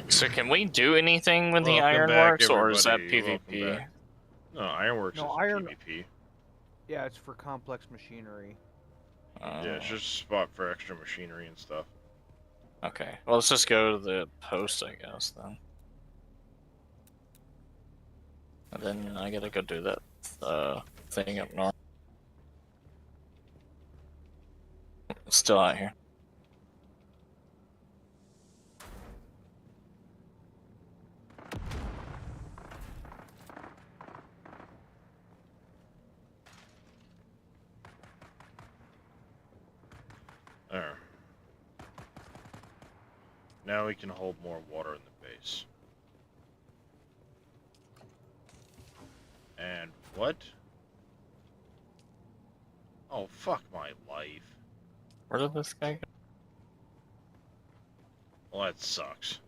So can we do anything with the Welcome ironworks, back, or is that everybody. Welcome PvP? back. No, Ironworks No, is iron. PvP. Yeah, it's for complex machinery. Yeah, it's just a spot for extra machinery and stuff. Okay, well, let's just go to the post, I guess, then. And then I gotta go do that thing up north. It's still out here. There. Now we can hold more water in the base. And what? Oh, fuck my life. Where did this guy go? Well, that sucks.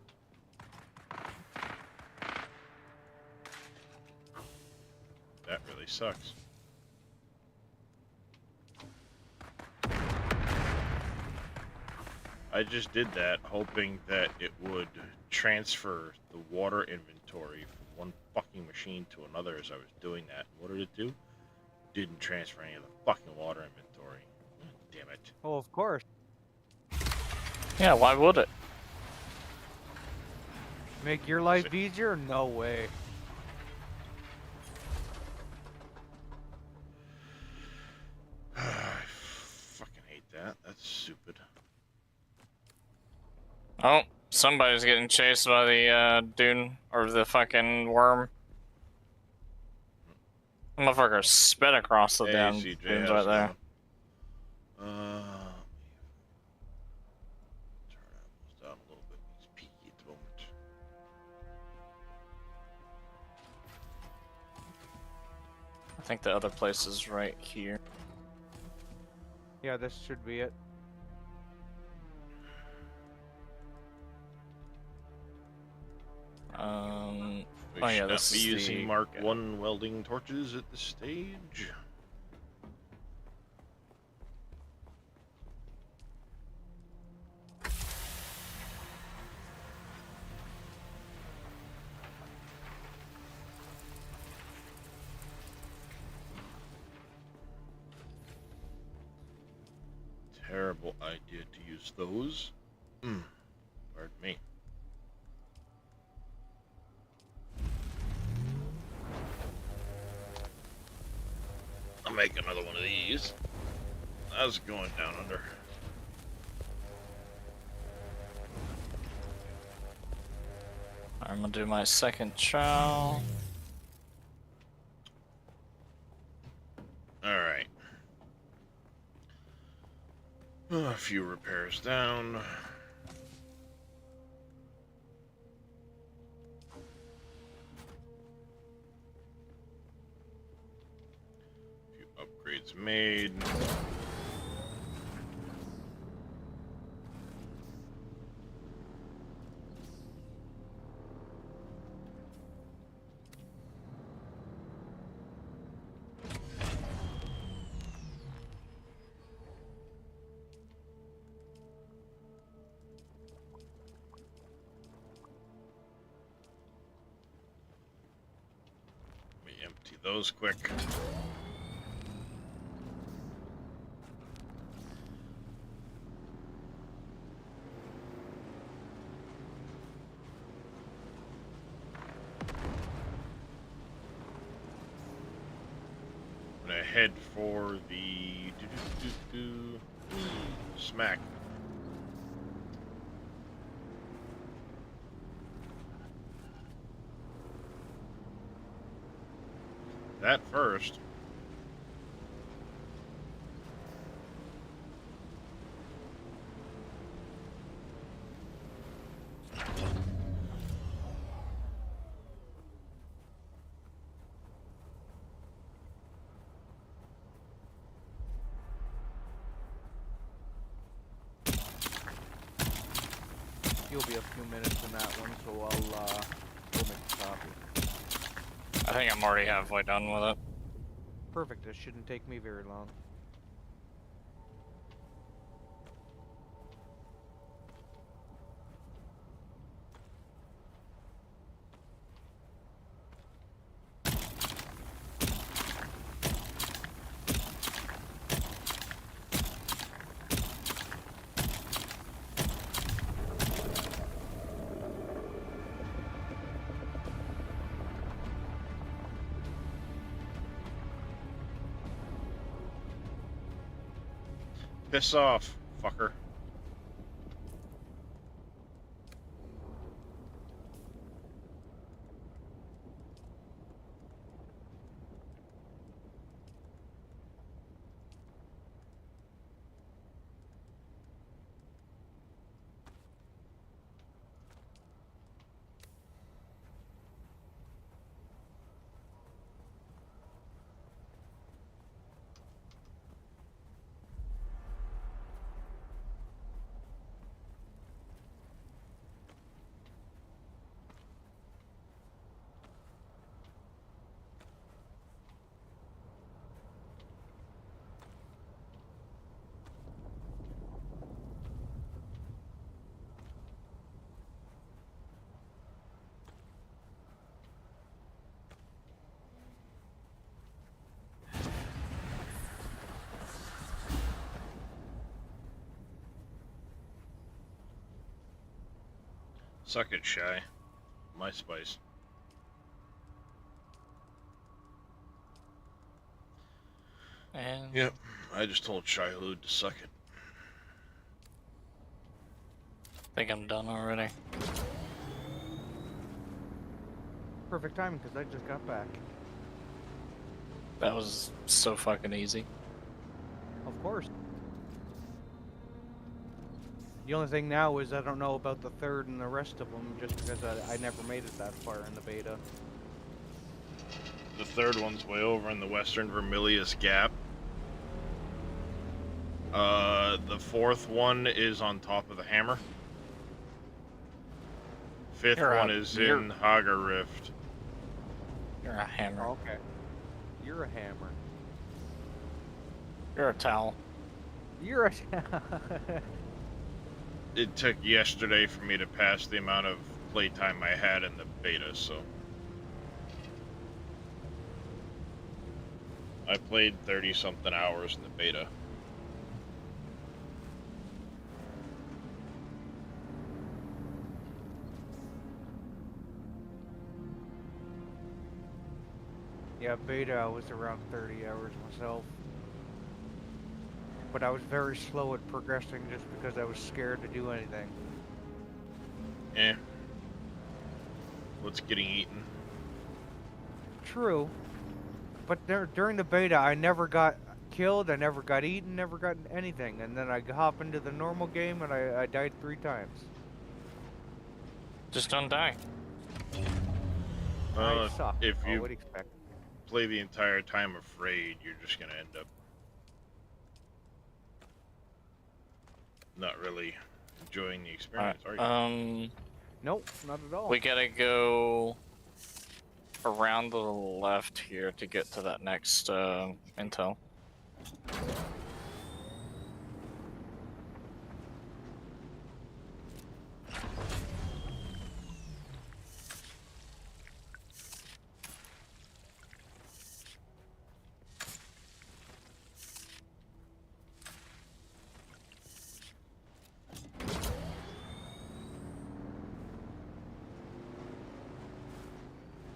That really sucks. I just did that hoping that it would transfer the water inventory from one fucking machine to another as I was doing that. What did it do? Didn't transfer any of the fucking water inventory. Damn it. Oh, of course. Yeah, why would it? Make your life easier? No way. I fucking hate that. That's stupid. Oh, somebody's getting chased by the dune, or the fucking worm. Motherfucker sped across the damn CJ, dunes how's right it there. going? Turn apples down a little bit. It's peaky at the moment. I think the other place is right here. Yeah, this should be it. We Oh should yeah, not this be is using the Mark 1 welding torches at this stage. Terrible idea to use those. Pardon me. I'll make another one of these. How's it going down under? I'm gonna do my second trial. Alright. A few repairs down. A few upgrades made. Let me empty those quick. I'm gonna head for the smack. That first. You'll be a few minutes in that one, so I'll go make a copy. I think I'm already halfway done with it. Perfect. This shouldn't take me very long. Piss off, fucker. Suck it, Shy. My spice. And Yep, I just told Shy Lud to suck it. I think I'm done already. Perfect timing, because I just got back. That was so fucking easy. Of course. The only thing now is I don't know about the third and the rest of them, just because I never made it that far in the beta. The third one's way over in the western Vermilius Gap. The fourth one is on top of the hammer. Fifth one is in Hagga Rift. You're a hammer. Oh, okay. You're a hammer. You're a towel. You're a... It took yesterday for me to pass the amount of playtime I had in the beta, so... I played 30-something hours in the beta. Yeah, beta I was around 30 hours myself. But I was very slow at progressing just because I was scared to do anything. Eh. What's getting eaten? True. But during the beta, I never got killed, I never got eaten, never got anything. And then I hop into the normal game and I died 3 times. Just don't die. I suck. If I you would expect. play the entire time afraid, you're just gonna end up not really enjoying the experience, are you? Nope, not at all. We gotta go around to the left here to get to that next intel.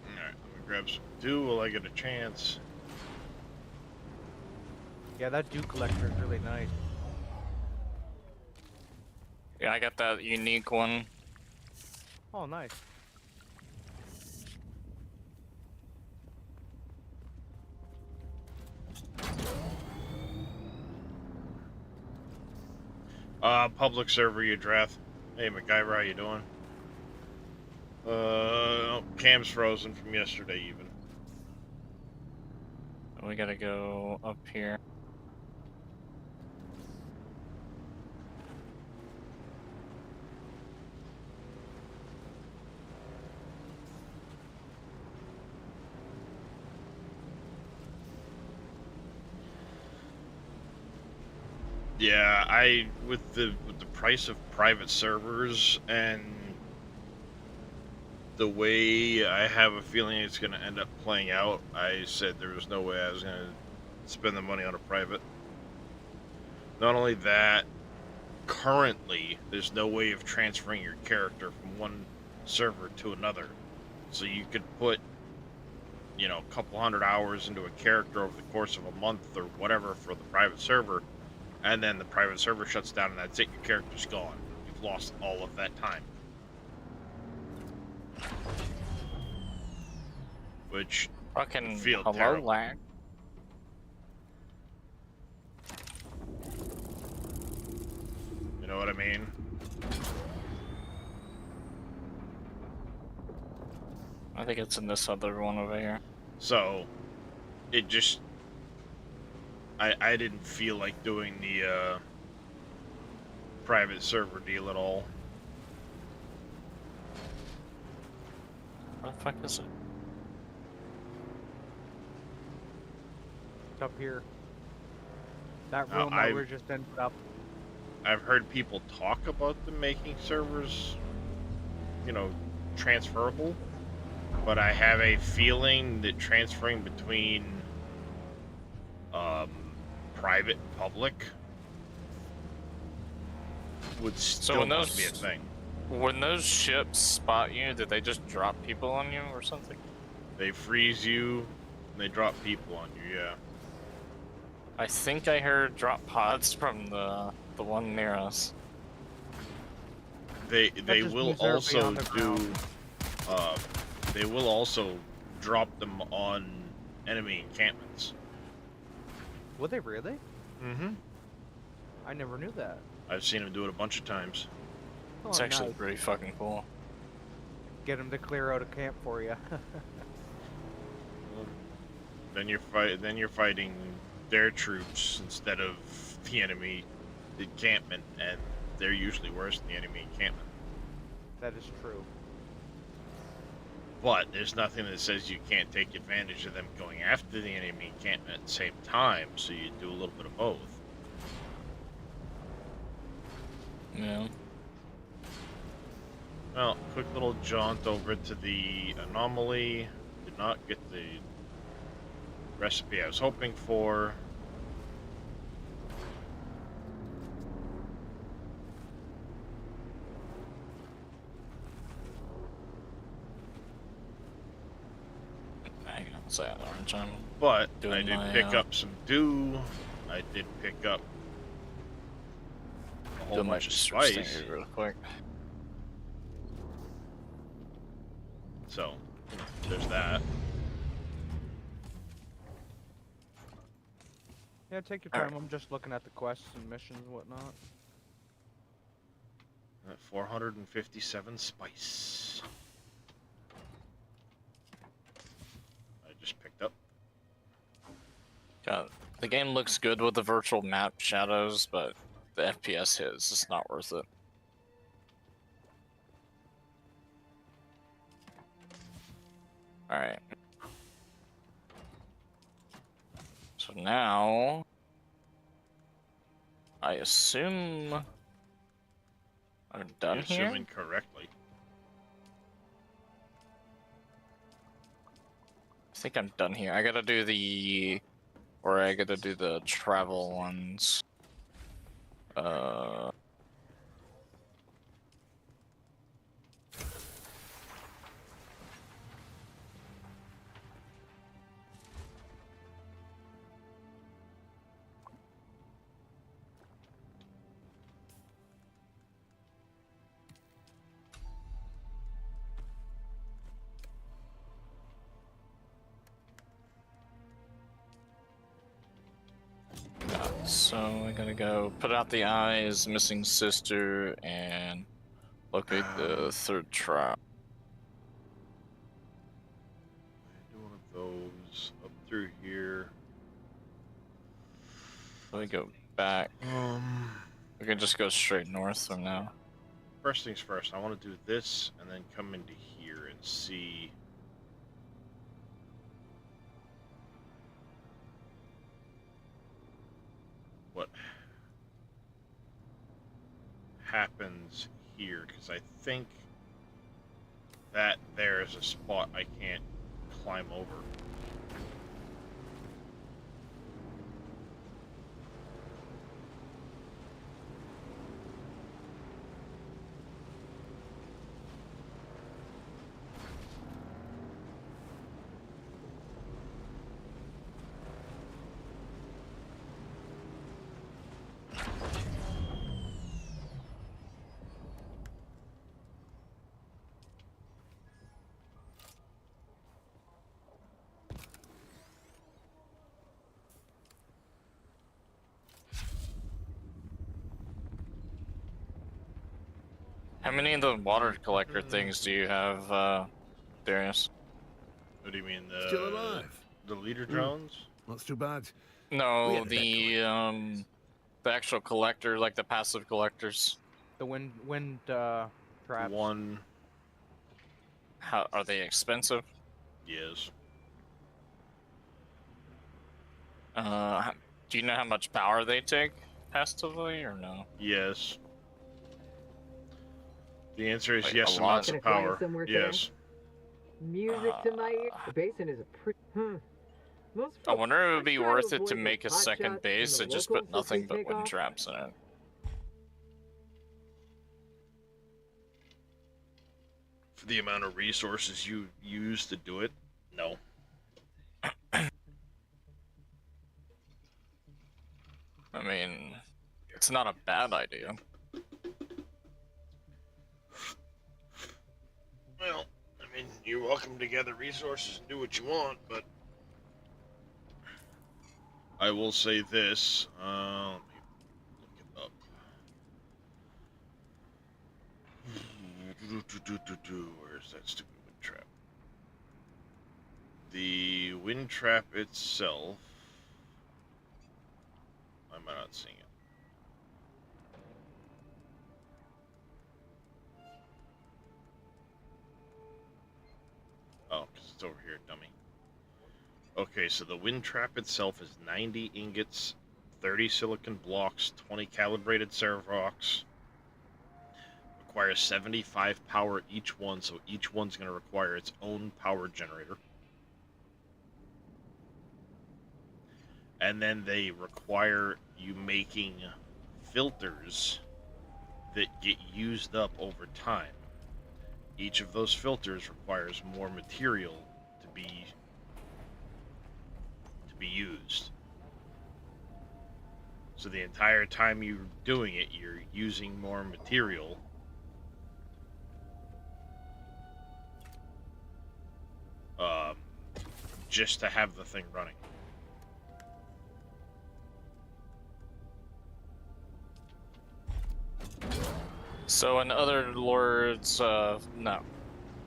Alright, let me grab some dew while I get a chance. Yeah, that dew collector is really nice. Yeah, I got that unique one. Oh, nice. Public server, you Drath. Hey, MacGyver, how you doing? Cam's frozen from yesterday, even. We gotta go up here. Yeah, with the price of private servers and the way I have a feeling it's going to end up playing out, I said there was no way I was going to spend the money on a private. Not only that, currently there's no way of transferring your character from one server to another. So you could put, you know, a couple hundred hours into a character over the course of a month or whatever for the private server, And then the private server shuts down and that's it, your character's gone. You've lost all of that time. Which Fucking feel hello terrible. lag. You know what I mean? I think it's in this other one over here. So, it just... I didn't feel like doing the private server deal at all. What the fuck is it? It's up here. That Now, room that we're just ended up. I've heard people talk about them making servers, you know, transferable, but I have a feeling that transferring between private and public would still when not those- be a thing. When those ships spot you, did they just drop people on you or something? They freeze you, and they drop people on you, yeah. I think I heard drop pods from the one near us. They just will means they're also beyond the do ground. they will also drop them on enemy encampments. Were they really? Mm-hmm. I never knew that. I've seen them do it a bunch of times. It's Oh, actually nice. pretty fucking cool. Get them to clear out a camp for you. Then you're fighting their troops instead of the enemy encampment, and they're usually worse than the enemy encampment. That is true. But there's nothing that says you can't take advantage of them going after the enemy encampment at the same time, so you do a little bit of both. Yeah. Well, quick little jaunt over to the anomaly. Did not get the recipe I was hoping for. Hang on a second, Orange. I'm But I Doing did my, pick up some dew. I did pick up a whole doing my bunch of search thing spice. here real quick. So, there's that. Yeah, take your Alright. time. I'm just looking at the quests and missions and whatnot. 457 spice. I just picked up. God, the game looks good with the virtual map shadows, but the FPS hits. It's not worth it. Alright. So now, I assume I'm done You're here. assuming correctly. I think I'm done here. I gotta do the travel ones. So I gotta go put out the eyes, missing sister, and locate the third trial. I do one of those up through here. Let me go back. We can just go straight north from now. First things first, I want to do this and then come into here and see what happens here, because I think that there is a spot I can't climb over. How many of the water collector things do you have, Darius? What do you mean, Still alive. the leader drones? That's too bad. We No, had a bet the actual collector, like the passive collectors. The wind traps. One, How are they expensive? yes. Do you know how much power they take passively or no? Yes. The answer is Wait, yes, a lot? amounts of Gonna fly power. somewhere today? Yes. Music to my ear. The basin is a pretty. Most I folks wonder if it would be try worth it avoid to the make a hot second shots base and and the just put locals as we nothing but take wind off. traps in it. For the amount of resources you use to do it, no. I mean, it's not a bad idea. Well, I mean, you're welcome to gather resources and do what you want, but I will say this. Let me look it up. Where's that stupid wind trap? The wind trap itself. Why am I not seeing it? Oh, because it's over here, dummy. Okay, so the wind trap itself is 90 ingots, 30 silicon blocks, 20 calibrated servox. Requires 75 power each one, so each one's going to require its own power generator. And then they require you making filters that get used up over time. Each of those filters requires more material to be used. So the entire time you're doing it, you're using more material. Just to have the thing running. So in other lords, no,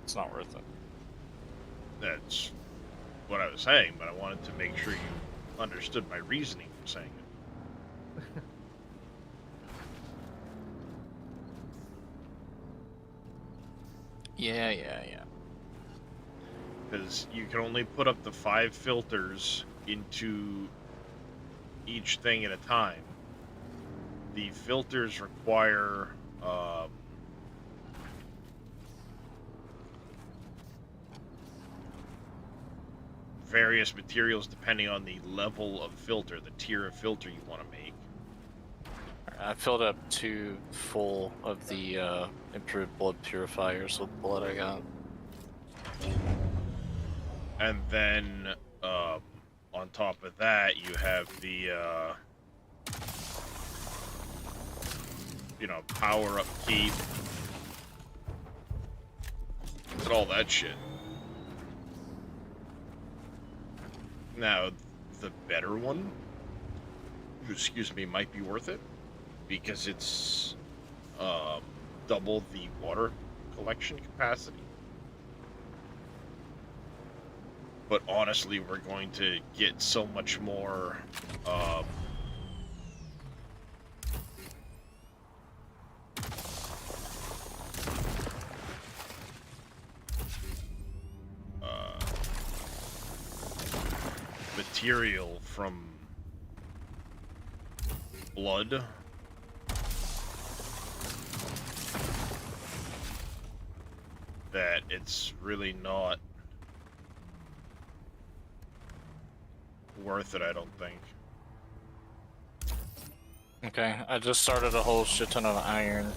it's not worth it. That's what I was saying, but I wanted to make sure you understood my reasoning for saying it. Yeah. Because you can only put up the 5 filters into each thing at a time. The filters require various materials depending on the level of filter, the tier of filter you want to make. I filled up 2 full of the improved blood purifiers with blood I got. And then on top of that, you have the power upkeep and all that shit. Now, the better one, excuse me, might be worth it because it's double the water collection capacity. But honestly, we're going to get so much more material from blood that it's really not worth it, I don't think. Okay, I just started a whole shit ton of iron.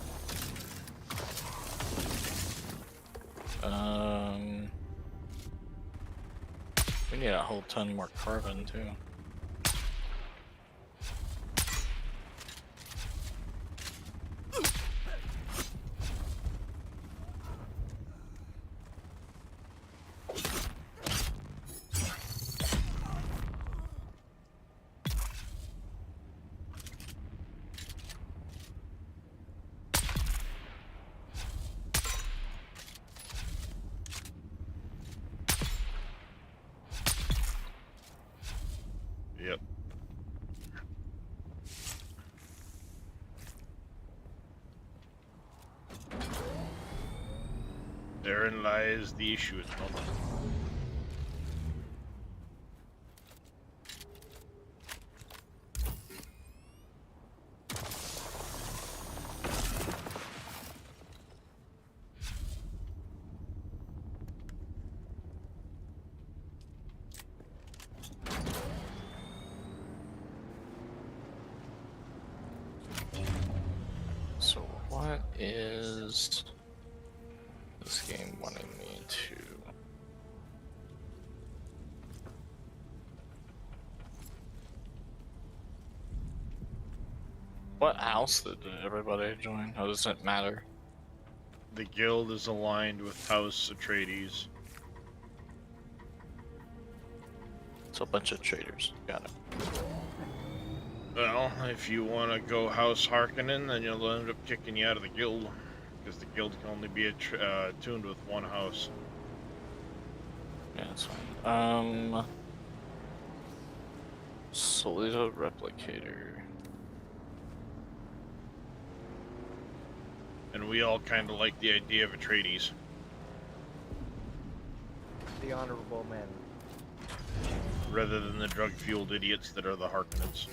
We need a whole ton more carbon too. Yep. Therein lies the issue at the moment. So what is this game wanting me to? What house did everybody join? How does it matter? The guild is aligned with House Atreides. It's a bunch of traders. Got it. Well, if you want to go House Harkonnen, then you'll end up kicking you out of the guild. Because the guild can only be tuned with one house. Yeah, that's fine. Solito Replicator. And we all kind of like the idea of Atreides. The honorable men. Rather than the drug-fueled idiots that are the Harkonnens.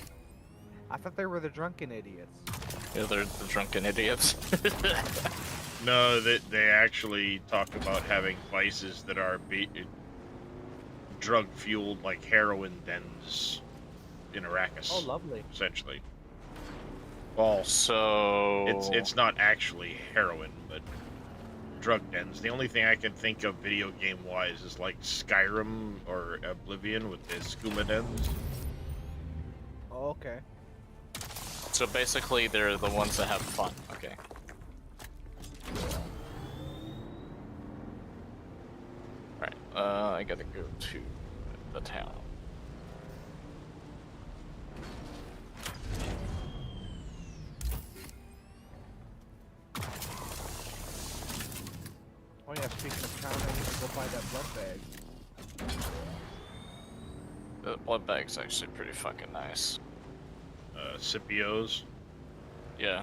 I thought they were the drunken idiots. Yeah, they're the drunken idiots. No, they actually talk about having vices that are drug-fueled, like heroin dens in Arrakis. Oh, lovely. Essentially. Well, So it's not actually heroin, but drug dens. The only thing I can think of video game-wise is like Skyrim or Oblivion with the skooma dens. Oh, okay. So basically, they're the ones that have fun. Okay. Alright, I gotta go to the town. Oh yeah, speaking of town, I need to go buy that blood bag. The blood bag's actually pretty fucking nice. Scipios. Yeah.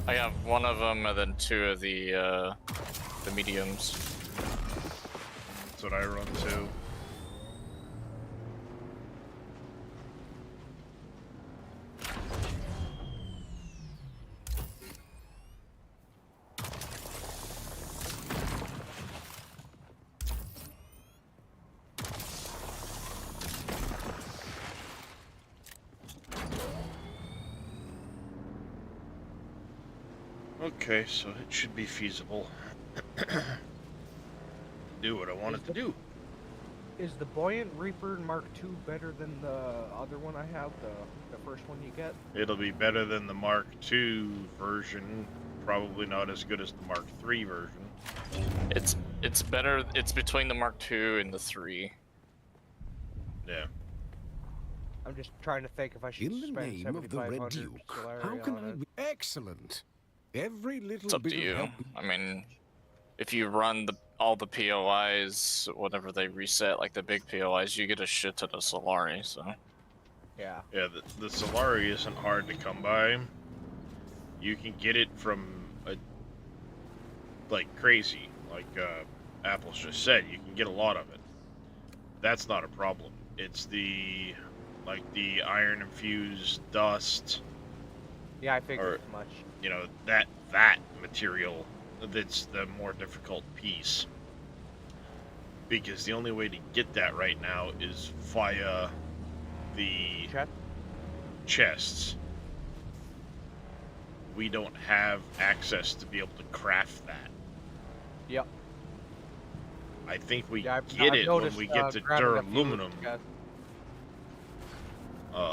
I got one of them and then two of the mediums. That's what I run too. Okay, so it should be feasible. Do what I wanted to do. Is the Buoyant Reaper Mark II better than the other one I have, the first one you get? It'll be better than the Mark II version. Probably not as good as the Mark III version. It's better. It's between the Mark II and the 3. Yeah. I'm just trying to think if I should In the spend name of the Red 7,500 Duke, Solari how can on I it. be excellent? Every little It's up bit to of you. help. I mean, if you run all the POIs, whenever they reset, like the big POIs, you get a shit ton of Solari. So Yeah. Yeah, the Solari isn't hard to come by. You can get it from like crazy, like Apple's just said. You can get a lot of it. That's not a problem. It's the iron infused dust, Yeah, I figured Or- as much. you know, that material that's the more difficult piece. Because the only way to get that right now is via the Chet? chests. We don't have access to be able to craft that. Yep. I think we Yeah, get I've it when noticed, we get to grabbing a few duraluminum. chests.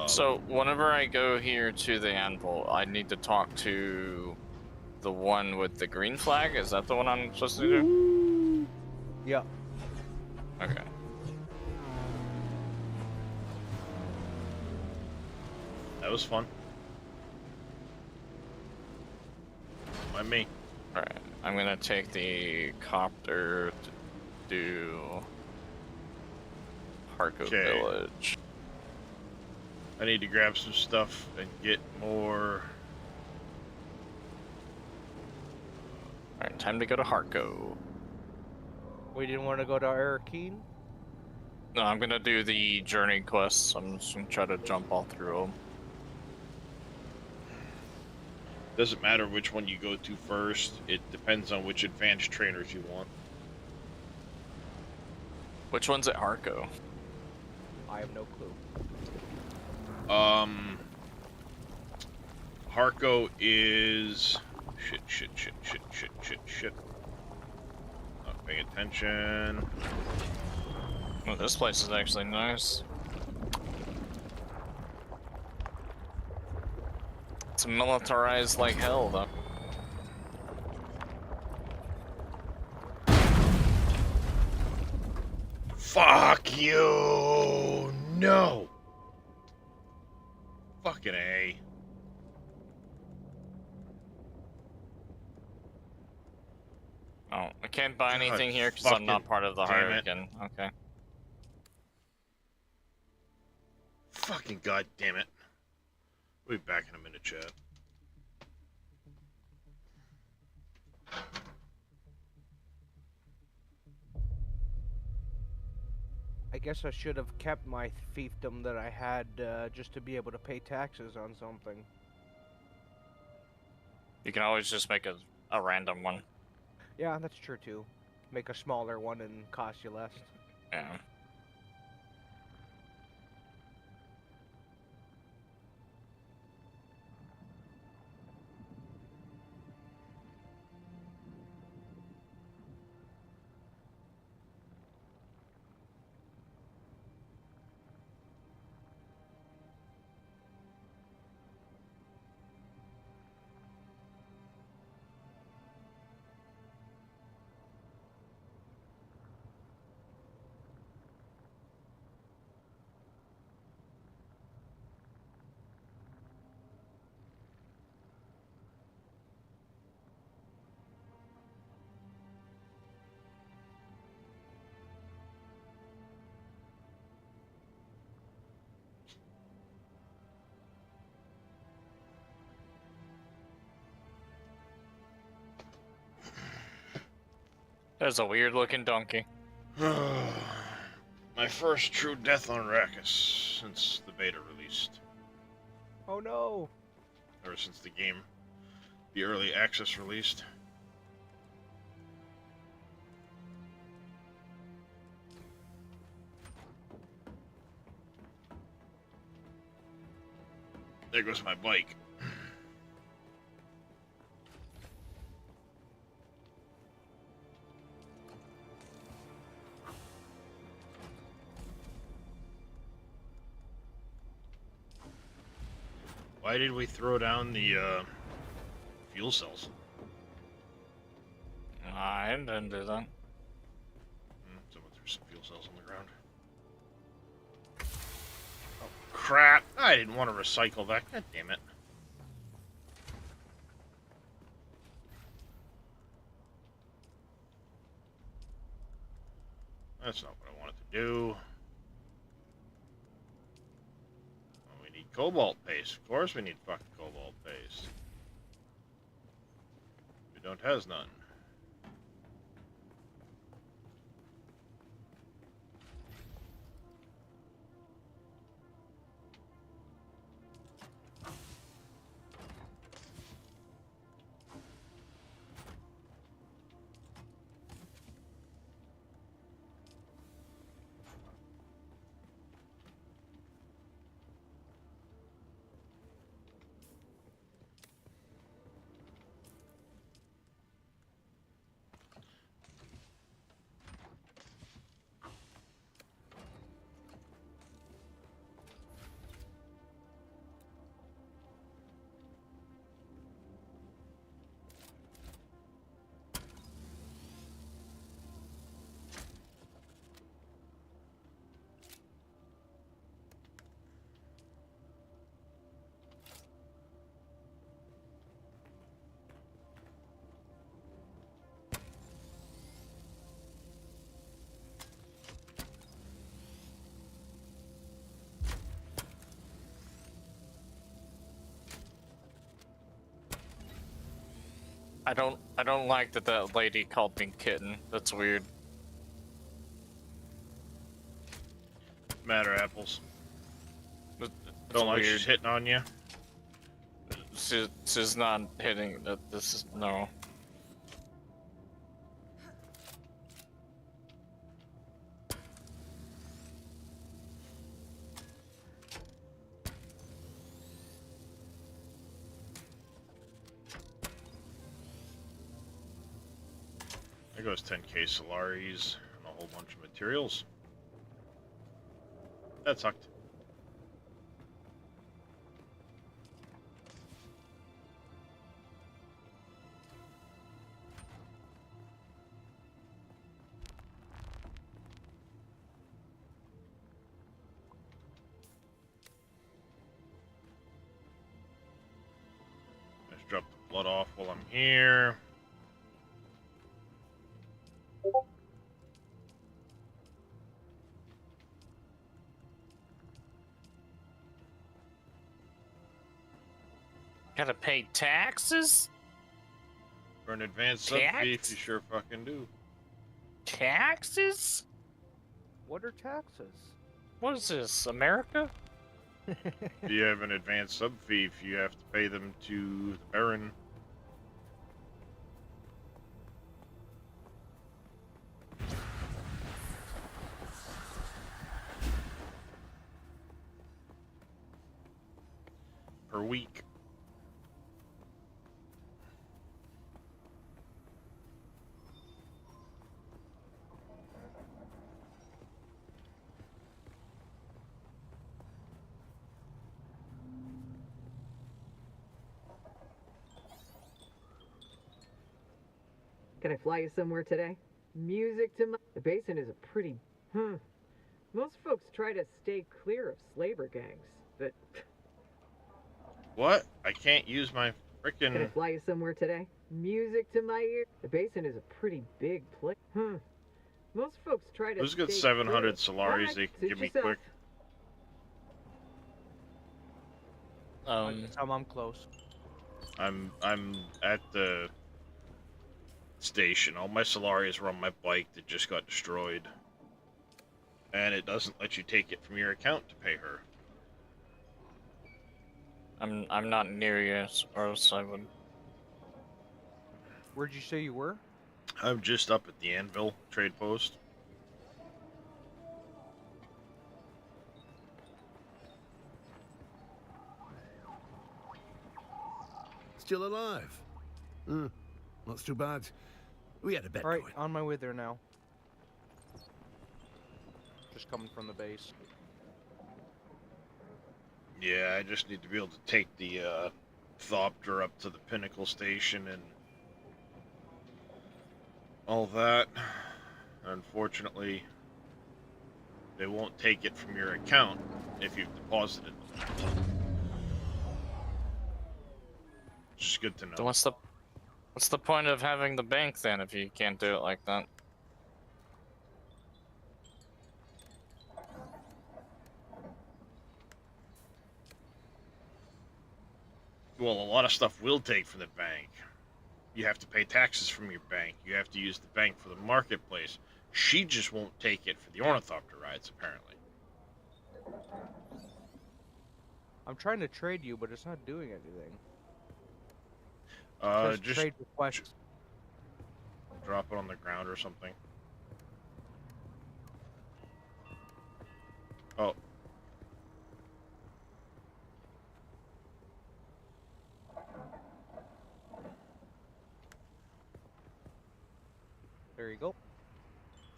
So whenever I go here to the anvil, I need to talk to the one with the green flag. Is that the one I'm supposed to do? Yep. Okay. That was fun. By me. Alright. I'm gonna take the copter to do Harco Okay. Village. I need to grab some stuff and get more. Alright, time to go to Harco. We didn't want to go to Arakeen? No, I'm gonna do the journey quests. I'm just gonna try to jump all through them. Doesn't matter which one you go to first. It depends on which advanced trainers you want. Which one's at Harco? I have no clue. Harco is shit. Not paying attention. Oh, this place is actually nice. It's militarized like hell, though. Fuck you! No! Fucking A. Oh, I can't buy God, anything here because I'm not fucking part of the damn it. Hurricane. Okay. Fucking goddamn it. We'll be back in a minute, chat. I guess I should have kept my fiefdom that I had just to be able to pay taxes on something. You can always just make a random one. Yeah, that's true too. Make a smaller one and cost you less. Yeah. There's a weird looking donkey. My first true death on Arrakis since the beta released. Oh no! Or since the game, the early access released. There goes my bike. Why did we throw down the fuel cells? I didn't do that. Someone threw some fuel cells on the ground. Oh, crap! I didn't want to recycle that. God damn it. That's not what I wanted to do. Oh, we need cobalt paste. Of course we need fucking cobalt paste. We don't has none. I don't like that that lady called me kitten. That's weird. Matter apples. It's Don't like weird. she's hitting on you. She's not hitting. This is no. There goes 10k Solaris and a whole bunch of materials. That sucked. Let's drop the blood off while I'm here. Gotta pay taxes? For an advanced sub fee, if you sure fucking do. Taxes? What are taxes? What is this, America? If you have an advanced sub fee, if you have to pay them to the Baron. Per week. Can I fly you somewhere today? Music to my... The basin is a pretty... Most folks try to stay clear of slaver gangs, but... What? I can't use my Can I frickin'... fly you somewhere today? Music to my ear. The basin is a pretty big place. Most folks try to Who's got stay 700 clear. Solaris they can Suit give me yourself. quick? I'm close. I'm at the station. All my Solaris were on my bike that just got destroyed. And it doesn't let you take it from your account to pay her. I'm not near you, or else I would. Where'd you say you were? I'm just up at the Anvil trade post. Still alive. Not too bad. We had a bet All right, going. on my way there now. Just coming from the base. Yeah, I just need to be able to take the Thopter up to the Pinnacle Station and all that. Unfortunately, they won't take it from your account if you've deposited them. Which is good to know. So what's the point of having the bank then if you can't do it like that? Well, a lot of stuff will take from the bank. You have to pay taxes from your bank. You have to use the bank for the marketplace. She just won't take it for the Ornithopter rides, apparently. I'm trying to trade you, but it's not doing anything. Says Just trade request. drop it on the ground or something. Oh. There you go.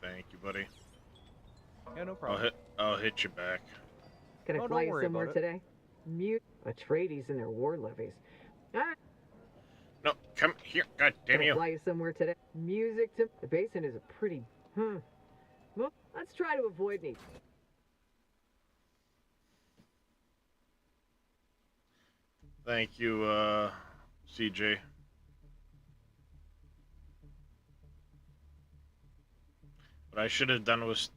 Thank you, buddy. Yeah, no problem. I'll hit you back. Can I Oh, fly don't you worry somewhere about it. today? Atreides and their war levies. No, come here. God damn Can I you. fly you somewhere today? Music to... The basin is a pretty... Well, let's try to avoid me. Thank you, CJ. What I should have done was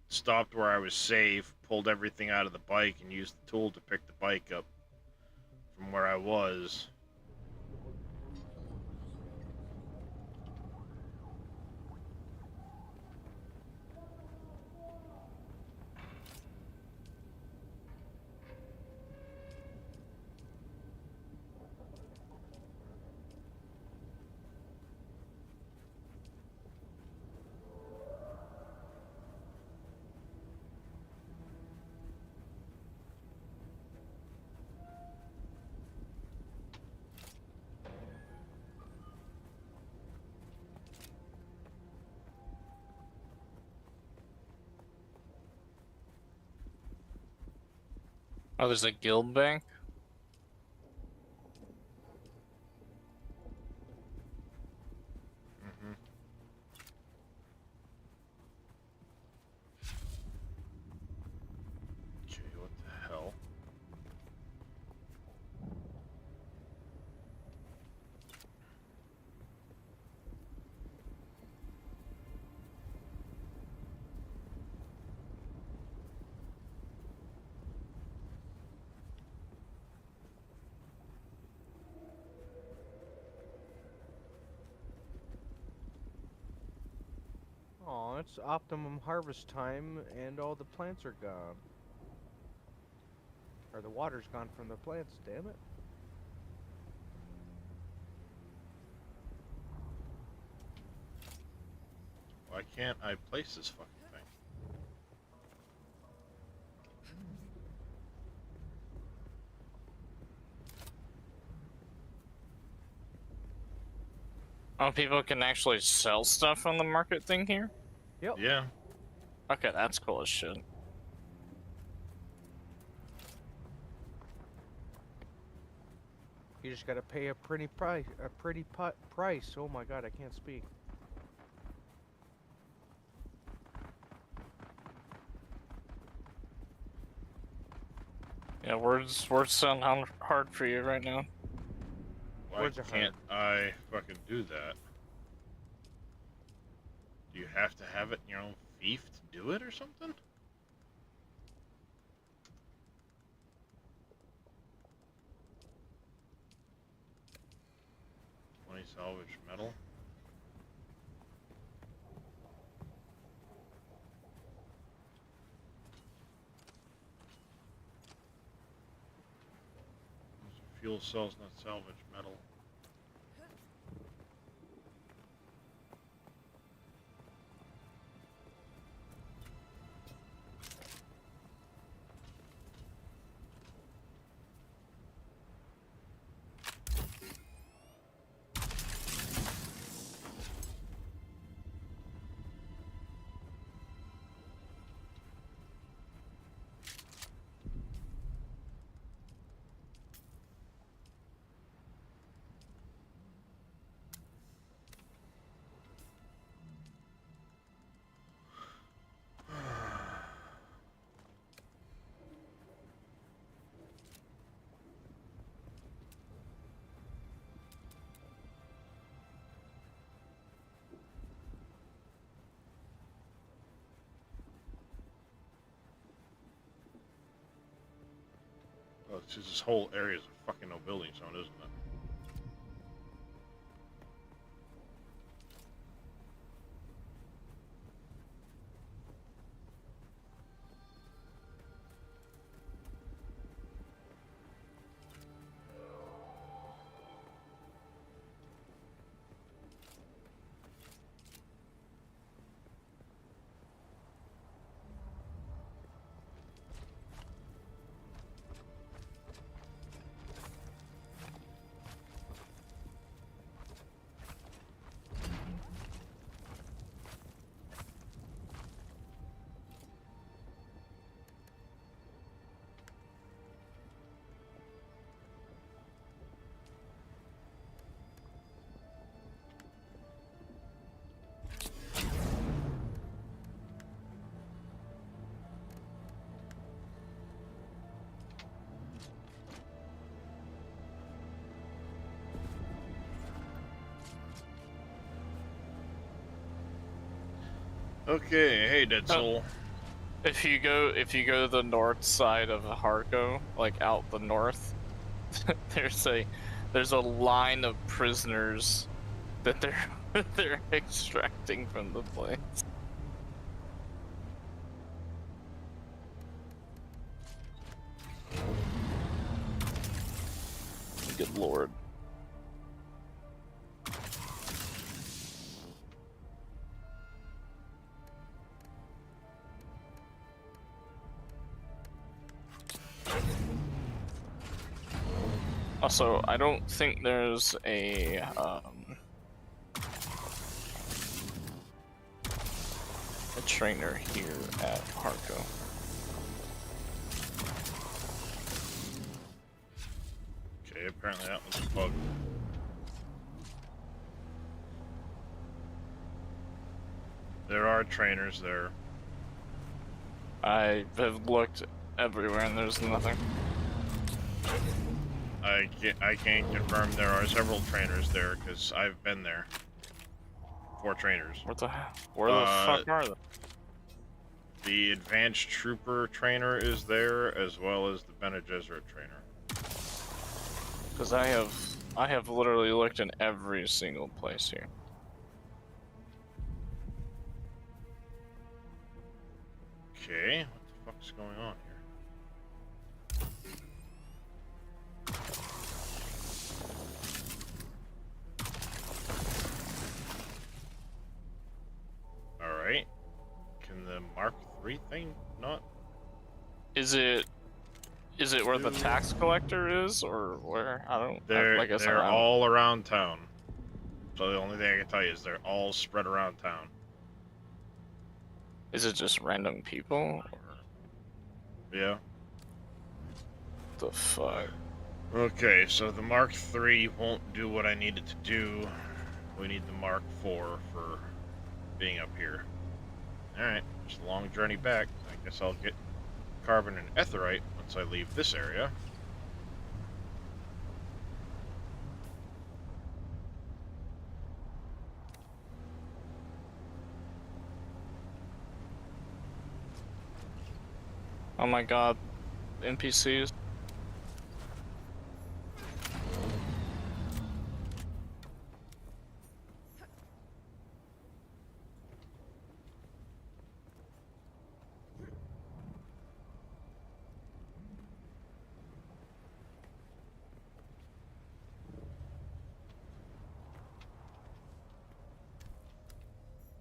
stopped where I was safe, pulled everything out of the bike, and used the tool to pick the bike up from where I was. Oh, there's a guild bank? Mm-hmm. Okay, what the hell? Oh, it's optimum harvest time and all the plants are gone. Or the water's gone from the plants, damn it. Why can't I place this fucking thing? Oh, people can actually sell stuff on the market thing here? Yep. Yeah. Okay, that's cool as shit. You just gotta pay a pretty price. Price. Oh my god, I can't speak. Yeah, words sound hard for you right now. Why Words are can't I fucking do that? Do you have to have it in your own fief to do it or something? Salvage metal. Fuel cells, not salvage metal. Oh, it's just this whole area is a fucking no building zone, isn't it? Okay, hey Dead Soul. If you go to the north side of Harko, like out the north, there's a line of prisoners that they're extracting from the place. Good lord. Also, I don't think there's a trainer here at Harko. Okay, apparently that was a bug. There are trainers there. I have looked everywhere and there's nothing. I can confirm there are several trainers there because I've been there. 4 trainers. What the hell? Where the fuck are they? The advanced trooper trainer is there, as well as the Bene Gesserit trainer. Because I have literally looked in every single place here. Okay, what the fuck's going on here? Alright. Can the Mark III thing not? Is it where the tax collector is, or where? I don't. They're, like I said, they're I don't- all around town. So the only thing I can tell you is they're all spread around town. Is it just random people? Or Yeah. the fuck? Okay, so the Mark III won't do what I need it to do. We need the Mark IV for being up here. Alright, just a long journey back. I guess I'll get carbon and etherite once I leave this area. Oh my god, NPCs.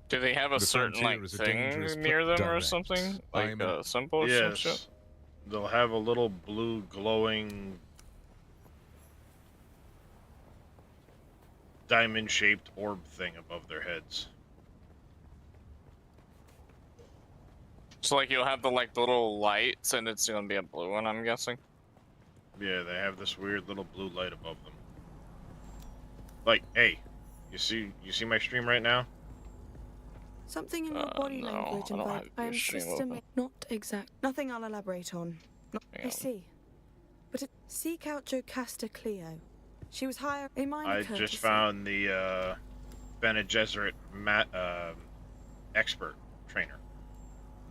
Do they have a The certain frontier like is a thing dangerous near them or direct. something? I Like am a symbol or some shit? Yes. They'll have a little blue glowing diamond-shaped orb thing above their heads. So like you'll have the like little lights and it's gonna be a blue one, I'm guessing. Yeah, they have this weird little blue light above them. Like, hey, you see my stream right now? Something in your body No, language I don't and have vibe. I your am stream system. open. Not exact. Nothing I'll elaborate on. I Damn. see. But seek out Jocasta Cleo. She was hired a minor I courtesy. just found the Bene Gesserit expert trainer.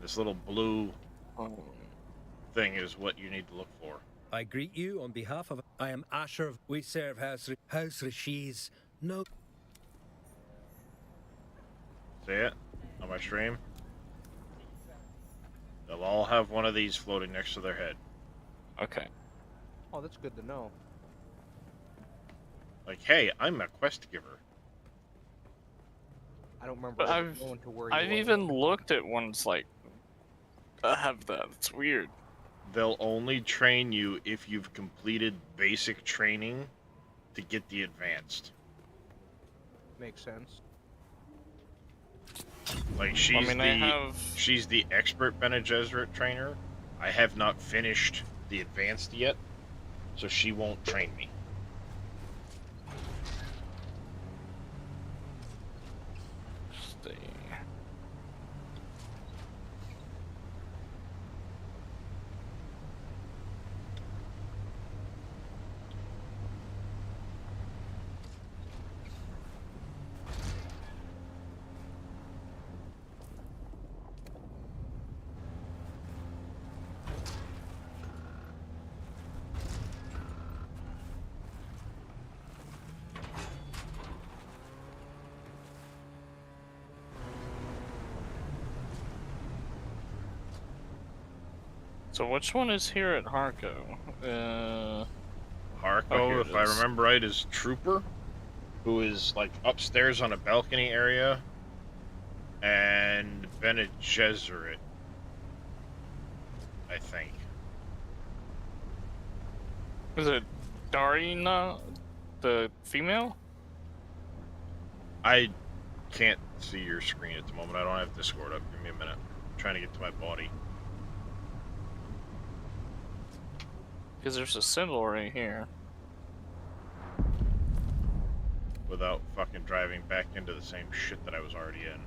This little blue thing is what you need to look for. I greet you on behalf of. I am Asher. We serve House Rashiz. No. See it on my stream? They'll all have one of these floating next to their head. Okay. Oh, that's good to know. Like, hey, I'm a quest giver. I don't remember But ever I've going to where you I've were. even looked at ones like that have that. It's weird. They'll only train you if you've completed basic training to get the advanced. Makes sense. Like, she's I she's the expert Bene Gesserit trainer. I have not finished the advanced yet, so she won't train me. see. So which one is here at Harko? Harko, Oh, if I remember right, is Trooper, who is like upstairs on a balcony area, and Bene Gesserit, I think. Is it Darina, the female? I can't see your screen at the moment. I don't have Discord up. Give me a minute. I'm trying to get to my body. Because there's a symbol right here. without fucking driving back into the same shit that I was already in.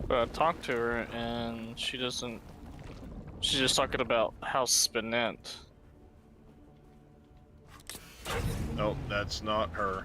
But I talked to her and she doesn't. She's just talking about House Spinette. Nope, that's not her.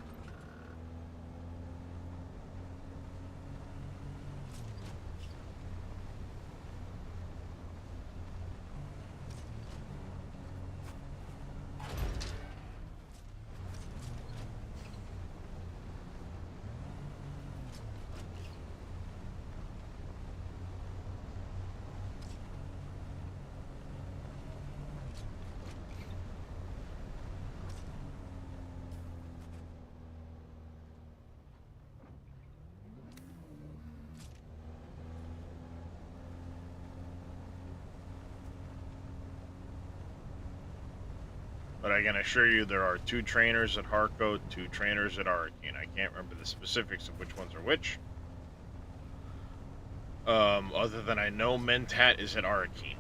But I can assure you there are 2 trainers at Harco, 2 trainers at Arrakeen. I can't remember the specifics of which ones are which. Other than I know Mentat is at Arrakeen.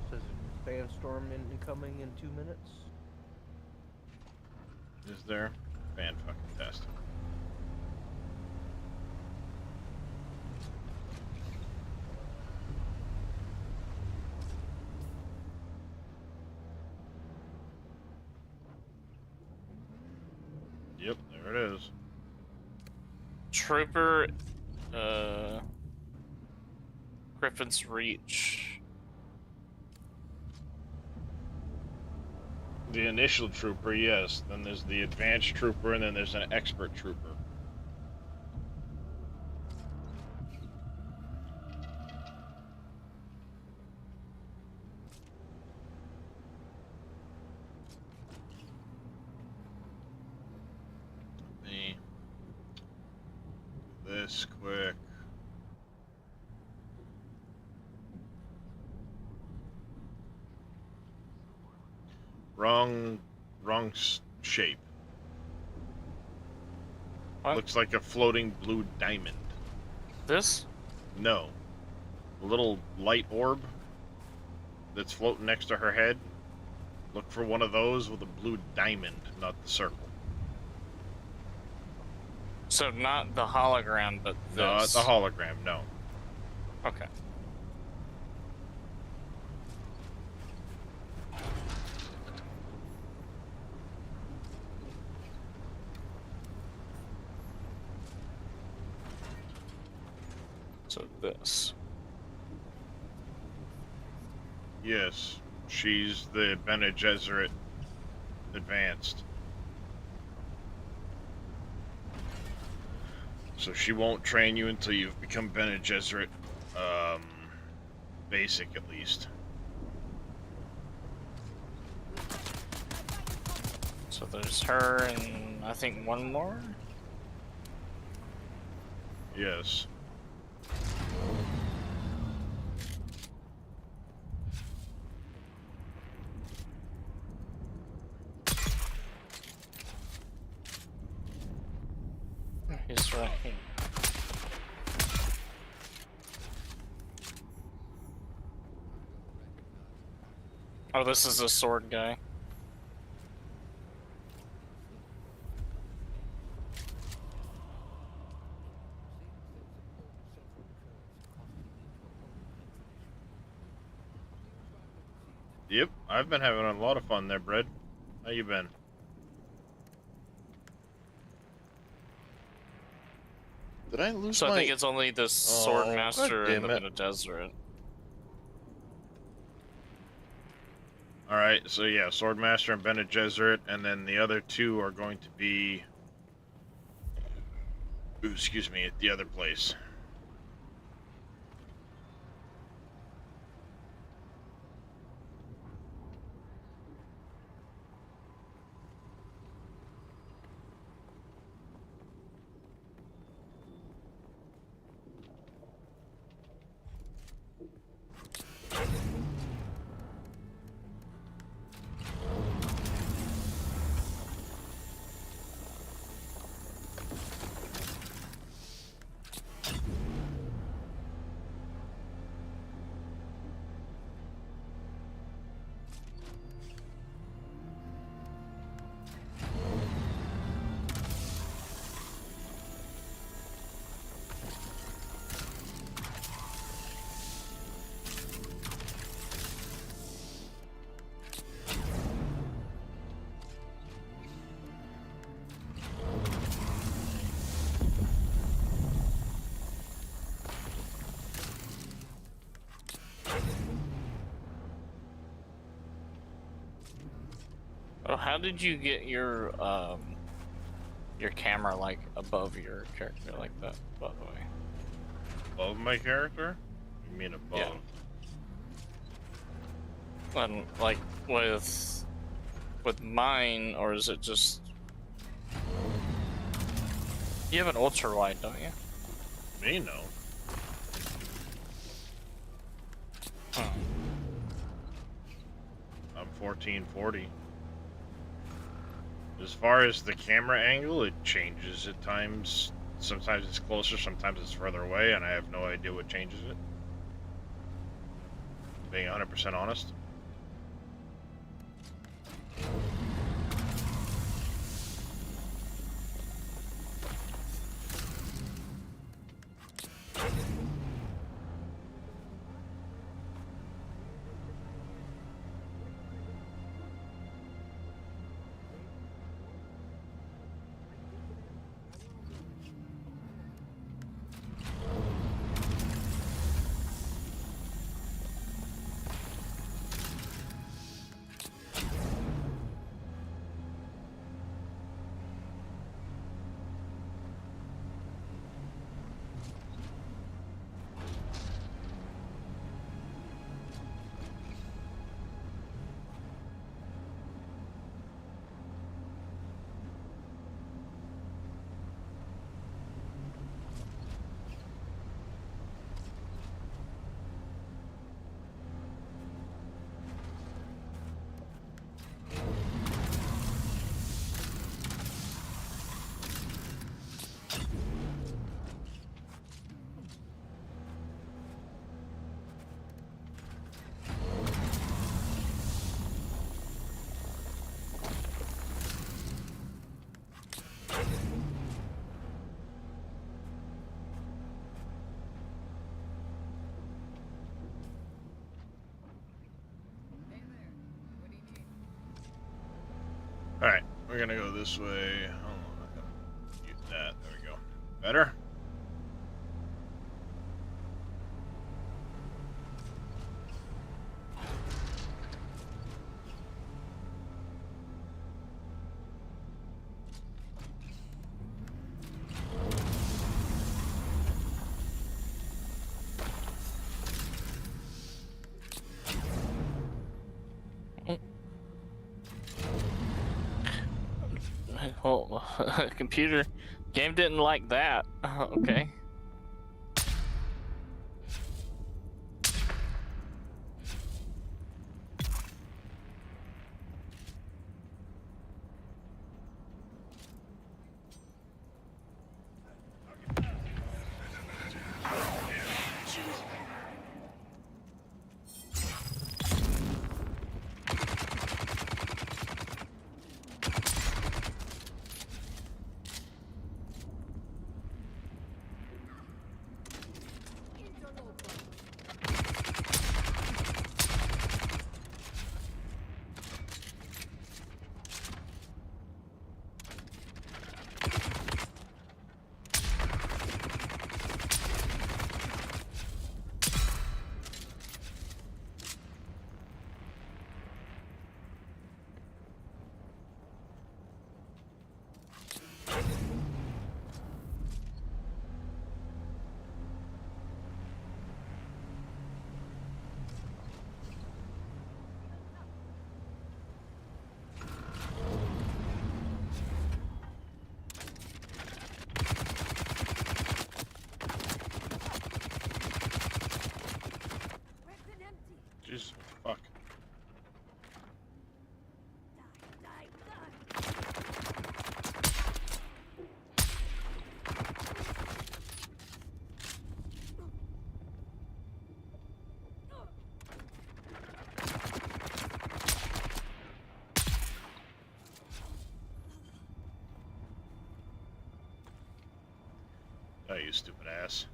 Says sandstorm incoming in 2 minutes. Is there? Fan-fucking-tastic. Yep, there it is. Trooper, Griffin's Reach. The initial trooper, yes. Then there's the advanced trooper, and then there's an expert trooper. Let me do this quick. Wrong shape. What? Looks like a floating blue diamond. This? No. A little light orb that's floating next to her head. Look for one of those with a blue diamond, not the circle. So not the hologram, but this. Not the hologram, no. Okay. So this. Yes, she's the Bene Gesserit advanced. So she won't train you until you've become Bene Gesserit, basic at least. So there's her and I think one more? Yes. He's right here. Oh, this is a sword guy. Yep, I've been having a lot of fun there, Brad. How you been? Did I lose So my... I think it's only the Sword Oh, Master God and the damn it. Bene Gesserit. Alright, so yeah, Swordmaster and Bene Gesserit, and then the other two are going to be... Ooh, excuse me, at the other place. Oh, how did you get your camera like above your character like that? By the way. Above my character? You mean above? Yeah. And like with mine, or is it just you have an ultra wide, don't you? Me, no. Huh. I'm 1440. As far as the camera angle, it changes at times. Sometimes it's closer, sometimes it's further away, and I have no idea what changes it. Being 100% honest. Alright, we're gonna go this way. Hold on, I gotta mute that. There we go. Better? Well, computer game didn't like that. Okay. Oh, you stupid ass.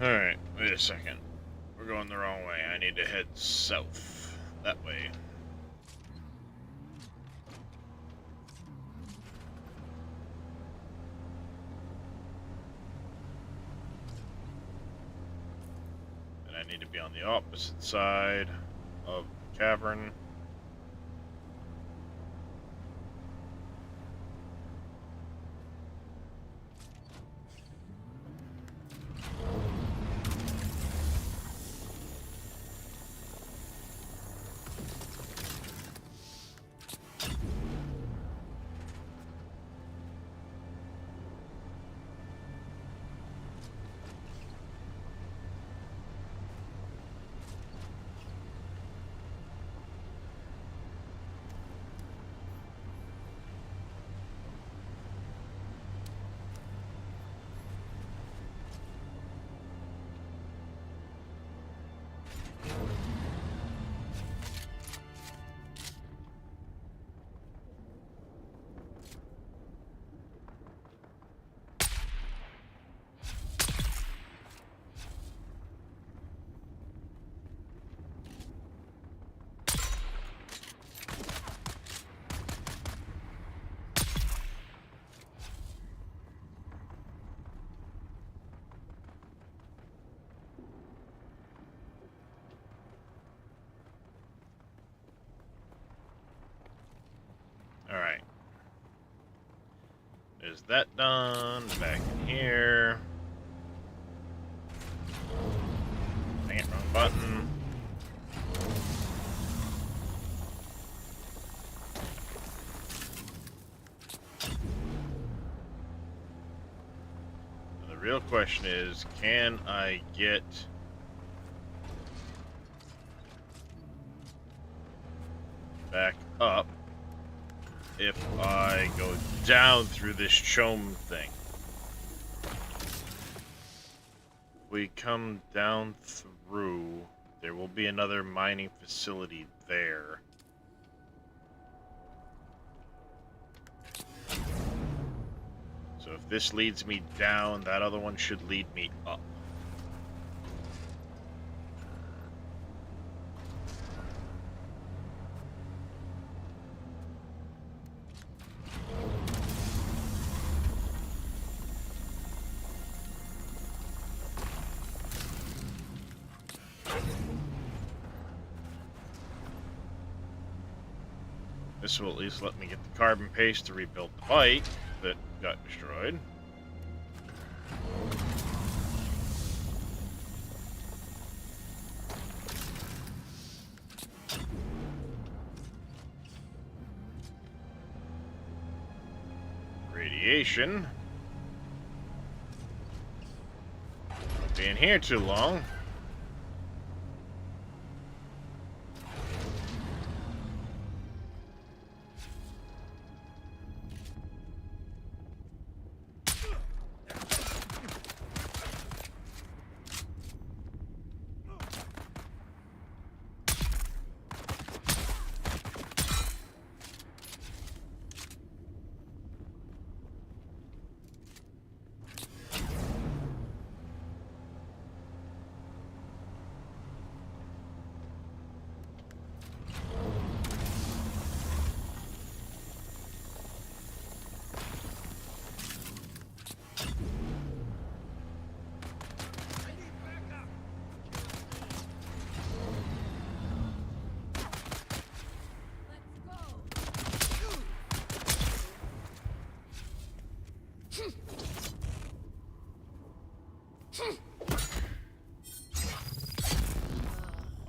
Alright, wait a second. We're going the wrong way. I need to head south. That way. And I need to be on the opposite side of the cavern. Alright. Is that done? Back in here. Dang it, wrong button. The real question is, can I get back up if I go down through this chome thing? If we come down through, there will be another mining facility there. So if this leads me down, that other one should lead me up. This will at least let me get the carbon paste to rebuild the bike that got destroyed. Radiation. Won't be in here too long.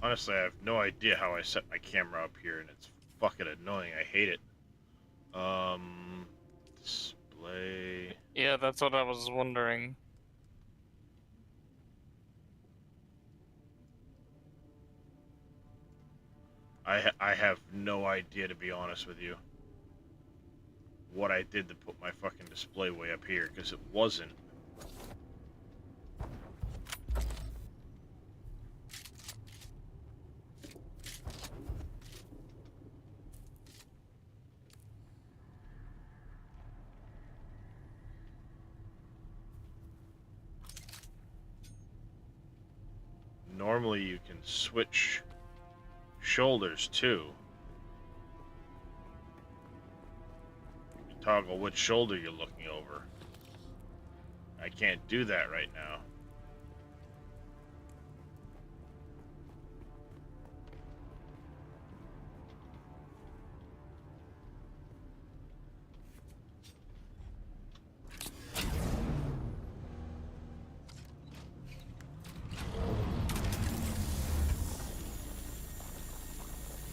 Honestly, I have no idea how I set my camera up here, and it's fucking annoying. I hate it. Display. Yeah, that's what I was wondering. have no idea, to be honest with you, what I did to put my fucking display way up here, because it wasn't. Normally you can switch shoulders too. You can toggle which shoulder you're looking over. I can't do that right now.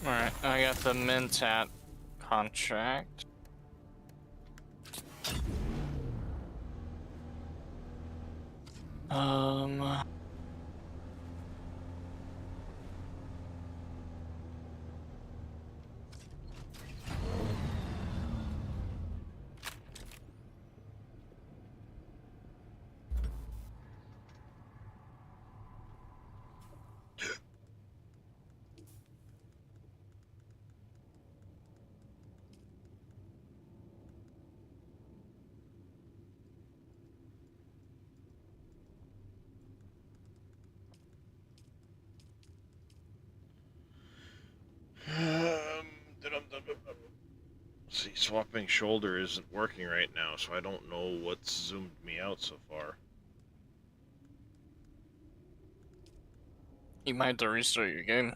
Alright, I got the Mentat contract. See, swapping shoulder isn't working right now, so I don't know what's zoomed me out so far. You might have to restart your game.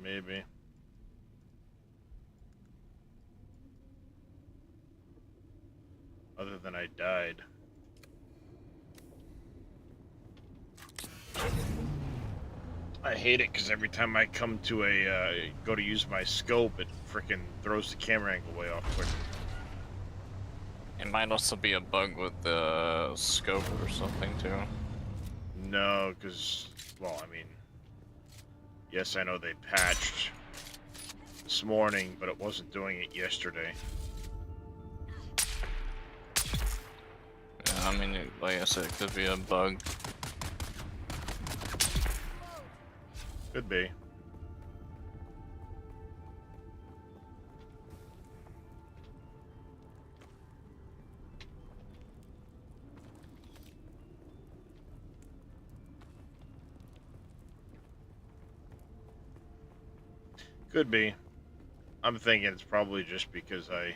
Maybe. Other than I died. I hate it because every time I come to go to use my scope, it frickin' throws the camera angle way off quick. It might also be a bug with the scope or something too. No, because, well, I mean, yes, I know they patched this morning, but it wasn't doing it yesterday. Yeah, I mean, like I said, it could be a bug. Could be. Could be. I'm thinking it's probably just because I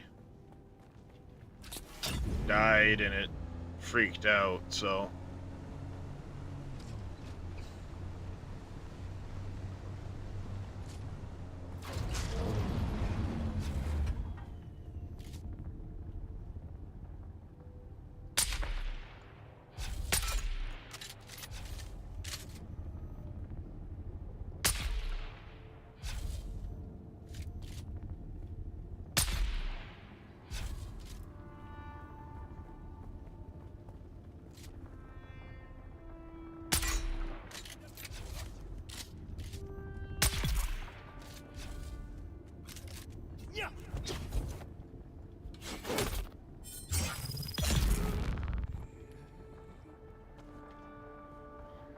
died and it freaked out, so...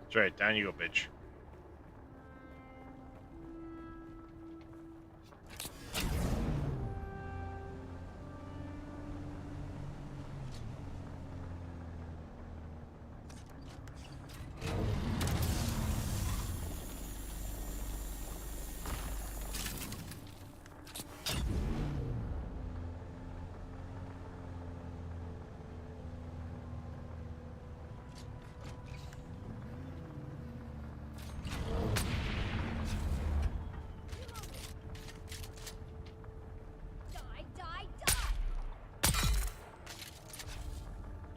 That's right, down you go, bitch.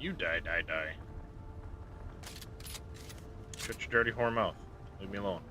You die. Shut your dirty whore mouth. Leave me alone.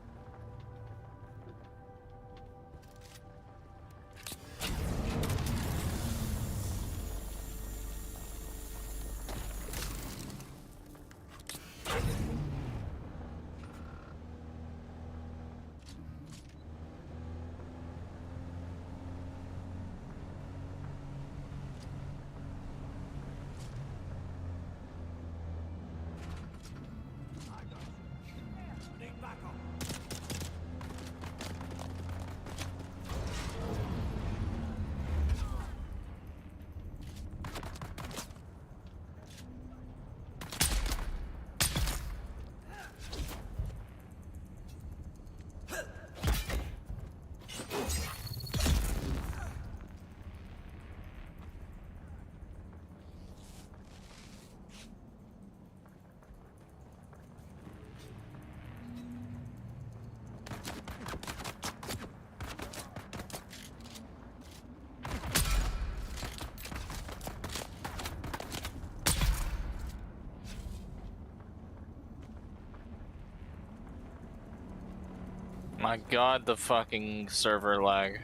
my god, the fucking server lag.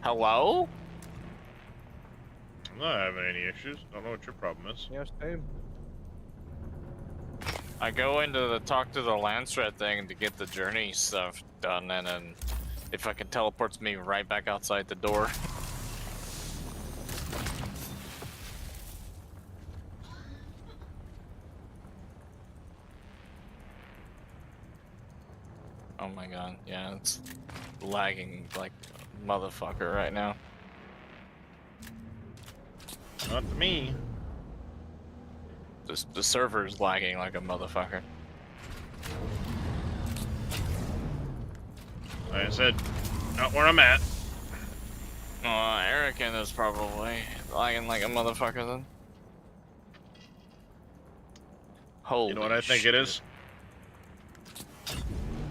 Hello? I'm not having any issues. I don't know what your problem is. Yes, same. I go into the talk to the Lanceret thing to get the journey stuff done, and then it fucking teleports me right back outside the door. Oh my god, yeah, it's lagging like a motherfucker right now. Not to me. The server's lagging like a motherfucker. Like I said, not where I'm at. Erican is probably lagging like a motherfucker then. Holy You know what I think shit. it is?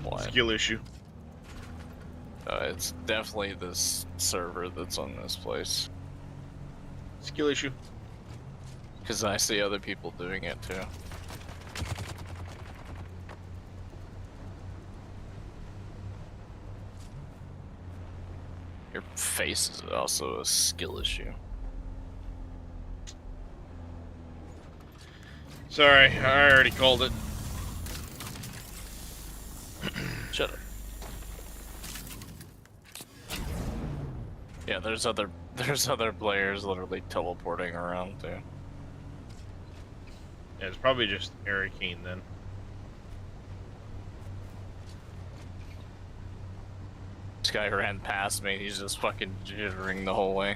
What? Skill issue. It's definitely this server that's on this place. Skill issue. Because I see other people doing it too. Your face is also a skill issue. Sorry, I already called it. Shut up. Yeah, there's other players literally teleporting around too. Yeah, it's probably just Arcane then. This guy ran past me, he's just fucking jittering the whole way.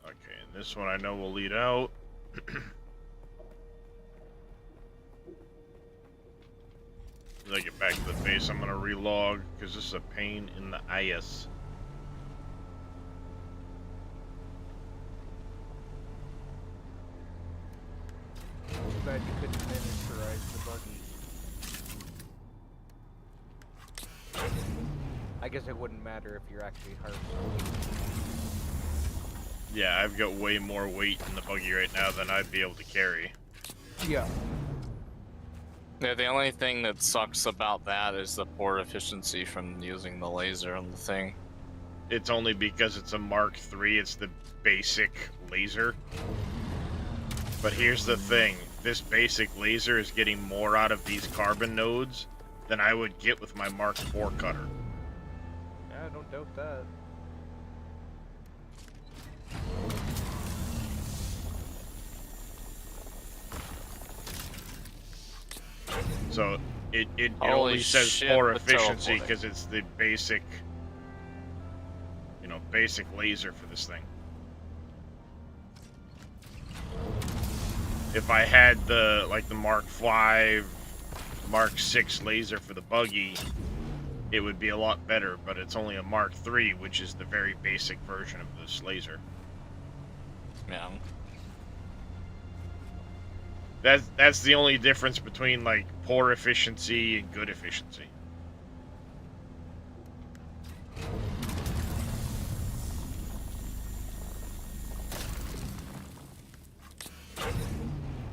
Okay, and this one I know will lead out. As I get back to the base, I'm gonna relog because this is a pain in the ass. Too bad you couldn't miniaturize the buggy. I guess it wouldn't matter if you're actually harvesting. Yeah, I've got way more weight in the buggy right now than I'd be able to carry. Yeah. Yeah, the only thing that sucks about that is the poor efficiency from using the laser on the thing. It's only because it's a Mark III, it's the basic laser. But here's the thing, this basic laser is getting more out of these carbon nodes than I would get with my Mark IV cutter. Yeah, I don't doubt that. So it Holy only says shit, poor the efficiency teleporting. because it's the basic, basic laser for this thing. If I had the Mark V, Mark VI laser for the buggy, it would be a lot better, but it's only a Mark III, which is the very basic version of this laser. Yeah. That's the only difference between poor efficiency and good efficiency.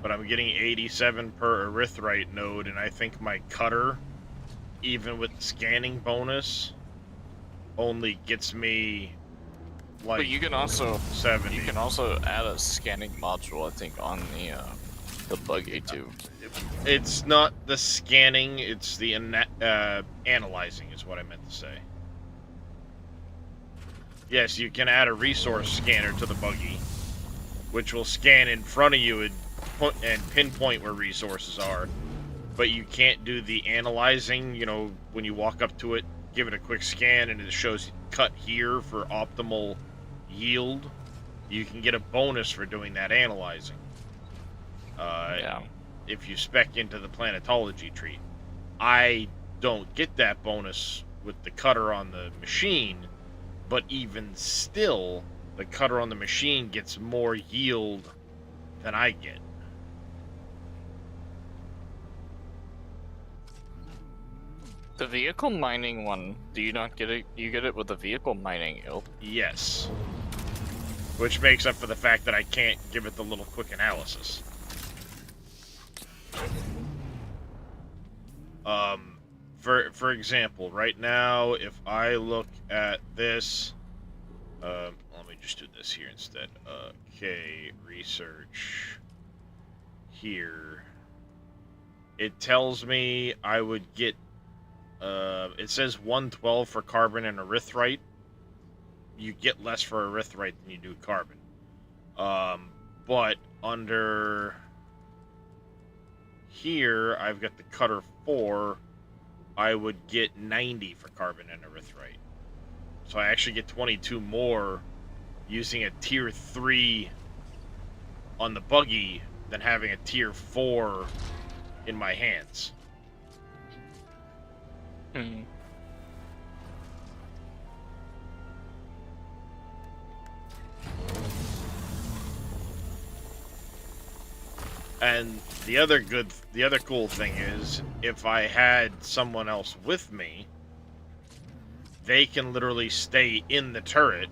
But I'm getting 87 per erythrite node, and I think my cutter, even with the scanning bonus, only gets me But you can also 70. You can also add a scanning module, I think, on the buggy too. It's not the scanning, it's the analyzing is what I meant to say. Yes, you can add a resource scanner to the buggy, which will scan in front of you and pinpoint where resources are. But you can't do the analyzing, when you walk up to it, give it a quick scan and it shows cut here for optimal yield. You can get a bonus for doing that analyzing. Yeah. If you spec into the planetology tree. I don't get that bonus with the cutter on the machine, but even still, the cutter on the machine gets more yield than I get. The vehicle mining one, do you not get it? You get it with the vehicle mining yield. Yes. Which makes up for the fact that I can't give it the little quick analysis. For example, right now, if I look at this, let me just do this here instead. Okay, research here. It tells me I would get, it says 112 for carbon and erythrite. You get less for erythrite than you do carbon. But under here, I've got the cutter 4. I would get 90 for carbon and erythrite. So I actually get 22 more using a tier 3 on the buggy than having a tier 4 in my hands. Hmm. And the other cool thing is, if I had someone else with me, they can literally stay in the turret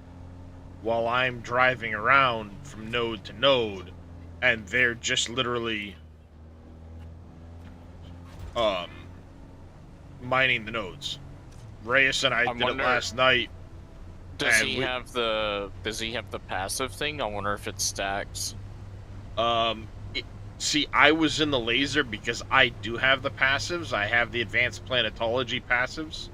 while I'm driving around from node to node, and they're just literally mining the nodes. Reyes and I did it last night. Does he have the passive thing? I wonder if it stacks. See, I was in the laser because I do have the passives. I have the advanced planetology passives.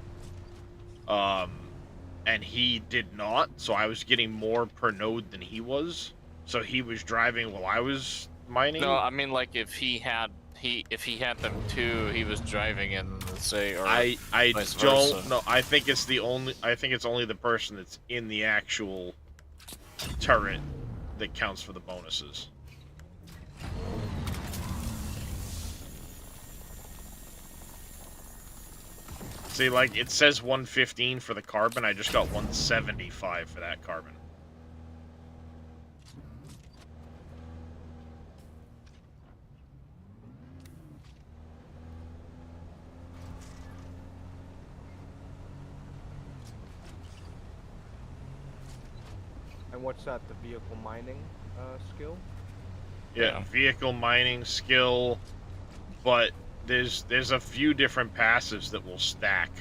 And he did not, so I was getting more per node than he was. So he was driving while I was mining. No, I mean like if he had them too, he was driving and say, or I vice don't versa. know. I think it's only the person that's in the actual turret that counts for the bonuses. See, like, it says 115 for the carbon. I just got 175 for that carbon. And what's that? The vehicle mining skill? Yeah, vehicle mining skill, but there's a few different passives that will stack.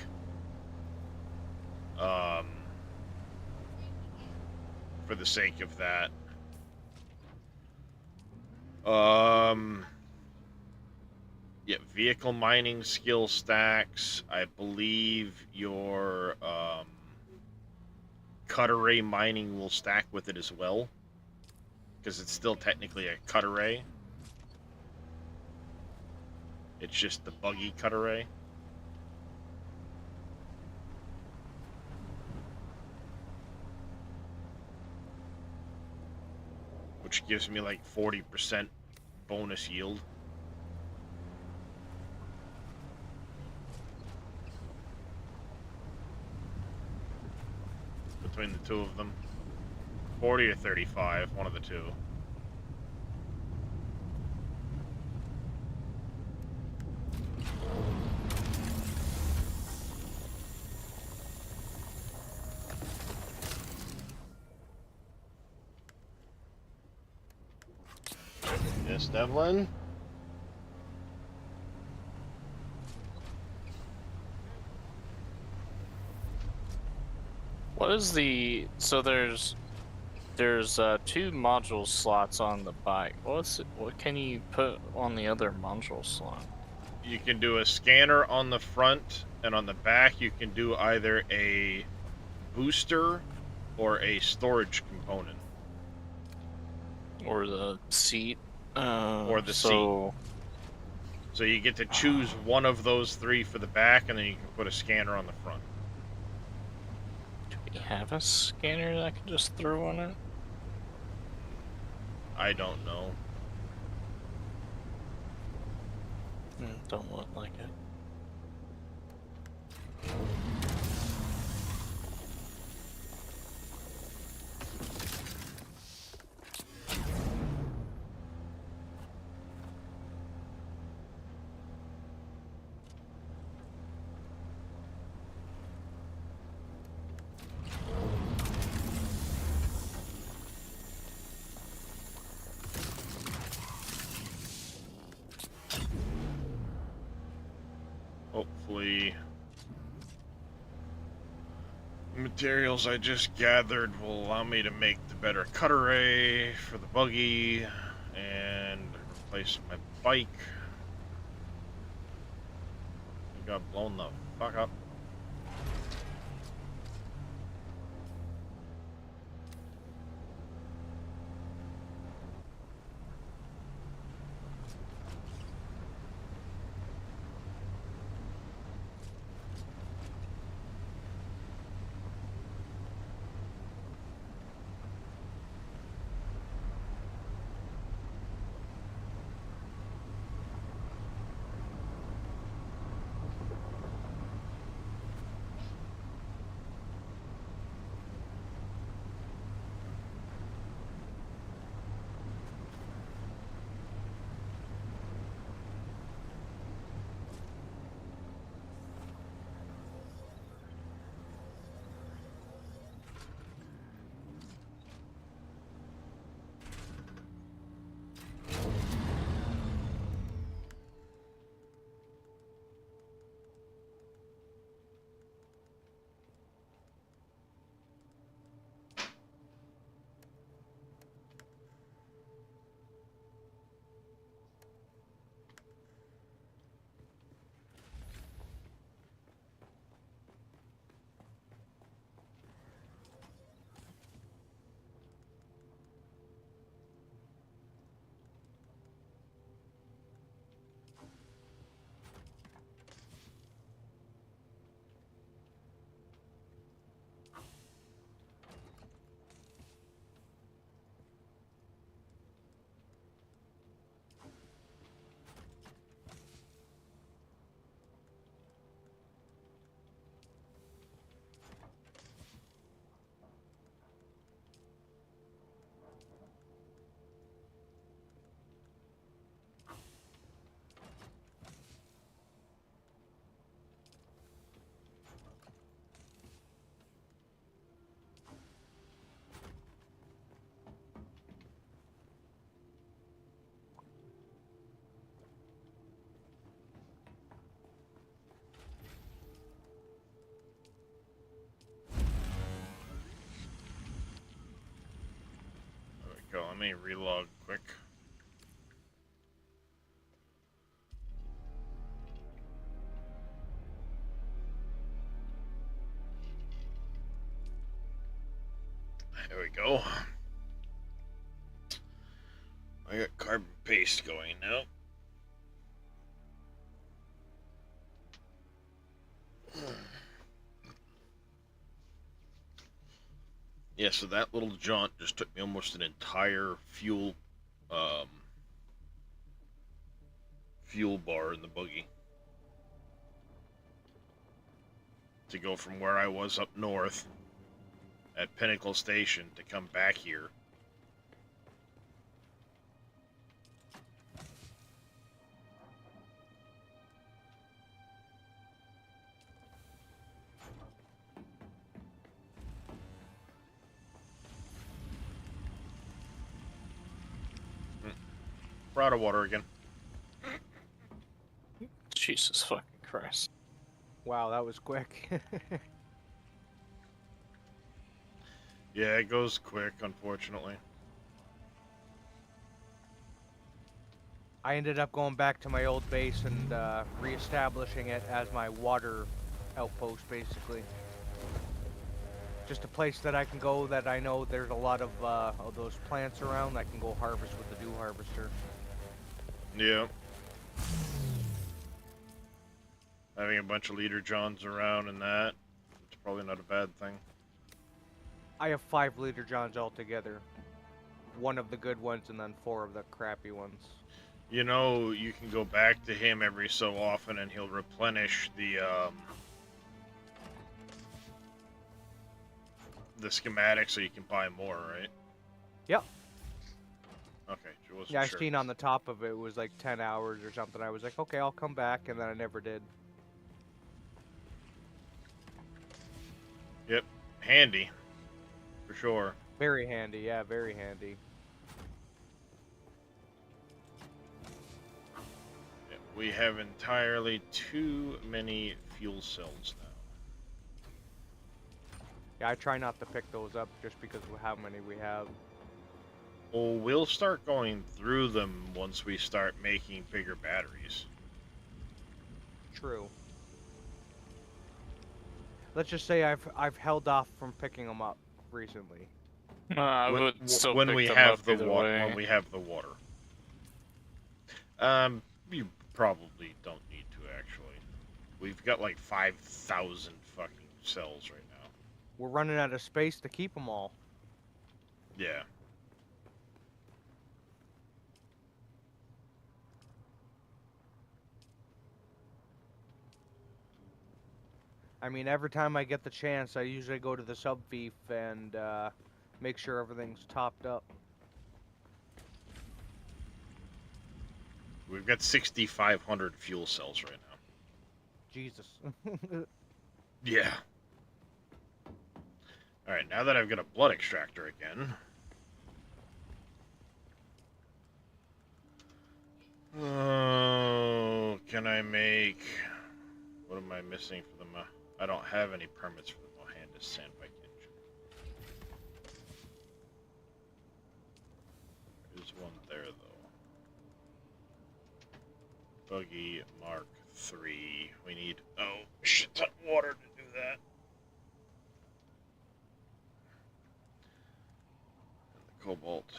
For the sake of that. Yeah, vehicle mining skill stacks. I believe your cut array mining will stack with it as well, because it's still technically a cut array. It's just the buggy cut array. Which gives me like 40% bonus yield. Between the two of them. 40 or 35, one of the two. Yes, Devlin? What is the there's 2 module slots on the bike. What can you put on the other module slot? You can do a scanner on the front, and on the back you can do either a booster or a storage component. Or the seat. Or the seat. So you get to choose one of those 3 for the back, and then you can put a scanner on the front. Do we have a scanner that I can just throw on it? I don't know. Don't look like it. Hopefully, the materials I just gathered will allow me to make the better cutter ray for the buggy and replace my bike. It got blown the fuck up. There we go. Let me relog quick. There we go. I got carbon paste going now. Yeah, so that little jaunt just took me almost an entire fuel bar in the buggy to go from where I was up north at Pinnacle Station to come back here. We're out of water again. Jesus fucking Christ. Wow, that was quick. Yeah, it goes quick, unfortunately. I ended up going back to my old base and reestablishing it as my water outpost, basically. Just a place that I can go that I know there's a lot of those plants around. I can go harvest with the dew harvester. Yeah. Having a bunch of leader johns around and that, it's probably not a bad thing. I have 5 leader johns altogether. 1 of the good ones and then 4 of the crappy ones. You know, you can go back to him every so often and he'll replenish the schematic so you can buy more, right? Yep. Okay, she wasn't Yeah, I sure. seen on the top of it was like 10 hours or something. I was like, okay, I'll come back, and then I never did. Yep, handy. For sure. Very handy, yeah, very handy. Yep, we have entirely too many fuel cells now. Yeah, I try not to pick those up just because of how many we have. Well, we'll start going through them once we start making bigger batteries. True. Let's just say I've held off from picking them up recently. I would still when pick we them have up the either water. way. When we have the water. You probably don't need to actually. We've got like 5,000 fucking cells right now. We're running out of space to keep them all. Yeah. I mean, every time I get the chance, I usually go to the sub-thief and make sure everything's topped up. We've got 6,500 fuel cells right now. Jesus. Yeah. Alright, now that I've got a blood extractor again. Oh, can I make... What am I missing for the... I don't have any permits for the Mohandas Sandbike engine. There's one there, though. Buggy Mark III. We need... Oh, shit ton of water to do that. And the cobalt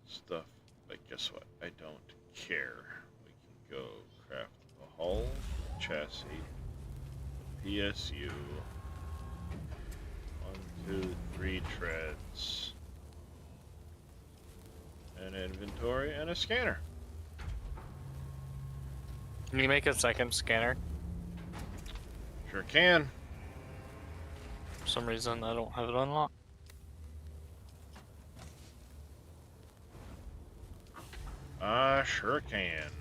stuff. But guess what? I don't care. We can go craft the hull, chassis, PSU, 1, 2, 3 treads, an inventory, and a scanner. Can you make a second scanner? Sure can. For some reason, I don't have it unlocked. Sure can.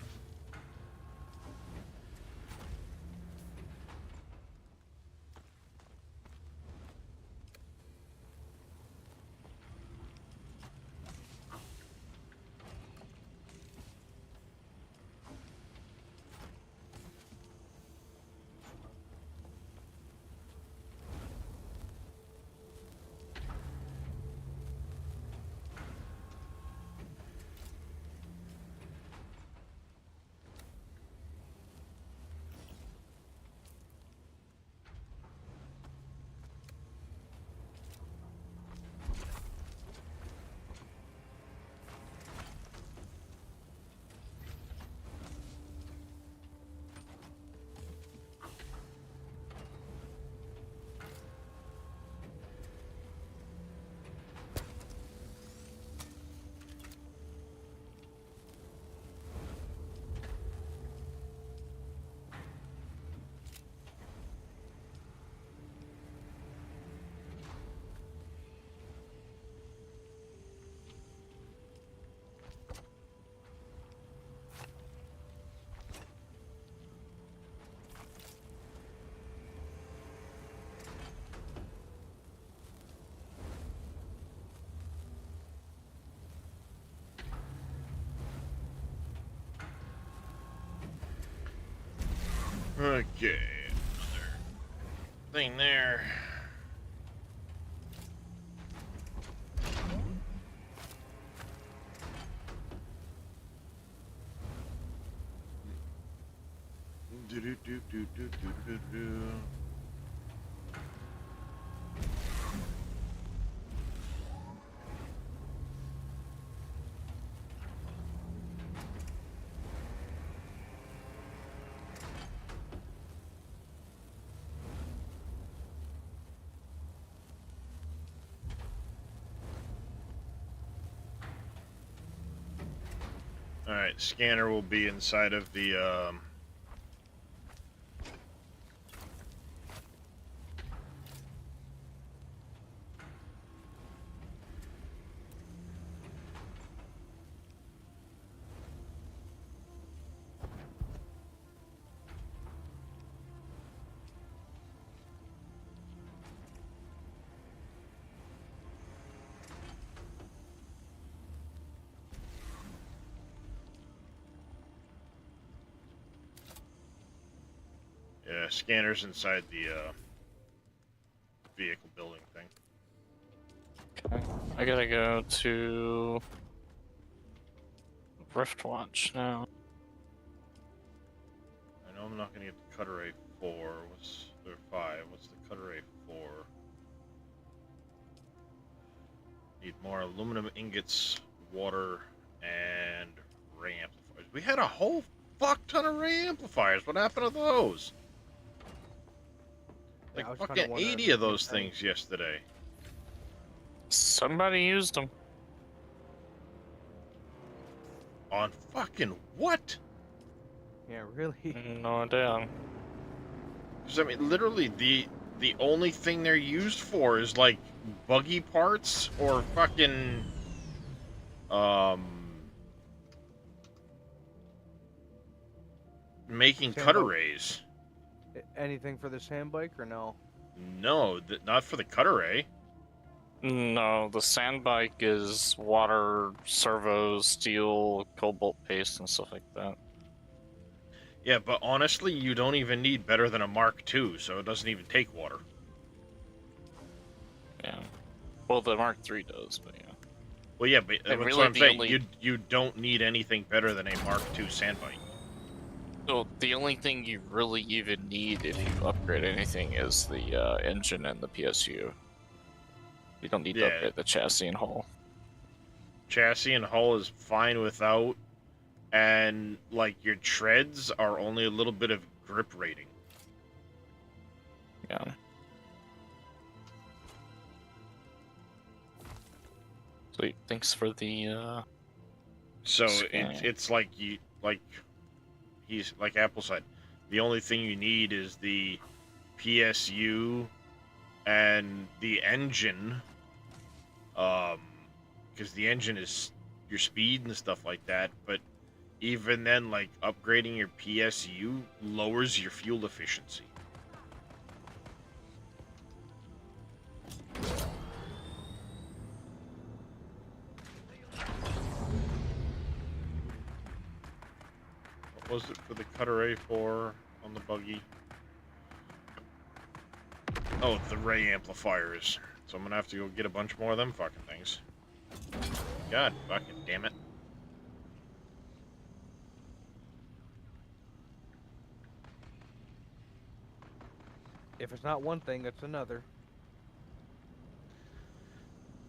Okay, another thing there. Do do do do do do do do. Alright, scanner will be inside of the, yeah, scanner's inside the, vehicle building thing. Okay. I gotta go to Rift Watch now. I know I'm not gonna get the cutter A4. What's the 5? What's the cutter A4? Need more aluminum ingots, water, and ray amplifiers. We had a whole fuck ton of ray amplifiers. What happened to those? Yeah, I Like was kinda fucking wondering 80 the of same those thing. things yesterday. Somebody used them. On fucking what? Yeah, really. No idea. Because I mean, literally, the only thing they're used for is like buggy parts or fucking making Sand cutter boat. rays. Anything for the sand bike or no? No, not for the cutter ray. No, the sand bike is water, servos, steel, cobalt paste, and stuff like that. Yeah, but honestly, you don't even need better than a Mark II, so it doesn't even take water. Yeah. Well, the Mark III does, but yeah. Well, yeah, but And that's really what I'm the saying. only- You don't need anything better than a Mark II sandbite. So the only thing you really even need if you upgrade anything is the engine and the PSU. You don't need to Yeah. upgrade the chassis and hull. Chassis and hull is fine without, and like your treads are only a little bit of grip rating. Yeah. Sweet. Thanks for the So Scanning. it's like he's like Apple said, the only thing you need is the PSU and the engine, because the engine is your speed and stuff like that. But even then, like upgrading your PSU lowers your fuel efficiency. What was it for the cutter A4 on the buggy? Oh, the ray amplifiers. So I'm gonna have to go get a bunch more of them fucking things. God fucking damn it. If it's not one thing, it's another.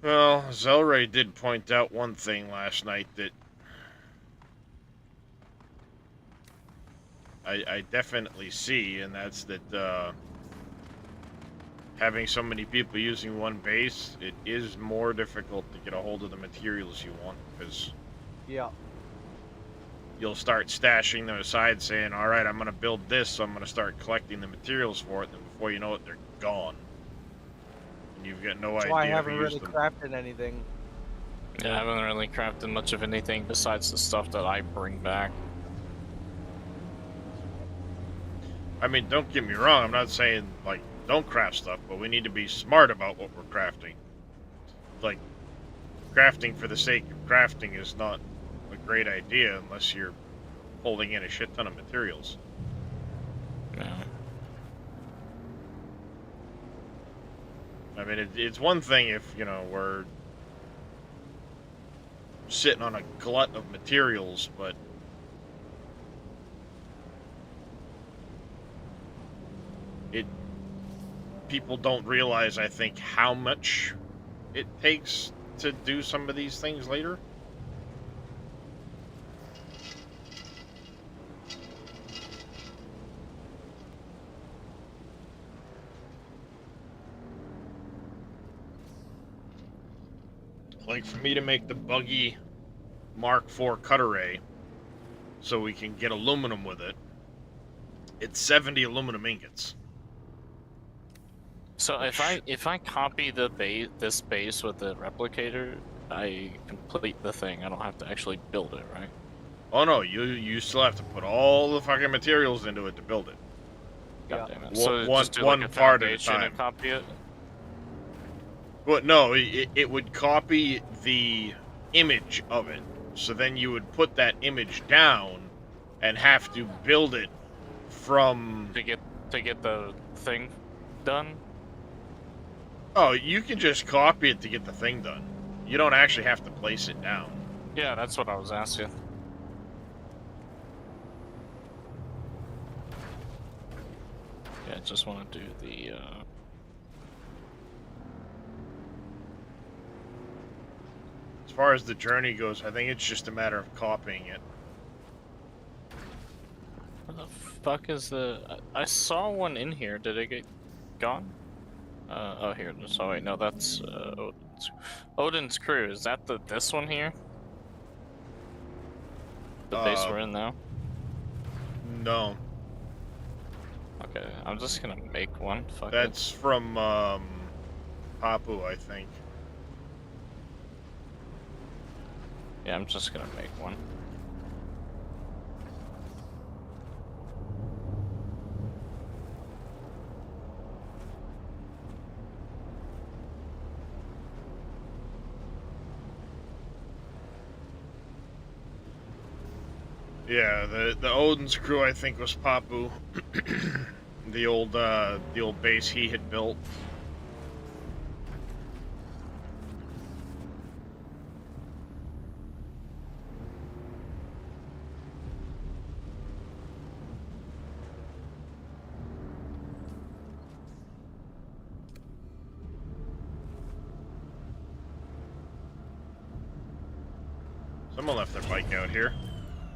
Well, Zelray did point out one thing last night that I definitely see, and that's that having so many people using one base, it is more difficult to get a hold of the materials you want, because Yeah. you'll start stashing them aside saying, alright, I'm going to build this, so I'm going to start collecting the materials for it, and before you know it, they're gone. And you've got no That's idea why I if haven't you really used them. crafted anything. Yeah, I haven't really crafted much of anything besides the stuff that I bring back. I mean, don't get me wrong, I'm not saying, like, don't craft stuff, but we need to be smart about what we're crafting. Like, crafting for the sake of crafting is not a great idea unless you're holding in a shit ton of materials. Yeah. I mean, it's one thing if, you know, we're sitting on a glut of materials, but people don't realize, I think, how much it takes to do some of these things later. Like, for me to make the buggy Mark IV cutter ray, so we can get aluminum with it. It's 70 aluminum ingots. So if I copy this base with the replicator, I complete the thing. I don't have to actually build it, right? Oh no, you still have to put all the fucking materials into it to build it. God Yeah. damn it. So One- just do one like a part at a foundation time. and copy it? But no, it would copy the image of it. So then you would put that image down and have to build it from... To get the thing done? Oh, you can just copy it to get the thing done. You don't actually have to place it down. Yeah, that's what I was asking. Yeah, I just want to do the, As far as the journey goes, I think it's just a matter of copying it. What the fuck is the... I saw one in here. Did it get gone? Oh, here. So wait, no, that's, Odin's crew. Is that this one here? The base we're in now? No. Okay, I'm just gonna make one. Fuck it. That's from, Papu, I think. Yeah, I'm just gonna make one. Yeah, the Odin's crew, I think, was Papu. the old base he had built. Someone left their bike out here.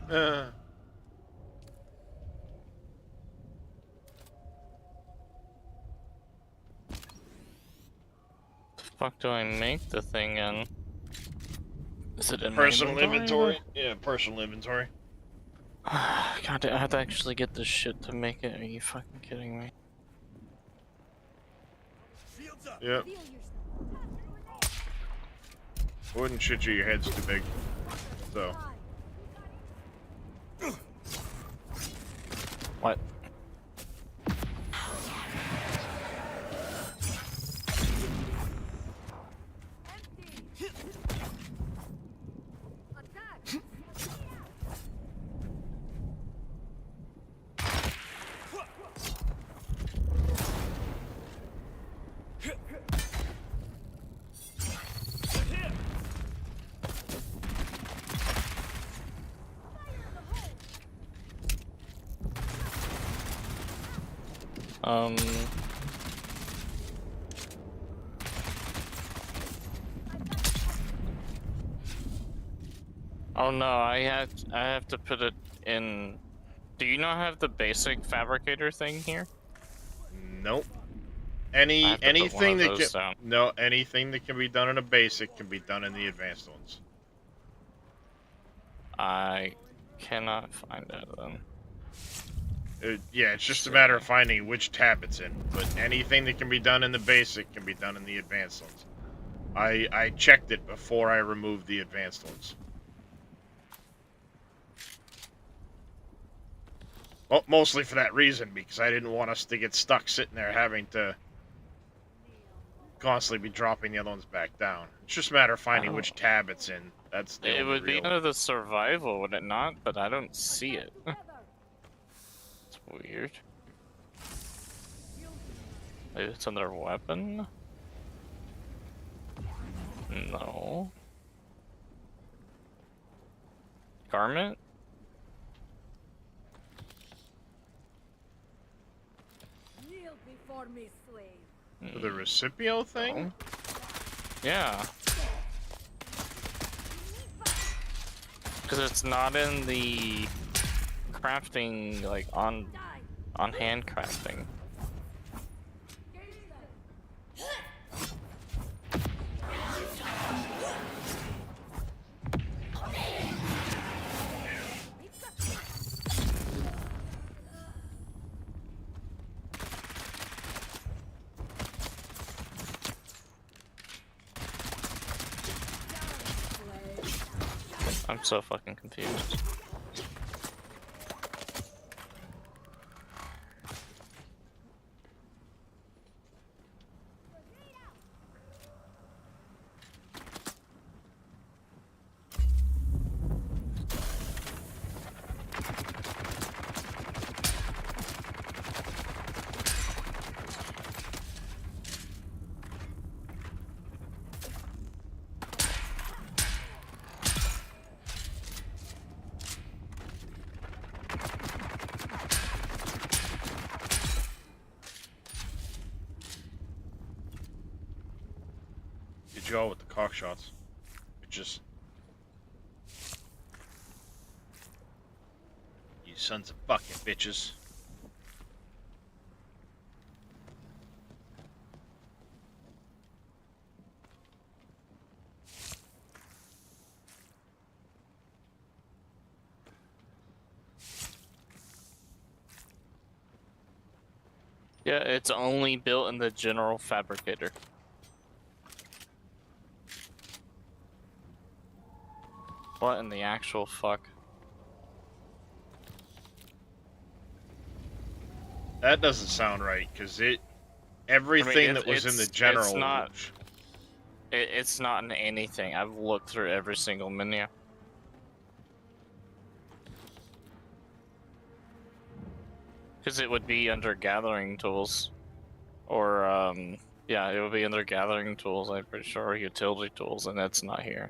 The fuck do I make the thing in? Is it in Personal my inventory? Yeah, personal inventory. God, I have to actually get this shit to make it. Are you fucking kidding me? Yep. Wouldn't shit you, your head's too big. So. What? Oh no, I have to put it in. Do you not have the basic fabricator thing here? Nope. I have to put one Anything of that those can down. no anything that can be done in a basic can be done in the advanced ones. I cannot find it then. Yeah, it's just a matter of finding which tab it's in. But anything that can be done in the basic can be done in the advanced ones. I checked it before I removed the advanced ones. Well, mostly for that reason, because I didn't want us to get stuck sitting there having to constantly be dropping the other ones back down. It's just a matter of finding which tab it's in. That's the It only would be real... under the survival, would it not? But I don't see it. It's weird. Maybe it's under weapon? No. Garment? Kneel before me, slave. For the Recipio thing? Yeah. Because it's not in the crafting, like on hand crafting. I'm so fucking confused. Good job with the cock shots. It just... You sons of fucking bitches. Yeah, it's only built in the general fabricator. What in the actual fuck? That doesn't sound right, because everything that was in the general... It's not in anything. I've looked through every single menu. Because it would be under gathering tools. Or, yeah, it would be under gathering tools, I'm pretty sure, or utility tools, and that's not here.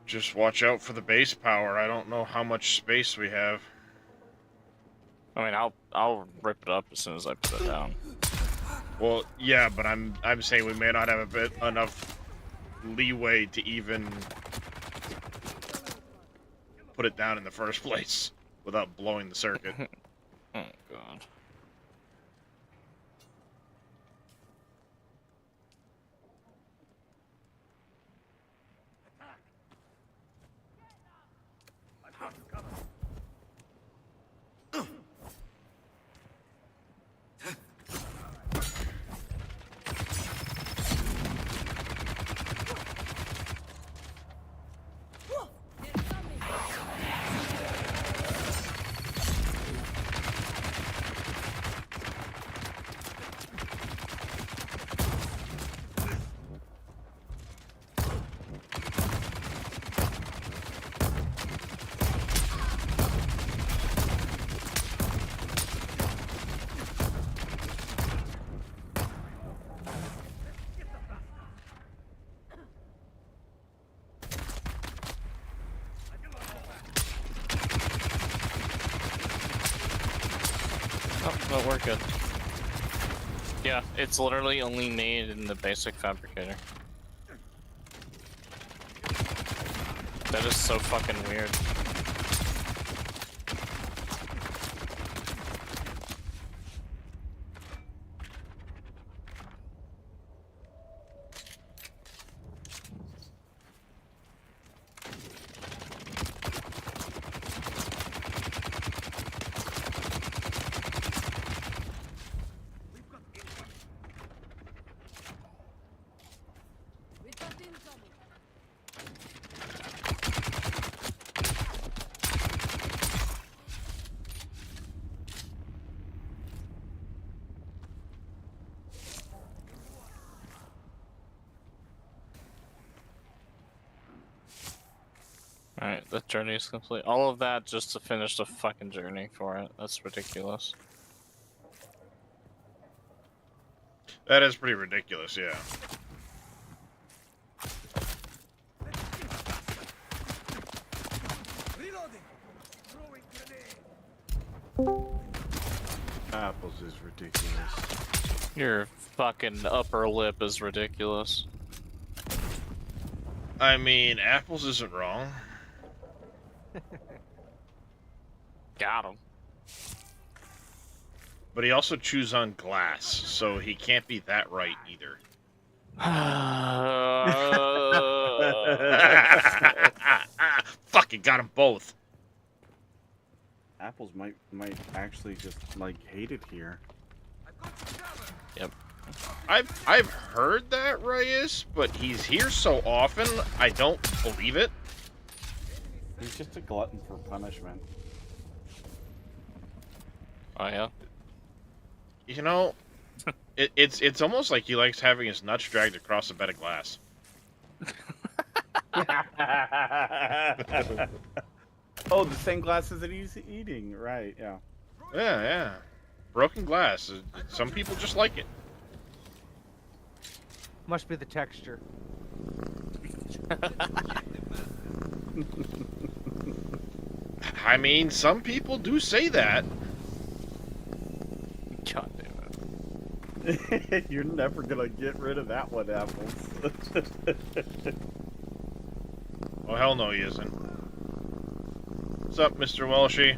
Just watch out for the base power. I don't know how much space we have. I mean, I'll rip it up as soon as I put it down. Well, yeah, but I'm saying we may not have enough leeway to even put it down in the first place without blowing the circuit. Oh god. Oh, no, we're good. Yeah, it's literally only made in the basic fabricator. That is so fucking weird. We've got incoming. Alright, the journey is complete. All of that just to finish the fucking journey for it. That's ridiculous. That is pretty ridiculous, yeah. Apples is ridiculous. Your fucking upper lip is ridiculous. I mean, Apples isn't wrong. Got him. But he also chews on glass, so he can't be that right either. Fucking got them both. Apples might actually just like hate it here. Yep. I've heard that, Reyes, but he's here so often, I don't believe it. He's just a glutton for punishment. Oh yeah. You know, it's almost like he likes having his nuts dragged across a bed of glass. Oh, the same glasses that he's eating, right? Yeah. Yeah. Broken glass. Some people just like it. Must be the texture. I mean, some people do say that. God damn it. You're never gonna get rid of that one, Apples. Oh, hell no, he isn't. What's up, Mr. Welshie?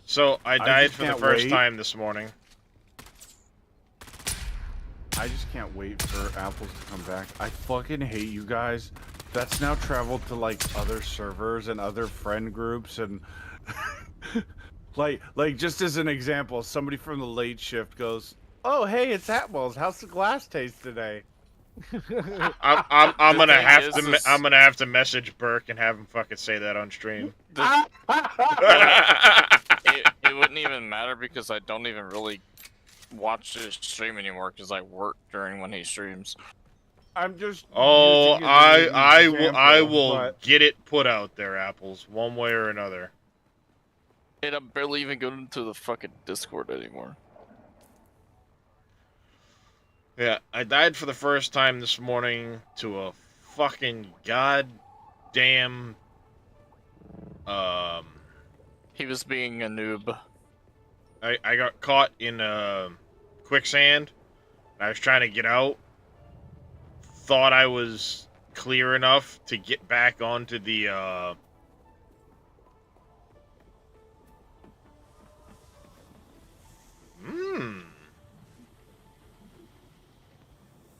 So, I died just for the can't first wait. time this morning. I just can't wait for Apples to come back. I fucking hate you guys. That's now traveled to like other servers and other friend groups and like just as an example, somebody from the late shift goes, "Oh, hey, it's Apples. How's the glass taste today?" I'm gonna thing have is, to is- I'm gonna have to message Burke and have him fucking say that on stream. It wouldn't even matter because I don't even really watch his stream anymore because I work during when he streams. I'm just Oh, using it as an I example, will but get it put out there, Apples, one way or another. And I'm barely even going into the fucking Discord anymore. Yeah, I died for the first time this morning to a fucking goddamn He was being a noob. I got caught in quicksand. I was trying to get out. Thought I was clear enough to get back onto the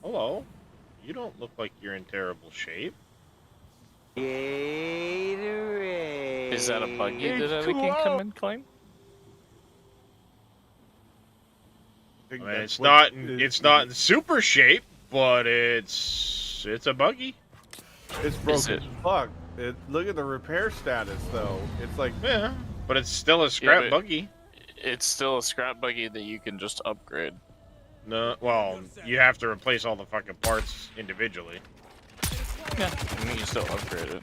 Hello. You don't look like you're in terrible shape. Is that a buggy that we can come and claim? I mean, it's not in super shape, but it's a buggy. It's broken as fuck. Look at the repair status, though. It's like, Yeah, but it's still a scrap but- buggy. It's still a scrap buggy that you can just upgrade. No, well, you have to replace all the fucking parts individually. Yeah, I mean you still upgrade it.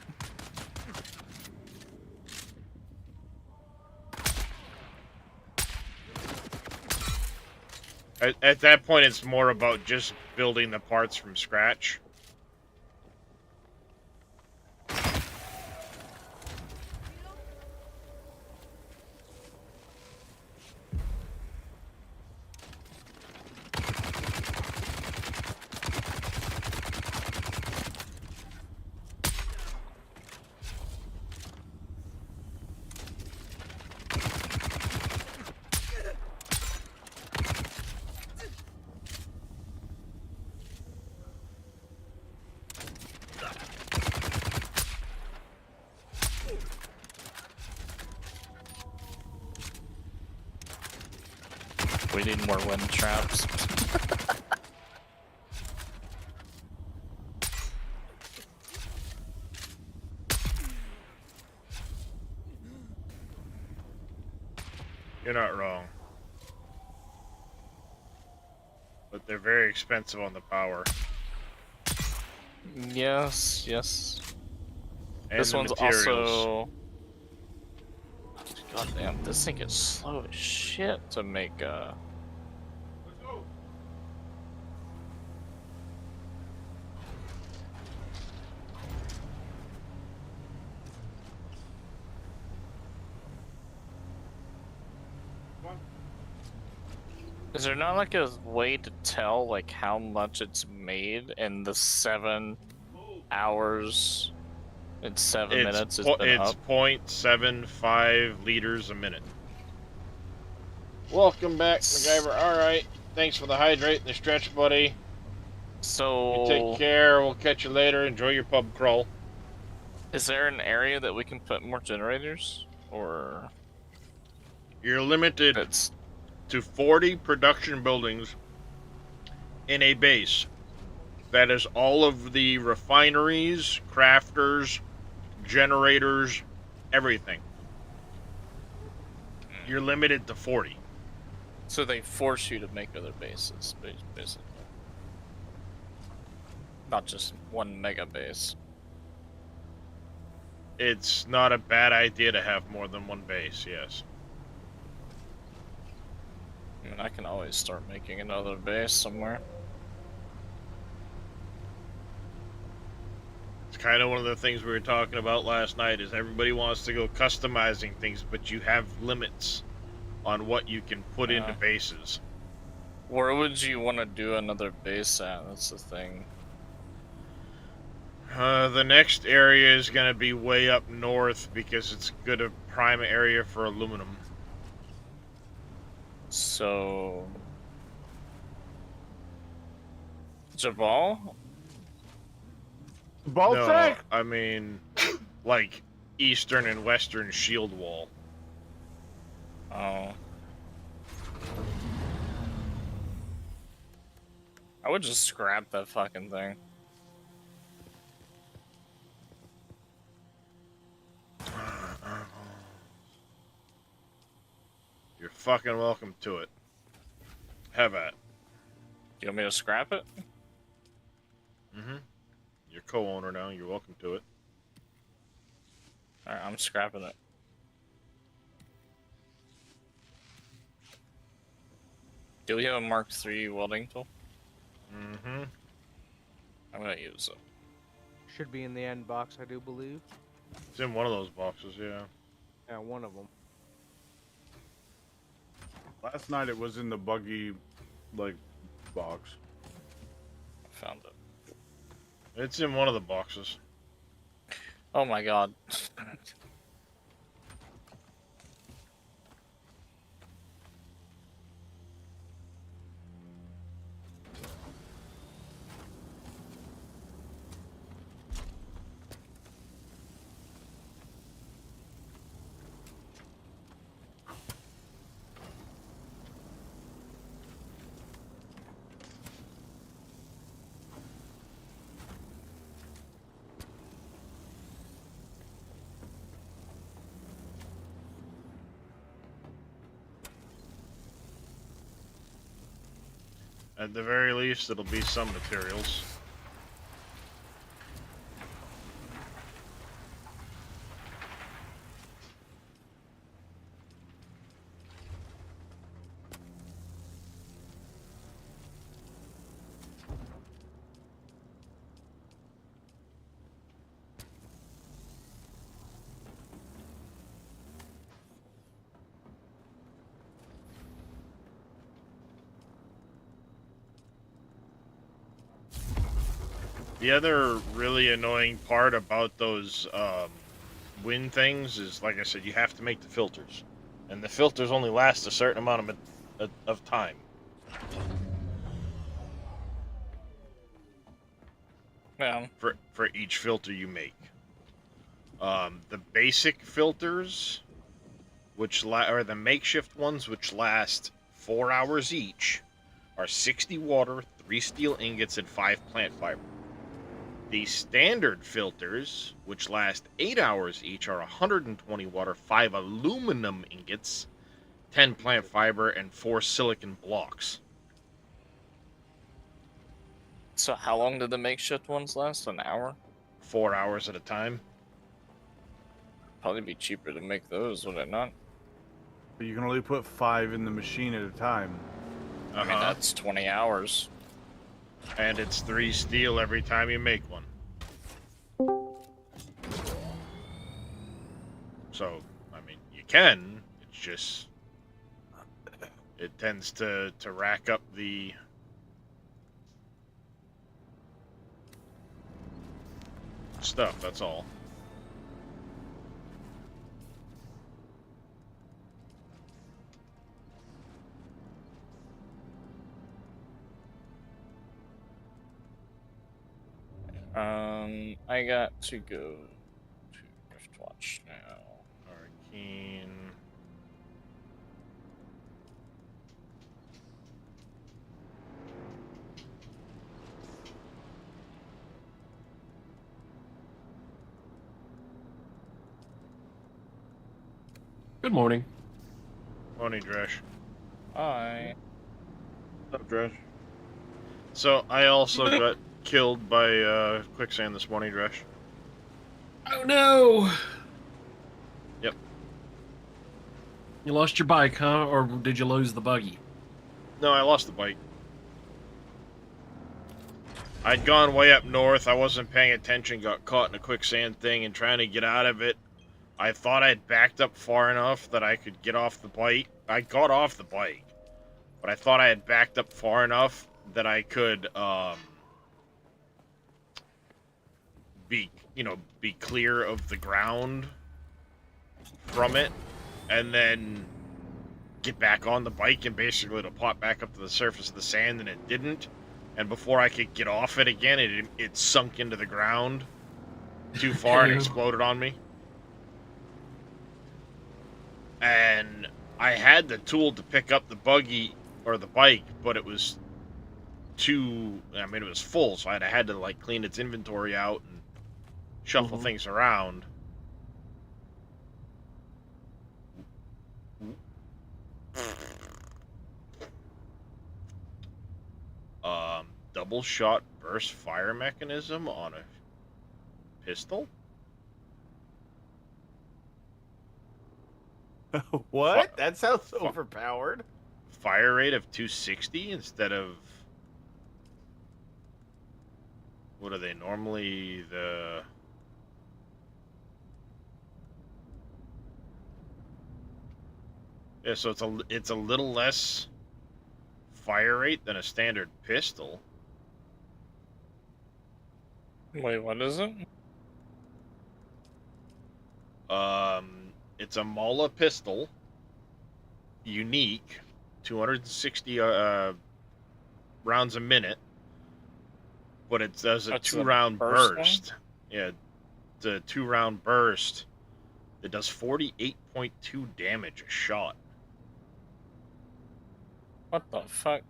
At that point, it's more about just building the parts from scratch. We need more wind traps. You're not wrong. But they're very expensive on the power. Yes, yes. And This the one's materials. also... God damn, this thing is slow as shit to make, Is there not like a way to tell like how much it's made in the 7 hours and 7 minutes it's been It's up? 0.75 liters a minute. Welcome back, MacGyver. Alright. Thanks for the hydrate and the stretch, buddy. So, You take care. We'll catch you later. Enjoy your pub crawl. is there an area that we can put more generators? Or... You're limited It's to 40 production buildings in a base. That is all of the refineries, crafters, generators, everything. You're limited to 40. so they force you to make other bases, basically. Not just one mega base. It's not a bad idea to have more than one base, yes. I mean, I can always start making another base somewhere. It's kind of one of the things we were talking about last night is everybody wants to go customizing things, but you have limits on what you can put into bases. Where would you want to do another base at? That's the thing. The next area is going to be way up north because it's good a prime area for aluminum. So... Jabal? No, I mean, like, eastern and western shield wall. Oh. I would just scrap that fucking thing. You're fucking welcome to it. Have at. You want me to scrap it? Mm-hmm. You're co-owner now. You're welcome to it. Alright, I'm scrapping it. Do we have a Mark III welding tool? Mm-hmm. I'm gonna use it. Should be in the end box, I do believe. It's in one of those boxes, yeah. Yeah, one of them. Last night it was in the buggy, like, box. I found it. It's in one of the boxes. Oh my god. At the very least, it'll be some materials. The other really annoying part about those wind things is, like I said, you have to make the filters. And the filters only last a certain amount of time. Yeah. For each filter you make. The basic filters, or the makeshift ones, which last 4 hours each, are 60 water, 3 steel ingots, and 5 plant fiber. The standard filters, which last 8 hours each, are 120 water, 5 aluminum ingots, 10 plant fiber, and 4 silicon blocks. So how long did the makeshift ones last? An hour? 4 hours at a time. Probably be cheaper to make those, would it not? But you can only put 5 in the machine at a time. I mean, that's 20 hours. And it's 3 steel every time you make one. So, I mean, you can. It's just... It tends to rack up the... stuff, that's all. I got to go to Rift Watch now. Arcane. Good morning. Morning, Dresh. Hi. What's up, Dresh? So, I also got killed by quicksand this morning, Dresh. Oh no! Yep. You lost your bike, huh? Or did you lose the buggy? No, I lost the bike. I'd gone way up north, I wasn't paying attention, got caught in a quicksand thing and trying to get out of it. I thought I'd backed up far enough that I could get off the bike. I got off the bike, but I thought I had backed up far enough that I could, be clear of the ground from it, and then get back on the bike, and basically it'll pop back up to the surface of the sand, and it didn't. And before I could get off it again, it sunk into the ground too far and exploded on me. And I had the tool to pick up the buggy or the bike, but it was it was full, so I had to like clean its inventory out and shuffle things around. Double shot burst fire mechanism on a pistol? What? That sounds overpowered. Fire rate of 260 instead of... What are they normally? Yeah, so it's a little less fire rate than a standard pistol. Wait, what is it? It's a Mala pistol, unique, 260 rounds a minute, but it does a 2-round burst. Yeah, it's a 2-round burst that does 48.2 damage a shot. What the fuck?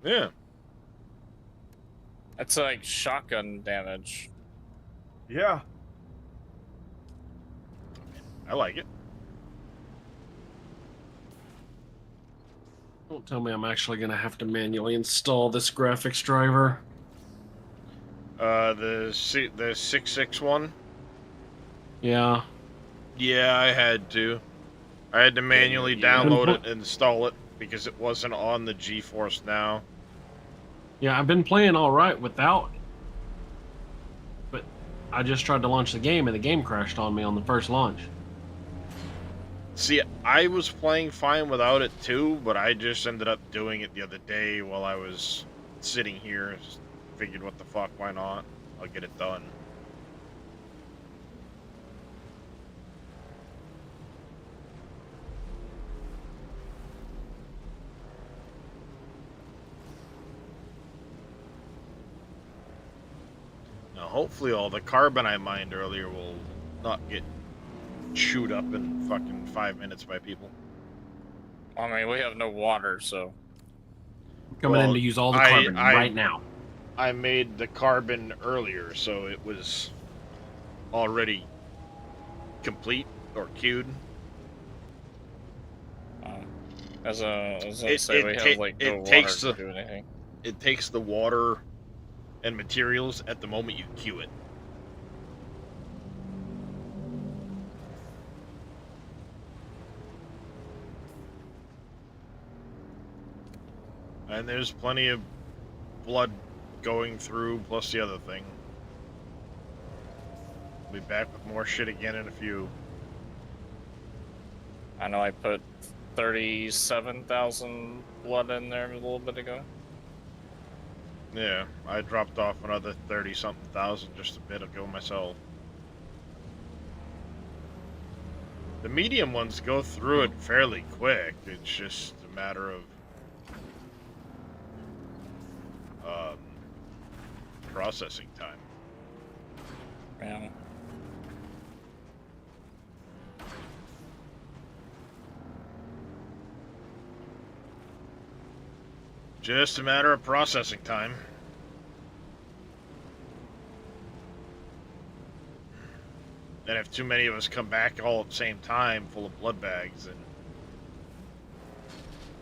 Yeah. That's like shotgun damage. Yeah. I like it. Don't tell me I'm actually going to have to manually install this graphics driver. The 661? Yeah. Yeah, I had to. I had to manually download it and install it because it wasn't on the GeForce Now. Yeah, I've been playing alright without it. But I just tried to launch the game and the game crashed on me on the first launch. See, I was playing fine without it too, but I just ended up doing it the other day while I was sitting here. Just figured, what the fuck, why not? I'll get it done. Now, hopefully all the carbon I mined earlier will not get chewed up in fucking 5 minutes by people. I mean, we have no water, so... Coming in to use all the carbon right now. I made the carbon earlier, so it was already complete or queued. As I say, we have like no water to do anything. It takes the water and materials at the moment you queue it. And there's plenty of blood going through, plus the other thing. We'll be back with more shit again in a few. I know I put 37,000 blood in there a little bit ago. Yeah, I dropped off another 30-something thousand just a bit ago myself. The medium ones go through it fairly quick. It's just a matter of processing time. Yeah. Just a matter of processing time. Then if too many of us come back all at the same time, full of blood bags, and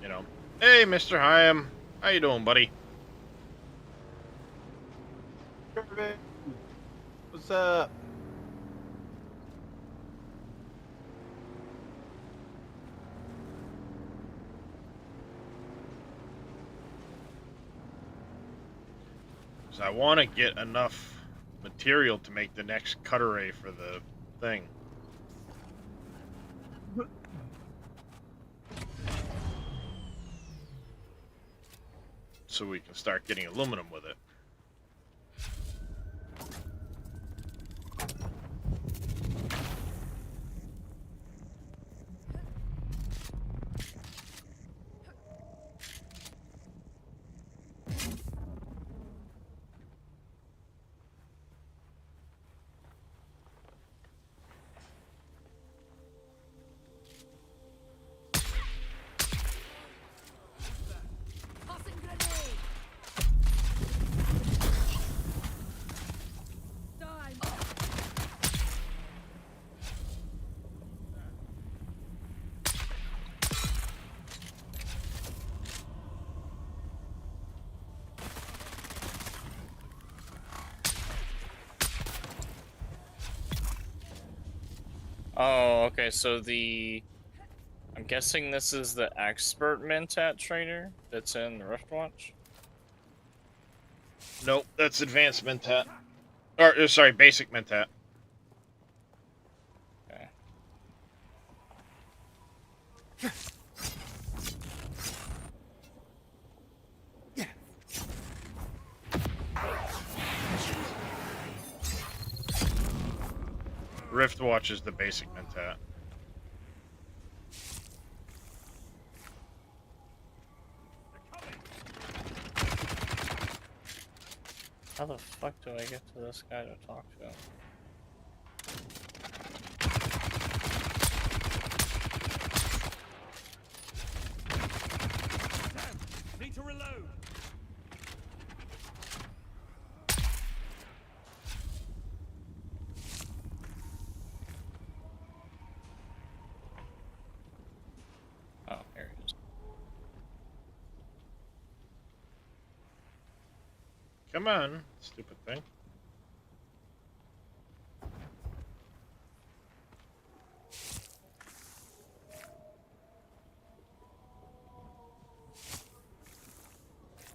you know, hey, Mr. Hyam, how you doing, buddy? What's up? So I want to get enough material to make the next cut array for the thing. So we can start getting aluminum with it. Tossing grenade. Time. Oh, okay. So I'm guessing this is the expert Mentat trainer that's in the Riftwatch. Nope, that's advanced Mentat. Or, sorry, basic Mentat. Okay. Riftwatch is the basic Mentat. How the fuck do I get to this guy to talk to? Need to reload. Oh, here he is. Come on, stupid thing.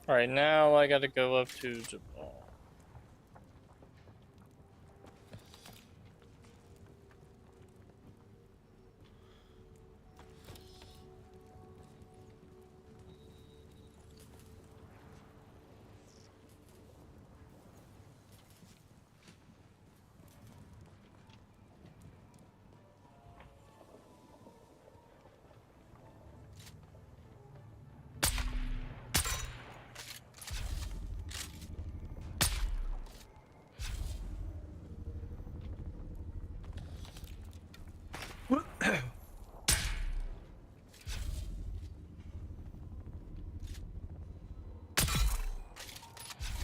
Alright, now I gotta go up to Jabal.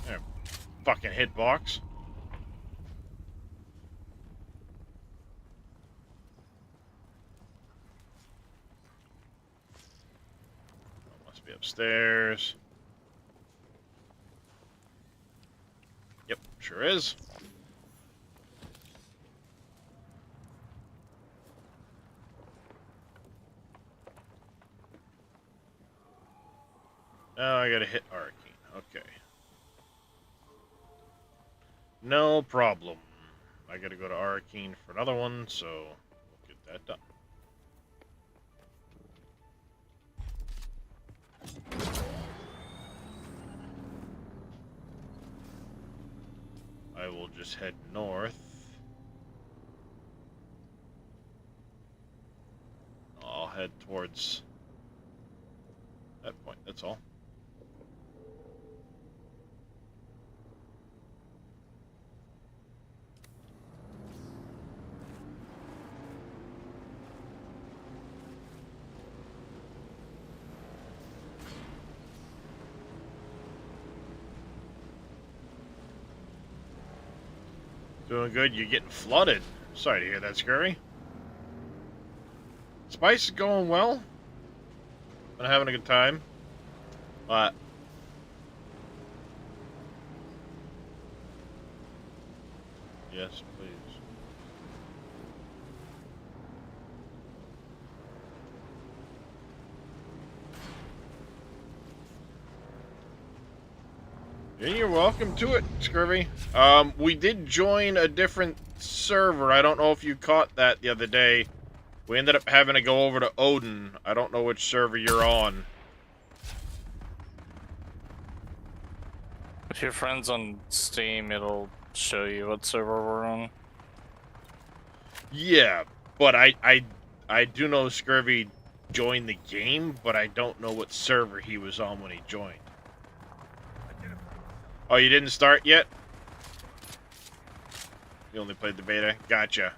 There, fucking hitbox. Must be upstairs. Yep, sure is. Now I gotta hit Arcane. Okay. No problem. I gotta go to Arcane for another one, so we'll get that done. I will just head north. I'll head towards that point, that's all. Doing good. You're getting flooded. Sorry to hear that, Scurvy. Spice is going well. Been having a good time. But yes, please. Yeah, you're welcome to it, Scurvy. We did join a different server. I don't know if you caught that the other day. We ended up having to go over to Odin. I don't know which server you're on. If you're friends on Steam, it'll show you what server we're on. Yeah, but I do know Scurvy joined the game, but I don't know what server he was on when he joined. Oh, you didn't start yet? You only played the beta? Gotcha.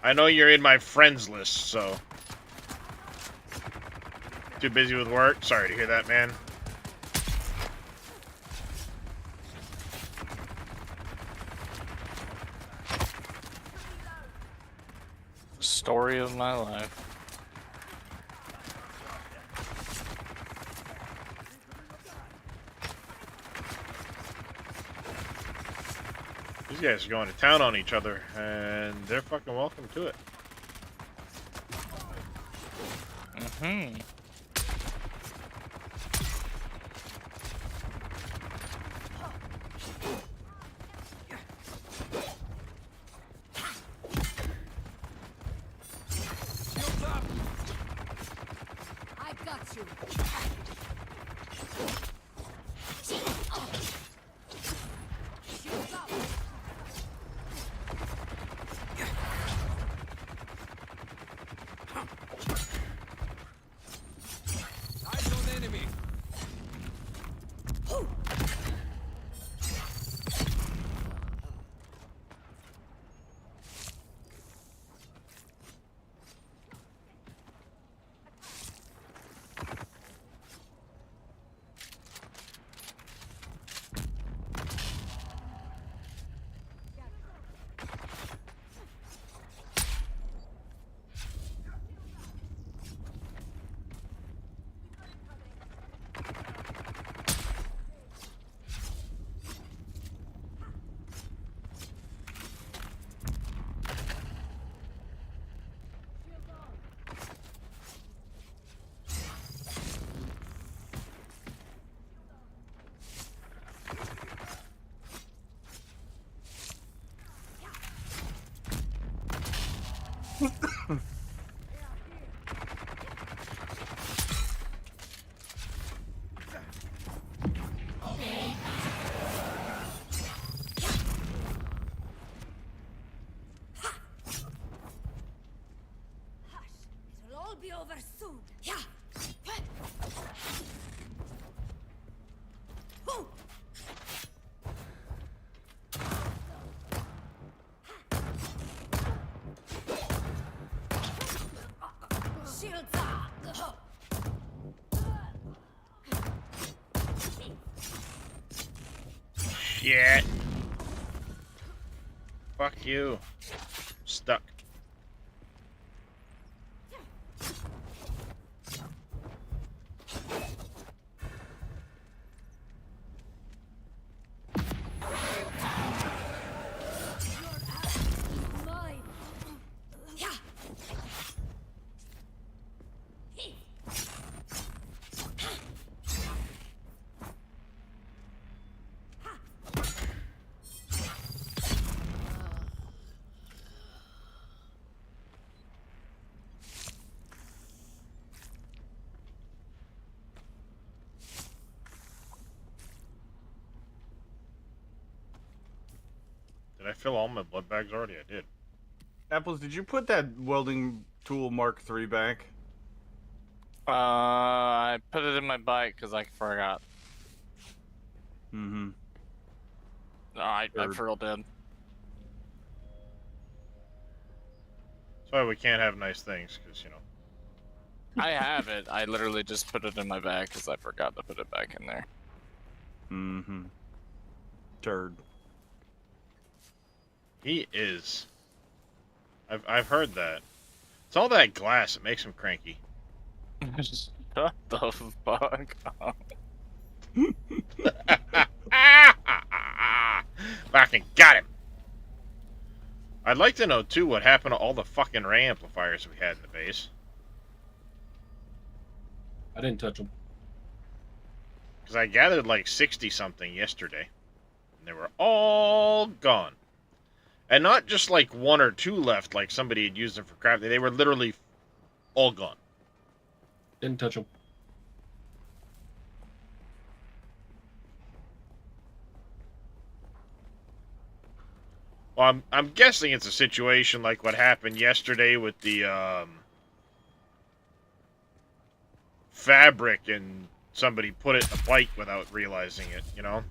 I know you're in my friends list, so... Too busy with work? Sorry to hear that, man. Story of my life. These guys are going to town on each other, and they're fucking welcome to it. Mm-hmm. I got you. Shields up. Eyes on enemy. It'll all be over soon. Yeah. Woo. Shields up. Shit. Fuck you. Stuck. Mine. Yeah. Did I fill all my blood bags already? I did. Apples, did you put that welding tool Mark III back? I put it in my bike because I forgot. Mm-hmm. No, I for real did. That's why we can't have nice things, because, you know. I have it. I literally just put it in my bag because I forgot to put it back in there. Mm-hmm. Turd. He is. I've heard that. It's all that glass that makes him cranky. Shut the fuck up. Fucking got him. I'd like to know, too, what happened to all the fucking ray amplifiers we had in the base. I didn't touch them. Because I gathered like 60-something yesterday. And they were all gone. And not just like 1 or 2 left, like somebody had used them for crafting. They were literally all gone. Didn't touch them. Well, I'm guessing it's a situation like what happened yesterday with the fabric, and somebody put it in a bike without realizing it, you know?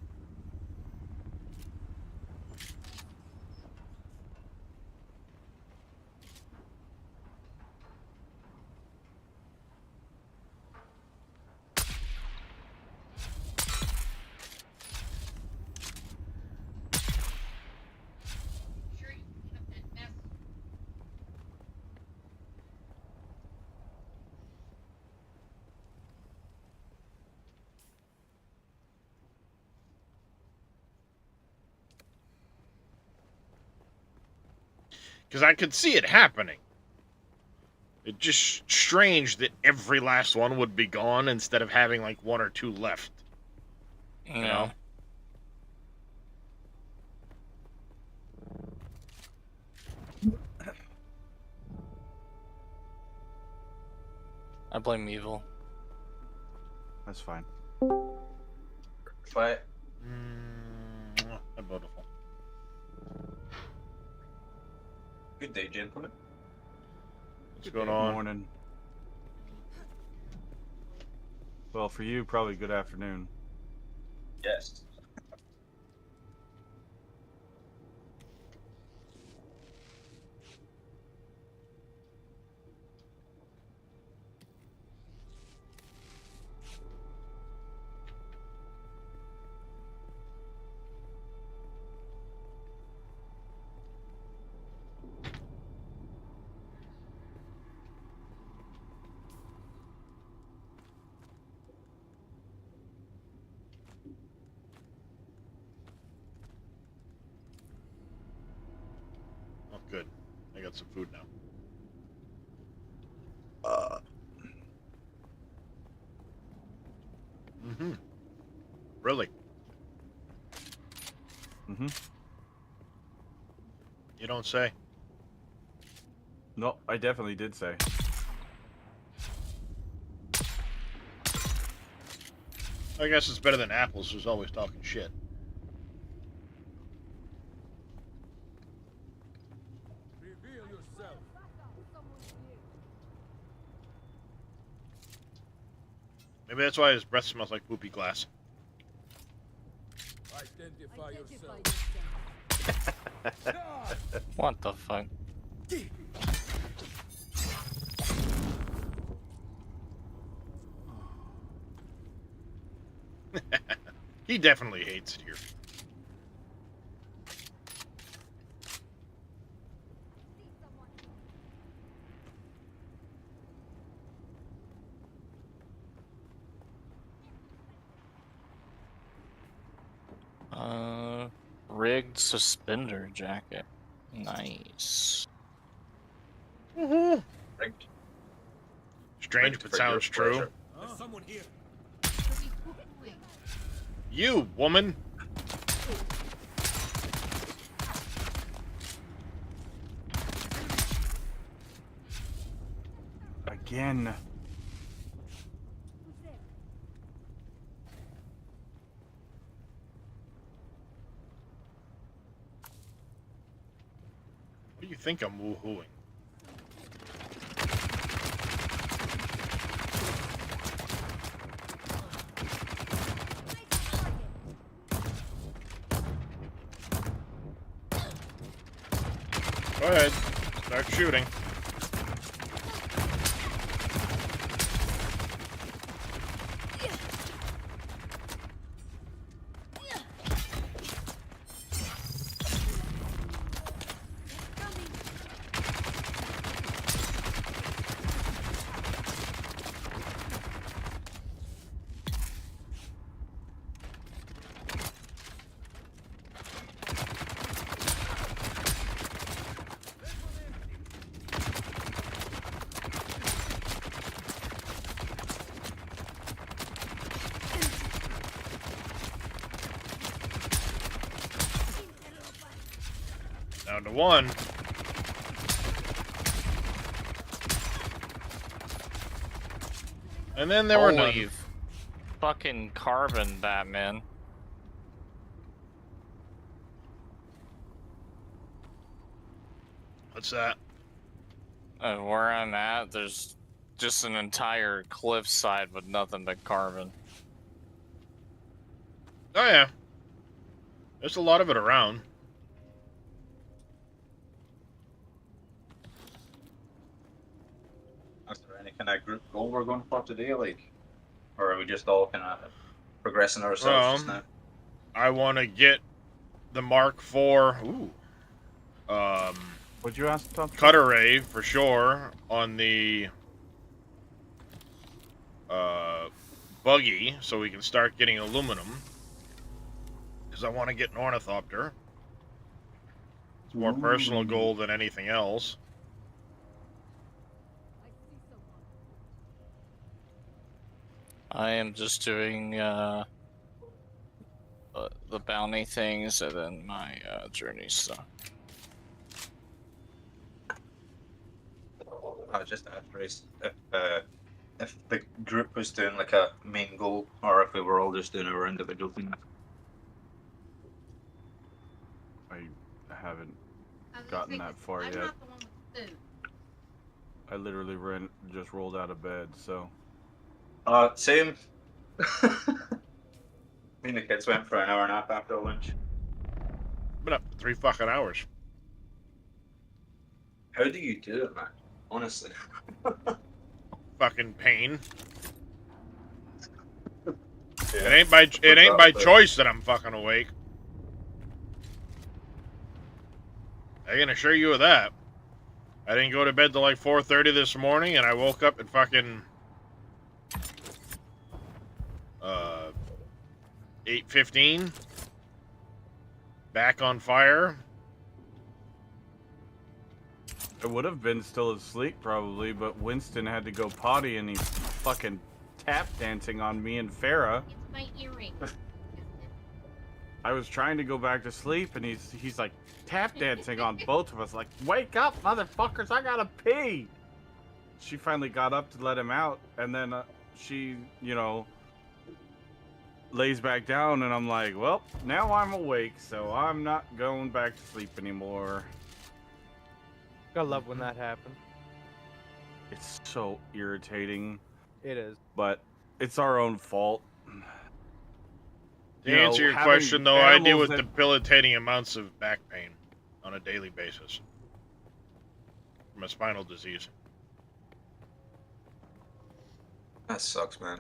Because I could see it happening. It's just strange that every last one would be gone instead of having like 1 or 2 left. You know? I blame evil. That's fine. But Beautiful. good day, gentlemen. What's going on? Morning. Well, for you, probably good afternoon. Yes. Oh, good. I got some food now. Mm-hmm. Really? Mm-hmm. You don't say. No, I definitely did say. I guess it's better than Apples, who's always talking shit. Reveal yourself. Maybe that's why his breath smells like poopy glass. Identify yourself. What the fuck? He definitely hates it here. Rigged suspender jacket. Nice. Mm-hmm. Rigged. Strange, but sounds true. There's someone here. You, woman! Again. What do you think I'm woohooing? Go ahead. Start shooting. Down to one. And then there were none. Holy fucking carbon, Batman. What's that? Where I'm at, there's just an entire cliffside with nothing but carbon. Oh yeah. There's a lot of it around. Is there any kind of group goal we're going for today, like? Or are we just all kind of progressing ourselves just now? I want to get the Mark IV. Ooh. What'd you ask, Tom? Cutter ray for sure on the buggy, so we can start getting aluminum. Because I want to get an ornithopter. It's more personal goal than anything else. I am just doing the bounty things and then my journey stuff. Just after if the group was doing like a main goal, or if we were all just doing our individual thing. I haven't gotten that far yet. I literally just rolled out of bed, so. Same. Me and the kids went for an hour and a half after lunch. Been up for 3 fucking hours. How do you do it, man? Honestly. Fucking pain. Yeah. It ain't by choice that I'm fucking awake. I can assure you of that. I didn't go to bed till like 4:30 this morning, and I woke up at fucking 8:15. Back on fire. I would have been still asleep probably, but Winston had to go potty and he's fucking tap dancing on me and Farah. It's my earring. I was trying to go back to sleep and he's like tap dancing on both of us, like, wake up, motherfuckers, I gotta pee. She finally got up to let him out, and then she, you know, lays back down, and I'm like, well, now I'm awake, so I'm not going back to sleep anymore. I love when that happens. It's so irritating. It is. But it's our own fault. To answer your question, though, I deal with debilitating amounts of back pain on a daily basis from a spinal disease. That sucks, man.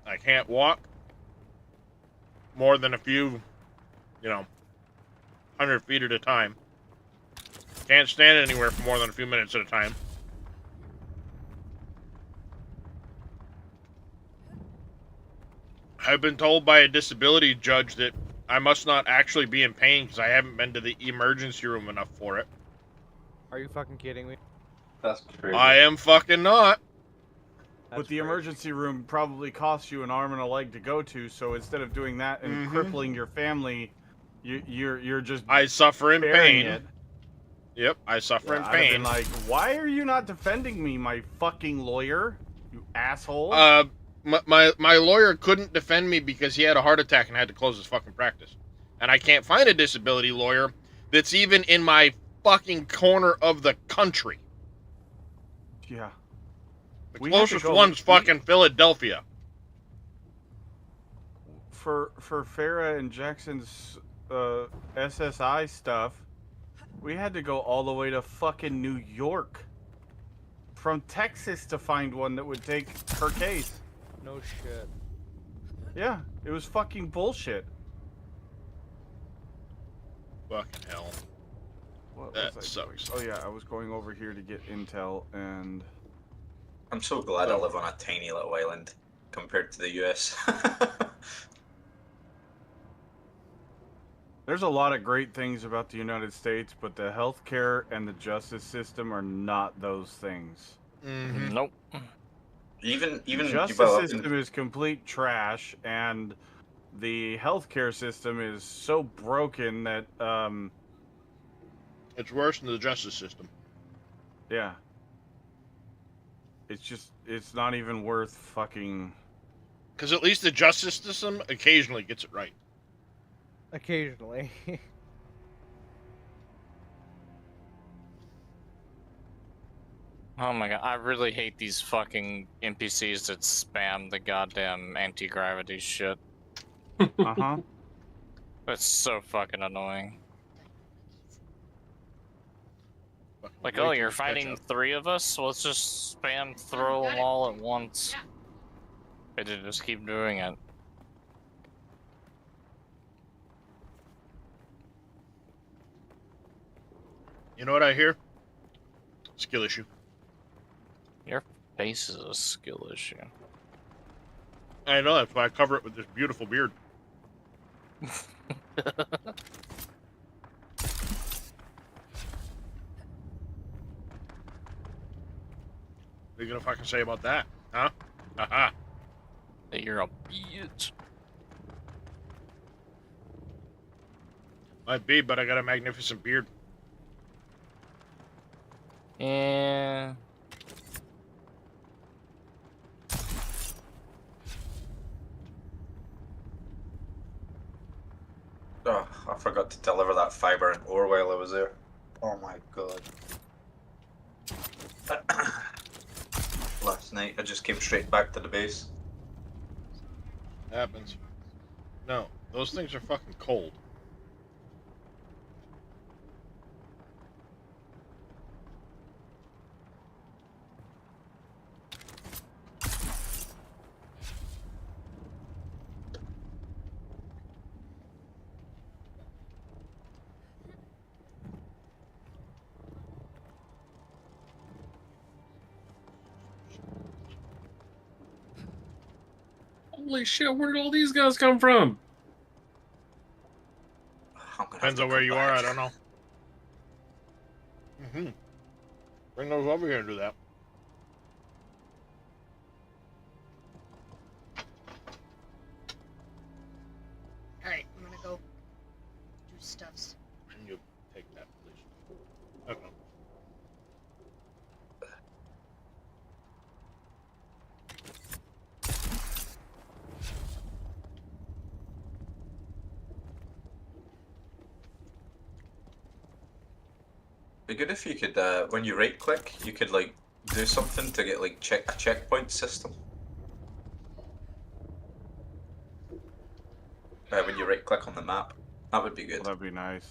I can't walk more than a few, 100 feet at a time. Can't stand anywhere for more than a few minutes at a time. I've been told by a disability judge that I must not actually be in pain because I haven't been to the emergency room enough for it. Are you fucking kidding me? That's crazy. I am fucking not. But the emergency room probably costs you an arm and a leg to go to, so instead of doing that and crippling your family, you're just I suffer in pain. It. Yep, I suffer in I'd pain. been like, why are you not defending me, my fucking lawyer? You asshole. My lawyer couldn't defend me because he had a heart attack and had to close his fucking practice. And I can't find a disability lawyer that's even in my fucking corner of the country. Yeah. The closest one's fucking Philadelphia. for Farah and Jackson's SSI stuff, we had to go all the way to fucking New York from Texas to find one that would take her case. No shit. Yeah, it was fucking bullshit. Fucking hell. What That was I doing? sucks. Oh yeah, I was going over here to get intel and I'm so glad I live on a tiny little island compared to the US. there's a lot of great things about the United States, but the healthcare and the justice system are not those things. Mm-hmm. Nope. even The justice well, I've system been- is complete trash, and the healthcare system is so broken that It's worse than the justice system. yeah. It's not even worth fucking. Because at least the justice system occasionally gets it right. Occasionally. Oh my god, I really hate these fucking NPCs that spam the goddamn anti-gravity shit. Uh-huh. That's so fucking annoying. Fucking Like, way oh, too you're much fighting ketchup. 3 of us? Well, let's just spam throw them all at once. They just keep doing it. You know what I hear? Skill issue. Your face is a skill issue. I know, that's why I cover it with this beautiful beard. What are you gonna fucking say about that? Huh? Haha. That you're a bitch. Might be, but I got a magnificent beard. Yeah. Oh, I forgot to deliver that fiber and ore while I was there. Oh my god. Last night I just came straight back to the base. Happens. No, those things are fucking cold. Holy shit, where did all these guys come from? Depends on where you are, I don't know. Mm-hmm. Bring those over here and do that. Alright, I'm gonna go do stuffs. And you take that, please. Okay. Be good if you could, when you right click, you could like do something to get like a checkpoint system. When you right click on the map, that would be good. Well, that'd be nice.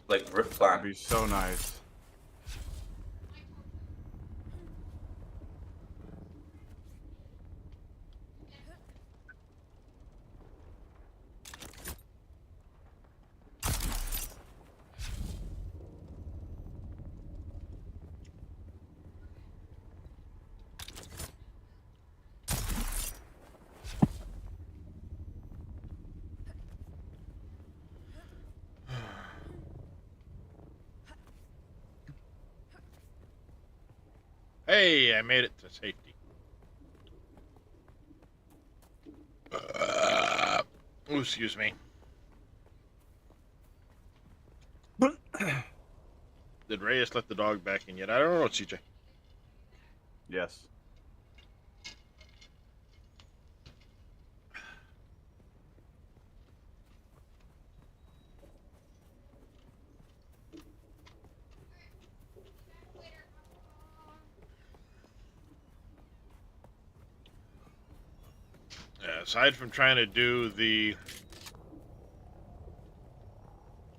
Like route plan. That'd be so nice. Hey, I made it to safety. Oh, excuse me. Did Reyes let the dog back in yet? I don't know, CJ. Yes. Yeah, aside from trying to do the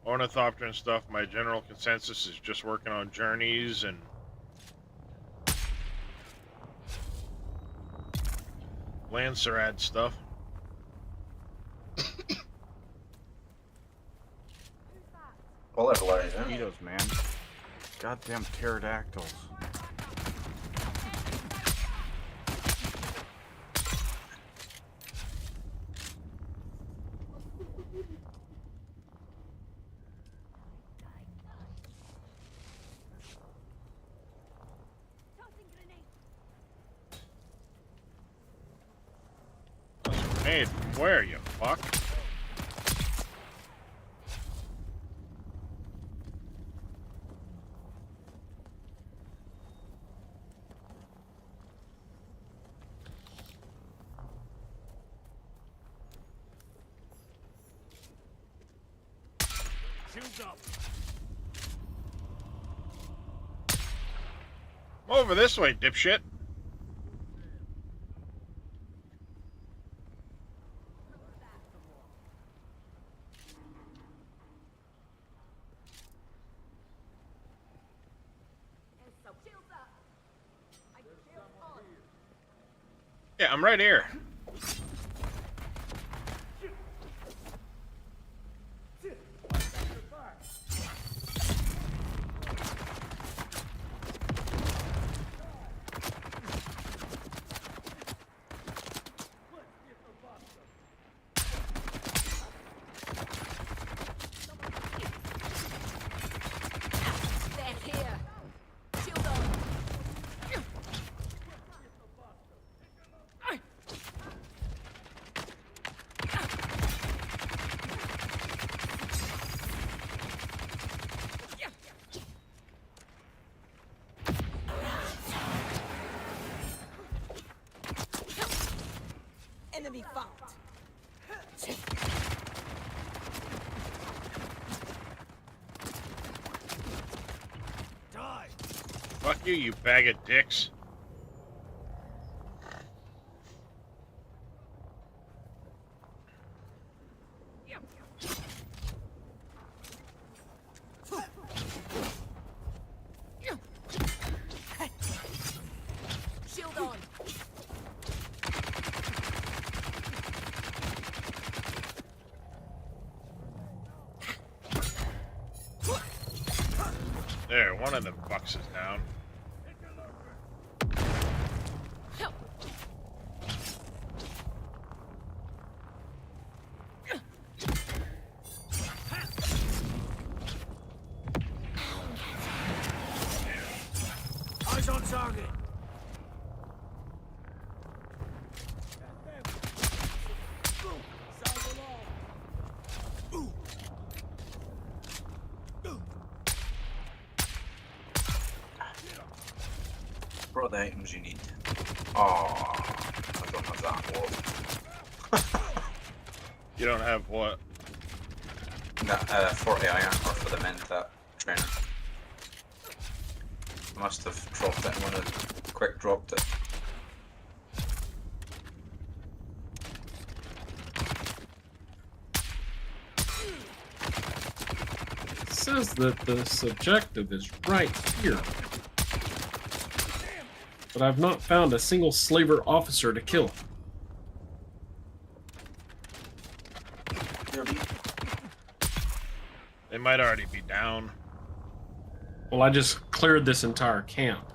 ornithopter and stuff, my general consensus is just working on journeys and Lancerad stuff. What level are you in? Mosquitoes, man. Goddamn pterodactyls. Hey, where you fuck? Shields up. Over this way, dipshit. Yeah, I'm right here. They're here. Shield on. Enemy found. Die. Fuck you, you bag of dicks. Shield on. There, one of them fucks is down. Eyes on target. What are the items you need? Oh, I don't have that. You don't have what? That 40 iron or for the Mentat trainer. Must have dropped it when it quick dropped it. It says that the subjective is right here. But I've not found a single slaver officer to kill. They might already be down. Well, I just cleared this entire camp.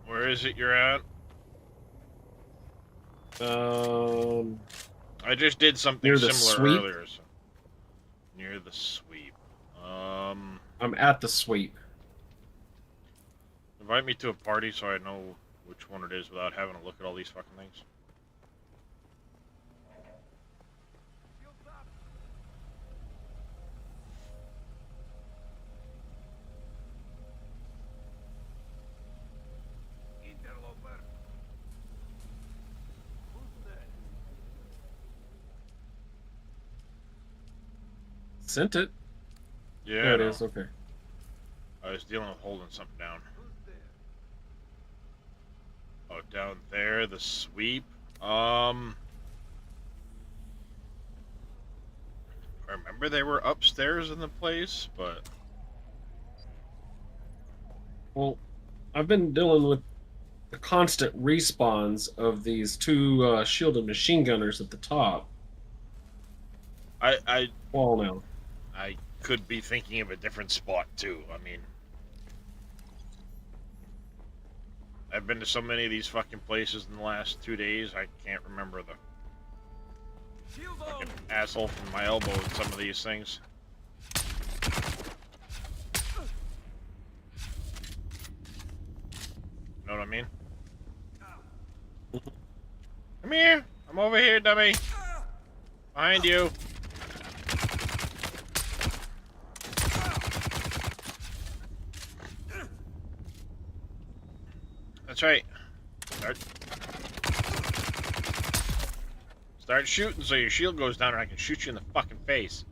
Where is it you're at? I just did something near the similar sweep? earlier. So. Near the sweep. I'm at the sweep. Invite me to a party so I know which one it is without having to look at all these fucking things. Sent it. Yeah, There it no. is. Okay. I was dealing with holding something down. Oh, down there, the sweep. I remember they were upstairs in the place, but... Well, I've been dealing with the constant respawns of these two shielded machine gunners at the top. Well, now. I could be thinking of a different spot, too. I mean... I've been to so many of these fucking places in the last 2 days, I can't remember the fucking asshole from my elbow in some of these things. Know what I mean? Come here! I'm over here, dummy! Behind you! That's right. Start shooting so your shield goes down and I can shoot you in the fucking face.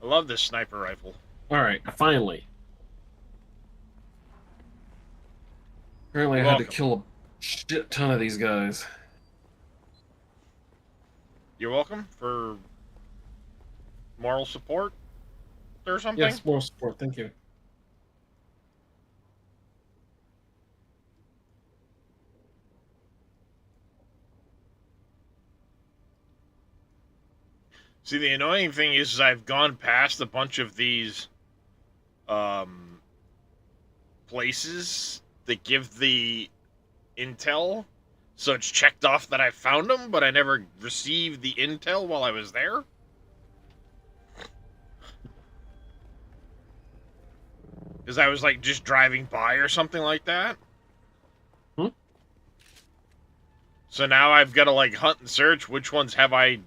I love this sniper rifle. Alright, finally. Apparently I had to kill a shit ton of these guys. You're welcome for moral support or something? Yes, moral support, thank you. See, the annoying thing is I've gone past a bunch of these places that give the intel, so it's checked off that I found them, but I never received the intel while I was there. Because I was, like, just driving by or something like that. So now I've got to, like, hunt and search which ones have I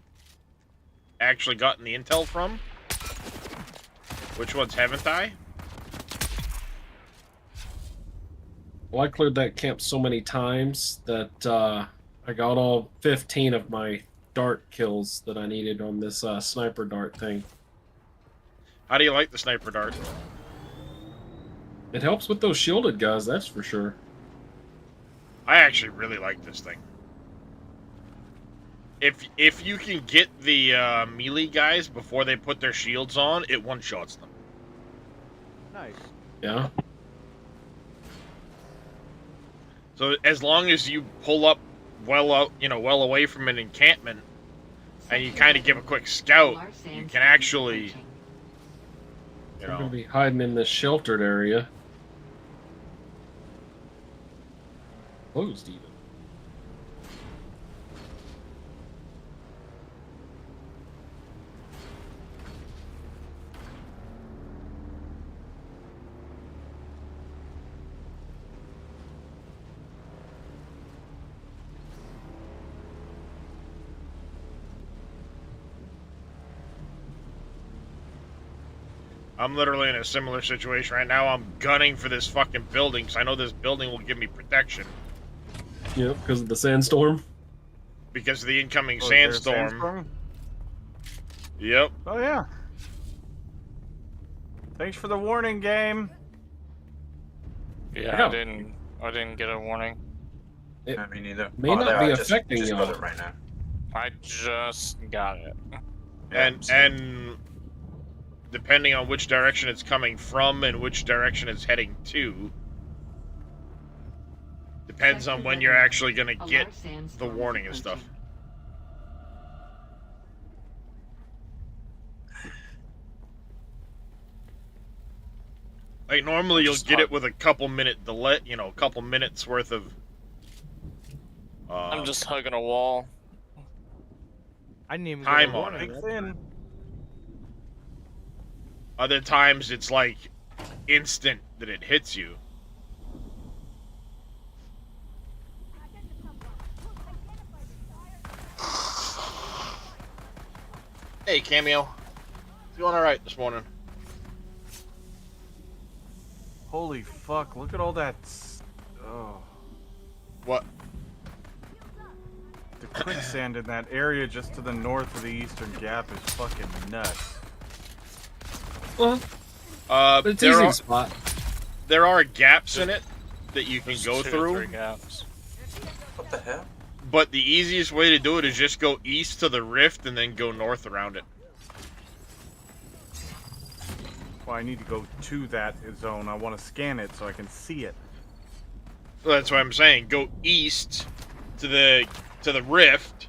actually gotten the intel from. Which ones haven't I? Well, I cleared that camp so many times that I got all 15 of my dart kills that I needed on this sniper dart thing. How do you like the sniper dart? It helps with those shielded guys, that's for sure. I actually really like this thing. If you can get the melee guys before they put their shields on, it one-shots them. Nice. Yeah. So as long as you pull up well away from an encampment, and you kind of give a quick scout, you can actually, I'm gonna be hiding in this sheltered area. Closed even. I'm literally in a similar situation right now. I'm gunning for this fucking building, because I know this building will give me protection. Yep, because of the sandstorm. Because of the incoming Oh, is there a sandstorm. sandstorm? Yep. Oh yeah. Thanks for the warning, game. Yeah, I didn't get a warning. It me neither. may not be affecting just y'all got it right now. I just got it. And depending on which direction it's coming from and which direction it's heading to, depends on when you're actually going to get the warning and stuff. Like, normally you'll get it with a couple minute delay, a couple minutes worth of... I'm just hugging a wall. I didn't even time get a on warning. it. Other times it's like instant that it hits you. Hey, Cameo. Doing alright this morning. Holy fuck, look at all that... Oh. What? The quicksand in that area just to the north of the Eastern Gap is fucking nuts. Well, But it's easy to spot. There are gaps in it that you can go two or through. three gaps. What the hell? But the easiest way to do it is just go east to the rift and then go north around it. Well, I need to go to that zone. I want to scan it so I can see it. Well, that's what I'm saying. Go east to the rift,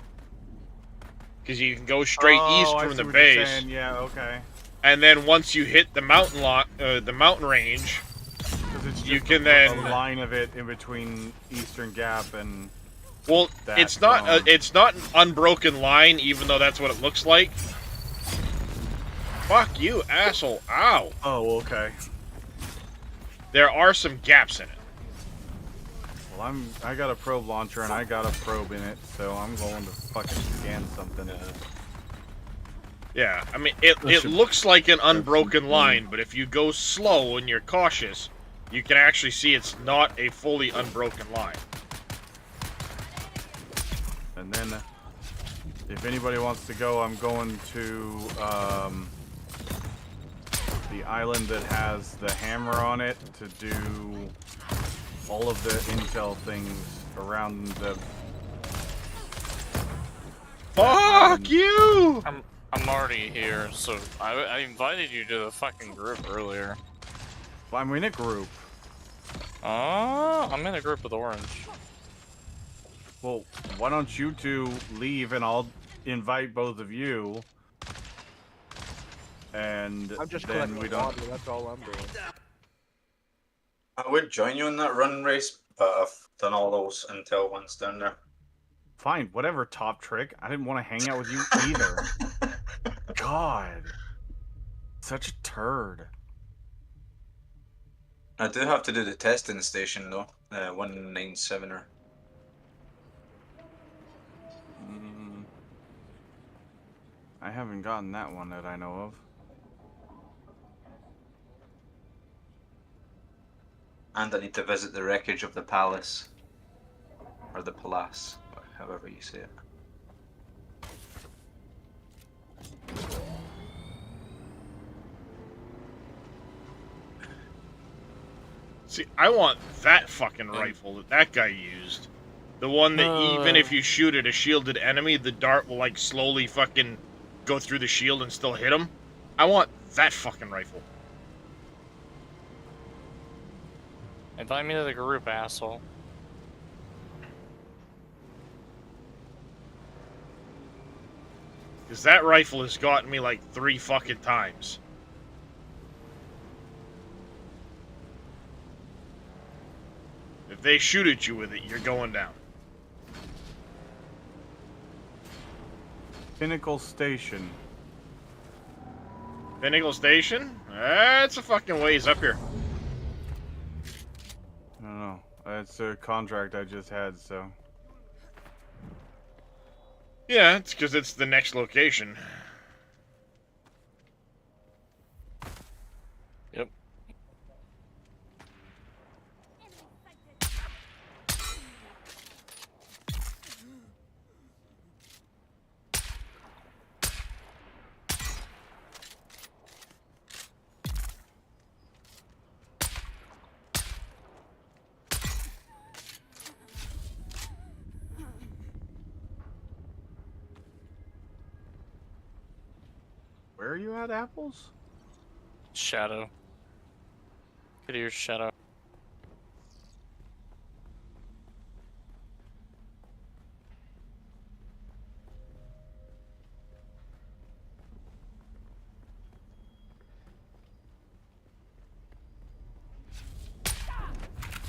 because you can go straight east from the base. Yeah, okay. And then once you hit the mountain range, It's you just can then a line of it in between Eastern Gap and. Well, it's not it's not an unbroken line, even though that's what it looks like. Fuck you, asshole! Ow! Oh, okay. There are some gaps in it. Well, I got a probe launcher and I got a probe in it, so I'm going to fucking scan something. Yeah, I mean, it looks like an unbroken line, but if you go slow and you're cautious, you can actually see it's not a fully unbroken line. And then, if anybody wants to go, I'm going to the island that has the hammer on it to do all of the intel things around the. Fuck you! I'm already here, so I invited you to the fucking group earlier. Well, I'm in a group. I'm in a group with Orange. Well, why don't you two leave and I'll invite both of you. And I'm just then collecting we don't. water, that's all I'm doing. I would join you in that run race, but I've done all those intel ones down there. Fine, whatever, Top Trick. I didn't want to hang out with you either. God. Such a turd. I do have to do the testing station though, 197er. I haven't gotten that one that I know of. And I need to visit the wreckage of the palace. Or the palace, however you say it. See, I want that fucking rifle that guy used. The one that even if you shoot at a shielded enemy, the dart will like slowly fucking go through the shield and still hit him. I want that fucking rifle. Invite me to the group, asshole. Because that rifle has gotten me like 3 fucking times. If they shoot at you with it, you're going down. Pinnacle Station. Pinnacle Station? That's a fucking ways up here. I don't know. It's a contract I just had, so. Yeah, it's because it's the next location. Yep. Where are you at, Apples? Shadow. Could hear Shadow.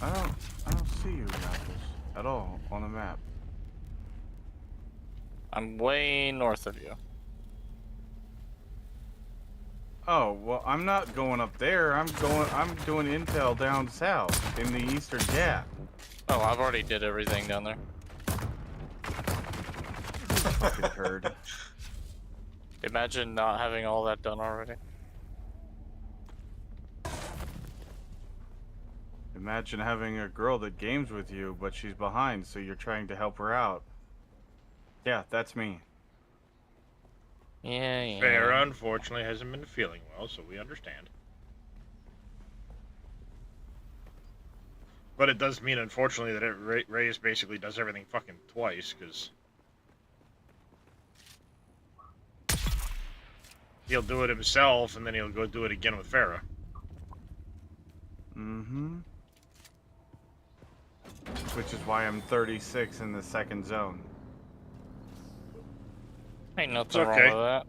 I don't see you, Apples, at all on the map. I'm way north of you. Oh, well, I'm not going up there. I'm doing intel down south in the Eastern Gap. Oh, I've already did everything down there. Fucking turd. Imagine not having all that done already. Imagine having a girl that games with you, but she's behind, so you're trying to help her out. Yeah, that's me. Yeah. Fair, unfortunately, hasn't been feeling well, so we understand. But it does mean, unfortunately, that Reyes basically does everything fucking twice, because he'll do it himself, and then he'll go do it again with Farah. Mm-hmm. Which is why I'm 36 in the second zone. Ain't nothing It's okay. wrong with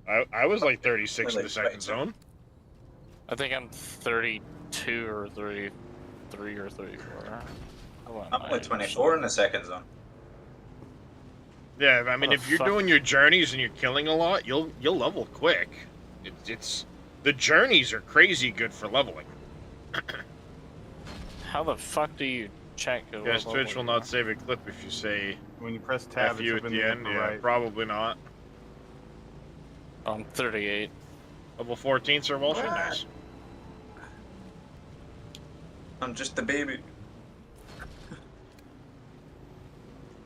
that. I was like 36 in the second zone. I think I'm 32 or 33 or 34. I'm only 24 in the second zone. Yeah, I mean, if you're doing your journeys and you're killing a lot, you'll level quick. It's the journeys are crazy good for leveling. How the fuck do you check? Yes, Twitch will not save a clip if you say when you press tab. F you it's at up in the end. Yeah, right. probably not. I'm 38. Level 14, Sir Walsh. Nice. I'm just a baby.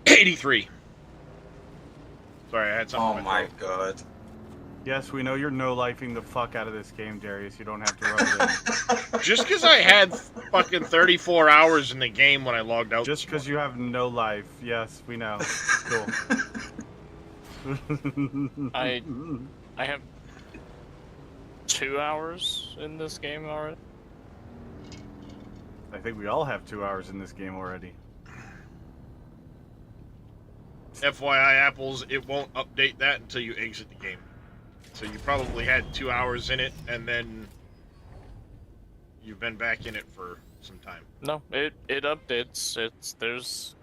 83. Sorry, I had something. Oh my god. Yes, we know you're no-lifing the fuck out of this game, Darius. You don't have to rub it in. Just because I had fucking 34 hours in the game when I logged out. Just because you have no life. Yes, we know. Cool. I have 2 hours in this game already. I think we all have 2 hours in this game already. FYI, Apples, it won't update that until you exit the game. So you probably had 2 hours in it, and then you've been back in it for some time. No, it updates. There's.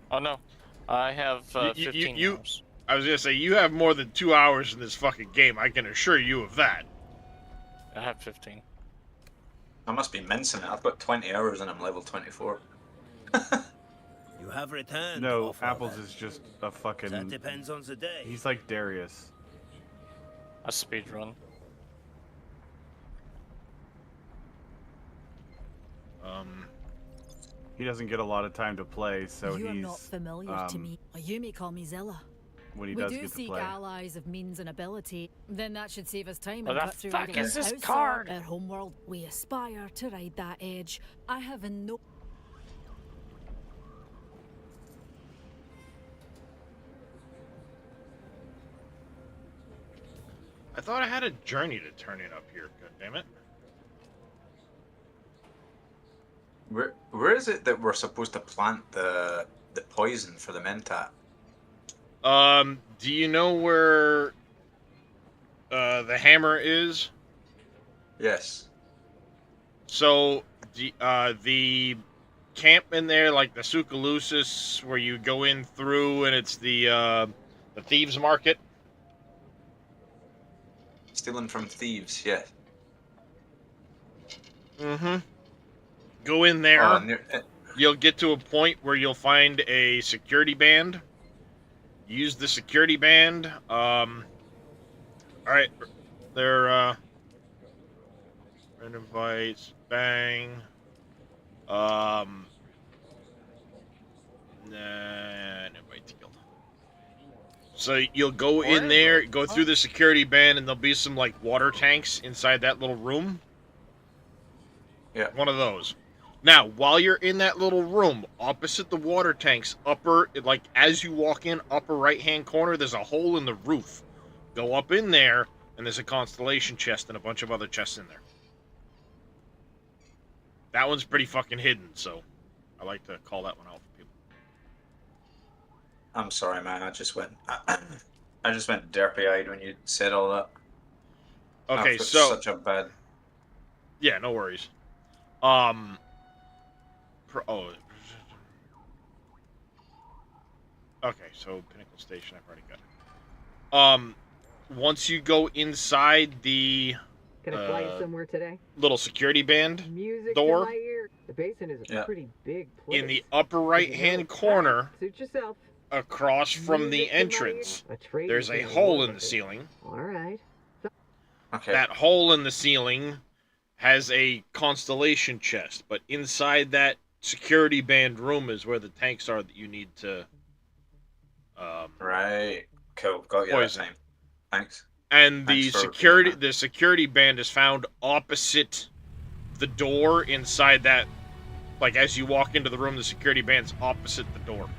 Oh no, I have 15 hours. I was gonna say, you have more than 2 hours in this fucking game, I can assure you of that. I have 15. I must be mincing it. I've got 20 hours and I'm level 24. You have returned. No, Apples is just a fucking... That depends on the day. He's like Darius. A speed run. He doesn't get a lot of time to play, so you he's... are not familiar to me. You may call me Zilla. When he we does do get to seek play. allies of means and ability. Then that should save us time What and the cut through fuck regular is this house card? At homeworld, we aspire to ride that edge. I have a no... I thought I had a journey to turn it up here, god damn it. Where is it that we're supposed to plant the poison for the mentat? Do you know where the hammer is? Yes. So the camp in there, like the Sucalusis, where you go in through, and it's the thieves' market. Stealing from thieves, yeah. Mm-hmm. Go in there. You'll get to a point where you'll find a security band. Use the security band. Alright. They're, friend invites. Bang. Nah, invite to guild. So you'll go in there, go through the security band, and there'll be some, like, water tanks inside that little room. Yeah. One of those. Now, while you're in that little room, opposite the water tanks, like, as you walk in, upper right-hand corner, there's a hole in the roof. Go up in there, and there's a constellation chest and a bunch of other chests in there. That one's pretty fucking hidden, so I like to call that one out for people. I'm sorry, man. I just went derpy-eyed when you said all that. Okay, so such a bad. Yeah, no worries. Okay, so Pinnacle Station, I've already got it. Once you go inside the Can I fly you somewhere today? little security band Music door to my ear. The basin is a pretty big place. in the upper right-hand corner, Suit yourself. across from the entrance, there's a hole in the ceiling. All right. Okay. That hole in the ceiling has a constellation chest, but inside that security band room is where the tanks are that you need to right. Cool. Got you poison. that time. Thanks. And Thanks the for security band is found opposite the door inside that, like as you walk into the room, the security band's opposite the door.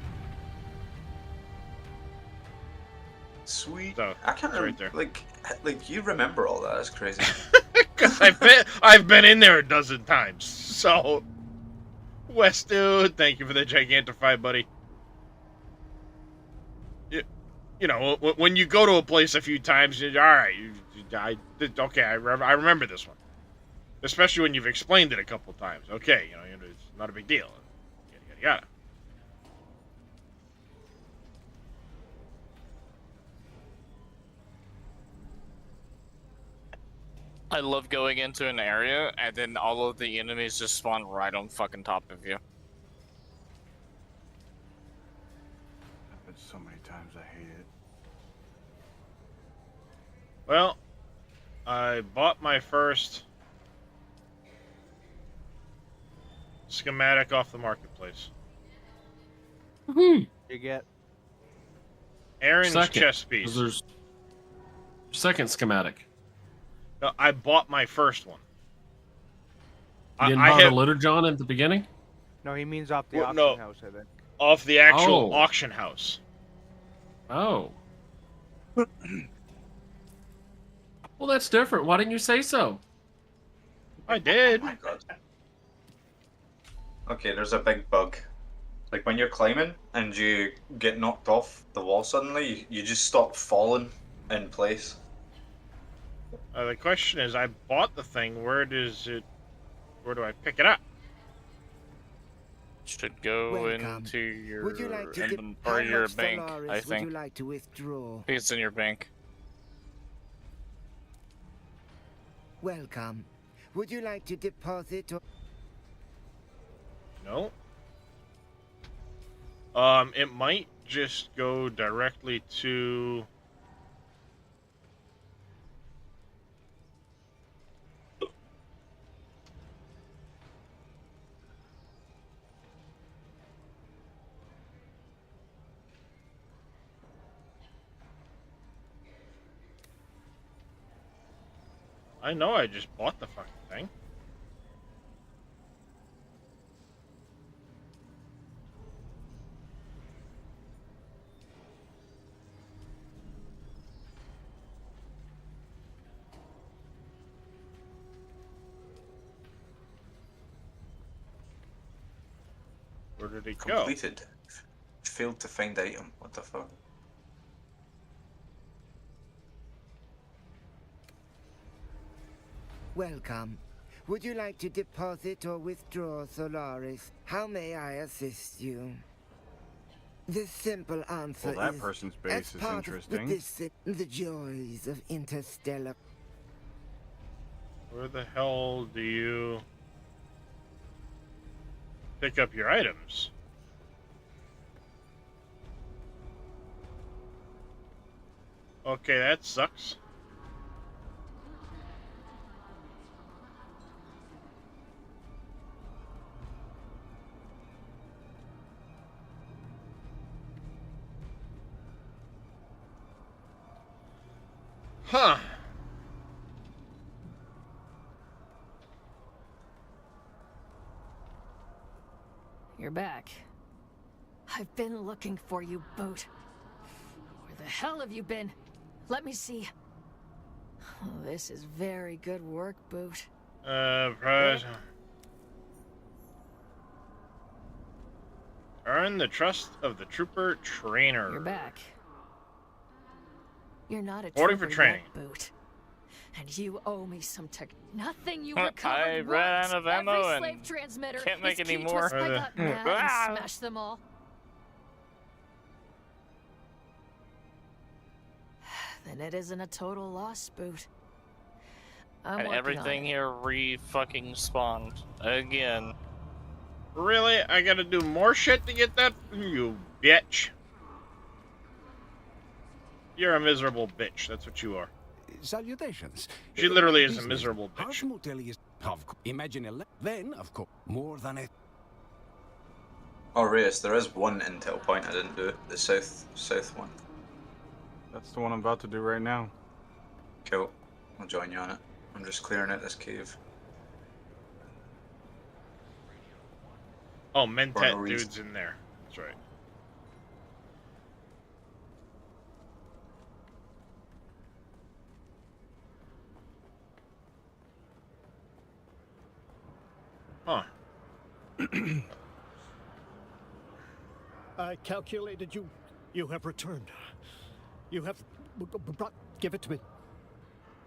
Sweet. So, I can't it's right remember. there. Like you remember all that? That's crazy. Because I've been in there a dozen times. So, Wes, dude, thank you for the Gigantify, buddy. You know, when you go to a place a few times, all right, okay, I remember this one. Especially when you've explained it a couple times. Okay, you know, it's not a big deal. Yada, yada, yada. I love going into an area and then all of the enemies just spawn right on fucking top of you. Happened so many times, I hate it. Well, I bought my first schematic off the marketplace. You get Aaron's Second, chess piece. There's second schematic. No, I bought my first one. You didn't buy the Litter John at the beginning? No, he means off the Well, auction no. house, I think. Off the actual Oh. auction house. Oh. Well, that's different. Why didn't you say so? I did. Oh my god. Okay, there's a big bug. Like when you're climbing and you get knocked off the wall suddenly, you just stop falling in place. The question is, I bought the thing. Where do I pick it up? Should go Welcome. into your Would you like to or how your much bank, Solaris I would think. you like to withdraw? I think it's in your bank. Welcome. Would you like to deposit or No. It might just go directly to. I know I just bought the fucking thing. Where did it go? Completed. Failed to find item. What the fuck? welcome? Would you like to deposit or withdraw Solaris? How may I assist you? The simple answer Well, that is, person's as base is part interesting. Of the joys of interstellar. Where the hell do you pick up your items? Okay, that sucks. Huh. You're back. I've been looking for you, Boot. Where the hell have you been? Let me see. Oh, this is very good work, Boot. Prize. Earn the trust of the trooper trainer. You're back. You're not a Reporting trooper for training. yet, Boot. And you owe me some tech. Nothing you I recovered ran works. out of ammo Every and slave transmitter can't make is any keyed to more. us. I got mad and smashed them all. Then it isn't a total loss, Boot. I'm And working everything on it. here re-fucking spawned again. Really? I gotta do more shit to get that? You bitch. You're a miserable bitch. That's what you are. Salutations. She literally is a Business. miserable bitch. House motel is imagine then of course more than a Oh, Reyes, there is one intel point I didn't do. The south one. That's the one I'm about to do right now. Cool. I'll join you on it. I'm just clearing out this cave. Oh, For no Mentat reason. dude's in there. That's right. Huh. I calculated you. You have returned. You have brought. Give it to me.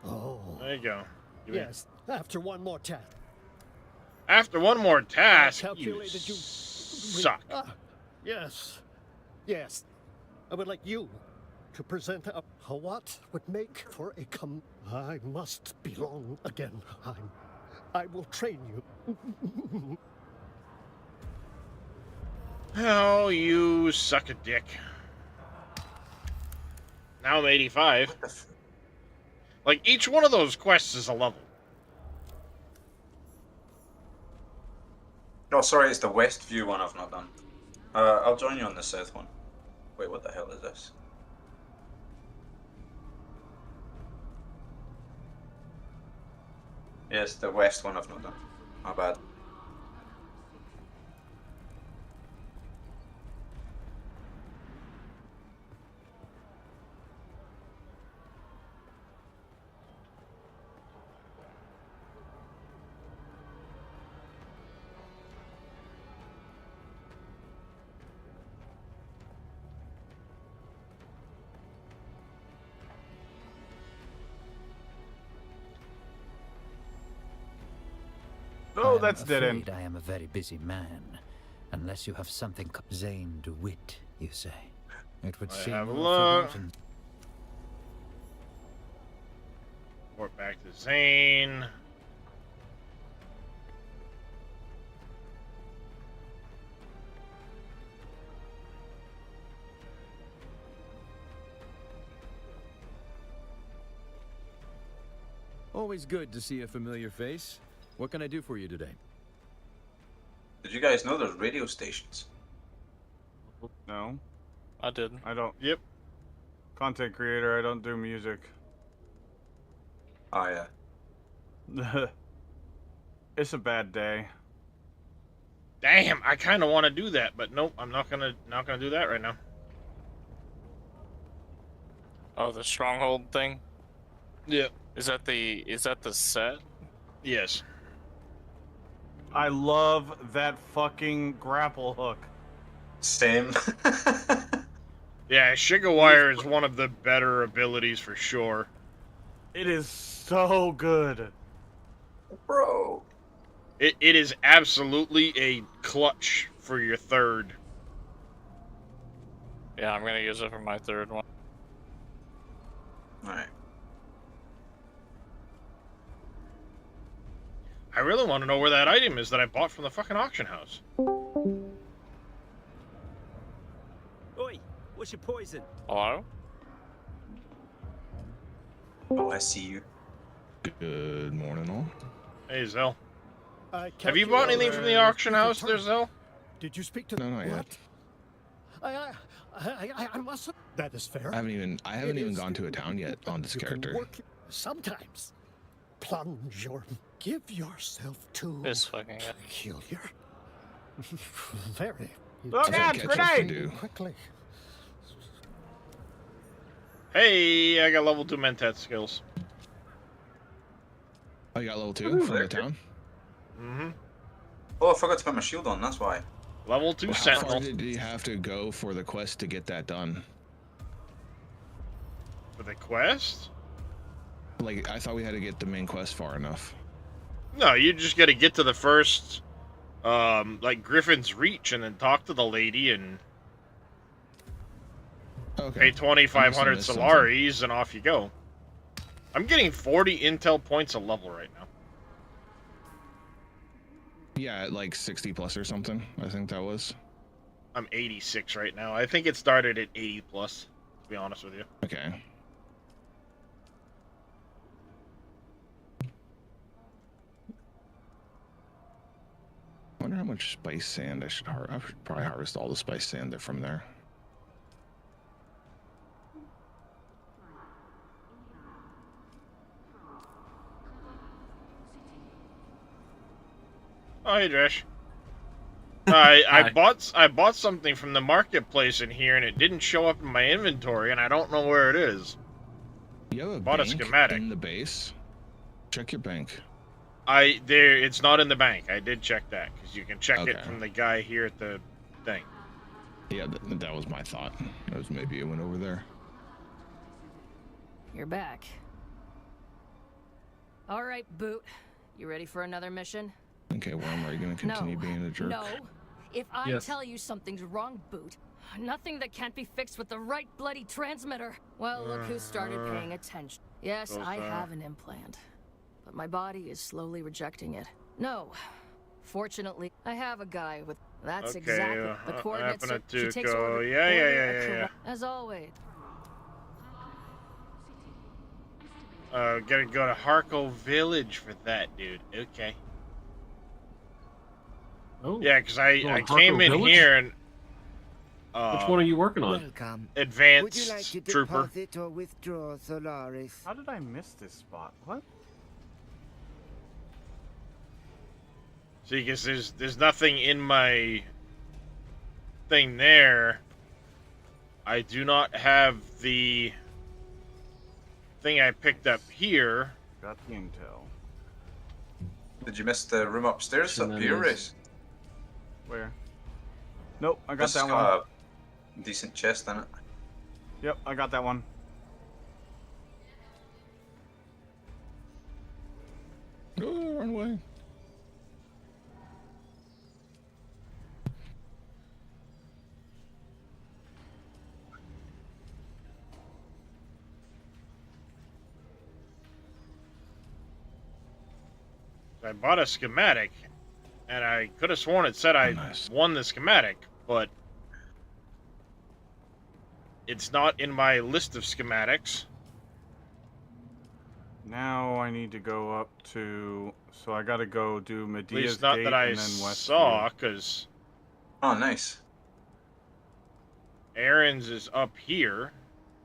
Oh. There you go. Give me- Yes. After one more task. After one more task, I you calculated you suck. Yes. Yes. I would like you to present a what would make for a I must belong again. I will train you. Oh, you suck a dick. Now I'm 85. Like, each one of those quests is a level. Oh, sorry, it's the West View one I've not done. I'll join you on the South one. Wait, what the hell is this? Yes, the West one I've not done. My bad. Oh, that's dead I'm end. afraid I am a very busy man. Unless you have something Zane DeWitt, you say. It would I seem have a you look. forgotten. Report back to Zane. Always good to see a familiar face. What can I do for you today? Did you guys know there's radio stations? No. I did. I don't. Yep. Content creator, I don't do music. Oh yeah. It's a bad day. Damn, I kind of want to do that, but nope, I'm not gonna do that right now. Oh, the stronghold thing. Yeah. Is that the set? Yes. I love that fucking grapple hook. Same. Yeah, Shigawire is one of the better abilities for sure. It is so good. Bro. It is absolutely a clutch for your third. Yeah, I'm gonna use it for my third one. Alright. I really want to know where that item is that I bought from the fucking auction house. Oi, what's your poison? Hello? Oh, I see you. Good morning, all. Hey, Zell. I Have you bought anything from the auction house there, Zell? Did you speak to No, not yet. I mustn't. That is fair. I haven't even gone to a town yet on this character. Sometimes plunge your give yourself to This fucking guy. peculiar. Very. Oh god, grenade! Quickly. Hey, I got level 2 Mentat skills. Oh, you got level 2 from the town? Mm-hmm. Oh, I forgot to put my shield on, that's why. Level 2 How Sentinel. far did you have to go for the quest to get that done? For the quest? Like, I thought we had to get the main quest far enough. No, you just gotta get to the first, like, Griffin's Reach and then talk to the lady and pay 2,500 Solaris and off you go. I'm getting 40 intel points a level right now. Yeah, at like 60 plus or something, I think that was. I'm 86 right now. I think it started at 80 plus, to be honest with you. Okay. I wonder how much spice sand I should harvest. I should probably harvest all the spice sand from there. Oh, hey, Dresh. I bought something from the marketplace in here, and it didn't show up in my inventory, and I don't know where it is. You have a Bought a bank schematic in the base. Check your bank. It's not in the bank. I did check that because you can check it Okay. from the guy here at the thing. Yeah, that was my thought. That was maybe it went over there. You're back. All right, Boot. You ready for another mission? Okay, well, are you going to continue being a jerk? No. If I Yes. tell you something's wrong, Boot, nothing that can't be fixed with the right bloody transmitter. Well, look who started paying attention. Yes, I have an implant, but my body is slowly rejecting it. No. Fortunately, I have a guy with... That's Okay, exactly the I coordinates. happen She to takes go- order. yeah. As always. Gotta go to Harko Village for that, dude. Okay. Oh. Yeah, because I Going came Harko in Village? here and... Which one are you working on? Welcome. Advanced Would you like to Trooper. deposit or withdraw, Solaris? How did I miss this spot? What? See, because there's nothing in my thing there. I do not have the thing I picked up here. Got the intel. Did you miss the room upstairs up here, Race? Where? Nope, I got This that has one. got a decent chest in it. Yep, I got that one. Oh, run away. I bought a schematic, and I could have sworn it said I won the schematic, but it's not in my list of schematics. Now I need to go up to... So I gotta go do At Medea's least not Gate that I and then West. saw, because Oh, nice. Aaron's is up here.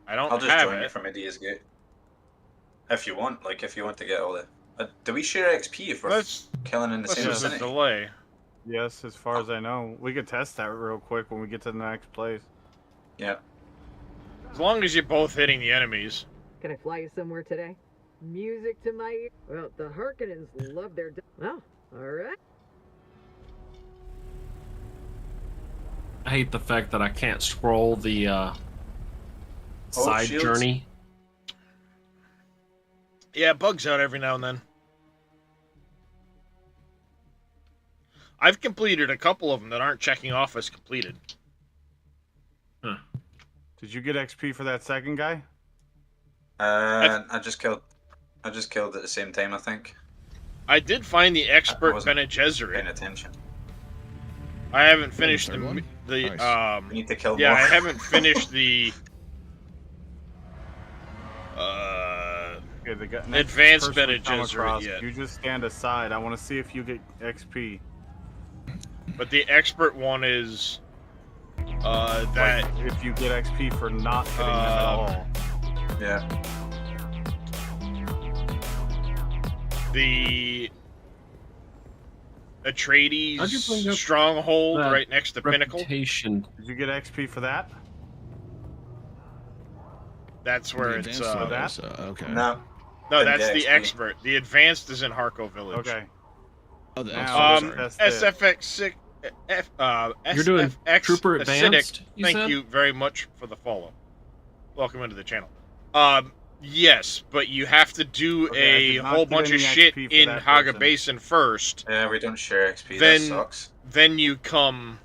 I don't I'll just have join it. you from Idea's Gate. If you want, like, if you want to get all the... do we share XP if we're killing in the same This is a vicinity? delay. Yes, as far as I know. We could test that real quick when we get to the next place. Yeah. As long as you're both hitting the enemies. Can I fly you somewhere today? Music to my ear. Well, the Harkonnens love their... Oh, alright. I hate the fact that I can't scroll the side shields. journey. Yeah, it bugs out every now and then. I've completed a couple of them that aren't checking off as completed. Did you get XP for that second guy? I just killed at the same time, I think. I did find the expert wasn't Bene Gesserit. Paying attention. I haven't finished third one? the Nice. We need to kill yeah, more. I haven't finished the Okay, the next advanced person we Bene come Gesserit across, yet. You just stand aside. I want to see if you get XP. But the expert one is that Like, if you get XP for not hitting them at all. Yeah. the How'd you bring Atreides up stronghold that right next to Pinnacle. reputation? Did you get XP for that? That's where The it's advanced one is, okay. No. No, Didn't that's get the XP. expert. The advanced is in Harko Village. Okay. Oh, the SFX6 You're doing SFX Trooper Acidic, Advanced, you thank said? you very much for the follow. Welcome into the channel. Yes, but you have to do Okay, I a did not whole get bunch of any shit XP for in that Hagga person. Basin first. Yeah, we don't share XP. Then, that sucks. then you come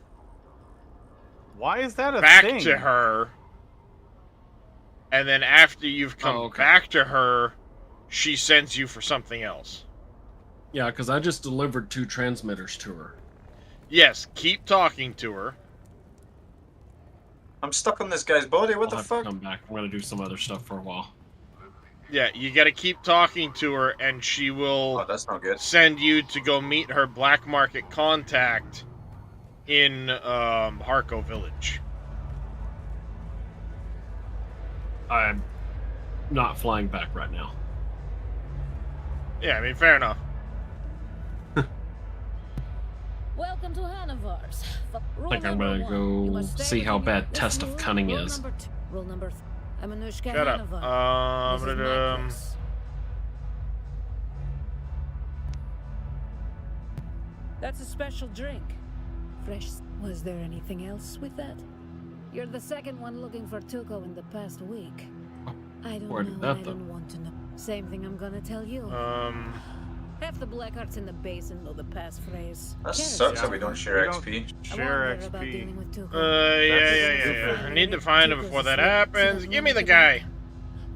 Why is that a back thing? to her, and then after you've come back to her, she sends you for something else. Yeah, because I just delivered 2 transmitters to her. Yes, keep talking to her. I'm stuck on this guy's body. What I'll the have fuck? to come back. I'm gonna do some other stuff for a while. Yeah, you gotta keep talking to her, and she will that's not good. send you to go meet her black market contact in Harko Village. I'm not flying back right now. Yeah, I mean, fair enough. Welcome to Hanover's. I think I'm gonna go see how bad Test of Cunning is. Rule number Amanushka Shut up. Hanover. This is my place. That's a special drink. Fresh. Was there anything else with that? You're the second one looking for Tuco in the past week. I don't know, and I don't want to know. Same thing I'm gonna tell you. Half the Blackhearts in the basin know the passphrase. That sucks that we don't share XP. Share XP. Yeah. I need to find him before that happens. Give me the guy.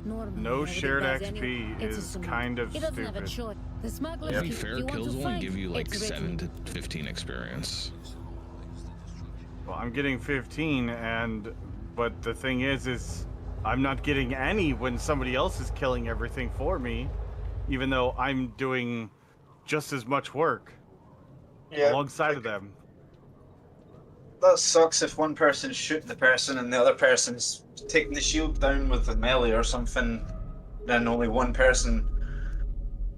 No shared XP is kind of stupid. To be fair, kills only give you like 7 to 15 experience. Well, I'm getting 15, but the thing is I'm not getting any when somebody else is killing everything for me, even though I'm doing just as much work alongside of them. That sucks if one person's shooting the person and the other person's taking the shield down with the melee or something, then only one person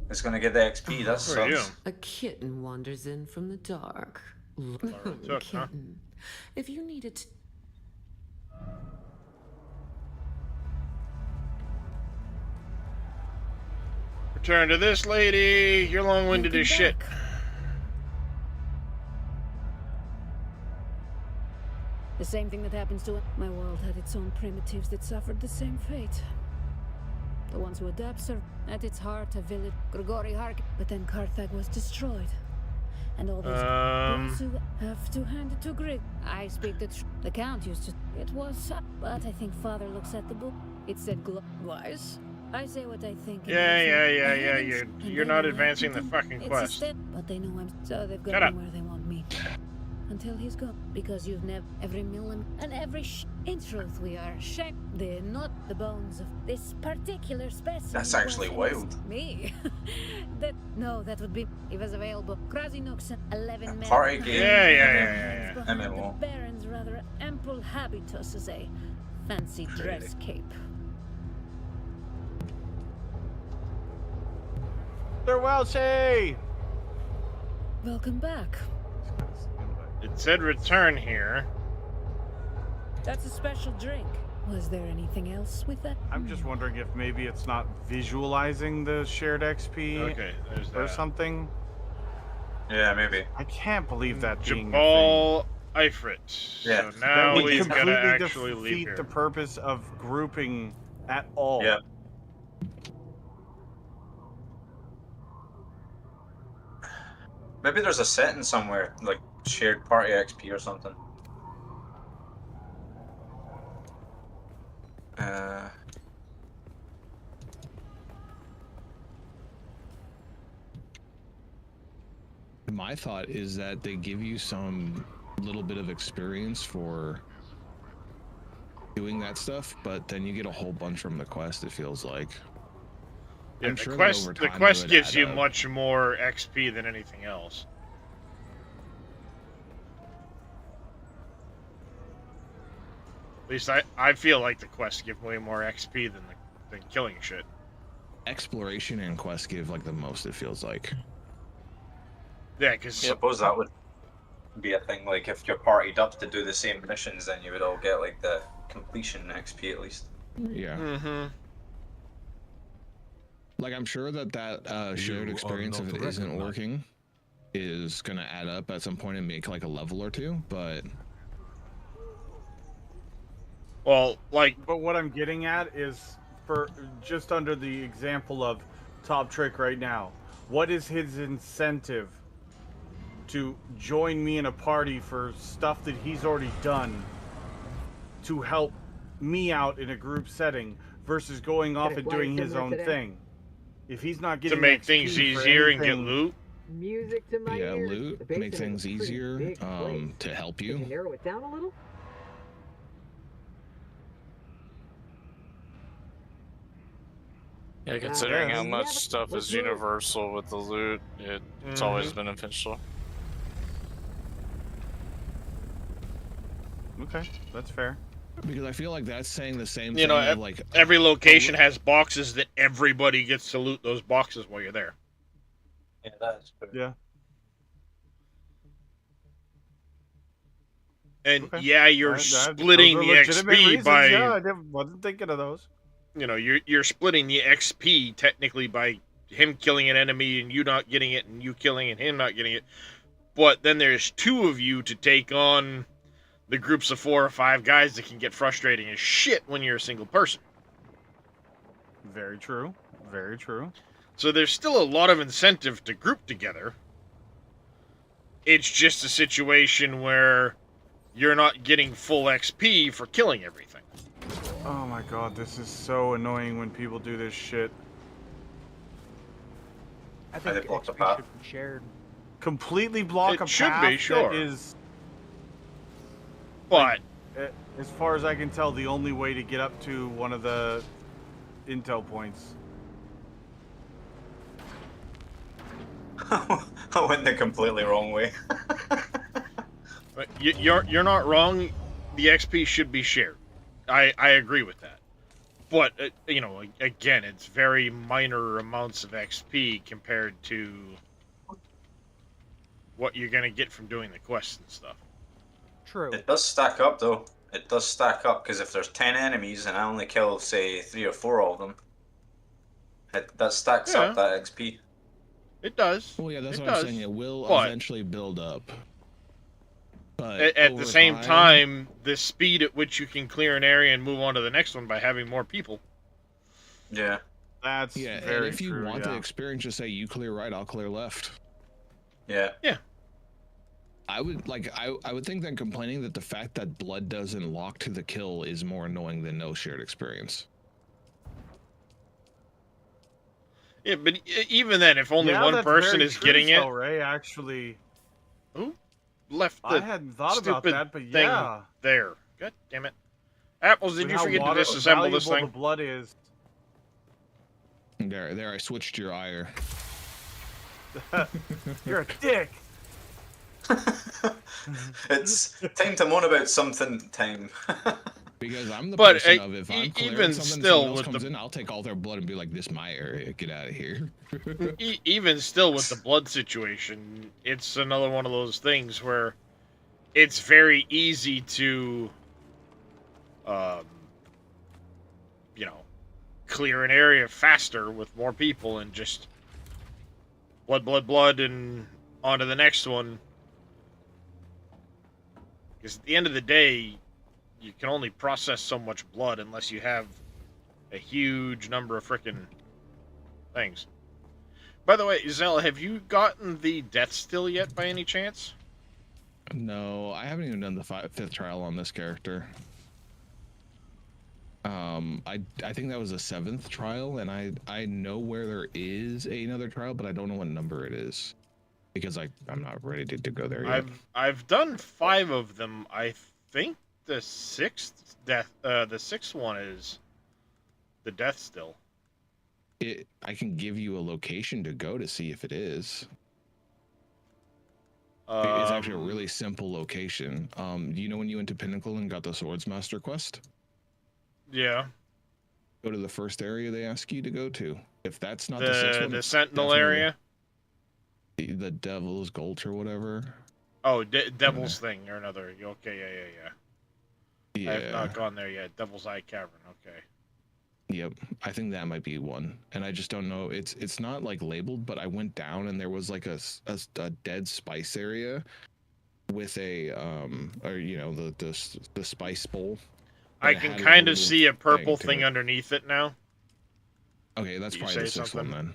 is going to get the XP. That sucks. A kitten wanders in from the dark. Took, huh? Kitten. If you needed to... Return to this lady. You're long-winded as shit. The same thing that happens to it. My world had its own primitives that suffered the same fate. The ones who adapt serve at its heart a village, Grigori Hark, but then Carthage was destroyed. And all those who have to hand it to Grig. I speak the truth. The Count used to. It was, but I think Father looks at the book. It said wise. I say what I think. Yeah. You're not advancing the fucking quest. But they know I'm. So they've got me where they want me. Until he's gone. Because you've never every million and every in truth we are they're not the bones of this particular specimen. That's actually wild. Me. that would be he was available. Krasinooks 11 men. Party game. Yeah. MMO. The Baron's rather ample habitus as a fancy dress cape. Sir Welshie! Welcome back. It said return here. That's a special drink. Was there anything else with that? I'm just wondering if maybe it's not visualizing the shared XP or something. Yeah, maybe. I can't believe that being Jabal Ifrit. Yeah. So now we he's completely gotta actually leave defeat here. the purpose of grouping at all. Yeah. Maybe there's a setting somewhere, like shared party XP or something. My thought is that they give you some little bit of experience for doing that stuff, but then you get a whole bunch from the quest, it feels like. Yeah, I'm the sure quest gives you much more XP than anything else. At least I feel like the quests give way more XP than killing shit. Exploration and quest give like the most, it feels like. Yeah, because I suppose that would be a thing. Like if you're partied up to do the same missions, then you would all get like the completion XP at least. Yeah. Like I'm sure that shared experience, if it isn't working, is gonna add up at some point and make like a level or two, but. Well, but what I'm getting at is for just under the example of Top Trick right now, what is his incentive to join me in a party for stuff that he's already done to help me out in a group setting versus going off and doing his own thing? If he's not getting to make XP things for easier and get anything- loot. Music to my Yeah, ears. loot, The basin make is things a pretty easier big place. to help Could you you. narrow it down a little? Yeah, considering how much stuff is universal with the loot, it's always beneficial. Okay, that's fair. Because I feel like that's saying the same You thing. know, of, like every location has boxes that everybody gets to loot those boxes while you're there. Yeah, that's true. Yeah. And Okay. yeah, you're Those splitting are the legitimate XP reasons. by. Yeah, I wasn't thinking of those. You know, you're splitting the XP technically by him killing an enemy and you not getting it, and you killing and him not getting it. But then there's two of you to take on the groups of 4 or 5 guys that can get frustrating as shit when you're a single person. Very true. Very true. So there's still a lot of incentive to group together. It's just a situation where you're not getting full XP for killing everything. Oh my god, this is so annoying when people do this shit. I think block the XP path. should be shared. Completely block It a should path be, sure. that is, But as far as I can tell, the only way to get up to one of the intel points. I went the completely wrong way. But you're not wrong. The XP should be shared. I agree with that. But you know, again, it's very minor amounts of XP compared to what you're gonna get from doing the quests and stuff. True. It does stack up though. It does stack up because if there's 10 enemies and I only kill, say, 3 or 4 of them, that stacks up that XP. It does. Well, yeah, that's It what I'm does. saying. It will But eventually build up. But at over the same time, the speed at which you can clear an area and move on to the next one by having more people. Yeah. That's yeah, very and if you true, want yeah. the experience, just say you clear right, I'll clear left. Yeah. Yeah. I would think that complaining that the fact that blood doesn't lock to the kill is more annoying than no shared experience. Yeah, but even then, if only one person is getting it, Ray, actually. Who left the I hadn't thought about stupid that, but thing yeah. there? God damn it! Apples, did With you how forget to disassemble this valuable thing? the blood is. There, I switched your ire. You're a dick. It's time to moan about something time. Because I'm the But, person of if I'm clearing even something, still, someone else with comes the- in, I'll take all their blood and be like, "This is my area. Get out of here." Even still, with the blood situation, it's another one of those things where it's very easy to, you know, clear an area faster with more people and just blood, and on to the next one. Because at the end of the day, you can only process so much blood unless you have a huge number of frickin' things. By the way, Zell, have you gotten the death still yet by any chance? No, I haven't even done the 5th trial on this character. I think that was a 7th trial, and I know where there is another trial, but I don't know what number it is because I'm not ready to go there yet. I've done 5 of them. I think the 6th death, the 6th one is the death still. I can give you a location to go to see if it is. It's actually a really simple location. Do you know when you went to Pinnacle and got the Swordsmaster quest? Yeah. Go to the first area they ask you to go to. If that's not the 6th one, the it's Sentinel definitely area. The Devil's Gulch or whatever. Oh, Devil's Thing or another. Okay, yeah. I have Yeah. not gone there yet. Devil's Eye Cavern. Okay. Yep, I think that might be one, and I just don't know. It's not like labeled, but I went down and there was like a dead spice area with a or you know the spice bowl. I and it can had, like, kind of little see a purple to thing it. underneath it now. Okay, that's Did you probably the say 6th one something? then.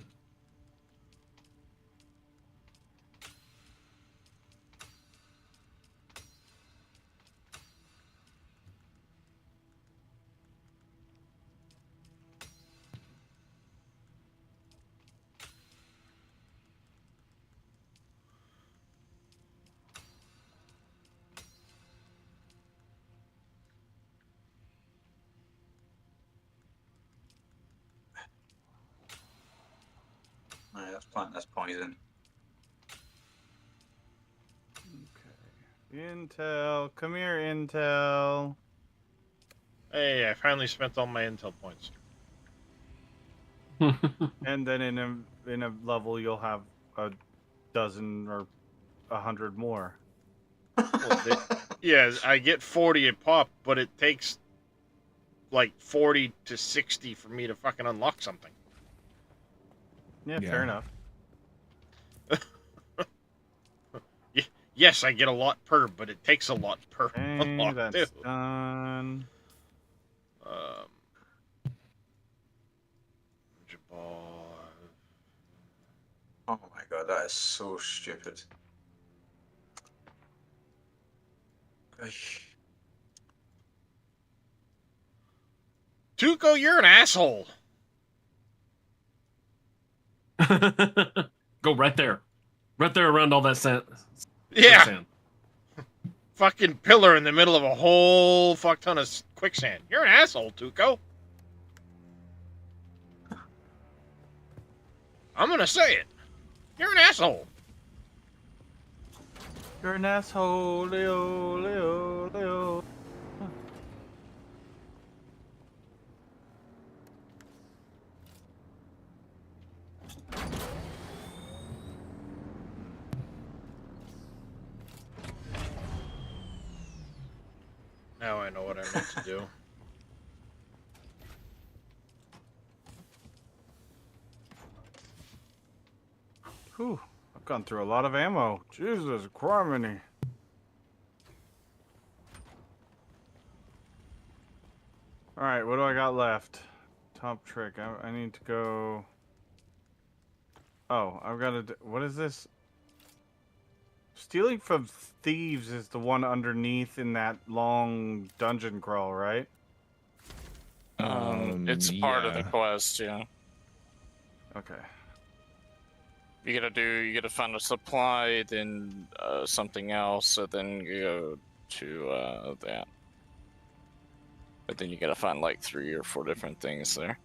Alright, let's plant this poison. Intel, come here, Intel. Hey, I finally spent all my intel points. And then in a level you'll have a dozen or 100 more. Well, Yeah, I get 40 a pop, but it takes like 40 to 60 for me to fucking unlock something. Yeah, fair enough. Yes, I get a lot per, but it takes a lot per Hey, unlock that's too. done. Oh my god, that is so stupid. Tuco, you're an asshole. Go right there. Right there around all that sand. Yeah. Sand. Fucking pillar in the middle of a whole fuck ton of quicksand. You're an asshole, Tuco. I'm gonna say it. You're an asshole. You're an asshole, Leo, Leo, Leo. Now I know what I meant to do. Whew, I've gone through a lot of ammo. Jesus, Criminy. Alright, what do I got left? Top trick. I need to go... Oh, I've got to... What is this? Stealing from thieves is the one underneath in that long dungeon crawl, right? It's part of the quest, yeah. Okay. You gotta find a supply, then something else, and then you go to that. But then you gotta find like 3 or 4 different things there.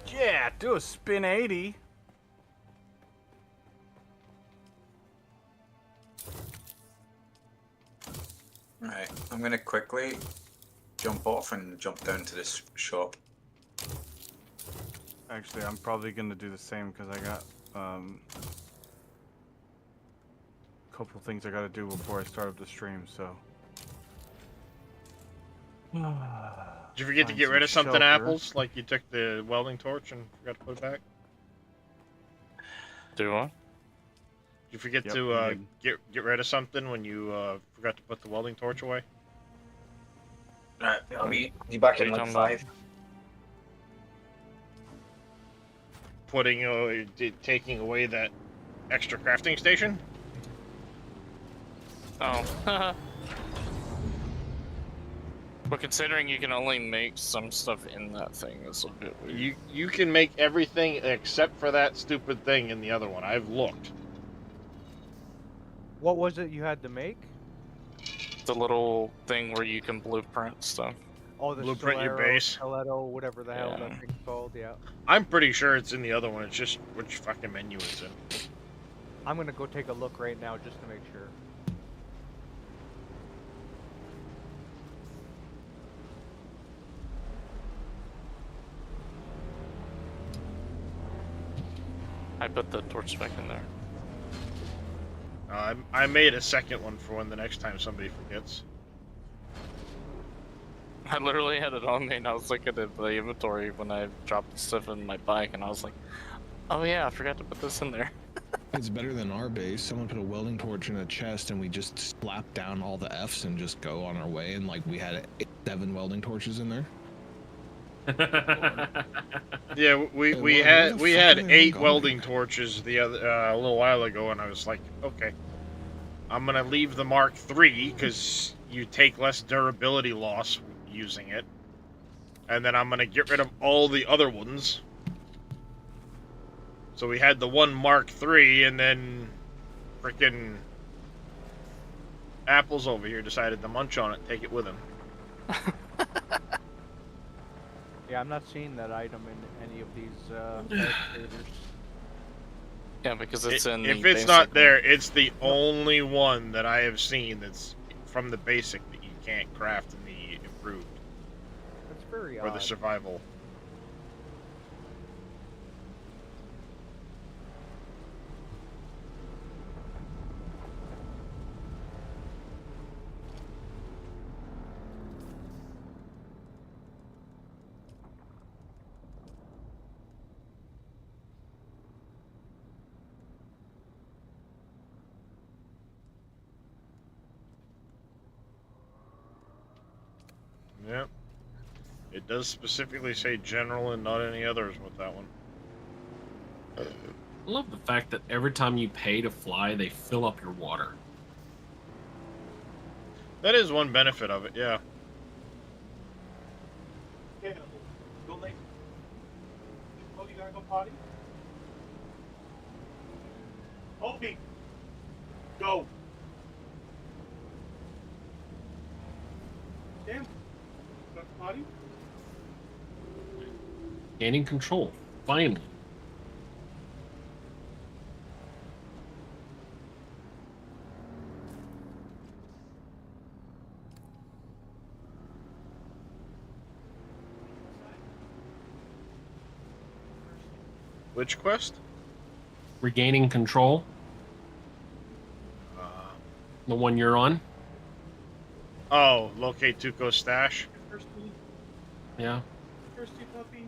Yeah, do a spin 80. Right, I'm gonna quickly jump off and jump down to this shop. Actually, I'm probably gonna do the same because I got a couple things I gotta do before I start up the stream, so. Did you forget to get rid of something, Apples? Like you took the welding torch and forgot to put it back? Do what? Did you forget to get rid of something when you forgot to put the welding torch away? Alright, I'll be back in like 5. Taking away that extra crafting station? Oh. But considering you can only make some stuff in that thing, it's a bit weird. You can make everything except for that stupid thing in the other one. I've looked. What was it you had to make? The little thing where you can blueprint stuff. Oh, the Blueprint your Solero, base. Stiletto, whatever the hell that thing's called, yeah. I'm pretty sure it's in the other one. It's just which fucking menu it's in. I'm gonna go take a look right now just to make sure. I put the torch back in there. I made a second one for when the next time somebody forgets. I literally had it on me and I was looking at the inventory when I dropped the stuff in my bike and I was like, oh yeah, I forgot to put this in there. It's better than our base. Someone put a welding torch in a chest and we just slapped down all the Fs and just go on our way, and like we had 7 welding torches in there. Yeah, we had 8 welding torches the other a little while ago, and I was like, okay, I'm gonna leave the Mark III because you take less durability loss using it, and then I'm gonna get rid of all the other ones. So we had the one Mark III, and then freaking Apples over here decided to munch on it, take it with him. Yeah, I'm not seeing that item in any of these educators. Yeah, because it's in the If it's basic not one. there, it's the only one that I have seen that's from the basic that you can't craft in the improved. That's very Or odd. the survival. Yep. It does specifically say general and not any others with that one. I love the fact that every time you pay to fly, they fill up your water. That is one benefit of it, yeah. Go late. Oh, you gotta go potty? Opie! Go! Damn. Got the potty? Gaining control. Finally. Which quest? Regaining control. The one you're on. Oh, locate Tuco's stash. Yeah. Thirsty puppy.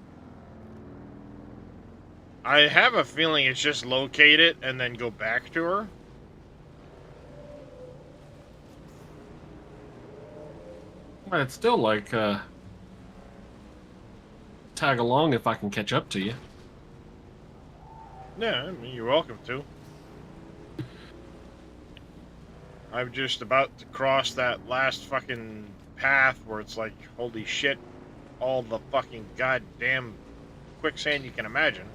I have a feeling it's just locate it and then go back to her. Well, it's still like, tag along if I can catch up to you. Yeah, I mean, you're welcome to. I'm just about to cross that last fucking path where it's like, holy shit, all the fucking goddamn quicksand you can imagine.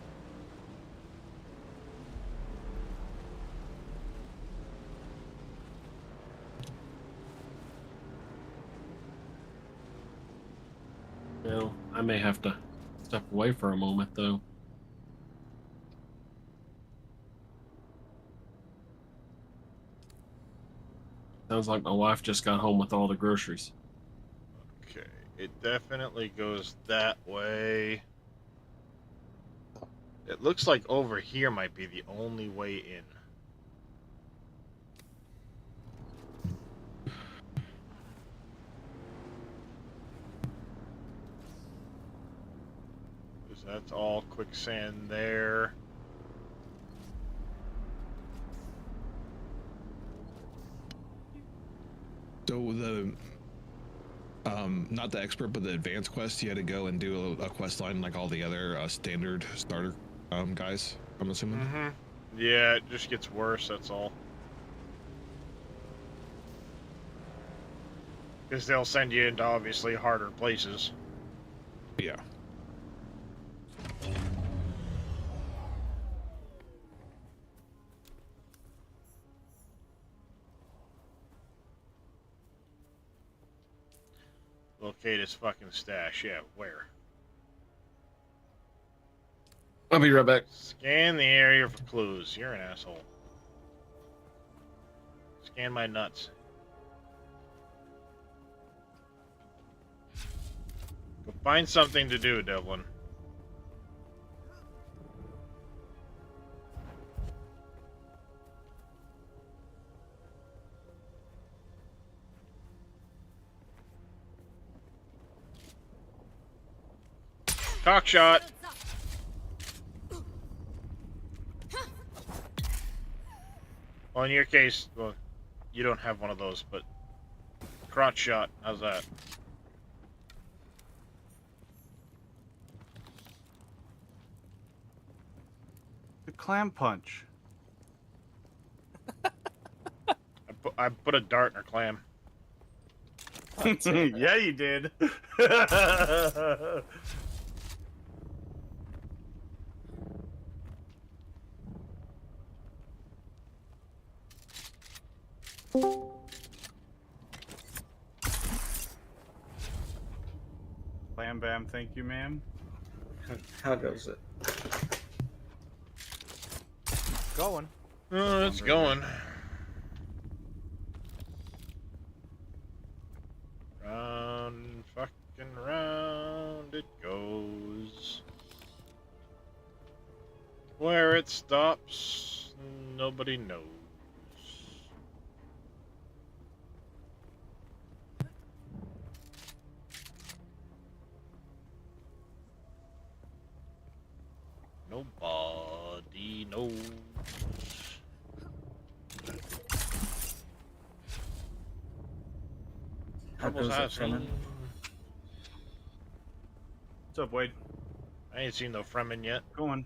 Well, I may have to step away for a moment, though. Sounds like my wife just got home with all the groceries. Okay, it definitely goes that way. It looks like over here might be the only way in. Because that's all quicksand there. So the not the expert, but the advanced quest, you had to go and do a quest line like all the other standard starter guys, I'm assuming. Mm-hmm. Yeah, it just gets worse, that's all. Because they'll send you into obviously harder places. Yeah. Locate his fucking stash. Yeah, where? I'll be right back. Scan the area for clues. You're an asshole. Scan my nuts. Go find something to do, Devlin. Cock shot. Well, in your case, well, you don't have one of those, but crotch shot. How's that? The clam punch. I put a dart in her clam. Yeah, you did. Bam bam, thank you, ma'am. How goes it? Going. Oh, it's going. Round, fucking round it goes. Where it stops, nobody knows. Nobody knows. How goes it, Fremen? What's up, Wade? I ain't seen no Fremen yet. Going.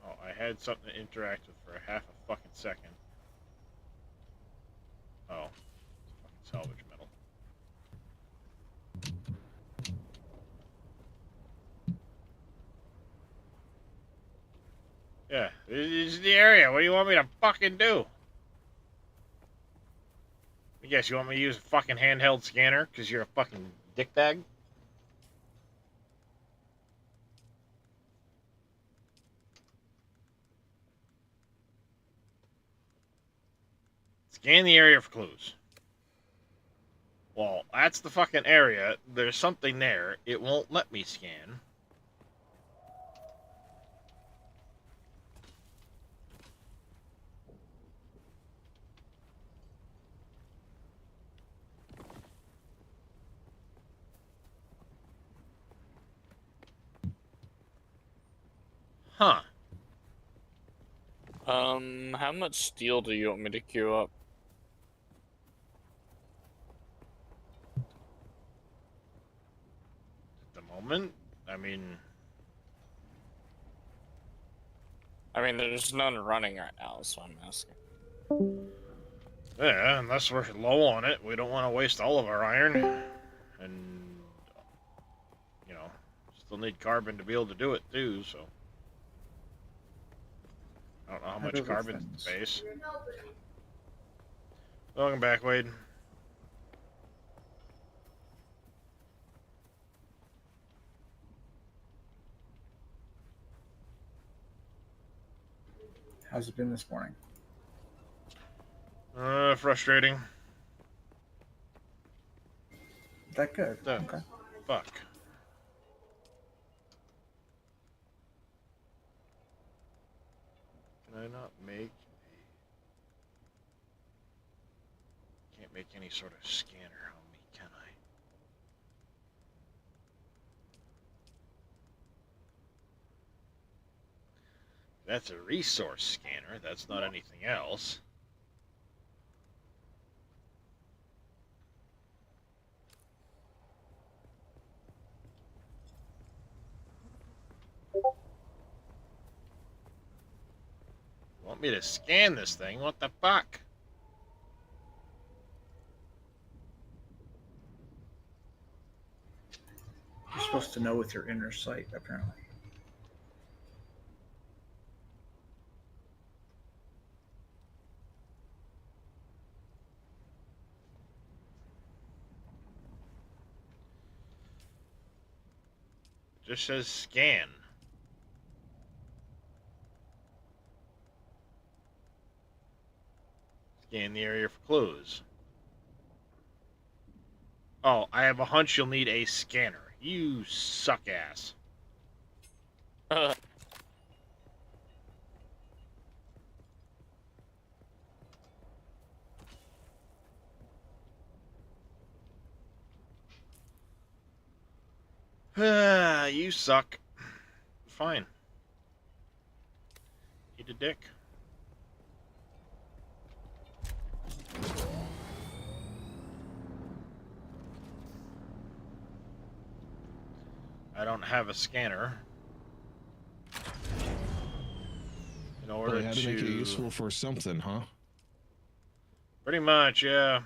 Oh, I had something to interact with for a half a fucking second. Oh, it's fucking salvage metal. Yeah, this is the area. What do you want me to fucking do? I guess you want me to use a fucking handheld scanner because you're a fucking dickbag? Scan the area for clues. Well, that's the fucking area. There's something there. It won't let me scan. Huh. How much steel do you want me to queue up? At the moment, I mean, there's none running right now, so I'm asking. yeah, unless we're low on it, we don't want to waste all of our iron. And, you know, still need carbon to be able to do it, too, so. I don't know how much carbon's in space. Welcome back, Wade. How's it been this morning? Frustrating. That good. Okay. Fuck. Can I not make can't make any sort of scanner on me, can I? That's a resource scanner. That's not anything else. Want me to scan this thing? What the fuck? You're supposed to know with your inner sight, apparently. Just says scan. Scan the area for clues. Oh, I have a hunch you'll need a scanner. You suck ass. You suck. Fine. Eat a dick. I don't have a scanner. In order Well, you had to make it useful for something, huh? Pretty much, yeah.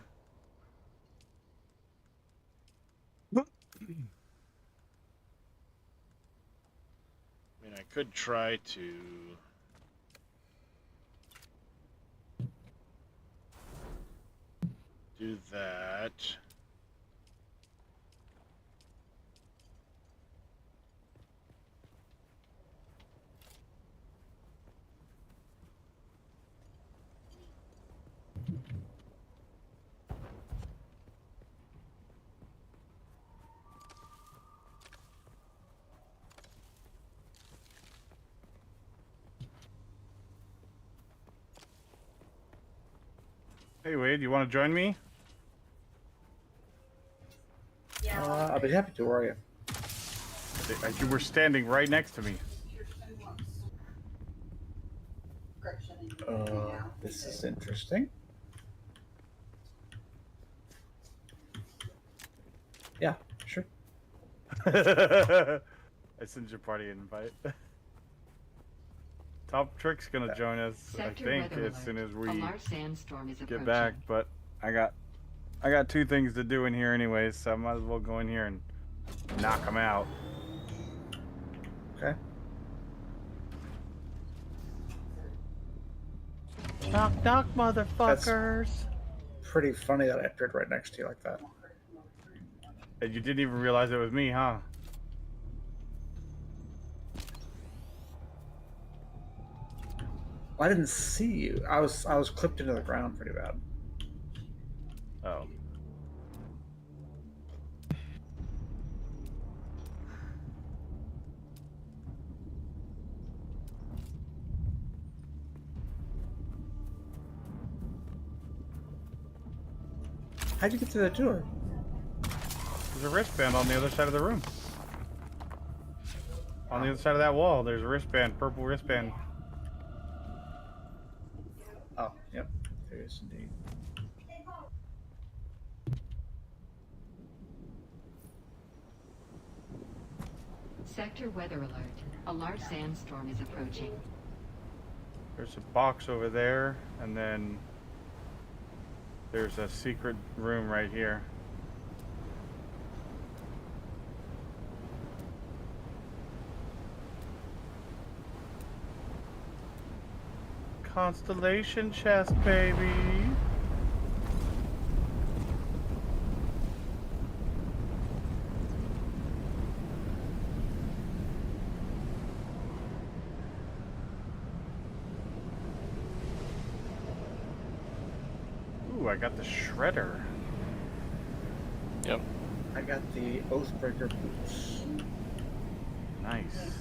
I mean, I could try to do that. Hey Wade, you want to join me? I'll be happy to. Where are you? You were standing right next to me. This is interesting. Yeah, sure. I sent your party invite. Top Trick's gonna join us, Sector I think, weather as soon alert. as we A large sandstorm is get approaching. back. But I got two things to do in here anyways, so I might as well go in here and knock them out. Okay. Knock, knock, motherfuckers! Pretty funny that I appeared right next to you like that. And you didn't even realize it was me, huh? I didn't see you. I was clipped into the ground pretty bad. Oh. How'd you get through that door? There's a wristband on the other side of the room. On the other side of that wall, there's a wristband, purple wristband. Oh, yep. There is indeed. Sector weather alert. A large sandstorm is approaching. There's a box over there, and then there's a secret room right here. Constellation chest, baby. Ooh, I got the shredder. Yep. I got the Oathbreaker boots. Nice.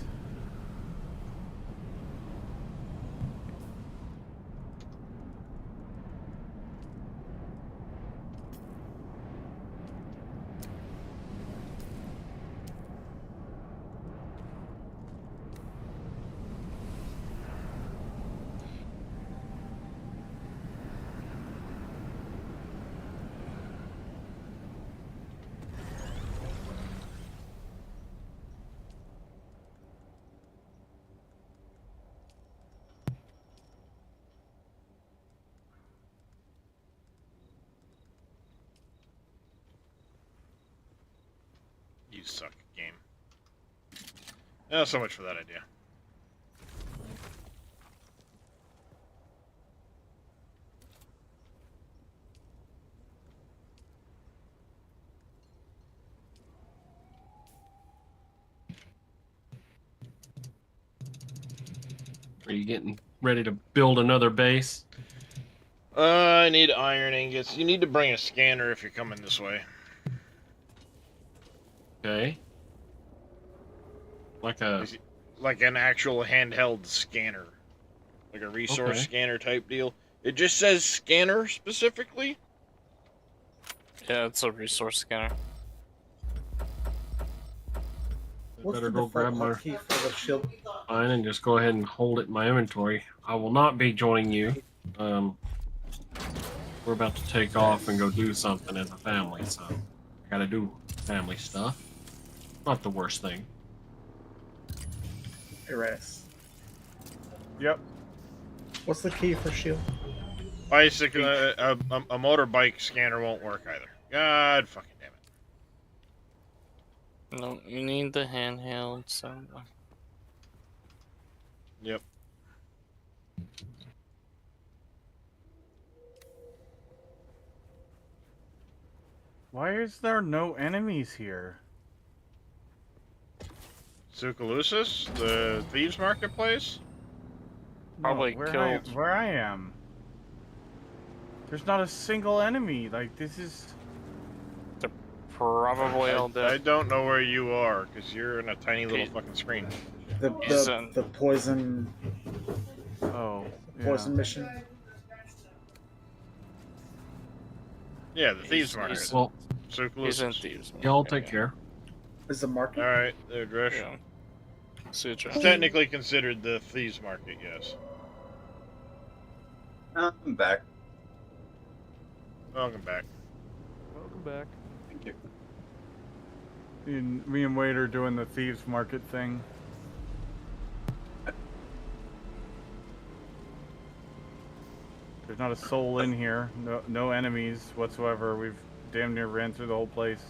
You suck, game. Oh, so much for that idea. Are you getting ready to build another base? I need iron ingots. You need to bring a scanner if you're coming this way. Okay. Like an actual handheld scanner. Like a resource scanner type deal. It just says scanner specifically? Yeah, it's a resource scanner. Better go grab my mine and just go ahead and hold it in my inventory. I will not be joining you. We're about to take off and go do something as a family, so I gotta do family stuff. Not the worst thing. Erase. Yep. What's the key for shield? Basically, a motorbike scanner won't work either. God fucking damn it. No, you need the handheld, so... Yep. Why is there no enemies here? Sukalusis? The Thieves Marketplace? Probably killed. Where I am. There's not a single enemy. Like, this is... They're probably all dead. I don't know where you are, because you're in a tiny little fucking screen. The poison... Oh, poison mission. Yeah, the thieves He's- market. he's- Well, So He's in close. thieves. y'all Market, take yeah. care. Is the market? All right, there, Dresh. Yeah. See you, Josh. It's technically considered the thieves market, yes. I'm back. Welcome back. Welcome back. Thank you. Me and Wade are doing the thieves market thing. There's not a soul in here. No enemies whatsoever. We've damn near ran through the whole place.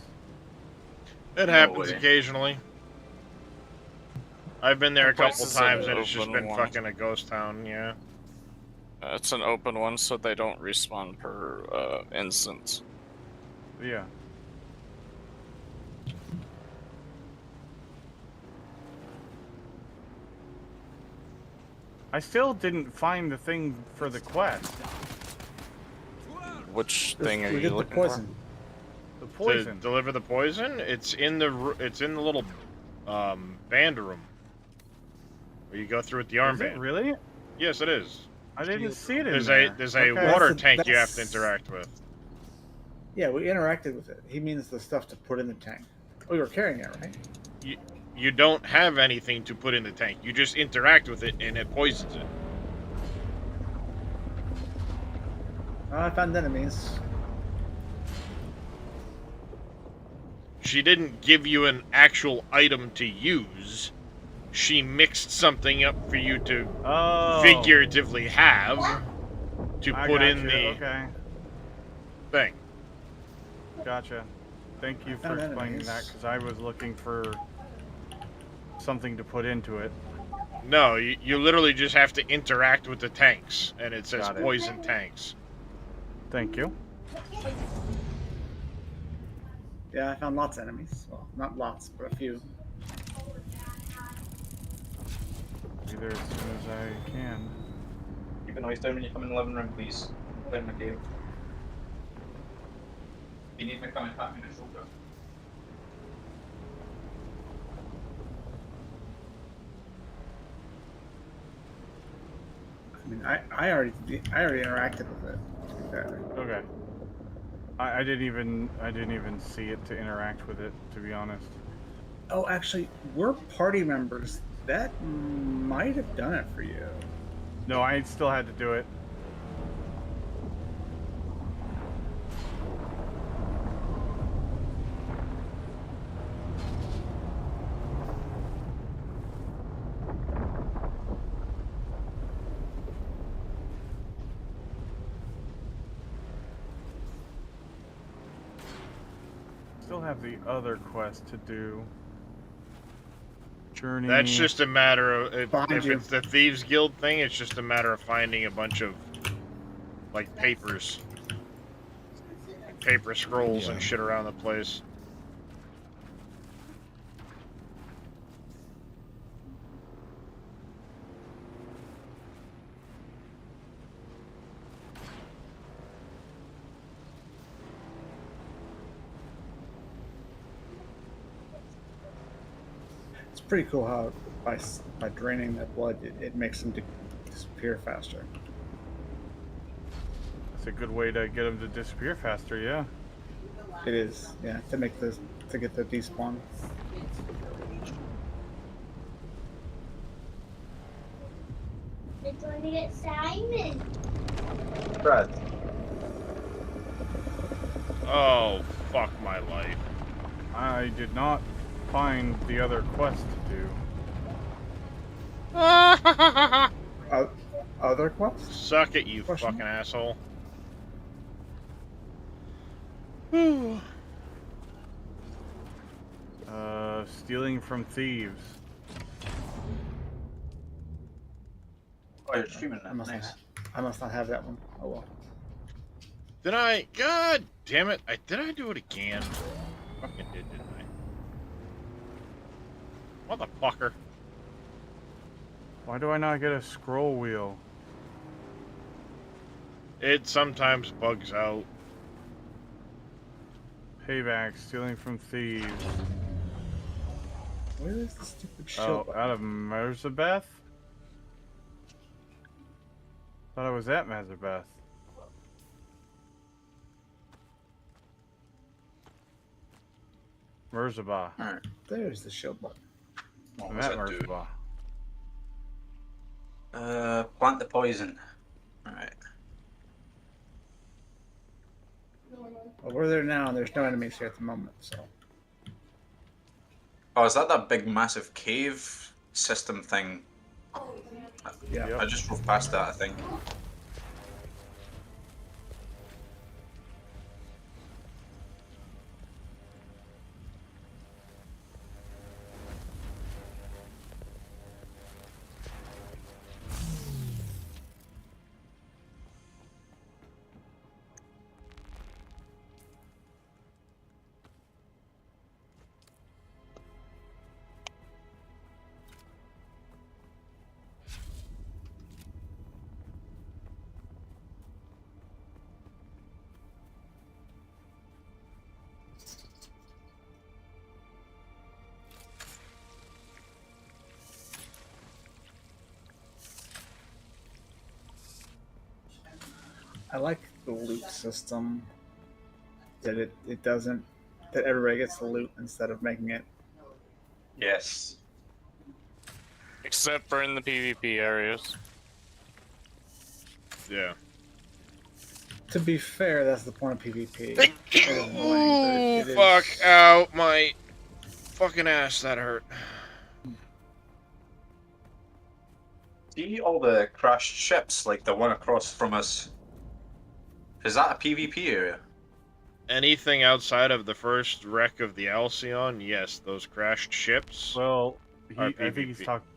It happens occasionally. I've been there a That place couple is times an and it's just open been one. fucking a ghost town, yeah. It's an open one, so they don't respawn per instance. Yeah. I still didn't find the thing for the quest. Which thing are We you did the looking poison. The To poison. deliver the poison, it's in the little band room where you go through with the Is it armband. really? Yes, it is. I didn't see it in There's there. there's a Okay. water That's the- tank you have to that's- interact with. Yeah, we interacted with it. He means the stuff to put in the tank. Oh, you were carrying it, right? You don't have anything to put in the tank. You just interact with it and it poisons it. I found enemies. She didn't give you an actual item to use. She mixed something up for you to figuratively have to I put in gotcha, the okay. thing. Gotcha. Thank you for Found explaining that, enemies. because I was looking for something to put into it. No, you literally just have to interact with the tanks, and it says Got it. poison tanks. Thank you. Yeah, I found lots of enemies. Well, not lots, but a few. Be there as soon as I can. Keep a noise down when you come in the living room, please. Playing my game. If you need me, come and pat me on the shoulder. I mean, I already interacted with it. To be fair. Okay. I didn't even see it to interact with it, to be honest. Oh, actually, we're party members. That might have done it for you. No, I still had to do it. Still have the other quest to do. Journey. That's just a matter of if you. it's the Thieves Guild thing. It's just a matter of finding a bunch of like papers, paper scrolls and shit around the place. It's pretty cool how by draining that blood, it makes them disappear faster. That's a good way to get them to disappear faster, yeah. It is, yeah, to get the despawn. They're trying to get Simon. Brad. Oh, fuck my life. I did not find the other quest to do. Other quests? Suck it, you Question? fucking asshole. Stealing from thieves. Oh, you're streaming now. I must not have that one. Oh well. Did I? God damn it! Did I do it again? Fucking did, didn't I? Motherfucker! Why do I not get a scroll wheel? It sometimes bugs out. Payback, stealing from thieves. Where is the stupid shit? Oh, out of Merzabeth? Thought I was at Merzabeth. Merzabah. Alright, there's the shield button. What I'm was at it do? Merzabah. Plant the poison. Alright. Well, we're there now, and there's no enemies here at the moment, so. Oh, is that big, massive cave system thing? Yeah. I just drove past that, I think. I like the loot system. That it doesn't, that everybody gets the loot instead of making it. Yes. Except for in the PvP areas. Yeah. To be fair, that's the point of PvP. Ooh, fuck out my fucking ass, that hurt. See all the crashed ships, like the one across from us? Is that a PvP area? Anything outside of the first wreck of the Alcyon, yes, those crashed ships. Well, are I think he's PvP. talking.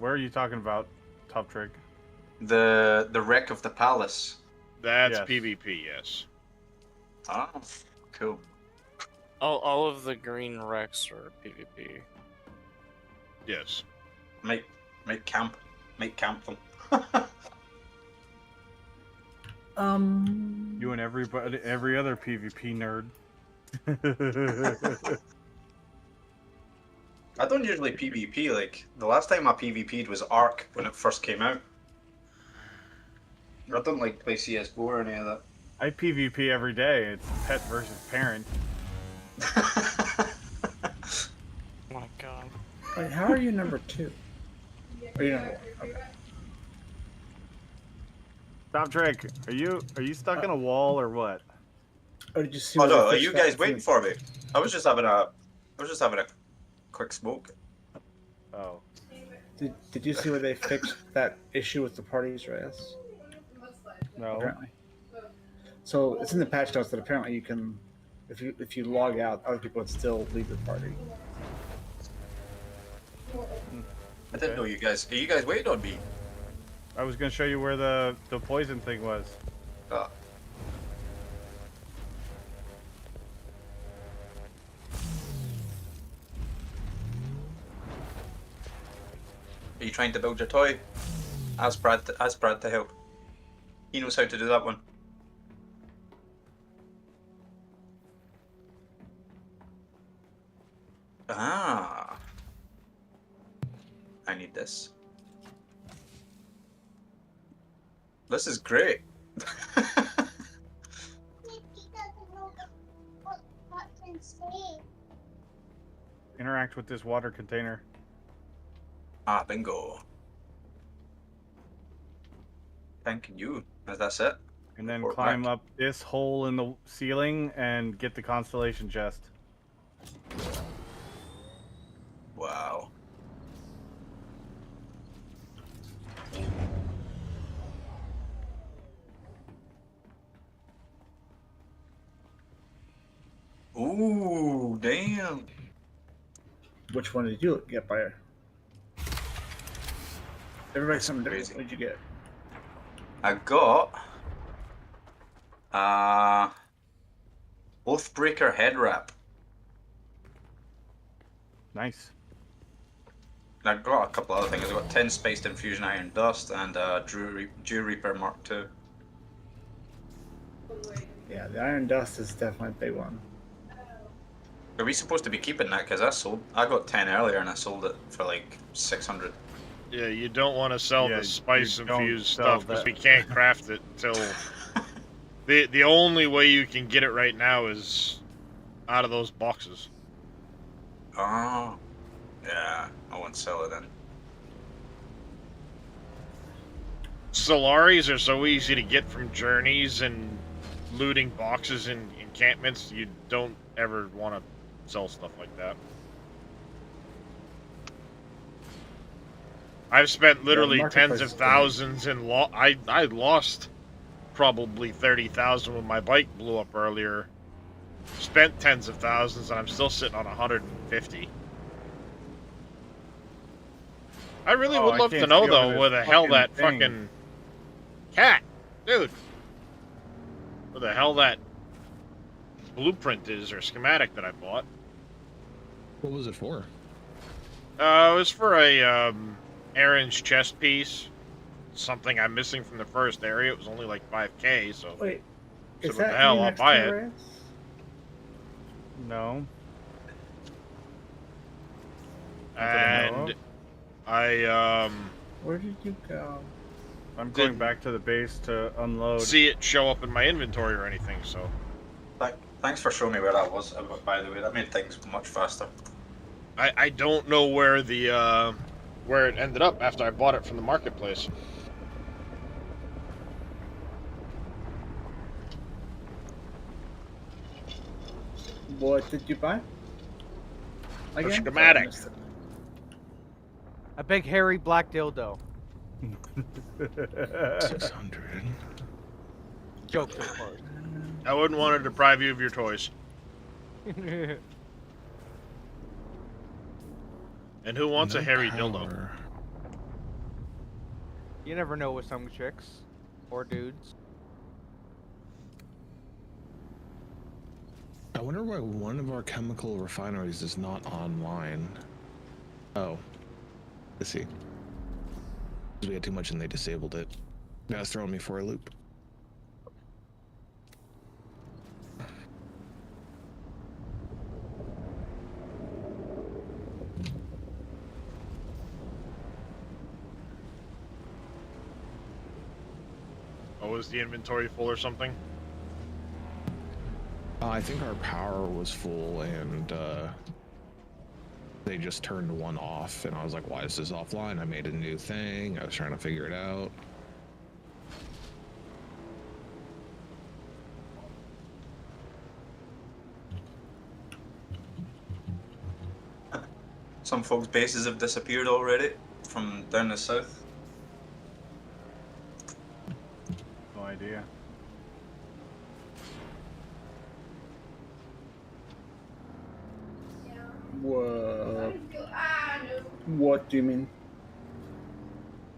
Where are you talking about, Top Trick? The wreck of the palace. That's Yes. PvP, yes. Oh, cool. All of the green wrecks are PvP. Yes. Make camp them. You and every other PvP nerd. I don't usually PvP. Like the last time I PvP'd was Ark when it first came out. I don't like play CS:GO or any of that. I PvP every day. It's pet versus parent. Oh my god. Wait, how are you number 2? Are you number 1? Okay. Top Trick, are you stuck in a wall or what? Oh, did you see? Oh where they no, are fixed you that guys thing? waiting for me? I was just having a quick smoke. Oh. Did you see where they fixed that issue with the parties, Reyes? No. Apparently. So it's in the patch notes that apparently you can, if you log out, other people would still leave the party. I didn't know you guys. Are you guys waiting on me? I was gonna show you where the poison thing was. Ah. Are you trying to build your toy? Ask Brad to help. He knows how to do that one. Ah. I need this. This is great. Interact with this water container. Ah, bingo. Thank you. That's it. And then Report climb back. up this hole in the ceiling and get the constellation chest. Wow. Ooh, damn. Which one did you get by? Everybody's something different. What did you get? I got Oathbreaker head wrap. Nice. And I got a couple other things. I got 10 spiced infusion iron dust and Dew Reaper Mark II. Yeah, the iron dust is definitely a big one. Are we supposed to be keeping that? Because I got 10 earlier and I sold it for like 600. Yeah, you don't want to sell Yeah, the spice you don't infused sell stuff because that. we can't craft it till the only way you can get it right now is out of those boxes. Oh, yeah. I won't sell it then. Solaris are so easy to get from journeys and looting boxes in encampments. You don't ever want to sell stuff like that. I've spent literally tens of thousands in I lost probably 30,000 when my bike blew up earlier. Spent tens of thousands, and I'm still sitting on 150. I really would love to know, though, where the hell that fucking cat, dude, where the hell that blueprint is or schematic that I bought. What was it for? It was for a Aaron's chest piece. Something I'm missing from the first area. It was only like 5K, so. Wait, so is what that the hell? you I'll next buy to it. Reyes? No. And I Where did you go? I'm going back to the base to unload. see it show up in my inventory or anything, so. Thanks for showing me where that was, by the way. That made things much faster. I don't know where the where it ended up after I bought it from the marketplace. What did you buy? A schematic. A big hairy black dildo. 600. Jokes apart. I wouldn't want to deprive you of your toys. And who wants a hairy dildo? You never know with some chicks or dudes. I wonder why one of our chemical refineries is not online. Oh. Let's see. We had too much and they disabled it. That's throwing me for a loop. Oh, is the inventory full or something? I think our power was full and they just turned one off and I was like, why is this offline? I made a new thing. I was trying to figure it out. Some folks' bases have disappeared already from down the south. No idea. What do you mean?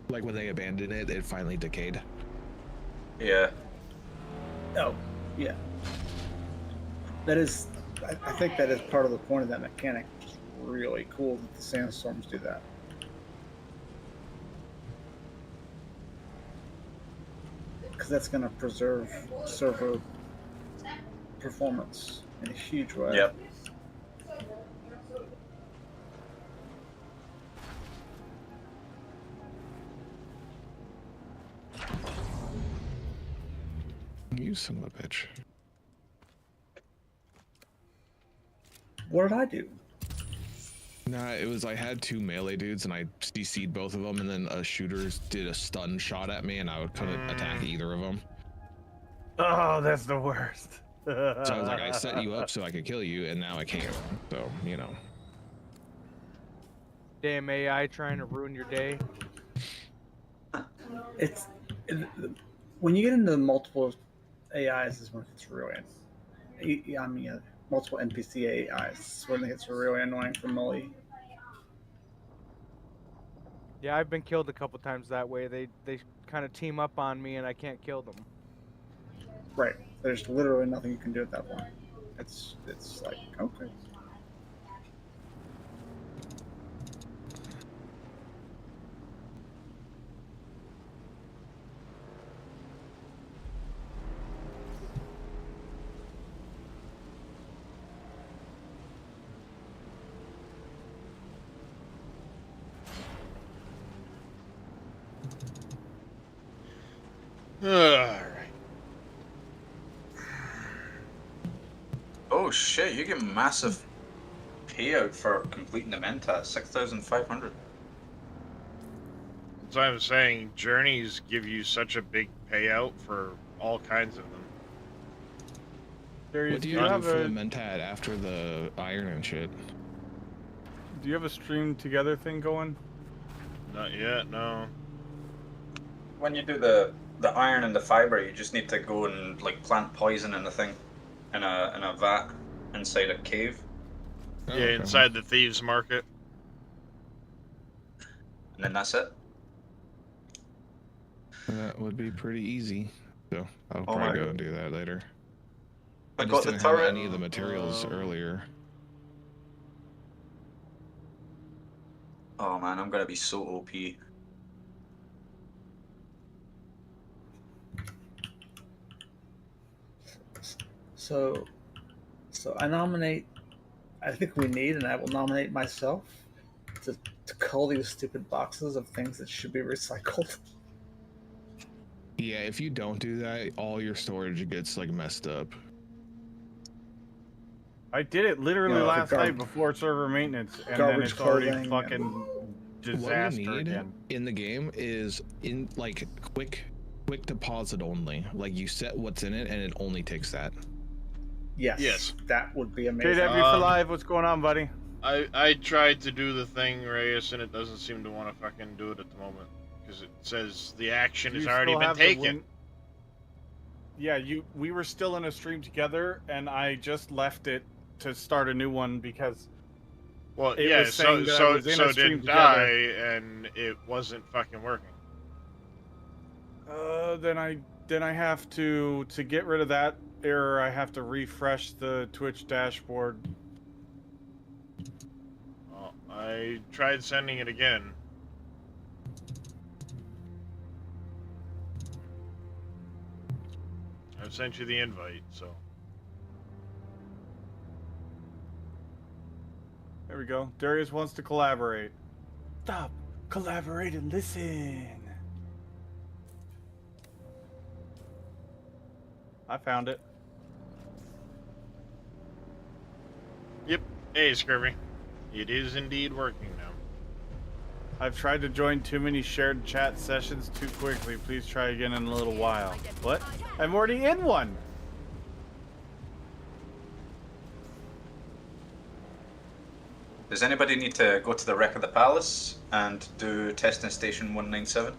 Like when they abandoned it, it finally decayed. Yeah. Oh, yeah. That is, I think that is part of the point of that mechanic. It's really cool that the sandstorms do that. Because that's going to preserve server performance in a huge way. Yep. You son of a bitch. What did I do? Nah, it was I had two melee dudes and I CC'd both of them and then a shooter did a stun shot at me and I couldn't attack either of them. Oh, that's the worst. So I was like, I set you up so I could kill you and now I can't. So, you know. Damn AI trying to ruin your day. When you get into multiple AIs is when it's really, I mean, multiple NPC AIs is when it gets really annoying for Molly. Yeah, I've been killed a couple times that way. They kind of team up on me and I can't kill them. Right. There's literally nothing you can do at that point. It's like, okay. Alright. Oh shit, you get massive payout for completing the Mentat? 6,500. That's what I'm saying. Journeys give you such a big payout for all kinds of them. What do you do for the Mentat after the iron and shit? Do you have a stream together thing going? Not yet, no. When you do the iron and the fiber, you just need to go and like plant poison in the thing, in a vat inside a cave. Yeah, okay. Inside the thieves' market. And then that's it. That would be pretty easy. So I'll Oh probably my go God. and do that later. I just got the didn't have turret. any of the materials earlier. Oh man, I'm gonna be so OP. So I nominate. I think we need, and I will nominate myself to cull these stupid boxes of things that should be recycled. Yeah, if you don't do that, all your storage gets like messed up. I did it literally last night before server maintenance, and then it's already fucking disaster what you need again. In the game is in like quick deposit only. Like you set what's in it, and it only takes that. Yes. That would be amazing. KW for live, what's going on, buddy? I tried to do the thing, Reyes, and it doesn't seem to want to fucking do it at the moment. Because it says the action has already been taken. Yeah, we were still in a stream together, and I just left it to start a new one because it was saying that I was in a stream didn't together. die, and it wasn't fucking working. Then I have to get rid of that error. I have to refresh the Twitch dashboard. Well, I tried sending it again. I've sent you the invite, so. There we go. Darius wants to collaborate. Stop, collaborate, and listen. I found it. Yep. Hey, Scurvy. It is indeed working now. I've tried to join too many shared chat sessions too quickly. Please try again in a little while. What? I'm already in one. Does anybody need to go to the wreck of the palace and do testing station 197?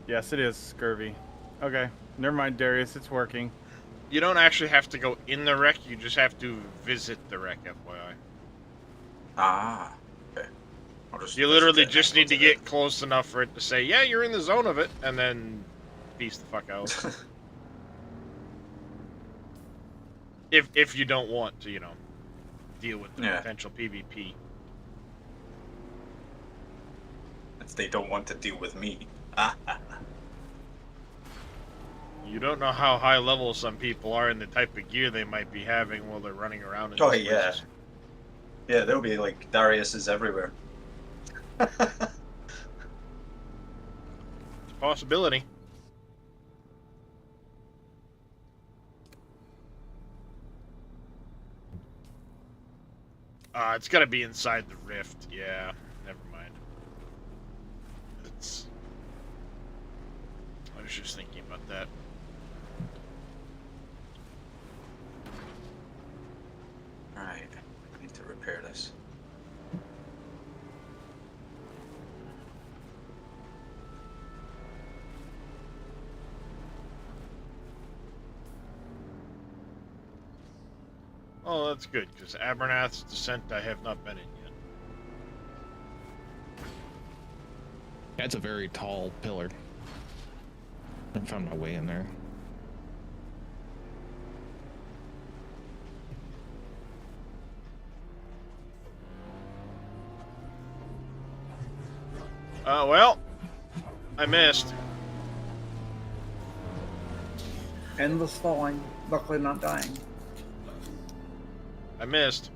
Yes, it is, Scurvy. Okay. Never mind, Darius. It's working. You don't actually have to go in the wreck, you just have to visit the wreck, FYI. Ah, okay. You literally just need to get close enough for it to say, yeah, you're in the zone of it, and then peace the fuck out. if you don't want to, you know, deal with the potential PvP. If they don't want to deal with me. You don't know how high level some people are and the type of gear they might be having while they're running around in these places. Yeah, there'll be like Darius's everywhere. It's a possibility. It's gotta be inside the rift. Yeah, never mind. I was just thinking about that. Alright, I need to repair this. Oh, that's good, because Abernath's Descent I have not been in yet. That's a very tall pillar. I found my way in there. Well, I missed. Endless falling, luckily not dying. I missed.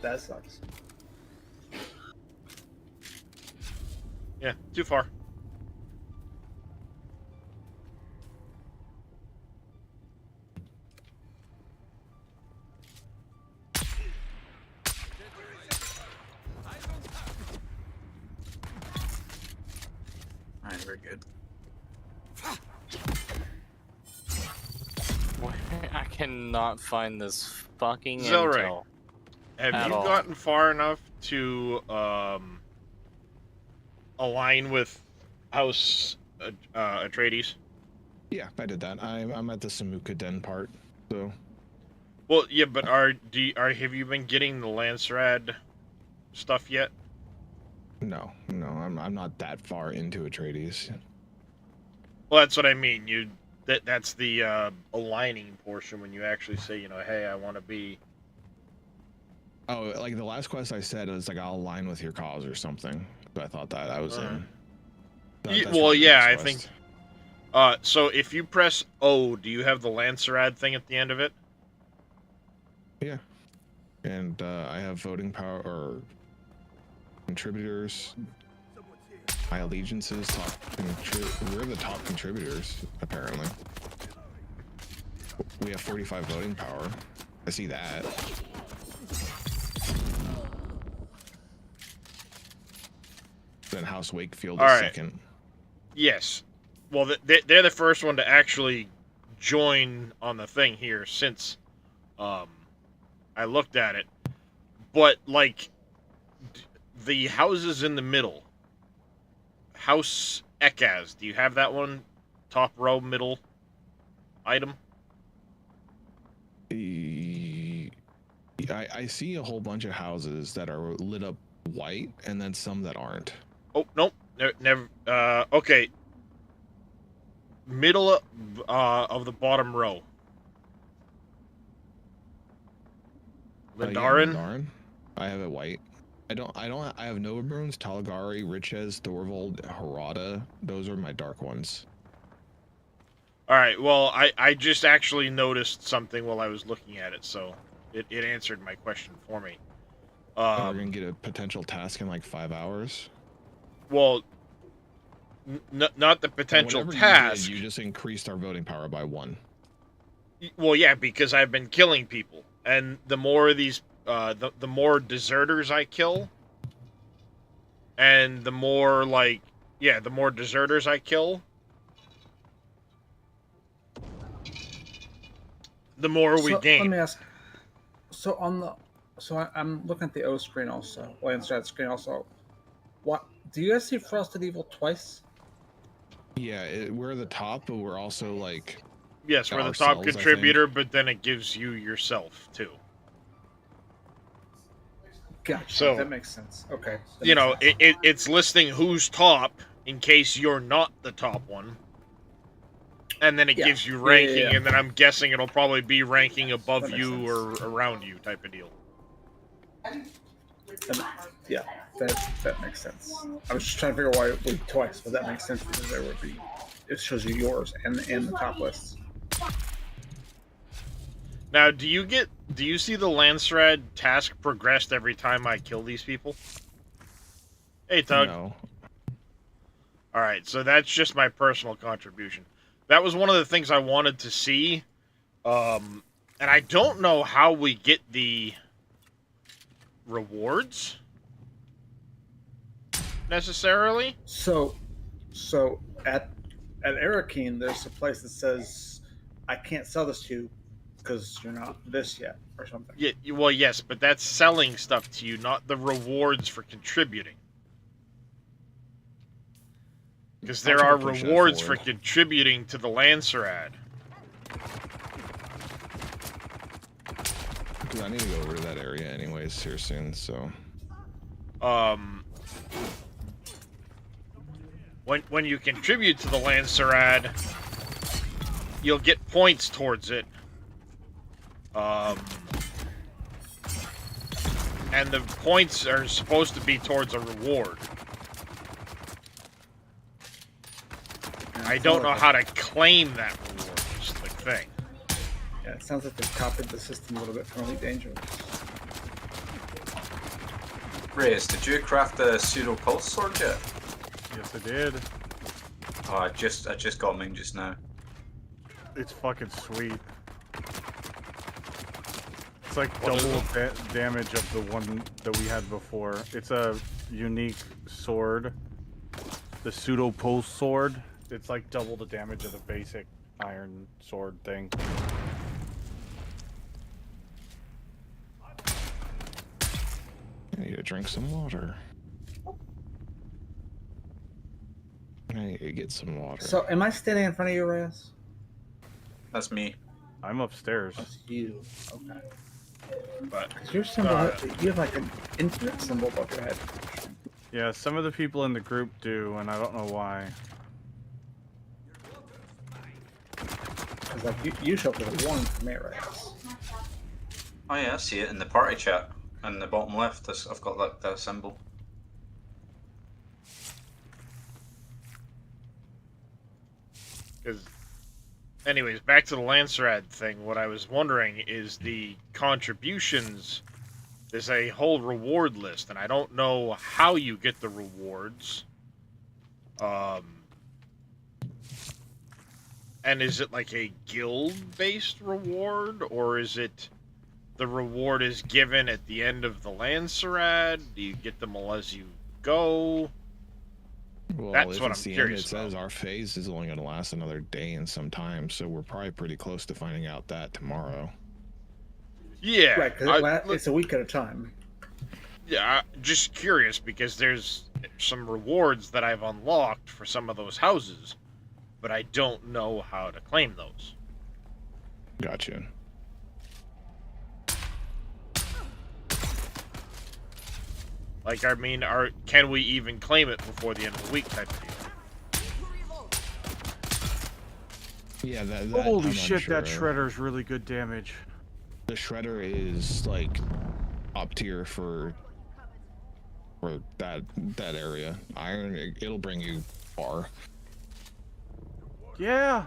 That sucks. Yeah, too far. very good. I cannot find this fucking Zelray, intel. have at you all. gotten far enough to align with House Atreides? Yeah, I did that. I'm at the Samuka Den part, so. Well, yeah, but have you been getting the Lancerad stuff yet? No, I'm not that far into Atreides. Well, that's what I mean. That's the aligning portion when you actually say, you know, hey, I want to be. Oh, like the last quest I said was like I'll align with your cause or something. So I thought that I was in. Well, yeah, I think. So if you press O, do you have the Lancerad thing at the end of it? Yeah, and I have voting power or contributors. My allegiances, we're the top contributors, apparently. We have 45 voting power. I see that. Then House Wakefield is second. Yes. Well, they're the first one to actually join on the thing here since I looked at it. But, like, the houses in the middle. House Ekaz, do you have that one? Top row, middle item? I see a whole bunch of houses that are lit up white and then some that aren't. Oh, nope. Never. Okay. Middle of the bottom row. Lindarin? Lindarin? I have it white. I have Nova Bruins, Talagari, Riches, Thorvald, Harada. Those are my dark ones. Alright, well, I just actually noticed something while I was looking at it, so it answered my question for me. We're gonna get a potential task in like 5 hours. Well, not the potential task. You just increased our voting power by 1. Well, yeah, because I've been killing people, and the more of these, the more deserters I kill, and the more the more deserters I kill, the more we gain. Let me ask. So I'm looking at the O screen also, Lancerad screen also. What do you guys see Frosted Evil twice? Yeah, we're the top, but we're also like. Yes, we're the top contributor, but then it gives you yourself too. Gotcha. So that makes sense. Okay. You know, it's listing who's top in case you're not the top one. And then it gives you ranking, and then I'm guessing it'll probably be ranking above you or around you type of deal. Yeah, that makes sense. I was just trying to figure out why it would be twice, but that makes sense because there would be. It shows you yours and the top lists. Now, do you see the Lancerad task progressed every time I kill these people? Hey, Tug. No. Alright, so that's just my personal contribution. That was one of the things I wanted to see. And I don't know how we get the rewards necessarily. So at Arakeen, there's a place that says, I can't sell this to you because you're not this yet, or something. Yeah, well, yes, but that's selling stuff to you, not the rewards for contributing. Because there are rewards for contributing to the Lancerad. Because I need to go over to that area anyways here soon, so. When you contribute to the Lancerad, you'll get points towards it. And the points are supposed to be towards a reward. I don't know how to claim that reward, is the thing. Yeah, it sounds like they've copied the system a little bit from Elite Dangerous. Reyes, did you craft the pseudo pulse sword yet? Yes, I did. Oh, I just got mine just now. It's fucking sweet. It's like double damage of the one that we had before. It's a unique sword the pseudo pulse sword. It's like double the damage of the basic iron sword thing. I need to drink some water. I need to get some water. So, am I standing in front of you, Reyes? That's me. I'm upstairs. That's you. Okay. But Your symbol, you have like an infinite symbol above your head. Yeah, some of the people in the group do, and I don't know why. Because like you show up with a 1 for me, Reyes. Oh yeah, I see it in the party chat. In the bottom left, I've got that symbol. Because, anyways, back to the Lancerad thing. What I was wondering is the contributions. There's a whole reward list, and I don't know how you get the rewards. And is it like a guild-based reward, or is it the reward is given at the end of the Lancerad? Do you get them all as you go? Well, That's if what it's I'm the end, curious it says our phase is only going to last another day and some time, so we're probably pretty close to finding out that tomorrow. Yeah, Right, because it's a week at a time. Yeah, just curious because there's some rewards that I've unlocked for some of those houses, but I don't know how to claim those. Gotcha. Like, I mean, can we even claim it before the end of the week type of deal? Yeah, that Holy I'm shit, unsure that of. shredder is really good damage. The shredder is like top tier for that area. Iron, it'll bring you far. Yeah.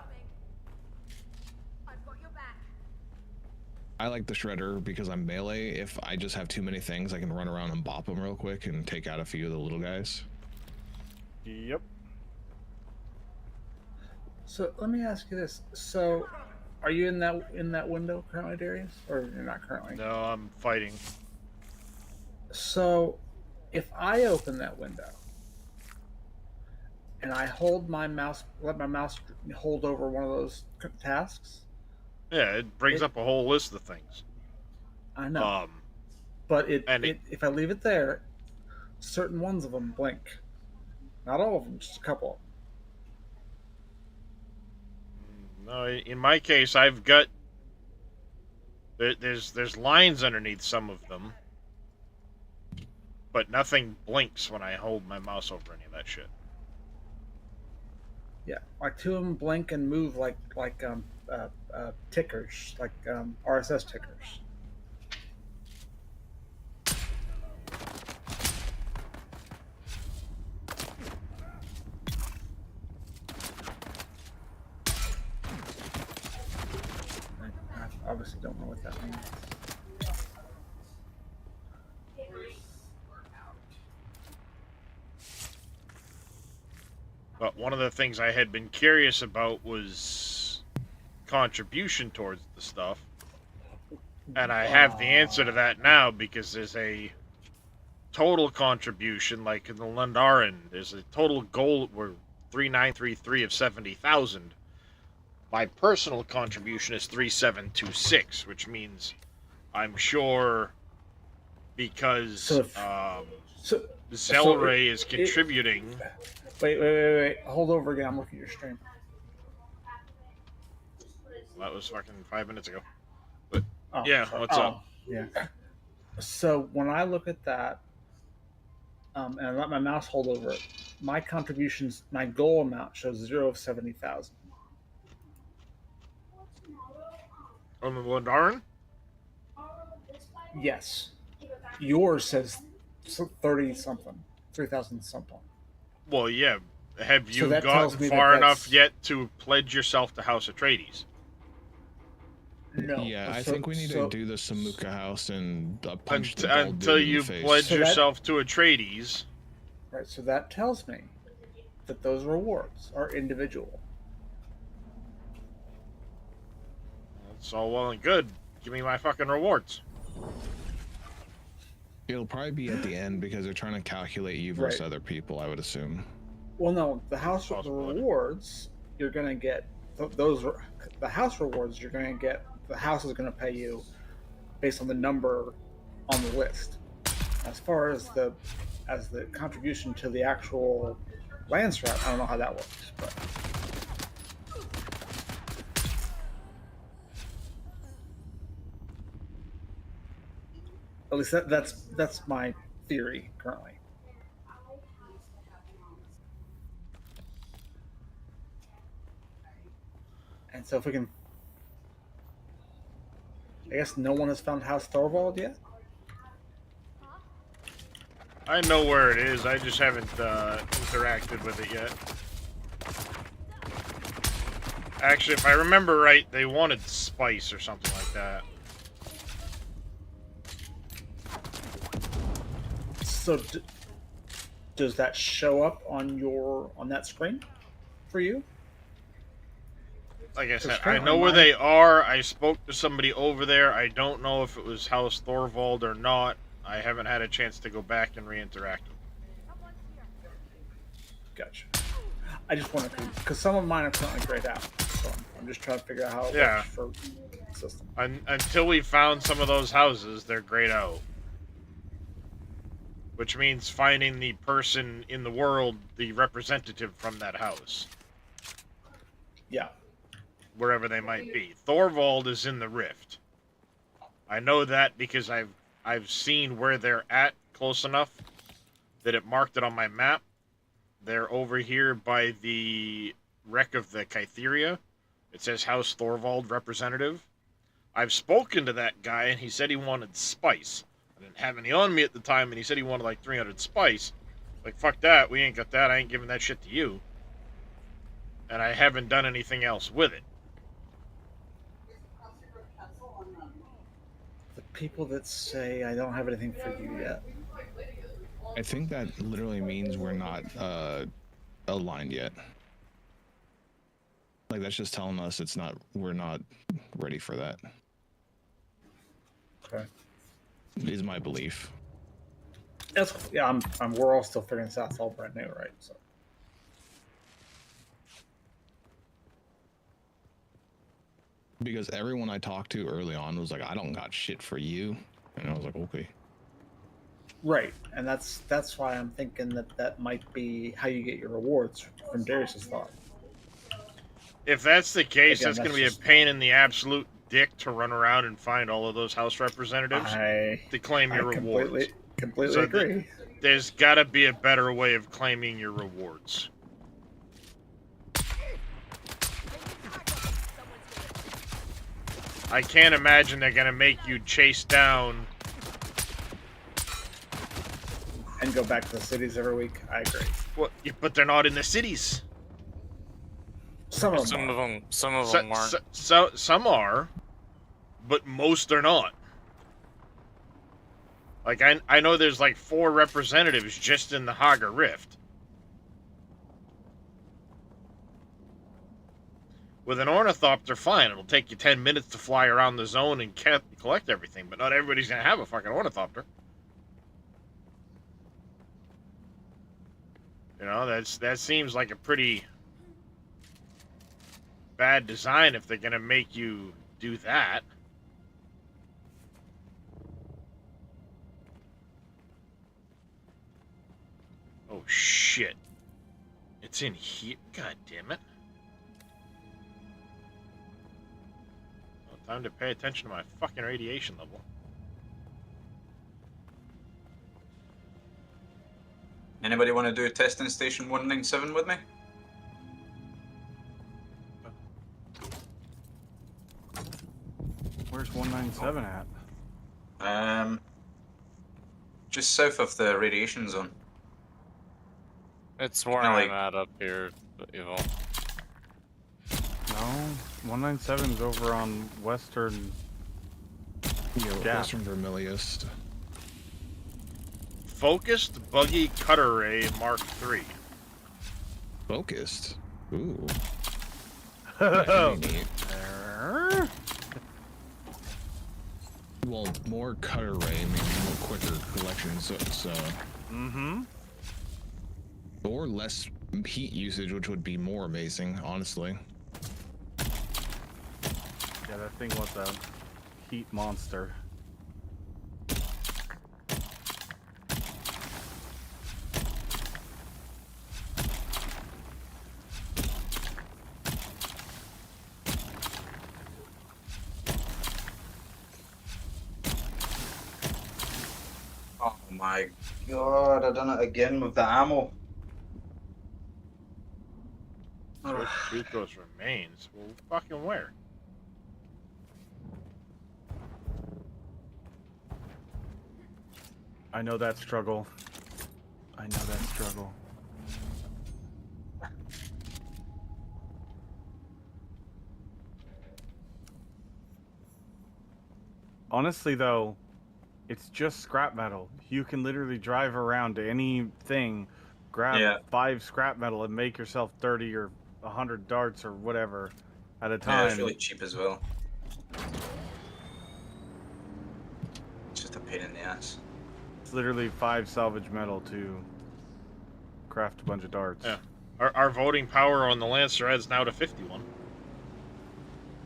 I like the shredder because I'm melee. If I just have too many things, I can run around and bop them real quick and take out a few of the little guys. Yep. So let me ask you this: so, are you in that window currently, Darius, or you're not currently? No, I'm fighting. So, if I open that window and I hold my mouse, let my mouse hold over one of those tasks. Yeah, it brings up a whole list of things. I know. But if I leave it there, certain ones of them blink. Not all of them, just a couple. No, in my case, I've got there's lines underneath some of them, but nothing blinks when I hold my mouse over any of that shit. Yeah, like 2 of them blink and move like tickers, like RSS tickers. I obviously don't know what that means. But one of the things I had been curious about was contribution towards the stuff. And I have the answer to that now because there's a total contribution, like in the Lundaran, there's a total goal where 3933 of 70,000. My personal contribution is 3726, which means I'm sure because Zelray is contributing. Wait. Hold over again. I'm looking at your stream. That was fucking 5 minutes ago. But Oh, yeah, sorry. what's up? Yeah. So when I look at that, and I let my mouse hold over it, my contributions, my goal amount shows 0 of 70,000. On the Lundaran? Yes. Yours says 30 something, 3,000 something. Well, yeah. Have So you that tells gotten me far that enough that's- yet to pledge yourself to House Atreides? No. Yeah, I think we need to do the Samuka house and punch the bald Until dude in you the face. pledge yourself to Atreides. Right, so that tells me that those rewards are individual. It's all well and good. Give me my fucking rewards. It'll probably be at the end because they're trying to calculate you versus Right. other people, I would assume. Well, no, the house, the rewards you're gonna get the house rewards you're gonna get. The house is gonna pay you based on the number on the list. As far as the contribution to the actual land strat, I don't know how that works, but at least that's my theory currently. And so if we can, I guess no one has found House Thorvald yet. I know where it is. I just haven't interacted with it yet. Actually, if I remember right, they wanted spice or something like that. So does that show up on that screen for you? Like I said, I know where they are. I spoke to somebody over there. I don't know if it was House Thorvald or not. I haven't had a chance to go back and re-interact with them. Gotcha. I just want to, because some of mine are currently grayed out, so I'm just trying to figure out how it works for the system. Until we found some of those houses, they're grayed out. Which means finding the person in the world, the representative from that house. Yeah. Wherever they might be. Thorvald is in the Rift. I know that because I've seen where they're at close enough that it marked it on my map. They're over here by the wreck of the Kytheria. It says House Thorvald Representative. I've spoken to that guy and he said he wanted spice. I didn't have any on me at the time, and he said he wanted like 300 spice. Like, fuck that, we ain't got that, I ain't giving that shit to you. And I haven't done anything else with it. The people that say I don't have anything for you yet. I think that literally means we're not aligned yet. Like, that's just telling us we're not ready for that. Okay. Is my belief. We're all still figuring this out. It's all brand new, right? So. Because everyone I talked to early on was like, I don't got shit for you. And I was like, okay. Right. And that's why I'm thinking that might be how you get your rewards from Darius's thought. If that's the case, Again, that's going to be a pain in the absolute dick to run around and find all of those house representatives to claim your rewards. Completely agree. There's got to be a better way of claiming your rewards. I can't imagine they're going to make you chase down and go back to the cities every week. I agree. Well, but they're not in the cities. Some of them aren't. Some are, but most are not. Like, I know there's like 4 representatives just in the Hagga Rift. With an ornithopter, fine. It'll take you 10 minutes to fly around the zone and collect everything, but not everybody's going to have a fucking ornithopter. You know, that seems like a pretty bad design if they're going to make you do that. Oh, shit. It's in here. God damn it. Well, time to pay attention to my fucking radiation level. Anybody want to do testing station 197 with me? Where's 197 at? Just south of the radiation zone. It's where I'm at up here, Evil. No, 197's over on western. Yeah, western Vermilius. Focused Buggy Cutter Ray Mark III. Focused? Ooh. Oh. Well, more cutter ray means more quicker collection, so Mm-hmm. or less heat usage, which would be more amazing, honestly. Yeah, that thing was a heat monster. Oh my god, I done it again with the ammo. Shoot those remains. Well, fucking where? I know that struggle. I know that struggle. Honestly, though, it's just scrap metal. You can literally drive around to anything, grab 5 scrap metal, and make yourself 30 or 100 darts or whatever at a time. Yeah, it's really cheap as well. It's just a pain in the ass. It's literally 5 salvage metal to craft a bunch of darts. Yeah. Our voting power on the Lancer is now to 51.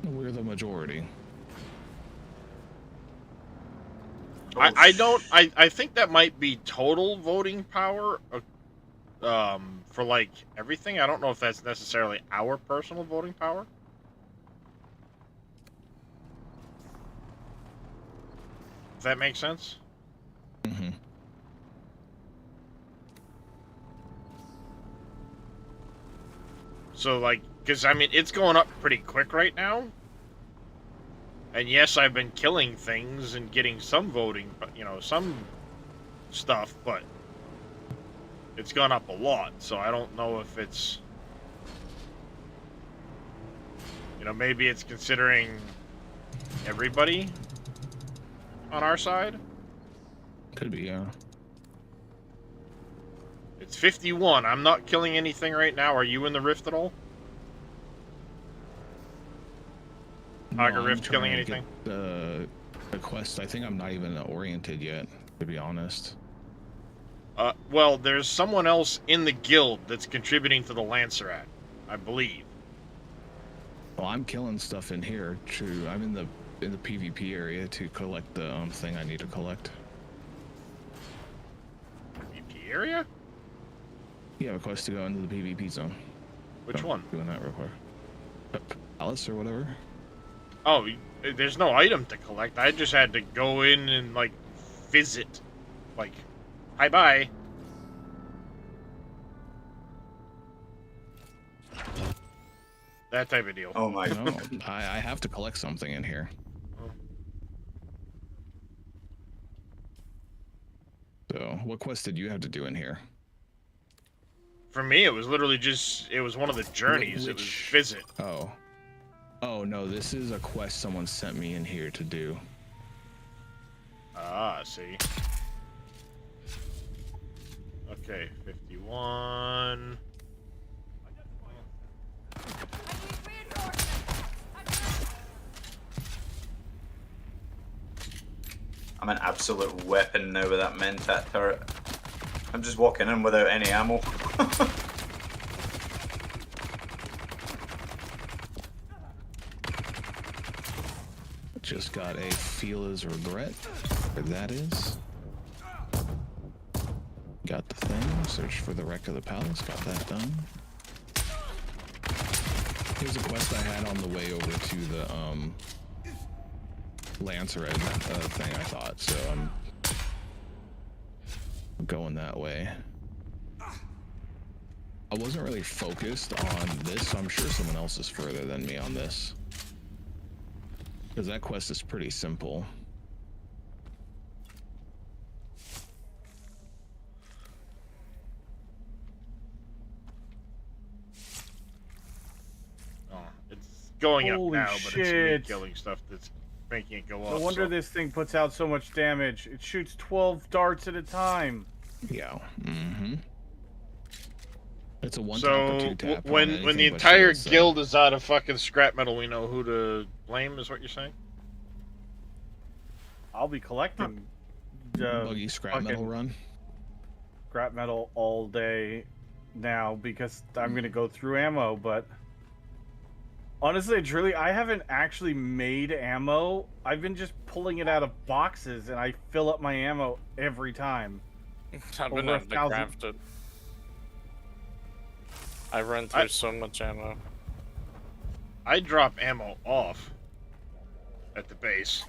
We're the majority. I think that might be total voting power for like everything. I don't know if that's necessarily our personal voting power. If that makes sense. Mm-hmm. So like, because I mean, it's going up pretty quick right now. And yes, I've been killing things and getting some voting, you know, some stuff, but it's gone up a lot. So I don't know if it's, you know, maybe it's considering everybody on our side. Could be, yeah. It's 51. I'm not killing anything right now. Are you in the rift at all? Hagga Rift killing anything? The quest. I think I'm not even oriented yet, to be honest. Well, there's someone else in the guild that's contributing to the Lancerat, I believe. Well, I'm killing stuff in here too. I'm in the PvP area to collect the thing I need to collect. PvP area? You have a quest to go into the PvP zone. Which one? Doing that real quick. Palace or whatever. Oh, there's no item to collect. I just had to go in and, like, visit. Like, hi-bye. That type of deal. Oh my No, I have to collect something in here. So, what quest did you have to do in here? For me, it was literally just, it was one of the journeys. It was visit. Oh. Oh, no, this is a quest someone sent me in here to do. Ah, see. Okay, 51. I'm an absolute weapon now with that Mentat turret. I'm just walking in without any ammo. Just got a Feela's Regret, where that is. Got the thing, search for the wreck of the palace, got that done. Here's a quest I had on the way over to the Lanceret thing, I thought, so I'm going that way. I wasn't really focused on this, so I'm sure someone else is further than me on this. Because that quest is pretty simple. Oh, it's going Holy up now, but it's me killing stuff that's making it go up. No wonder this thing puts out so much damage. It shoots 12 darts at a time. Yeah. Mm-hmm. It's a one so tap or two tap. when the entire guild is out of fucking scrap metal, we know who to blame, is what you're saying? I'll be collecting buggy scrap metal run. Scrap metal all day now because I'm gonna go through ammo, but honestly and truly, I haven't actually made ammo. I've been just pulling it out of boxes, and I fill up my ammo every time. I've been Over having to 1,000. craft it. I run through so much ammo. I drop ammo off at the base.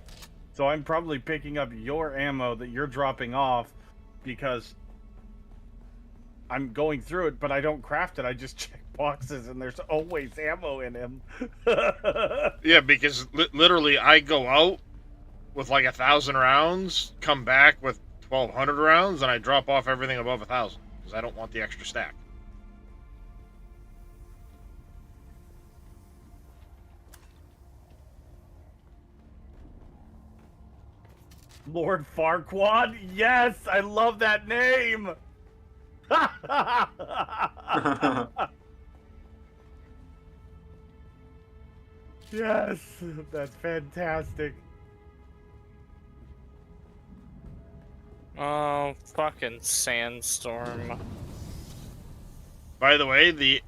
So I'm probably picking up your ammo that you're dropping off because I'm going through it, but I don't craft it. I just check boxes, and there's always ammo in them. Yeah, because literally I go out with like 1,000 rounds, come back with 1,200 rounds, and I drop off everything above 1,000 because I don't want the extra stack. Lord Farquaad? Yes, I love that name. Yes, that's fantastic. Oh, fucking sandstorm. By the way, the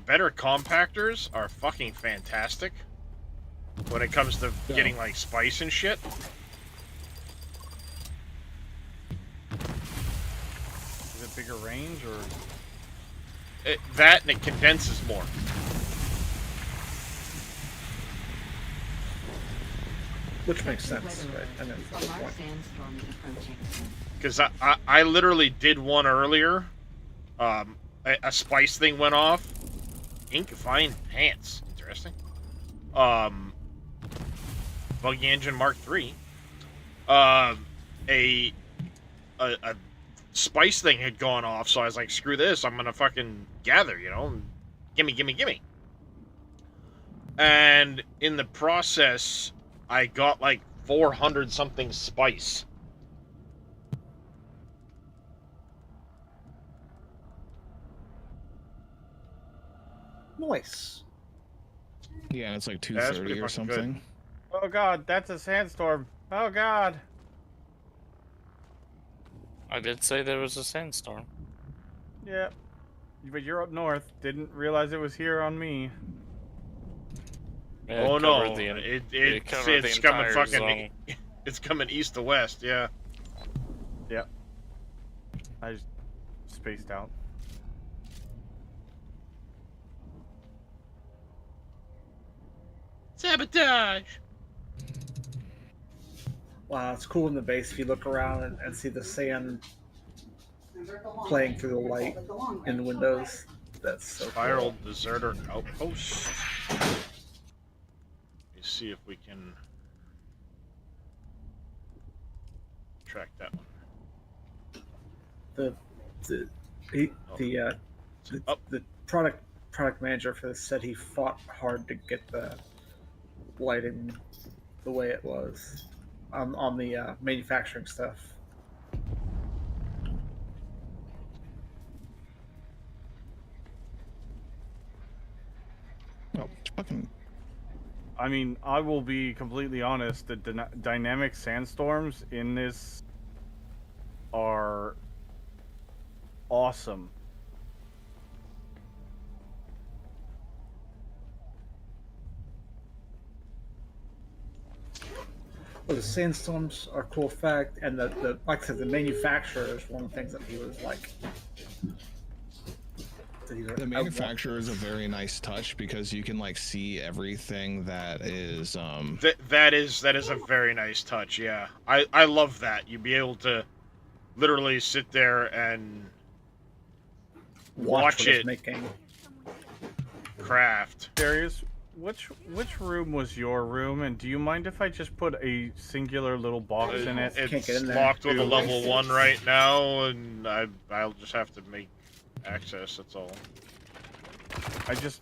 better compactors are fucking fantastic when it comes to getting like spice and shit. Is it bigger range or? That and it condenses more. Which makes sense, right? And then A large sandstorm is approaching. Because I literally did one earlier. A spice thing went off. Ink fine pants. Interesting. Buggy engine Mark III. A spice thing had gone off, so I was like, screw this, I'm gonna fucking gather, you know? Gimme. And in the process, I got like 400 something spice. Nice. Yeah, and it's like Yeah, that's 2:30 or pretty fucking something. good. Oh god, that's a sandstorm. Oh god. I did say there was a sandstorm. Yeah. But you're up north. Didn't realize it was here on me. It Oh no, covered the- it's coming entire fucking, it's coming east to west, yeah. Yep. I just spaced out. Sabotage! Wow, it's cool in the base if you look around and see the sand playing through the light in the windows. That's so Spiral cool. Deserter Outpost. Let me see if we can track that one. The product manager for this said he fought hard to get the lighting the way it was on the manufacturing stuff. Oh, fucking. I mean, I will be completely honest. The dynamic sandstorms in this are awesome. Well, the sandstorms are a cool fact, and the like I said, the manufacturer is one of the things that he was like. The manufacturer is a very nice touch because you can like see everything that is That is a very nice touch, yeah. I love that. You'd be able to literally sit there and watch it making. Craft. Darius, which room was your room, and do you mind if I just put a singular little box in it? It's locked with a level 1 right now, and I'll just have to make access, that's all.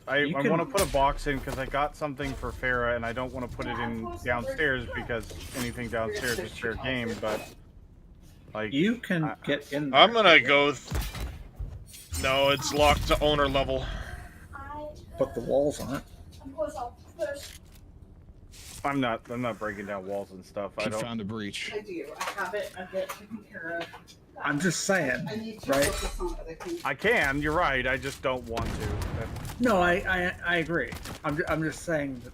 I want to put a box in because I got something for Farah, and I don't want to put it in downstairs because anything downstairs is fair game, but like you can get in there. I'm gonna go no, it's locked to owner level. But the walls aren't. I'm not breaking down walls and stuff. I He don't. found a breach. I do. I have it. I've got it taken care of. I'm just saying, I need to right? focus on other things. I can. You're right. I just don't want to. No, I agree. I'm just saying that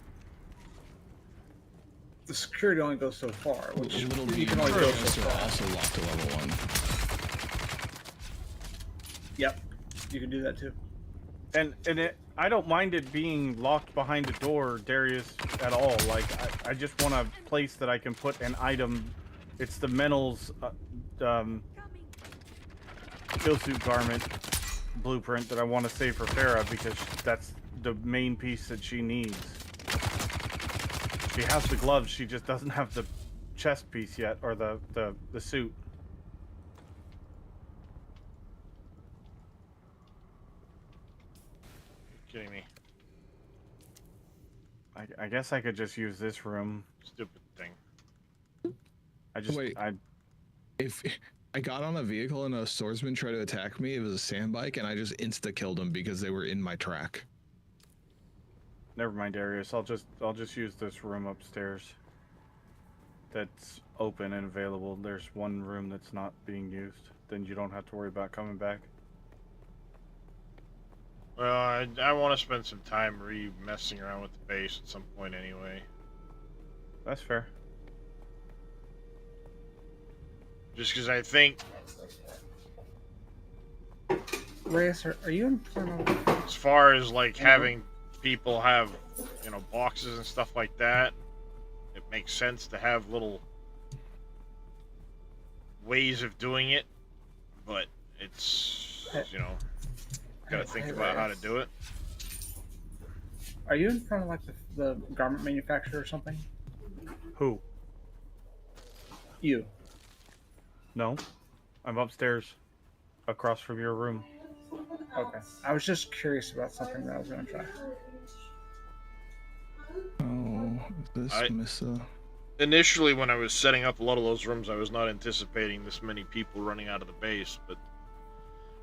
the security only goes so far, which Little you can only go so are far. also locked to level 1. Yep, you can do that too. And I don't mind it being locked behind a door, Darius, at all. Like I just want a place that I can put an item. It's the Menel's kill suit garment blueprint that I want to save for Farah because that's the main piece that she needs. She has the gloves, she just doesn't have the chest piece yet, or the suit. You're kidding me. I guess I could just use this room. Stupid thing. If I got on a vehicle and a swordsman tried to attack me, it was a sand bike, and I just insta-killed them because they were in my track. Never mind, Darius. I'll just use this room upstairs. That's open and available. There's one room that's not being used. Then you don't have to worry about coming back. Well, I want to spend some time messing around with the base at some point anyway. That's fair. Just because I think, Reyes, are you in front of? as far as like having people have, you know, boxes and stuff like that, it makes sense to have little ways of doing it, but it's, you know, gotta think about how to do it. Are you in front of like the garment manufacturer or something? Who? You. No, I'm upstairs, across from your room. Okay. I was just curious about something that I was gonna try. Oh, this Missa. Initially, when I was setting up a lot of those rooms, I was not anticipating this many people running out of the base, but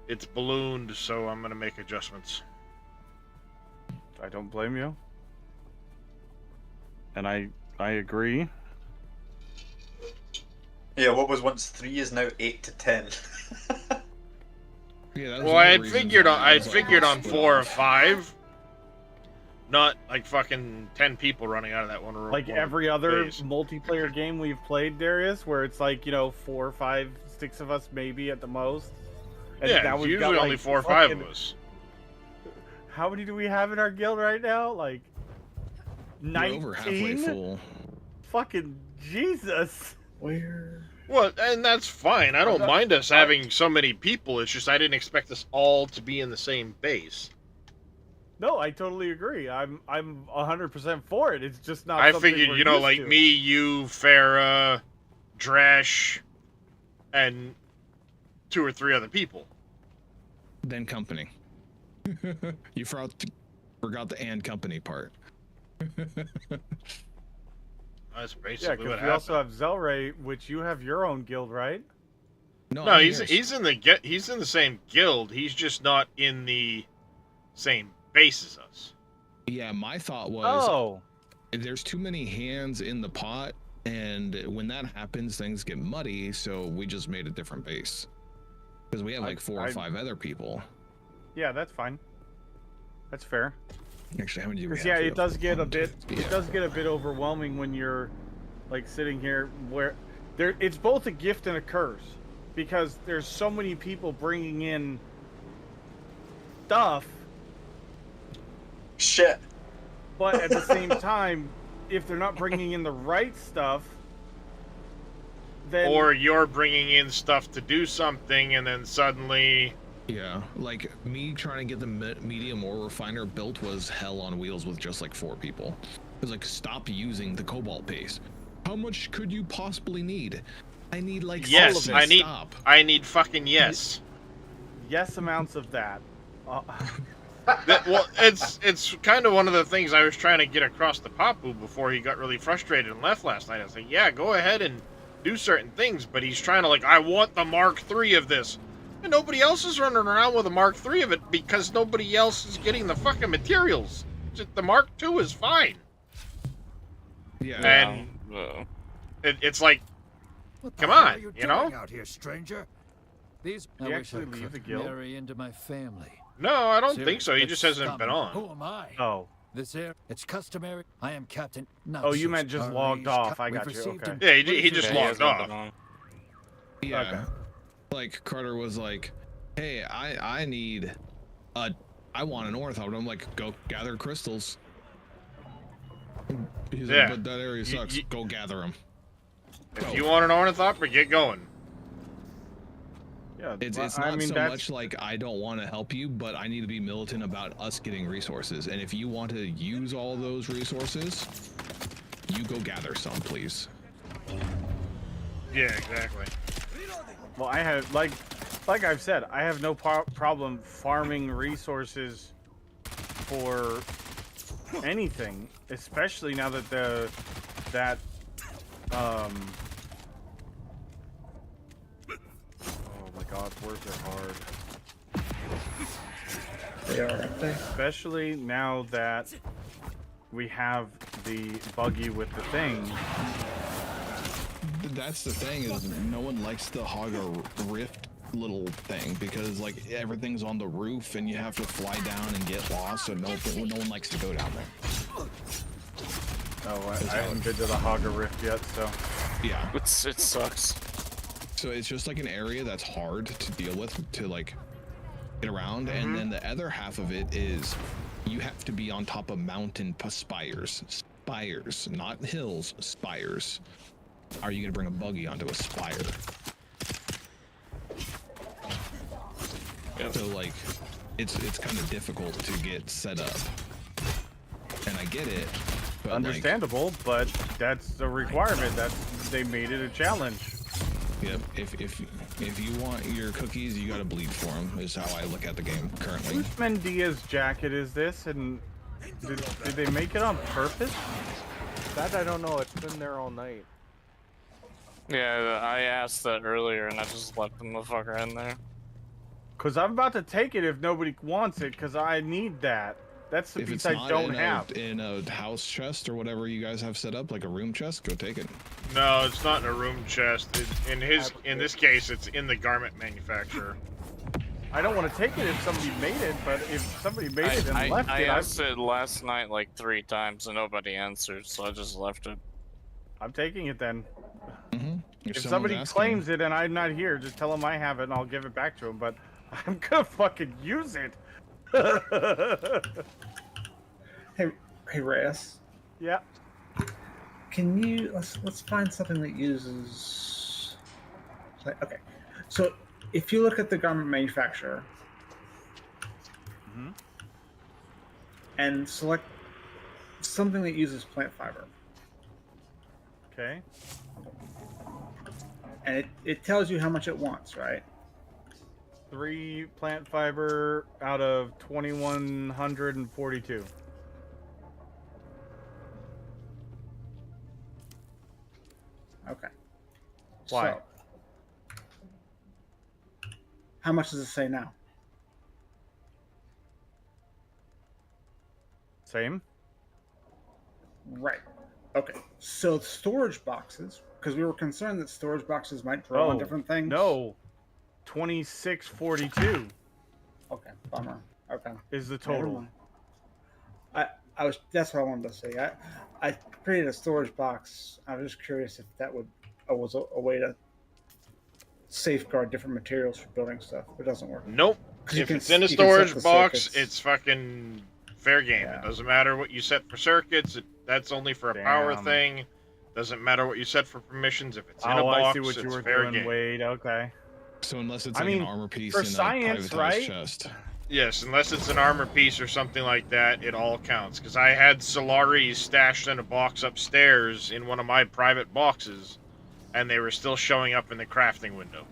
it's ballooned, so I'm gonna make adjustments. I don't blame you. And I agree. Yeah, what was once 3 is now 8 to 10. Well, I had figured on 4 or 5, not like fucking 10 people running out of that one room. Like every other multiplayer game we've played, Darius, where it's like, you know, 4, 5, 6 of us maybe at the most. And yeah, now it's we've usually got, only like, 4 or 5 of us. How many do we have in our guild right now? Like 19? We're over halfway full. Fucking Jesus. Where? Well, and that's fine. I don't mind us having so many people. It's just I didn't expect us all to be in the same base. No, I totally agree. I'm 100% for it. It's just not. I something figured, we're you know, used like to. me, you, Farah, Dresh, and 2 or 3 other people. Then company. You forgot the and company part. That's Yeah, basically because what we also happened. have Zelray, which you have your own guild, right? No, he's in the same guild. He's just not in the same base as us. Yeah, my thought was, Oh, there's too many hands in the pot, and when that happens, things get muddy. So we just made a different base because we have like 4 or 5 other people. yeah, that's fine. That's fair. Actually, how many do we Because have? yeah, it does get a bit. It does get a bit overwhelming when you're like sitting here where there. It's both a gift and a curse because there's so many people bringing in stuff. Shit. But at the same time, if they're not bringing in the right stuff, then Or you're bringing in stuff to do something, and then suddenly... Yeah, like me trying to get the medium ore refiner built was hell on wheels with just like 4 people. It was like, stop using the cobalt paste. How much could you possibly need? I need like Yes, all of it. I need fucking yes. yes amounts of that. Well, it's kind of one of the things I was trying to get across to Papu before he got really frustrated and left last night. I was like, yeah, go ahead and do certain things, but he's trying to like, I want the Mark III of this. And nobody else is running around with a Mark III of it because nobody else is getting the fucking materials. The Mark II is fine. Yeah. And it's like, What the come hell on, are you you know? doing out here, stranger? These Did you actually leave the guild? marry into my family. No, I don't Sir, think so. He it's just hasn't scum. been on. Who am I? Oh. This air, it's customary. I am Captain. Oh, you meant just logged off. I got you. Okay. Yeah, he just logged off. Yeah. Okay. Like Carter was like, "Hey, I need I want an ornithopter." I'm like, "Go gather crystals." He's like, "But that area sucks. Go gather them." If you want an ornithopter, get going. Yeah, it's not so much like I don't want to help you, but I need to be militant about us getting resources. And if you want to use all those resources, you go gather some, please. Yeah, exactly. Well, I have like I've said, I have no problem farming resources for anything, especially now that oh my god, words are hard. They are, aren't they? Especially now that we have the buggy with the thing. That's the thing, is no one likes the Hagga Rift little thing because like everything's on the roof and you have to fly down and get lost, so no one likes to go down there. Oh, I haven't been to the Hagga Rift yet, so yeah, it sucks. So it's just like an area that's hard to deal with, to like get around, and then the other half of it is you have to be on top of mountain spires, not hills, spires. Are you gonna bring a buggy onto a spire? Yep. So like, it's kind of difficult to get set up, and I get it. But understandable, but that's the requirement. They made it a challenge. Yep. If you want your cookies, you gotta bleed for them. Is how I look at the game currently. Whose Mendia's jacket is this? And did they make it on purpose? That I don't know. It's been there all night. Yeah, I asked that earlier, and I just left the motherfucker in there. Cause I'm about to take it if nobody wants it, cause I need that. That's the piece I don't have. In a house chest or whatever you guys have set up, like a room chest, go take it. No, it's not in a room chest. In this case, it's in the garment manufacturer. I don't want to take it if somebody made it, but if somebody made it and left I it, asked it last night like 3 times and nobody answered, so I just left it. I'm taking it then. If someone's somebody asking. claims it and I'm not here, just tell them I have it and I'll give it back to them. But I'm gonna fucking use it. Hey, Reyes. Yeah. Can you let's find something that uses. Okay, so if you look at the garment manufacturer and select something that uses plant fiber. Okay. And it tells you how much it wants, right? 3 plant fiber out of 2,142. Okay. Why? So, how much does it say now? Same. Right. Okay. So storage boxes, because we were concerned that storage boxes might draw on different things. No. 2642. Okay. Bummer. Okay. Is the total. That's what I wanted to say. I created a storage box. I was just curious if that was a way to safeguard different materials for building stuff. It doesn't work. Nope. If it's in a storage box, it's fucking fair game. Yeah. It doesn't matter what you set for circuits. That's only for a power thing. Doesn't matter what you set for permissions. If it's in a box, I see what you were doing, Wade. Okay. So unless it's like an armor piece for in science, a privatized chest. Yes, unless it's an armor piece or something like that, it all counts. Because I had Solaris stashed in a box upstairs in one of my private boxes, and they were still showing up in the crafting window.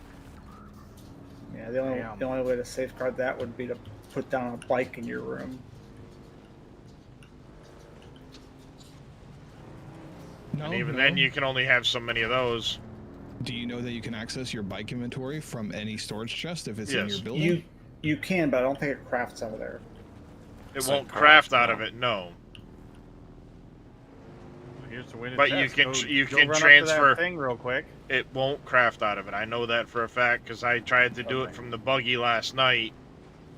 Yeah, the only way to safeguard that would be to put down a bike in your room. And even then, you can only have so many of those. Do you know that you can access your bike inventory from any storage chest if it's in your building? You can, but I don't think it crafts out of there. It won't craft out of it, no. Here's the way to But test. you Go can run transfer up to that thing real quick. It won't craft out of it. I know that for a fact because I tried to do it from the buggy last night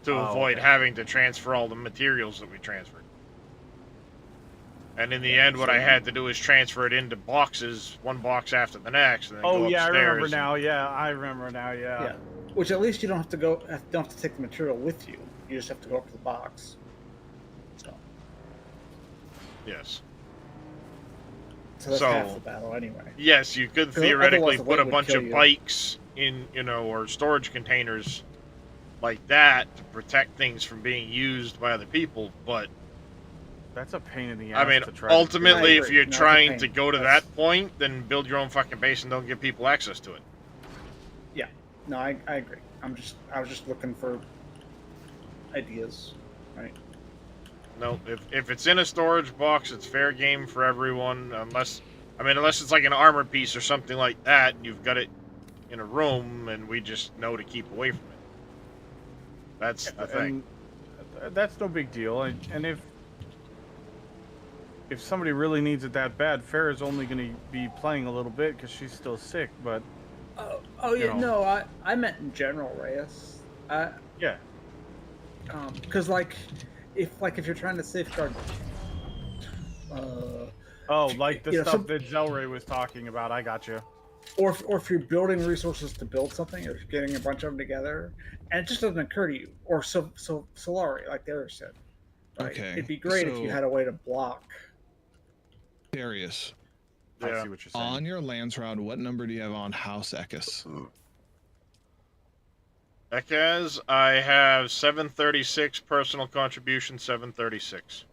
to avoid having to transfer all the materials that we transferred. And in the end, what I had to do is transfer it into boxes, one box after the next, and then go upstairs. I remember now. Yeah, I remember now. Yeah. Which at least you don't have to don't have to take the material with you. You just have to go up to the box. So. Yes. So that's half the battle anyway. Yes, you could theoretically put a bunch of bikes in, or storage containers like that to protect things from being used by other people, but that's a pain in the ass. I mean, ultimately, if you're trying to go to that point, then build your own fucking base and don't give people access to it. Yeah. No, I agree. I was just looking for ideas, right? No, if it's in a storage box, it's fair game for everyone, unless it's like an armor piece or something like that, and you've got it in a room, and we just know to keep away from it. That's the thing. That's no big deal, and if somebody really needs it that bad, Farrah's only going to be playing a little bit because she's still sick, but... I meant in general, Reyes. Yeah. Because, if you're trying to safeguard... like the stuff that Zelray was talking about, I got you. Or if you're building resources to build something, or getting a bunch of them together, and it just doesn't occur to you, or Solari, like the other said. Right? Okay. It'd be great if you had a way to block. Darius. I see what you're saying. On your lands route, what number do you have on House Ekis? Ekaz, I have 736 personal contribution, 736.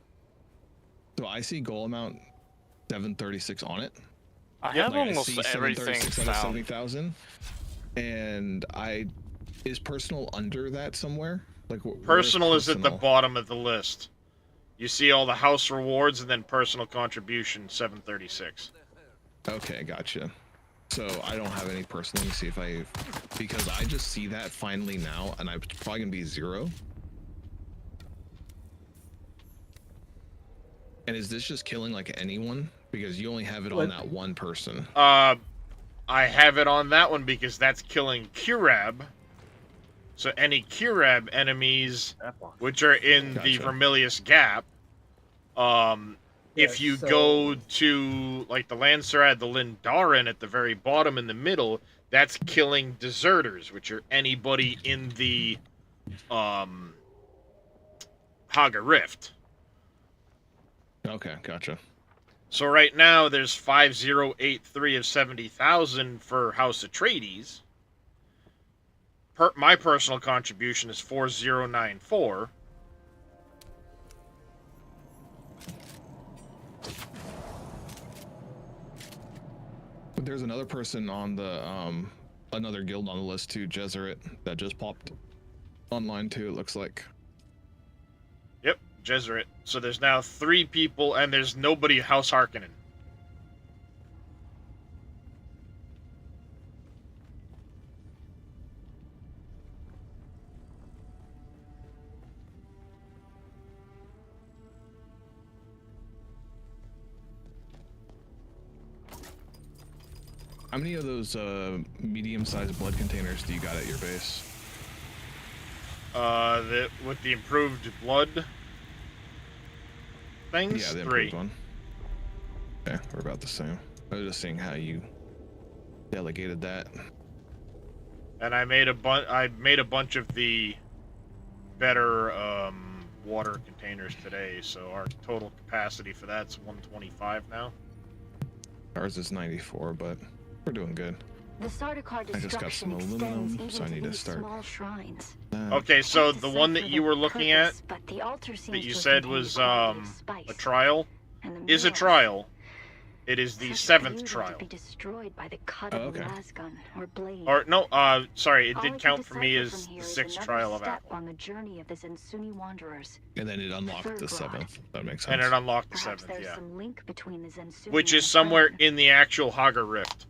So I see goal amount 736 on it. I have almost everything found. 70,000. And is personal under that somewhere? Personal is at the bottom of the list. You see all the house rewards and then personal contribution 736. Okay, gotcha. So I don't have any personal. Let me see if because I just see that finally now, and I'm probably gonna be 0. And is this just killing like anyone? Because you only have it on that one person. I have it on that one because that's killing Kirab. So any Kirab enemies, which are in the Vermilius Gap, if you go to like the Lancerad, the Lindarin at the very bottom in the middle, that's killing deserters, which are anybody in the Hagga Rift. Okay, gotcha. So right now there's 5083 of 70,000 for House Atreides. My personal contribution is 4094. But there's another person on the another guild on the list too, Jezerit, that just popped online too, it looks like. Yep, Jezerit. So there's now 3 people, and there's nobody House Harkonnen. How many of those medium-sized blood containers do you got at your base? With the improved blood things? Yeah, the 3. improved one. Okay, we're about the same. I was just seeing how you delegated that. And I made a bunch of the better water containers today, so our total capacity for that's 125 now. Ours is 94, but we're doing good. The Sardaukar I just got some aluminum, so I need to start. Okay, so the one that you were looking at, that you said was a trial, is a trial. It is the 7th trial. Okay. Or no, sorry, it did count for me as the 6th trial of Apple. On the journey of the Zensuni wanderers. And then it unlocked the 7th. That makes sense. And it unlocked the Perhaps 7th, there's yeah. some link between the Zensuni Which and is the somewhere Fremen. in the actual Hagga Rift.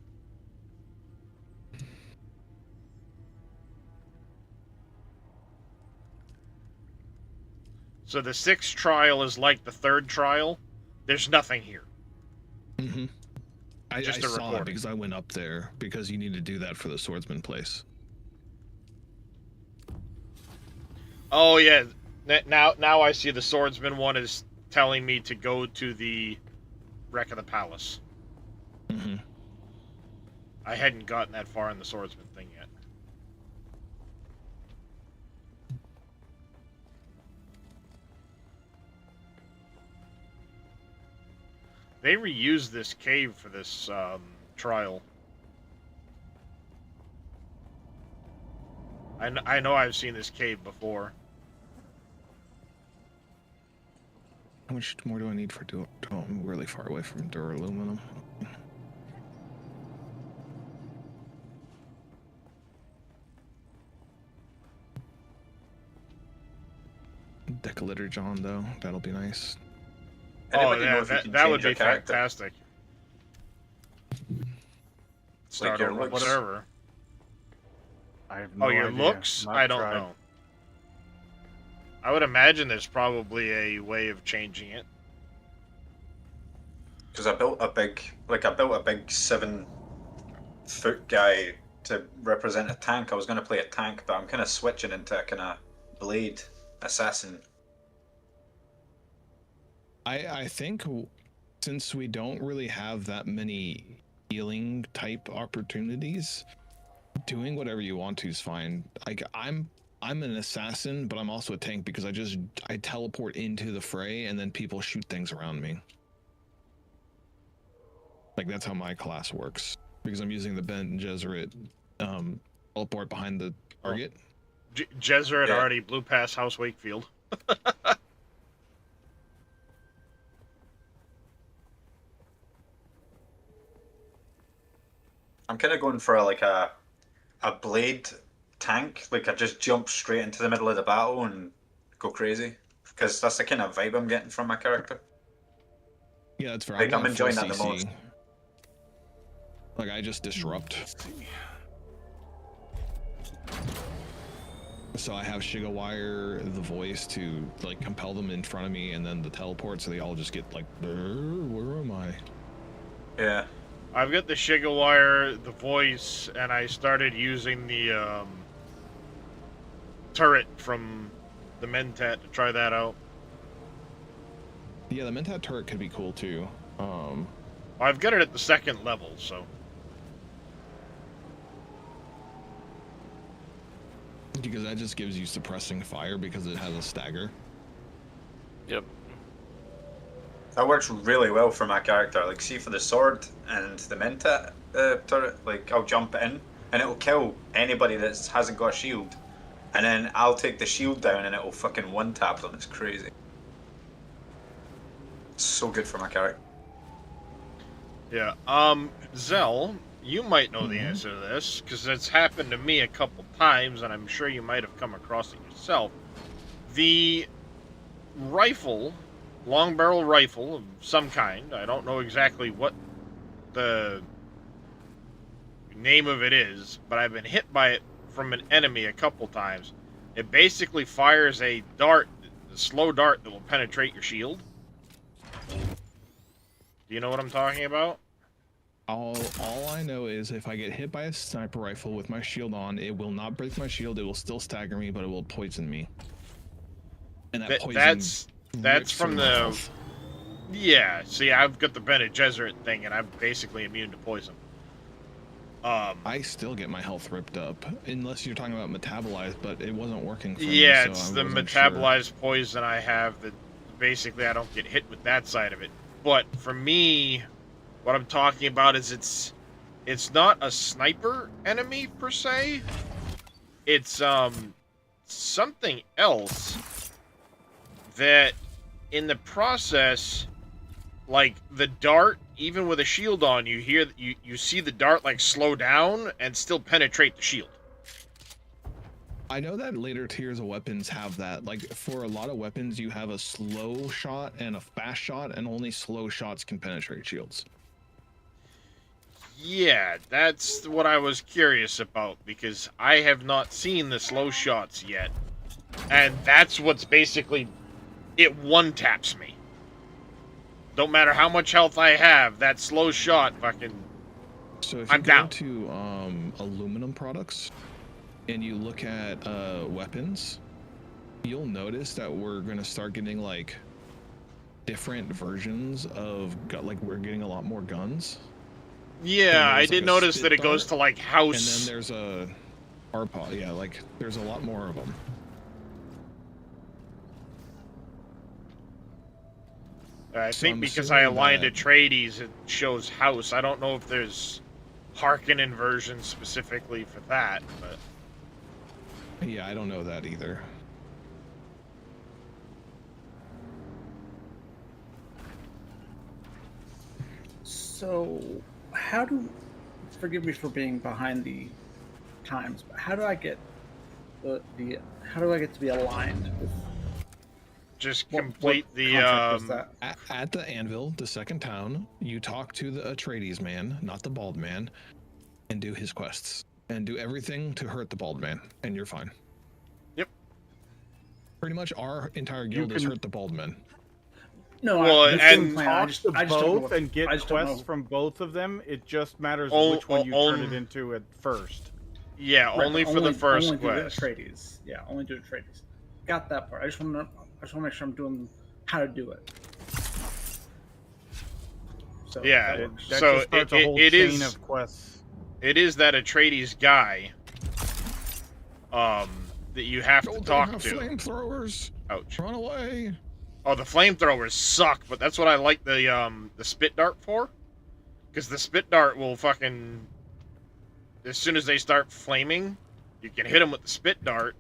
So the 6th trial is like the 3rd trial. There's nothing here. Mm-hmm. I Just a saw it recording. because I went up there because you need to do that for the swordsman place. Oh yeah, now I see the swordsman one is telling me to go to the wreck of the palace. Mm-hmm. I hadn't gotten that far in the swordsman thing yet. They reused this cave for this trial. I know I've seen this cave before. How much more do I need for I'm really far away from duraluminum. Decalitter John, though. That'll be nice. Anybody know yeah, if you can that change would your be character? fantastic. Start your over, looks? whatever. I have no your idea. looks? Not I don't tried. know. I would imagine there's probably a way of changing it. Because I built a big 7-foot guy to represent a tank. I was going to play a tank, but I'm kind of switching into a kind of blade assassin. I think since we don't really have that many healing type opportunities, doing whatever you want to is fine. Like I'm an assassin, but I'm also a tank because I teleport into the fray and then people shoot things around me. Like that's how my class works because I'm using the Ben Gesserit teleport behind the target. Gesserit already blew past House Wakefield. I'm kind of going for a blade tank. Like I just jump straight into the middle of the battle and go crazy. Because that's the kind of vibe I'm getting from my character. Yeah, that's fair. Like I'm enjoying that the most. Like I just disrupt. So I have Shigawire, the voice, to like compel them in front of me, and then the teleport, so they all just get like, where am I? Yeah. I've got the Shigawire, the voice, and I started using the turret from the Mentat to try that out. Yeah, the Mentat turret could be cool too. I've got it at the 2nd level, so. Because that just gives you suppressing fire because it has a stagger. Yep. That works really well for my character. Like, see, for the sword and the Mentat turret, like, I'll jump in and it'll kill anybody that hasn't got a shield. And then I'll take the shield down and it'll fucking one-tap them. It's crazy. It's so good for my character. Yeah, Zell, you might know the answer to this, because it's happened to me a couple times, and I'm sure you might have come across it yourself. The rifle, long barrel rifle of some kind, I don't know exactly what the name of it is, but I've been hit by it from an enemy a couple times. It basically fires a dart, a slow dart that will penetrate your shield. Do you know what I'm talking about? All I know is if I get hit by a sniper rifle with my shield on, it will not break my shield. It will still stagger me, but it will poison me. And that poison that's from the. Yeah, see, I've got the Bene Gesserit thing, and I'm basically immune to poison. I still get my health ripped up, unless you're talking about metabolized, but it wasn't working for me. Yeah, so it's I the wasn't metabolized poison I have that basically I don't get hit with that side of it. But for me, what I'm talking about is it's not a sniper enemy per se. It's something else that in the process, like the dart, even with a shield on, you see the dart like slow down and still penetrate the shield. I know that later tiers of weapons have that. Like for a lot of weapons, you have a slow shot and a fast shot, and only slow shots can penetrate shields. Yeah, that's what I was curious about, because I have not seen the slow shots yet. And that's what's basically, it one-taps me. Don't matter how much health I have, that slow shot fucking... So if you I'm go down. to aluminum products and you look at weapons, you'll notice that we're gonna start getting like different versions of like we're getting a lot more guns. Yeah, I There's, did like, a notice spit that it goes dart, to like and house. then there's a RPOD. Yeah, like there's a lot more of them. I So think I'm because I assuming aligned that- Atreides, it shows house. I don't know if there's Harkonnen versions specifically for that, but Yeah, I don't know that either. So, how do? Forgive me for being behind the times, but how do I get the? How do I get to be aligned with? just What complete the contract is that? At the Anvil, the second town, you talk to the Atreides man, not the bald man, and do his quests. And do everything to hurt the bald man, and you're fine. Yep. Pretty much our entire guild is hurt the bald man. No, Well, I, and Talk to don't know both what- and get I just don't quests know. from both of them. It just matters Oh, which one you oh, turn it into at first. yeah, Right, only but for the first only quest. Do the Atreides. Yeah, only do the Atreides. Got that part. I just want to make sure I'm doing how to do it. So Yeah, that works. That so just starts it- a whole it chain is- of quests. It is that Atreides guy, that you have to Don't talk have to. flamethrowers. Ouch. Run away. Oh, the flamethrowers suck, but that's what I like the spit dart for. Because the spit dart will fucking... As soon as they start flaming, you can hit them with the spit dart.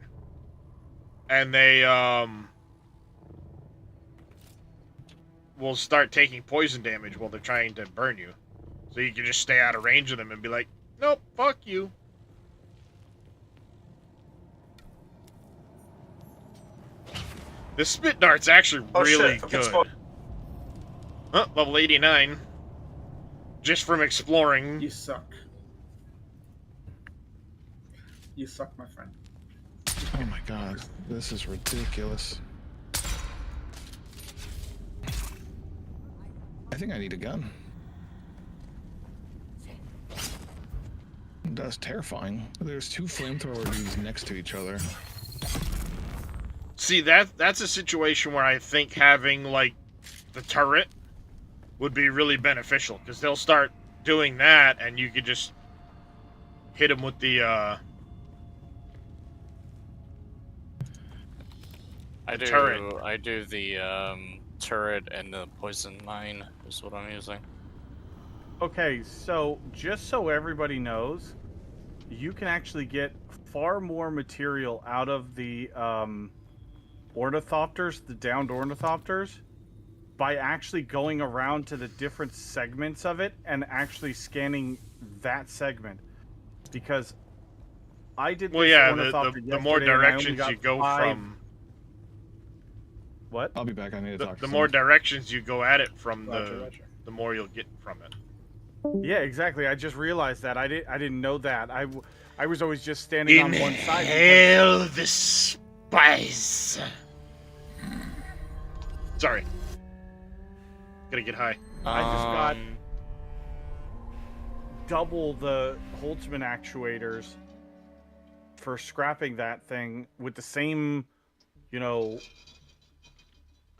And they, will start taking poison damage while they're trying to burn you. So you can just stay out of range of them and be like, nope, fuck you. The spit dart's actually Oh, really shit, good. spot. Huh, level 89. Just from exploring. You suck. You suck, my friend. Oh my god, this is ridiculous. I think I need a gun. That's terrifying. There's two flamethrower dudes next to each other. See, that's a situation where I think having, like, the turret would be really beneficial. Because they'll start doing that, and you could just hit them with the, turret. I do the turret and the poison mine is what I'm using. Okay, so just so everybody knows, you can actually get far more material out of the ornithopters, the downed ornithopters, by actually going around to the different segments of it and actually scanning that segment. Because I did Well, this yeah, ornithopter the more yesterday and I only directions got you go 5. from... What? I'll be back. I need to talk to The more someone. directions you go at it from, Roger. the more you'll get from it. Yeah, exactly. I just realized that. I didn't know that. I was always just standing on one side. Inhale the spice. Sorry. Gotta get high. I just got double the Holtzman actuators for scrapping that thing with the same,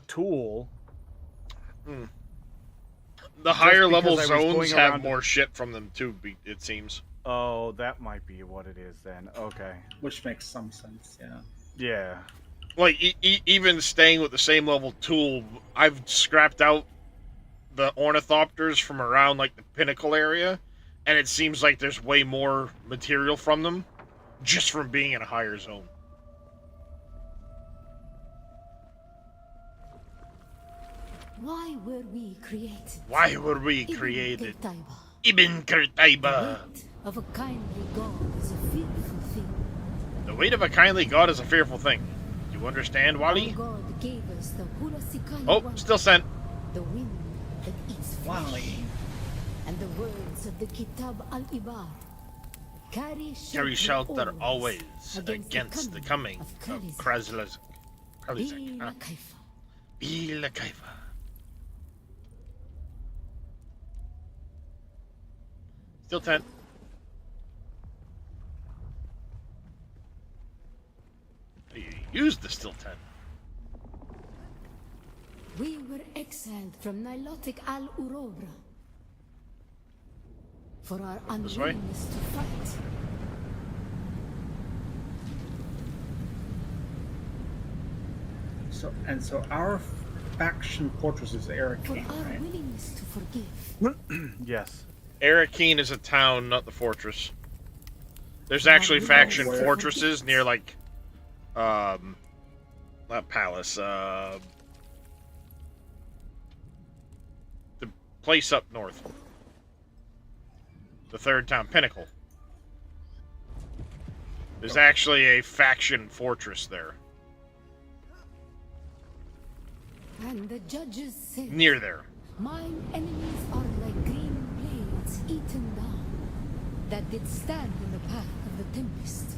tool. The higher because level I was zones going have around- more shit from them too, it seems. Oh, that might be what it is then. Okay. Which makes some sense, yeah. Yeah. Like, even staying with the same level tool, I've scrapped out the ornithopters from around, like, the pinnacle area, and it seems like there's way more material from them, just from being in a higher zone. Why were we created? Why were we created? Ibn The Qurtayba. weight of a kindly god is a fearful thing. The weight of a kindly god is a fearful thing. Do you understand, Wally? Our god gave us the Hurasikai Oh, Wand, still sent. the wind that eats flesh, Wally. and the words of the Kitab al-Ibar. Carry shelter always against the coming of Kralizak. Bila kaifa. Bila kaifa. Still 10. You used the still 10. We were exiled from Nilotic Al-Urobra for our This way? unwillingness to fight. So our faction fortress is For Arakeen, our right? willingness to forgive. Yes. Arakeen is a town, not the fortress. There's actually faction Where? fortresses near, like, not Palace, the place up north. The third town, Pinnacle. There's actually a faction fortress there. And the judges said, Near there. mine enemies are like green blades eaten down, that did stand in the path of the tempest.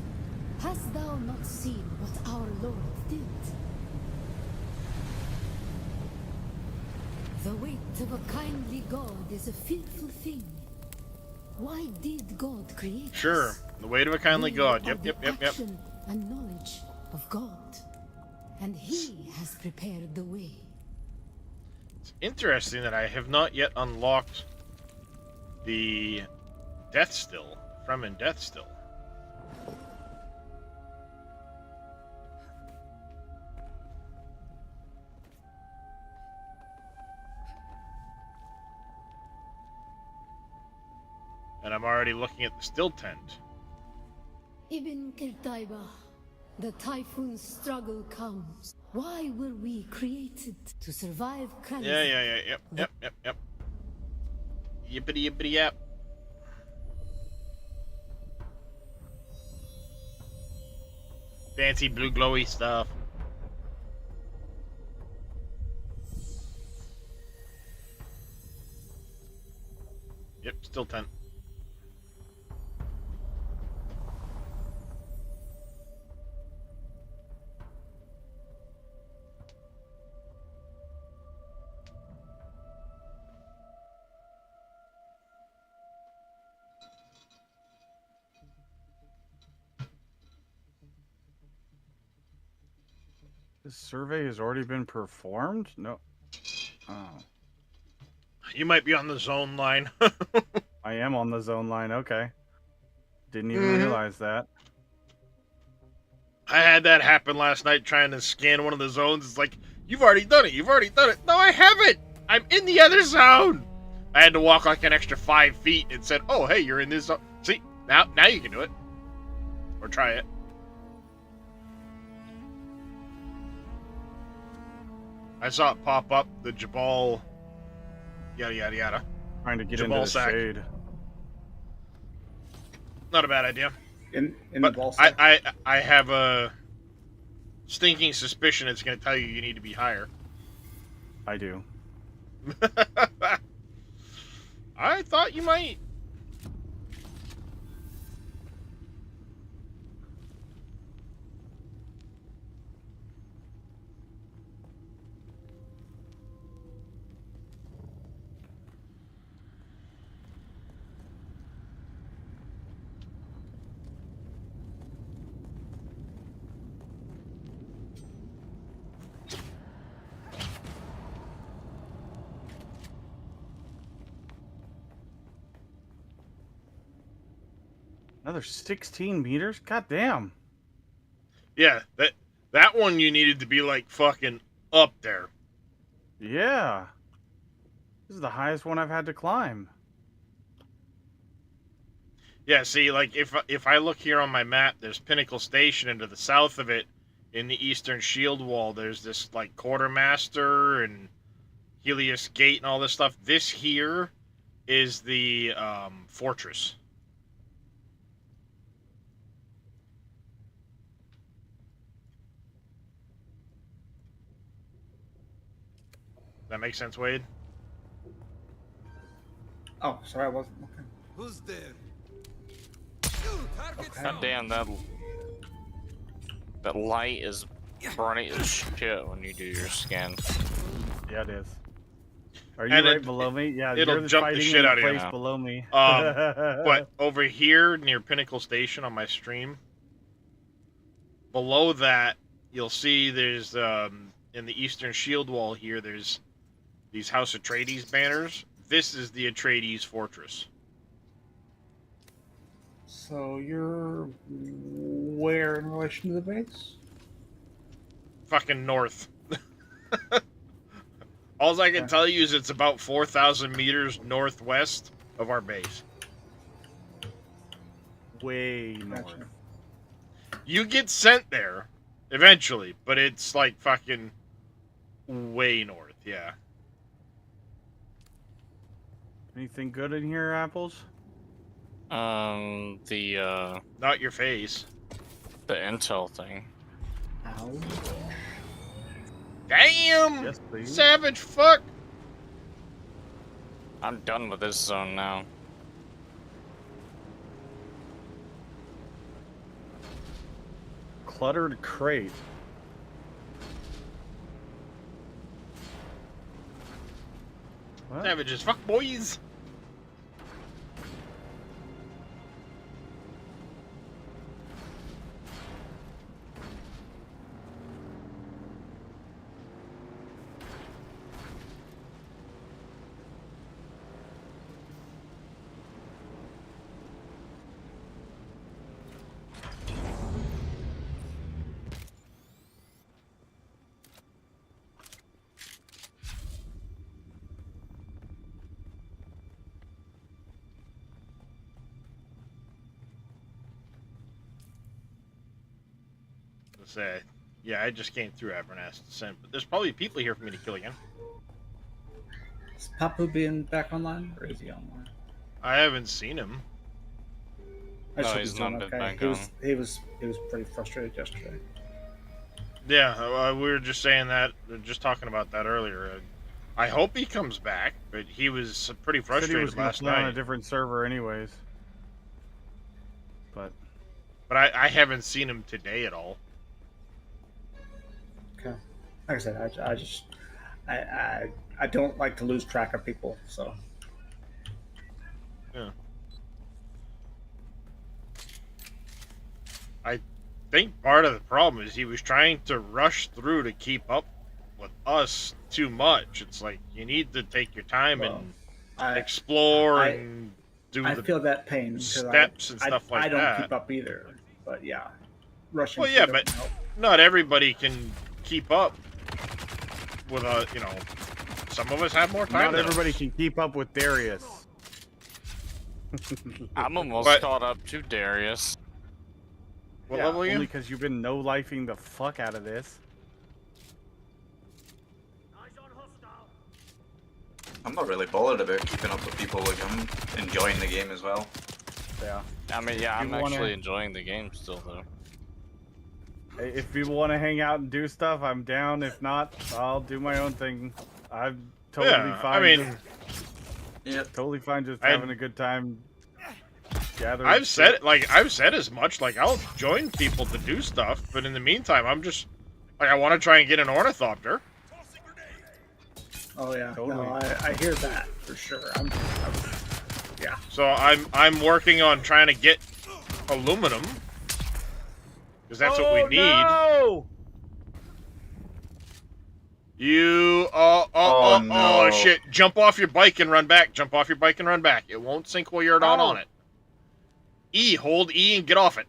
Hast thou not seen what our Lord did? The weight of a kindly God is a fearful thing. Why did God create Sure. us? The weight of a kindly We God. are Yep, the yep, yep, yep. action and knowledge of God, and He has prepared the way. It's interesting that I have not yet unlocked the Death Still. Fremen Death Still. And I'm already looking at the still tent. Ibn Kirtaiba, the typhoon struggle comes. Why were we created? To survive Khalifah. Yep. Yippity yippity yap. Fancy blue glowy stuff. Yep, still 10. This survey has already been performed? No. Oh. You might be on the zone line. I am on the zone line, okay. Didn't even realize that. I had that happen last night trying to scan one of the zones. It's like, you've already done it. No, I haven't. I'm in the other zone. I had to walk like an extra 5 feet and said, oh, hey, you're in this zone. See, now you can do it. Or try it. I saw it pop up, the Jabal, yada, yada, yada. Trying to get Jabal into the sack. shade. Not a bad idea. In but the ball sack. I have a stinking suspicion it's going to tell you you need to be higher. I do. I thought you might. Another 16 meters? God damn. Yeah, that one you needed to be like fucking up there. Yeah. This is the highest one I've had to climb. Yeah, see, like if I look here on my map, there's Pinnacle Station, and to the south of it, in the eastern shield wall, there's this like quartermaster and Helios Gate and all this stuff. This here is the fortress. That makes sense, Wade? Oh, sorry, I wasn't looking. Who's there? God damn, that light is bright as shit when you do your scan. Yeah, it is. Are you right below me? Yeah, it'll you're jump the fighting shit in the out of you. place below me. But over here near Pinnacle Station on my stream, below that, you'll see there's in the Eastern Shield Wall here. There's these House Atreides banners. This is the Atreides fortress. So you're where in relation to the base? Fucking north. All I can tell you is it's about 4,000 meters northwest of our base. Way north. You get sent there eventually, but it's like fucking way north, yeah. Anything good in here, Apples? Not your face. The intel thing. Ow. Damn! Yes, please. Savage fuck! I'm done with this zone now. Cluttered crate. What? Savages, fuck boys! Say, yeah, I just came through Avernast Descent, but there's probably people here for me to kill again. Is Papu being back online, or is he online? I haven't seen him. I just No, hope he's doing not been okay. back He was pretty frustrated yesterday. Yeah, we were just saying that, just talking about that earlier. I hope he comes back, but he was pretty Said he frustrated was gonna last play on a night. different server, anyways. But I haven't seen him today at all. Okay. Like I said, I don't like to lose track of people, so. Yeah. I think part of the problem is he was trying to rush through to keep up with us too much. It's like you need to take your time and explore and do I the feel that pain because steps and stuff like I don't that. keep up either, but yeah, rushing. Well, yeah, through but doesn't help. not everybody can keep up with a, some of us have more time. not than everybody others. can keep up with Darius. I'm almost caught up to Darius. What Yeah, level are you? only because you've been no-lifing the fuck out of this. I'm not really bothered about keeping up with people. Like, I'm enjoying the game as well. Yeah. I mean, yeah, I'm You wanna- actually enjoying the game still, though. If people want to hang out and do stuff, I'm down. If not, I'll do my own thing. I'm totally Yeah, fine. I mean, totally fine just I- having a good time. Gathering I've shit. I've said as much. Like, I'll join people to do stuff, but in the meantime, I'm just like, I want to try and get an ornithopter. Oh yeah, Totally. no, I hear that for sure. Yeah. So I'm working on trying to get aluminum because that's what we need. No! You Oh, no. shit! Jump off your bike and run back. Jump off your bike and run back. It won't sink while you're not on it. Hold E and get off it.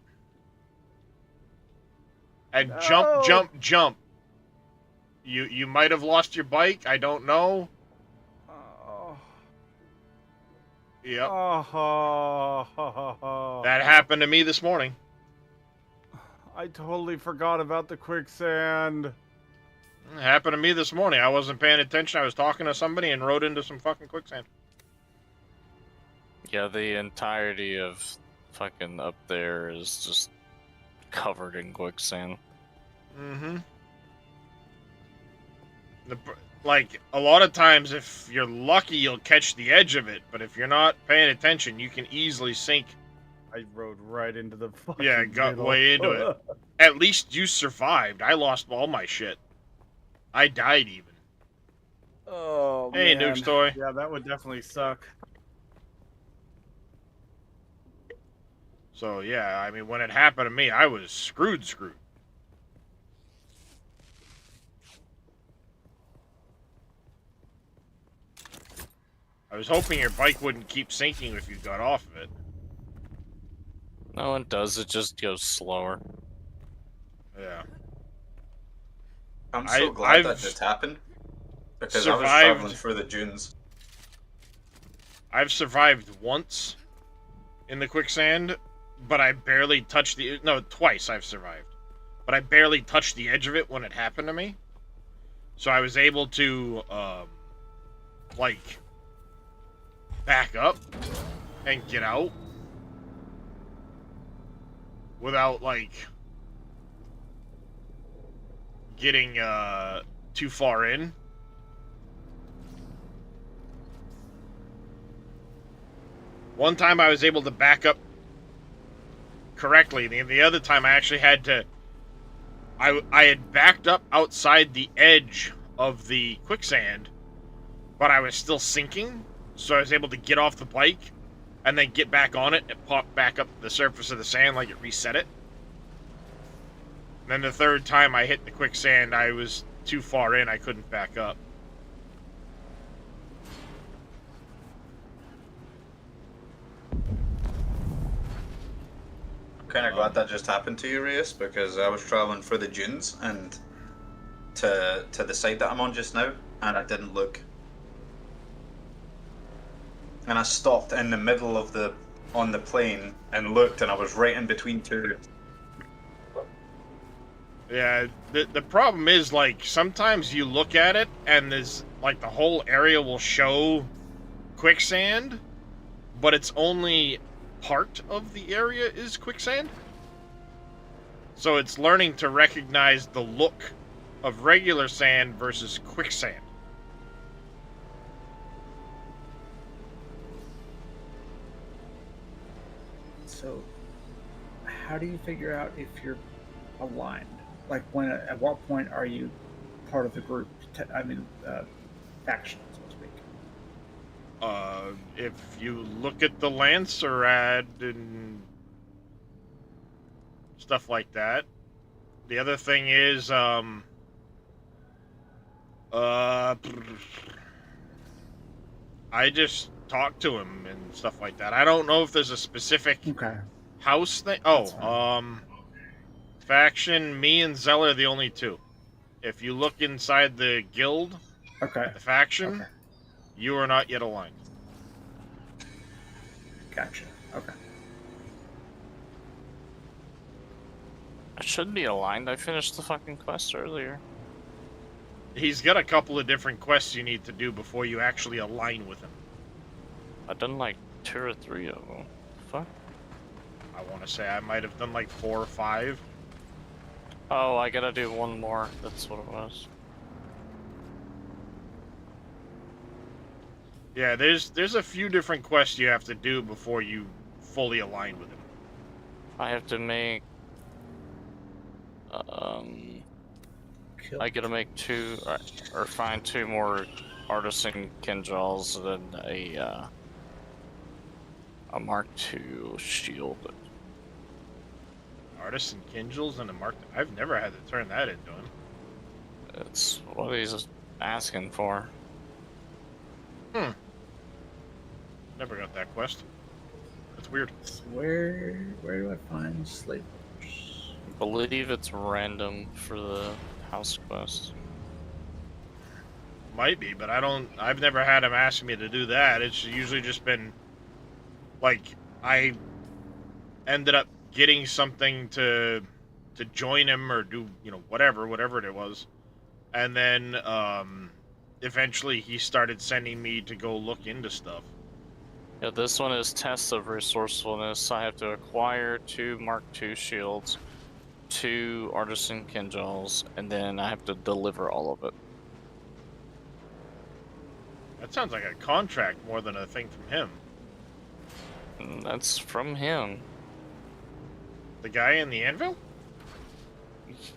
And jump. You might have lost your bike. I don't know. Oh. Yep. Oh. That happened to me this morning. I totally forgot about the quicksand. It happened to me this morning. I wasn't paying attention. I was talking to somebody and rode into some fucking quicksand. Yeah, the entirety of fucking up there is just covered in quicksand. Mm-hmm. Like, a lot of times, if you're lucky, you'll catch the edge of it. But if you're not paying attention, you can easily sink. I rode right into the fucking Yeah, got middle. way into it. At least you survived. I lost all my shit. I died even. Oh, Hey, man. Duke's toy. Yeah, that would definitely suck. So yeah, I mean, when it happened to me, I was screwed. I was hoping your bike wouldn't keep sinking if you got off of it. No, it does. It just goes slower. Yeah. I'm so glad that just happened. Because I was traveling through the dunes. I've survived once in the quicksand, but I barely touched the... No, twice I've survived. But I barely touched the edge of it when it happened to me. So I was able to, like, back up and get out without, like, getting, too far in. One time I was able to back up correctly. The other time I actually had to... I had backed up outside the edge of the quicksand, but I was still sinking, so I was able to get off the bike and then get back on it and pop back up the surface of the sand like it reset it. And then the third time I hit the quicksand, I was too far in, I couldn't back up. Kind of glad that just happened to you, Reyes, because I was traveling through the dunes and to the side that I'm on just now, and I didn't look. And I stopped in the middle of on the plane and looked, and I was right in between two. Yeah, the problem is, like, sometimes you look at it and there's, like, the whole area will show quicksand, but it's only part of the area is quicksand. So it's learning to recognize the look of regular sand versus quicksand. So, how do you figure out if you're aligned? Like, at what point are you part of the group? Faction, so to speak. If you look at the Lancer ad and stuff like that. The other thing is, I just talk to him and stuff like that. I don't know if there's a specific house thing. Faction, me and Zeller are the only two. If you look inside the guild, the faction, you are not yet aligned. Gotcha. Okay. I should be aligned. I finished the fucking quest earlier. He's got a couple of different quests you need to do before you actually align with him. I've done like 2 or 3 of them. Fuck. I want to say I might have done like 4 or 5. Oh, I gotta do one more. That's what it was. Yeah, there's a few different quests you have to do before you fully align with him. I have to make... I gotta make 2, or find 2 more artisan kinjals and a Mark II shield. Artisan kinjals and a Mark... I've never had to turn that into him. It's what he's asking for. Never got that quest. That's weird. Where do I find slavers? I believe it's random for the house quest. Might be, but I've never had him ask me to do that. It's usually just been like I ended up getting something to join him or do, whatever it was. And then eventually he started sending me to go look into stuff. Yeah, this one is Test of Resourcefulness. I have to acquire 2 Mark II shields, 2 Artisan Kinjals, and then I have to deliver all of it. That sounds like a contract more than a thing from him. That's from him. The guy in the anvil?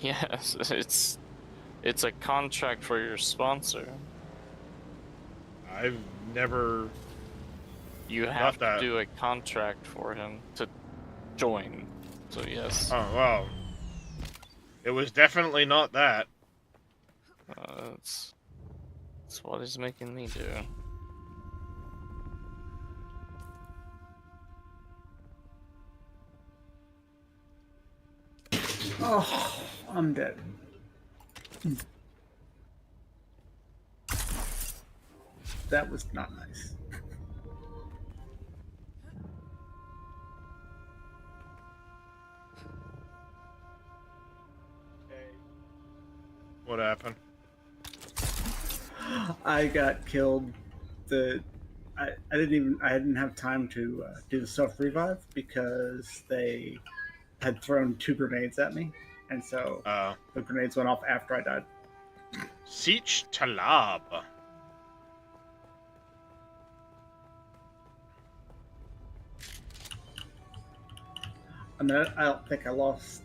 Yes, it's a contract for your sponsor. I've never. You have to do a contract for him to join. So yes. Oh well. It was definitely not that. That's what he's making me do. Oh, I'm dead. That was not nice. What happened? I got killed. I didn't have time to do the self revive because they had thrown 2 grenades at me, and so the grenades went off after I died. Siege Talab. I mean, I don't think I lost.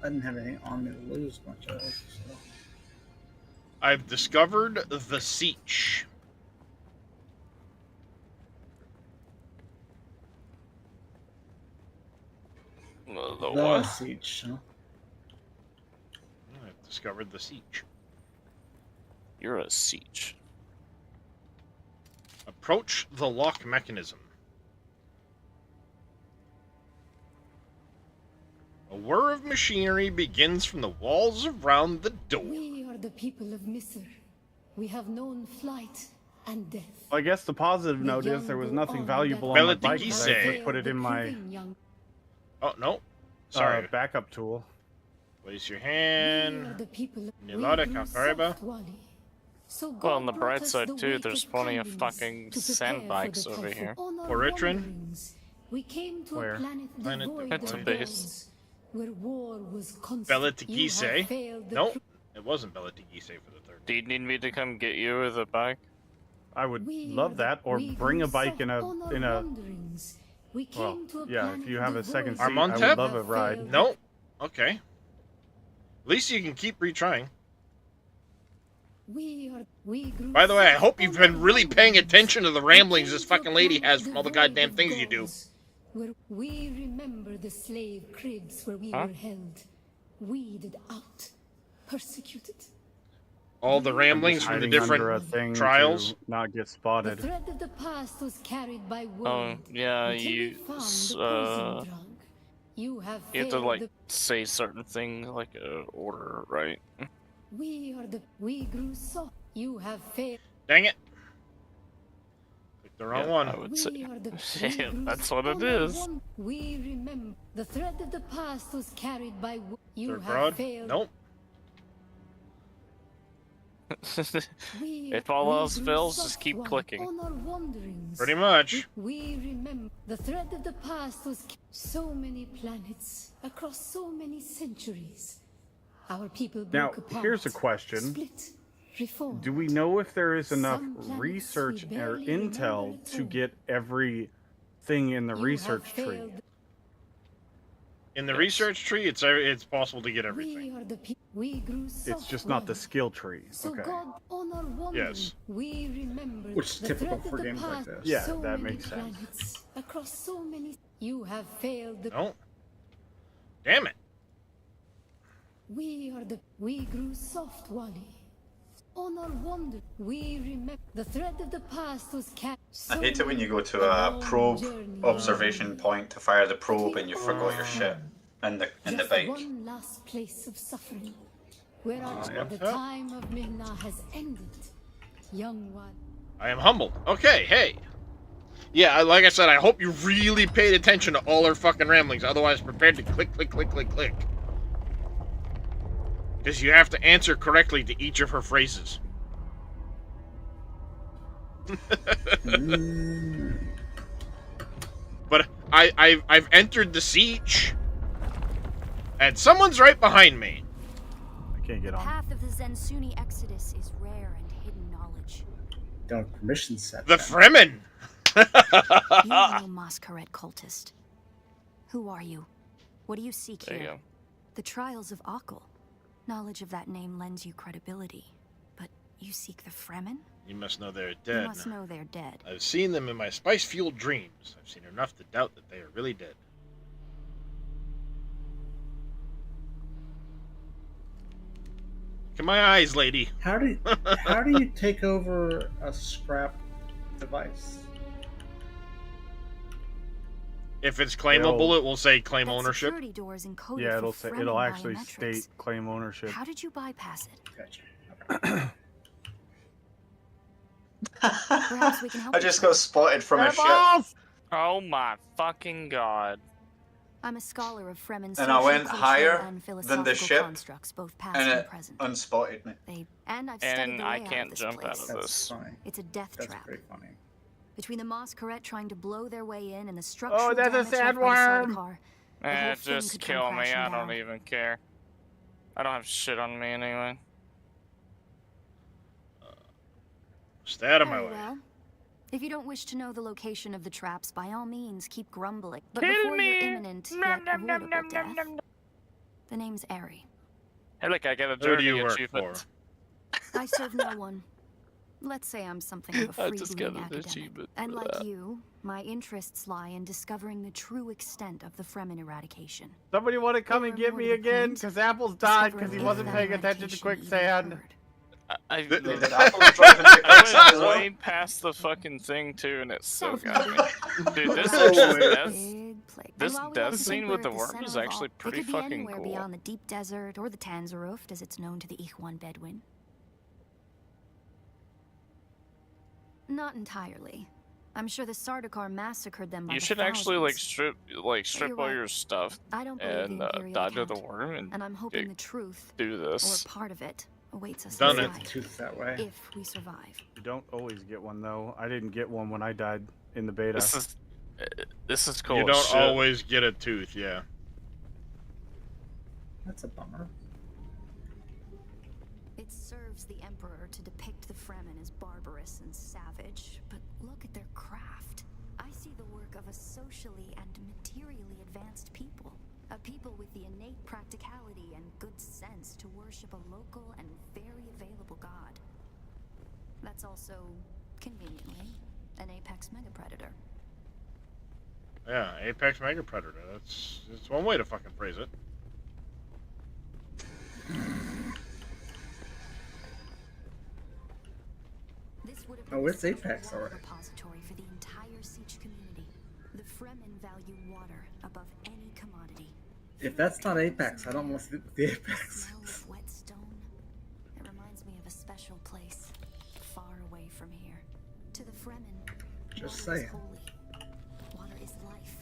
I didn't have anything on me to lose much of. So. I've discovered the Siege. The what? Siege, huh? I've discovered the Siege. You're a siege. Approach the lock mechanism. A whir of machinery begins from the walls around the door. We are the people of Misr. We have known flight and death. I guess the positive note is there was nothing valuable on my bike, so I just put it in my Oh, no. Sorry. Backup tool. Place your hand. Nilada Kakareba. Well, on the bright side too, there's plenty of fucking sand bikes over here. Oritrin? We came to Where? a planet Planet devoid It's a of base. wars, where war was constant. Bella You have Tigise? failed the Nope. It wasn't Bella Tigise for the third. Do you need me to come get you with a bike? I would love that, or bring a bike in a We well, came to a yeah. planet If you have a second seat, Armontep? I would love a ride. No. Okay. At least you can keep retrying. By the way, I hope you've been really paying attention to the ramblings this fucking lady has from all the goddamn things you do. We remember the slave cribs where we were held, weeded out, persecuted. All the ramblings from the Hiding under a different thing trials. to not get The spotted. thread of the past was carried by word. Oh, yeah, until we you, found the poison drug. You have you have to, failed like, the- say certain things, like, order, right? We grew soft. You have failed. Dang it. Click the wrong one. I would say. We are the Yeah, we grew that's what it on our is. one- We remember the thread of the past was carried by you Third have broad? failed. Nope. If all else fails, just keep clicking. On our wanderings. Pretty much. We remember the thread of the past was so many planets across so many centuries. Our people Now, broke apart, here's a question. split, reformed. Do we know if there is enough Some planets research we or barely intel remember to at get everything in the You research have tree? failed. In the research tree, it's possible to get everything. We are the we grew It's soft just not the well. skill tree. So Okay. God, on our wandering, Yes. we remember Which is the typical thread of for the games like past. this. Yeah, so that many makes sense. planets, across so many. You have failed. The, No. Damn it. we grew soft, Wally. On our wander, we remember the thread of the past was kept. I hate it when you go to a probe observation point to fire the probe and you forgot your shit in the bike. One last place of suffering, where yep. the time of Mihna has ended. Young one. I am humbled. Okay, hey. Yeah, like I said, I hope you really paid attention to all her fucking ramblings. Otherwise, prepare to click, click, click, click, click. Because you have to answer correctly to each of her phrases. But I've entered the siege, and someone's right behind me. I can't get The on. path of the Zensuni Exodus is rare and hidden knowledge. Don't have permission set. The Fremen. You are no Masquerade cultist. Who are you? What do you seek There you here? go. The trials of Akal. Knowledge of that name lends you credibility. But you seek the Fremen? You must know they're You dead. must know they're dead. I've seen them in my spice-fueled dreams. I've seen enough to doubt that they are really dead. Look at my eyes, lady. How do you take over a scrap device? If it's claimable, it will say claim That ownership. security door is encoded Yeah, for it'll say Fremen it'll actually biometrics. state claim ownership. How did you bypass it? Gotcha. Perhaps we can help I you. just got spotted from a ship. Oh my fucking god. I'm a scholar of Fremen And social, I went cultural, higher and than the philosophical ship, constructs, both past and and it present. unspotted me. And I've studied And the I layout can't of this jump place. out of this. Funny. It's a death That's trap. pretty funny. Between the Mosquerette trying to blow their way in and the structural Oh, that's a damage left by sandworm! the Sardaukar, the whole thing Just could kill come me. crashing I don't down. even care. I don't have shit on me anyway. Stay out of my Very way. well. If you don't wish to know the location of the traps, by all means, keep grumbling. But Kill before me! your imminent yet avoidable death, the name's Ari. Hey, look, I got a Who do dirty you work achievement. I serve no one. Let's say I'm something of a I just got freeblooming an academic. achievement And for like that. you, my interests lie in discovering the true extent of the Fremen eradication. Somebody want to come and get me again? Because Apples died because he wasn't paying attention to quicksand. I Apple's driving to quicksand as went well. way past the fucking thing too, and it still got me. Dude, this No actually way. this And while we death like to scene think with we're the at worm center is of actually all, pretty it could be fucking anywhere cool. beyond the deep desert or the Tanzaruft, as it's known to the Ikhwan Bedouin. Not entirely. I'm sure the Sardaukar massacred them by You the should actually like thousands. strip you're all right. your stuff I don't believe and the Imperial dive to the account, worm and I'm hoping get- the truth, do this. or part of it, awaits us Done inside. it. Tooth that way. If we survive. You don't always get one though. I didn't get one when I died in the beta. This is cool. You as don't shit. always get a tooth, yeah. That's a bummer. It serves the Emperor to depict the Fremen as barbarous and savage, but look at their craft. I see the work of a socially and materially advanced people. A people with the innate practicality and good sense to worship a local and very available god. That's also, conveniently, an apex megapredator. Yeah, Apex Mega Predator. That's one way to fucking phrase it. This would have Oh, been it's a central Apex water already. repository for the entire Siege community. The Fremen value water above any commodity. If that's not Apex, I don't want to sleep with the The Apex. smell of wet stone. It reminds me of a special place, far away from here. To the Fremen, Just water saying. is holy. Water is life.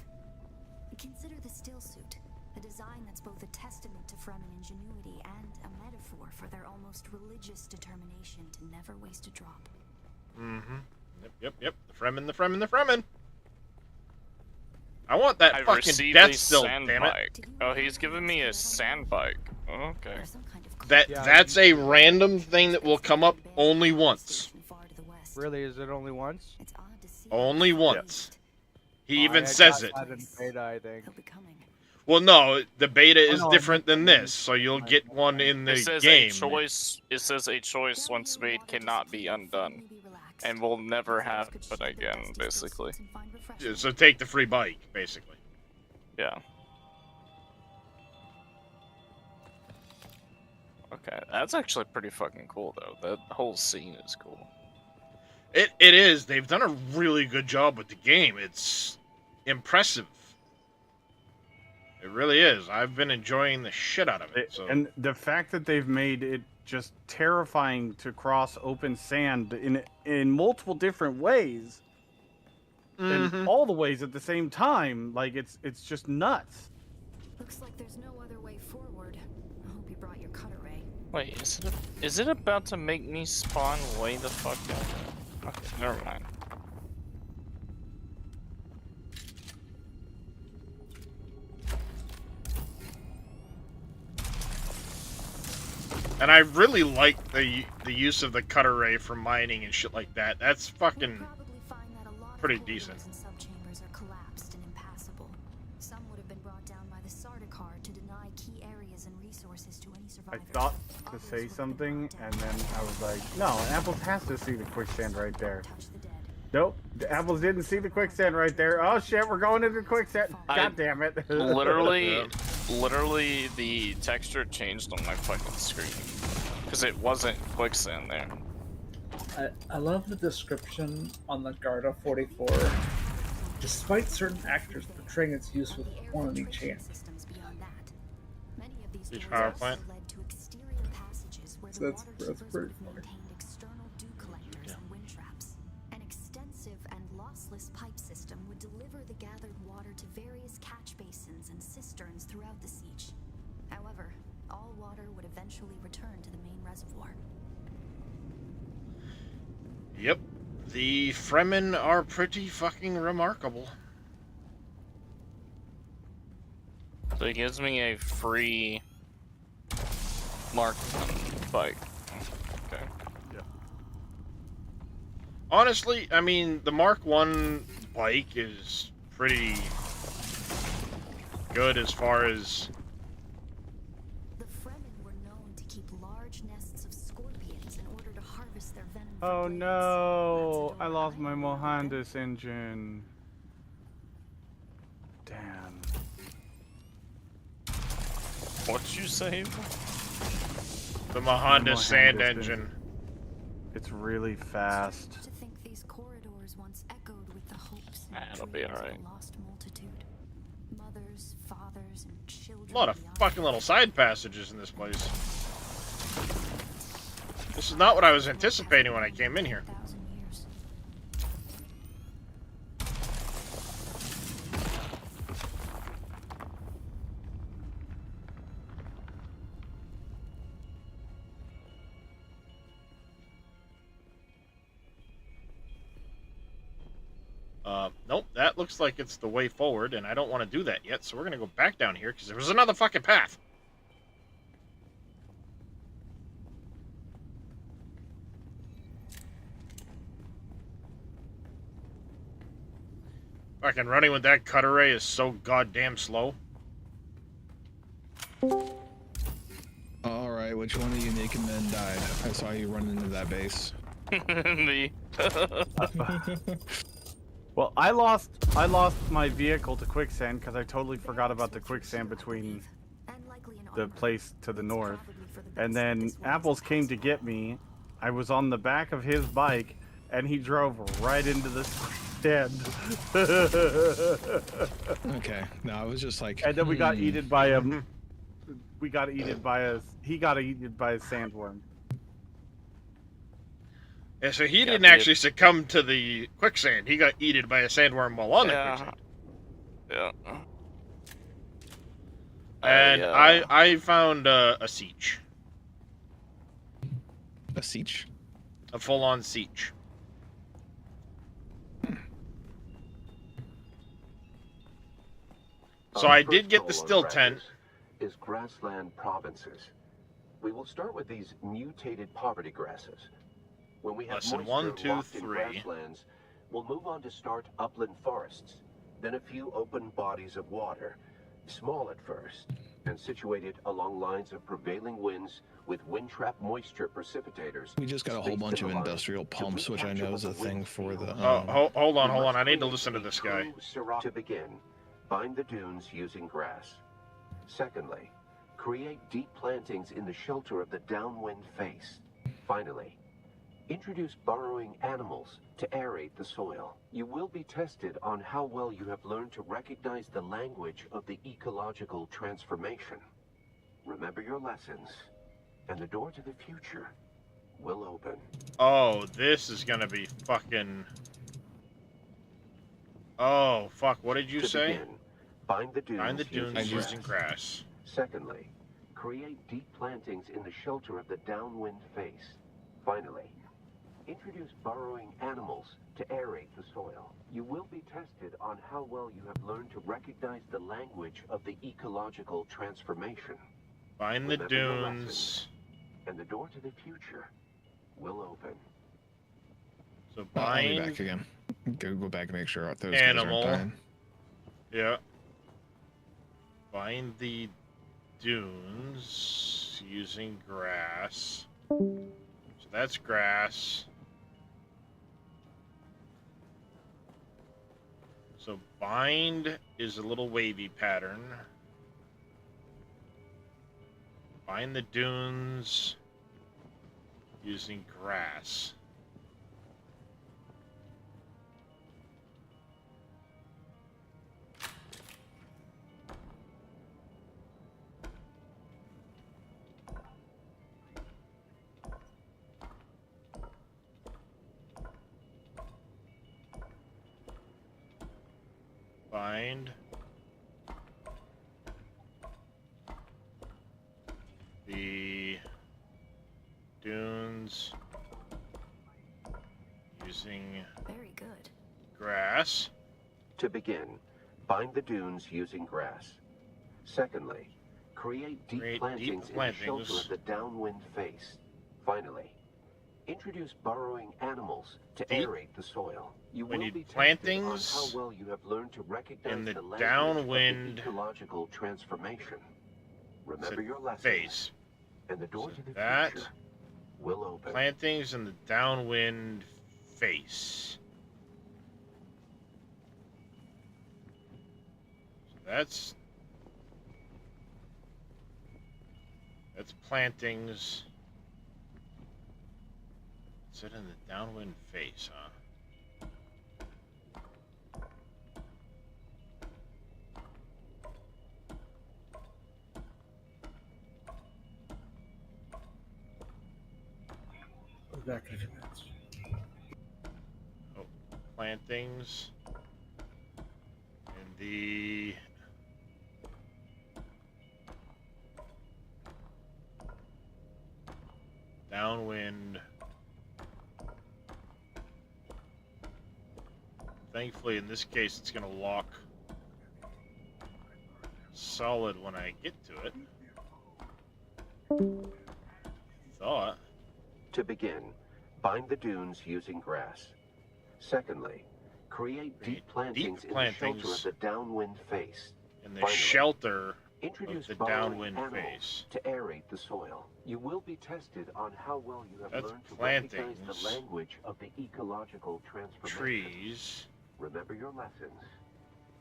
Consider the still suit, a design that's both a testament to Fremen ingenuity and a metaphor for their almost religious determination to never waste a drop. Mm-hmm. Yep. The Fremen. I want that I've fucking received death a still, sand damn it. bike. Oh, he's giving me a sand bike. Okay. That's a random thing that will come up only once. Really, is it only once? Only once. He I even got says it. that in beta, I think. Well, no, the beta is no, different than this, so you'll get one in the It says game. a choice. It says a choice once made cannot be undone, and will never happen again. Basically. Yeah, so take the free bike, basically. Yeah. Okay, that's actually pretty fucking cool though. That whole scene is cool. It is. They've done a really good job with the game. It's impressive. It really is. I've been enjoying the shit out of it. So. And the fact that they've made it just terrifying to cross open sand in multiple different ways, and all the ways at the same time, like it's just nuts. Looks like there's no other way forward. I hope you brought your cutter ray. Wait, is it about to make me spawn way the fuck out? Okay, never mind. And I really like the use of the cutter ray for mining and shit like that. That's fucking pretty decent. Subchambers are collapsed and impassable. Some would have been brought down by the Sardaukar to deny key areas and resources to any I survivors. thought to say something, and then I was like, no, Apples has to see the quicksand right there. Nope, the Apples didn't see the quicksand right there. Oh shit, we're going into quicksand. God damn it. Literally, the texture changed on my fucking screen. Because it wasn't quicksand there. I love the description on the Garda 44. Despite certain actors portraying its use with quantity chance. Each power plant. So that's pretty funny. External dew collectors and wind traps. An extensive and lossless pipe system would deliver the gathered water to various catch basins and cisterns throughout the siege. However, all water would eventually return to the main reservoir. Yep. The Fremen are pretty fucking remarkable. So it gives me a free Mark 1 bike. Okay. Yeah. Honestly, I mean, the Mark 1 bike is pretty good as far as... The Fremen were known to keep large nests of scorpions in order to harvest their venom. Oh no, I lost my Mohandas engine. Damn. What'd you say? The Mohandas sand engine. It's really fast. To think these corridors once echoed with the hopes and It'll be dreams of alright. a lost multitude. Mothers, fathers, and children. A lot of fucking little side passages in this place. This is not what I was anticipating when I came in here. Nope, that looks like it's the way forward, and I don't want to do that yet, so we're going to go back down here, because there was another fucking path. Fucking running with that cutter ray is so goddamn slow. Alright, which one of you naked men died? I saw you run into that base. Me. Well, I lost my vehicle to quicksand because I totally forgot about the quicksand between the place to the north. And then Apples came to get me. I was on the back of his bike, and he drove right into the stand. Okay, no, I was just like... And then we got eaten by a... He got eaten by a sandworm. Yeah, so he didn't actually succumb to the quicksand. He got eaten by a sandworm while on the quicksand. Yeah. And I found a siege. A siege? A full-on siege. So I did get the still tent. Is grassland provinces. We will start with these mutated poverty grasses. When we have Lesson moisture 1, 2, locked in 3. grasslands, we'll move on to start upland forests, then a few open bodies of water, small at first, and situated along lines of prevailing winds with wind-trap moisture precipitators. We just got a whole bunch of industrial pumps, which I know is a thing for the... hold on. I need to listen to this guy. To begin, bind the dunes using grass. Secondly, create deep plantings in the shelter of the downwind face. Finally, introduce burrowing animals to aerate the soil. You will be tested on how well you have learned to recognize the language of the ecological transformation. Remember your lessons, and the door to the future will open. Oh, this is gonna be fucking... Oh, fuck, what did you say? Begin, bind the dunes, using grass. Secondly, create deep plantings in the shelter of the downwind face. Finally, introduce burrowing animals to aerate the soil. You will be tested on how well you have learned to recognize the language of the ecological transformation. Find the dunes. And the door to the future will open. So I'll be bind back again. Go back and make sure those animal. guys aren't dying. Yeah. Find the dunes using grass. So that's grass. So bind is a little wavy pattern. Find the dunes using grass. Find the dunes using Very good. grass. To begin, bind the dunes using grass. Secondly, create deep plantings in the shelter of the downwind face. Finally, introduce burrowing animals to aerate the soil. You We will need be tested plantings on how well you have learned to recognize in the language downwind of the ecological transformation. Remember your lessons, face. and the door to the That future will open. plantings in the downwind face. So that's plantings. Sit in the downwind face, huh? Back in a few minutes. Oh, plantings in the downwind. Thankfully, in this case, it's going to lock solid when I get to it. Thought. To begin, bind the dunes using grass. Secondly, create deep plantings in the shelter of the downwind face. In the Finally, shelter introduce of the burrowing downwind animals face. to aerate the soil. You will be tested on how well you have That's learned to recognize plantings. the language of the ecological transformation. Trees. Remember your lessons,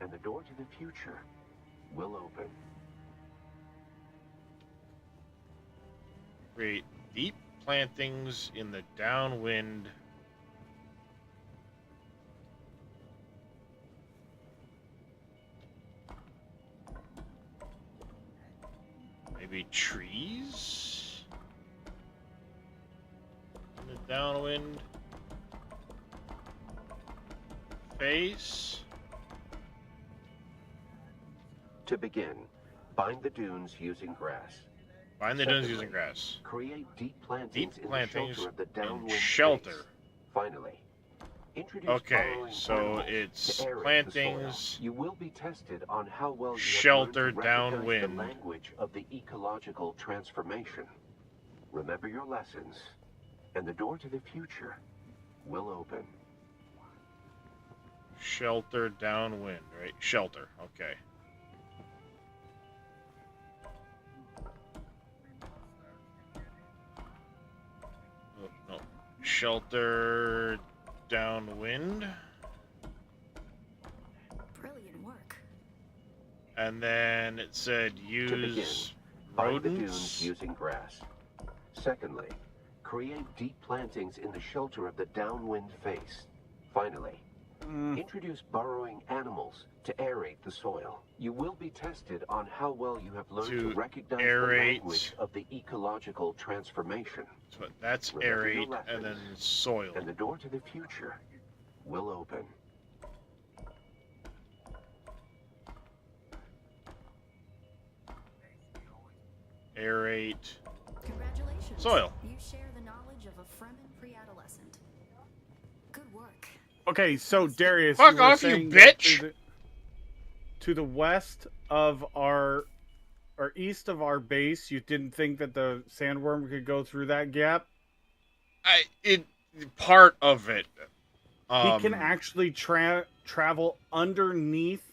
and the door to the future will open. Create deep plantings in the downwind maybe trees in the downwind face. To begin, bind the dunes using grass. Find the dunes using grass. Create deep plantings in the shelter of the downwind shelter. face. Finally, introduce Okay, burrowing so animals it's to aerate plantings, the soil. You will be tested on how well you shelter, have learned to recognize downwind. the language of the ecological transformation. Remember your lessons, and the door to the future will open. Shelter, downwind, right? Shelter, okay. Oh, no. Shelter, downwind. Brilliant work. And then it said To begin, use bind the rodents. dunes using grass. Secondly, create deep plantings in the shelter of the downwind face. Finally, introduce burrowing animals to aerate the soil. You will be tested on how well you have learned to recognize the language of the ecological transformation. So that's Remember your aerate and then lessons, soil. and the door to the future will open. Aerate. Congratulations. Soil. You share the knowledge of a Fremen pre-adolescent. Good work. Okay, so Darius, Fuck you were off, you saying that bitch! To the west of our, or east of our base, you didn't think that the sandworm could go through that gap? Part of it. He can actually travel underneath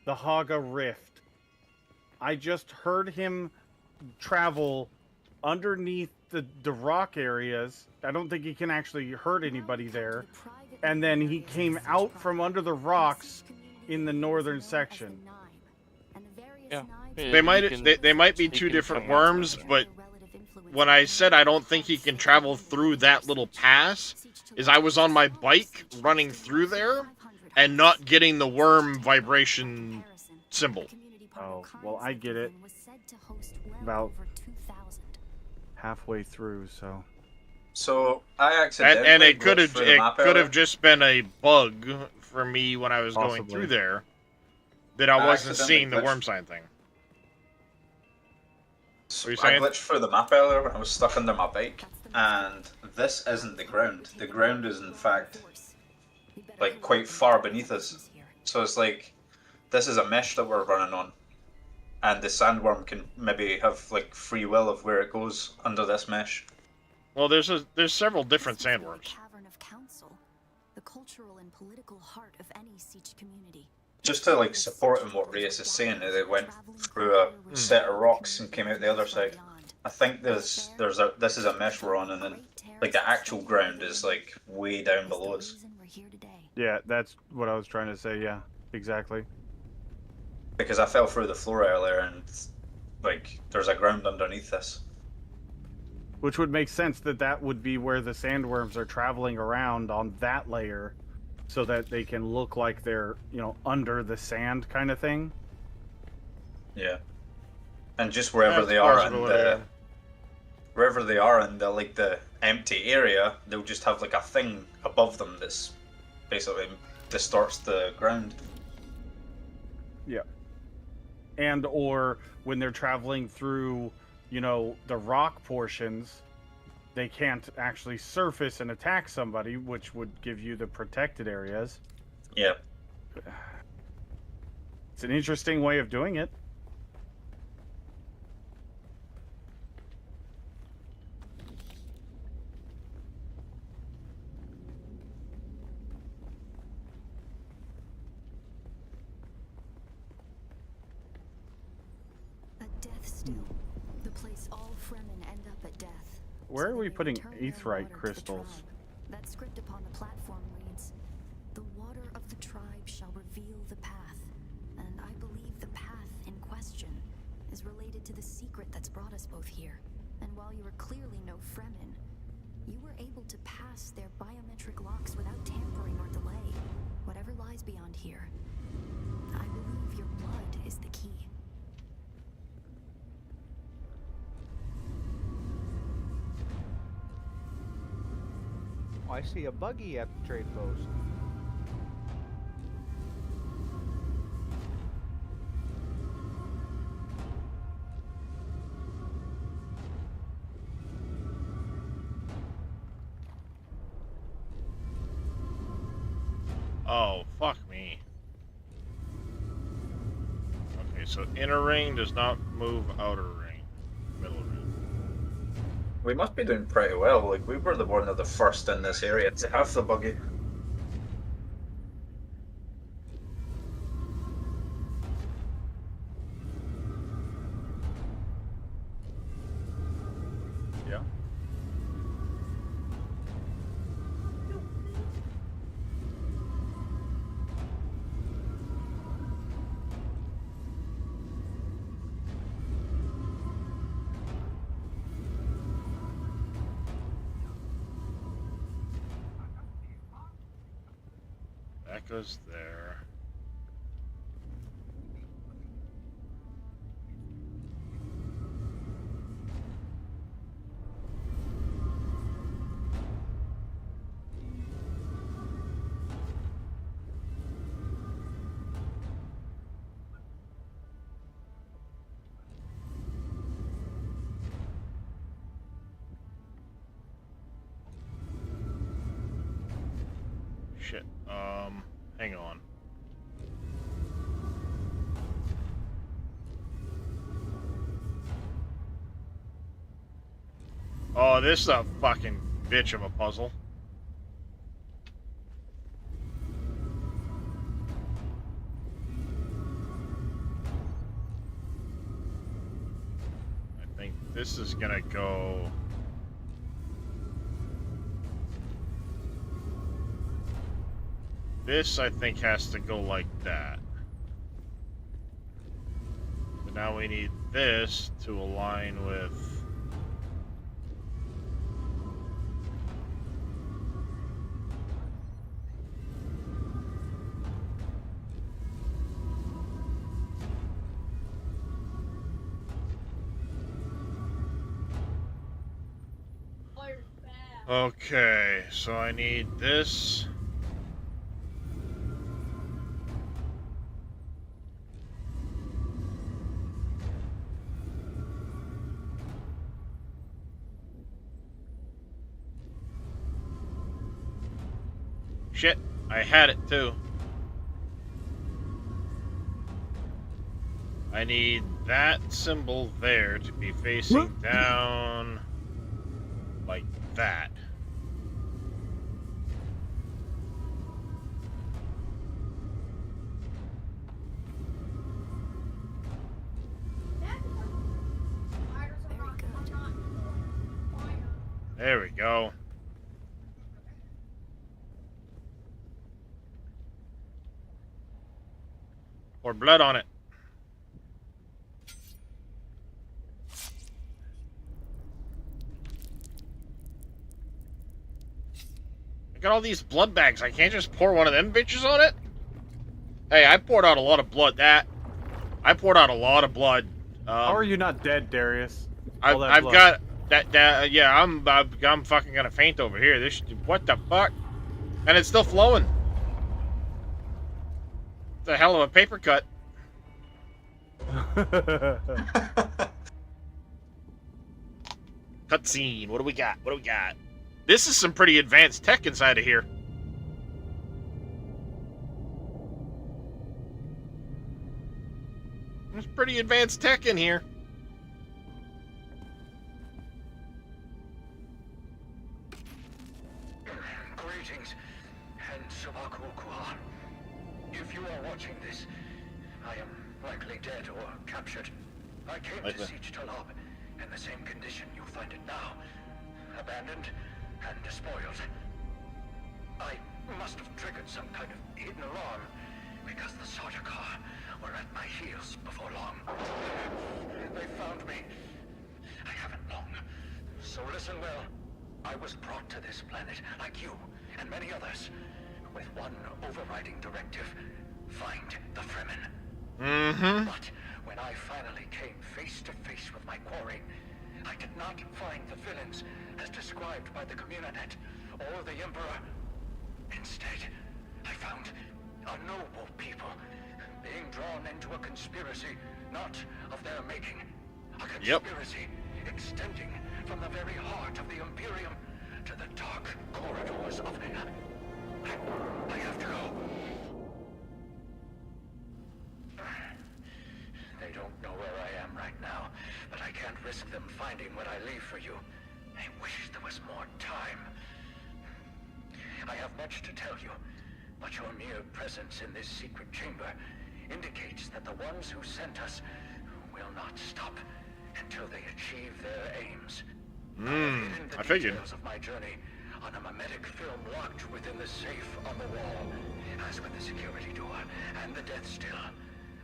the Hagga Rift. I just heard him travel underneath the rock areas. I don't think he can actually hurt anybody there. And then he came out from under the rocks in the northern section. Yeah. They might be two different worms, but when I said I don't think he can travel through that little pass, is I was on my bike running through there and not getting the worm vibration symbol. Oh, well, I get it. About halfway through, so. So I accidentally and it could glitched have just been a bug for me when I was going through there that I wasn't seeing the worm sign thing. So I glitched through the map earlier when I was stuck under my bike, and this isn't the ground. The ground is in fact like quite far beneath us. So it's like this is a mesh that we're running on, and the sandworm can maybe have like free will of where it goes under this mesh. Well, there's several different sandworms. The cultural and political heart of any Siege community. Just to like support in what Reyes is saying, they went through a set of rocks and came out the other side. I think this is a mesh we're on, and then like the actual ground is like way down below us. Yeah, that's what I was trying to say. Yeah, exactly. Because I fell through the floor earlier, and like there's a ground underneath this. Which would make sense that would be where the sandworms are traveling around on that layer, so that they can look like they're, under the sand kind of thing. Yeah. And just wherever they are in the like the empty area, they'll just have like a thing above them that's basically distorts the ground. Yeah. And or when they're traveling through, the rock portions, they can't actually surface and attack somebody, which would give you the protected areas. Yeah. It's an interesting way of doing it. A death still. The place all Fremen end up at death. Where are we putting aetheryte crystals? That script upon the platform reads, "The water of the tribe shall reveal the path." And I believe the path in question is related to the secret that's brought us both here. And while you are clearly no Fremen, you were able to pass their biometric locks without tampering or delay. Whatever lies beyond here, I believe your blood is the key. I see a buggy at the trade post. Oh, fuck me. Okay, so inner ring does not move outer ring. Middle ring. We must be doing pretty well. Like, we were one of the first in this area to have the buggy. Yeah. That goes there. Shit. Hang on. Oh, this is a fucking bitch of a puzzle. think this is gonna go. This, I think, has to go like that. But now we need this to align with. Okay, so I need this. Shit, I had it too. I need that symbol there to be facing down like that. There we go. Pour blood on it. I got all these blood bags. I can't just pour one of them bitches on it? Hey, I poured out a lot of blood. I poured out a lot of blood. How are you not dead, Darius? I've blood. got that. Yeah, I'm fucking gonna faint over here. What the fuck? And it's still flowing. It's a hell of a paper cut. Cutscene. What do we got? What do we got? This is some pretty advanced tech inside of here. There's pretty advanced tech in here. Greetings, and Sabakukua. If you are watching this, I am likely dead or captured. I came to Siege Talab in the same condition you find it now. Abandoned and despoiled. I must have triggered some kind of hidden alarm, because the Sardaukar were at my heels before long. They found me. I haven't long. So listen well. I was brought to this planet, like you and many others, with one overriding directive. Find the Fremen. Mm-hmm. But when I finally came face to face with my quarry, I did not find the villains as described by the Communanet or the Emperor. Instead, I found a noble people being drawn into a conspiracy not of their making. A conspiracy extending from the very heart of the Imperium to the dark corridors of... I have to go. They don't know where I am right now, but I can't risk them finding what I leave for you. I wish there was more time. I have much to tell you, but your mere presence in this secret chamber indicates that the ones who sent us will not stop until they achieve their aims. I figured. Details of my journey on a mimetic film locked within the safe on the wall. As with the security door and the death still,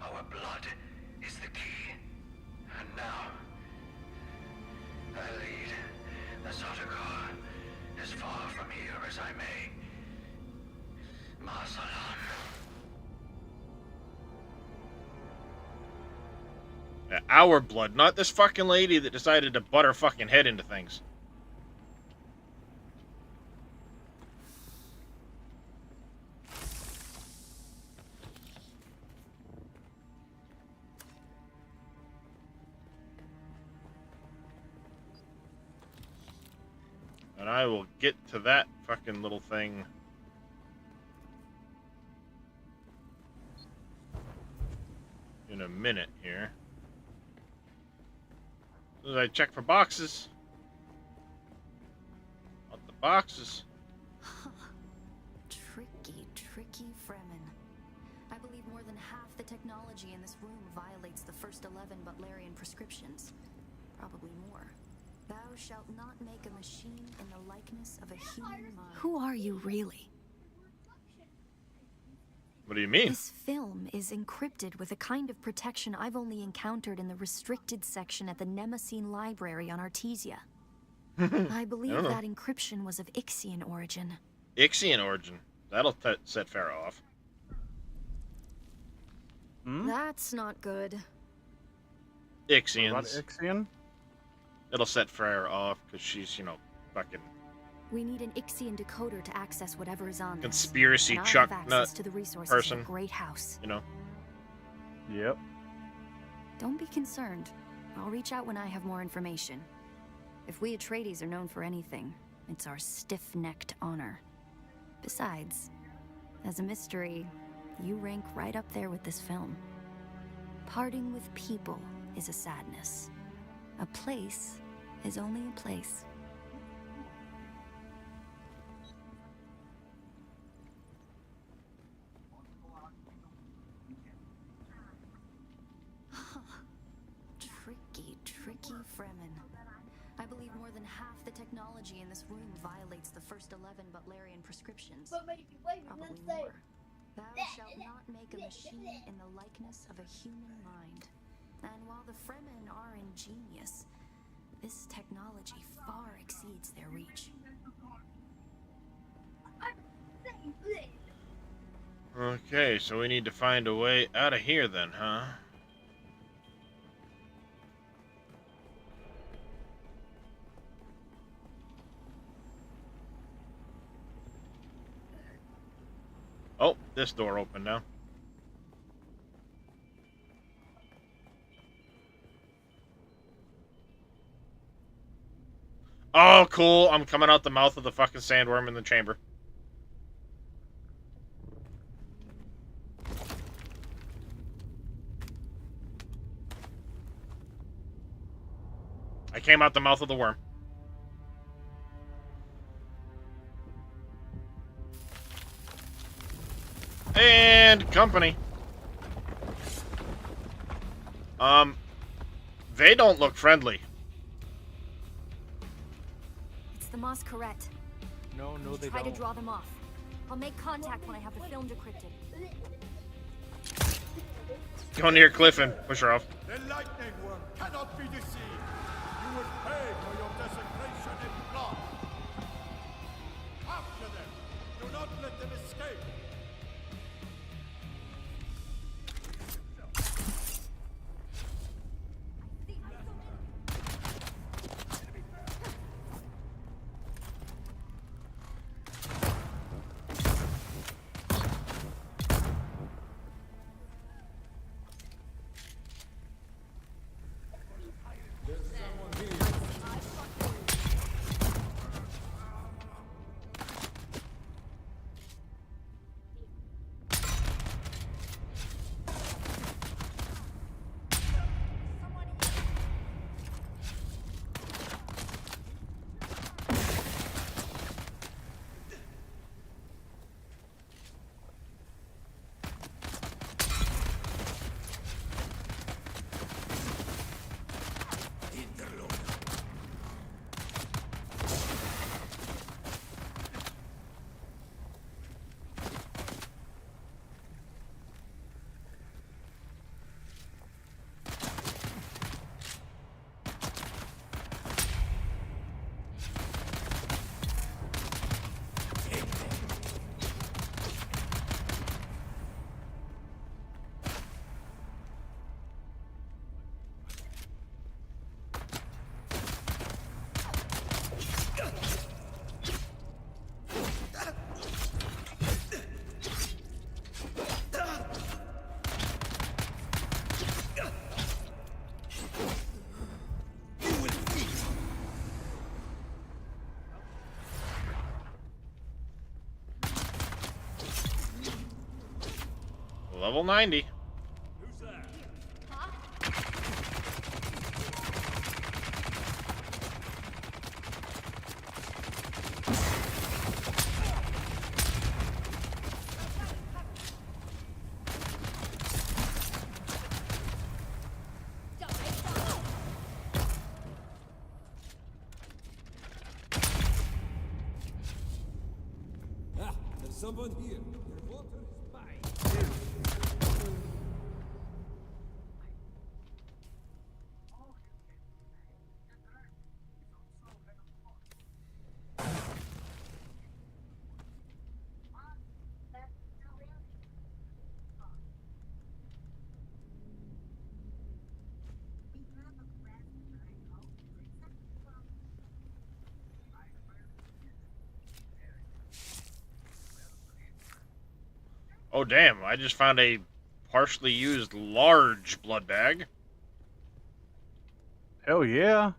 our blood is the key. And now, I lead the Sardaukar as far from here as I may. Masalam. Our blood, not this fucking lady that decided to butt her fucking head into things. And I will get to that fucking little thing in a minute here. As I check for boxes. Not the boxes. Tricky Fremen. I believe more than half the technology in this room violates the first 11 Butlerian prescriptions. Probably more. Thou shalt not make a machine in the likeness of a human mind. Who are you really? What do you mean? This film is encrypted with a kind of protection I've only encountered in the restricted section at the Nemesine Library on Artesia. I believe don't know. that encryption was of Ixian origin. Ixian origin. That'll set Farah off. That's not good. Ixians. What about Ixian? It'll set Farah off because she's, fucking We need an Ixian decoder to access whatever is on this. conspiracy And I chuck have nut access to the resources person. of the Great House. Yep. Don't be concerned. I'll reach out when I have more information. If we Atreides are known for anything, it's our stiff-necked honor. Besides, as a mystery, you rank right up there with this film. Parting with people is a sadness. A place is only a place. Tricky Fremen. I believe more than half the technology in this room violates the first 11 Butlerian prescriptions. Probably more. Thou shalt not make a machine in the likeness of a human mind. And while the Fremen are ingenious, this technology far exceeds their reach. Okay, so we need to find a way out of here then, huh? Oh, this door open now. Oh, cool. I'm coming out the mouth of the fucking sandworm in the chamber. I came out the mouth of the worm. And company. They don't look friendly. It's the Masquerade. No, they Try don't. to draw them off. I'll make contact when I have the film decrypted. Go near Cliff and push her off. The lightning worm cannot be deceived. You will pay for your desecration in blood. After them. Do not let them escape. Level 90. someone here? Your water is mine. Oh damn, I just found a partially used large blood bag. Hell yeah.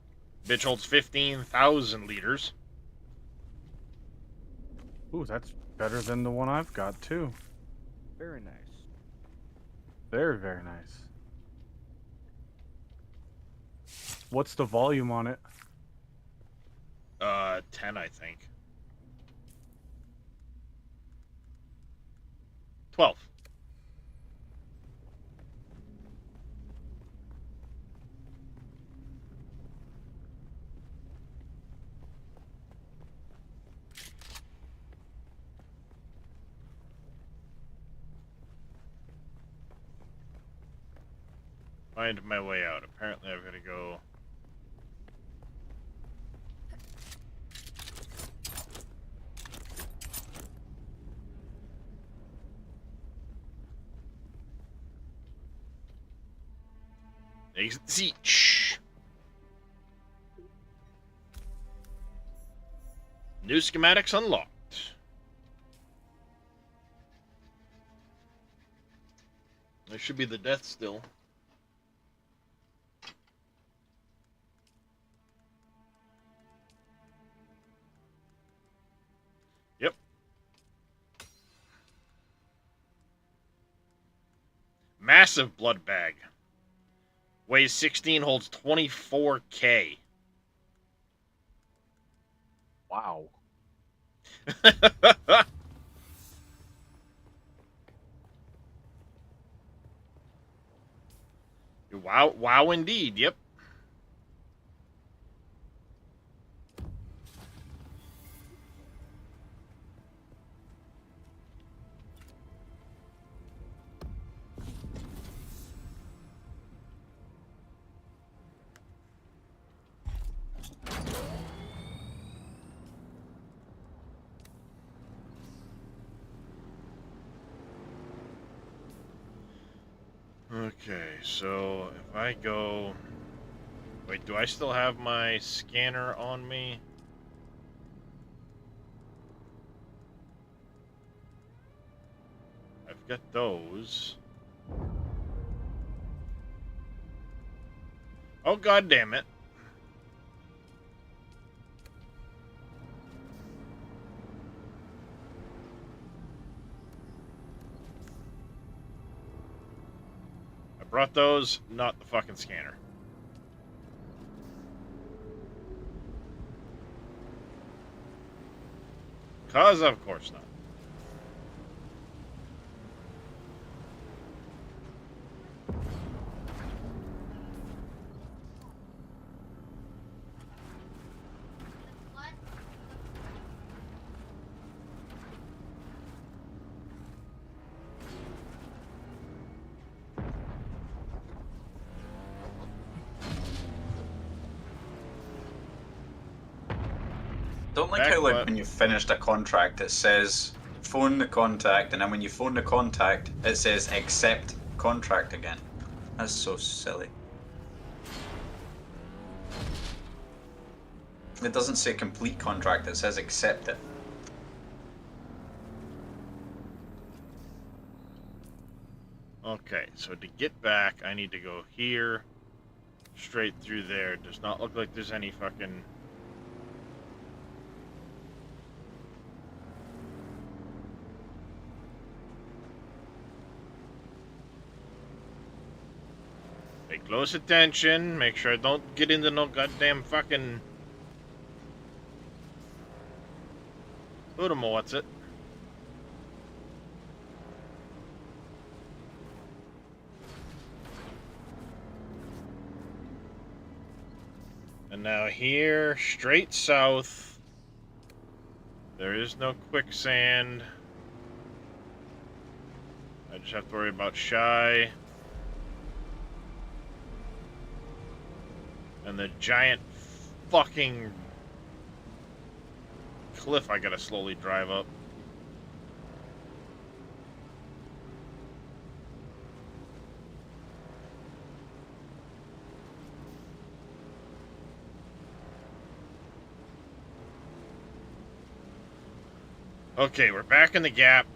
Bitch holds 15,000 liters. Ooh, that's better than the one I've got, too. Very nice. Very, very nice. What's the volume on it? 10, I think. 12. Find my way out. Apparently I've got to go... Exit the seat. Shh. New schematics unlocked. There should be the death still. Yep. Massive blood bag. Weighs 16, holds 24K. Wow. Wow, wow indeed, yep. Okay, so if I go... Wait, do I still have my scanner on me? I've got those. Oh, god damn it. I brought those, not the fucking scanner. Cause of course not. Don't like how, like, when you've finished a contract, it says phone the contact, and then when you phone the contact, it says accept contract again. That's so silly. It doesn't say complete contract, it says accept it. Okay, so to get back, I need to go here, straight through there. Does not look like there's any fucking... Pay close attention, make sure I don't get into no goddamn fucking... Who knows what's it? And now here, straight south. There is no quicksand. I just have to worry about Shy. And the giant fucking cliff I gotta slowly drive up. Okay, we're back in the gap.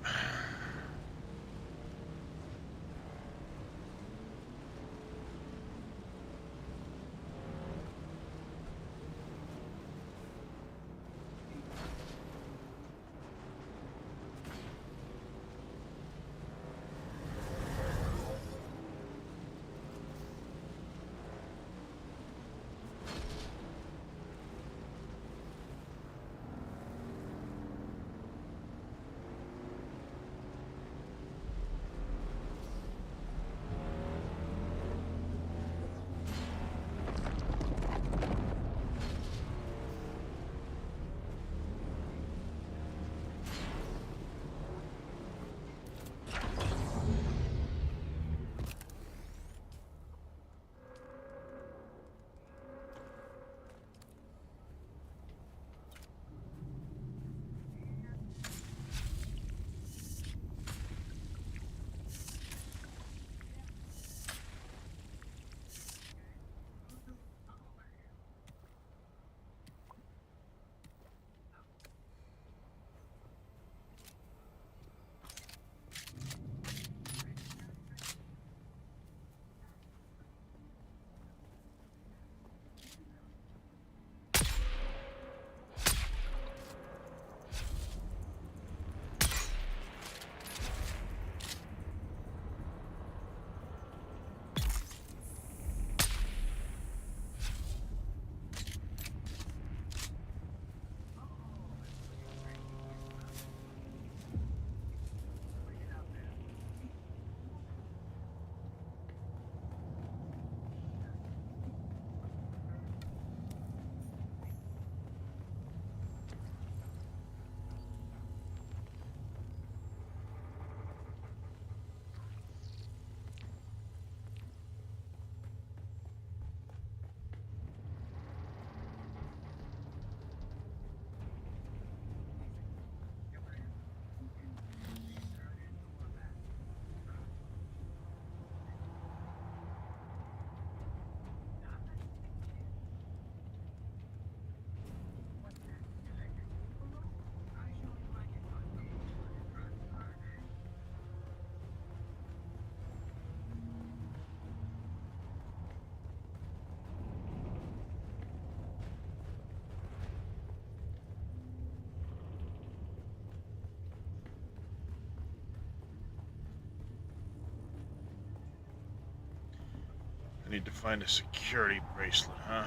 I need to find a security bracelet, huh?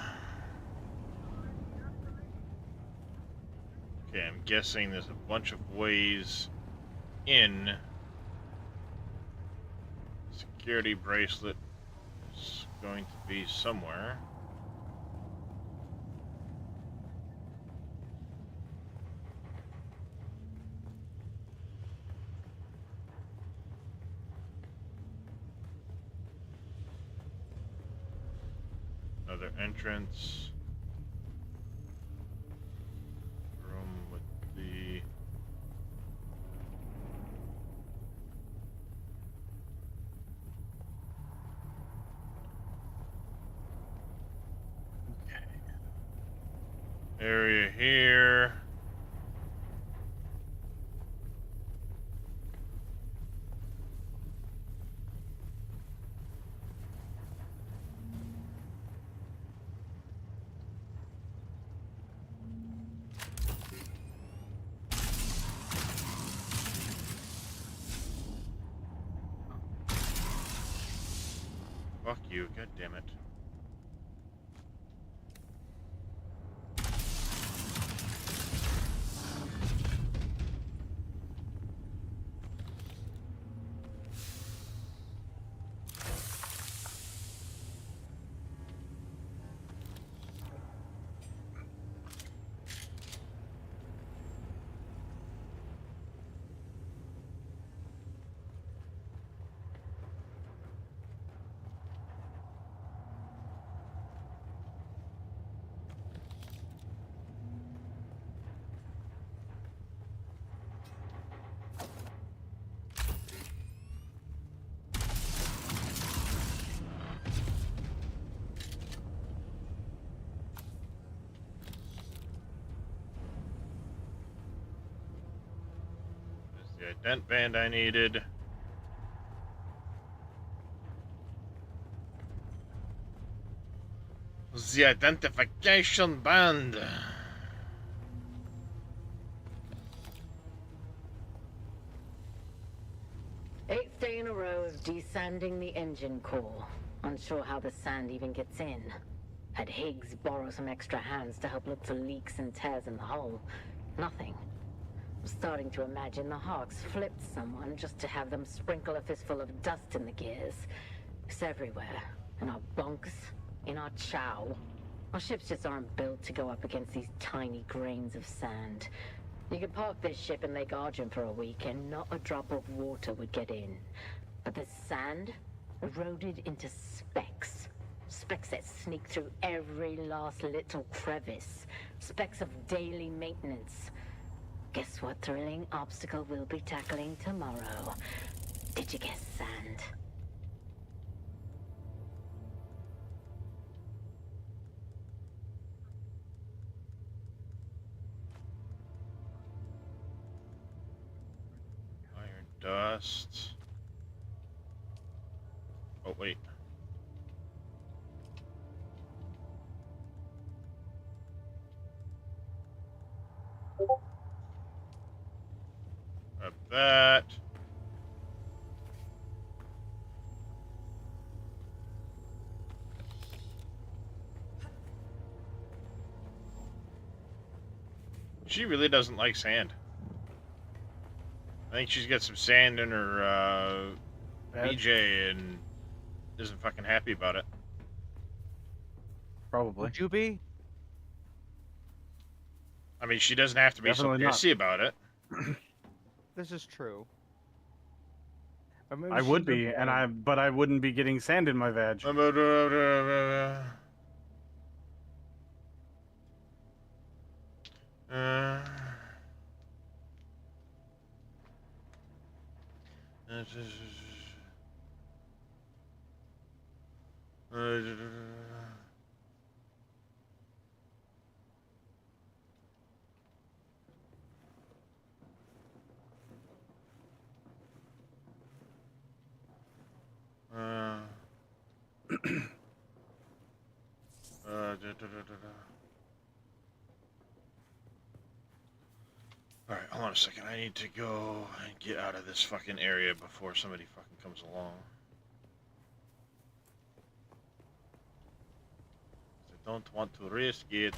Okay, I'm guessing there's a bunch of ways in. Security bracelet is going to be somewhere. Another entrance. Room with the... area here. Fuck you, god damn it. The ident band I needed. The identification band. 8th day in a row of desanding the engine core. Unsure how the sand even gets in. Had Higgs borrow some extra hands to help look for leaks and tears in the hull. Nothing. I'm starting to imagine the Hawks flipped someone just to have them sprinkle a fistful of dust in the gears. It's everywhere. In our bunks, in our chow. Our ships just aren't built to go up against these tiny grains of sand. You could park this ship in Lake Argent for a week and not a drop of water would get in. But the sand eroded into specks. Specks that sneak through every last little crevice. Specks of daily maintenance. Guess what thrilling obstacle we'll be tackling tomorrow? Did you guess sand? Iron dust. Oh, wait. Grab that. She really doesn't like sand. I think she's got some sand in her BJ and isn't fucking happy about it. Probably. Would you be? I mean, she doesn't have to be Definitely so not. pissy about it. This is true. Or maybe I she's would been be, and born. but I wouldn't be getting sand in my veg. Alright, hold on a second. I need to go and get out of this fucking area before somebody fucking comes along. I don't want to risk it.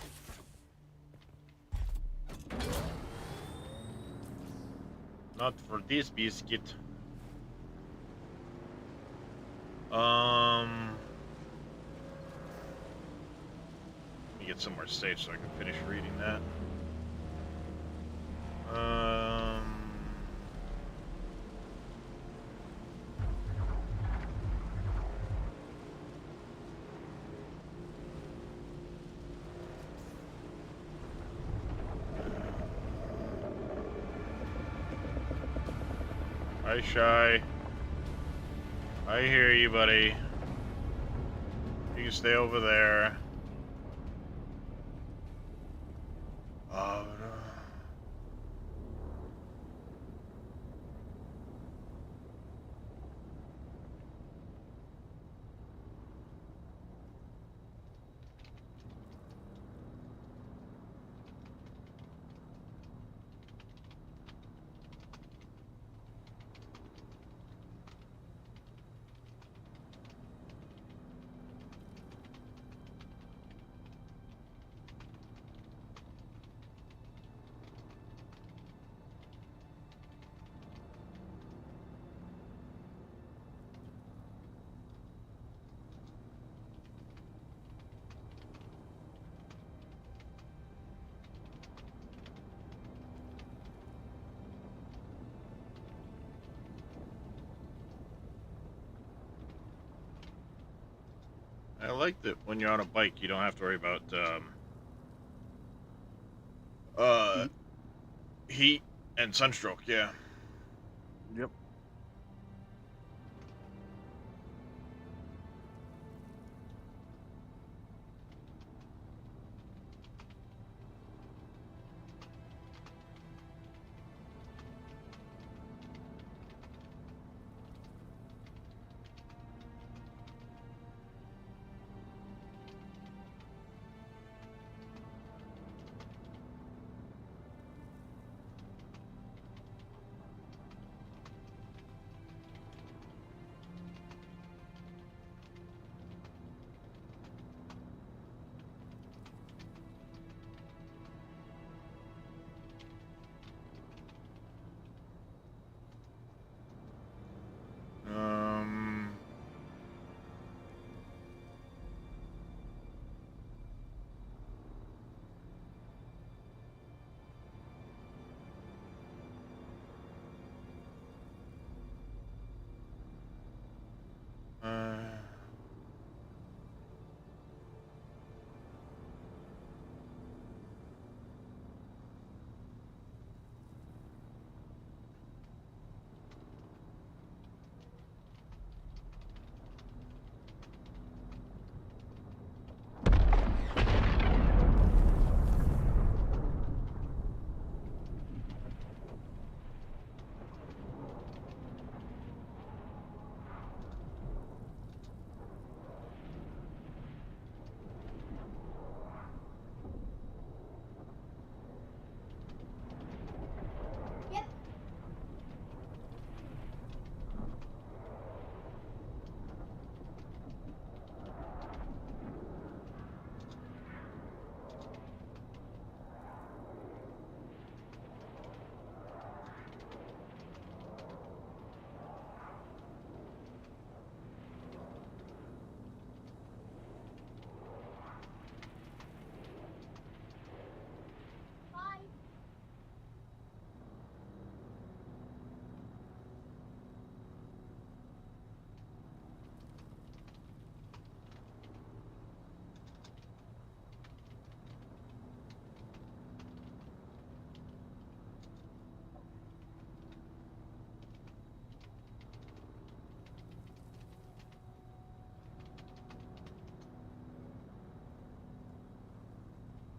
Not for this biscuit. Let me get somewhere safe so I can finish reading that. Hi, Shy. I hear you, buddy. You can stay over there. Oh, no. I like that when you're on a bike, you don't have to worry about heat and sunstroke. Yeah. Yep.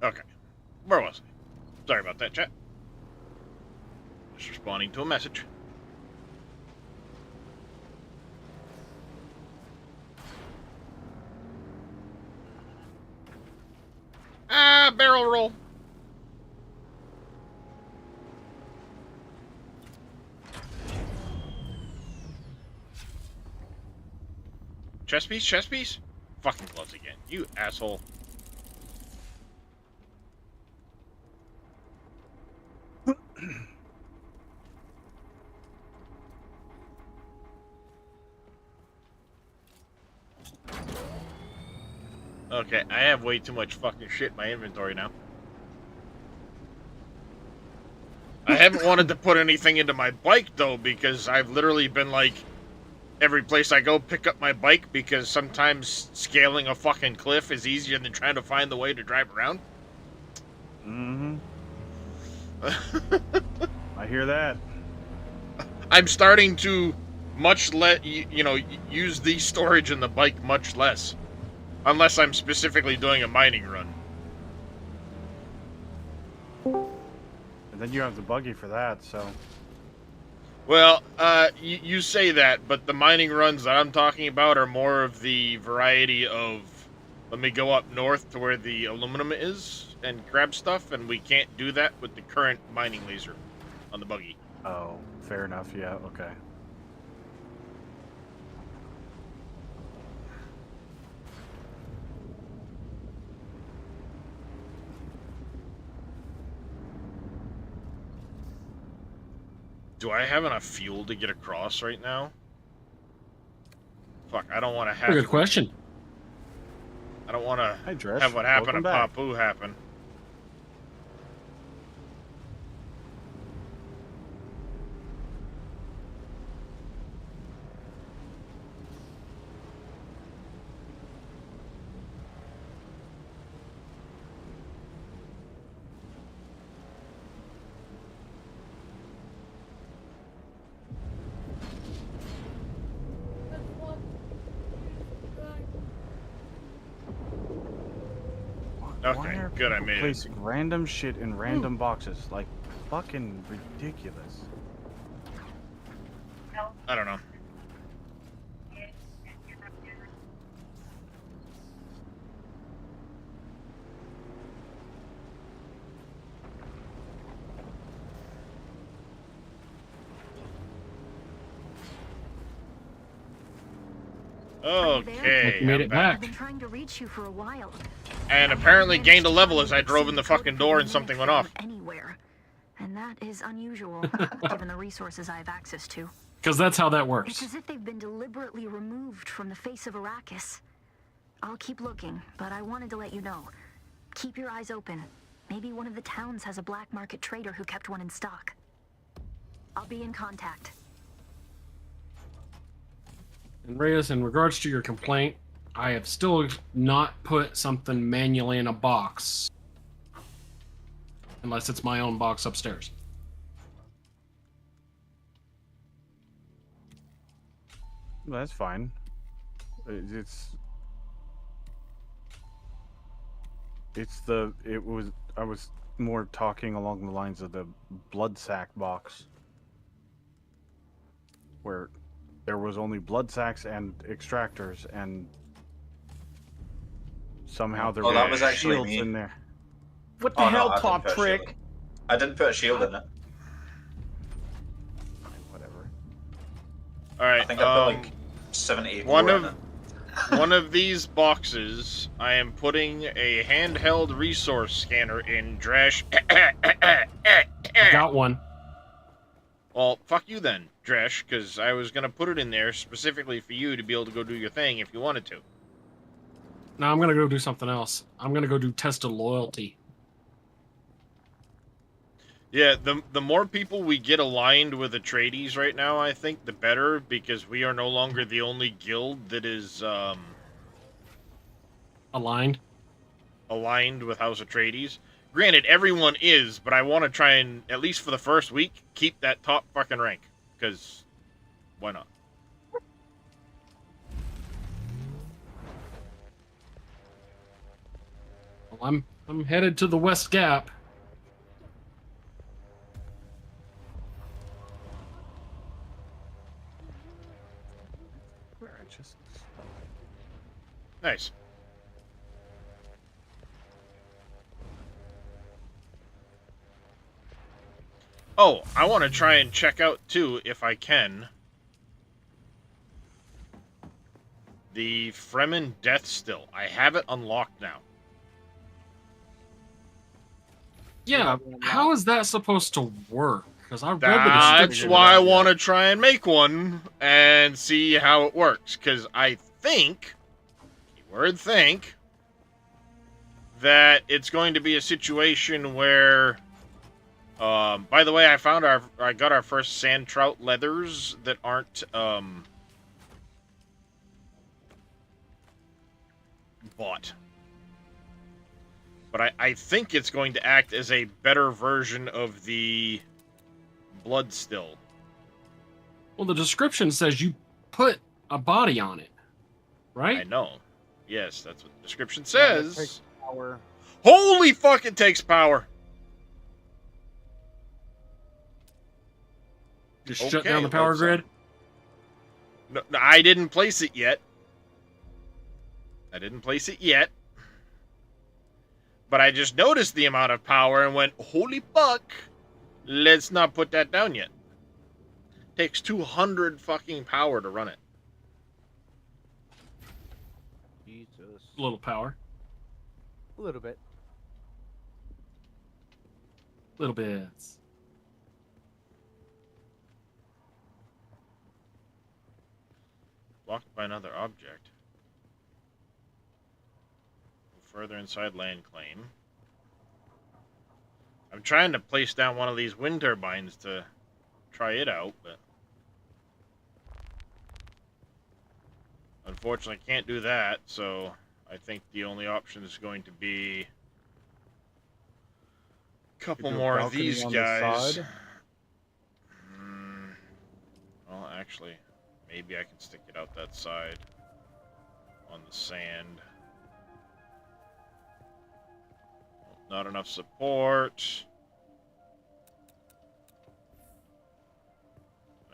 Okay. Where was I? Sorry about that, chat. Just responding to a message. Barrel roll. Chest piece, chest piece? Fucking gloves again. You asshole. Okay, I have way too much fucking shit in my inventory now. I haven't wanted to put anything into my bike, though, because I've literally been, like, every place I go, pick up my bike, because sometimes scaling a fucking cliff is easier than trying to find the way to drive around. Mm-hmm. I hear that. I'm starting to use the storage in the bike much less. Unless I'm specifically doing a mining run. And then you have the buggy for that, so... Well, you say that, but the mining runs that I'm talking about are more of the variety of, let me go up north to where the aluminum is and grab stuff, and we can't do that with the current mining laser on the buggy. Oh, fair enough, yeah, okay. Do I have enough fuel to get across right now? Fuck, I don't want to have... Good question. I don't want to Dresh. have what happened to Welcome back. Papu happen. Okay, good, I made it. Placing random shit in random boxes, like, fucking ridiculous. I don't know. Okay, made it back. I've been trying to reach you for a while. And apparently gained a level as I drove in the fucking door and something went off. Anywhere. And that is unusual, given the resources I have access to. Because that's how that It's works. as if they've been deliberately removed from the face of Arrakis. I'll keep looking, but I wanted to let you know. Keep your eyes open. Maybe one of the towns has a black market trader who kept one in stock. I'll be in contact. And Reyes, in regards to your complaint, I have still not put something manually in a box. Unless it's my own box upstairs. Well, that's fine. I was more talking along the lines of the blood sack box. Where there was only blood sacks and extractors, and somehow there that were was actually shields me. in there. What the hell, Top Trick? I didn't put a shield in it. Whatever. Alright, I think I put like 7, 8 one more of in one of these boxes, I am putting a handheld resource scanner in. Dresh. Got one. Well, fuck you then, Dresh, because I was gonna put it in there specifically for you to be able to go do your thing if you wanted to. Now I'm gonna go do something else. I'm gonna go do test of loyalty. Yeah, the more people we get aligned with Atreides right now, I think, the better, because we are no longer the only guild that is, aligned with House Atreides. Granted, everyone is, but I want to try and, at least for the first week, keep that top fucking rank, because why not? Well, I'm headed to the West Gap. Nice. Oh, I want to try and check out, too, if I can, the Fremen Death Still. I have it unlocked now. Yeah, how is that supposed to work? Because I read the That's description. why I want to try and make one and see how it works. Because I think, keyword think, that it's going to be a situation where, by the way, I got our first sand trout leathers that aren't, bought. But I think it's going to act as a better version of the blood still. Well, the description says you put a body on it, right? I know. Yes, that's what the description Yeah, that says. takes power. Holy fuck, it takes power. Just shut down the power grid? No, I didn't place it yet. But I just noticed the amount of power and went, holy fuck, let's not put that down yet. Takes 200 fucking power to run it. Jesus. A little power. A little bit. Little bits. Blocked by another object. Further inside land claim. I'm trying to place down one of these wind turbines to try it out, but unfortunately I can't do that, so I think the only option is going to be a couple more of these guys. Well, actually, maybe I can stick it out that side on the sand. Not enough support.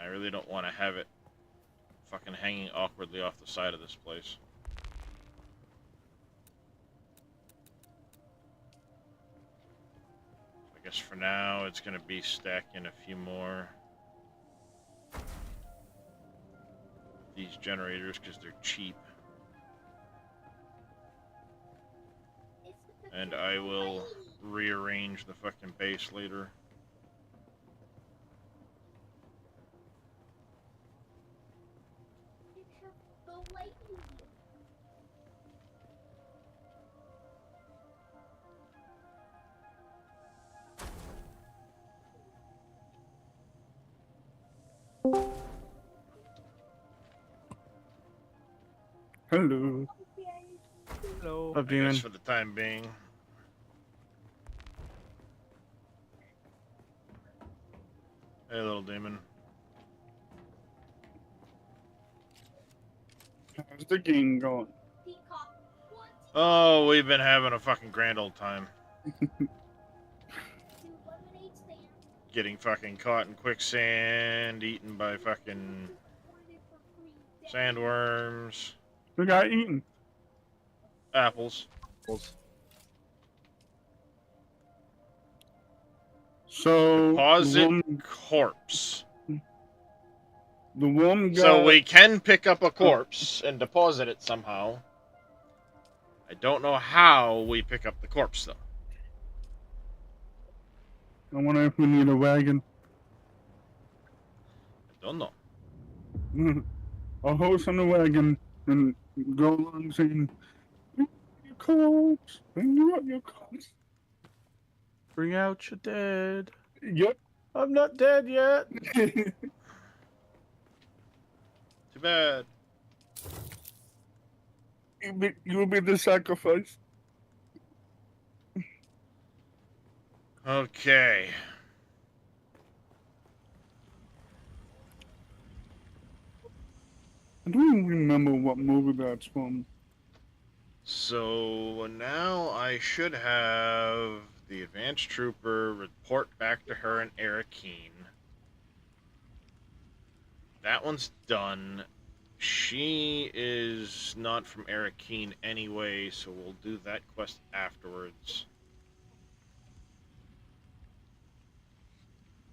I really don't want to have it fucking hanging awkwardly off the side of this place. I guess for now it's going to be stacking a few more of these generators because they're cheap. And I will rearrange the fucking base later. Hello. Hello. Up, Demon. Just for the time being. Hey, little demon. How's the game going? Oh, we've been having a fucking grand old time. Getting fucking caught in quicksand, eaten by fucking sandworms. We got eaten. Apples. So Deposit corpse. The one guy. So we can pick up a corpse and deposit it somehow. I don't know how we pick up the corpse though. I wonder if we need a wagon. I don't know. I'll host on the wagon and go along saying, "Bring out your corpse, bring out your corpse. Bring out your dead." Yep. I'm not dead yet. Too bad. You'll be the sacrifice. Okay. I don't even remember what movie that's from. So now I should have the advanced trooper report back to her in Arakeen. That one's done. She is not from Arakeen anyway, so we'll do that quest afterwards.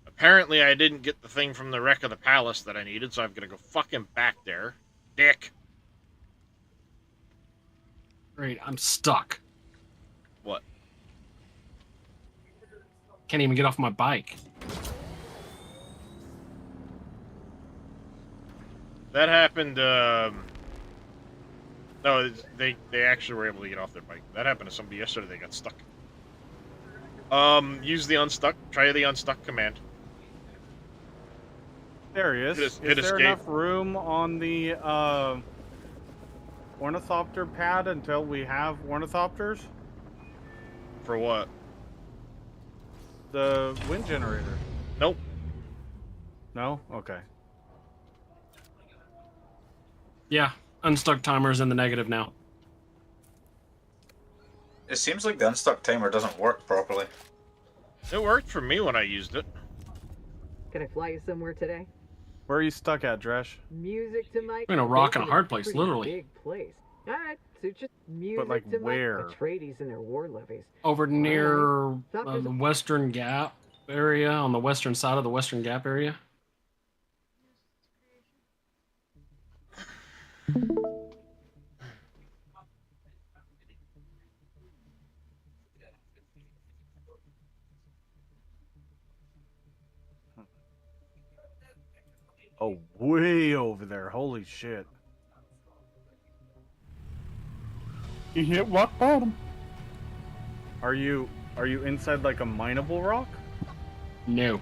Apparently I didn't get the thing from the wreck of the palace that I needed, so I'm gonna go fucking back there. Dick! Great, I'm stuck. What? Can't even get off my bike. That happened, no, they actually were able to get off their bike. That happened to somebody yesterday, they got stuck. Use the unstuck, try the unstuck command. There he is. Hit Is there escape. enough room on the ornithopter pad until we have ornithopters? For what? The wind generator. Nope. No? Okay. Yeah, unstuck timer's in the negative now. It seems like the unstuck timer doesn't work properly. It worked for me when I used it. Can I fly you somewhere today? Where are you stuck at, Dresh? Music to my. I'm in a rock and a Basin is hard place, pretty literally. Big place. All right, so just music like, to where? my Atreides and their war levies. Over near Stop the Western Gap area, on the western side of the Western Gap area. Oh, way over there. Holy shit. You hit rock bottom. Are you inside like a mineable rock? No.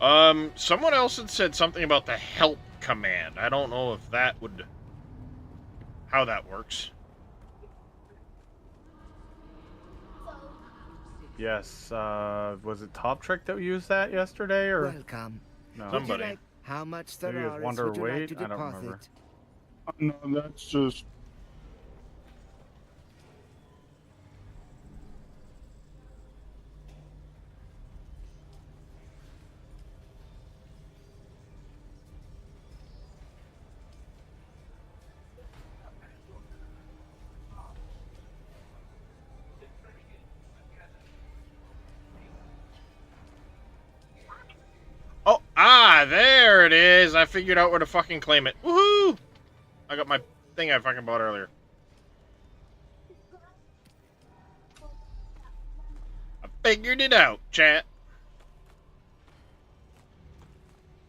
Oh. Someone else had said something about the help command. I don't know if that would... how that works. Yes, was it Top Trick that used that yesterday, or? Welcome. No. Somebody. Like how much Maybe it was Stellaris Wonder would you like Weight? to I don't remember. deposit? No, that's just. Oh, there it is! I figured out where to fucking claim it. Woohoo! I got my thing I fucking bought earlier. I figured it out, chat.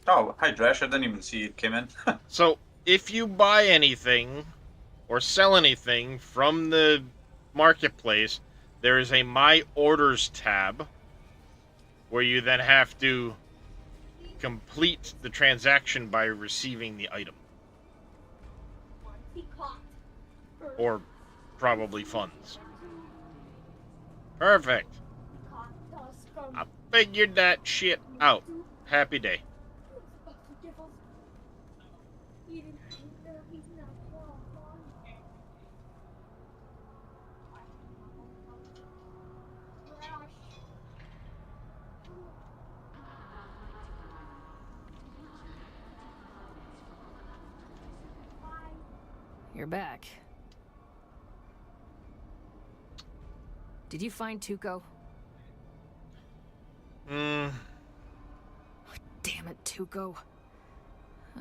Oh, hi Dresh, I didn't even see you came in. So, if you buy anything or sell anything from the marketplace, there is a My Orders tab where you then have to complete the transaction by receiving the item. Or probably funds. Perfect. I figured that shit out. Happy day. You're back. Did you find Tuco? Hmm. Damn it, Tuco.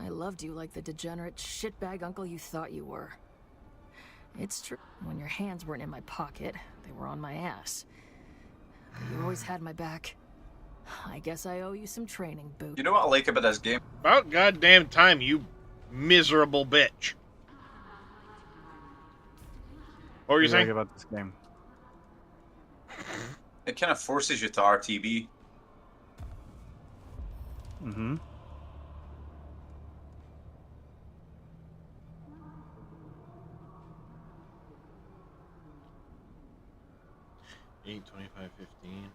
I loved you like the degenerate shitbag uncle you thought you were. It's true. When your hands weren't in my pocket, they were on my ass. But you always had my back. I guess I owe you some training, Boot. You know what I like about this game? About goddamn time, you miserable bitch. What were you saying? About this game? It kind of forces you to RTB. Mm-hmm. $8, 25, 15.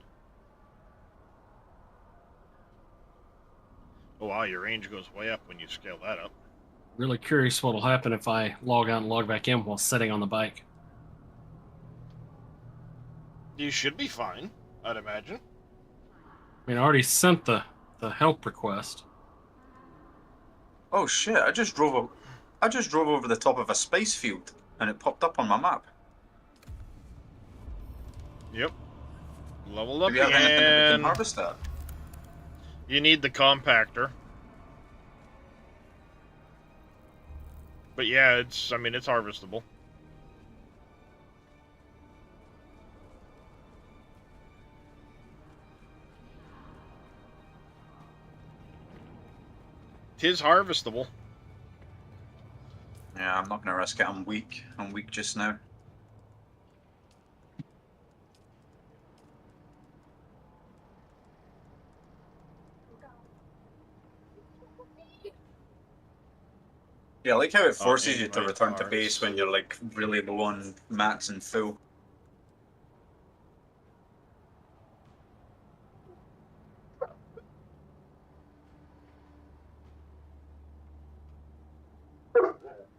Oh wow, your range goes way up when you scale that up. Really curious what'll happen if I log out and log back in while sitting on the bike. You should be fine, I'd imagine. I mean, I already sent the help request. Oh shit! I just drove over the top of a space field, and it popped up on my map. Yep. Level up Do you have anything that we can again. harvest that? You need the compactor. But yeah, it's harvestable. Tis harvestable. Yeah, I'm not gonna risk it. I'm weak. I'm weak just now. Yeah, I like how it forces you to return to base when you're like really low on mats and full.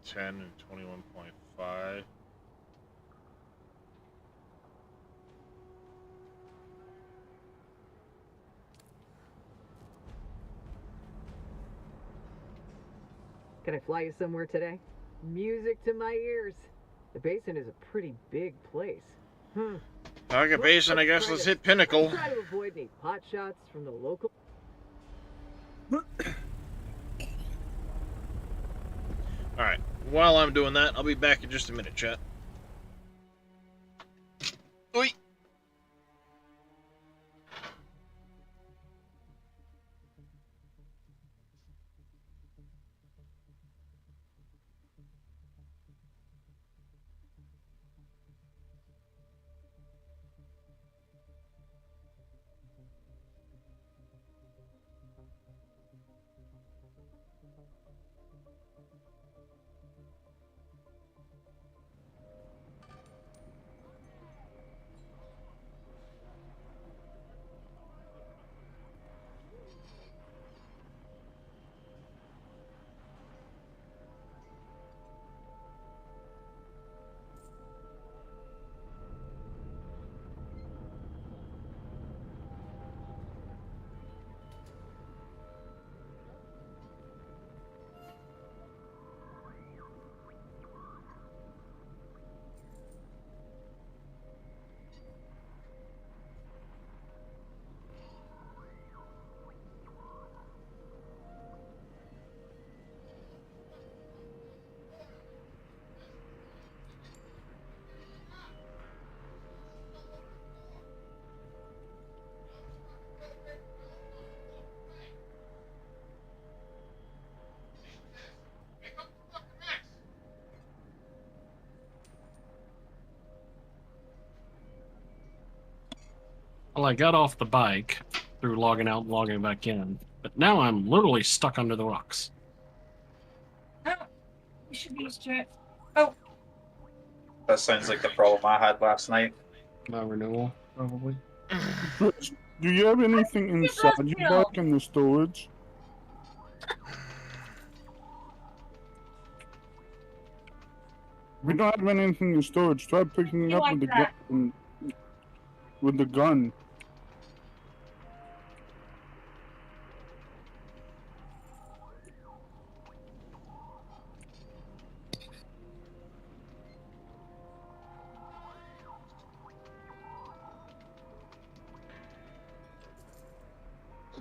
$10 and 21.5. Can I fly you somewhere today? Music to my ears. The basin is a pretty big place. Hagga Basin, I guess. Let's hit Pinnacle. Try to avoid any pot shots from the local. Alright, while I'm doing that, I'll be back in just a minute, chat. Oi! Well, I got off the bike through logging out and logging back in, but now I'm literally stuck under the rocks. Oh, you should be used to it. Oh. That sounds like the problem I had last night. My renewal, probably. Do you have anything inside your bike in the storage? We don't have anything in storage. Try picking it up with the gun. With the gun.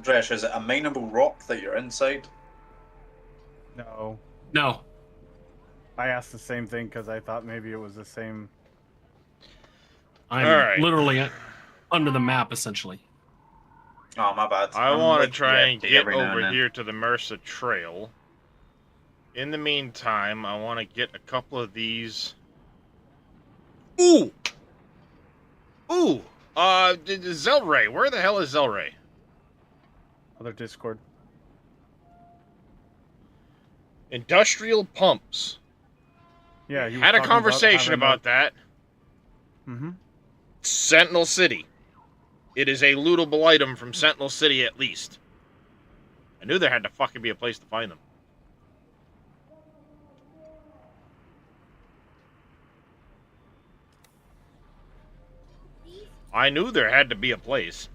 Dresh, is it a mineable rock that you're inside? No. No. I asked the same thing because I thought maybe it was the same. I'm literally under the map, essentially. Oh, my bad. I want to try and get over here to the Mercer Trail. In the meantime, I want to get a couple of these. Ooh! Ooh! Zelray. Where the hell is Zelray? Other Discord. Industrial pumps. Yeah, you had a conversation about that. Mm-hmm. Sentinel City. It is a lootable item from Sentinel City, at least. I knew there had to fucking be a place to find them. I knew there had to be a place.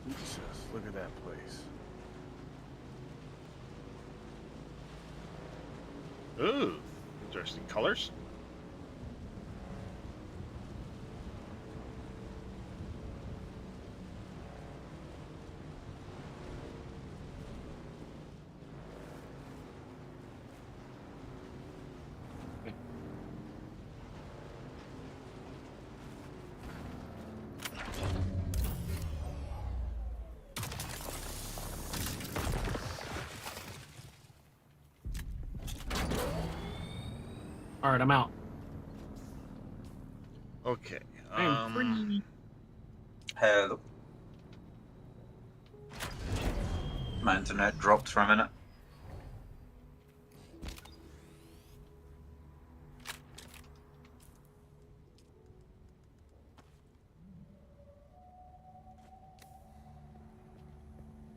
Jesus, look at that place. Ooh, interesting colors. All right, I'm out. Okay. I'm free. Hello. My internet dropped for a minute.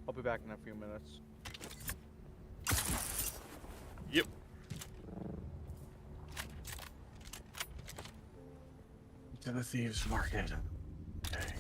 I'll be back in a few minutes. Yep. To the thieves' market. Okay.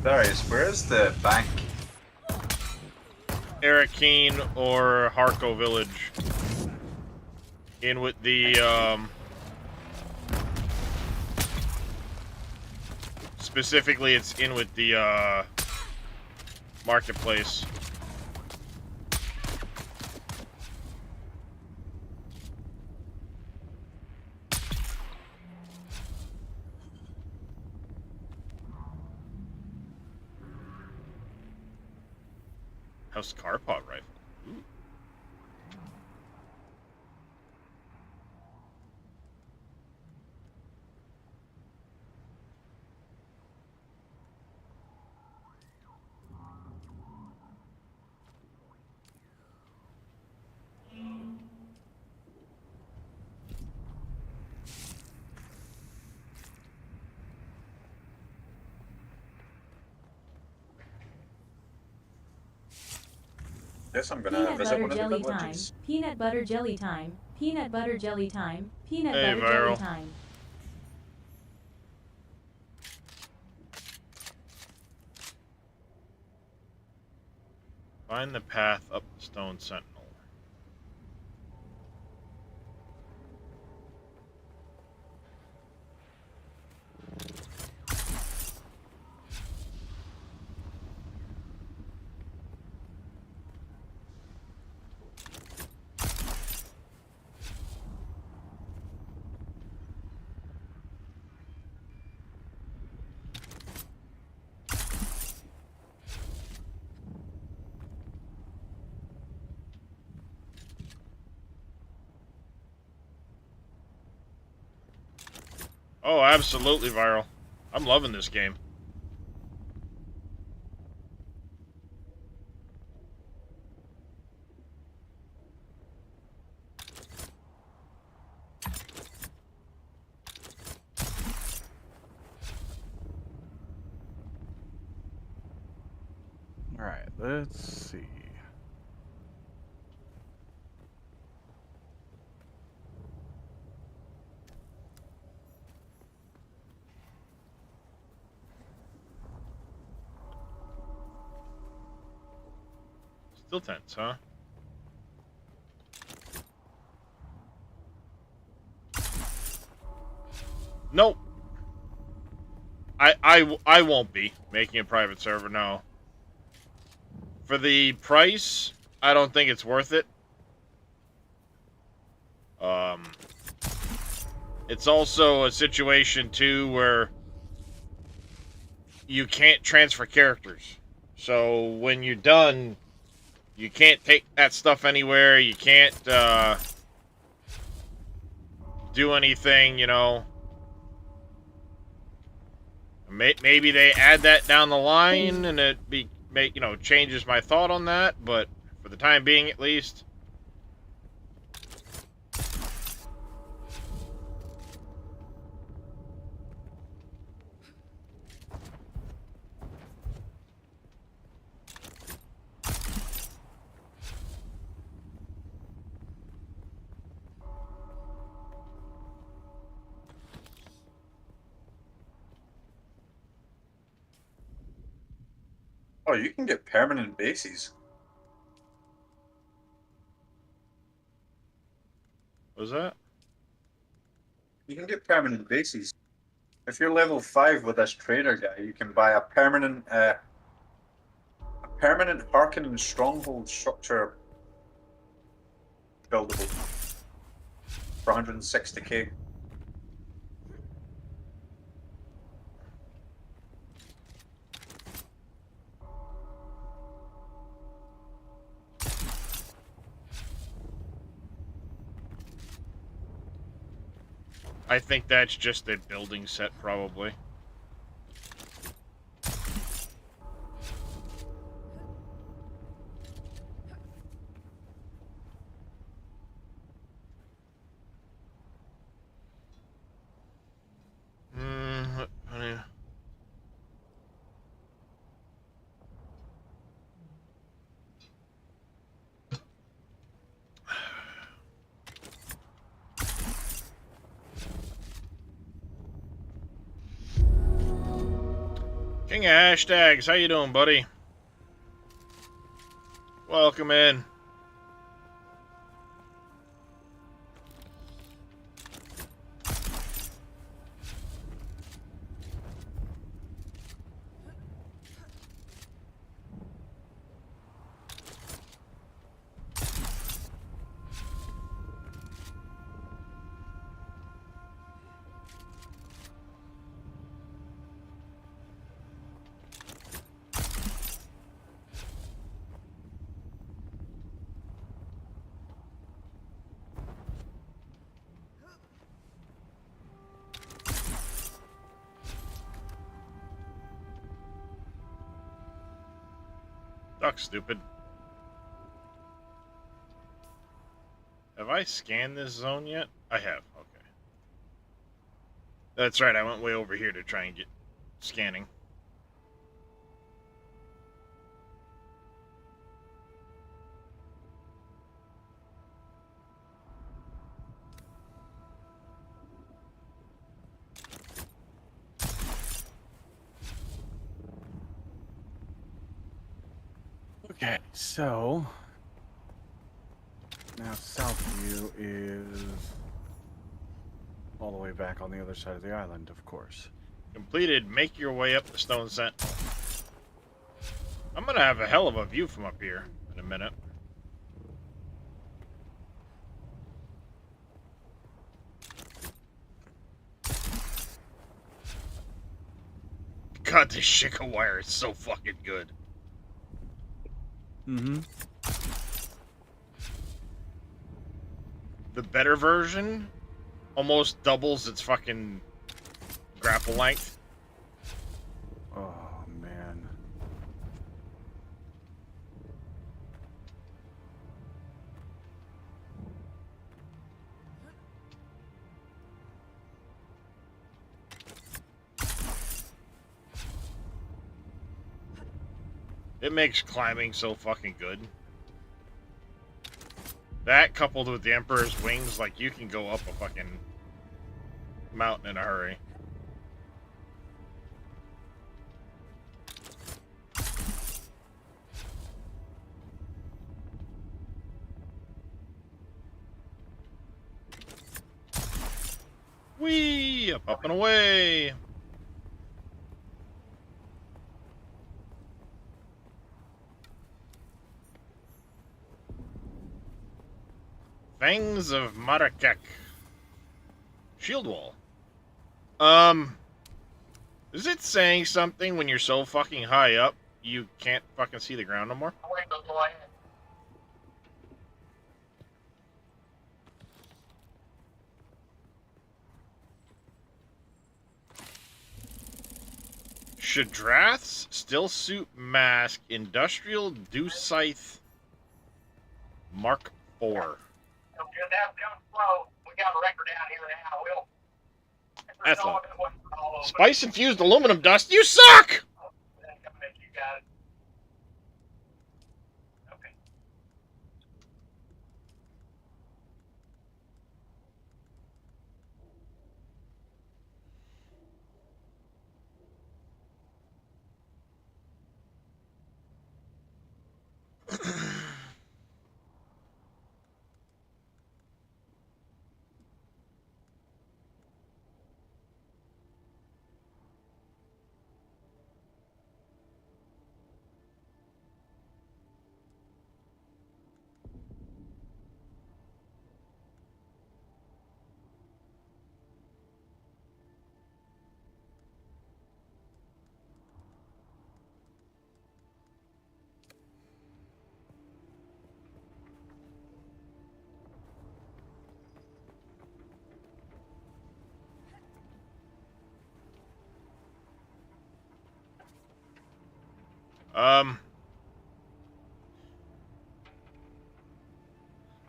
Darius, where is the bank? Arakeen or Harko Village. In with the, specifically, it's in with the, marketplace. How's Carpot rifle? Ooh. Guess I'm gonna Peanut visit butter one of the jelly time. villages. Peanut butter jelly time. Peanut butter jelly time. Peanut Hey, butter jelly Viral. time. Find the path up the Stone Sentinel. Oh, absolutely viral. I'm loving this game. All right, let's see. Still tense, huh? Nope. I won't be making a private server, no. For the price, I don't think it's worth it. It's also a situation, too, where you can't transfer characters. So when you're done, you can't take that stuff anywhere. You can't do anything, you know. Maybe they add that down the line and it changes my thought on that, but for the time being at least. Oh, you can get permanent bases. What was that? You can get permanent bases. If you're level 5 with this trader guy, you can buy a permanent Harkonnen stronghold structure buildable for 160k. I think that's just a building set, probably. King of Hashtags, how you doing, buddy? Welcome in. Duck, stupid. Have I scanned this zone yet? I have, okay. That's right, I went way over here to try and get scanning. Okay, so now Southview is all the way back on the other side of the island, of course. Completed. Make your way up the Stone Sentinel. I'm gonna have a hell of a view from up here in a minute. God, this Shika wire is so fucking good. Mm-hmm. The better version almost doubles its fucking grapple length. Oh, man. It makes climbing so fucking good. That coupled with the Emperor's wings, like you can go up a fucking mountain in a hurry. Whee! Up and away! Fangs of Marakek. Shield wall. Is it saying something when you're so fucking high up you can't fucking see the ground no more? Shadrath's still suit mask industrial Deucythe Mark IV. That's not spice infused aluminum dust. You suck.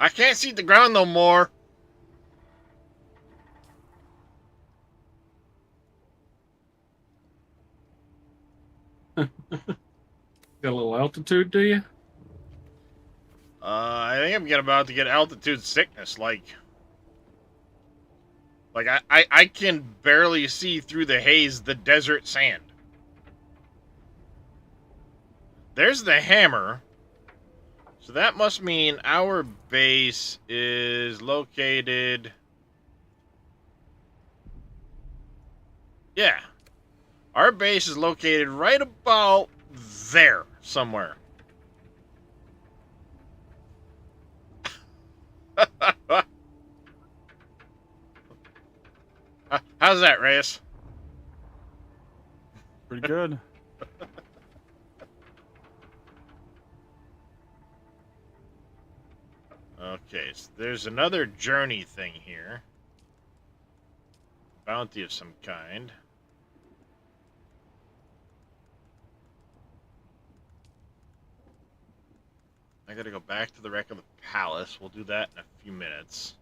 I can't see the ground no more. Got a little altitude, do you? I think I'm about to get altitude sickness. Like I can barely see through the haze the desert sand. There's the hammer. So that must mean our base is located... Yeah. Our base is located right about there, somewhere. How's that, Reyes? Pretty good. Okay, so there's another journey thing here. Bounty of some kind. I gotta go back to the wreck of the palace. We'll do that in a few minutes.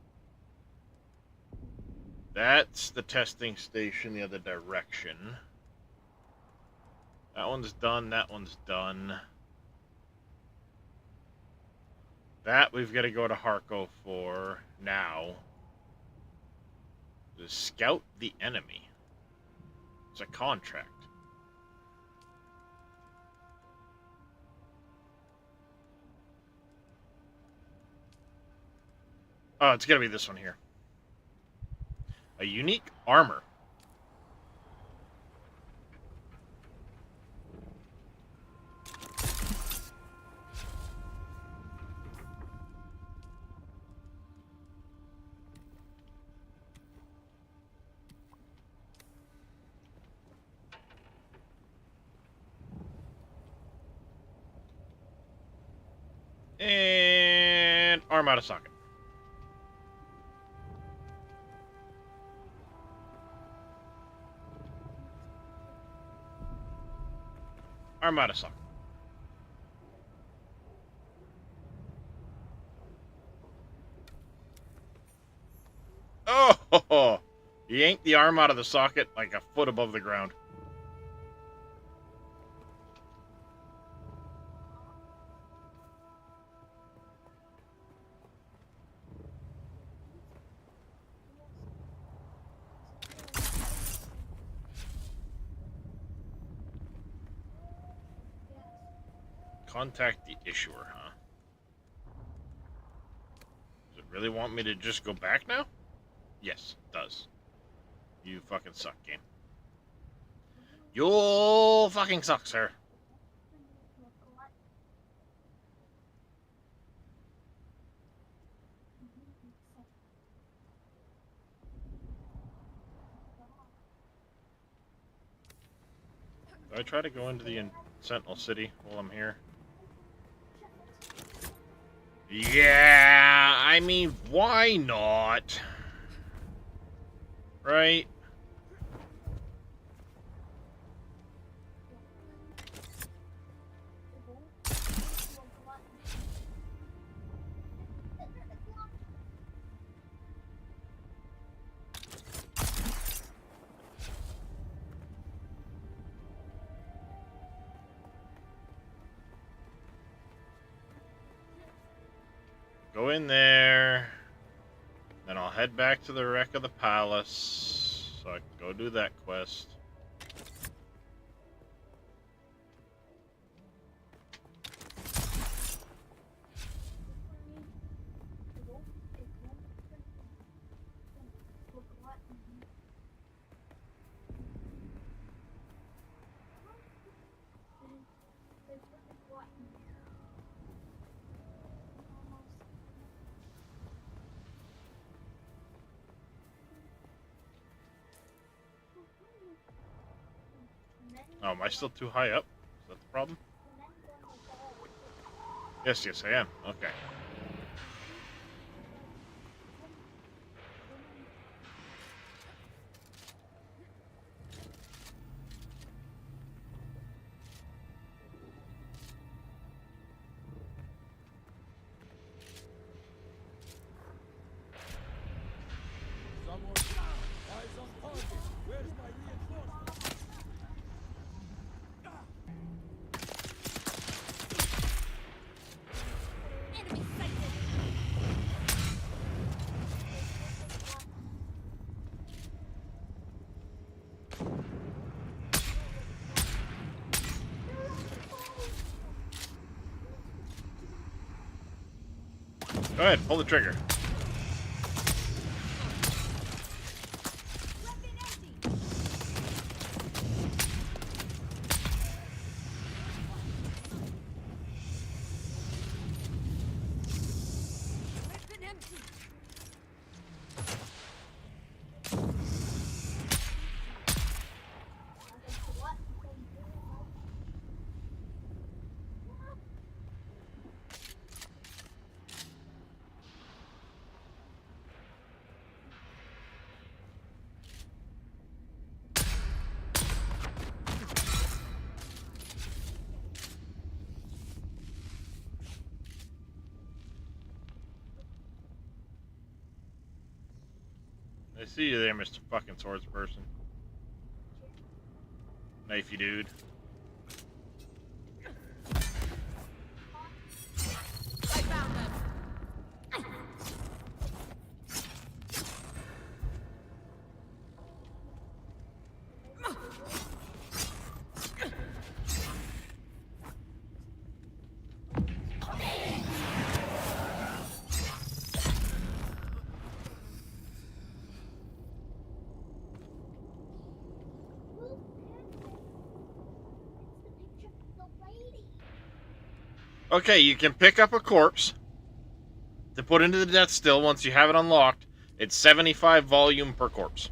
That's the testing station the other direction. That one's done, that one's done. That we've got to go to Harko for now. To scout the enemy. It's a contract. Oh, it's gonna be this one here. A unique armor. And arm out of socket. Armada socket. Oh! You yanked the arm out of the socket like a foot above the ground. Contact the issuer, huh? Does it really want me to just go back now? Yes, it does. You fucking suck, game. You fucking suck, sir. Do I try to go into the Sentinel City while I'm here? Yeah, I mean, why not? Right? Go in there. Then I'll head back to the wreck of the palace so I can go do that quest. Oh, am I still too high up? Is that the problem? Yes, I am. Okay. Eyes on target. Where's my reinforcement? Go ahead, pull the trigger. I see you there, Mr. Fucking Swords Person. Knifey dude. I found them. Okay, you can pick up a corpse to put into the death still once you have it unlocked. It's 75 volume per corpse.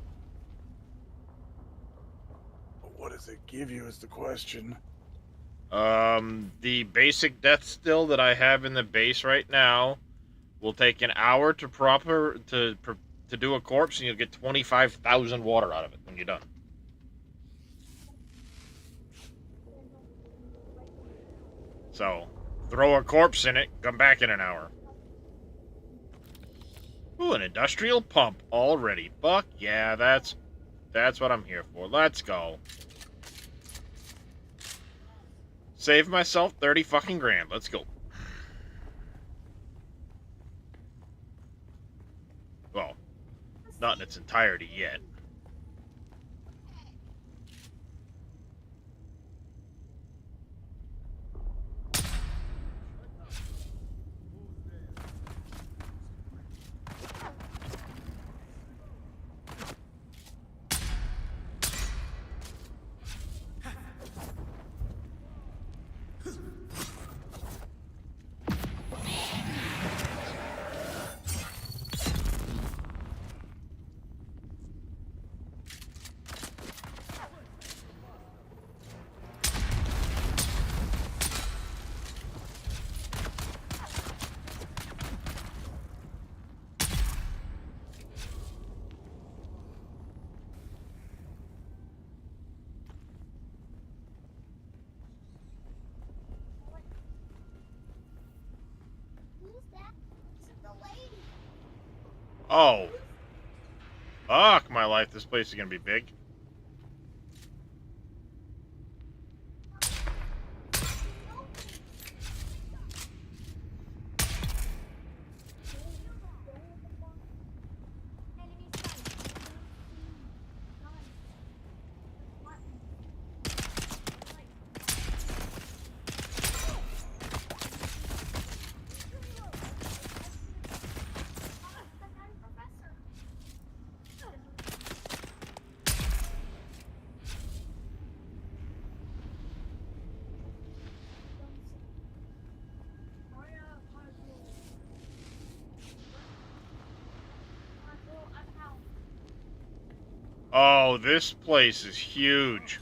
But what does it give you is the question. The basic death still that I have in the base right now will take an hour to do a corpse, and you'll get 25,000 water out of it when you're done. So, throw a corpse in it, come back in an hour. Ooh, an industrial pump already. Fuck yeah, that's what I'm here for. Let's go. Save myself 30 fucking grand. Let's go. Well, not in its entirety yet. Oh. Fuck my life, this place is gonna be big. Oh, this place is huge.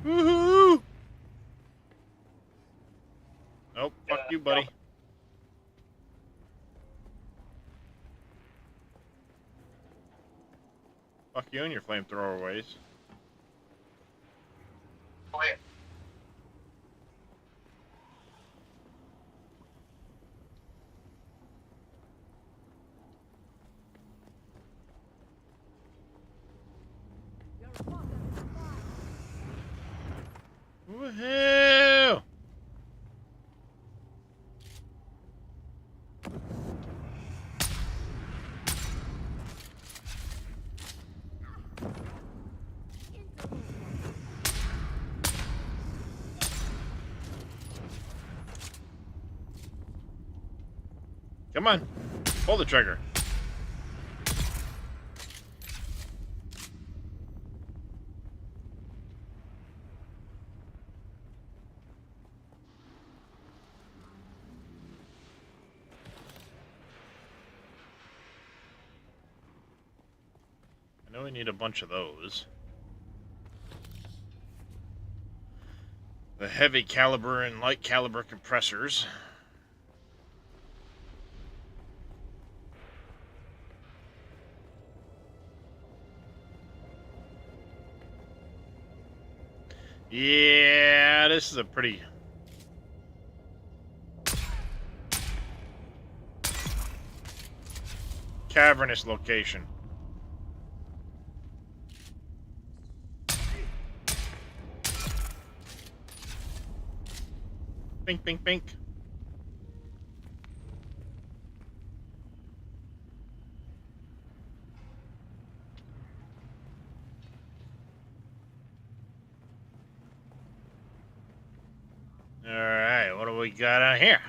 Woohoo! Nope, fuck you, buddy. Fuck you and your flamethrower ways. Wait. Woohoo! Come on, pull the trigger. I know we need a bunch of those. The heavy caliber and light caliber compressors. Yeah, this is a pretty... cavernous location. Bink, bink, bink. got on here?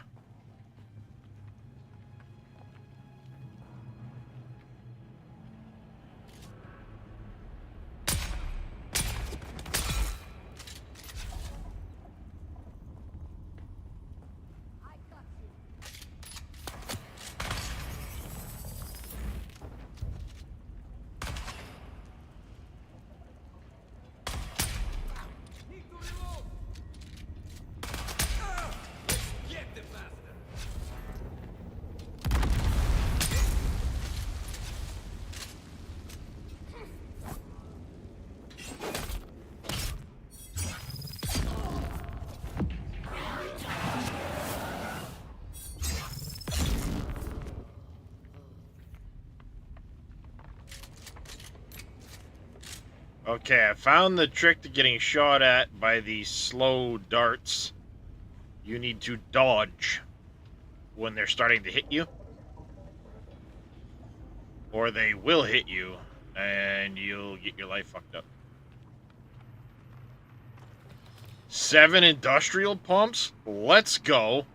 Okay, I found the trick to getting shot at by these slow darts. You need to dodge when they're starting to hit you, or they will hit you, and you'll get your life fucked up. 7 industrial pumps? Let's go.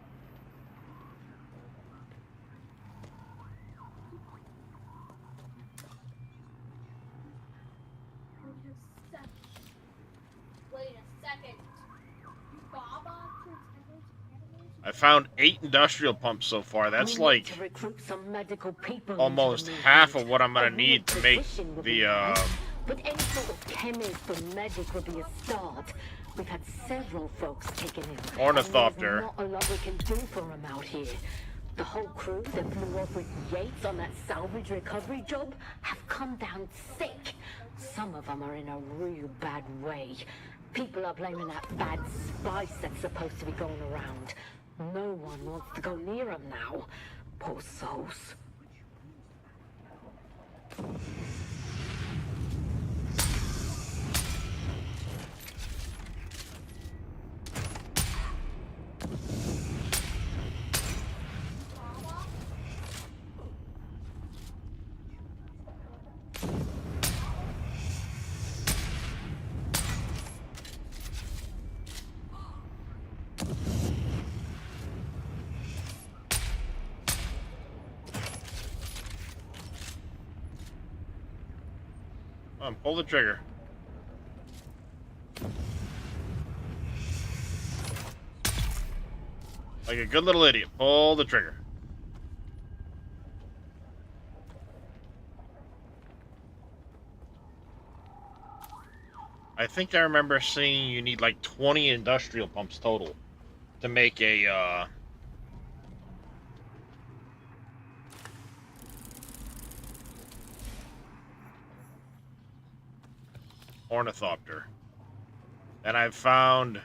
I found 8 industrial pumps so far. That's like almost half of what I'm gonna need to make the But any sort of chemist or medic would be a start. We've had several folks taken in. ornithopter. There's not a lot we can do for them out here. The whole crew that flew off with Yates on that salvage recovery job have come down sick. Some of them are in a real bad way. People are blaming that bad spice that's supposed to be going around. No one wants to go near them now. Poor souls. Pull the trigger. Like a good little idiot. Pull the trigger. I think I remember seeing you need like 20 industrial pumps total to make a, ornithopter. And I've found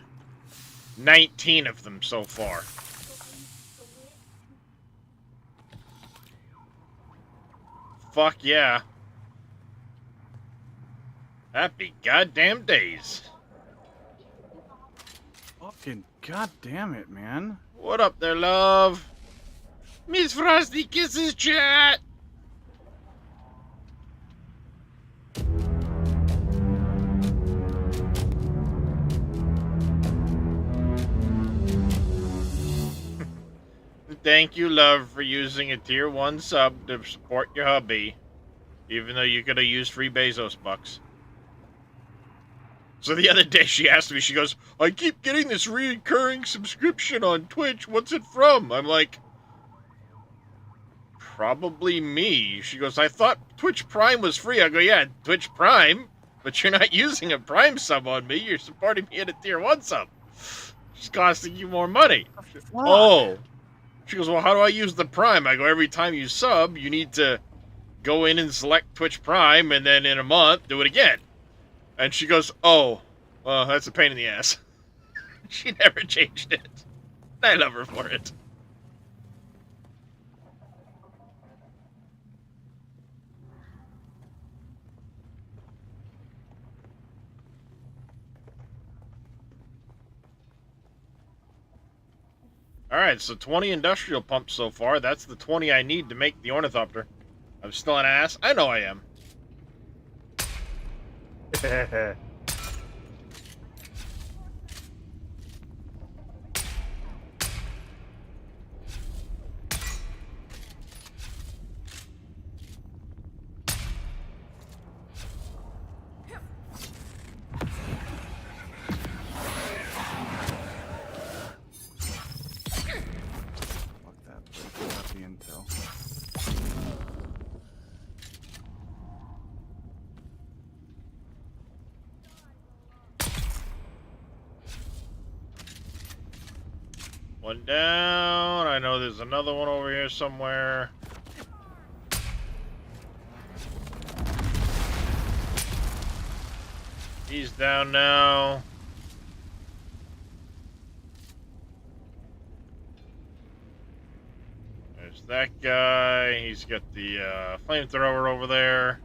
19 of them so far. Fuck yeah. Happy goddamn days. Fucking goddamn it, man. What up there, love? Miss Frosty Kisses chat! Thank you, love, for using a tier 1 sub to support your hubby. Even though you could have used free Bezos bucks. So the other day she asked me, she goes, I keep getting this recurring subscription on Twitch. What's it from? I'm like, probably me. She goes, I thought Twitch Prime was free. I go, yeah, Twitch Prime. But you're not using a Prime sub on me. You're supporting me at a tier 1 sub. It's costing you more money. Oh. She goes, well, how do I use the Prime? I go, every time you sub, you need to go in and select Twitch Prime, and then in a month, do it again. And she goes, oh, well, that's a pain in the ass. She never changed it. I love her for it. Alright, so 20 industrial pumps so far. That's the 20 I need to make the ornithopter. I'm still an ass. I know I am. One down. I know there's another one over here somewhere. He's down now. There's that guy. He's got the flamethrower over there.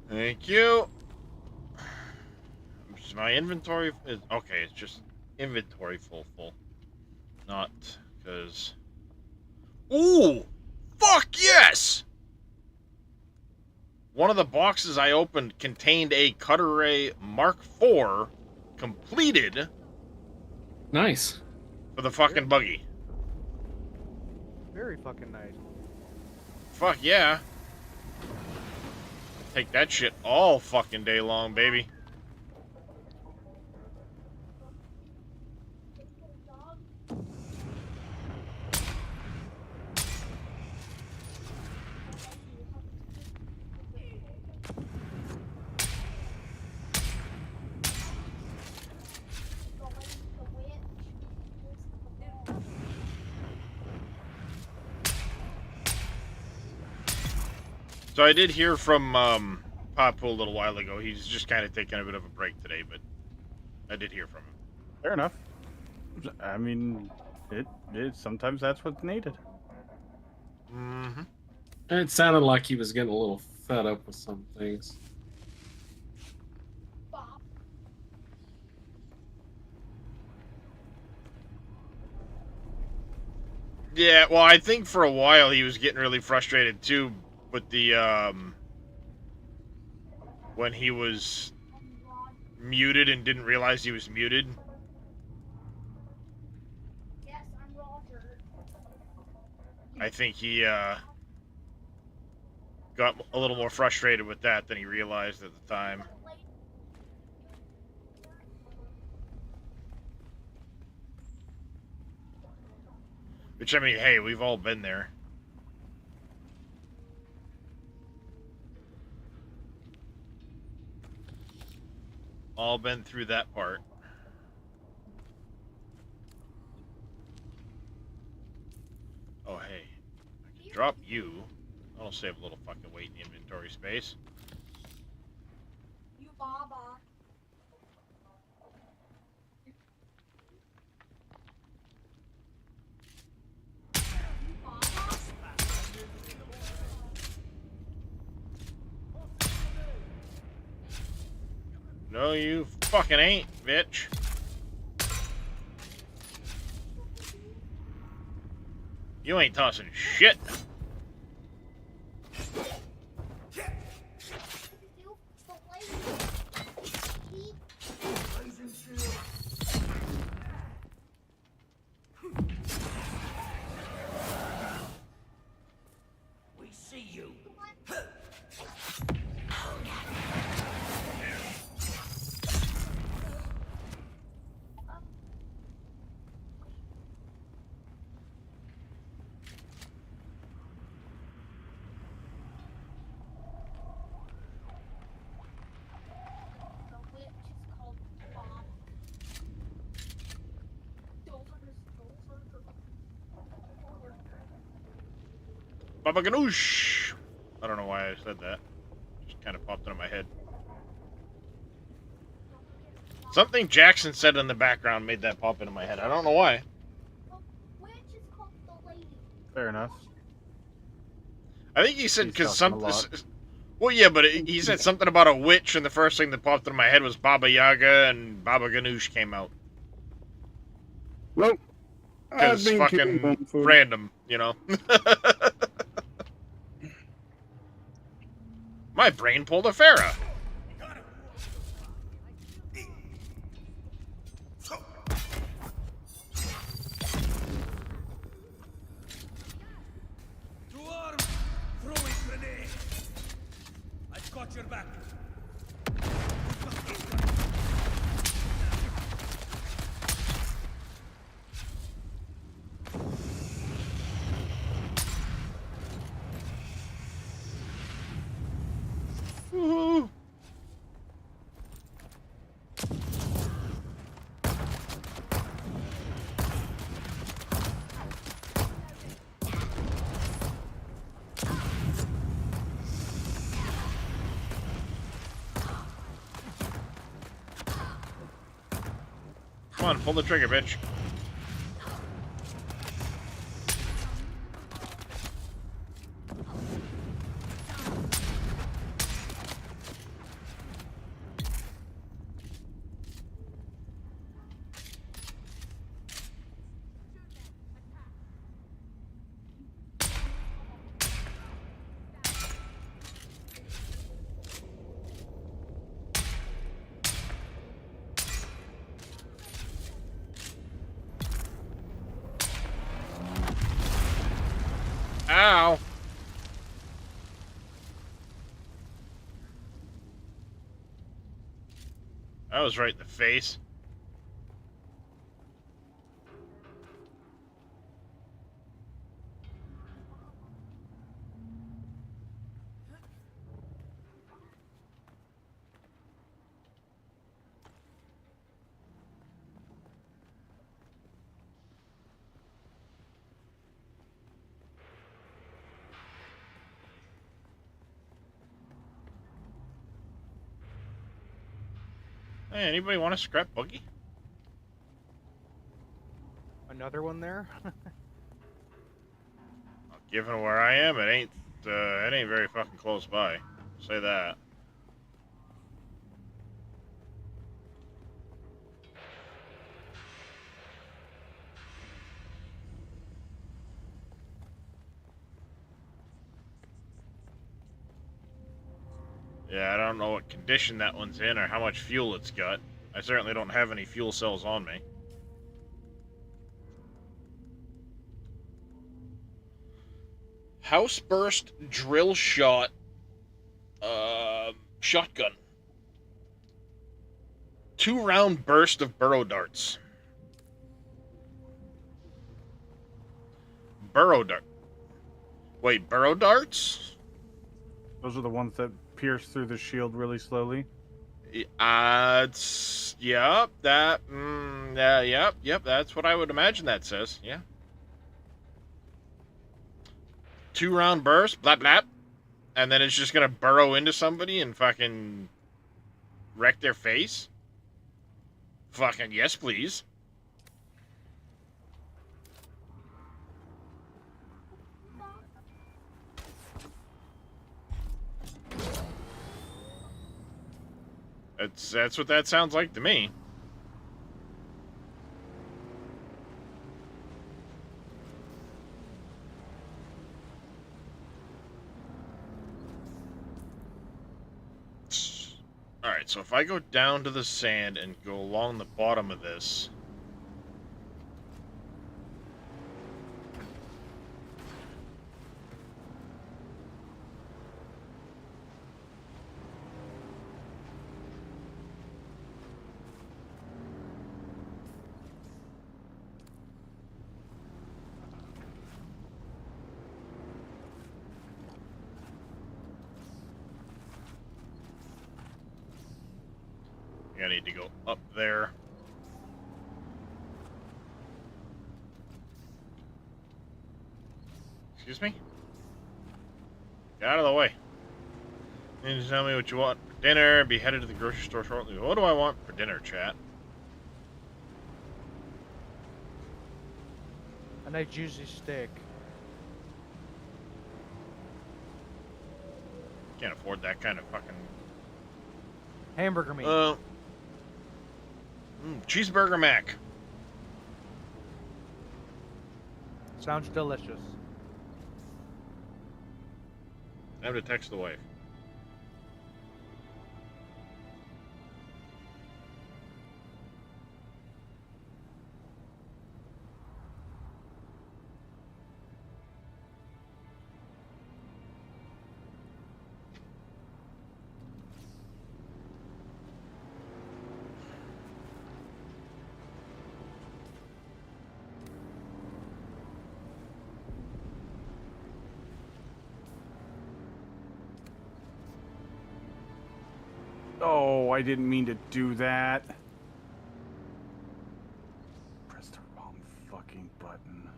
Thank you. My inventory is okay. It's just inventory full. Not because. Ooh, fuck yes! One of the boxes I opened contained a Cutter Ray Mark IV completed. Nice. For the fucking buggy. Very fucking nice. Fuck yeah. Take that shit all fucking day long, baby. So I did hear from Papu a little while ago. He's just kind of taking a bit of a break today, but I did hear from him. Fair enough. I mean, it sometimes that's what's needed. Mm-hmm. It sounded like he was getting a little fed up with some things. Yeah, well, I think for a while he was getting really frustrated too with the when he was muted and didn't realize he was muted. Yes, I'm Roger. I think he got a little more frustrated with that than he realized at the time. Which, I mean, hey, we've all been there. All been through that part. Oh, hey. I can drop you. That'll save a little fucking weight in the inventory space. You Baba. No, you fucking ain't, bitch. You ain't tossing shit. We see you. Baba Ganoush! I don't know why I said that. Just kind of popped into my head. Something Jackson said in the background made that pop into my head. I don't know why. Fair enough. I think he said He's because talking something. a lot. Well, yeah, but he said something about a witch, and the first thing that popped into my head was Baba Yaga, and Baba Ganoush came out. Well, Because fucking random, you know? My brain pulled a Farah. To arms! Throwing grenade! I've got your back. Woohoo! Come on, pull the trigger, bitch. Ow! That was right in the face. Hey, anybody want a scrap buggy? Another one there? Given where I am, it ain't very fucking close by. I'll say that. Yeah, I don't know what condition that one's in or how much fuel it's got. I certainly don't have any fuel cells on me. House burst drill shot shotgun. 2-round burst of burrow darts. Burrow dart. Wait, burrow darts? Those are the ones that pierce through the shield really slowly. It's yep. Yep. That's what I would imagine that says. Yeah. 2-round burst, blap blap, and then it's just gonna burrow into somebody and fucking wreck their face. Fucking yes, please. That's what that sounds like to me. Alright, so if I go down to the sand and go along the bottom of this... I need to go up there. Excuse me? Get out of the way. You need to tell me what you want for dinner. Be headed to the grocery store shortly. What do I want for dinner, chat? A nice juicy steak. Can't afford that kind of fucking... Hamburger meat. Cheeseburger mac. Sounds delicious. I have to text the wife. Oh, I didn't mean to do that. Press the wrong fucking button.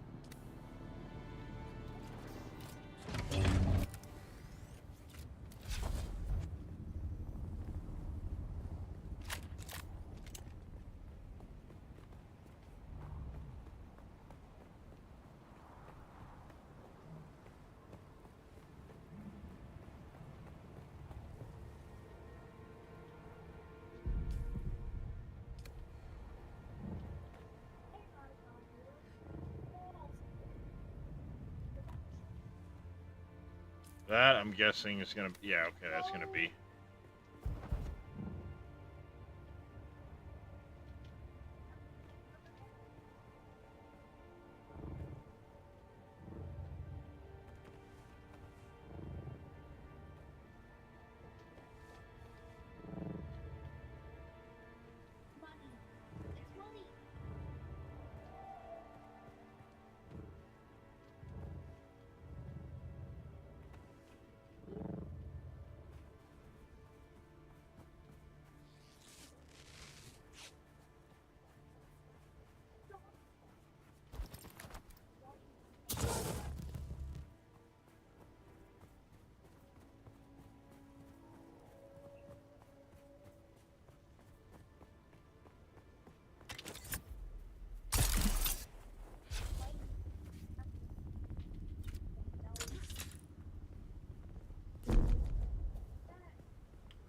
That, I'm guessing, is gonna... Yeah, okay, that's gonna be...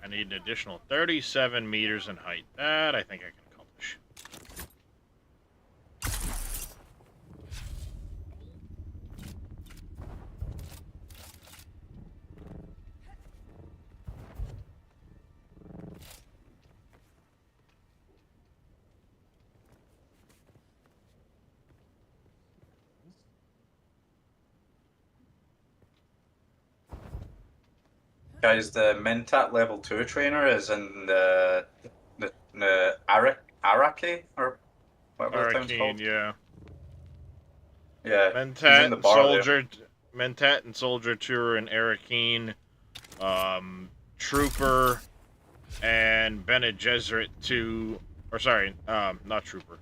I need an additional 37 meters in height. That I think I can accomplish. Guys, the Mentat level 2 trainer is in the Araki, or whatever the town's Arcane, called. yeah. Yeah, he's in the bar there. Mentat and Soldier 2 are in Arakeen. Trooper and Bene Gesserit 2... Or sorry, not Trooper.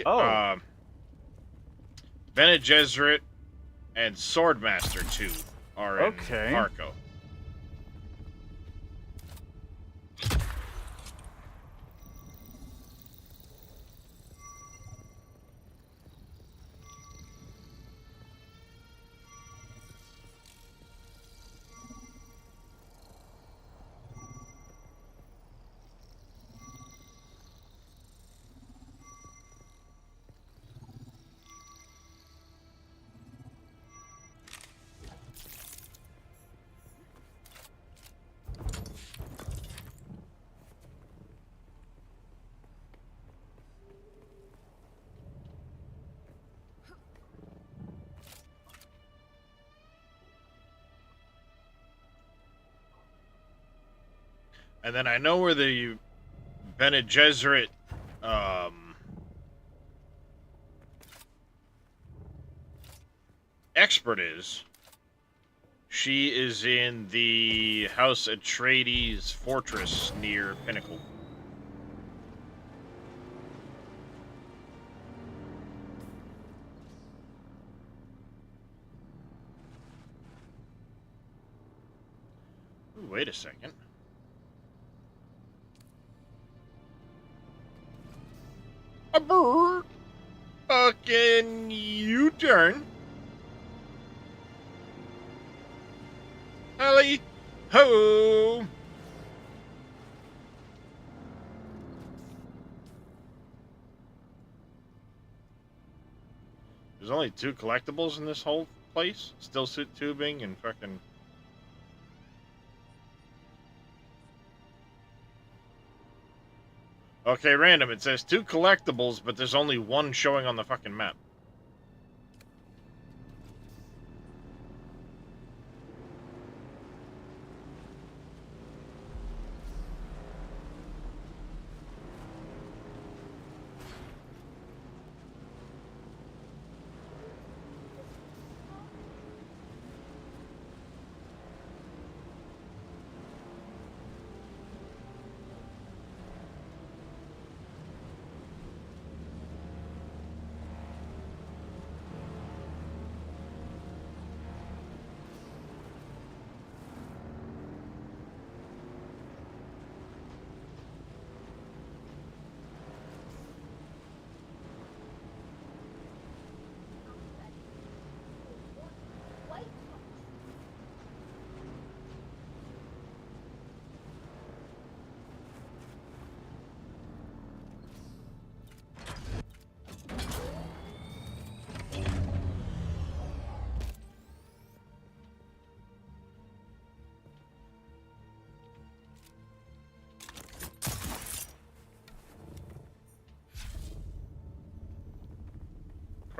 Oh. Bene Gesserit and Swordmaster 2 are in Okay. Arco. And then I know where the Bene Gesserit expert is. She is in the House Atreides fortress near Pinnacle. Ooh, wait a second. A bird. Fucking U-turn. Hally ho. There's only 2 collectibles in this whole place. Still suit tubing and fucking... Okay, random. It says 2 collectibles, but there's only 1 showing on the fucking map.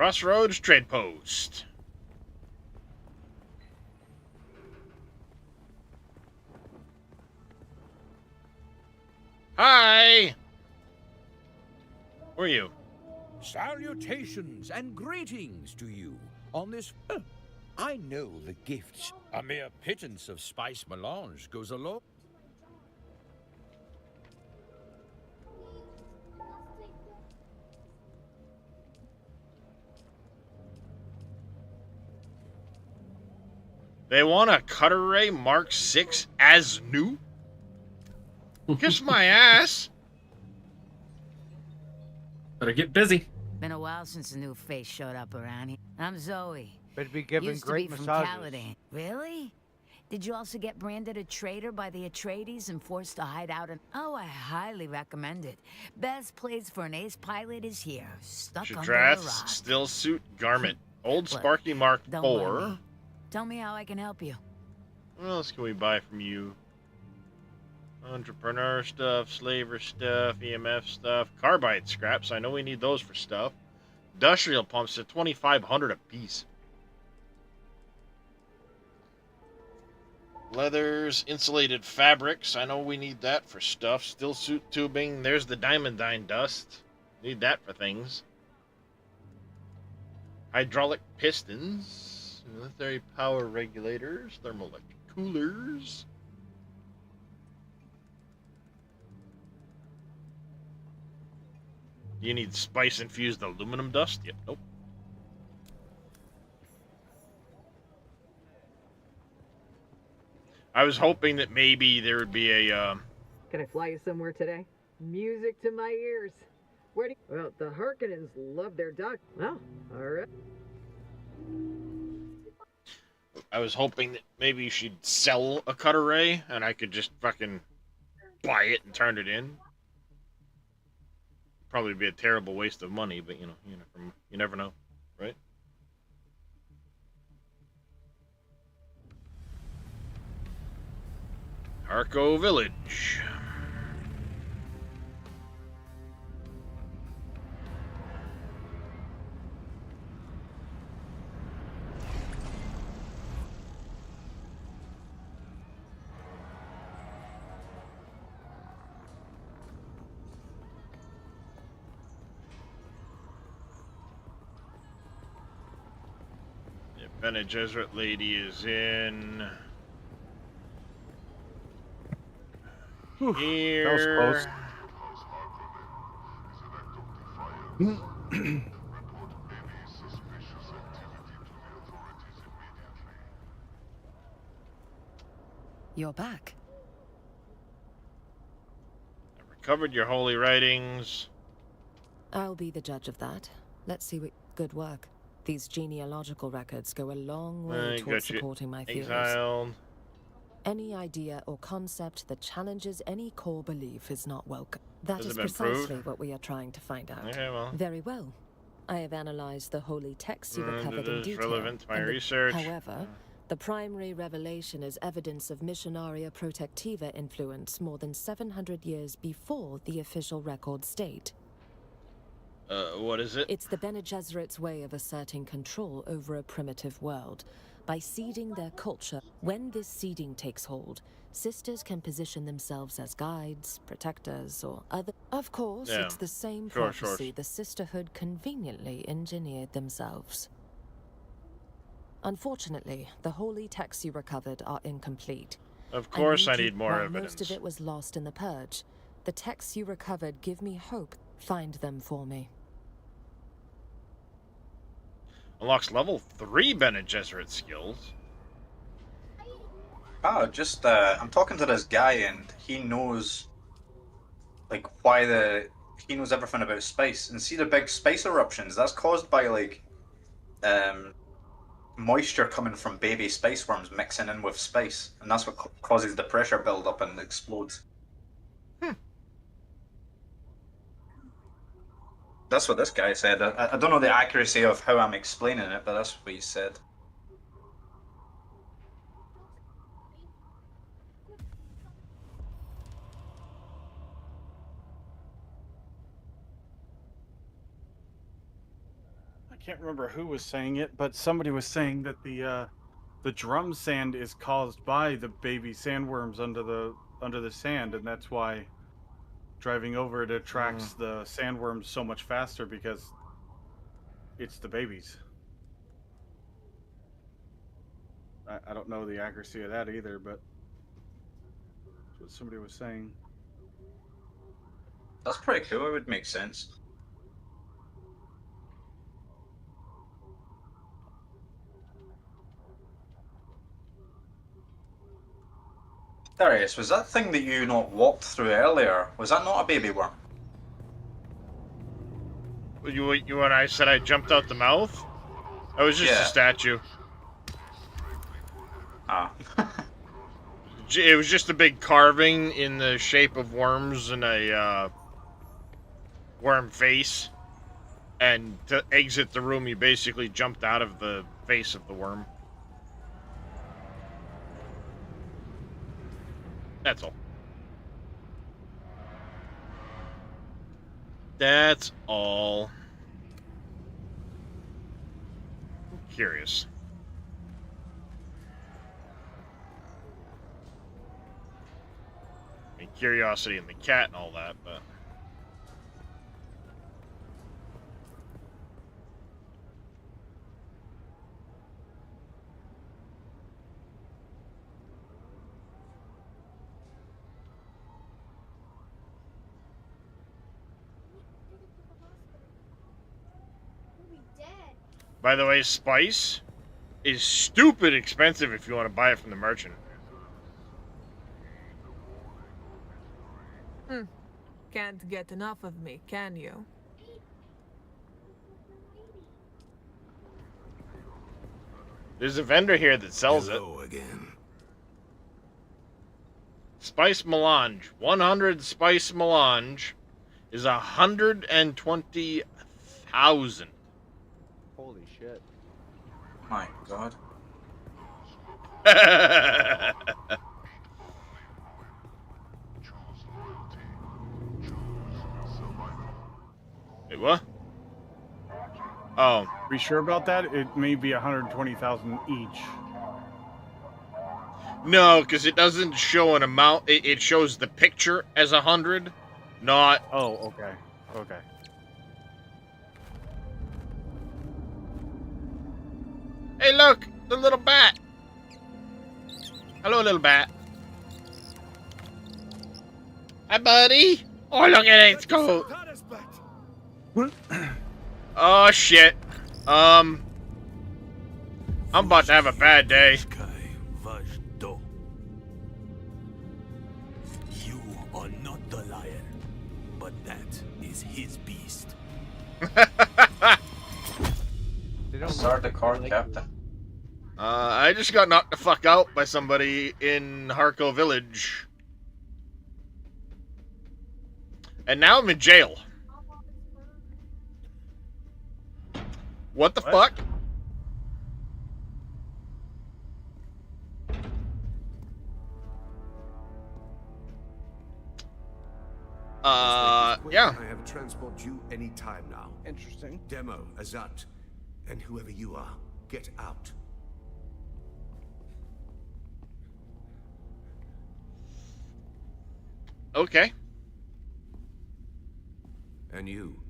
Crossroads Trade Post. Hi! Who are you? Salutations and greetings to you on this. I know the gifts. A mere pittance of spice melange goes a long. They want a Cutter Ray Mark 6 as new? Kiss my ass. Better get busy. Been a while since a new face showed up around here. I'm Zoe. Better be giving Used great to be massages. from Caladan. Really? Did you also get branded a traitor by the Atreides and forced to hide out in... Oh, I highly recommend it. Best place for an ace pilot is here, stuck under a rock. Shadrath's still suit garment. Old Sparky Mark Don't 4. mind me. Tell me how I can help you. What else can we buy from you? Entrepreneur stuff, slaver stuff, EMF stuff, carbide scraps. I know we need those for stuff. Industrial pumps at 2,500 a piece. Leathers, insulated fabrics. I know we need that for stuff. Still suit tubing. There's the diamondine dust. Need that for things. Hydraulic pistons. Military power regulators. Thermoelectric coolers. You need spice-infused aluminum dust? Yep, nope. I was hoping that maybe there would be a, Can I fly you somewhere today? Music to my ears. Where do you... Well, the Harkonnens love their duck. Well, all right. I was hoping that maybe she'd sell a Cutter Ray, and I could just fucking buy it and turn it in. Probably be a terrible waste of money, but you never know, right? Harco Village. The Bene Gesserit lady is in here. That was close. You're back. Recovered your holy writings. I'll be the judge of that. Let's see what... Good work. These genealogical records go a long way towards supporting my theories. Exiled. Any idea or concept that challenges any core belief is not welcome. That Has is it been precisely proved? what we are trying to find out. Okay, well. Very well. I have analyzed the holy texts you recovered It in is detail. relevant to my and research. However, the primary revelation is evidence of Missionaria Protectiva influence more than 700 years before the official records date. What is it? It's the Bene Gesserit's way of asserting control over a primitive world. By seeding their culture, when this seeding takes hold, sisters can position themselves as guides, protectors, or other... Of course, Yeah. it's the same Sure. prophecy the sisterhood conveniently engineered themselves. Unfortunately, the holy texts you recovered are incomplete. Of course I keep- need more while evidence. Most of it was lost in the purge. The texts you recovered give me hope. Find them for me. Unlocks level 3 Bene Gesserit skills. Oh, just I'm talking to this guy and he knows like he knows everything about space. And see the big space eruptions, that's caused by like moisture coming from baby space worms mixing in with space, and that's what causes the pressure build up and explodes. That's what this guy said. I don't know the accuracy of how I'm explaining it, but that's what he said. I can't remember who was saying it, but somebody was saying that the drum sand is caused by the baby sandworms under the sand, and that's why driving over it attracts the sandworms so much faster, because it's the babies. I don't know the accuracy of that either, but that's what somebody was saying. That's pretty cool. It would make sense. Darius, was that thing that you not walked through earlier, was that not a baby worm? You when I said I jumped out the mouth? That was just a statue. Ah. It was just a big carving in the shape of worms and a worm face. And to exit the room, you basically jumped out of the face of the worm. That's all. That's all. I'm curious. I mean, curiosity and the cat and all that, but... By the way, spice is stupid expensive if you want to buy it from the merchant. Can't get enough of me, can you? There's a vendor here that sells Hello it. Again. Spice melange. 100 spice melange is 120,000. Holy shit. My god. Wait, what? Oh. Are you sure about that? It may be 120,000 each. No, because it doesn't show an amount. It shows the picture as 100, not... Oh, okay. Okay. Hey, look! The little bat! Hello, little bat. Hi, buddy! Oh, look at it! It's cool! Oh, shit. I'm about to have a bad day. You are not the lion, but that is his beast. Start the card, Captain. I just got knocked the fuck out by somebody in Harko Village. And now I'm in jail. What the fuck? Yeah. I have transport you anytime now. Interesting. Demo, Azat, and whoever you are, get out. Okay. And you.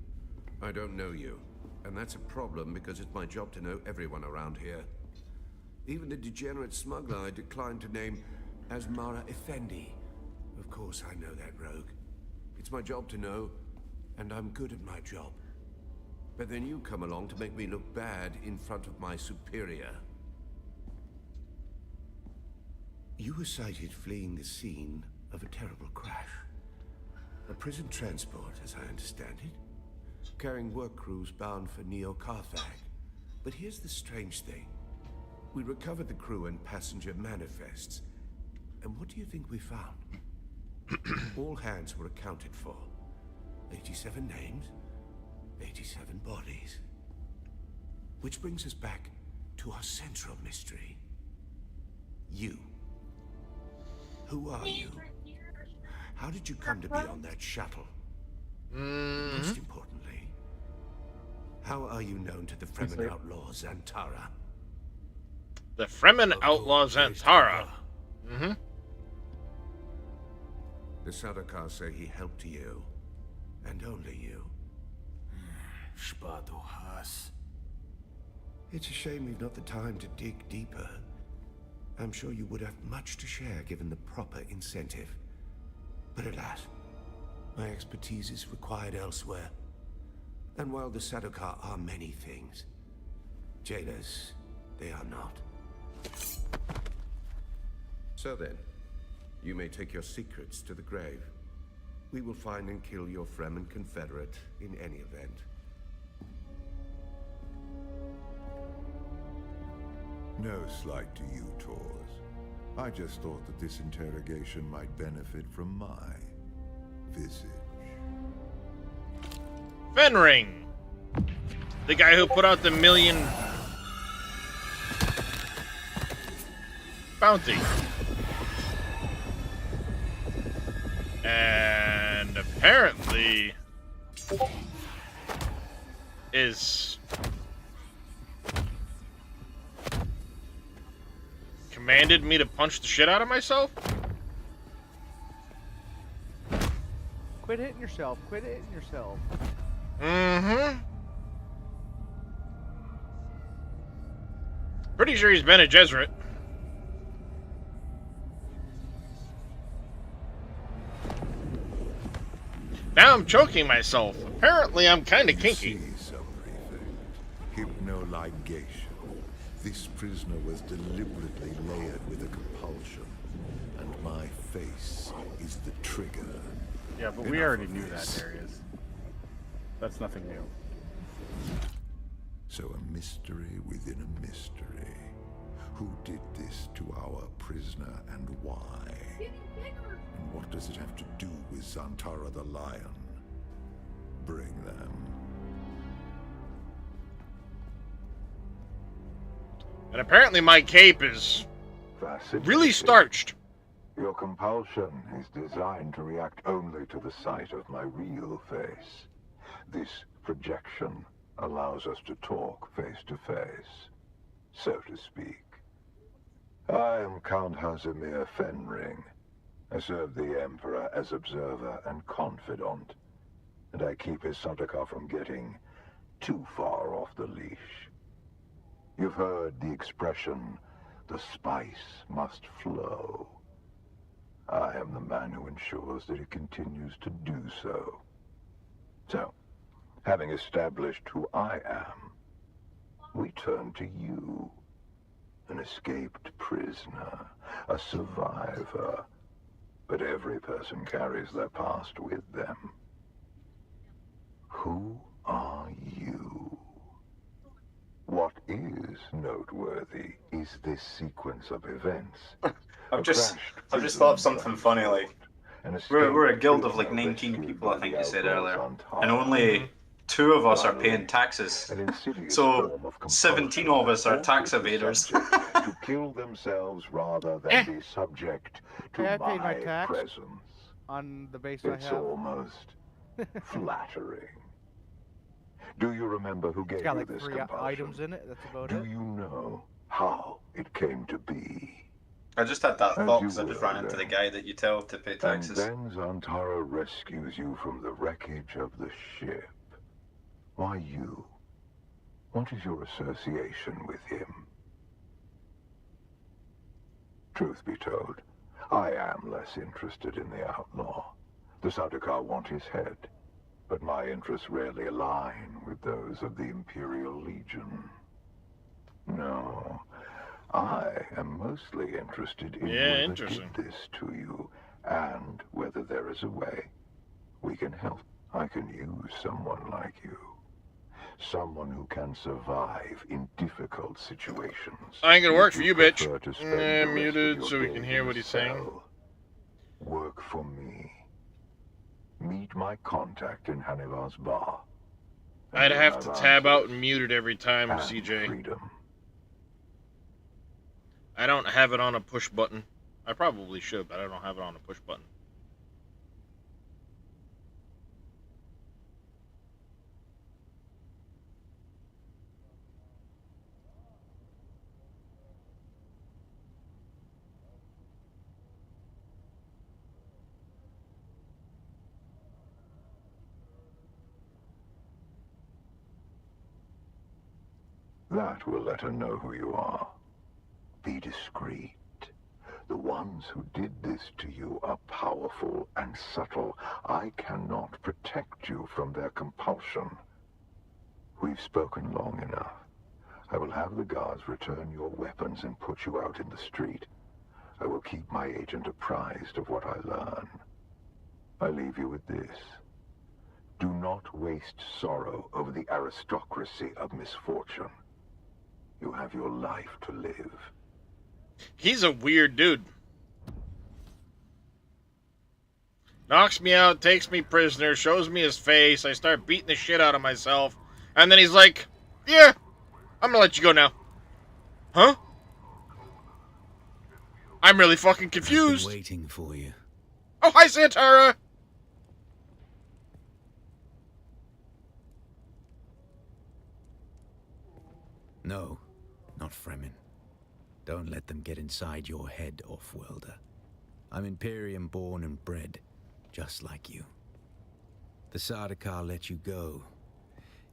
I don't know you. And that's a problem because it's my job to know everyone around here. Even the degenerate smuggler I declined to name as Mara Effendi. Of course I know that rogue. It's my job to know, and I'm good at my job. But then you come along to make me look bad in front of my superior. You were sighted fleeing the scene of a terrible crash. A prison transport, as I understand it, carrying work crews bound for Neo-Carthag. But here's the strange thing. We recovered the crew and passenger manifests. And what do you think we found? All hands were accounted for. 87 names, 87 bodies. Which brings us back to our central mystery. You. Who are you? How did you come to be on that shuttle? Most importantly, How are you known to the Fremen outlaws, Antara? The Fremen outlaws Antara. Mm-hmm. The Sardaukar say he helped you. And only you. It's a shame we've not the time to dig deeper. I'm sure you would have much to share given the proper incentive. But alas, my expertise is required elsewhere. And while the Sardaukar are many things, jailers, they are not. So then, you may take your secrets to the grave. We will find and kill your Fremen confederate in any event. No slight to you, Tors. I just thought that this interrogation might benefit from my visage. Fenring! The guy who put out the million bounty. And apparently is commanded me to punch the shit out of myself? Quit hitting yourself. Quit hitting yourself. Mm-hmm. Pretty sure he's Bene Gesserit. Now I'm choking myself. Apparently I'm kind of kinky. Hypnoligation. This prisoner was deliberately layered with a compulsion, and my face is the trigger. Yeah, but we already knew that, Darius. That's nothing new. So a mystery within a mystery. Who did this to our prisoner and why? And what does it have to do with Zantara the Lion? Bring them. And apparently my cape is really starched. Your compulsion is designed to react only to the sight of my real face. This projection allows us to talk face to face, so to speak. I am Count Hazimir Fenring. I serve the Emperor as observer and confidant, and I keep his Sardaukar from getting too far off the leash. You've heard the expression, the spice must flow. I am the man who ensures that it continues to do so. So, having established who I am, we turn to you. An escaped prisoner, a survivor. But every person carries their past with them. Who are you? What is noteworthy is this sequence of events. I've just thought of something funny, like, we're a guild of like 19 people, I think you said earlier, and only 2 of us are paying taxes. So 17 of us are tax evaders. To kill themselves rather than be subject to I paid my my tax presence. on the base It's I have. almost flattering. Do you remember who gave It's got you like this 3 compulsion? items in it. That's about Do it. you know how it came to be? I just had that As thought you because I just will, ran into the then. guy that you tell to pay taxes. And then Zantara rescues you from the wreckage of the ship. Why you? What is your association with him? Truth be told, I am less interested in the outlaw. The Sardaukar want his head, but my interests rarely align with those of the Imperial Legion. No, I am mostly interested in whoever did this to you, and whether there is a way we can help. I can use someone like you. Someone who can survive in difficult situations. I ain't gonna work for you, bitch. Prefer to spend the rest of Muted your so we can days hear in what a he's saying. cell. Work for me. Meet my contact in Hanivar's bar. I'd have to tab out and mute it every time, CJ. Freedom. I don't have it on a push button. I probably should, but I don't have it on a push button. That will let her know who you are. Be discreet. The ones who did this to you are powerful and subtle. I cannot protect you from their compulsion. We've spoken long enough. I will have the guards return your weapons and put you out in the street. I will keep my agent apprised of what I learn. I leave you with this. Do not waste sorrow over the aristocracy of misfortune. You have your life to live. He's a weird dude. Knocks me out, takes me prisoner, shows me his face, I start beating the shit out of myself, and then he's like, yeah, I'm gonna let you go now. Huh? I'm really fucking confused. Waiting for you. Oh, hi, Santara! No, not Fremen. Don't let them get inside your head, off-worlder. I'm Imperium born and bred, just like you. The Sardaukar let you go.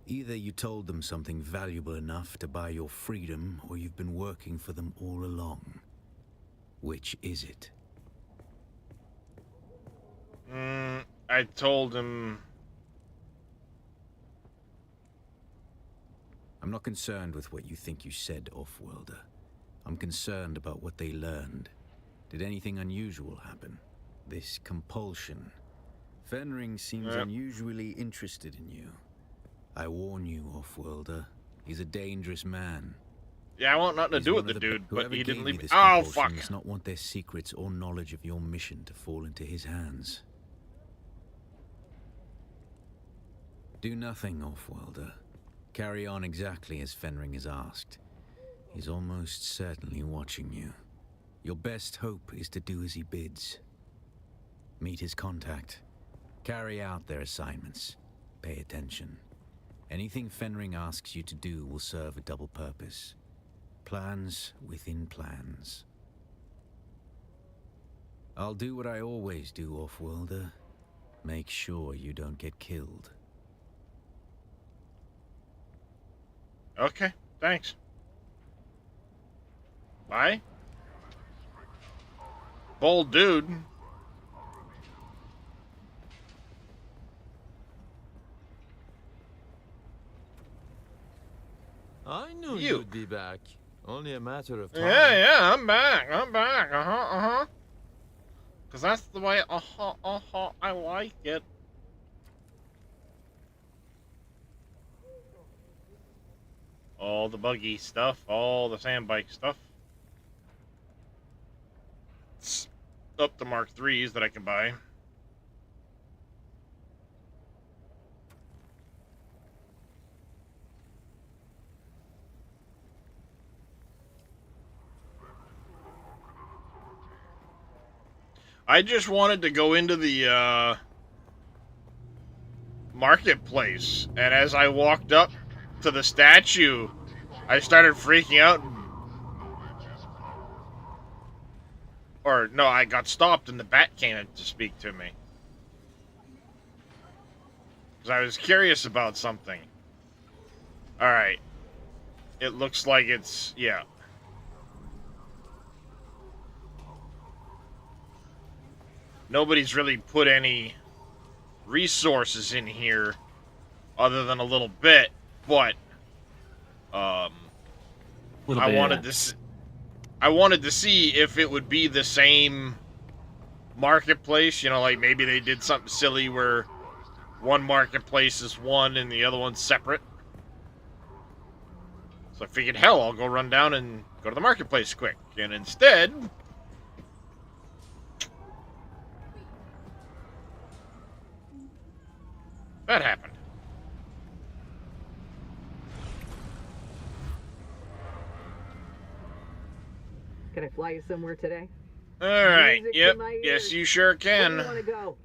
Either you told them something valuable enough to buy your freedom, or you've been working for them all along. Which is it? I told him... I'm not concerned with what you think you said, off-worlder. I'm concerned about what they learned. Did anything unusual happen? This compulsion. Fenring seems unusually interested in you. I warn you, off-worlder. He's a dangerous man. Yeah, I want nothing to do with the dude, but he didn't leave me. This Oh, fuck. Does not want their secrets or knowledge of your mission to fall into his hands. Do nothing, off-worlder. Carry on exactly as Fenring has asked. He's almost certainly watching you. Your best hope is to do as he bids. Meet his contact. Carry out their assignments. Pay attention. Anything Fenring asks you to do will serve a double purpose. Plans within plans. I'll do what I always do, off-worlder. Make sure you don't get killed. Okay, thanks. Bye. Bold dude. I knew you'd be back. Only a matter of time. Yeah, I'm back. Because that's the way, I like it. All the buggy stuff, all the sand bike stuff. It's up to Mark 3s that I can buy. I just wanted to go into the marketplace, and as I walked up to the statue, I started freaking out. Or, no, I got stopped and the bat came in to speak to me. Because I was curious about something. Alright. It looks like it's, yeah. Nobody's really put any resources in here other than a little bit, but I wanted to see if it would be the same marketplace, you know, like maybe they did something silly where one marketplace is one and the other one's separate. So I figured, hell, I'll go run down and go to the marketplace quick. And instead, that happened. Can I fly you somewhere today? All right. Music Yep. to my Yes, ears. you sure can. Where do you want to go?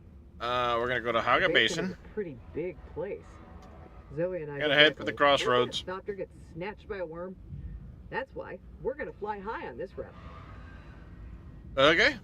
We're gonna go to Hagga The Basin. is a pretty big place. Zoe and I Gotta head for the crossroads. Doctor gets snatched by a worm. That's why we're gonna fly high on this route. Okay.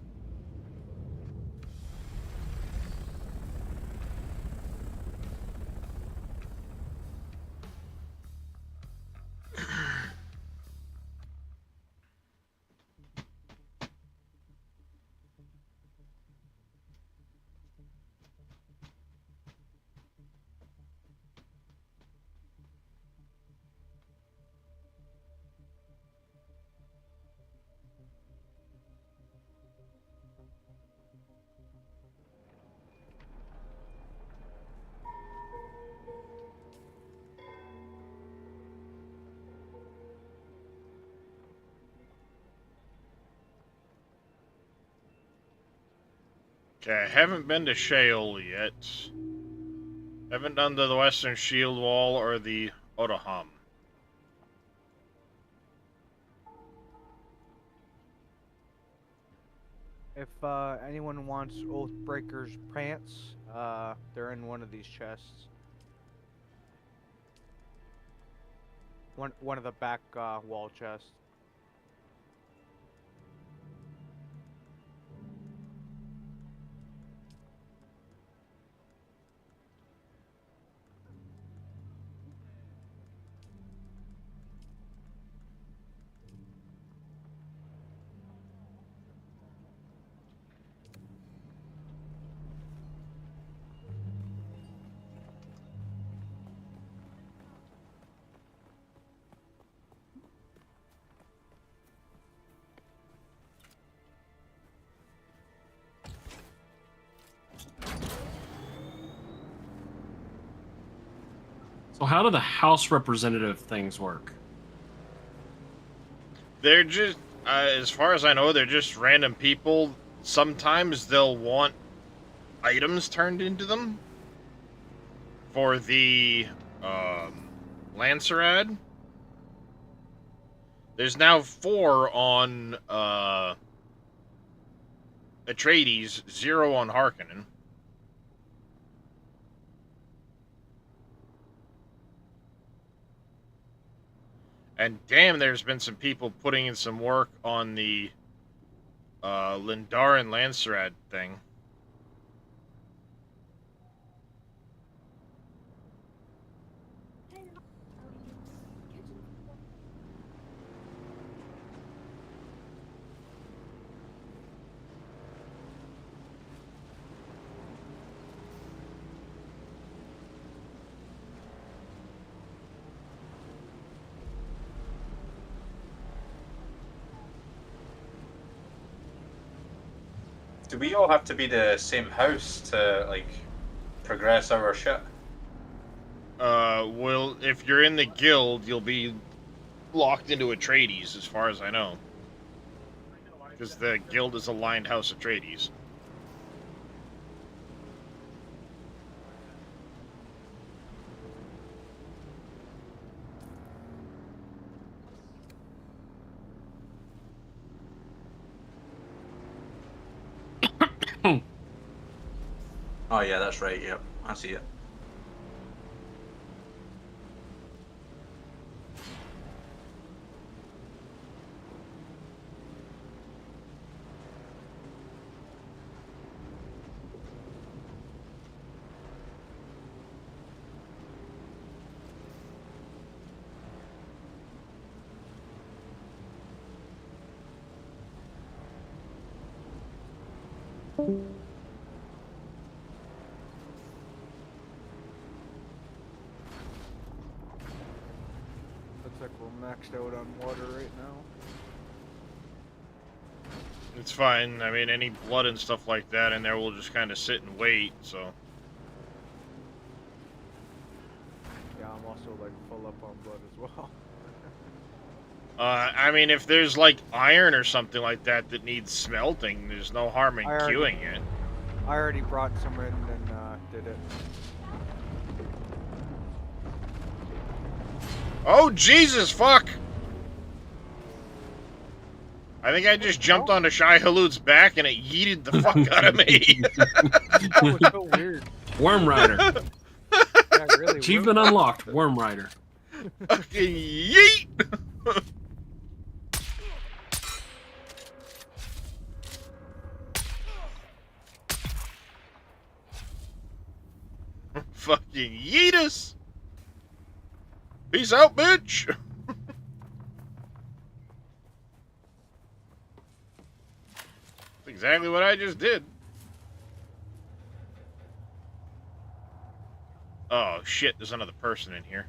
Okay, I haven't been to Sheol yet. Haven't done the Western Shield Wall or the Otoham. If anyone wants Oathbreaker's pants, they're in one of these chests. One of the back wall chests. So how do the House representative things work? They're just, as far as I know, they're just random people. Sometimes they'll want items turned into them for the Lancerad. There's now 4 on Atreides, 0 on Harkonnen. And damn, there's been some people putting in some work on the Lindar and Lancerad thing. Do we all have to be the same house to, like, progress our shit? Well, if you're in the guild, you'll be locked into Atreides, as far as I know. Because the guild is aligned House Atreides. Oh yeah, that's right, yep. I see it. Looks like we're maxed out on water right now. It's fine. I mean, any blood and stuff like that in there will just kind of sit and wait, so... Yeah, I'm also, like, full up on blood as well. I mean, if there's, like, iron or something like that that needs smelting, there's no harm in queuing it. I already brought some in and did it. Oh, Jesus, fuck! I think I just jumped onto Shai Halud's back and it yeeted the fuck out of me. That was so weird. Worm Rider. Yeah, really, Achievement unlocked. Worm Rider. Fucking yeet! Fucking yeet us! Peace out, bitch! That's exactly what I just did. Oh shit, there's another person in here.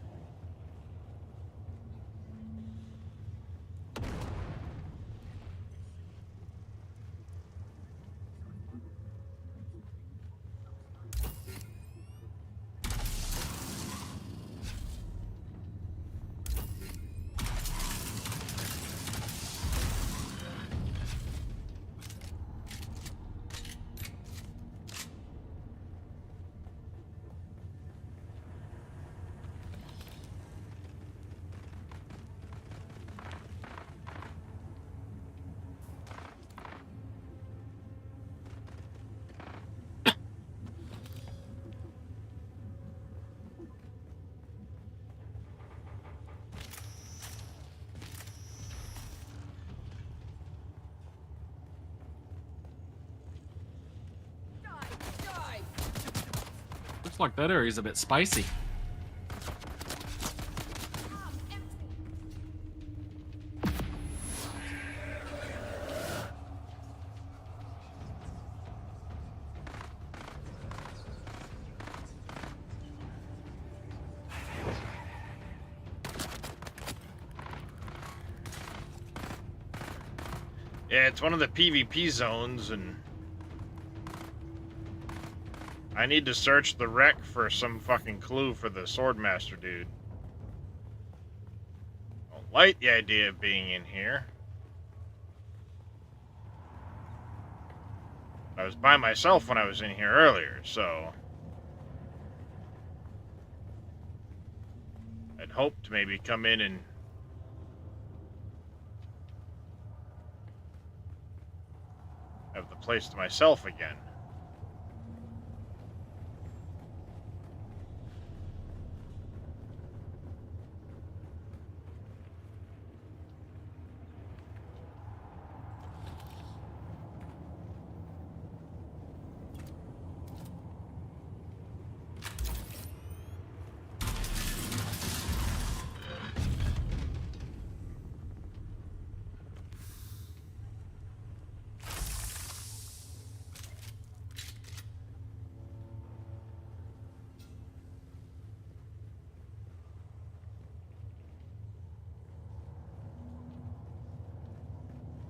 Looks like that area's a bit spicy. Yeah, it's one of the PvP zones, and I need to search the wreck for some fucking clue for the Swordmaster dude. Don't like the idea of being in here. I was by myself when I was in here earlier, so I'd hoped to maybe come in and have the place to myself again.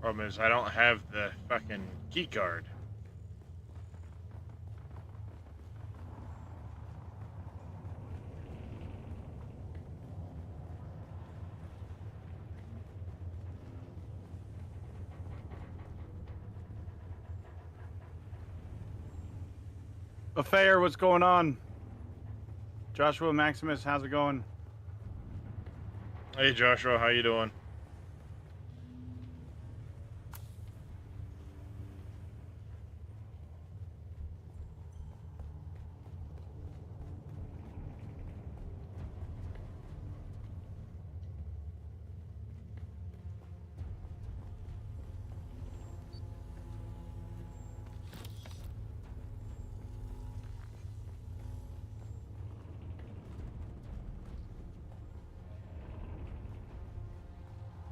Problem is, I don't have the fucking key card. Affair, what's going on? Joshua Maximus, how's it going? Hey Joshua, how you doing?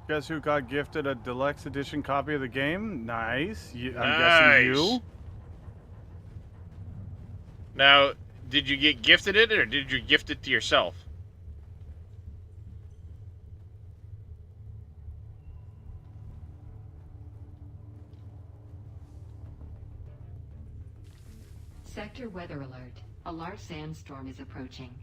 Guess who got gifted a deluxe edition copy of the game? Nice. I'm Nice. guessing you. Now, did you get gifted it, or did you gift it to yourself? Sector weather alert. A large sandstorm is approaching.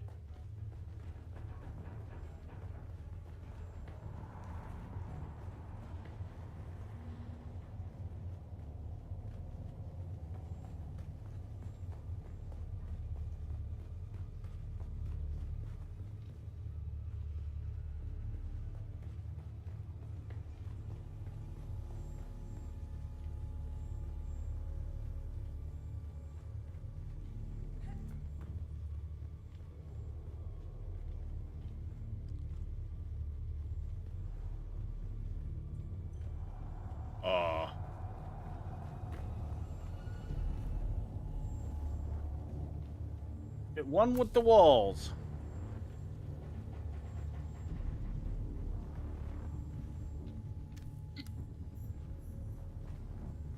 Get one with the walls.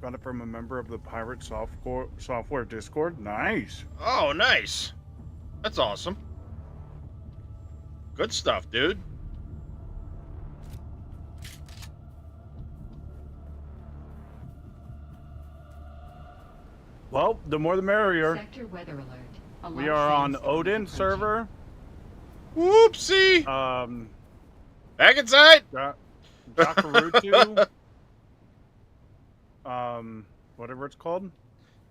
Got it from a member of the Pirate Software Discord. Nice. Oh, nice. That's awesome. Good stuff, dude. Well, the more the merrier. Sector weather alert. We are on Odin server. Whoopsie. Back inside. Jakarutu. Whatever it's called.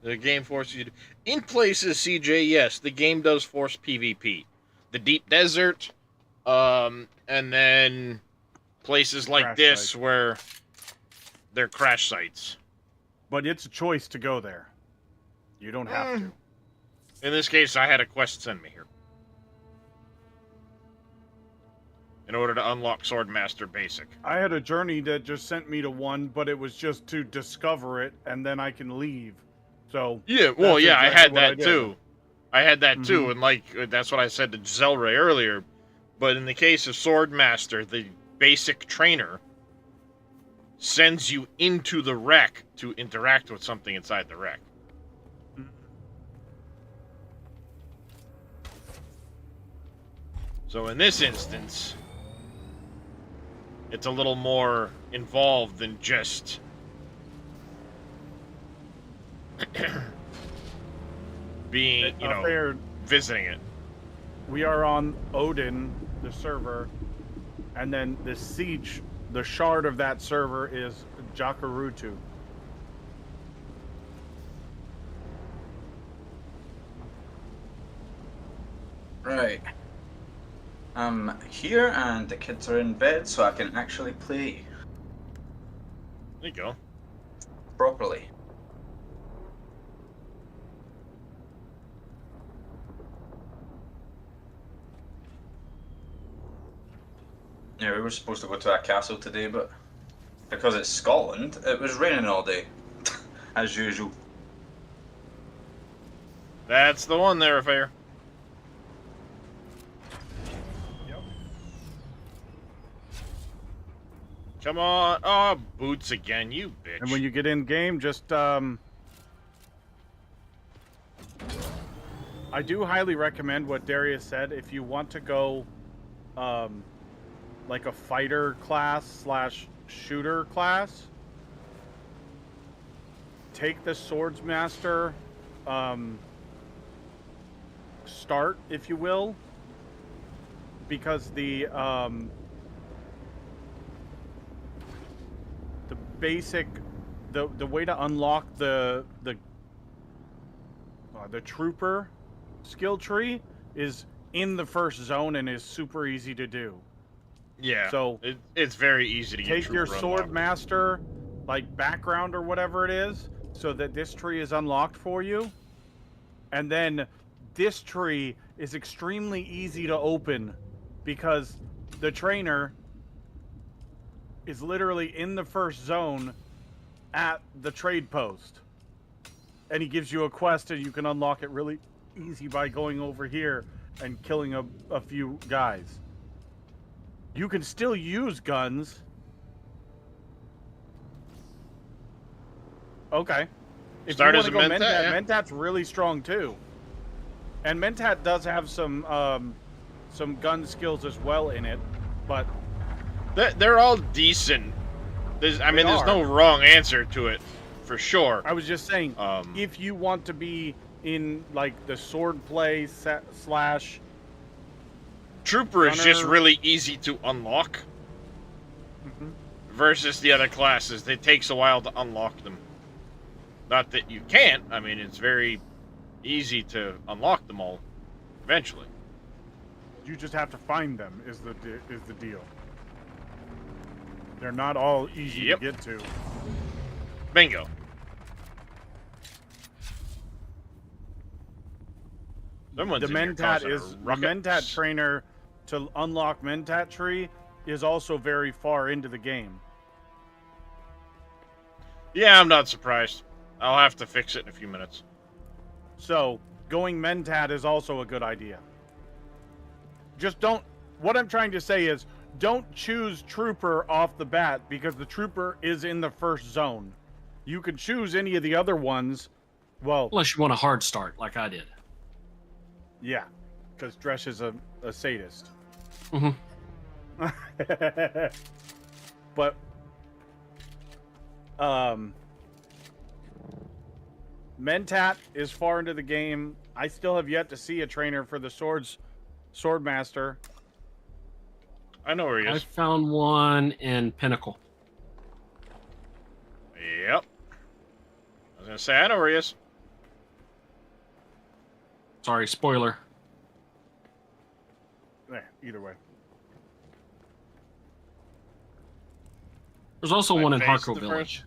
The game forces you to... In places, CJ, yes, the game does force PvP. The deep desert, and then places like this where they're crash sites. But it's a choice to go there. You don't have to. In this case, I had a quest send me here. In order to unlock Swordmaster Basic. I had a journey that just sent me to one, but it was just to discover it, and then I can leave. So yeah, well, yeah, I had that too. I had that too, and like that's what I said to Zelray earlier. But in the case of Swordmaster, the basic trainer sends you into the wreck to interact with something inside the wreck. So in this instance, it's a little more involved than just being, visiting it. We are on Odin, the server, and then the siege, the shard of that server is Jakarutu. Right. I'm here and the kids are in bed, so I can actually play. There you go. Properly. Yeah, we were supposed to go to a castle today, but because it's Scotland, it was raining all day, as usual. That's the one there, Fair. Yep. Come on. Oh, boots again, you bitch. And when you get in game, just I do highly recommend what Darius said. If you want to go like a fighter class / shooter class, take the Swordsmaster start, if you will, because the basic the way to unlock the trooper skill tree is in the first zone and is super easy to do. Yeah, so it's very easy to get take your trooper sword unlocked. master like background or whatever it is, so that this tree is unlocked for you, and then this tree is extremely easy to open because the trainer is literally in the first zone at the trade post, and he gives you a quest and you can unlock it really easy by going over here and killing a few guys. You can still use guns. Okay. If Start you as want a to go Mentat, Mentat, yeah. Mentat's really strong too. And Mentat does have some gun skills as well in it, but they're all decent. There's no wrong answer to it, for sure. I was just saying, if you want to be in like the sword play / Trooper is just really easy to unlock. Versus the other classes, it takes a while to unlock them. Not that you can't. I mean, it's very easy to unlock them all eventually. You just have to find them. Is the deal? They're not all easy to get to. Bingo. The Mentat trainer to unlock Mentat tree is also very far into the game. Yeah, I'm not surprised. I'll have to fix it in a few minutes. So, going Mentat is also a good idea. Just don't... What I'm trying to say is, don't choose Trooper off the bat, because the Trooper is in the first zone. You could choose any of the other ones, well... Unless you want a hard start, like I did. Yeah, because Dresh is a sadist. Mm-hmm. But... Mentat is far into the game. I still have yet to see a trainer for the Swordmaster. I know where he is. I found one in Pinnacle. Yep. I was gonna say, I know where he is. Sorry, spoiler. Either way. There's also one in Face Harco the Village.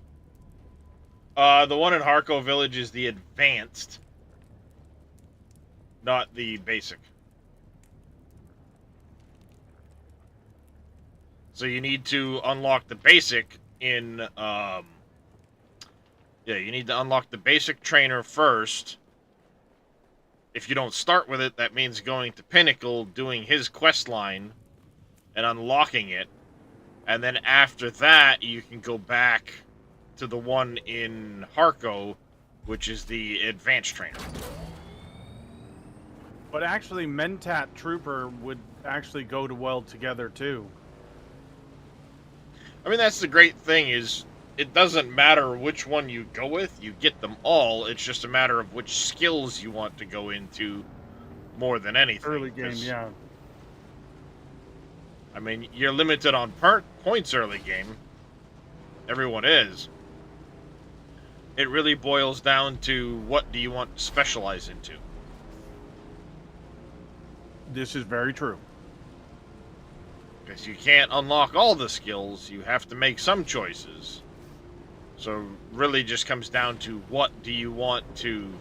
The one in Harco Village is the advanced, not the basic. So you need to unlock the basic in, you need to unlock the basic trainer first, if you don't start with it, that means going to Pinnacle, doing his quest line, and unlocking it. And then after that, you can go back to the one in Harco, which is the advanced trainer. But actually, Mentat Trooper would actually go to well together, too. I mean, that's the great thing is, it doesn't matter which one you go with, you get them all. It's just a matter of which skills you want to go into more than anything. Early game, yeah. I mean, you're limited on points early game. Everyone is. It really boils down to what do you want to specialize into. This is very true. Because you can't unlock all the skills, you have to make some choices. So really just comes down to what do you want to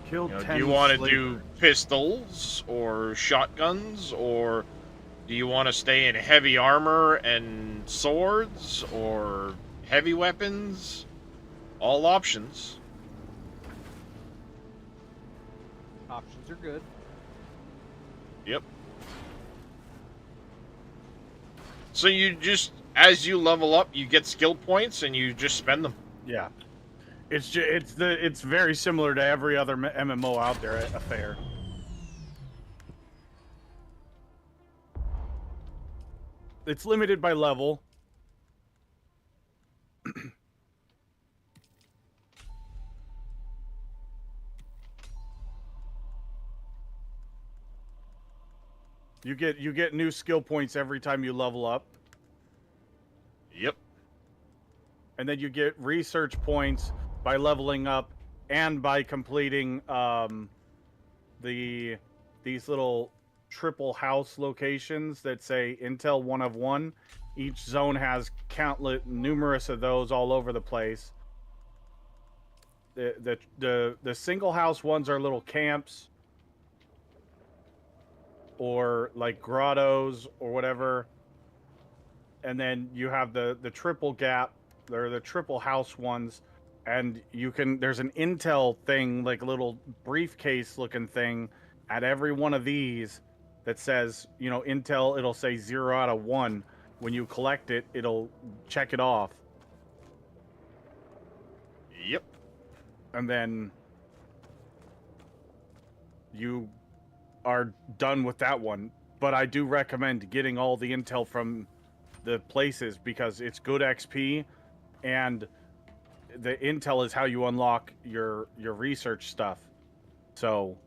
kill. Do you want to do pistols or shotguns, or do you want to stay in heavy armor and swords or heavy weapons? All options. Options are good. Yep. So you just, as you level up, you get skill points and you just spend them. Yeah. It's very similar to every other MMO out there, affair. It's limited by level. You get new skill points every time you level up. Yep. And then you get research points by leveling up and by completing these little triple house locations that say Intel 1 of 1. Each zone has numerous of those all over the place. The single house ones are little camps or like grottos or whatever. And then you have the triple gap, or the triple house ones, and there's an intel thing, like a little briefcase looking thing at every one of these that says, intel. It'll say 0 out of 1. When you collect it, it'll check it off. Yep. And then you are done with that one. But I do recommend getting all the intel from the places because it's good XP, and the intel is how you unlock your research stuff. So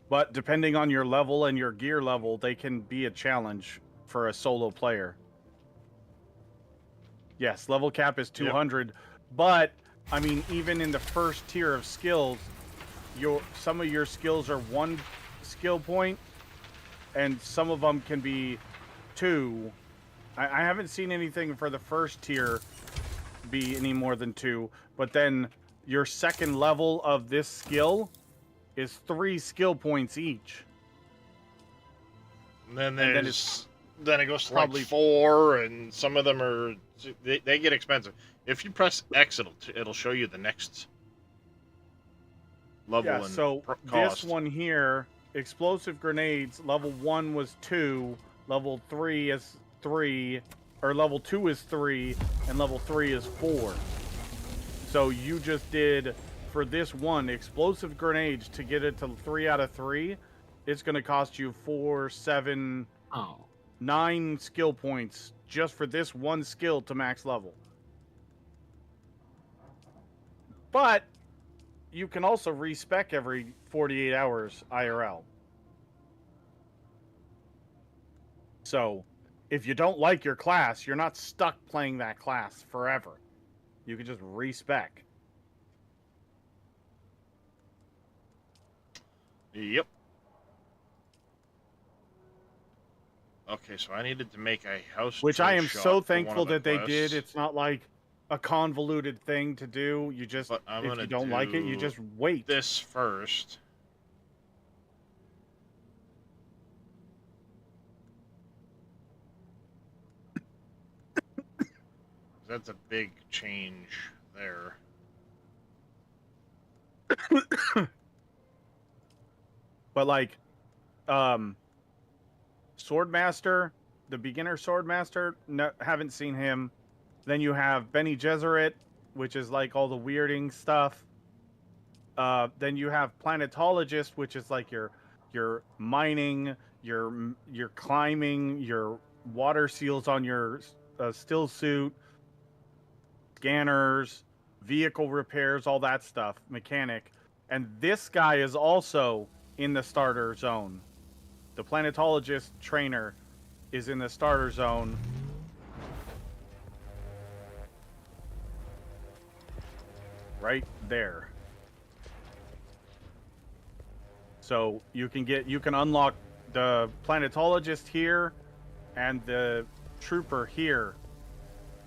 but depending on your level and your gear level, they can be a challenge for a solo player. Yes, level cap is 200, but I mean, even in the first tier of skills, some of your skills are 1 skill point, and some of them can be 2. I haven't seen anything for the first tier be any more than 2, but then your second level of this skill is 3 skill points each. And then then it goes to probably like 4, and some of them are they get expensive. If you press X, it'll show you the next level. Yeah, so cost. This one here, explosive grenades, level 1 was 2, level 3 is 3, or level 2 is 3, and level 3 is 4. So you just did, for this one, explosive grenades, to get it to 3 out of 3, it's going to cost you 4, 7, 9 skill points just for this one skill to max level. But you can also respec every 48 hours IRL. So if you don't like your class, you're not stuck playing that class forever. You can just respec. Yep. Okay, so I needed to make a house. Which I am so thankful that they did. It's not like a convoluted thing to do. You just, if you don't like it, you just wait. This first. That's a big change there. But like, Swordmaster, the beginner Swordmaster, no, haven't seen him. Then you have Bene Gesserit, which is like all the weirding stuff. Then you have Planetologist, which is like your mining, your climbing, your water seals on your still suit, scanners, vehicle repairs, all that stuff, mechanic. And this guy is also in the starter zone. The Planetologist trainer is in the starter zone. Right there. So you can unlock the Planetologist here and the Trooper here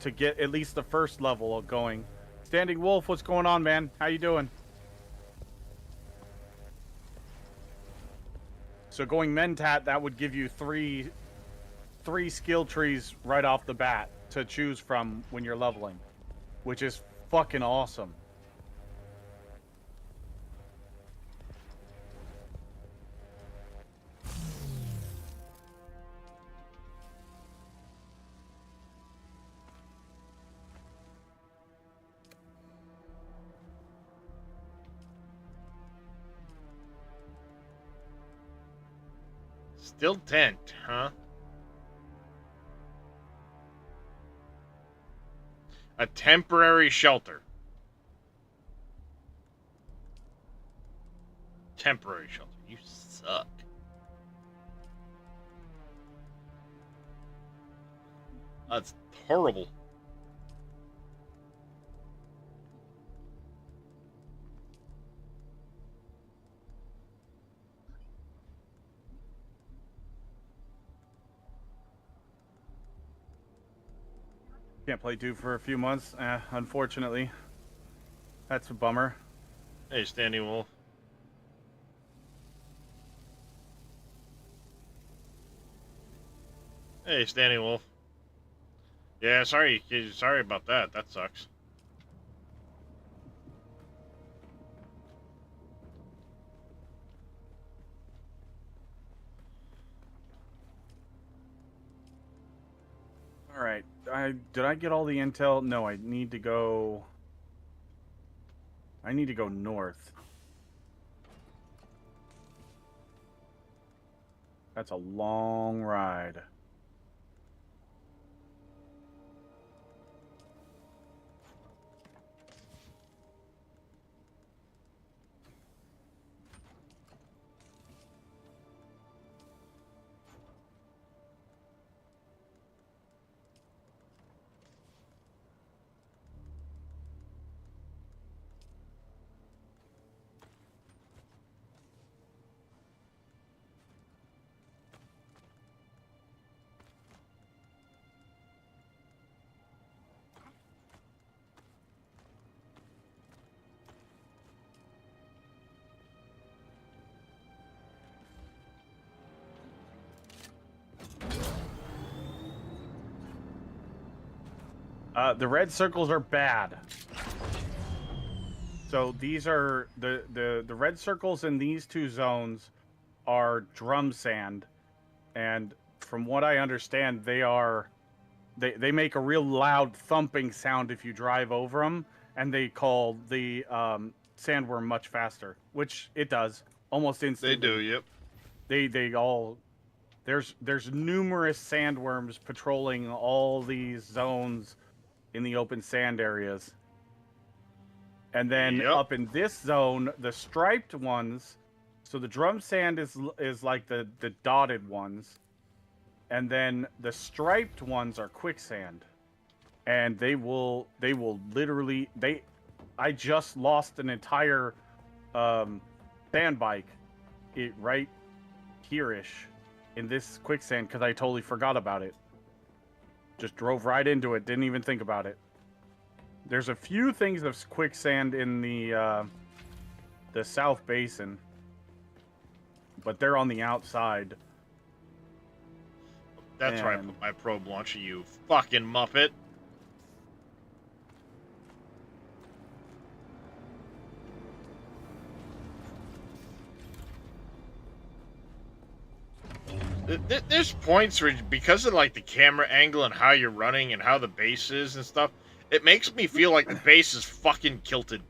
to get at least the first level going. Standing Wolf, what's going on, man? How you doing? So going Mentat, that would give you three skill trees right off the bat to choose from when you're leveling, which is fucking awesome. Still tent, huh? A temporary shelter. Temporary shelter. You suck. That's horrible. Can't play Dune for a few months, unfortunately. That's a bummer. Hey, Standing Wolf. Hey, Standing Wolf. Yeah, sorry about that. That sucks. All right. Did I get all the intel? No, I need to go north. That's a long ride. The red circles are bad. So these are the red circles in these two zones are drum sand, and from what I understand, they make a real loud thumping sound if you drive over them, and they call the sandworm much faster, which it does almost instantly. They do, yep. They all there's numerous sandworms patrolling all these zones in the open sand areas. And then up in this zone, the striped ones, so the drum sand is like the dotted ones. And then the striped ones are quicksand. And they will literally I just lost an entire sand bike right here-ish in this quicksand because I totally forgot about it. Just drove right into it, didn't even think about it. There's a few things of quicksand in the South Basin, but they're on the outside. That's where I put my probe launcher, you fucking muppet. There's points where, because of like the camera angle and how you're running and how the base is and stuff, it makes me feel like the base is fucking kilted.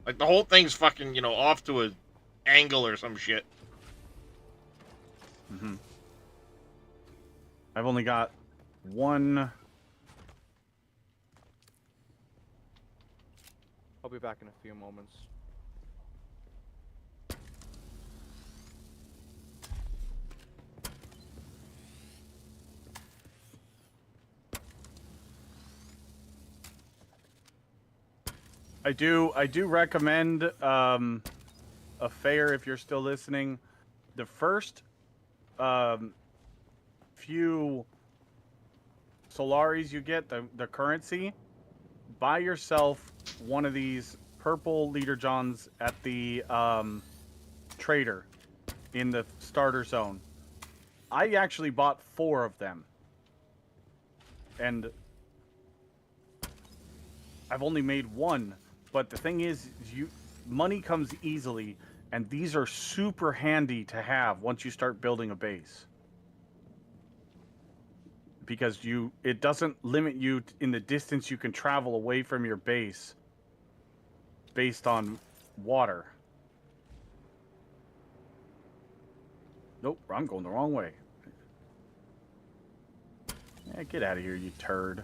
Like the whole thing's fucking, you know, off to a angle or some shit. Mm-hmm. I've only got one. I'll be back in a few moments. I do recommend a fair, if you're still listening. The first few Solaris you get, the currency, buy yourself one of these purple leader johns at the trader in the starter zone. I actually bought 4 of them, and I've only made 1. But the thing is, money comes easily, and these are super handy to have once you start building a base. Because it doesn't limit you in the distance you can travel away from your base based on water. Nope, I'm going the wrong way. Yeah, get out of here, you turd.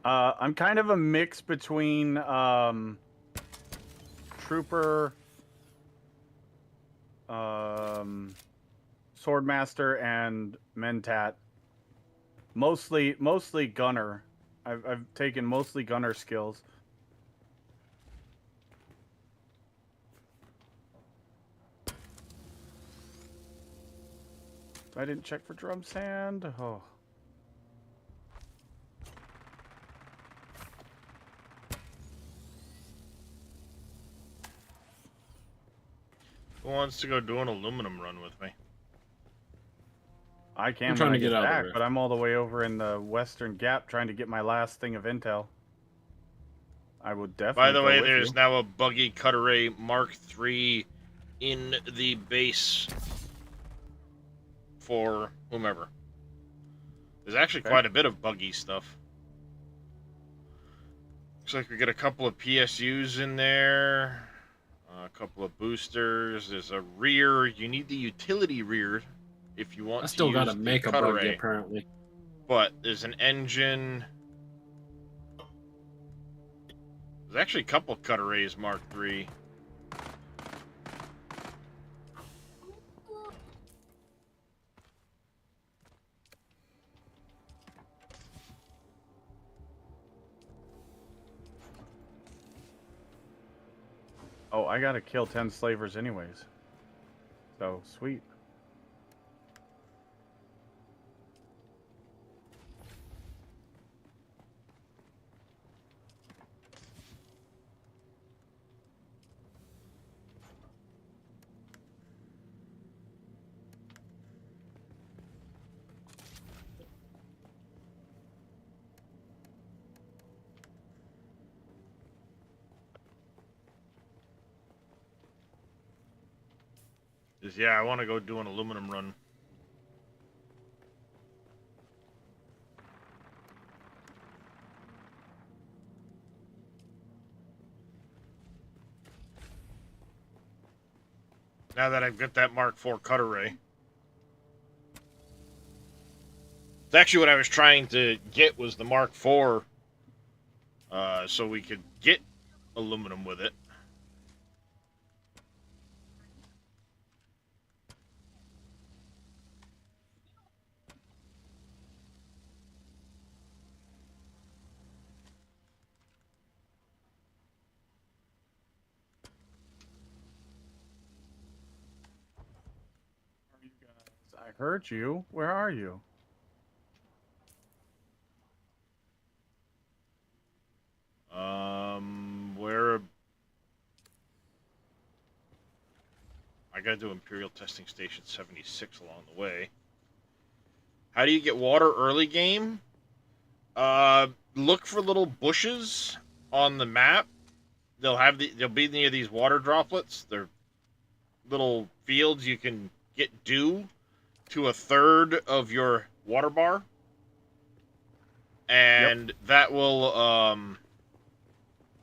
I'm kind of a mix between Trooper, Swordmaster, and Mentat. Mostly Gunner. I've taken mostly Gunner skills. I didn't check for drum sand. Oh. Who wants to go do an aluminum run with me? I can I'm trying when to I get out of back, there. but I'm all the way over in the Western Gap trying to get my last thing of intel. I would definitely. By the way, with there's you. now a buggy Cutter Mark III in the base for whomever. There's actually quite a bit of buggy stuff. Looks like we get a couple of PSUs in there, a couple of boosters. There's a rear. You need the utility rear if you want I still to got use to the make a Cutter buggy, apparently. But there's an engine. There's actually a couple Cutter Mark III. Oh, I gotta kill 10 slavers anyways. So, sweet. Yeah, I want to go do an aluminum run. Now that I've got that Mark IV Cutter Ray. It's actually what I was trying to get was the Mark IV, so we could get aluminum with it. I heard you. Where are you? Where? I gotta do Imperial Testing Station 76 along the way. How do you get water early game? Look for little bushes on the map. They'll be near these water droplets. They're little fields, you can get dew to a third of your water bar. And that will,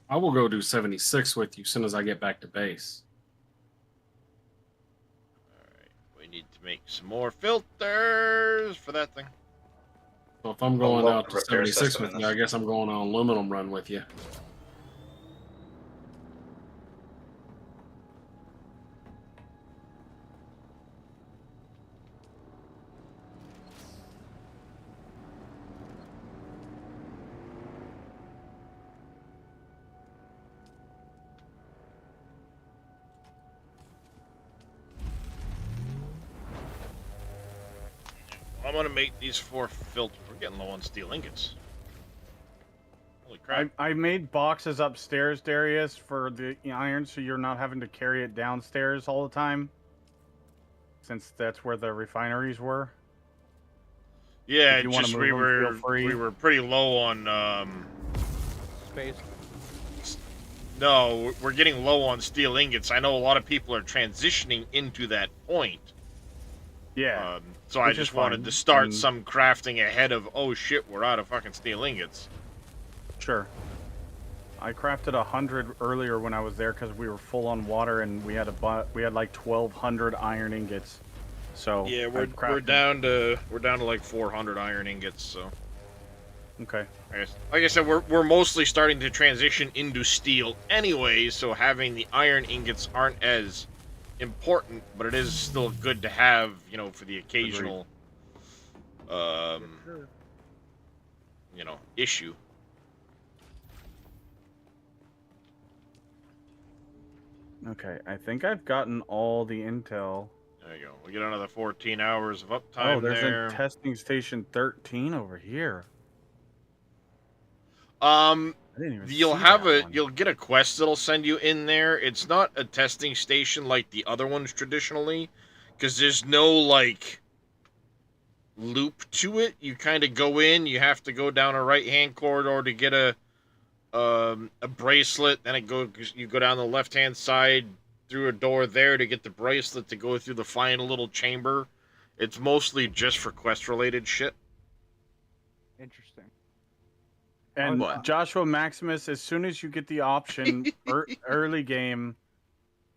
I will go do 76 with you as soon as I get back to base. Alright, we need to make some more filters for that thing. So if I'm going out to 76 with you, I guess I'm going on aluminum run with you. I'm gonna make these 4 filters. We're getting low on steel ingots. Holy crap. I made boxes upstairs, Darius, for the iron, so you're not having to carry it downstairs all the time. Since that's where the refineries were. Yeah, if you just we were pretty low on space. No, we're getting low on steel ingots. I know a lot of people are transitioning into that point. Yeah. So I just wanted to start some crafting ahead of, oh shit, we're out of fucking steel ingots. Sure. I crafted 100 earlier when I was there because we were full on water and we had like 1,200 iron ingots. So yeah, we're down to like 400 iron ingots. So okay. Like I said, we're mostly starting to transition into steel anyway. So having the iron ingots aren't as important, but it is still good to have, you know, for the occasional, you know, issue. Okay, I think I've gotten all the intel. There you go. We get another 14 hours of uptime. Oh, there's there. a testing station 13 over here. You'll get a quest that'll send you in there. It's not a testing station like the other ones traditionally, because there's no like loop to it. You kind of go in. You have to go down a right-hand corridor to get a bracelet. Then you go down the left-hand side through a door there to get the bracelet to go through the final little chamber. It's mostly just for quest-related shit. Interesting. And Joshua Maximus, as soon as you get the option, early game,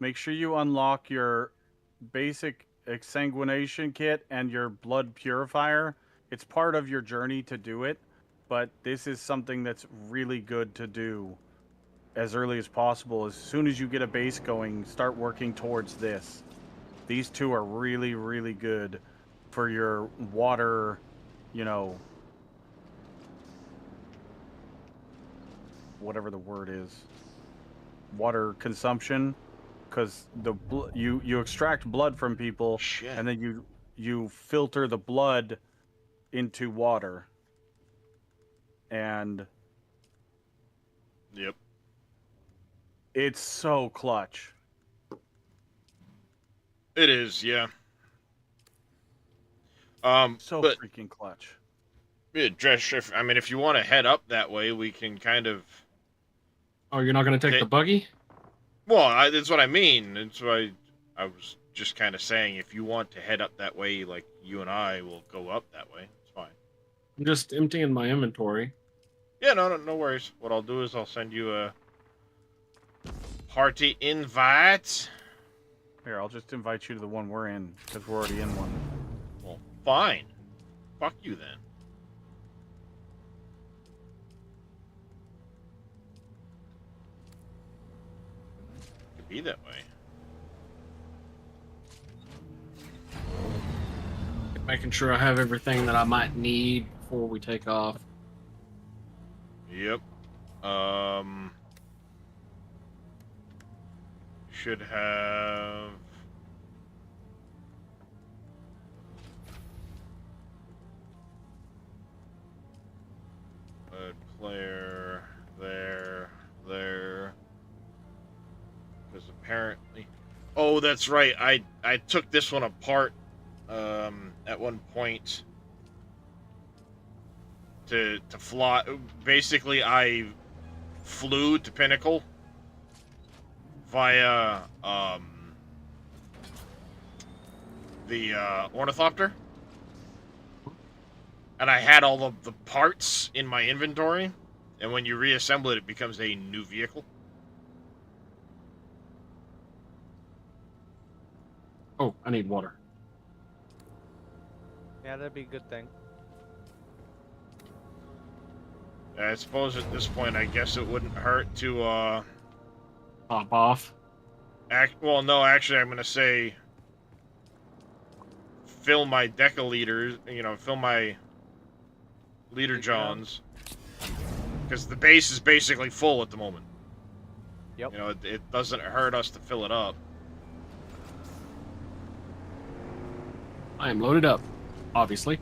make sure you unlock your basic exsanguination kit and your blood purifier. It's part of your journey to do it, but this is something that's really good to do as early as possible. As soon as you get a base going, start working towards this. These two are really, really good for your water, you know, whatever the word is, water consumption, because you extract blood from people, and then you filter the blood into water, and yep, it's so clutch. It is, yeah. So freaking clutch. Yeah, I mean, if you want to head up that way, we can kind of. Oh, you're not going to take the buggy? Well, that's what I mean. That's why I was just kind of saying, if you want to head up that way, like you and I will go up that way. It's fine. I'm just emptying my inventory. Yeah, no worries. What I'll do is I'll send you a party invite. Here, I'll just invite you to the one we're in, because we're already in one. Well, fine. Fuck you then. Be that way. Making sure I have everything that I might need before we take off. Yep. Should have a player there. Because apparently, oh, that's right. I took this one apart at one point to fly. Basically, I flew to Pinnacle via the ornithopter, and I had all of the parts in my inventory, and when you reassemble it, it becomes a new vehicle. Oh, I need water. Yeah, that'd be a good thing. I suppose at this point, I guess it wouldn't hurt to pop off. Well, no, actually, I'm gonna say fill my decaliters. You know, fill my leader johns, because the base is basically full at the moment. Yep. You know, it doesn't hurt us to fill it up. I am loaded up, obviously.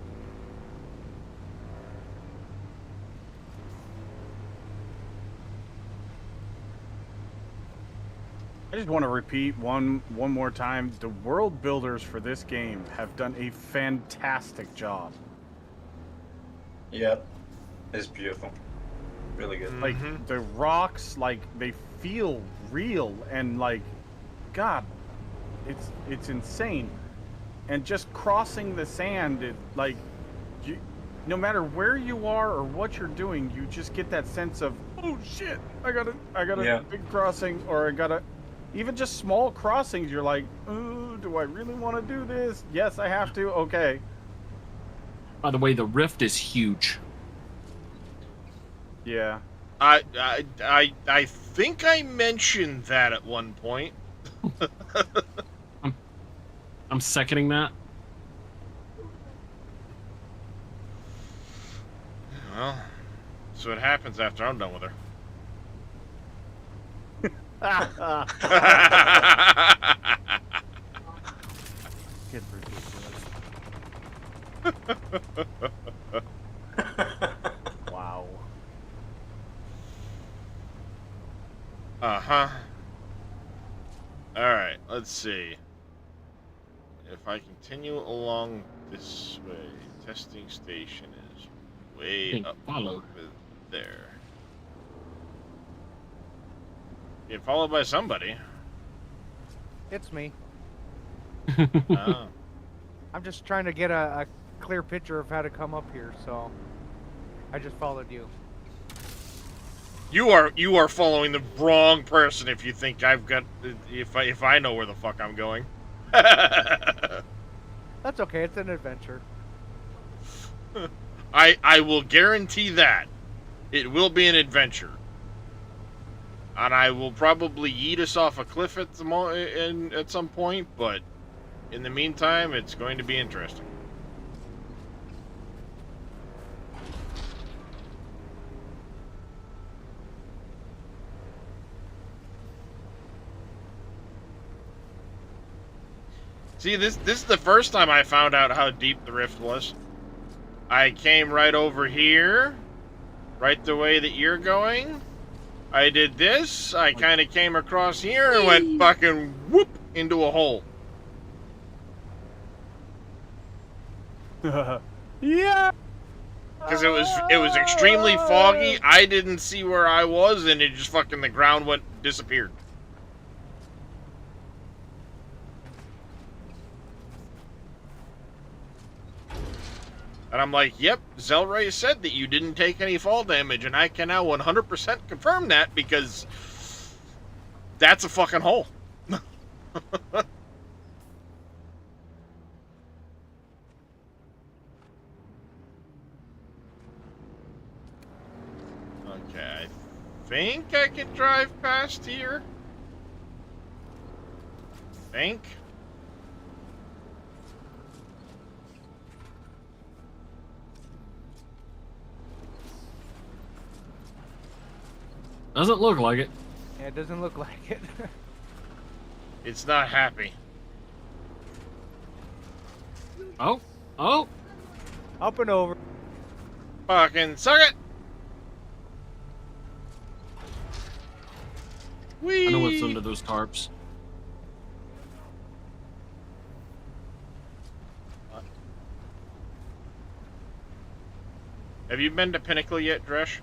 I just want to repeat one more time. The world builders for this game have done a fantastic job. Yeah, it's beautiful. Really good. Like, the rocks, like, they feel real, and, like, God, it's insane. And just crossing the sand, like, no matter where you are or what you're doing, you just get that sense of, oh shit, I got a big crossing, or I gotta, even just small crossings, you're like, ooh, do I really want to do this? Yes, I have to, okay. By the way, the rift is huge. Yeah. I think I mentioned that at one point. I'm seconding that. Well, so it happens after I'm done with her. Get ridiculous. Wow. Uh-huh. Alright, let's see. If I continue along this way, testing station is way up over there. Get followed by somebody. It's me. Oh. I'm just trying to get a clear picture of how to come up here, so I just followed you. You are following the wrong person if you think I've got if I know where the fuck I'm going. That's okay, it's an adventure. I will guarantee that it will be an adventure, and I will probably yeet us off a cliff at at some point. But in the meantime, it's going to be interesting. See, this is the first time I found out how deep the rift was. I came right over here, right the way that you're going. I did this. I kind of came across here and went fucking whoop into a hole. Yeah. Because it was extremely foggy. I didn't see where I was, and it just fucking the ground disappeared. And I'm like, yep, Zelray said that you didn't take any fall damage, and I can now 100% confirm that, because that's a fucking hole. Okay, I think I can drive past here. Think. Doesn't look like it. Yeah, it doesn't look like it. It's not happy. Oh. Oh. Up and over. Fucking suck it. Whee! I know what's under those tarps. Have you been to Pinnacle yet, Dresh?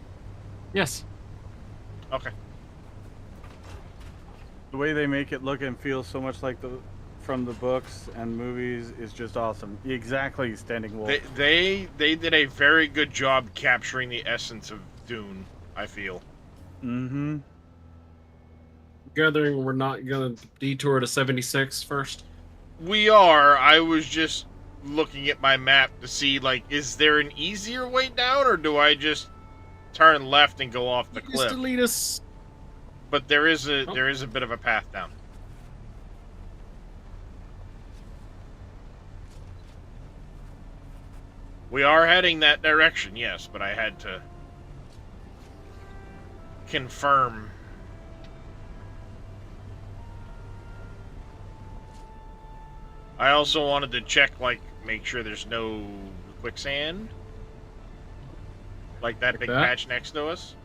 Yes. Okay. The way they make it look and feel so much like the from the books and movies is just awesome. Exactly, Standing Wolf. They did a very good job capturing the essence of Dune, I feel. Mm-hmm. Gathering we're not gonna detour to 76 first. We are. I was just looking at my map to see, like, is there an easier way down, or do I just turn left and go off the cliff? Used to lead us. But there is a bit of a path down. We are heading that direction, yes, but I had to confirm. I also wanted to check, like, make sure there's no quicksand. Like that big patch next to us.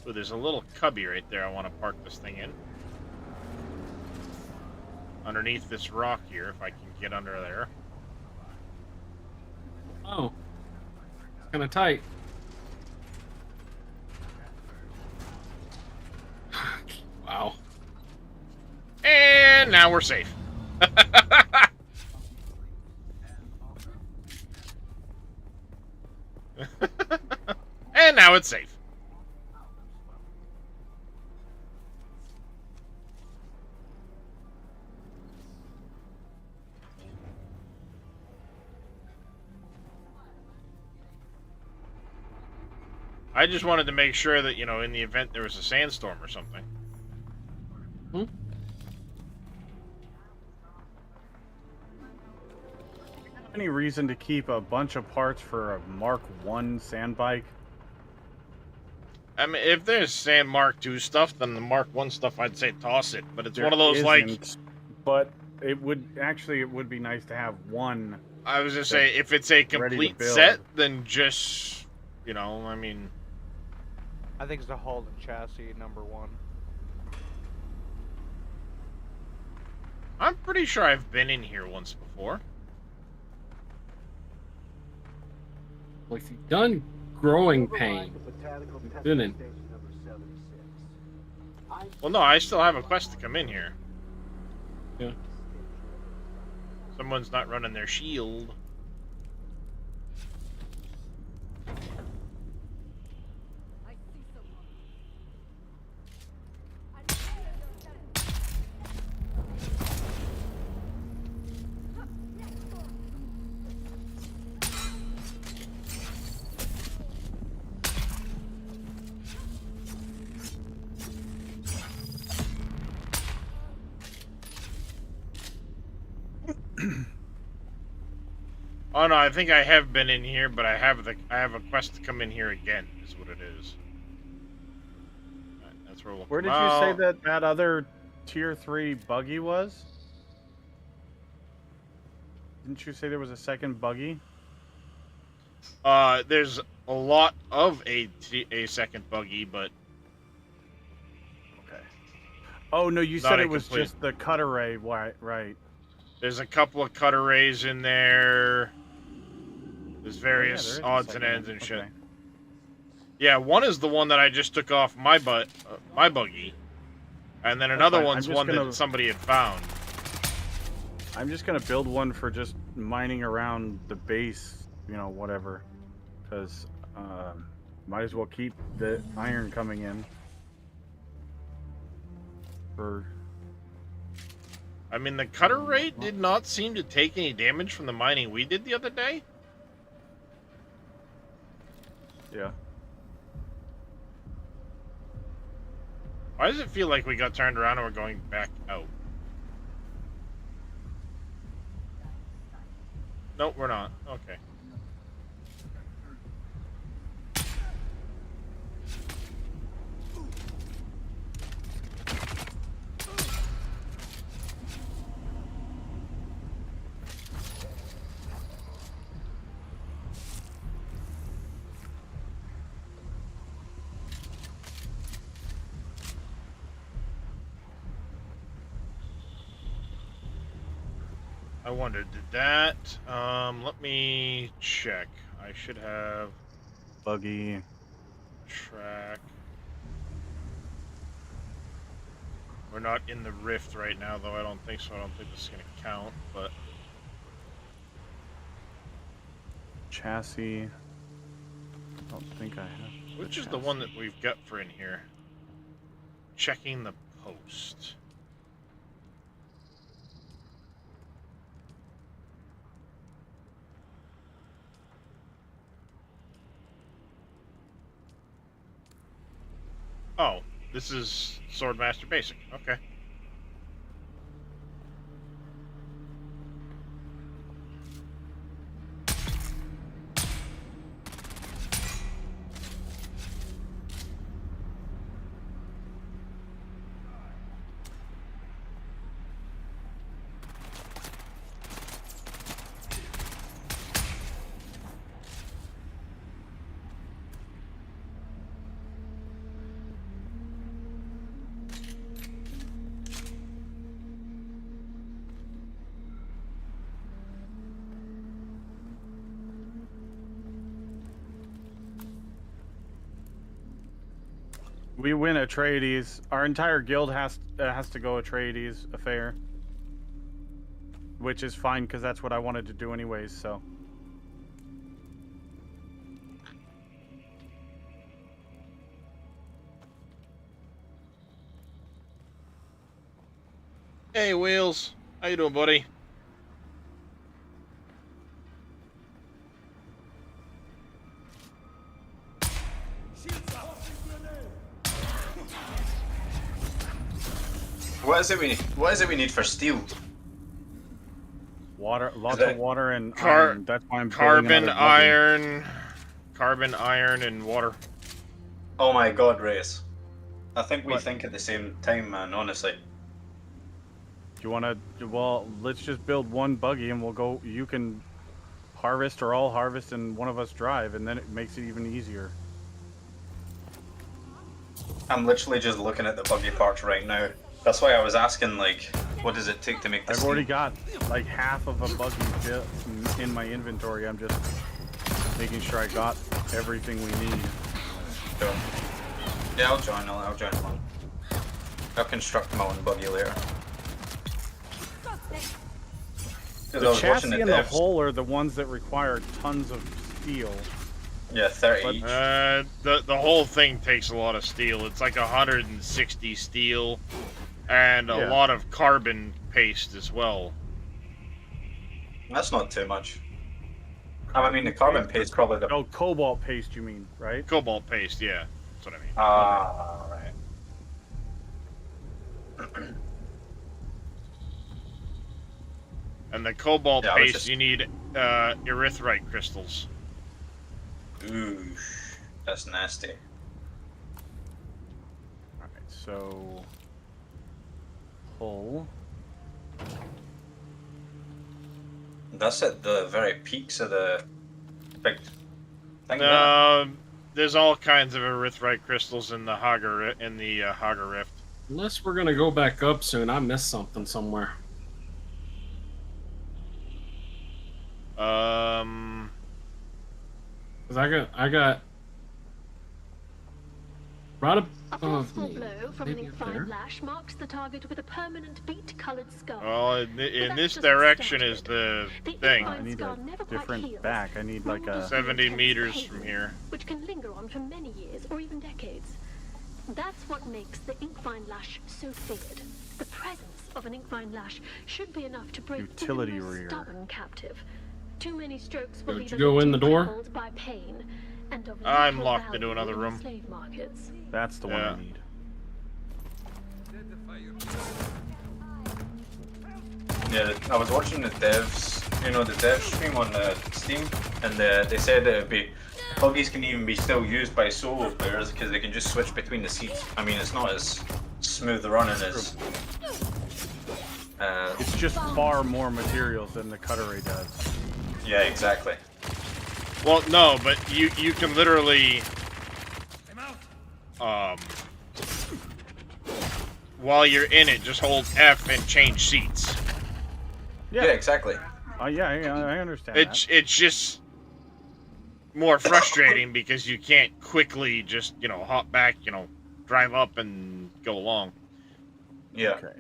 Oh, there's a little cubby right there I want to park this thing in. Underneath this rock here, if I can get under there. Oh. Kind of tight. Wow. And now we're safe. And now it's safe. I just wanted to make sure that, you know, in the event there was a sandstorm or something. Hmm? Any reason to keep a bunch of parts for a Mark 1 sand bike? I mean, if there's sand Mark II stuff, then the Mark 1 stuff, I'd say toss it. But it's There one of those, isn't, like... But it would be nice to have one. I was just say, if it's a complete set, then just, you know, I mean... I think it's the hull and chassis, number one. I'm pretty sure I've been in here once before. Well, if you've done growing pain, you've been in. Well, no, I still have a quest to come in here. Yeah. Someone's not running their shield. Oh no, I think I have been in here, but I have a quest to come in here again, is what it is. Right, that's where we'll Where did come you say out. that other tier 3 buggy was? Didn't you say there was a second buggy? There's a lot of a second buggy, but... Okay. Oh, no, you Not said a it was complete- just the cut array, right. There's a couple of cut arrays in there. There's various there is a odds and second ends one. and shit. Okay. Yeah, one is the one that I just took off my buggy. And then another fine. one's I'm just one gonna- that somebody had found. I'm just gonna build one for just mining around the base, you know, whatever. Because might as well keep the iron coming in. I mean, the cutter rate did not seem to take any damage from the mining we did the other day. Yeah. Why does it feel like we got turned around and we're going back out? Nope, we're not. Okay. I wonder, did that, let me check. I should have buggy track. We're not in the rift right now, though. I don't think so. I don't think this is going to count, but... Chassis. I don't think I have. Which is the one that we've got for in here? Checking the post. Oh, this is Swordmaster Basic. Okay. We win Atreides. Our entire guild has to go Atreides affair, which is fine because that's what I wanted to do anyways. So. Hey, Wheels. How you doing, buddy? What is it we need for steel? Water, lots of water and Car iron. That's why I'm carbon, iron, and water. Oh my god, Reyes. I think we think at the same time, man, honestly. Do you want to? Well, let's just build one buggy and we'll go. You can harvest or I'll harvest and one of us drive, and then it makes it even easier. I'm literally just looking at the buggy parts right now. That's why I was asking, like, what does it take to make this? I've already got like half of a buggy in my inventory. I'm just making sure I got everything we need. Sure. Yeah, I'll join along. I'll construct my own buggy later. The chassis and the hull are the ones that require tons of steel. Yeah, 30 each. The whole thing takes a lot of steel. It's like 160 steel and a lot of carbon paste as well. That's not too much. I mean, the carbon paste probably the... Oh, cobalt paste you mean, right? Cobalt paste, yeah. That's what I mean. Ah, right. And the cobalt paste, you need erythrite crystals. Ooh, that's nasty. Alright, so... hull. That's at the very peaks of the big thing. There's all kinds of erythrite crystals in the Hagga Rift. Unless we're gonna go back up soon, I missed something somewhere. Cause I got right above me. Blow from an ink-fine lash marks the target with a permanent beet-colored scar. Well, in this direction is the thing. I need a different back. I need like a 70 meters from here. Which can linger on for many years or even decades. That's what makes the ink-fine lash so feared. The presence of an ink-fine lash should be enough to break utility even the most rear. stubborn captive. Too many strokes will Did you go in the door? crippled by pain and of I'm little locked into value another in the room. slave markets. That's the one I need. Yeah, I was watching the devs, you know, the dev stream on Steam, and they said that it'd be buggies can even be still used by solo players because they can just switch between the seats. I mean, it's not as smooth running as. It's just far more materials than the Cutter Ray does. Yeah, exactly. Well, no, but you can literally, while you're in it, just hold F and change seats. Yeah, exactly. Yeah, I understand. It's just more frustrating because you can't quickly just hop back, drive up and go along. Yeah. Okay.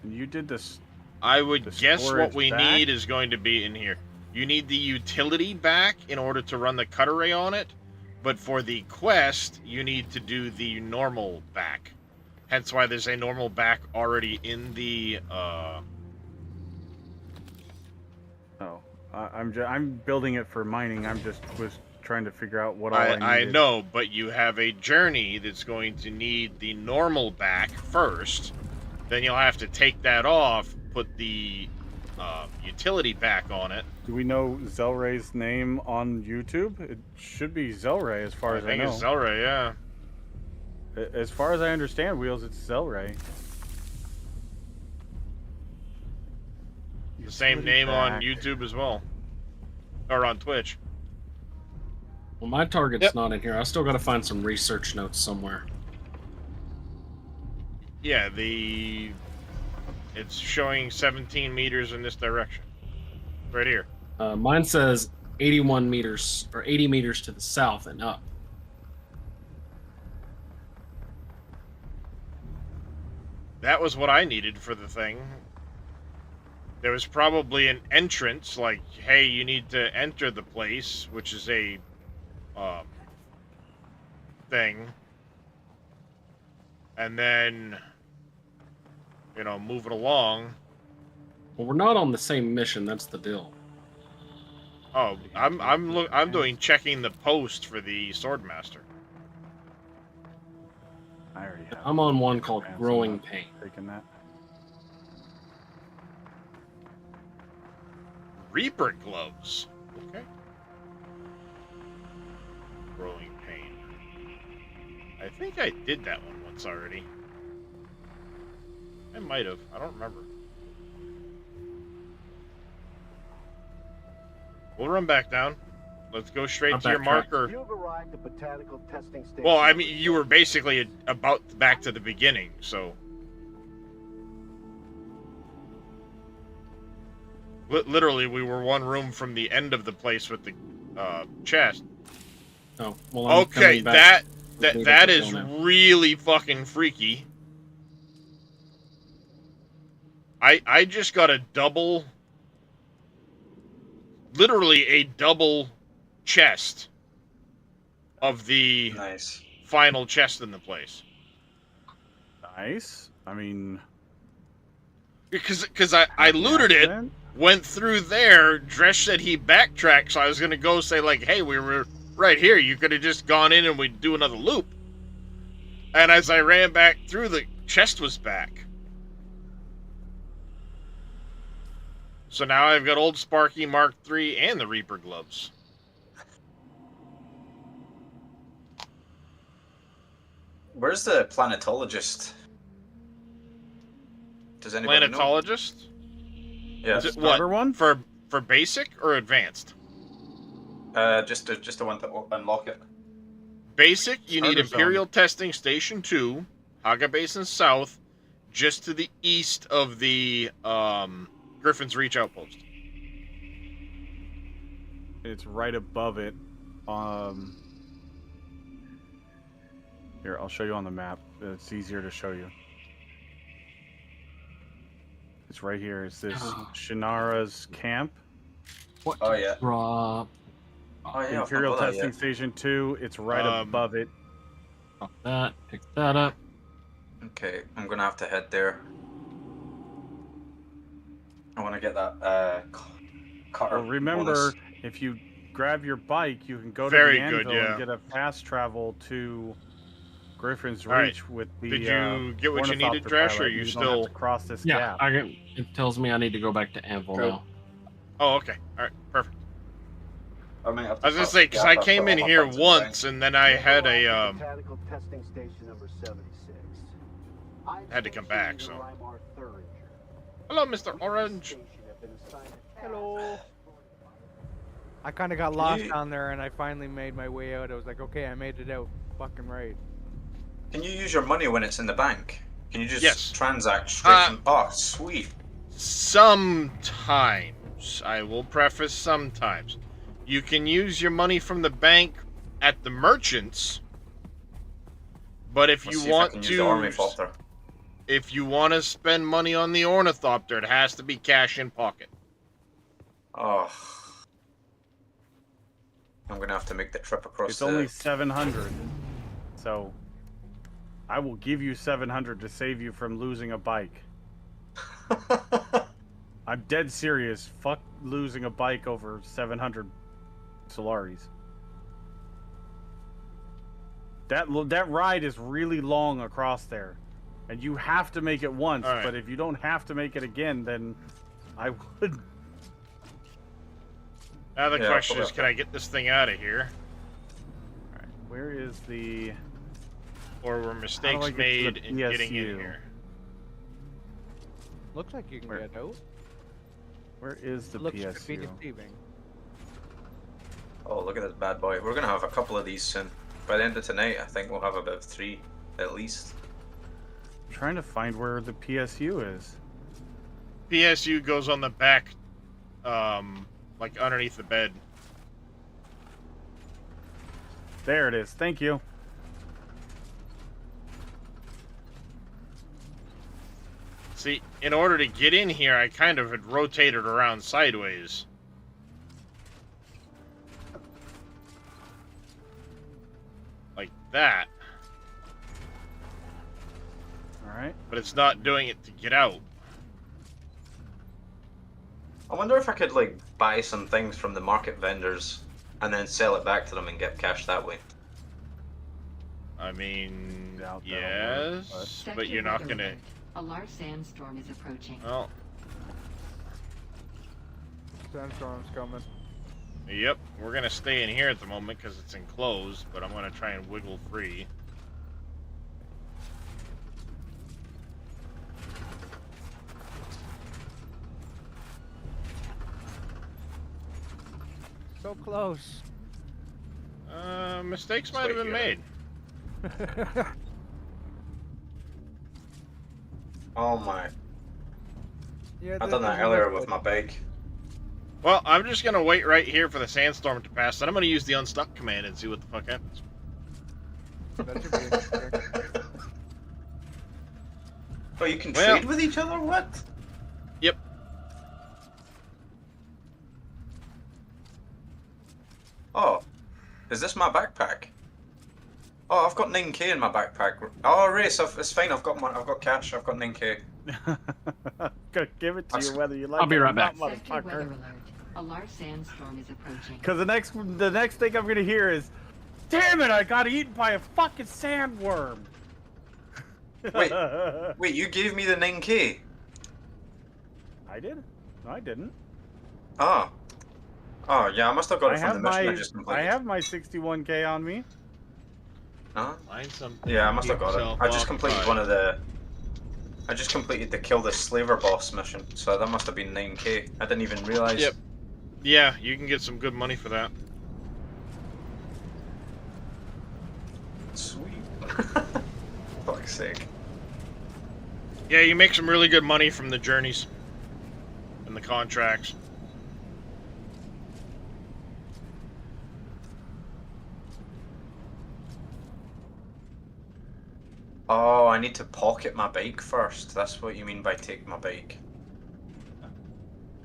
And you did this. I would guess what storage we back? need is going to be in here. You need the utility back in order to run the cut array on it, but for the quest, you need to do the normal back. Hence why there's a normal back already in the. Oh, I'm building it for mining. Was trying to figure out what all I needed. I know, but you have a journey that's going to need the normal back first. Then you'll have to take that off, put the utility back on it. Do we know Zelray's name on YouTube? It should be Zelray, as far as I know. I think it's Zelray, yeah. As far as I understand, Wheels, it's Zelray. The same name on YouTube as well. Or on Twitch. Well, my target's not in here. I still got to find some research notes somewhere. Yeah, it's showing 17 meters in this direction. Right here. Mine says 81 meters, or 80 meters to the south and up. That was what I needed for the thing. There was probably an entrance, like, hey, you need to enter the place, which is a thing. And then, move it along. Well, we're not on the same mission. That's the deal. Oh, I'm doing checking the post for the Swordmaster. I already have. I'm on one called Growing Pain. Taking that. Reaper gloves. Okay. Growing Pain. I think I did that one once already. I might have. I don't remember. We'll run back down. Let's go straight to your marker. You've arrived at botanical testing station. Well, I mean, you were basically about back to the beginning, so. Literally, we were one room from the end of the place with the chest. Oh, well, I'm okay, coming back. that is really fucking freaky. I just got a double, literally a double chest of the final chest in the place. Nice. I mean, because I looted it, went through there. Dresh said he backtracked, so I was gonna go say like, hey, we were right here. You could have just gone in and we'd do another loop. And as I ran back through, the chest was back. So now I've got Old Sparky Mark III and the Reaper gloves. Where's the planetologist? Does anybody know? Planetologist? Yeah. Is it what? One? For basic or advanced? Just the one to unlock it. Basic, you need Starter Imperial zone. Testing Station 2, Hagga Basin South, just to the east of the Griffin's Reach outpost. it's right above it. Here, I'll show you on the map. It's easier to show you. It's right here. It's this Shannara's camp. What? Oh yeah. Drop. Oh yeah. Imperial Testing Station 2. It's right above it. Pick that up. Okay, I'm gonna have to head there. I want to get that cutter. Well, remember, if you grab your bike, you can go to Very the good, anvil yeah. and get a fast travel to Griffin's All right. Reach with the. Did you get what you needed, ornithopter Dresh, or pilot. you don't still have to cross this Yeah, gap? it tells me I need to go back to Anvil Cool. now. Oh, okay. All right, perfect. I mean, I was gonna say, because I came in here once, and then I had a Botanical testing station number 76. had to come back. So, hello, Mr. Orange. Hello. I kind of got lost down there, and I finally made my way out. I was like, okay, I made it out. Fucking right. Can you use your money when it's in the bank? Can you just Yes. transact straight from... Oh, sweet. Sometimes, I will preface sometimes, you can use your money from the bank at the merchants, But if Let's you see if I want can use the ornithopter. if you want to spend money on the ornithopter, it has to be cash in pocket. Oh. I'm gonna have to make the trip across It's only 700. So I will give you 700 to save you from losing a bike. I'm dead serious. Fuck losing a bike over 700 Solaris. That ride is really long across there. And you have to make it once, right. but if you don't have to make it again, then I would. Now the question is, can I get this thing out of here? Alright, where is the... Or were mistakes made in getting in here? Looks like you can get out. Where is the Looks PSU? to be deceiving. Oh, look at this bad boy. We're gonna have a couple of these soon. By the end of tonight, I think we'll have about 3, at least. I'm trying to find where the PSU is. PSU goes on the back, like underneath the bed. There it is. Thank you. See, in order to get in here, I kind of had rotated around sideways. Like that. Alright. But it's not doing it to get out. I wonder if I could, like, buy some things from the market vendors and then sell it back to them and get cash that way. I mean, yes, but you're not gonna... A large sandstorm is approaching. Well... Sandstorm's coming. Yep, we're gonna stay in here at the moment because it's enclosed, but I'm gonna try and wiggle free. So close. Mistakes might have been made. Oh my. Yeah, I've done that earlier with my bike. Well, I'm just gonna wait right here for the sandstorm to pass, and I'm gonna use the unstuck command and see what the fuck happens. That should be interesting. Oh, you can trade with each other? What? Yep. Oh, is this my backpack? Oh, I've got 9k in my backpack. Oh, Race, it's fine. I've got cash. I've got 9k. Gonna give it to you whether you like I'll be it right or back. not, Sector weather motherfucker. alert. A large sandstorm is approaching. Because the next thing I'm gonna hear is, "Damn it! I got eaten by a fucking sandworm." Wait, you gave me the 9k? I did? No, I didn't. Oh. Oh, yeah, I must have got it from the mission I just I completed. have my 61k on me. Huh? Find some. Yeah, I must have got it. I just completed one of the... I just completed the Kill the Slaver boss mission, so that must have been 9k. I didn't even realise. Yep. Yeah, you can get some good money for that. Sweet. Fuck's sake. Yeah, you make some really good money from the journeys and the contracts. Oh, I need to pocket my bike first. That's what you mean by take my bike.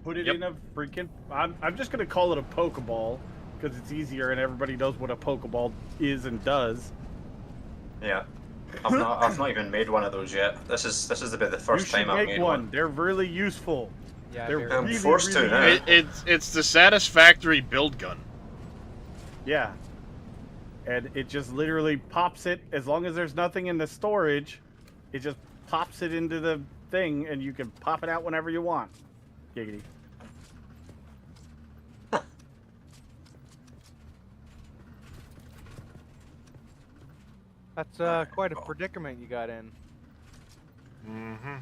Put it in a freaking... I'm just gonna call it a Pokeball, because it's easier and everybody knows what a Pokeball is and does. Yeah. I've not even made one of those yet. This is the first time I've made one. They're really useful. Yeah, they're I'm really, forced to really now. It's the satisfactory build gun. Yeah. And it just literally pops it, as long as there's nothing in the storage, it just pops it into the thing and you can pop it out whenever you want. Giggity. That's quite a predicament you got in. Mm-hmm.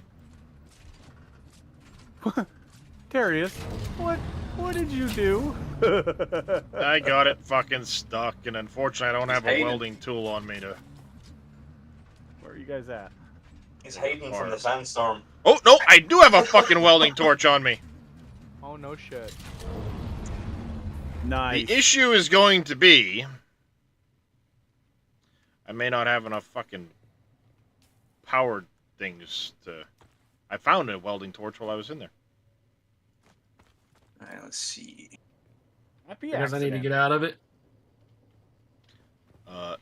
Darius, what did you do? I got it fucking stuck, and unfortunately I don't have a hiding. welding tool on me to... Where are you guys at? He's hiding from the sandstorm. Oh, no, I do have a fucking welding torch on me. Oh, no shit. Nice. The issue is going to be... I may not have enough fucking powered things to... I found a welding torch while I was in there. Alright, let's see. Happy Because I need to accident. get out of it.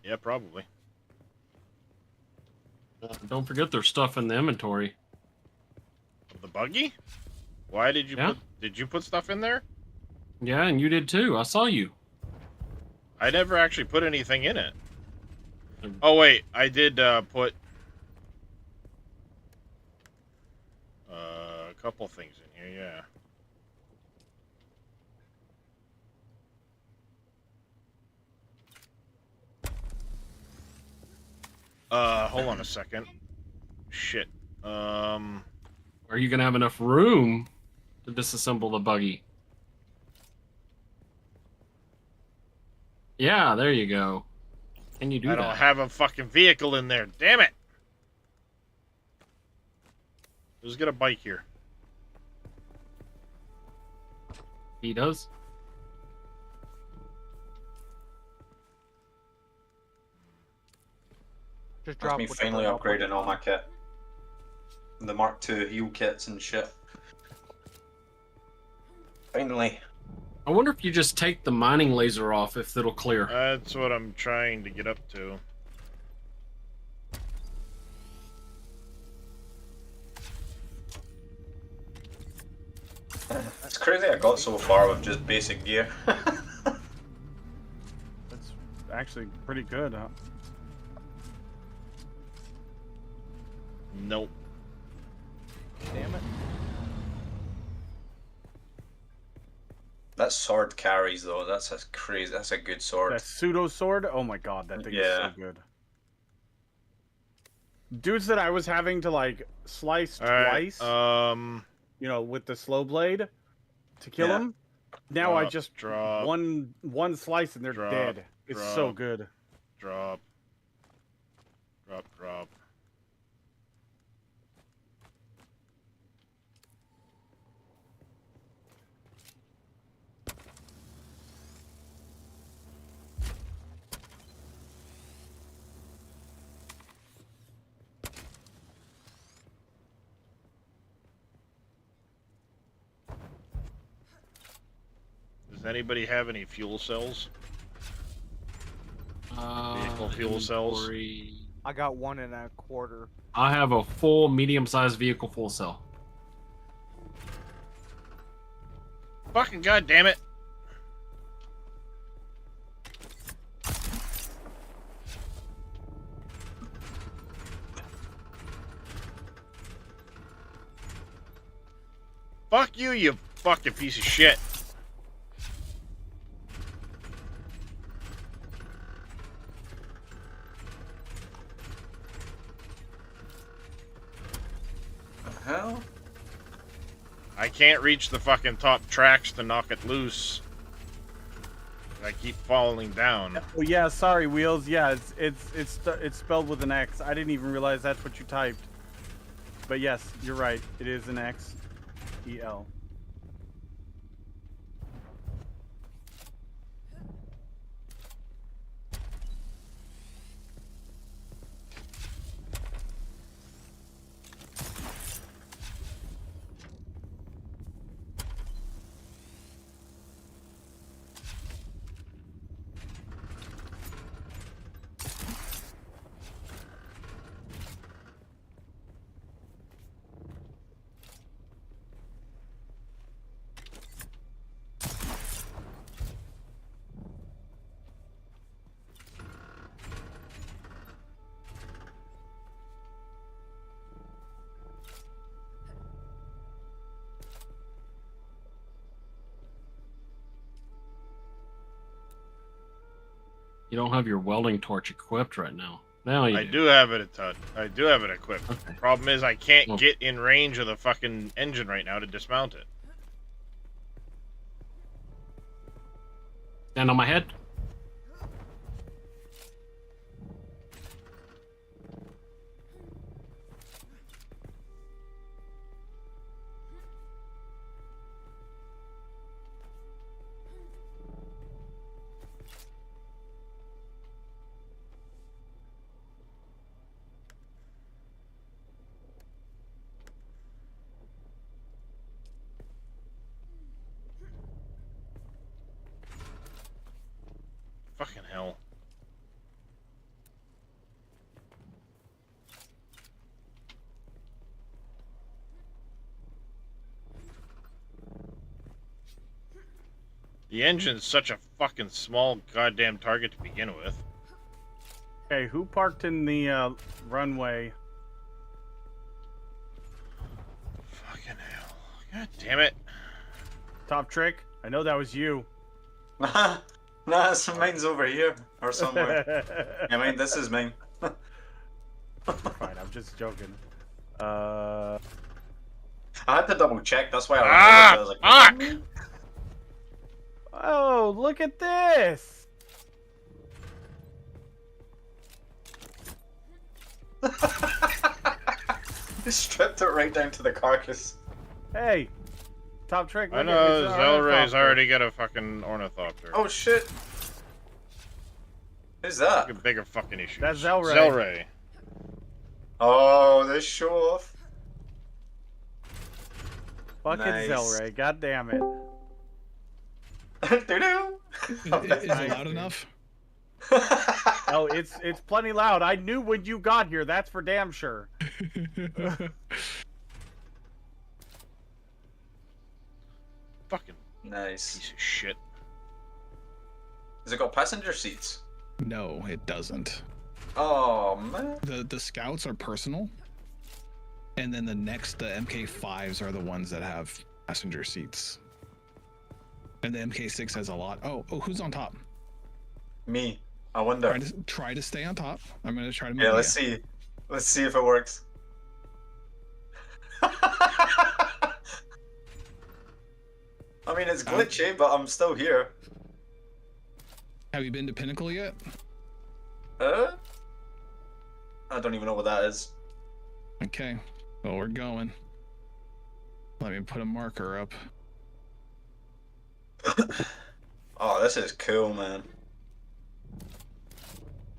Yeah, probably. Don't forget there's stuff in the inventory. Of the buggy? Why did you Did you put stuff in there? Yeah, and you did too. I saw you. I never actually put anything in it. Oh wait, I did put a couple things in here. Yeah. Hold on a second. Shit. Are you gonna have enough room to disassemble the buggy? Yeah, there you go. Can you do I that? don't have a fucking vehicle in there. Damn it! Let's get a bike here. He does. Just That's drop me whatever finally help upgrading all my kit. The Mark II heal kits and shit. Finally. I wonder if you just take the mining laser off, if it'll clear. That's what I'm trying to get up to. It's crazy I got so far with just basic gear. That's actually pretty good, huh? Nope. Damn it. That sword carries though. That's a crazy. That's a good sword. That pseudo sword. Oh my god, that thing is so good. Dudes that I was having to like slice twice. You know, with the slow blade to kill them. Now I just one slice and they're dead. It's so good. Drop. Does anybody have any fuel cells? Vehicle fuel cells? I got 1 1/4. I have a full medium-sized vehicle full cell. Fucking goddamn it! Fuck you, you fucking piece of shit! Hell? I can't reach the fucking top tracks to knock it loose. I keep falling down. Oh yeah, sorry, Wheels. Yeah, it's spelled with an X. I didn't even realize that's what you typed. But yes, you're right. It is an X, E-L. You don't have your welding torch equipped right now. Now you I do have it I do have it equipped. Okay. The problem is I can't get in range of the fucking engine right now to dismount it. Stand on my head. The engine's such a fucking small goddamn target to begin with. Okay, who parked in the runway? Fucking hell. God damn it. Top Trick? I know that was you. Nah, mine's over here or somewhere. I mean, this is mine. Fine, I'm just joking. I had to double check. That's why I was like, oh, look at this! He stripped it right down to the carcass. Hey, Top Trick. I know Zelray's already got a fucking ornithopter. Oh shit! Who's that? Look at bigger fucking issues. That's Zelray. Zelray. Oh, this show off. Fucking Nice. Zelray, god damn it. Doo-doo. Is it loud enough? Oh, it's plenty loud. I knew when you got here, that's for damn sure. Fucking nice. Piece of shit. Has it got passenger seats? No, it doesn't. Oh man. The scouts are personal, and then the MK5s are the ones that have passenger seats. And the MK6 has a lot. Oh, who's on top? Me. I wonder. Try to stay on top. I'm gonna try to move. Yeah, let's see. Let's see if it works. I mean, it's glitchy, but I'm still here. Have you been to Pinnacle yet? I don't even know what that is. Okay, well, we're going. Let me put a marker up. Oh, this is cool, man.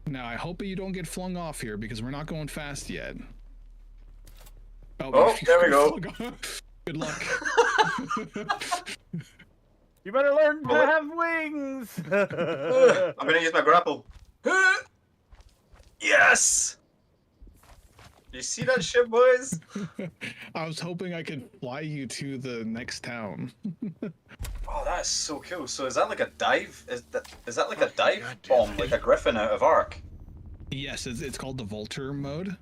Now, I hope you don't get flung off here because we're not going fast yet. Oh, there we go. Good luck. You better learn to have wings. I'm gonna use my grapple. Yes! You see that shit, boys? I was hoping I could fly you to the next town. Oh, that's so cool. So is that like a dive? Is that like a dive bomb, like a griffin out of Ark? Yes, it's called the Volter mode.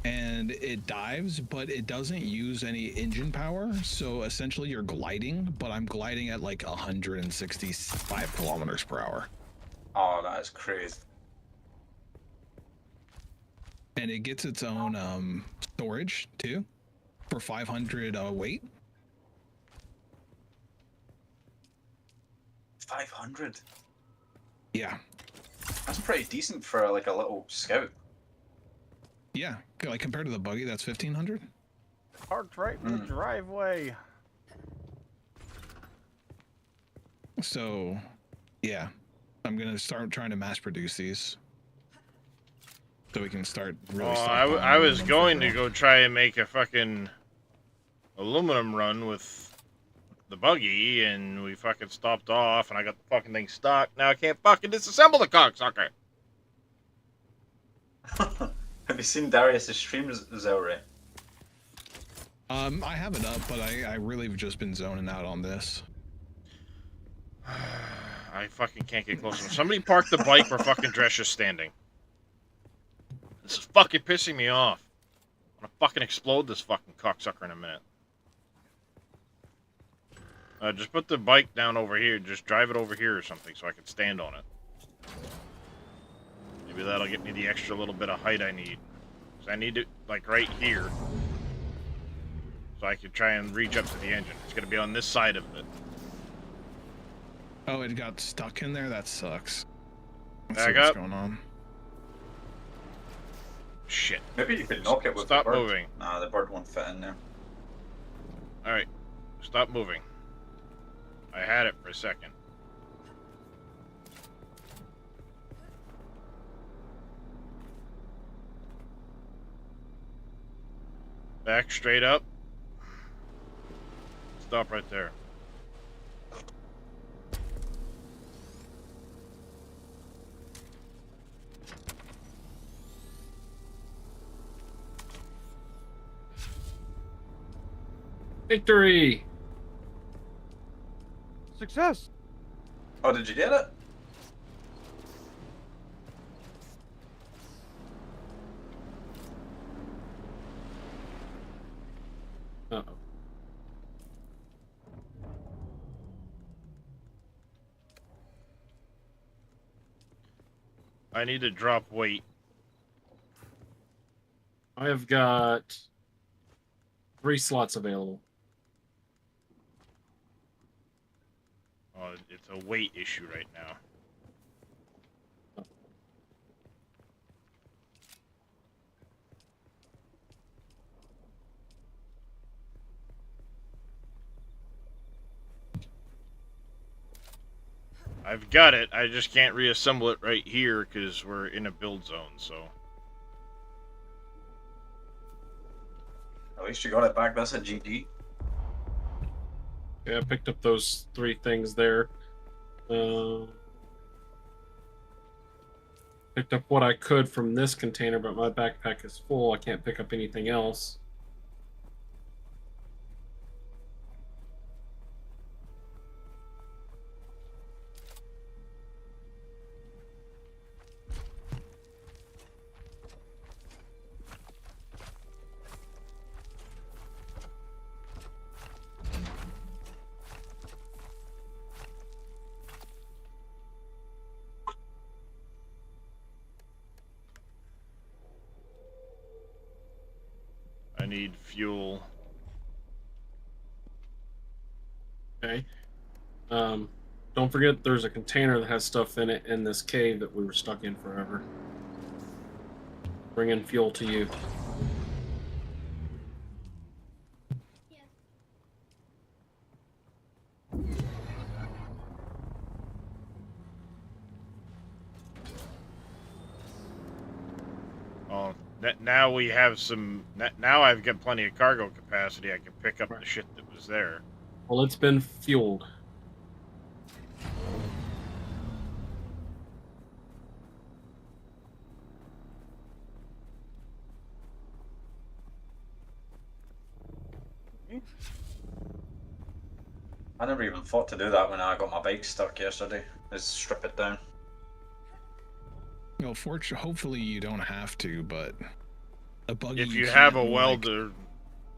And it dives, but it doesn't use any engine power. So essentially you're gliding, but I'm gliding at like 165 kilometers per hour. Oh, that is crazy. And it gets its own storage too, for 500 weight. 500? Yeah. That's pretty decent for like a little scout. Yeah, like compared to the buggy, that's 1,500. Parked right in the driveway. So, yeah, I'm gonna start trying to mass produce these, so we can start really. I was going to go try and make a fucking aluminum run with the buggy, and we fucking stopped off, and I got the fucking thing stuck. Now I can't fucking disassemble the cocksucker. Have you seen Darius' streams, Zelray? I have it up, but I really have just been zoning out on this. I fucking can't get close enough. Somebody park the bike where fucking Dresh is standing. This is fucking pissing me off. I'm gonna fucking explode this fucking cocksucker in a minute. Just put the bike down over here. Just drive it over here or something so I can stand on it. Maybe that'll get me the extra little bit of height I need. So I need it, like, right here. So I can try and reach up to the engine. It's gonna be on this side of it. Oh, it got stuck in there? That sucks. Let's Back see what's up. going on. Shit. Maybe you could knock it with Stop the bird. moving. Nah, the bird won't fit in there. Alright. Stop moving. I had it for a second. Back straight up. Stop right there. Victory! Success! Oh, did you get it? Uh-oh. I need to drop weight. I have got 3 slots available. Oh, it's a weight issue right now. I've got it. I just can't reassemble it right here because we're in a build zone, so. At least you got it back. That's a GG. Yeah, I picked up those 3 things there. Picked up what I could from this container, but my backpack is full. I can't pick up anything else. I need fuel. Okay. Don't forget there's a container that has stuff in it in this cave that we were stuck in forever. Bringing fuel to you. Oh, now we have some. Now I've got plenty of cargo capacity. I can pick up the shit that was there. Well, it's been fueled. I never even thought to do that when I got my bike stuck yesterday. Is strip it down. Well, hopefully you don't have to, but a buggy. If you have a welder,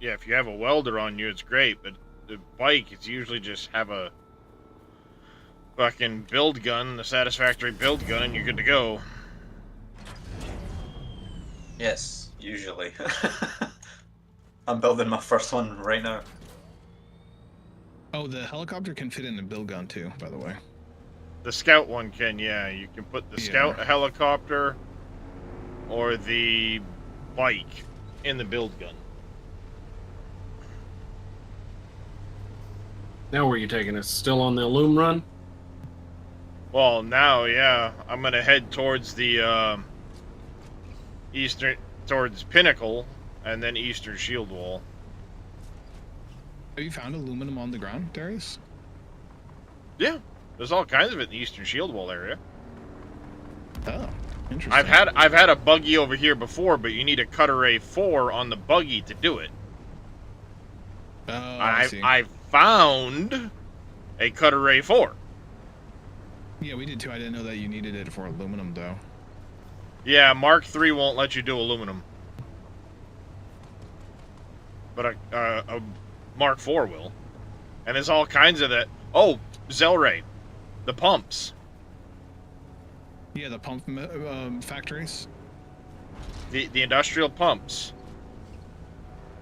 yeah, if you have a welder on you, it's great. But the bike, it's usually just have a fucking build gun, the satisfactory build gun, and you're good to go. Yes, usually. I'm building my first one right now. Oh, the helicopter can fit in a build gun too, by the way. The scout one can, yeah. You can put the scout helicopter or the bike in the build gun. Now where are you taking us? Still on the Illume run? Well, now, yeah. I'm going to head towards the towards Pinnacle and then Eastern Shield Wall. Have you found aluminum on the ground, Darius? Yeah. There's all kinds of it in the Eastern Shield Wall area. Oh, interesting. I've had a buggy over here before, but you need a Cutter A4 on the buggy to do it. Oh, I see. I found a Cutter A4. Yeah, we did too. I didn't know that you needed it for aluminum, though. Yeah, Mark III won't let you do aluminum. But a Mark IV will. And there's all kinds of that. Oh, Zelray. The pumps. Yeah, the pump factories. The industrial pumps.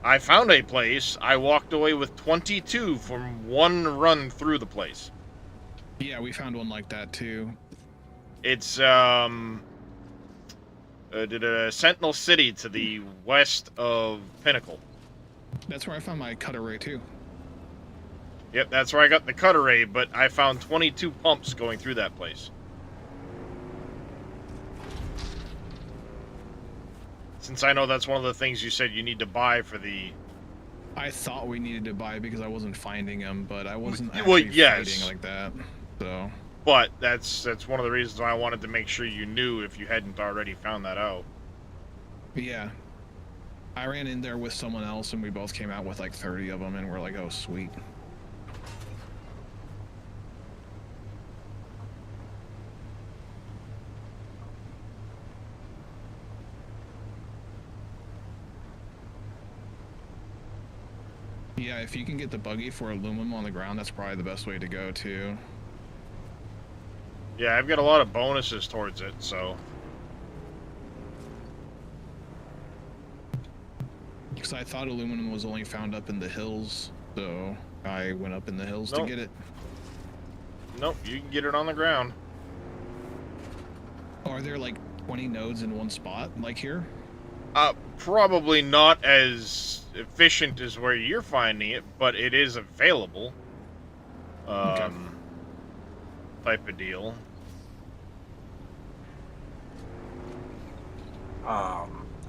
I found a place. I walked away with 22 from one run through the place. Yeah, we found one like that too. It's Sentinel City to the west of Pinnacle. That's where I found my Cutter Ray too. Yep, that's where I got the Cutter Ray, but I found 22 pumps going through that place. Since I know that's one of the things you said you need to buy for the... I thought we needed to buy because I wasn't finding them, but I wasn't actually fighting like that. So. But that's one of the reasons why I wanted to make sure you knew if you hadn't already found that out. Yeah. I ran in there with someone else and we both came out with like 30 of them and we're like, oh, sweet. Yeah, if you can get the buggy for aluminum on the ground, that's probably the best way to go, too. Yeah, I've got a lot of bonuses towards it, so... Because I thought aluminum was only found up in the hills, so I went up in the hills to get it. Nope, you can get it on the ground. Are there like 20 nodes in one spot, like here? Probably not as efficient as where you're finding it, but it is available. Okay. Type of deal. I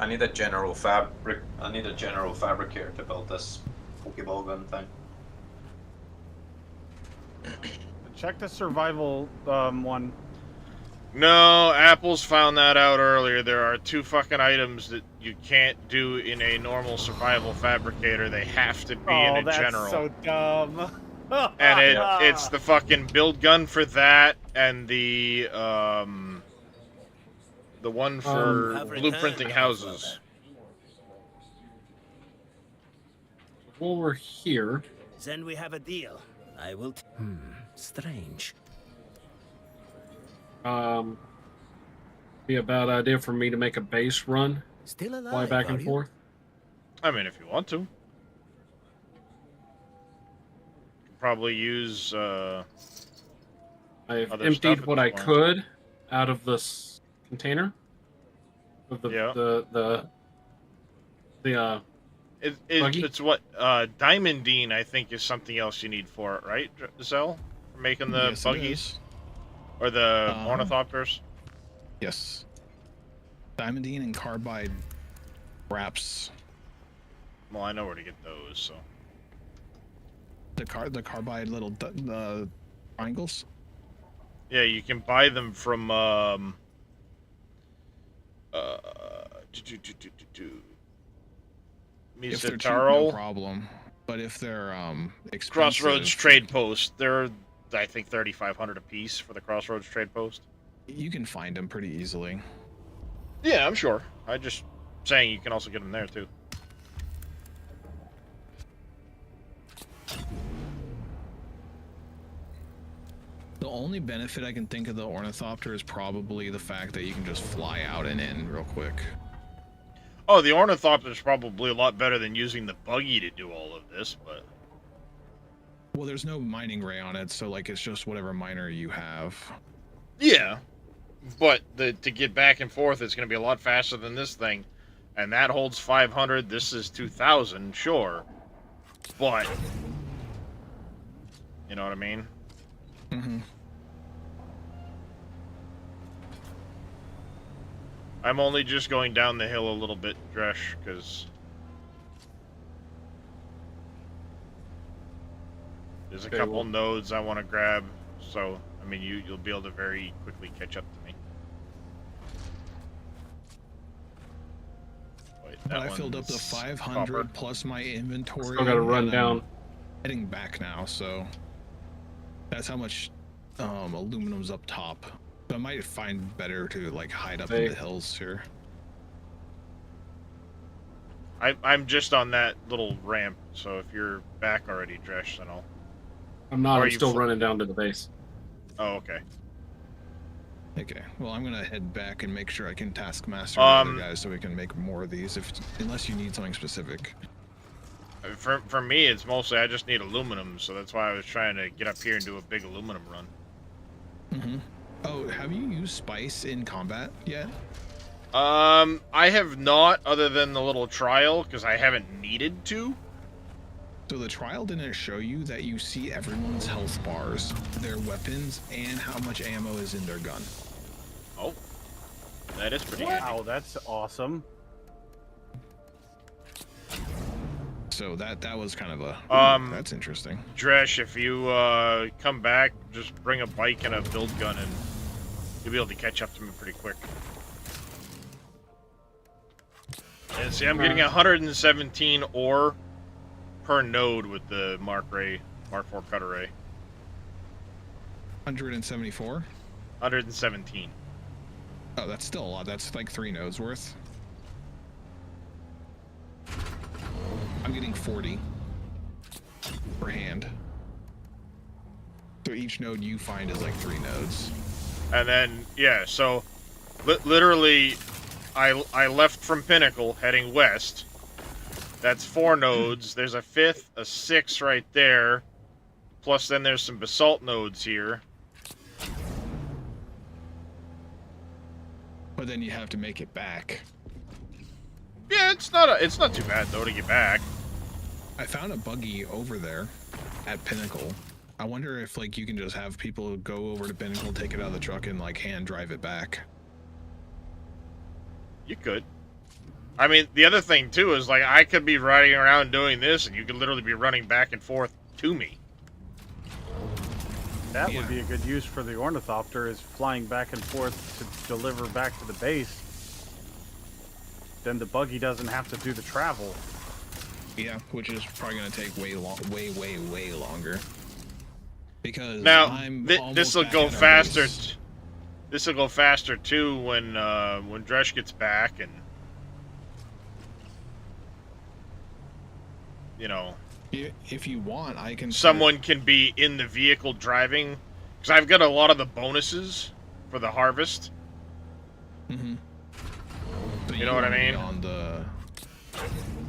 need a general fabricator to build this Pokeball gun thing. Check the survival one. No, Apple's found that out earlier. There are 2 fucking items that you can't do in a normal survival fabricator. They have to be in a general. Oh, that's so dumb. And it's the fucking build gun for that, and the one for blueprinting houses. While we're here, Then we have a deal. I will. Strange. Be a bad idea for me to make a base run. Still alive, fly back and are you? forth. I mean, if you want to. You can probably use, I've other emptied stuff what at I this point. could out of this container. Of the buggy? It's what, Diamondine, I think, is something else you need for it, right, Zell? For making the Yes, it buggies? is. Or the ornithopters? Yes. Diamondine and carbide wraps. Well, I know where to get those, so. The carbide little triangles. Yeah, you can buy them from, If they're cheap, no problem. But if they're expensive, Crossroads Trade Post. They're, I think, 3,500 a piece for the Crossroads Trade Post. you can find them pretty easily. Yeah, I'm sure. I just saying you can also get them there too. The only benefit I can think of the ornithopter is probably the fact that you can just fly out and in real quick. Oh, the ornithopter is probably a lot better than using the buggy to do all of this, but... Well, there's no mining ray on it, so like it's just whatever miner you have. Yeah, but to get back and forth, it's going to be a lot faster than this thing. And that holds 500, this is 2,000, sure. But... You know what I mean? Mm-hmm. I'm only just going down the hill a little bit, Dresh, because... There's a couple nodes I want to grab, so, I mean, you'll be able to very quickly catch up to me. Wait, But I filled up the 500 copper. plus my inventory. Still gotta run and I'm down. Heading back now, so that's how much aluminum's up top. So I might find better to like hide up in the hills here. I'm just on that little ramp, so if you're back already, Dresh, then I'll... I'm not. Or I'm you still fl- running down to the base. Oh, okay. Okay, well I'm gonna head back and make sure I can taskmaster the other guys so we can make more of these. Unless you need something specific. For me, it's mostly I just need aluminum, so that's why I was trying to get up here and do a big aluminum run. Mm-hmm. Oh, have you used spice in combat yet? I have not, other than the little trial, because I haven't needed to. So the trial didn't show you that you see everyone's health bars, their weapons, and how much ammo is in their gun. Oh, that is pretty Wow, handy. that's awesome. So that was kind of a that's interesting. Dresh, if you come back, just bring a bike and a build gun, and you'll be able to catch up to me pretty quick. And see, I'm getting 117 ore per node with the Mark IV cutter ray. 174? 117. Oh, that's still a lot. That's like 3 nodes worth. I'm getting 40. per hand. So each node you find is like 3 nodes. And then, yeah, so literally, I left from Pinnacle heading west. That's 4 nodes. There's a 5th, a 6th right there. Plus then there's some basalt nodes here. But then you have to make it back. Yeah, it's not too bad though to get back. I found a buggy over there at Pinnacle. I wonder if like you can just have people go over to Pinnacle, take it out of the truck, and like hand drive it back. You could. I mean, the other thing too is like I could be riding around doing this, and you could literally be running back and forth to me. That would be a good use for the ornithopter, is flying back and forth to deliver back to the base. Then the buggy doesn't have to do the travel. Yeah, which is probably going to take way longer. Because now this will go faster. This will go faster too when Dresh gets back, and you know. If you want, I can... Someone can be in the vehicle driving. Because I've got a lot of the bonuses for the harvest. Mm-hmm. So you know what I mean? On the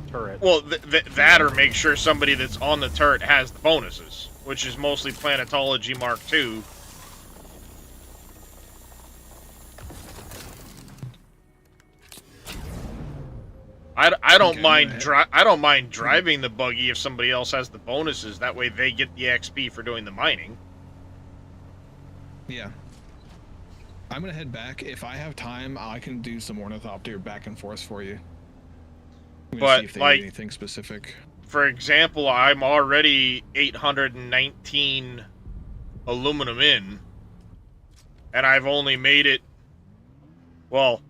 turret. Well, that or make sure somebody that's on the turret has the bonuses. Which is mostly Planetology Mark II. I don't mind driving the buggy if somebody else has the bonuses. That way they get the XP for doing the mining. Yeah. I'm gonna head back. If I have time, I can do some ornithopter back and forth for you. But see if they like need anything specific. For example, I'm already 819 aluminum in, and I've only made it. Well.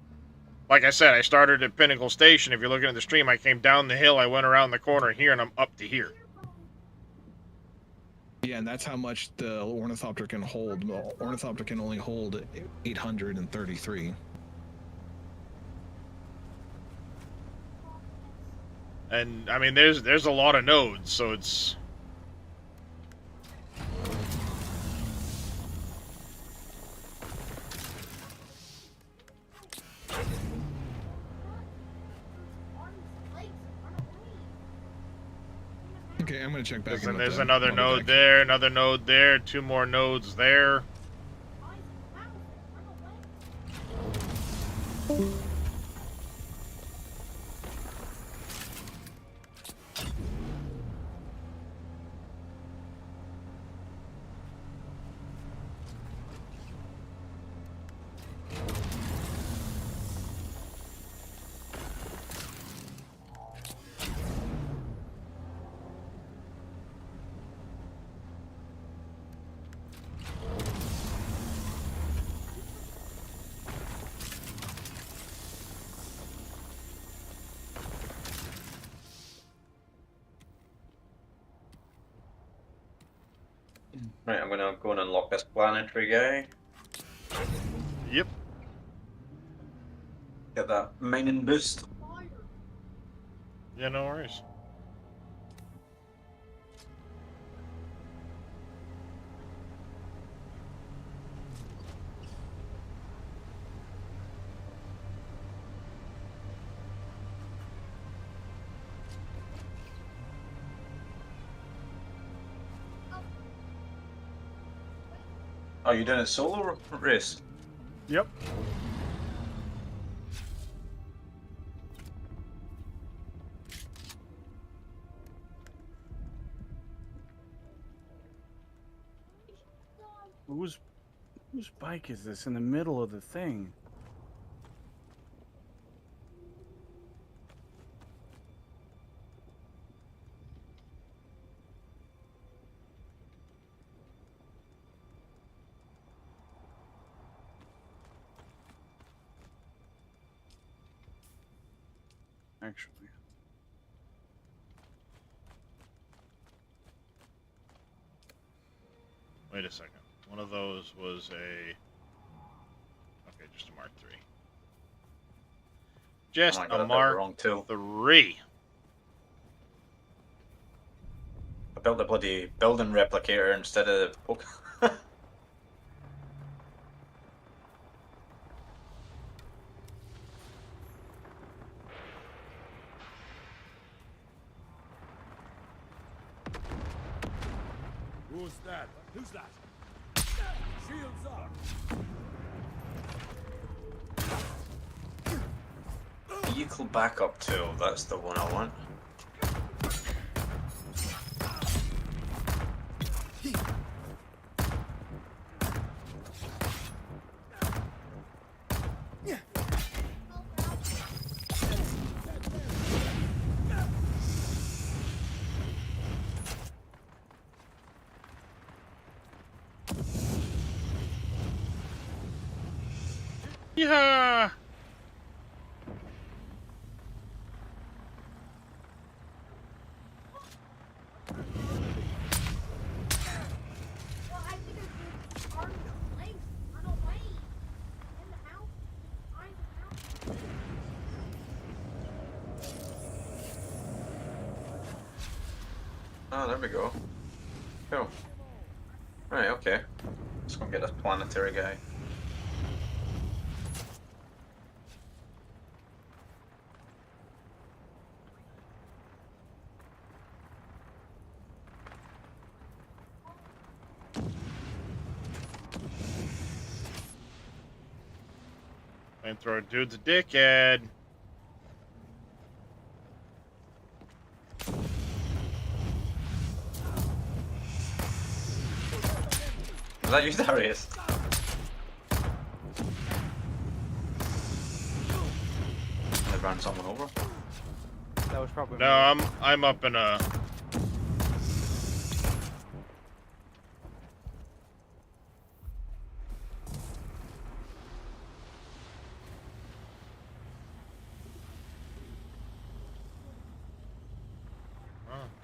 Like I said, I started at Pinnacle Station. If you're looking at the stream, I came down the hill, I went around the corner here, and I'm up to here. Yeah, and that's how much the ornithopter can hold. The ornithopter can only hold 833. And, I mean, there's a lot of nodes, so it's... Okay, I'm gonna check back. And there's another node there, another node there, 2 more nodes there. Right, I'm gonna go and unlock this planetary guy. Yep. Get that mining boost. Yeah, no worries. Are you doing a solo race? Yep. Whose bike is this in the middle of the thing? Actually. Wait a second. One of those was a... Okay, just a Mark III. Just a Mark wrong too. III. A built a bloody building replicator instead of poke. Who's that? Who's that? Shields up! Vehicle backup tool, that's the one I want. Yeah. Oh, there we go. Cool. Right, okay. Let's go and get this planetary guy. Flamethrower dude's a dickhead. Is that you, Darius? I ran someone over. That was probably No, me. I'm up in a.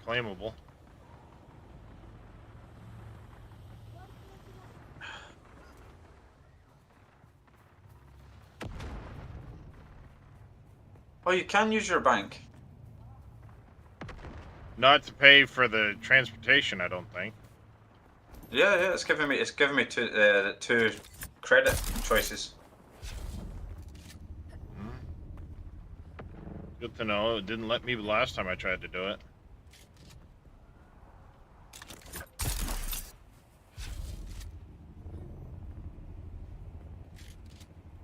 Claimable. Oh, you can use your bank. Not to pay for the transportation, I don't think. Yeah, it's giving me two credit choices. Good to know. It didn't let me the last time I tried to do it.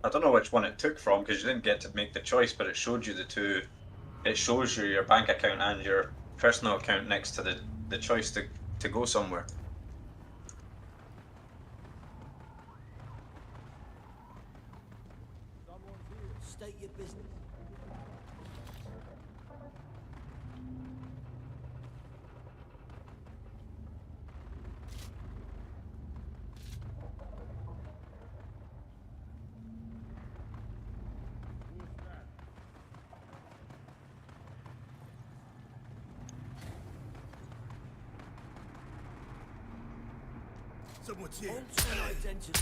I don't know which one it took from because you didn't get to make the choice, but it showed you the two. It shows you your bank account and your personal account next to the choice to go somewhere. State your business. Someone's here. Identity.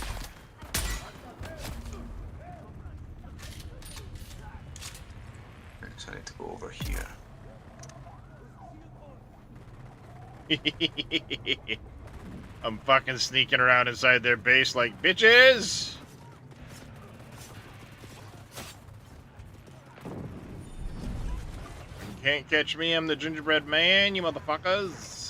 So I need to go over here. I'm fucking sneaking around inside their base like bitches. You can't catch me. I'm the gingerbread man, you motherfuckers.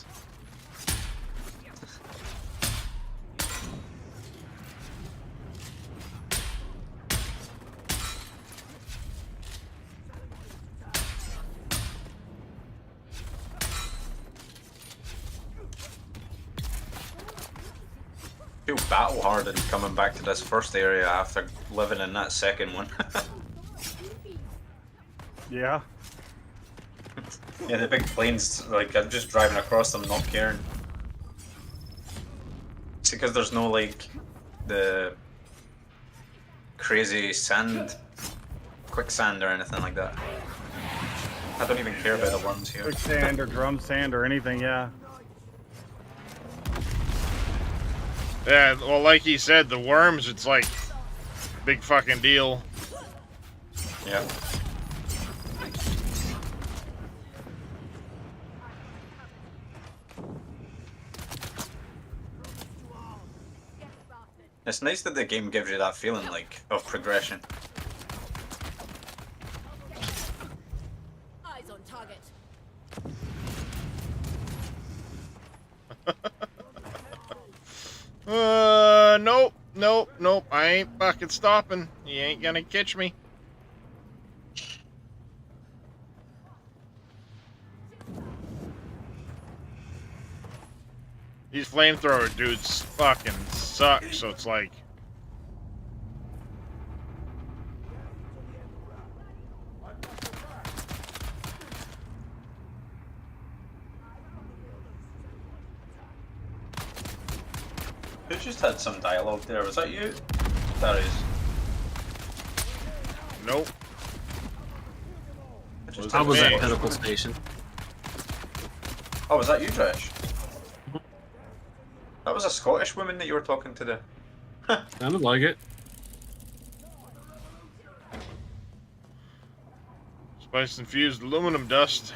I feel battle hardened coming back to this first area after living in that second one. Yeah. Yeah, the big planes, like, I'm just driving across them not caring. It's because there's no, like, the crazy sand, quicksand or anything like that. I don't even care about the worms here. Quicksand or drum sand or anything, yeah. Yeah, well, like he said, the worms, it's like big fucking deal. Yeah. It's nice that the game gives you that feeling, like, of progression. Eyes on target. Nope, nope, nope. I ain't fucking stopping. You ain't gonna catch me. These flamethrower dudes fucking suck, so it's like... Who just had some dialogue there? Was that you? That is. Nope. I was at Pinnacle Station. Oh, was that you, Trish? That was a Scottish woman that you were talking to there. Sounded like it. Spice infused aluminum dust.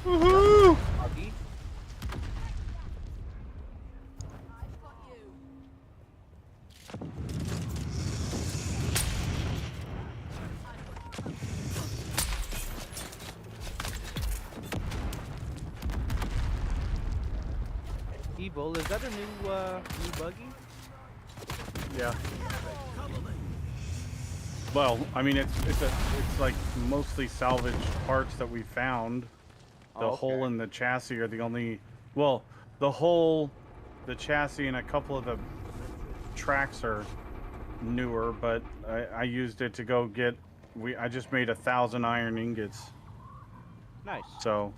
Woohoo! Evil, is that a new buggy? Yeah. Well, I mean, it's like mostly salvaged parts that we found. The hole in the chassis are the only. Well, the hole, the chassis, and a couple of the tracks are newer, but I used it to go get. I just made 1,000 iron ingots. Nice. So.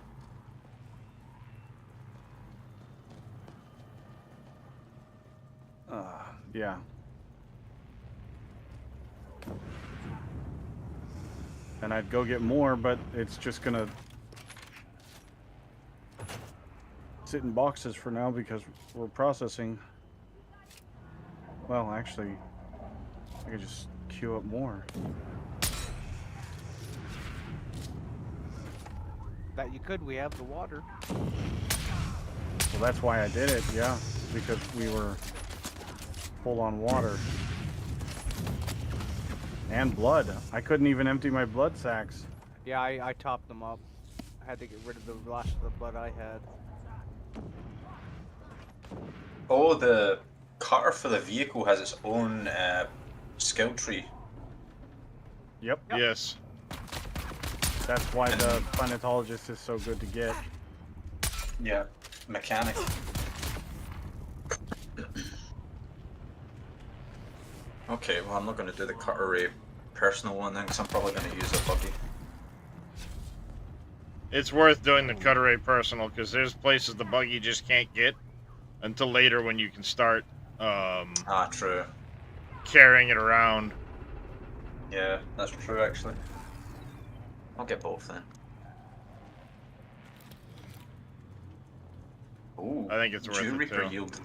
Yeah. And I'd go get more, but it's just gonna sit in boxes for now because we're processing. Well, actually, I could just queue up more. That you could, we have the water. Well, that's why I did it, yeah, because we were full on water. And blood. I couldn't even empty my blood sacks. Yeah, I topped them up. I had to get rid of the last of the blood I had. Oh, the cutter for the vehicle has its own skill tree. Yep. Yes. That's why the planetologist is so good to get. Yeah, mechanic. Okay, well, I'm not going to do the cutter ray personal one then, because I'm probably going to use a buggy. It's worth doing the cutter ray personal, because there's places the buggy just can't get until later when you can start true. Carrying it around. Yeah, that's true, actually. I'll get both then. Ooh, I think it's worth Dune it Reaper too. yield.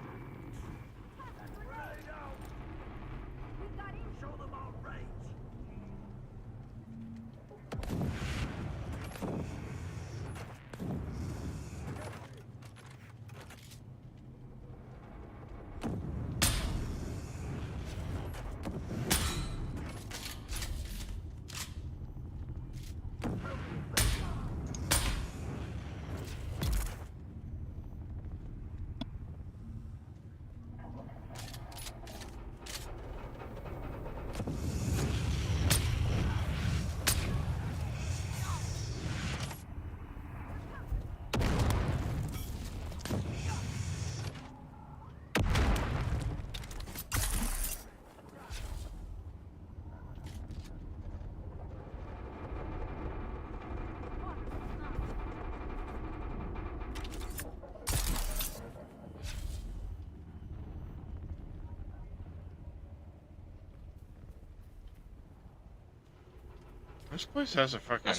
This place has a fucking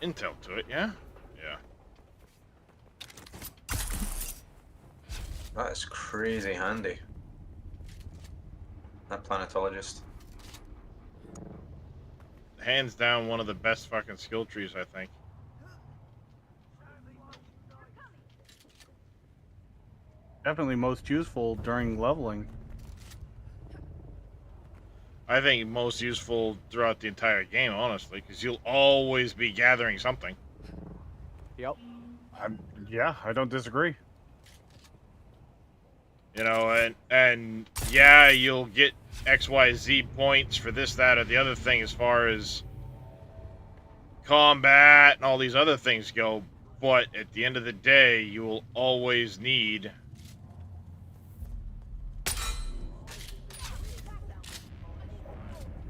intel to it, yeah? Yeah. That is crazy handy. That planetologist. Hands down, one of the best fucking skill trees, I think. Definitely most useful during leveling. I think most useful throughout the entire game, honestly, because you'll always be gathering something. Yep. Yeah, I don't disagree. You know, and yeah, you'll get XYZ points for this, that, or the other thing as far as combat and all these other things go, but at the end of the day, you will always need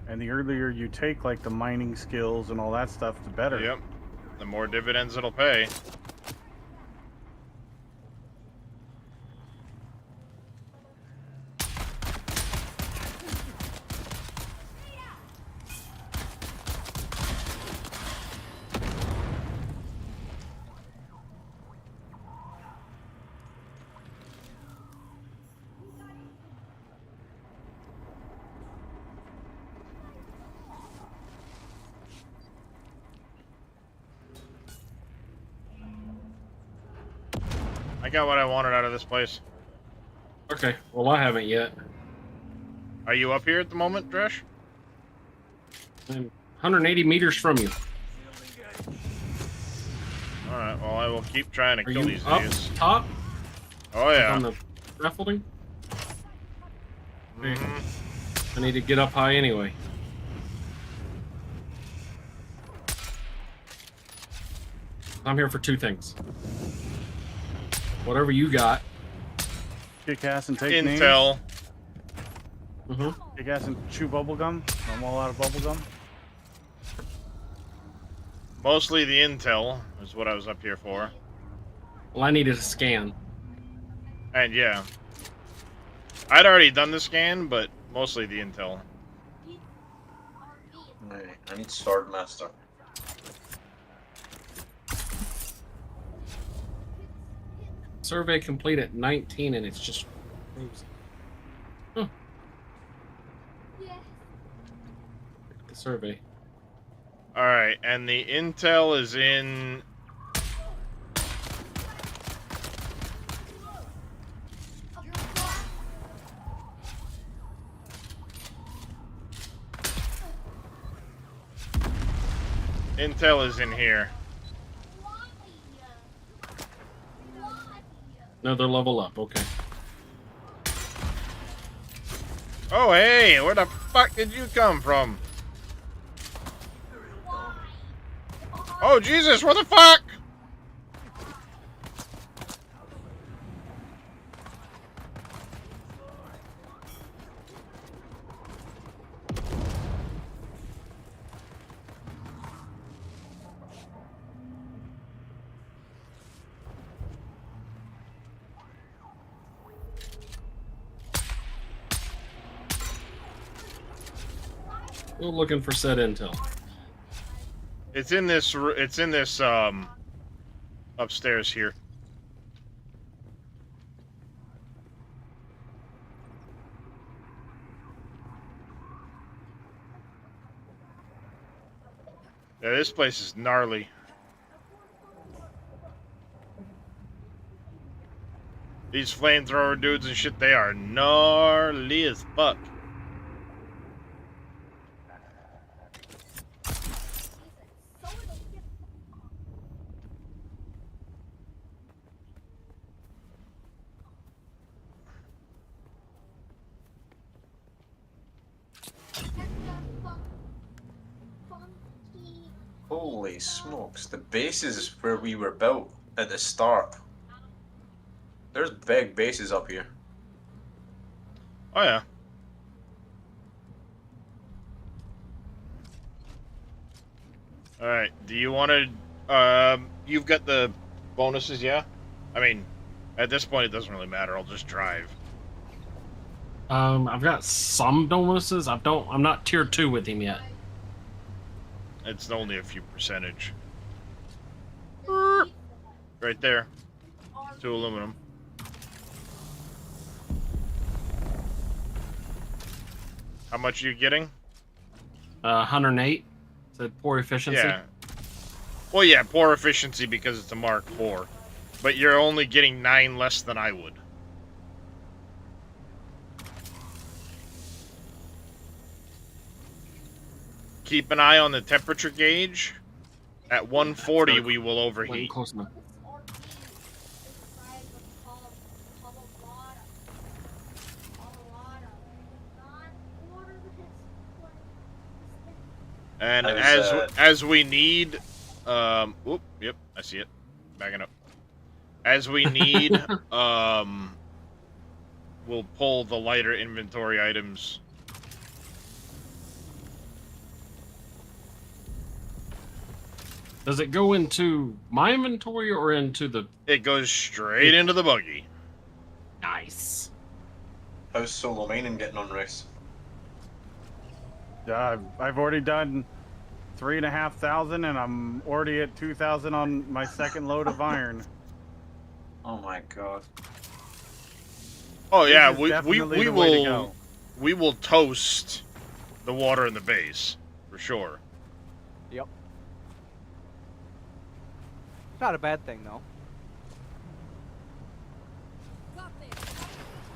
And the earlier you take, like, the mining skills and all that stuff, the better. Yep. The more dividends it'll pay. I got what I wanted out of this place. Okay, well, I haven't yet. Are you up here at the moment, Dresh? I'm 180 meters from you. Alright, well, I will keep trying to Are kill you these up idiots. top? Oh, yeah. On the scaffolding? I need to get up high anyway. I'm here for two things. Whatever you got. Kick ass and take Intel. names. Kick ass and chew bubblegum. I'm all out of bubblegum. Mostly the intel is what I was up here for. Well, I needed a scan. And yeah. I'd already done the scan, but mostly the intel. Right, I need Swordmaster. Survey complete at 19 and it's just frozen. Huh. The survey. Alright, and the intel is in... Intel is in here. Another level up, okay. Oh, hey, where the fuck did you come from? Oh, Jesus, where the fuck? Still looking for said intel. It's in this, upstairs here. Yeah, this place is gnarly. These flamethrower dudes and shit, they are gnarly as fuck. Holy smokes, the bases where we were built at the start. There's big bases up here. Oh yeah. Alright, do you want to, you've got the bonuses, yeah? I mean, at this point it doesn't really matter, I'll just drive. I've got some bonuses. I'm not tier 2 with him yet. It's only a few percentage. Right there. 2 aluminum. How much are you getting? 108. Is that poor efficiency? Yeah. Well, yeah, poor efficiency because it's a Mark IV. But you're only getting 9 less than I would. Keep an eye on the temperature gauge. At 140, we will overheat. Close enough. And as we need, whoop, yep, I see it, backing up. As we need, we'll pull the lighter inventory items. Does it go into my inventory or into the... It goes straight into the buggy. Nice. How's solo mining getting on, Rex? I've already done 3,500, and I'm already at 2,000 on my second load of iron. Oh my god. Oh yeah, This is we definitely the way to will go. we will toast the water in the base for sure. Yep. Not a bad thing though.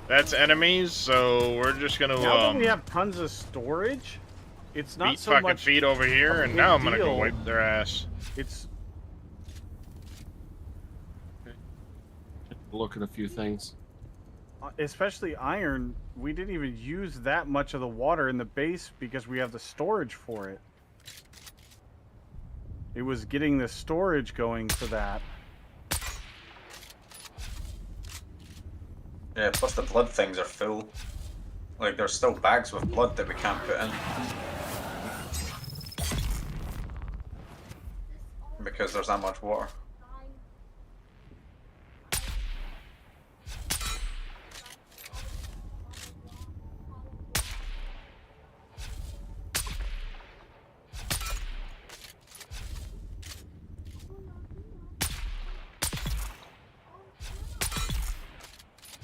That's enemies, so we're just gonna Now that we have tons of storage, it's not beat so fucking much feet over here, a and big now I'm gonna go deal. wipe their ass. It's Look at a few things. especially iron. We didn't even use that much of the water in the base because we have the storage for it. It was getting the storage going for that. Yeah, plus the blood things are full. Like, there's still bags with blood that we can't put in. Because there's that much water.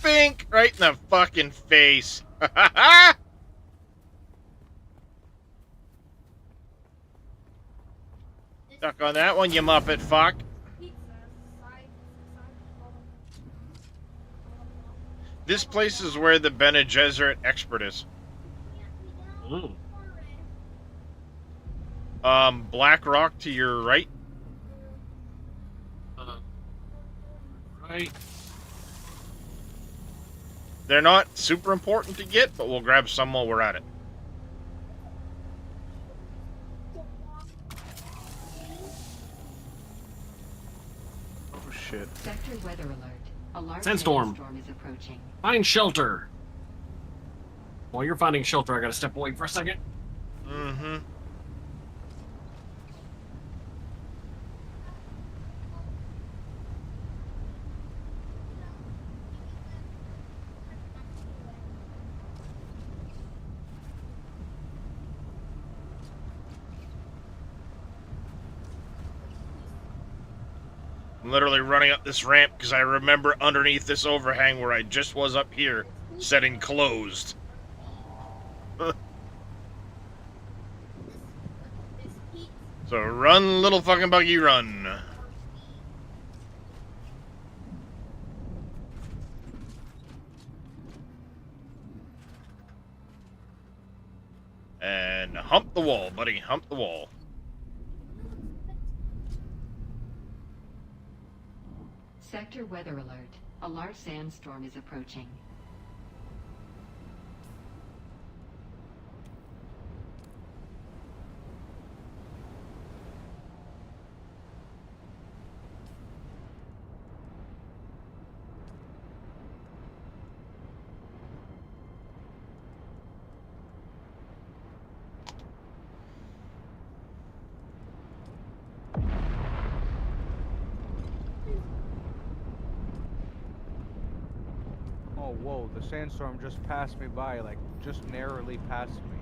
Bink! Right in the fucking face. Stuck on that one, you muppet fuck. This place is where the Bene Gesserit expert is. Ooh. Black Rock to your right. Right. They're not super important to get, but we'll grab some while we're at it. Oh shit. Sector weather alert. A large Sandstorm. sandstorm is approaching. Find shelter. While you're finding shelter, I gotta step away for a second. Mm-hmm. I'm literally running up this ramp because I remember underneath this overhang where I just was up here said enclosed. So run, little fucking buggy, run. And hump the wall, buddy, hump the wall. Sector weather alert. A large sandstorm is approaching. Oh, whoa, the sandstorm just passed me by, like, just narrowly past me.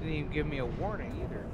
Didn't even give me a warning either.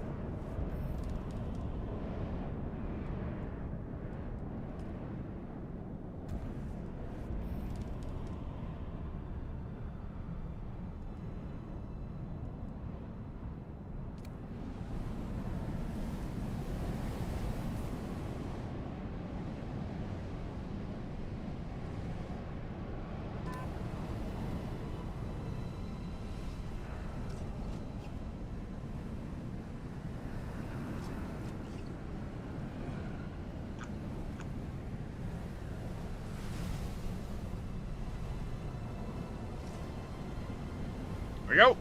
There we go.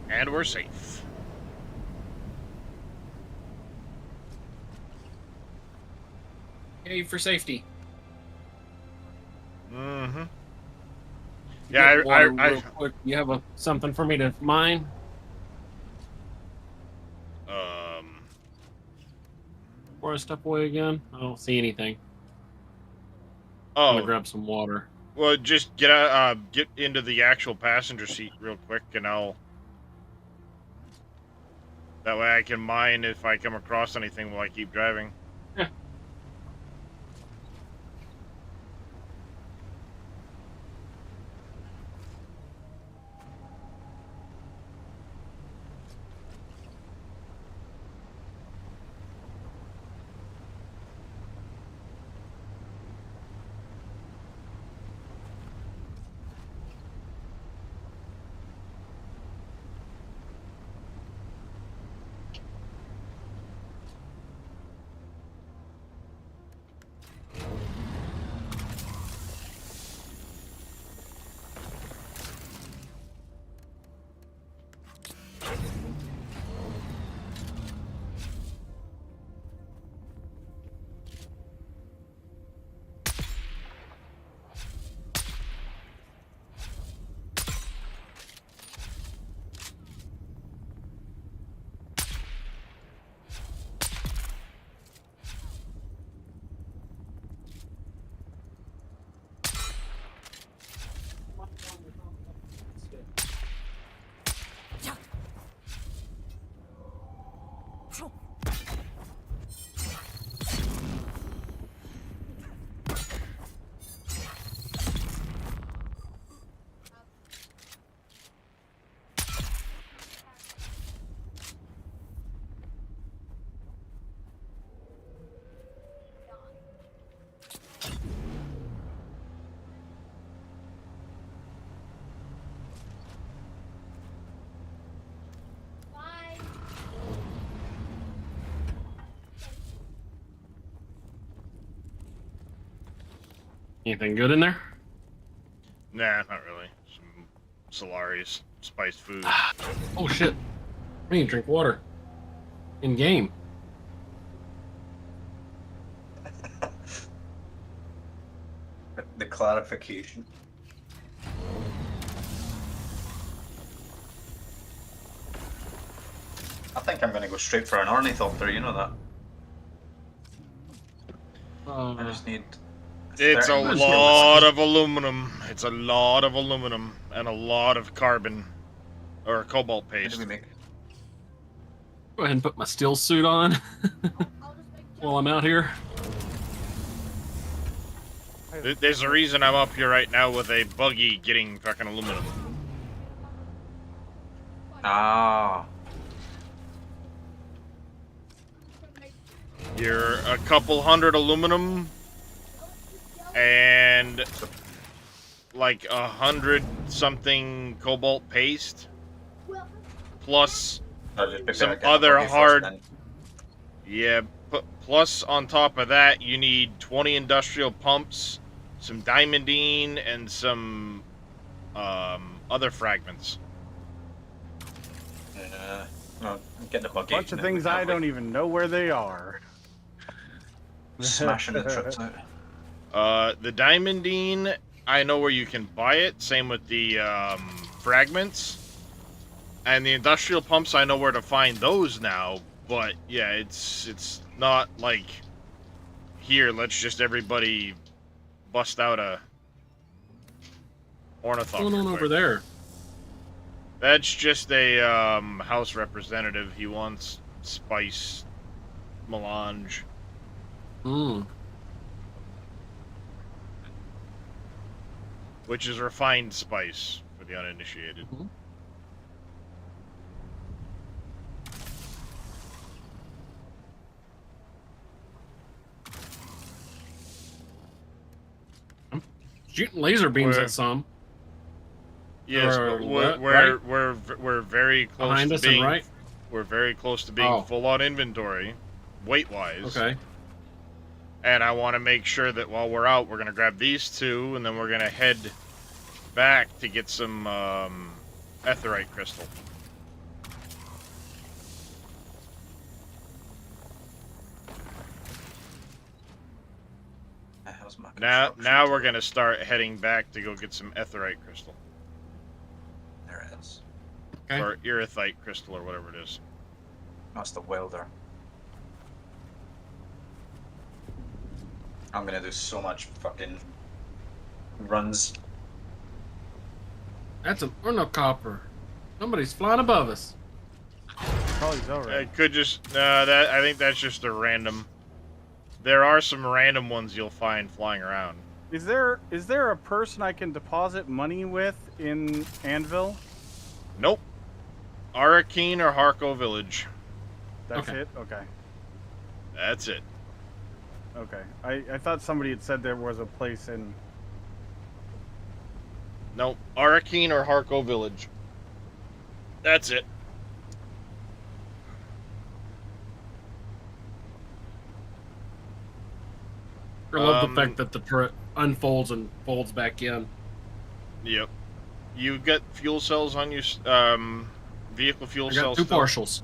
And we're safe. Yay for safety. Mm-hmm. Yeah, Yeah, real quick. You have something for me to mine? Before I step away again? I don't see anything. I'm gonna grab some water. Well, just get into the actual passenger seat real quick, and I'll. That way I can mine if I come across anything while I keep driving. Yeah. Anything good in there? Nah, not really. Some Solari's spiced food. Oh shit. I need to drink water. In game. The clarification. I think I'm going to go straight for an ornithopter, you know that. I just need... It's a lot of aluminum. It's a lot of aluminum and a lot of carbon or cobalt paste. Go ahead and put my steel suit on while I'm out here. There's a reason I'm up here right now with a buggy getting fucking aluminum. Ah. You're a couple hundred aluminum and like 100 something cobalt paste plus some other hard. Yeah, plus on top of that you need 20 industrial pumps, some diamondine, and some other fragments. No, get the A bucket. bunch of things I don't even know where they are. Smashing the trips out. The diamondine, I know where you can buy it. Same with the fragments. And the industrial pumps, I know where to find those now. But yeah, it's not like here. Let's just everybody bust out a ornithopter. What's going on over there? That's just a House representative. He wants spice melange. Which is refined spice for the uninitiated. I'm shooting laser beams at some. Yes, but we're very close behind to us being and right. We're very close to being full on inventory, weight wise. Okay. And I want to make sure that while we're out, we're gonna grab these two, and then we're gonna head back to get some Etherite crystal. Now we're gonna start heading back to go get some Etherite crystal. There it is. Okay. Or Irithite crystal, or whatever it is. That's the welder. I'm gonna do so much fucking runs. That's an ornocopter. Somebody's flying above us. Probably so, right? It could just that I think that's just a random. There are some random ones you'll find flying around. Is there a person I can deposit money with in Anvil? Nope. Arakeen or Harko Village. That's it? Okay. That's it. Okay. I thought somebody had said there was a place in... Nope. Arakeen or Harko Village. That's it. I love the fact that the turret unfolds and folds back in. Yep. You get fuel cells on your vehicle fuel I cells. got two partials.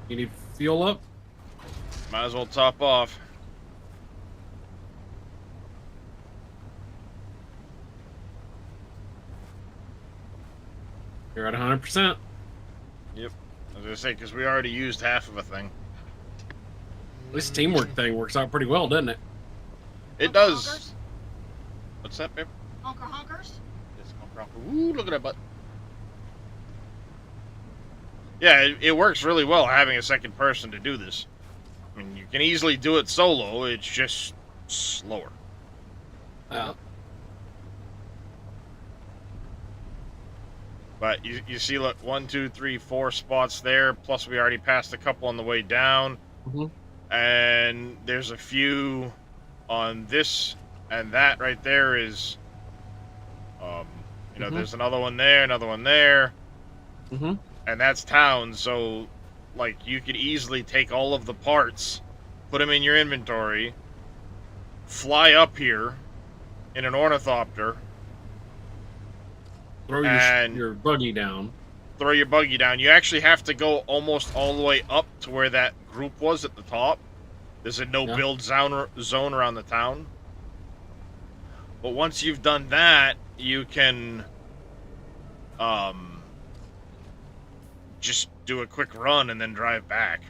You need fuel up? Might as well top off. You're at 100%. Yep. I was gonna say, because we already used half of a thing. This teamwork thing works out pretty well, doesn't it? It does. What's that, babe? Honker honkers? Yes, honker honker. Ooh, look at that butt. Yeah, it works really well having a second person to do this. I mean, you can easily do it solo, it's just slower. But you see, look, 1, 2, 3, 4 spots there, plus we already passed a couple on the way down. And there's a few on this, and that right there is, you know, there's another one there, another one there. And that's town, so, like, you could easily take all of the parts, put them in your inventory, fly up here in an ornithopter, throw your buggy down. Throw your buggy down. You actually have to go almost all the way up to where that group was at the top. There's a no-build zone around the town. But once you've done that, you can just do a quick run and then drive back.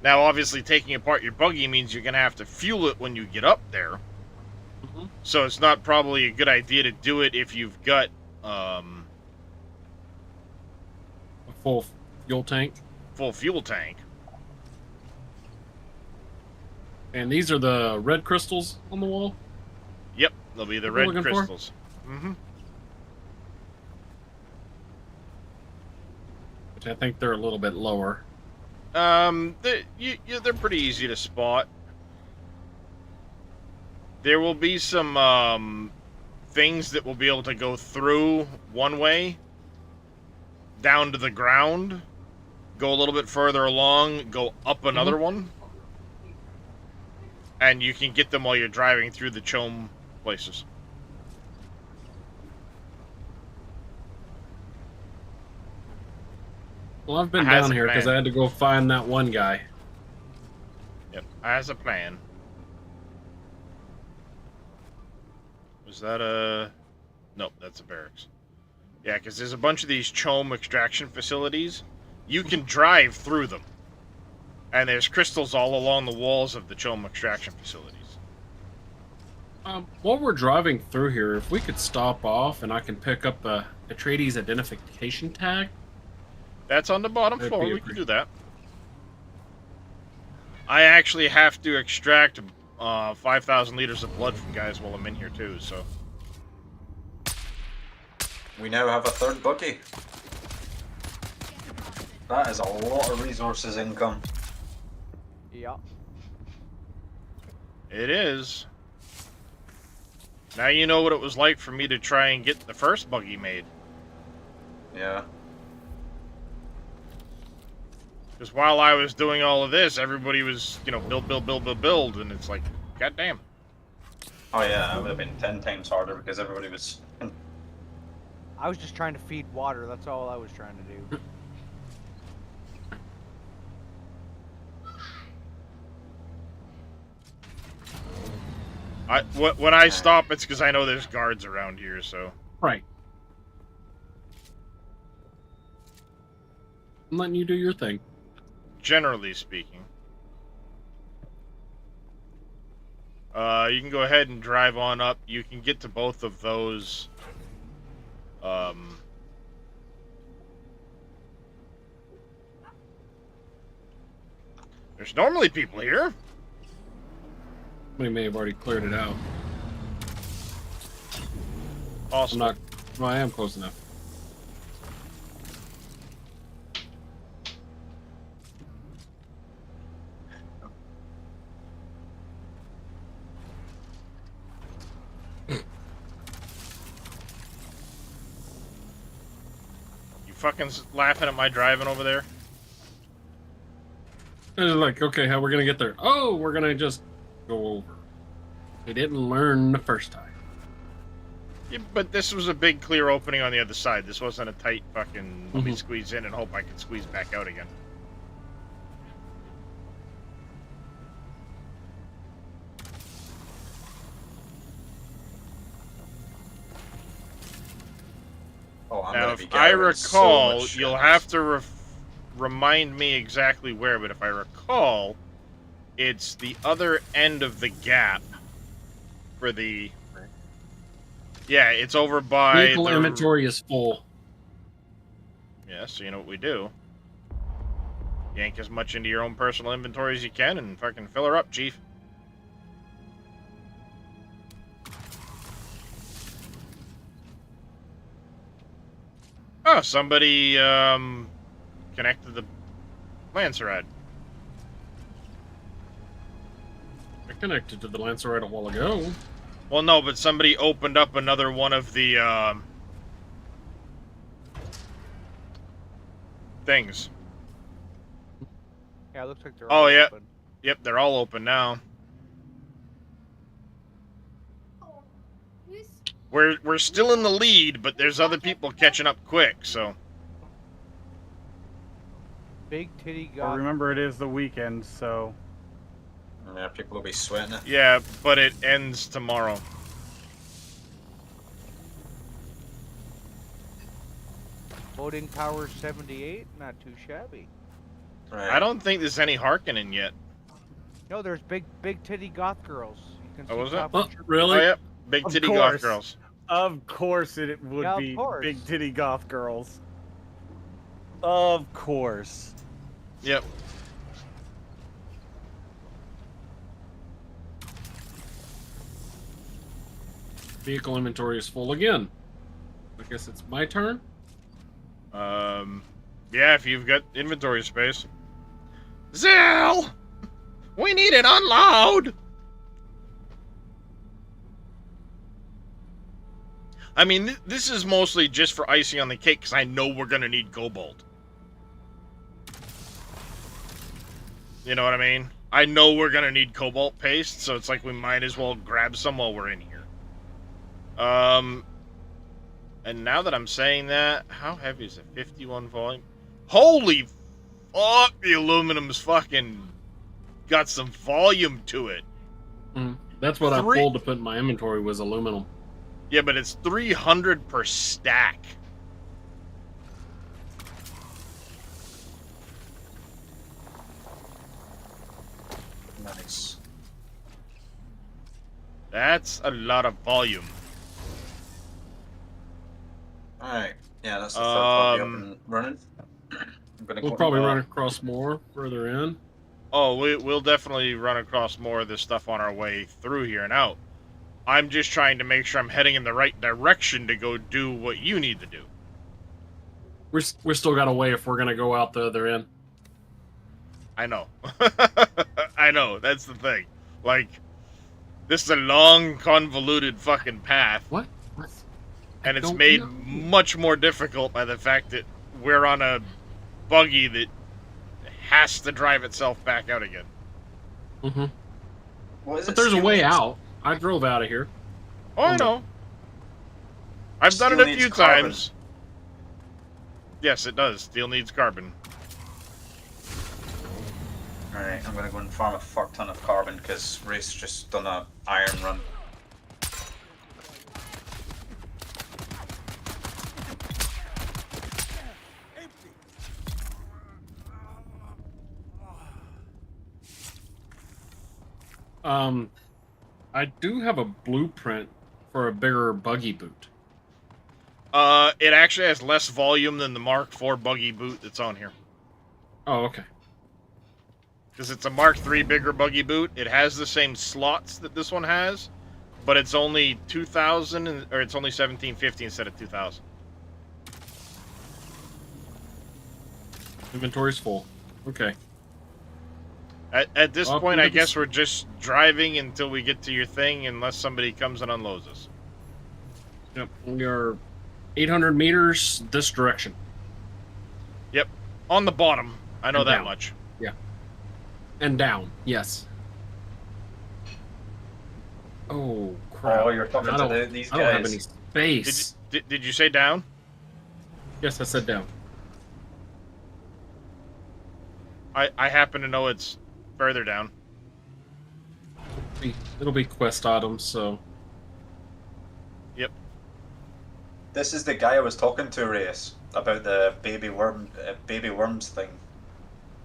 Now, obviously, taking apart your buggy means you're going to have to fuel it when you get up there. So it's not probably a good idea to do it if you've got a full fuel tank. Full fuel tank. And these are the red crystals on the wall? Yep, they'll be the red crystals. Which I think they're a little bit lower. They're pretty easy to spot. There will be some things that will be able to go through one way, down to the ground, go a little bit further along, go up another one, and you can get them while you're driving through the chome places. Well, I've been down here because I had to go find that one guy. Yep, as a plan. Was that a... Nope, that's a barracks. Yeah, because there's a bunch of these chome extraction facilities. You can drive through them. And there's crystals all along the walls of the chome extraction facilities. While we're driving through here, if we could stop off and I can pick up a Atreides identification tag. That's on the bottom floor, we can do that. I actually have to extract 5,000 liters of blood from guys while I'm in here too, so. We now have a third buggy. That is a lot of resources income. Yeah. It is. Now you know what it was like for me to try and get the first buggy made. Yeah. Because while I was doing all of this, everybody was, you know, build, and it's like, goddamn. Oh yeah, it would have been 10 times harder because everybody was. I was just trying to feed water. That's all I was trying to do. When I stop, it's because I know there's guards around here, so. Right. I'm letting you do your thing. Generally speaking. You can go ahead and drive on up. You can get to both of those. There's normally people here. We may have already cleared it out. Awesome. I'm not. Well, I am close enough. You fucking laughing at my driving over there? And it's like, okay, how we're gonna get there? Oh, we're gonna just go over. We didn't learn the first time. Yeah, but this was a big clear opening on the other side. This wasn't a tight fucking let me squeeze in and hope I can squeeze back out again. Oh, I'm now, gonna be if I gathering recall, so much you'll shit. have to remind me exactly where, but if I recall, it's the other end of the gap for the... Yeah, it's over by Vehicle the... inventory is full. Yeah, so you know what we do. Yank as much into your own personal inventory as you can and fucking fill her up, Chief. Oh, somebody, connected the Lanceride. I connected to the Lancerite a while ago. Well, no, but somebody opened up another one of the, things. Yeah, it looks like they're all yeah. open. Yep, they're all open now. We're still in the lead, but there's other people catching up quick, so... Big titty Well, god. remember, it is the weekend, so... Yeah, people will be sweating it. Yeah, but it ends tomorrow. Voting power 78, not too shabby. Right. I don't think there's any Harkonnen yet. No, there's big titty goth girls. You can Oh, see was it? top Oh, picture. really? Oh, yep. Big Of titty course. goth girls. Of course it would Yeah, of be course. big titty goth girls. Of course. Yep. Vehicle inventory is full again. I guess it's my turn. Yeah, if you've got inventory space. Zell! We need an unload! I mean, this is mostly just for icing on the cake, because I know we're going to need cobalt. You know what I mean? I know we're going to need cobalt paste, so it's like we might as well grab some while we're in here. And now that I'm saying that, how heavy is it? 51 volume? Holy fuck, the aluminum's fucking got some volume to it. That's what I pulled to put in my inventory was aluminum. Yeah, but it's 300 per stack. Nice. That's a lot of volume. Alright. Yeah, that's the third party up and running. I'm gonna We'll go probably run across more further in. Oh, we'll definitely run across more of this stuff on our way through here and out. I'm just trying to make sure I'm heading in the right direction to go do what you need to do. We're still got a way if we're gonna go out the other end. I know. I know, that's the thing. Like, this is a long, convoluted fucking path. What? And it's made much more difficult by the fact that we're on a buggy that has to drive itself back out again. Mm-hmm. What is But it? there's a way Steelix? out. I drove out of here. Oh, I know. I've done it a few times. Yes, it does. Steel needs carbon. Alright, I'm gonna go and farm a fuck ton of carbon because Race just done a iron run. I do have a blueprint for a bigger buggy boot. It actually has less volume than the Mark IV buggy boot that's on here. Oh, okay. Because it's a Mark III bigger buggy boot. It has the same slots that this one has, but it's only 2,000, or it's only 1,750 instead of 2,000. Inventory's full. Okay. At this point, I guess we're just driving until we get to your thing, unless somebody comes and unloads us. Yep, we are 800 meters this direction. Yep, on the bottom. I know And that down. much. Yeah. And down, yes. Oh, crap. Oh, you're talking to these guys. I don't have any space. Did you say down? Yes, I said down. I happen to know it's further down. It'll be quest items, so... Yep. This is the guy I was talking to, Reyes, about the baby worms thing.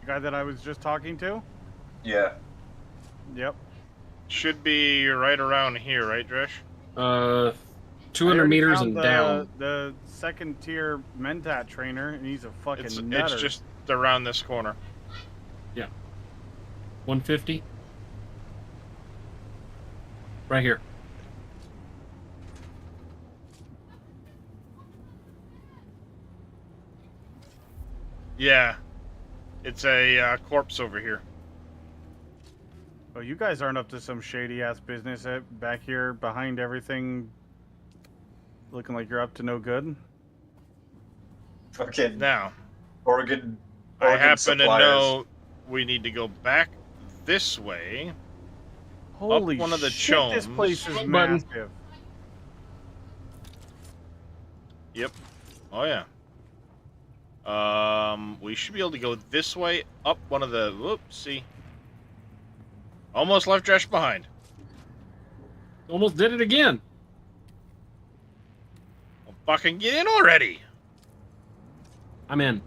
The guy that I was just talking to? Yeah. Yep. Should be right around here, right, Dresh? 200 meters and down. The second tier Mentat trainer, and he's a fucking nutter. It's just around this corner. Yeah. 150? Right here. Yeah. It's a corpse over here. Oh, you guys aren't up to some shady-ass business back here behind everything, looking like you're up to no good? Fucking now. Oregon I happen suppliers. to know we need to go back this way. Holy up one of the shit, chomes. this place is Button. massive. Yep. Oh yeah. We should be able to go this way up one of the. Whoopsie. Almost left Dresh behind. Almost did it again. Well, fucking get in already. I'm in.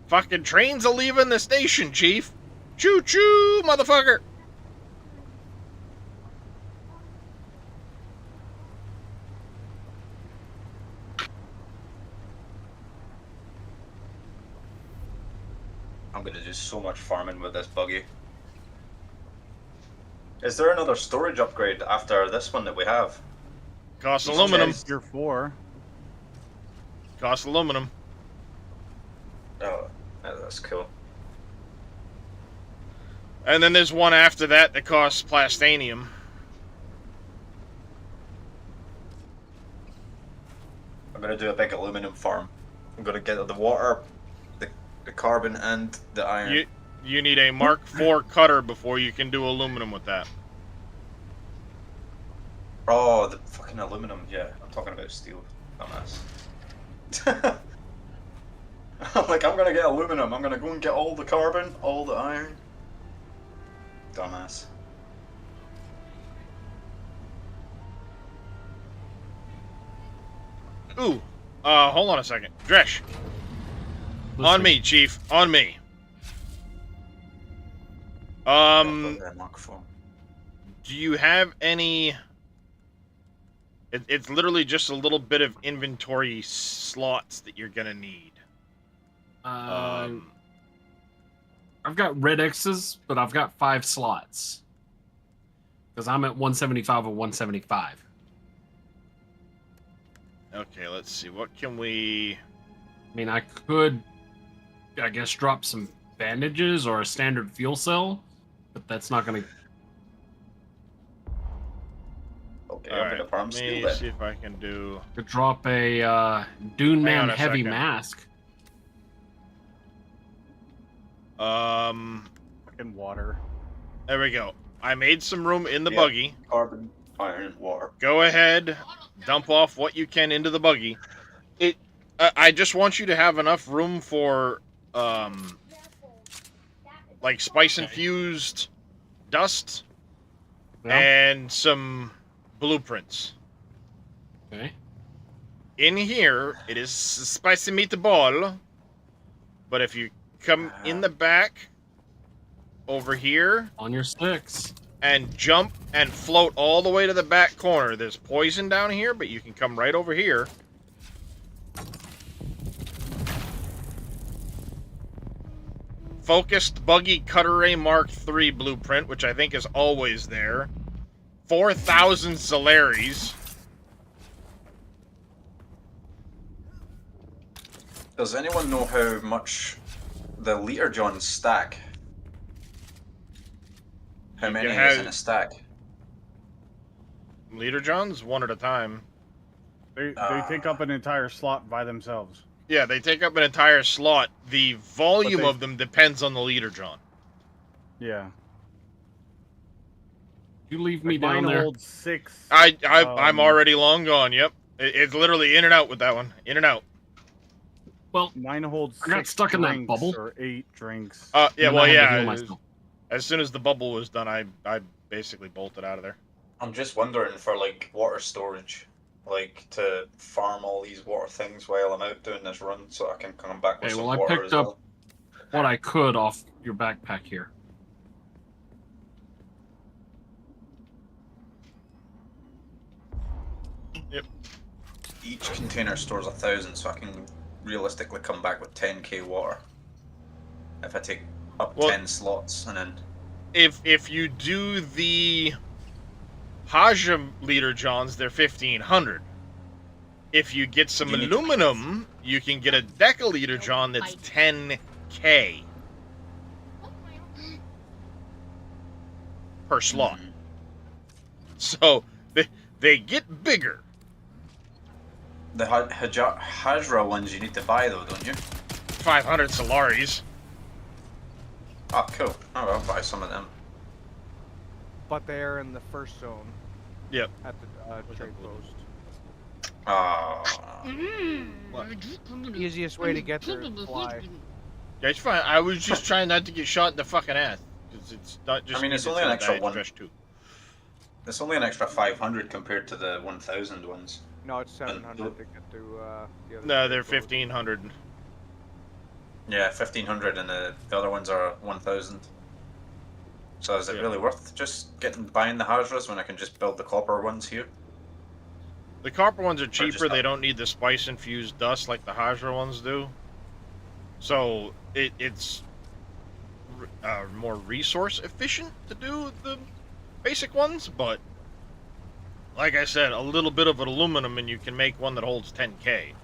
Fucking trains are leaving the station, Chief. Choo choo, motherfucker. I'm gonna do so much farming with this buggy. Is there another storage upgrade after this one that we have? Costs aluminum. Tier 4. Costs aluminum. Oh, that's cool. And then there's one after that that costs plastanium. I'm gonna do a big aluminum farm. I'm gonna get the water, the carbon, and the iron. You need a Mark IV cutter before you can do aluminum with that. Oh, the fucking aluminum. Yeah, I'm talking about steel. Dumbass. I'm like, I'm gonna get aluminum. I'm gonna go and get all the carbon, all the iron. Dumbass. Ooh, hold on a second. Dresh. On me, Chief. On me. Do you have any... It's literally just a little bit of inventory slots that you're gonna need. I've got red X's, but I've got 5 slots. Because I'm at 175 or 175. Okay, let's see. What can we... I mean, I could, I guess, drop some bandages or a standard fuel cell, but that's not going to... Okay, All right, let me see if I can do... Could drop a Dune Hang on Man a heavy second. mask. Fucking water. There we go. I made some room in the buggy. Carbon, iron, water. Go ahead, dump off what you can into the buggy. I just want you to have enough room for, like spice-infused dust and some blueprints. Okay. In here, it is spicy meatball, but if you come in the back, over here... On your sticks. And jump and float all the way to the back corner. There's poison down here, but you can come right over here. Focused Buggy Cutter Ray Mark III blueprint, which I think is always there. 4,000 Solaris. Does anyone know how much the Leader Johns stack? How many is in a stack? Leader Johns, one at a time. They take up an entire slot by themselves. Yeah, they take up an entire slot. The volume of them depends on the Leader John. Yeah. You leave me down mine there. holds 6. I'm already long gone. Yep, it's literally in and out with that one. In and out. Well, mine holds 6 I got stuck in that bubble. or 8 drinks. Yeah, well, yeah. As soon as the bubble was done, I basically bolted out of there. I'm just wondering for like water storage, like to farm all these water things while I'm out doing this run, so I can come back with some I water picked as up well. what I could off your backpack here. Yep. Each container stores 1,000, so I can realistically come back with 10k water if I take up 10 slots, and then if you do the Hagga Leader Johns, they're 1,500. If you get some aluminum, you can get a Deca Leader John that's 10k per slot. So they get bigger. The Hajra ones you need to buy though, don't you? 500 Solaris. Oh, cool. Oh, I'll buy some of them. But they're in the first zone. Yep. At the trade post. Easiest way to get there is fly. Yeah, it's fine. I was just trying not to get shot in the fucking ass. It's not just. I mean, it's only an extra one. It's only an extra 500 compared to the 1,000 ones. No, it's 700 to get to the other. No, they're 1,500. Yeah, 1,500, and the other ones are 1,000. So is it really worth just buying the Hajras when I can just build the copper ones here? The copper ones are cheaper. They don't need the spice-infused dust like the Hajra ones do. So it's more resource efficient to do the basic ones, but like I said, a little bit of aluminum and you can make one that holds 10k.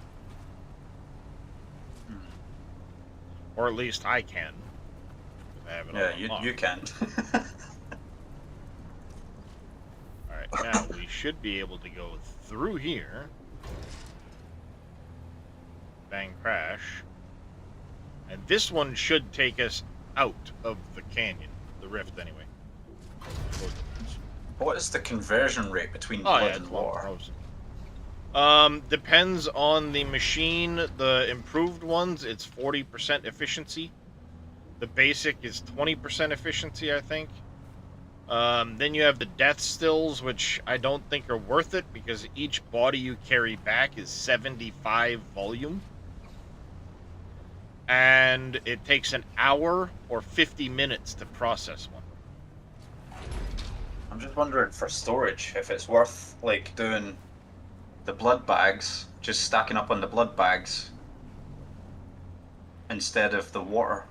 Or at least I can. Yeah, you can. Alright, now we should be able to go through here. Bang, crash. And this one should take us out of the canyon. The rift, anyway. What is the conversion rate between blood and water? Depends on the machine. The improved ones, it's 40% efficiency. The basic is 20% efficiency, I think. Then you have the death stills, which I don't think are worth it because each body you carry back is 75 volume. And it takes an hour or 50 minutes to process one. I'm just wondering for storage if it's worth like doing the blood bags, just stacking up on the blood bags instead of the water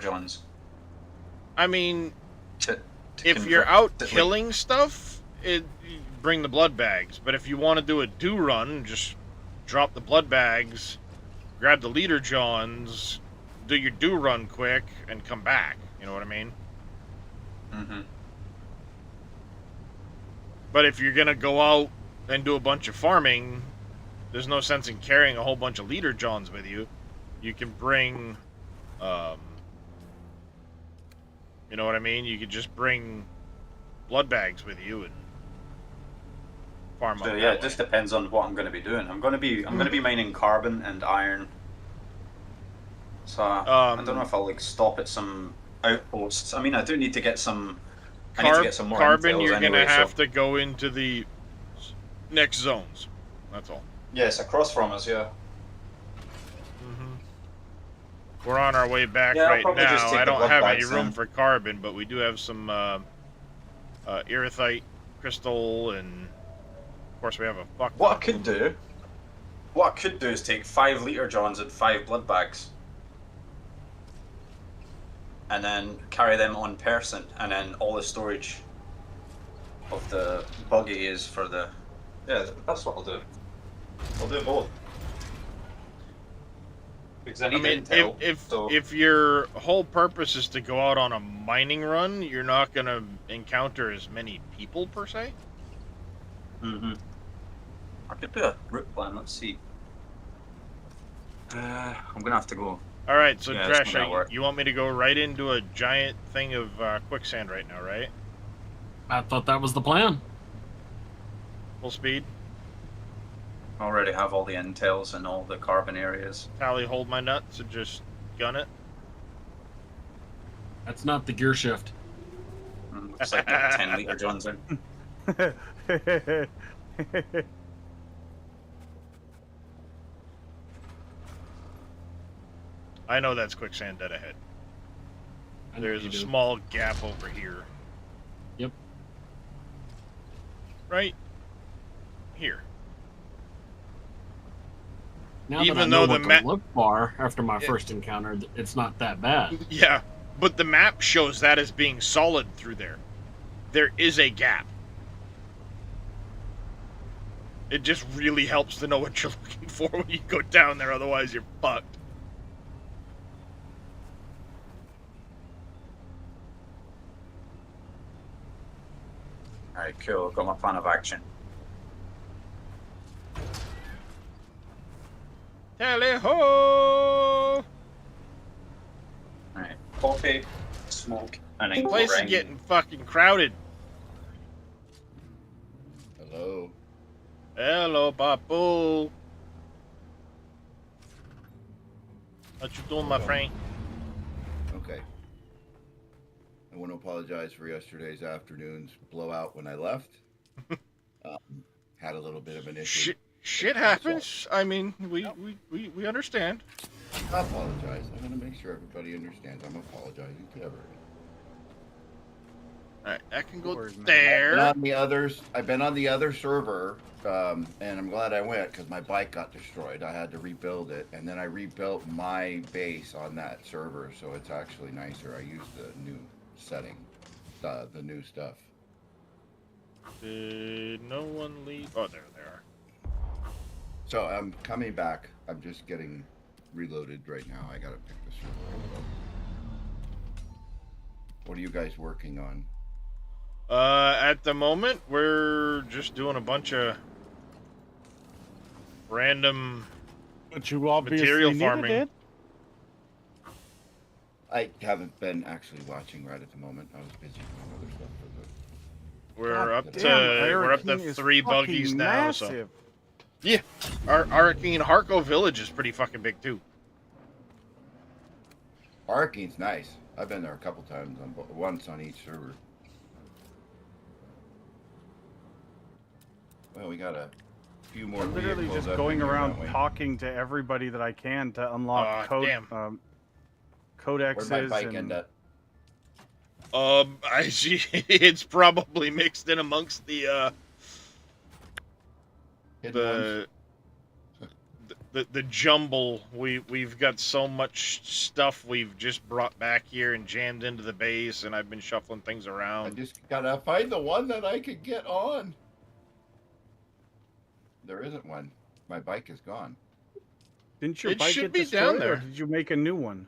johns. I mean, if you're out killing stuff, bring the blood bags. But if you want to do a do run, just drop the blood bags, grab the leader johns, do your do run quick, and come back. You know what I mean? Mm-hmm. But if you're gonna go out and do a bunch of farming, there's no sense in carrying a whole bunch of leader johns with you. You can bring, you know what I mean? You could just bring blood bags with you and farm So up. yeah, it just depends on what I'm going to be doing. I'm going to be mining carbon and iron. So I don't know if I'll like stop at some outposts. I mean, I do need to get some. I need to get some more carbon. intels You're anyway, gonna have so. to go into the next zones. That's all. Yeah, it's across from us. Yeah. We're on our way back Yeah, I'll right probably just now. take I the don't blood have any bags room then. for carbon, but we do have some erythite crystal, and of course we have a fuck. What I could do is take 5 liter johns and 5 blood bags, and then carry them on person, and then all the storage of the buggy is for the. Yeah, that's what I'll do. I'll do both. Because I need intel. If your whole purpose is to go out on a mining run, you're not gonna encounter as many people per se. I could do a route plan. Let's see. I'm gonna have to go. All right, so Yeah, it's not gonna Dresh, work. you want me to go right into a giant thing of quicksand right now, right? I thought that was the plan. Full speed. I already have all the intels and all the carbon areas. Tally, hold my nuts and just gun it. That's not the gear shift. Looks like 10 liter johns in. I know that's quicksand dead ahead. I know There's you a do. small gap over here. Yep. Right here. Now Even that I though know the what to look for after my first encounter, it's not that bad. Yeah, but the map shows that as being solid through there. There is a gap. It just really helps to know what you're looking for when you go down there, otherwise you're fucked. Alright, cool. Got my plan of action. Tally ho! Alright, coffee, smoke, and The then place is getting fucking crowded. Hello. Hello, Papu. What you doing, my friend? Okay. I want to apologize for yesterday's afternoon's blowout when I left. Had a little bit of an issue. Shit happens. I mean, we understand. I apologize. I want to make sure everybody understands. I'm apologizing to everyone. Alright, that can go there. I've been on the other server, and I'm glad I went because my bike got destroyed. I had to rebuild it, and then I rebuilt my base on that server, so it's actually nicer. I used the new setting, the new stuff. Did no one leave? Oh, there they are. So I'm coming back. I'm just getting reloaded right now. I gotta pick the server up. What are you guys working on? At the moment, we're just doing a bunch of random but you obviously material needed farming. it. I haven't been actually watching right at the moment. I was busy doing other stuff for the. We're up to 3 buggies now. So yeah, our Harko village is pretty fucking big too. Arcane's nice. I've been there a couple times once on each server. Well, we got a few more. I'm literally vehicles just up going in here, around don't we? talking to everybody that I can to unlock codexes. Where'd my bike end up? I see. It's probably mixed in amongst the jumble. We've got so much stuff we've just brought back here and jammed into the base, and I've been shuffling things around. I just gotta find the one that I could get on. There isn't one. My bike is gone. Didn't your It bike should get be down destroyed, there. or did you make a new one?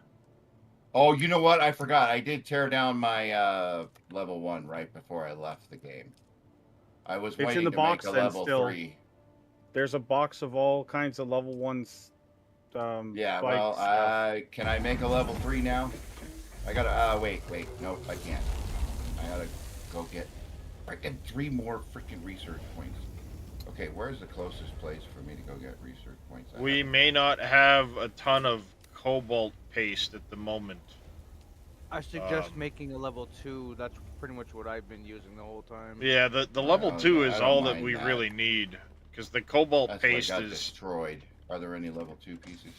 Oh, you know what? I forgot. I did tear down my level 1 right before I left the game. I was It's waiting in the to box make a then level still. 3. There's a box of all kinds of level 1s. Yeah, bike well, stuff. can I make a level 3 now? I gotta, wait, nope, I can't. I gotta go get Freaking 3 more freaking research points. Okay, where's the closest place for me to go get research points? We may not have a ton of cobalt paste at the moment. I suggest making a level 2. That's pretty much what I've been using the whole time. Yeah, the level 2 is all that we really need, because the cobalt paste got is destroyed. Are there any level 2 pieces?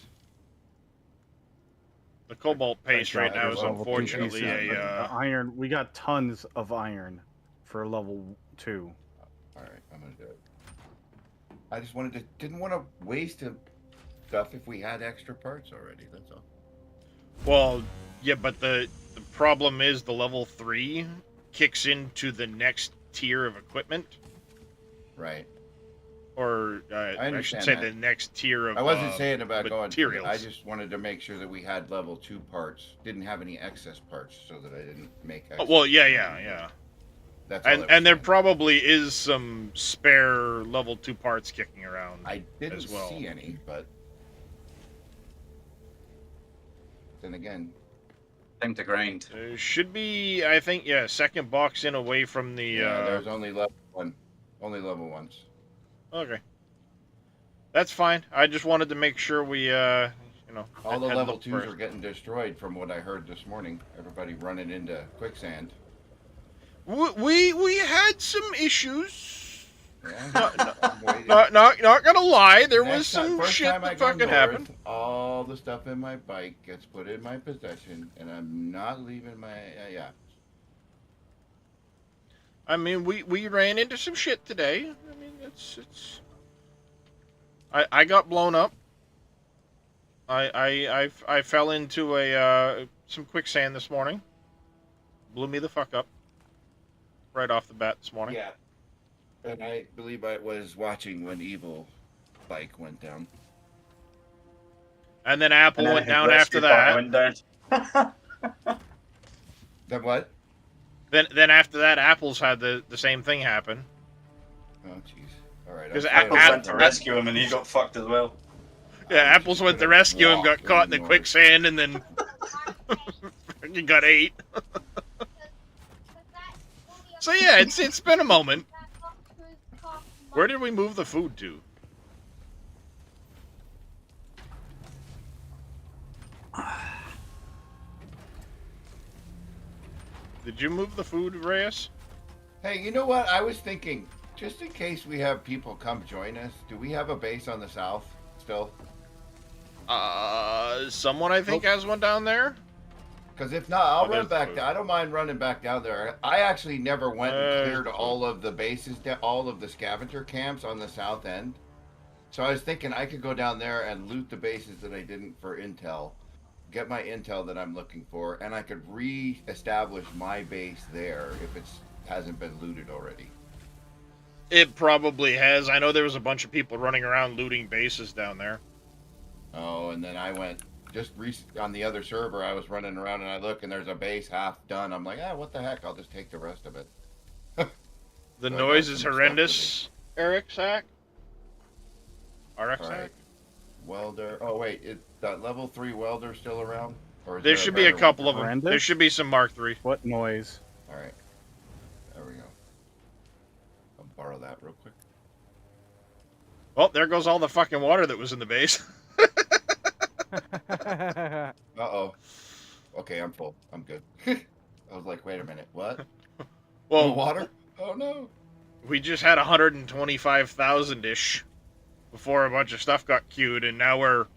the cobalt paste right now is unfortunately a iron. We got tons of iron for level 2. All right, I'm gonna do it. I just didn't want to waste stuff if we had extra parts already. That's all. Well, yeah, but the problem is the level 3 kicks into the next tier of equipment. Right. Or I should say the next tier of I wasn't saying about materials. I just wanted to make sure that we had level 2 parts. Didn't have any excess parts, so that I didn't make excess. Well, yeah. That's all and there probably is some spare level 2 parts kicking around. I didn't as well. see any, but then again, time to grind. Should be, I think, second box in away from the. There's only level 1, only level 1s. Okay, that's fine. I just wanted to make sure we, all the level 2s are getting destroyed from what I heard this morning. Everybody running into quicksand. We had some issues. Yeah, not gonna lie, there was some shit that fucking happened. All the stuff in my bike gets put in my possession, and I'm not leaving my I mean, we ran into some shit today. I mean, it's. I got blown up. I fell into some quicksand this morning. Blew me the fuck up. Right off the bat this morning. Yeah. And I believe I was watching when Evil bike went down. And then Apple went down after that. Went down. Then what? Then after that, Apple's had the same thing happen. Oh jeez. All right. Because Apples went to rescue him and he got fucked as well. Yeah, Apples went to rescue him, got caught in the quicksand, and then he got ate. So yeah, it's been a moment. Where did we move the food to? Did you move the food, Reyes? Hey, you know what? I was thinking, just in case we have people come join us, do we have a base on the south still? Someone I think has one down there. Because if not, I'll run back down. I don't mind running back down there. I actually never went and cleared all of the bases, all of the scavenger camps on the south end. So I was thinking I could go down there and loot the bases that I didn't for intel, get my intel that I'm looking for, and I could re-establish my base there if it hasn't been looted already. It probably has. I know there was a bunch of people running around looting bases down there. Oh, and then I went just on the other server. I was running around and I look and there's a base half done. I'm like, what the heck? I'll just take the rest of it. The noise is horrendous. Eric Sack. RX Sack. Right. Welder. Oh wait, that level 3 welder still around? Or is there should be a couple of them. There should be some Mark III. What noise? All right. There we go. I'll borrow that real quick. Well, there goes all the fucking water that was in the base. Uh-oh. Okay, I'm full. I'm good. I was like, wait a minute, what? Well, no water? Oh no. We just had 125,000-ish before a bunch of stuff got queued, and now we're,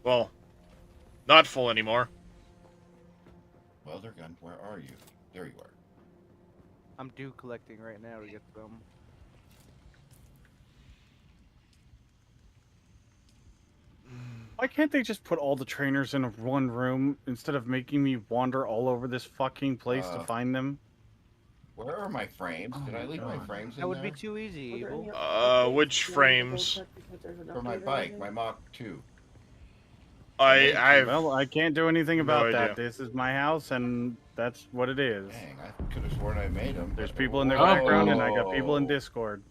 well, not full anymore. Welder gun, where are you? There you are. I'm dew collecting right now to get them. Why can't they just put all the trainers in one room instead of making me wander all over this fucking place to find them? Where are my frames? Did I leave my frames in That would there? be too easy, Evil. Which frames? For my bike, my Mach 2. Well, I can't do anything about idea. that. This is my house, and that's what it is. Dang, I could have sworn I made them. There's people in the background, and I got people in Discord.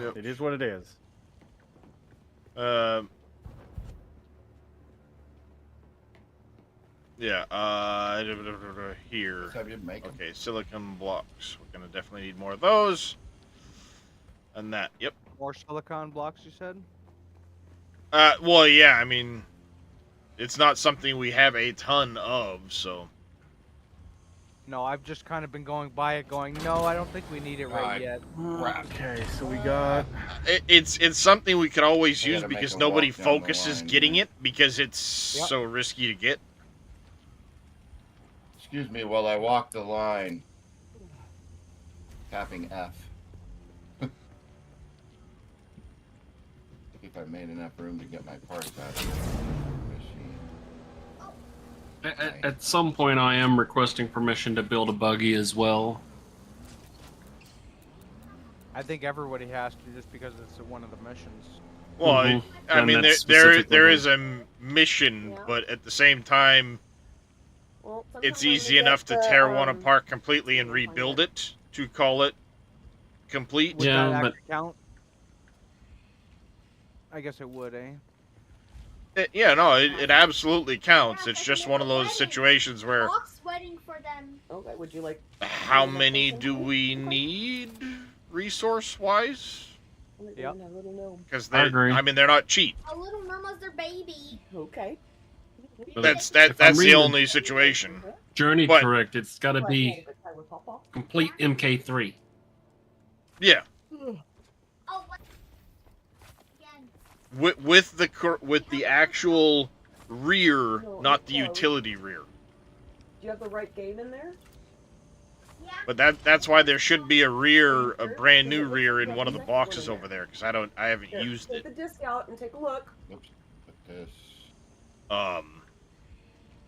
Yep. It is what it is. Yeah, here. Okay, silicon blocks. We're gonna definitely need more of those. And that, yep. More silicon blocks, you said? Well, yeah, I mean, it's not something we have a ton of, so. No, I've just kind of been going by it going, no, I don't think we need it right yet. Okay, so we got... It's something we could always I use gotta make because a nobody walk down the focuses line getting here. it because it's so risky to get. Excuse me while I walk the line. Tapping F. If I made enough room to get my parts out of the machine. At some point, I am requesting permission to build a buggy as well. I think everybody has to just because it's one of the missions. Well, I mean, there is a mission, but at the same time, it's easy enough to tear one apart completely and rebuild it to call it complete. Would that actually count? I guess it would, eh? Yeah, no, it absolutely counts. It's just one of those situations where Wedding for them. Okay, would you like? how many do we need resource-wise? Yep. Because I mean, they're not cheap. A little Norma's their baby. Okay. That's the only situation. Journey But- correct. It's got to be complete MK3. Yeah. Oh, With the actual rear, not the utility rear. Do you have the right game in there? But that's why there should be a brand new rear in one of the boxes over there, because I haven't used Take it. the disc out and take a look. Oops, put this.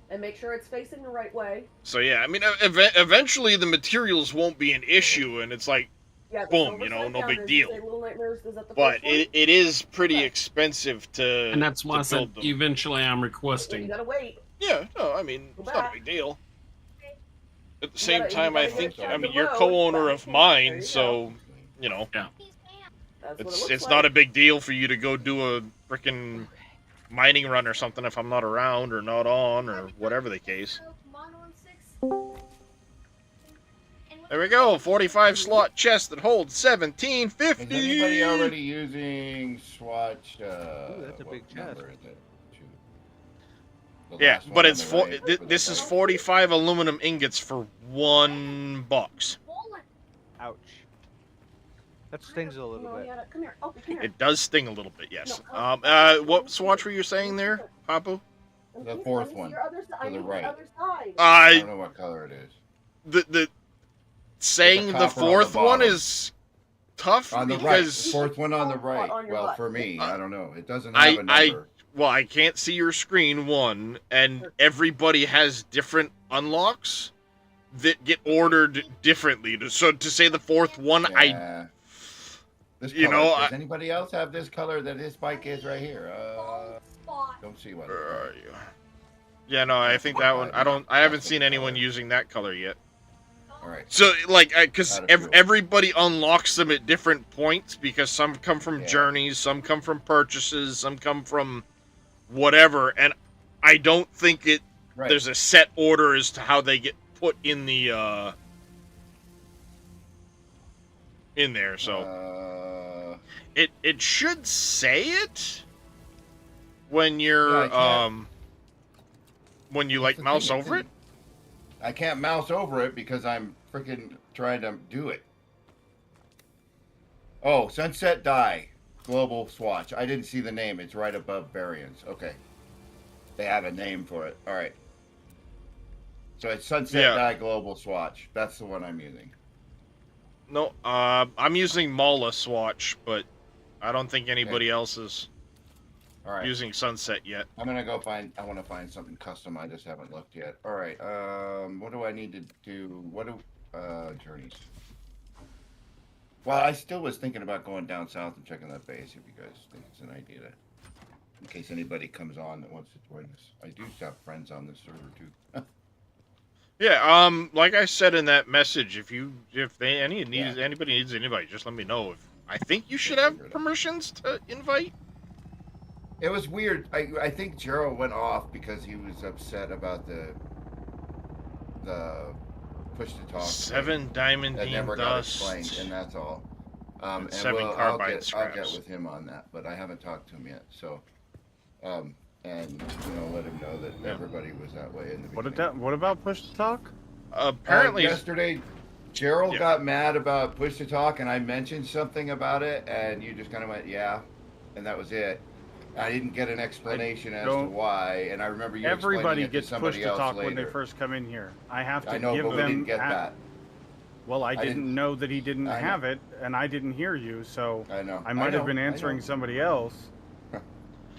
And make sure it's facing the right way. So yeah, I mean, eventually the materials won't be an issue, and it's like, Yeah, the boom, silver you know, side no down, big does it deal. say Little Nightmares? Is that the But first one? it is pretty expensive to. And that's why I to said build them. eventually I'm You requesting. gotta wait. Yeah, no, I mean, Go it's not a back. big deal. At the You same gotta- you time, gotta I get think, it I down mean, the you're road, co-owner but- of There mine, you so, you know, yeah. That's what it it's looks not like. a big deal for you to go do a frickin' mining run or something if I'm not around or not on or whatever the case. There we go, 45 slot chest that holds 1750. Is anybody already using Swatch? that's a what big chest. number is it? The Yeah, last one but on it's the right for the this is belt. 45 aluminum ingots for one box. Ouch. That stings a little bit. Come here. Oh, come here. It does sting a little bit, yes. What swatch were you saying there, Papu? The fourth one to the right. I don't know what color it is. The saying the copper on the fourth one bottom. is tough On the right, because the fourth one on the right. on your Well, butt. for me, I don't know. It doesn't have a number. Well, I can't see your screen, one, and everybody has different unlocks that get ordered differently. So to say the fourth one, Yeah. This you color. know, Does anybody else have this color that this bike is right here? Don't see one. Where are you? Yeah, no, I think that one. I haven't seen anyone using that color yet. All right. So, like, because everybody unlocks them at different points because some come from journeys, some come from purchases, some come from whatever, and I don't think there's a set order as to how they get put in the in there. So it should say it when you're when you like mouse over it. I can't mouse over it because I'm freaking trying to do it. Oh, Sunset Dye Global Swatch. I didn't see the name. It's right above variants. Okay. They have a name for it. All right. So it's Sunset Dye Global Swatch. That's the one I'm using. No, I'm using Mala Swatch, but I don't think anybody else is using Sunset yet. I'm gonna go find. I want to find something custom. I just haven't looked yet. All right. What do I need to do? What do journeys? Well, I still was thinking about going down south and checking that base. If you guys think it's an idea to, in case anybody comes on that wants to join us. I do have friends on this server too. Yeah. Like I said in that message, if anybody needs anybody, just let me know. I think you should have permissions to invite. It was weird. I think Gerald went off because he was upset about the push to talk. 7 diamond that never got explained, dust. and that's all. And 7 I'll carbide get scraps. with him on that, but I haven't talked to him yet. So, and let him know that everybody was that way in the beginning. What about push to talk? Apparently, yesterday, Gerald got mad about push to talk, and I mentioned something about it, and you just kind of went, "Yeah," and that was it. I didn't get an explanation as to why, and I remember you Everybody explaining it gets to somebody pushed to else talk later. when they first come in here. I have to I know, give but them. we didn't get that. Well, I didn't- didn't know that he didn't I know. have it, and I didn't hear you, so I know. I might have been I know. answering somebody else.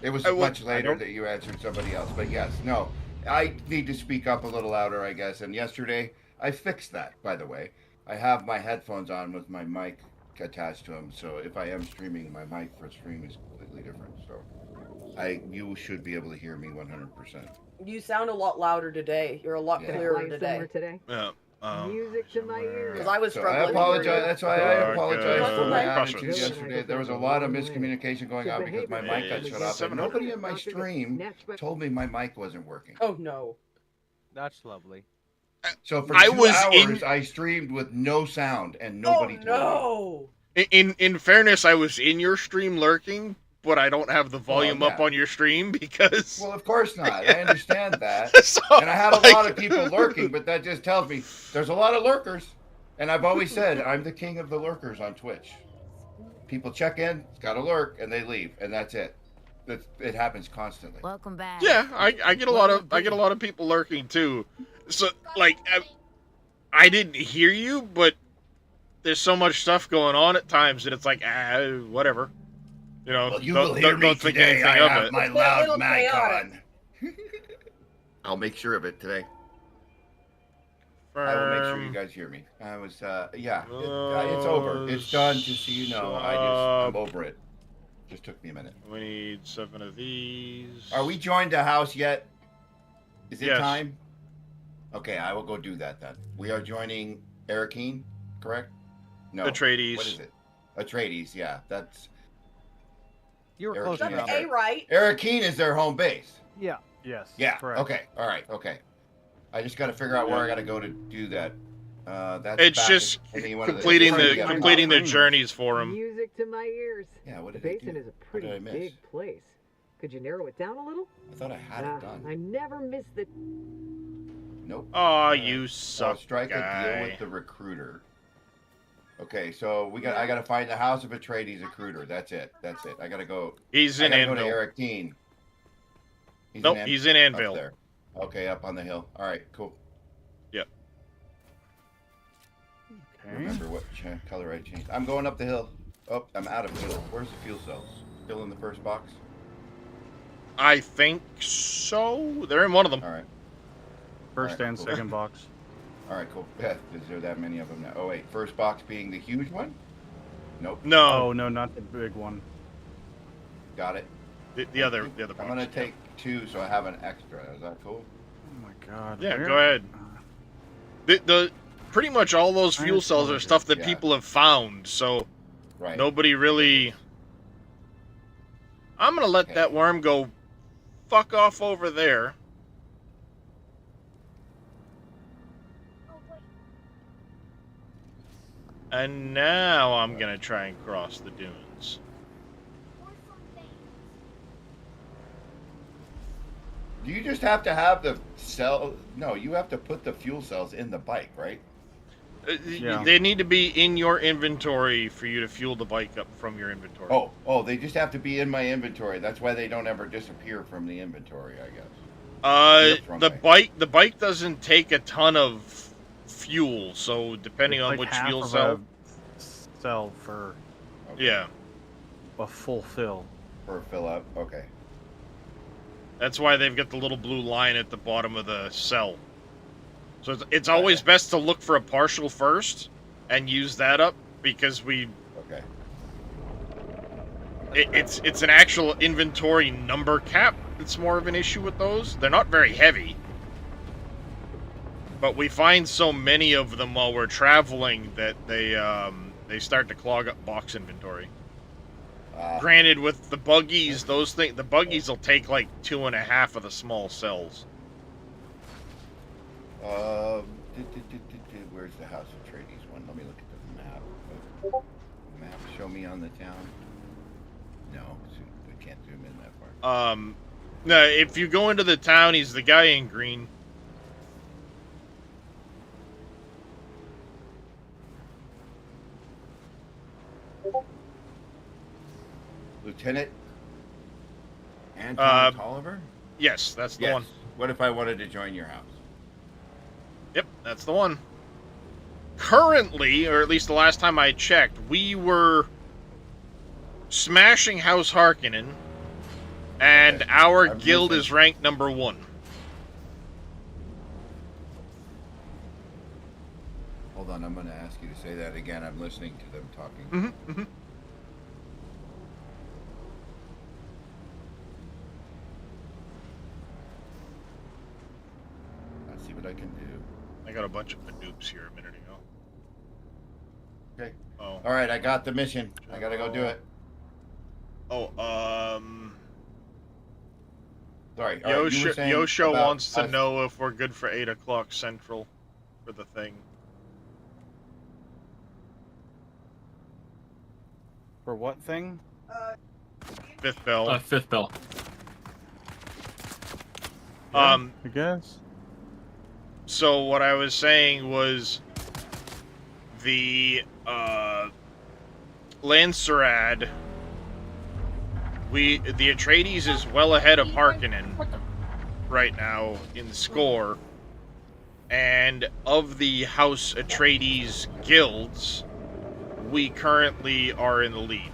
It was much later that you answered somebody else, but yes, no, I need to speak up a little louder, I guess. And yesterday, I fixed that. By the way, I have my headphones on with my mic attached to them, so if I am streaming, my mic for stream is completely different. So, you should be able to hear me 100%. You sound a lot louder today. You're a lot clearer today. Yeah. Music to my ears. Because I was So struggling. I apologize. That's why I apologize That's for my okay. attitude yesterday. There was a lot of miscommunication going on because my mic got shut off, and nobody in my stream told me my mic wasn't working. Oh no. That's lovely. So for I 2 was hours, I streamed with no sound, and nobody told me. In fairness, I was in your stream lurking, but I don't have the volume up yeah. on your stream because. Well, of course not. I understand that. So, and I had a lot of people lurking, but that just tells me there's a lot of lurkers. And I've always said I'm the king of the lurkers on Twitch. People check in, got to lurk, and they leave, and that's it. It happens constantly. Welcome back. Yeah, I get a lot of people lurking too. So like, I didn't hear you, but there's so much stuff going on at times that it's like whatever. You know, Well, you will hear me don't think today. anything I of have it. my loud mic on. I'll make sure of it today. I will make sure you guys hear me. I was, it's over. It's done. Just so you know, I'm over it. Just took me a minute. We need 7 of these. Are we joined a house yet? Is it Yes. time? Okay, I will go do that then. We are joining Arakeen, correct? No. Atreides. What is it? Atreides, yeah. That's. You were Arakeen close is enough. their- right? Arakeen is their home base. Yeah. Yes. Yeah. Correct. Okay. All right. Okay. I just got to figure out where I got to go to do that. That's It's back just at any one of completing it's the completing the journeys for him. Music to my ears. Yeah, what The did I basin do? is a What pretty did I miss? big place. Could you narrow it down a little? I thought I had it done. I never miss the. Nope. Oh, you So suck, strike a deal guy. with the recruiter. Okay, so I gotta find the house of Atreides recruiter. That's it. I gotta go. He's I in gotta go Anvil. to Eric Dean. Nope, he's in Anvil. Up there. Okay, up on the hill. All right, cool. Yep. Remember what color I changed. I'm going up the hill. Oh, I'm out of fuel. Where's the fuel cells? Still in the first box? I think so. They're in one of them. All right. First All right, and cool. second box. All right, cool. Yeah, is there that many of them now? Oh, wait. First box being the huge one? Nope. No. Oh no, not the big one. Got it. The other box. I'm going to take 2 so I have an extra. Is that cool? Oh my god. Yeah, where- go ahead. The pretty much all those fuel cells are stuff that people have found, so nobody really. I'm gonna let that worm go fuck off over there. And now I'm gonna try and cross the dunes. Do you just have to have the cell? No, you have to put the fuel cells in the bike, right? Yeah. They need to be in your inventory for you to fuel the bike up from your inventory. Oh, they just have to be in my inventory. That's why they don't ever disappear from the inventory, I guess. The bike doesn't take a ton of fuel, so depending on like which half fuel of cell. a cell for Yeah. a full fill. For a fill up, okay. That's why they've got the little blue line at the bottom of the cell. So it's always best to look for a partial first and use that up because we. Okay. It's an actual inventory number cap. It's more of an issue with those. They're not very heavy, but we find so many of them while we're traveling that they start to clog up box inventory. Granted, with the buggies, the buggies will take like 2.5 of the small cells. Where's the House of Atreides one? Let me look at the map. Map show me on the town. No, we can't zoom in that far. No, if you go into the town, he's the guy in green. Lieutenant Anton Tolliver? Yes, that's the one. What if I wanted to join your house? Yep, that's the one. Currently, or at least the last time I checked, we were smashing House Harkonnen, and our guild is ranked number 1. Hold on, I'm going to ask you to say that again. I'm listening to them talking. Mm-hmm. Let's see what I can do. I got a bunch of dupes here a minute ago. Okay. Oh. All right, I got the mission. I gotta go do it. Oh, Sorry. Yosho wants to know if we're good for 8 o'clock Central for the thing. For what thing? Fifth bell. Fifth bell. Yeah, I guess. So what I was saying was the Lancerad, the Atreides is well ahead of Harkonnen right now in score, and of the House Atreides guilds, we currently are in the lead.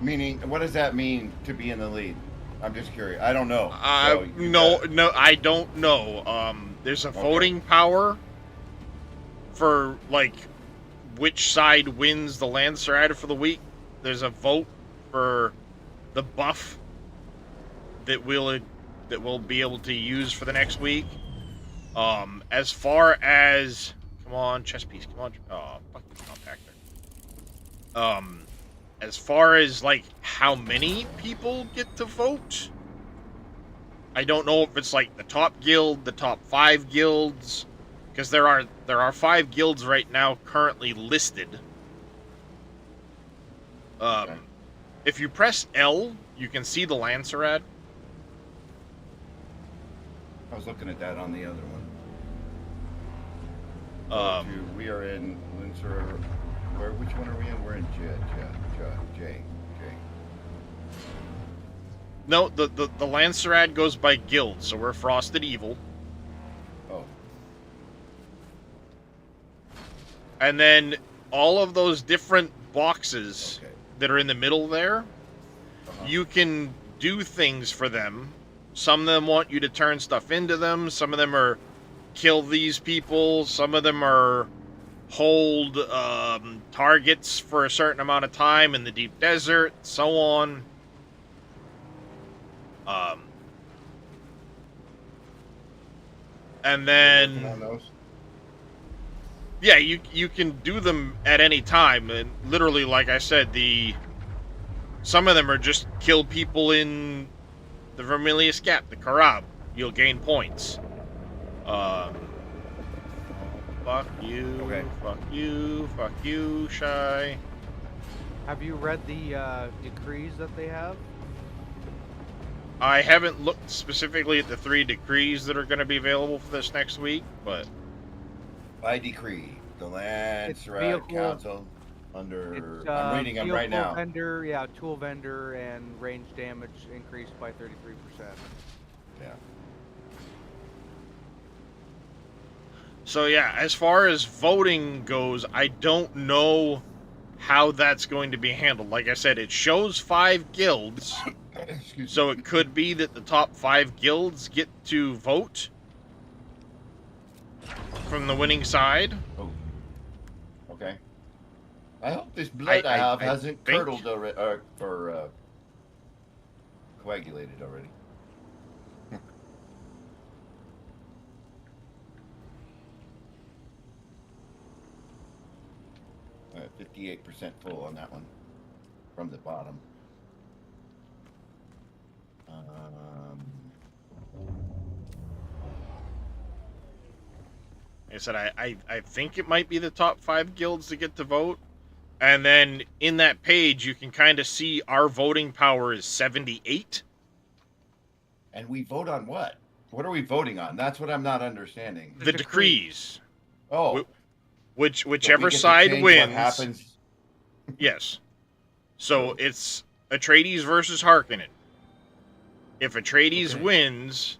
Meaning, what does that mean to be in the lead? I'm just curious. I don't know. No, I don't know. There's a voting power for, like, which side wins the Lancerad for the week. There's a vote for the buff that we'll be able to use for the next week. As far as... Come on, chess piece. Come on. Oh, fuck this compactor. As far as, like, how many people get to vote, I don't know if it's, like, the top guild, the top 5 guilds, because there are 5 guilds right now currently listed. If you press L, you can see the Lancerad. I was looking at that on the other one. We are in Lancer. Which one are we in? We're in J. No, the Lancerad goes by guild, so we're Frosted Evil. Oh. And then all of those different boxes that are in the middle there, you can do things for them. Some of them want you to turn stuff into them. Some of them are kill these people. Some of them are hold targets for a certain amount of time in the deep desert, so on. And then, yeah, you can do them at any time, and literally, like I said, some of them are just kill people in the Vermilius Gap, the Karab. You'll gain points. Fuck you, fuck you, fuck you, Shy. Have you read the decrees that they have? I haven't looked specifically at the 3 decrees that are going to be available for this next week, but... By decree, the Lancerad Council under... I'm reading them right now. Vendor, tool vendor and range damage increased by 33%. Yeah. So yeah, as far as voting goes, I don't know how that's going to be handled. Like I said, it shows 5 guilds, so it could be that the top 5 guilds get to vote from the winning side. Oh. Okay. I hope this blood I have hasn't curdled already, or coagulated already. 58% full on that one. from the bottom. Like I said, I think it might be the top 5 guilds that get to vote. And then in that page, you can kind of see our voting power is 78. And we vote on what? What are we voting on? That's what I'm not understanding. The decrees. Oh. Whichever so side wins. What happens? Yes. So it's Atreides versus Harkonnen. If Atreides wins,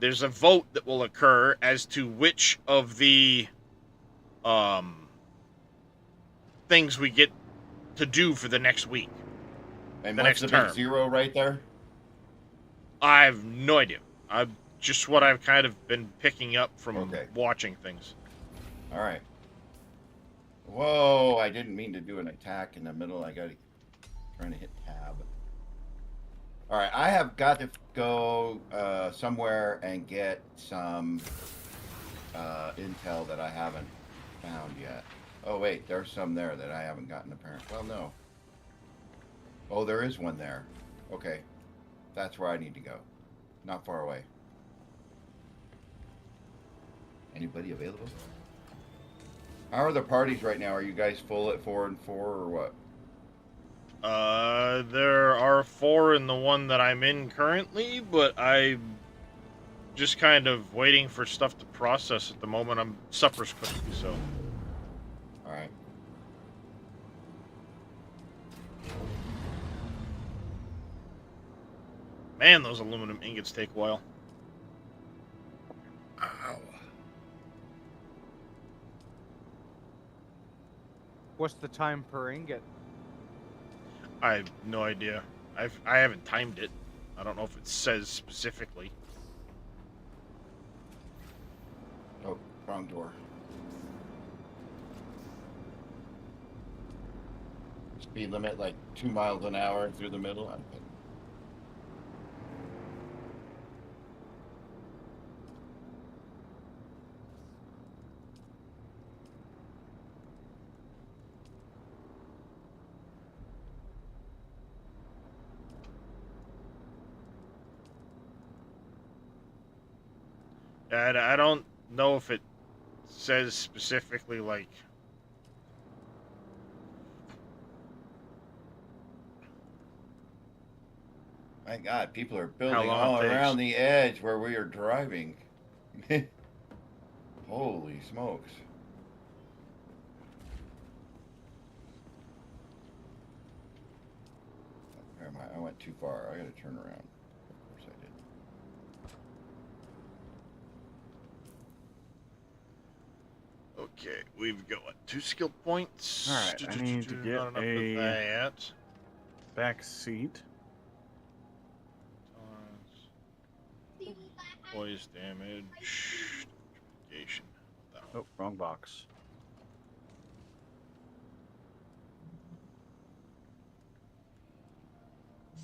there's a vote that will occur as to which of the things we get to do for the next week. And the what's next the term. big 0 right there? I have no idea. Just what I've kind of been picking up from watching things. All right. Whoa, I didn't mean to do an attack in the middle. I got to trying to hit tab. All right, I have got to go somewhere and get some intel that I haven't found yet. Oh, wait, there's some there that I haven't gotten apparent. Well, no. Oh, there is one there. Okay. That's where I need to go. Not far away. Anybody available? How are the parties right now? Are you guys full at 4 and 4 or what? There are 4 in the one that I'm in currently, but I'm just kind of waiting for stuff to process at the moment. Supper's cooking, so. All right. Man, those aluminum ingots take a while. Ow. What's the time per ingot? I have no idea. I haven't timed it. I don't know if it says specifically. Oh, wrong door. Speed limit like 2 miles an hour through the middle. I don't know if it says specifically, like... My God, people are building How long all it takes. around the edge where we are driving. Holy smokes. Where am I? I went too far. I gotta turn around. Of course I did. Okay, we've got 2 skill points. All right, I need to get Not enough a of that. back seat. Poise damage. Navigation. Oh, wrong box.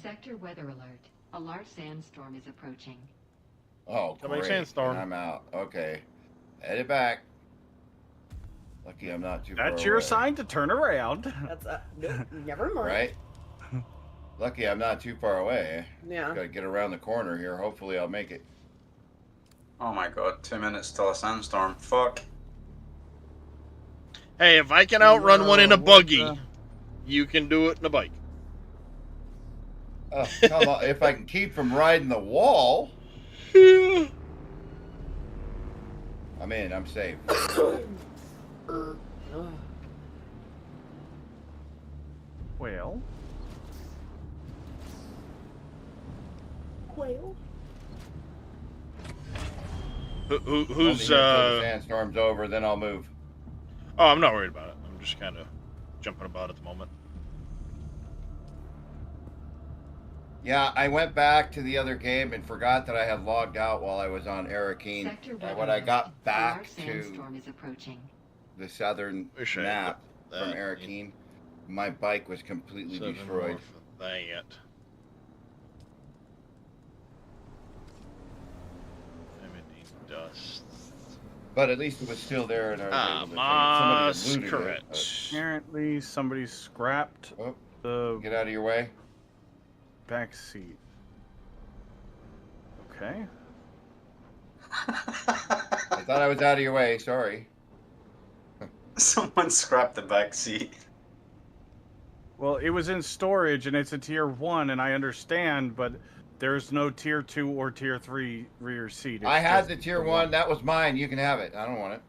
Sector weather alert. A large sandstorm is approaching. Oh, Coming great. sandstorm. And I'm out. Okay. Headed back. Lucky I'm not too far That's your away. sign to turn around. That's nope, never mind. Right? Lucky I'm not too far away. Yeah. Gotta get around the corner here. Hopefully I'll make it. Oh my god, 2 minutes till a sandstorm. Fuck. Hey, if I can outrun one in a buggy, you can do it in a bike. Oh, come on. If I can keep from riding the wall. I'm in. I'm safe. Well. Quail. Who's Only until the sandstorm's over, then I'll move. Oh, I'm not worried about it. I'm just kind of jumping about at the moment. Yeah, I went back to the other game and forgot that I had logged out while I was on Arakeen. And when I got back to the southern map from Arakeen, my bike was completely destroyed. That. Dust. But at least it was still there, and I was able to take it. Somebody had looted it, correct. Apparently, somebody scrapped Get out of your way. Back seat. Okay. I thought I was out of your way. Sorry. Someone scrapped the back seat. Well, it was in storage, and it's a tier 1, and I understand, but there's no tier 2 or tier 3 rear seat. I had the tier 1. That was mine. You can have it. I don't want it.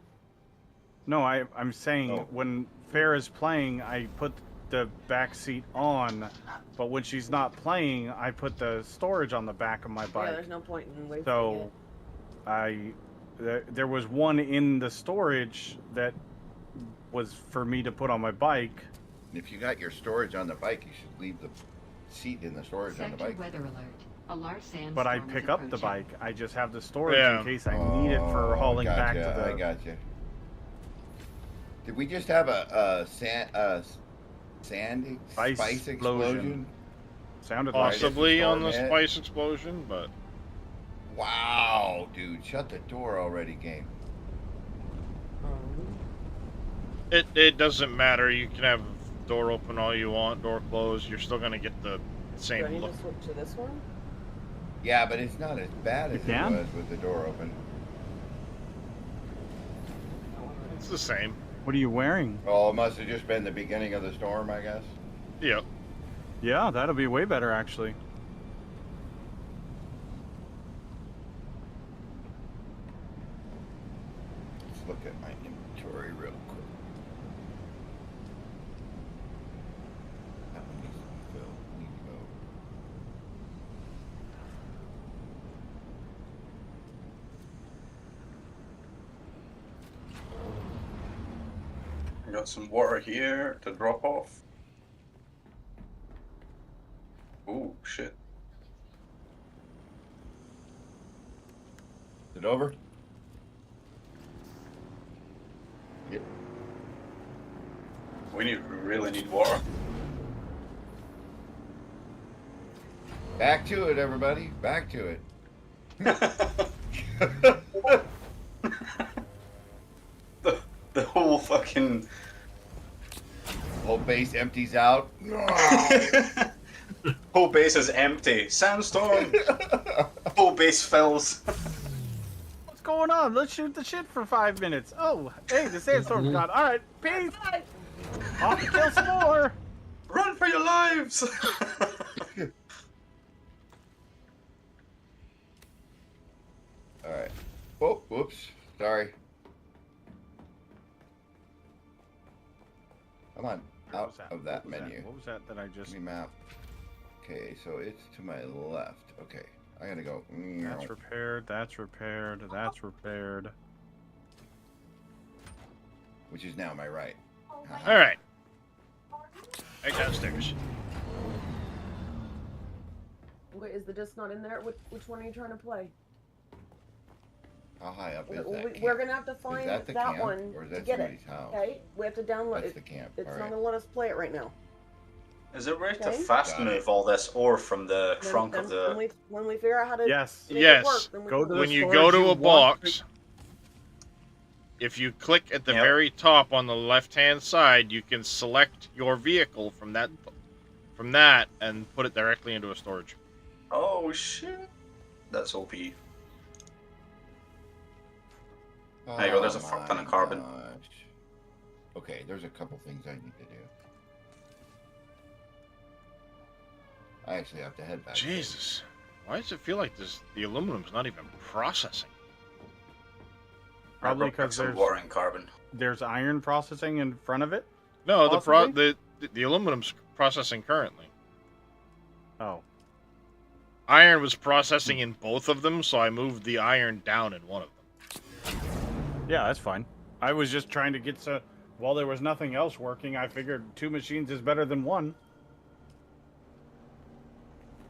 No, I'm saying when Fair is playing, I put the back seat on, but when she's not playing, I put the storage on the back of my bike. Yeah, there's no point in wasting So, there was one in the storage that was for me to put on my bike. If you got your storage on the bike, you should leave the seat in the storage on the bike. Weather alert. A large sandstorm But I pick up the bike. I just have the storage in case I need it for hauling back to the. I got you. Did we just have a sand spice explosion? Sounded possibly like on the spice explosion, but wow, dude, shut the door already, game. it doesn't matter. You can have door open all you want, door closed. You're still gonna get the same Do I need look. to switch to this one? Yeah, but it's not as bad as it can? was with the door open. It's the same. What are you wearing? Oh, it must have just been the beginning of the storm, I guess. Yep. Yeah, that'll be way better actually. Let's look at my inventory real quick. That one needs to be filled. Need to go. I got some water here to drop off. Oh shit. Is it over? Yep. We really need water. Back to it, everybody. Back to it. The whole fucking whole base empties out. Whole base is empty. Sandstorm. Whole base fills. What's going on? Let's shoot the shit for 5 minutes. Oh, hey, the sandstorm's gone. All right, peace. Off to kill some more. Run for your lives. All right. Oh, whoops. Sorry. Come on, out of that menu. What was that I just... Give me map. Okay, so it's to my left. Okay, I gotta go. That's repaired, that's repaired, that's repaired. Which is now my right. Alright. Right downstairs. Wait, is the disc not in there? Which one are you trying to play? How high up is that camp? We're gonna have to find is that, the that camp, one or is to that get somebody's it. house? Okay, we have to download That's it. the camp. It's All not right. gonna let us play it right now. Is it right to Okay. fast move all this ore from the trunk of the... When we figure out how to Yes. make Yes. it work, then we Go can- to When you storage go to you a want box, if you click at the very top on the left-hand side, you can select your vehicle from that and put it directly into a storage. Oh shit. That's OP. There you go, there's a fuck ton of carbon. Gosh. Okay, there's a couple things I need to do. I actually have to head back. Jesus. Why does it feel like the aluminum's not even processing? Probably because some water and carbon. There's iron processing in front of it? No, Possibly? the aluminum's processing currently. Oh. Iron was processing in both of them, so I moved the iron down in one of them. Yeah, that's fine. I was just trying to get to... While there was nothing else working, I figured 2 machines is better than 1.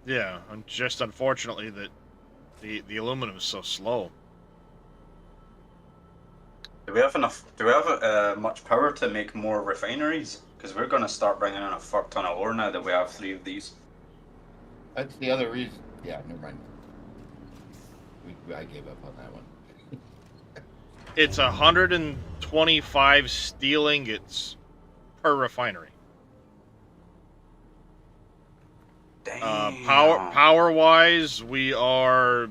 Yeah, and just unfortunately that the aluminum is so slow. Do we have enough? Do we have much power to make more refineries? Because we're going to start bringing in a fuck ton of ore now that we have 3 of these. That's the other reason. Yeah, never mind. I gave up on that one. It's 125 steel ingots per refinery. Power-wise, we are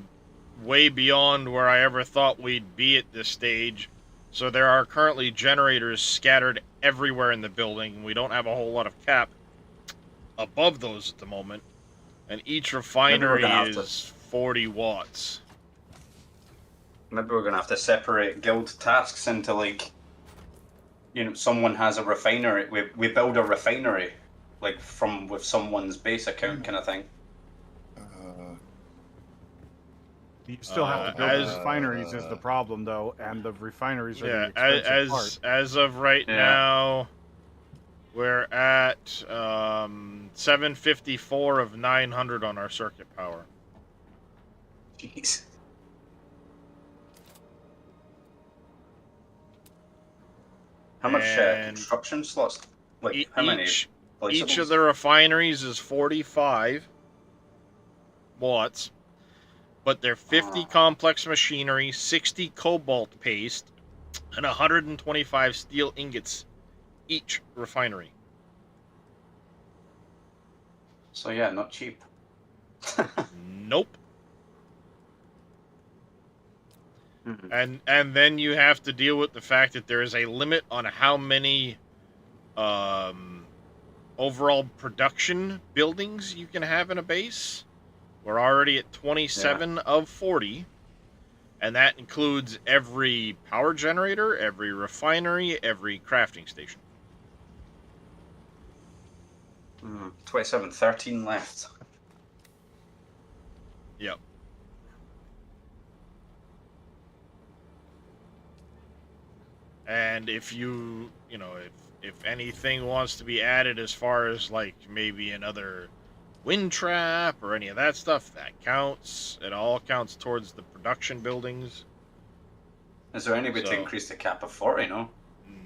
way beyond where I ever thought we'd be at this stage. So there are currently generators scattered everywhere in the building. We don't have a whole lot of cap above those at the moment. And each refinery is 40 watts. Maybe we're gonna have to separate guild tasks into, like, you know, someone has a refinery. We build a refinery, like with someone's base account kind of thing. You still have to build refineries is the problem, though, and the refineries are the expensive part. As of right now, we're at 754 of 900 on our circuit power. Jeez. How much construction slots? Like, how many? Each of the refineries is 45 watts, but they're 50 complex machinery, 60 cobalt paste, and 125 steel ingots each refinery. So yeah, not cheap. Nope. And then you have to deal with the fact that there is a limit on how many overall production buildings you can have in a base. We're already at 27 of 40, and that includes every power generator, every refinery, every crafting station. 27, 13 left. Yep. And if if anything wants to be added as far as, like, maybe another wind trap or any of that stuff, that counts. It all counts towards the production buildings. Is there any way to increase the cap of 40, no?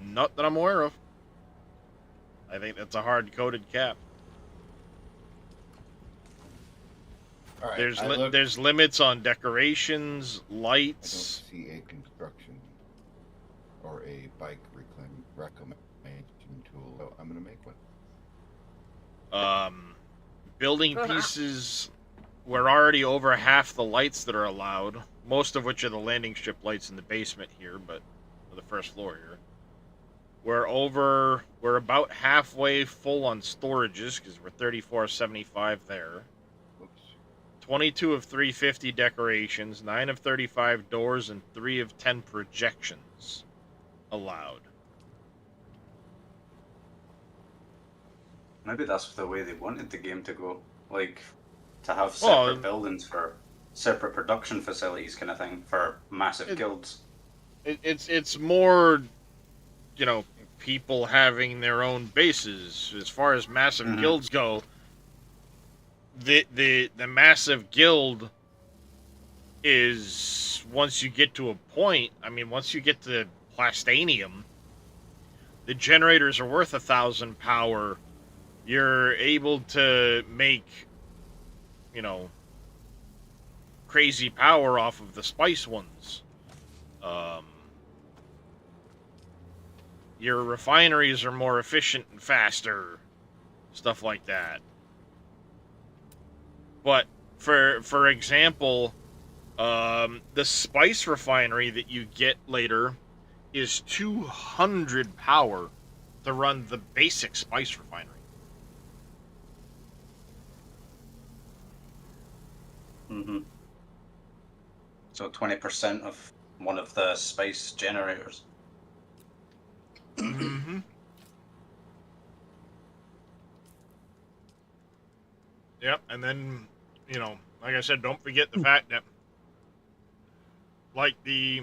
Not that I'm aware of. I think that's a hard-coded cap. All right, there's limits on decorations, lights. I don't see a construction or a bike reclamation tool. So I'm gonna make one. Building pieces. We're already over half the lights that are allowed. Most of which are the landing strip lights in the basement here, but for the first floor here. We're about halfway full on storages because we're 3475 there. 22 of 350 decorations, 9 of 35 doors, and 3 of 10 projections allowed. Maybe that's the way they wanted the game to go. Like, to have separate buildings for separate production facilities kind of thing for massive guilds. It's more, people having their own bases. As far as massive guilds go, the massive guild is, once you get to a point, once you get to Plastanium, the generators are worth 1,000 power. You're able to make, crazy power off of the spice ones. Your refineries are more efficient and faster. Stuff like that. But, for example, the spice refinery that you get later is 200 power to run the basic spice refinery. So 20% of one of the spice generators. Yep, and then, like I said, don't forget the fact that, like, the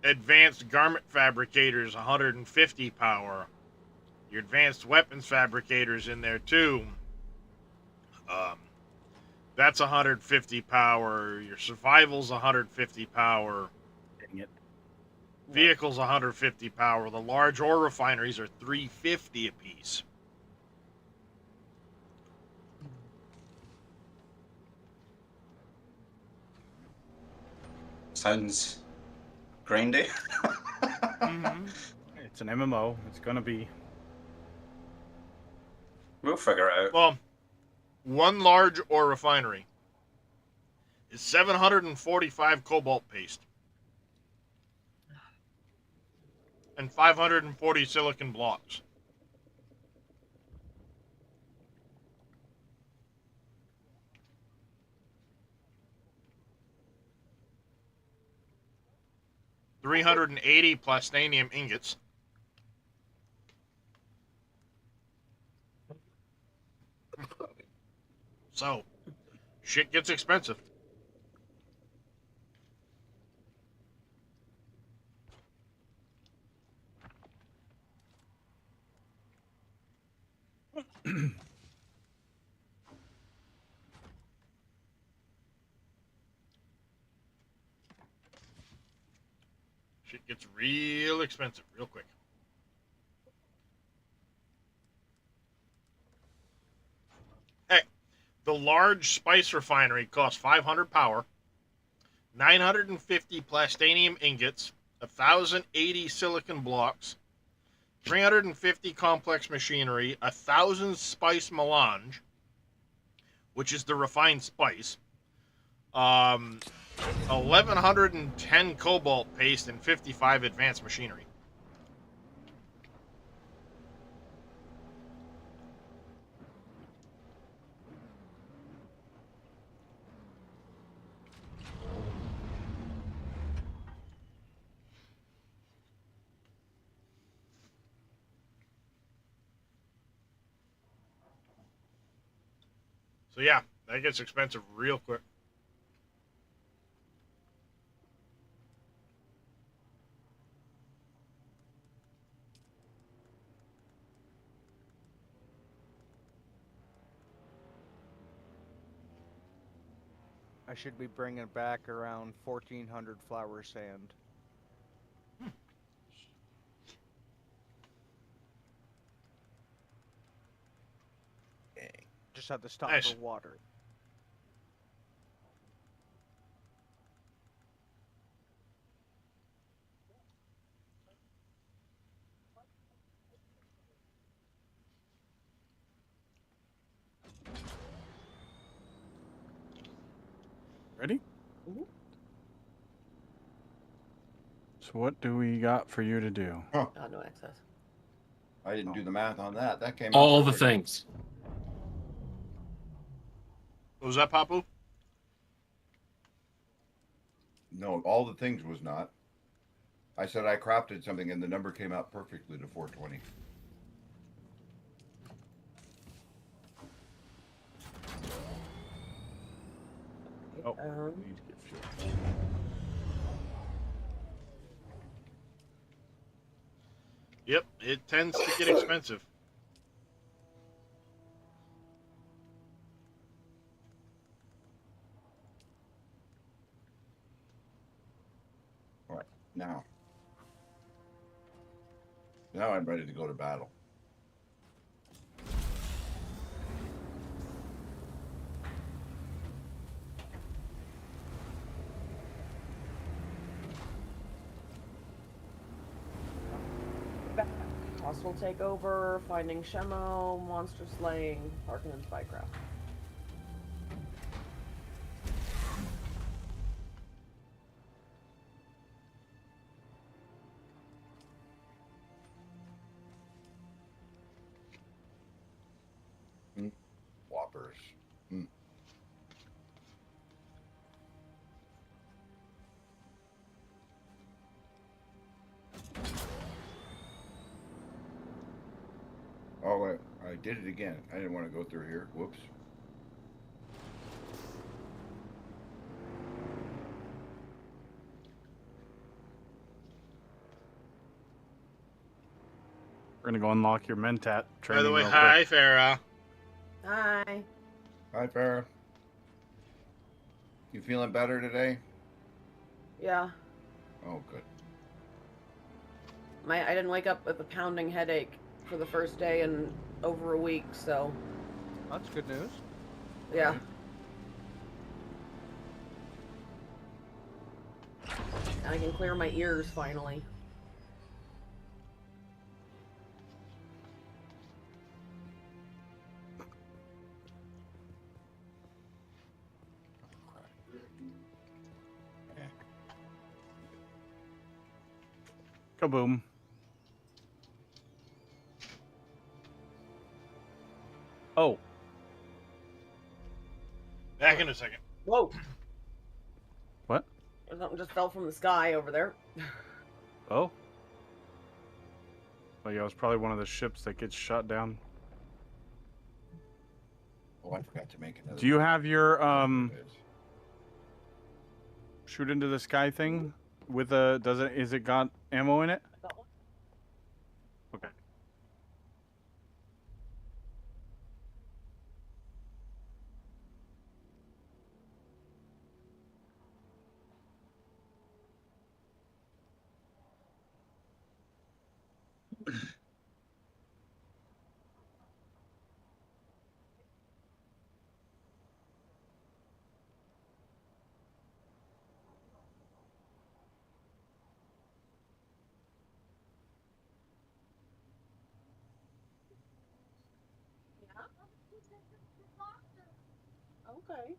advanced garment fabricators, 150 power. Your advanced weapons fabricators in there, too. That's 150 power. Your survival's 150 power. Dang it. Vehicles 150 power. The large ore refineries are 350 apiece. Sounds grindy. It's an MMO. It's gonna be. We'll figure it out. Well, one large ore refinery is 745 cobalt paste and 540 silicon blocks. $380 plastanium ingots. So, shit gets expensive. Shit gets real expensive real quick. Heck, the large spice refinery costs 500 power, 950 plastanium ingots, 1,080 silicon blocks, 350 complex machinery, 1,000 spice melange, which is the refined spice, 1,110 cobalt paste, and 55 advanced machinery. So yeah, that gets expensive real quick. I should be bringing back around 1,400 flower sand. Just have to stop for water. Ready? So what do we got for you to do? Oh, no access. I didn't do the math on that. That came All out the perfect. things. What was that, Papu? No, all the things was not. I said I crafted something and the number came out perfectly to 420. Oh, need to get fuel. Yep, it tends to get expensive. All right, now I'm ready to go to battle. Hostile takeover, finding Shemo, monster slaying, Harkonnen's spycraft. Whoppers. Oh, wait, I did it again. I didn't want to go through here. Whoops. We're gonna go unlock your Mentat training. By the way, real hi, quick. Farah. Hi. Hi, Farah. You feeling better today? Yeah. Oh, good. I didn't wake up with a pounding headache for the first day in over a week, so. That's good news. Yeah. And I can clear my ears finally. Kaboom. Oh. Back in a second. Whoa. What? Something just fell from the sky over there. Oh. Oh yeah, it was probably one of the ships that gets shot down. Oh, I forgot to make another. Do you have your shoot into the sky thing with a is it got ammo in it? Okay. Okay.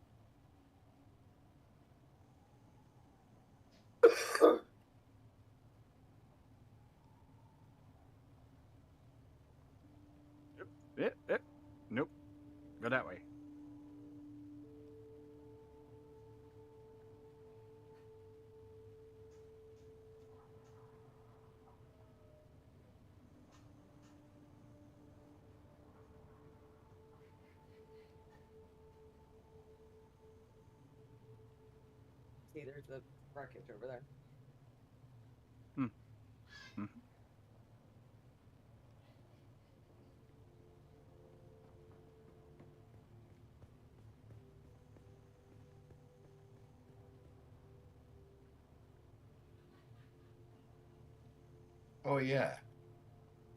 Nope. Go that way. See, there's the wreckage over there. Oh yeah.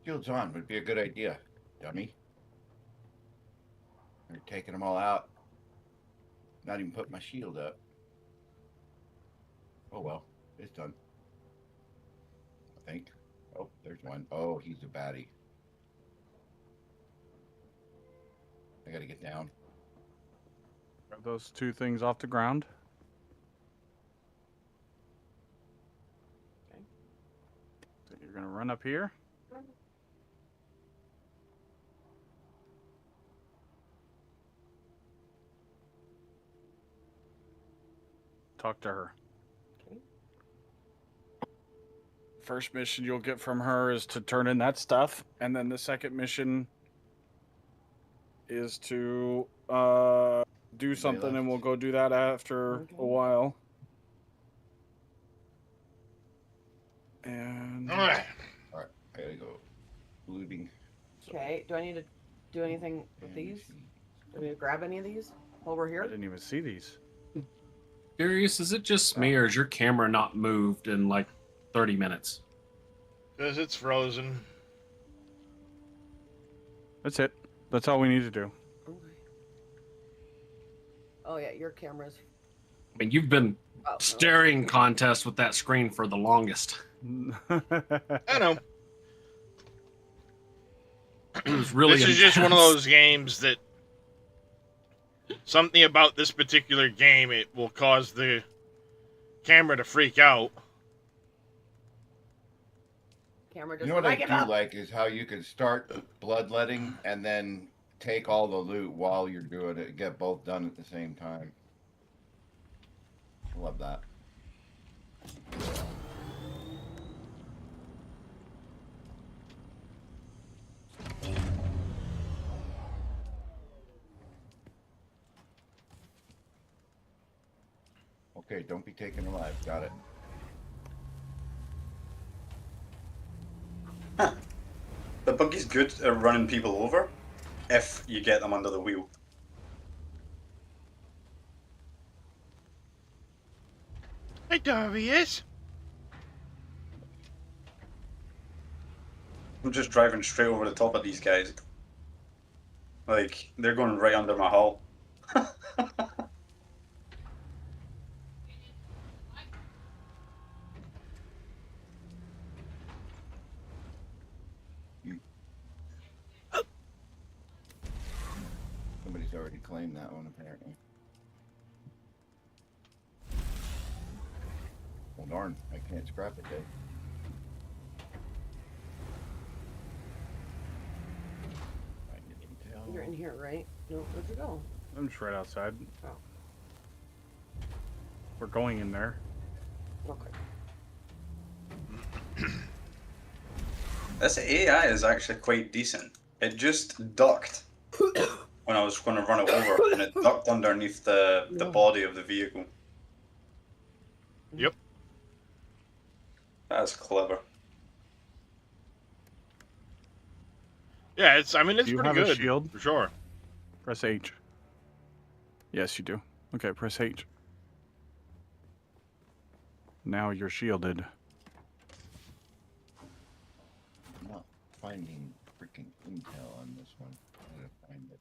Shields on would be a good idea, dummy. You're taking them all out. Not even put my shield up. Oh well, it's done. I think. Oh, there's one. Oh, he's a baddie. I gotta get down. Grab those two things off the ground. Okay. So you're gonna run up here. Talk to her. Okay. First mission you'll get from her is to turn in that stuff, and then the second mission is to do something, and we'll go do that after a while. And all right, I gotta go looting. Okay. Do I need to do anything with these? Do I need to grab any of these while we're here? I didn't even see these. Curious, is it just me, or is your camera not moved in like 30 minutes? because it's frozen. That's it. That's all we need to do. Okay. Oh yeah, your camera's. I mean, you've been staring contest with that screen for the longest. I know. It was really. This is just one of those games that something about this particular game, it will cause the camera to freak out. Camera just. You know what I do like is how you can start bloodletting and then take all the loot while you're doing it. Get both done at the same time. I love that. Okay, don't be taken alive. Got it. The buggy's good at running people over if you get them under the wheel. Hey, there he is. I'm just driving straight over the top of these guys. Like, they're going right under my hull. Somebody's already claimed that one, apparently. Well, darn, I can't scrap it, Dave. in here, right? No, where'd you go? I'm just right outside. Oh. We're going in there. Okay. This AI is actually quite decent. It just ducked when I was going to run it over, and it ducked underneath the body of the vehicle. Yep. That's clever. Yeah, it's. I mean, it's Do you pretty have good. a shield? For sure. Press H. Yes, you do. Okay, press H. Now you're shielded. I'm not finding freaking intel on this one. I'm gonna find it.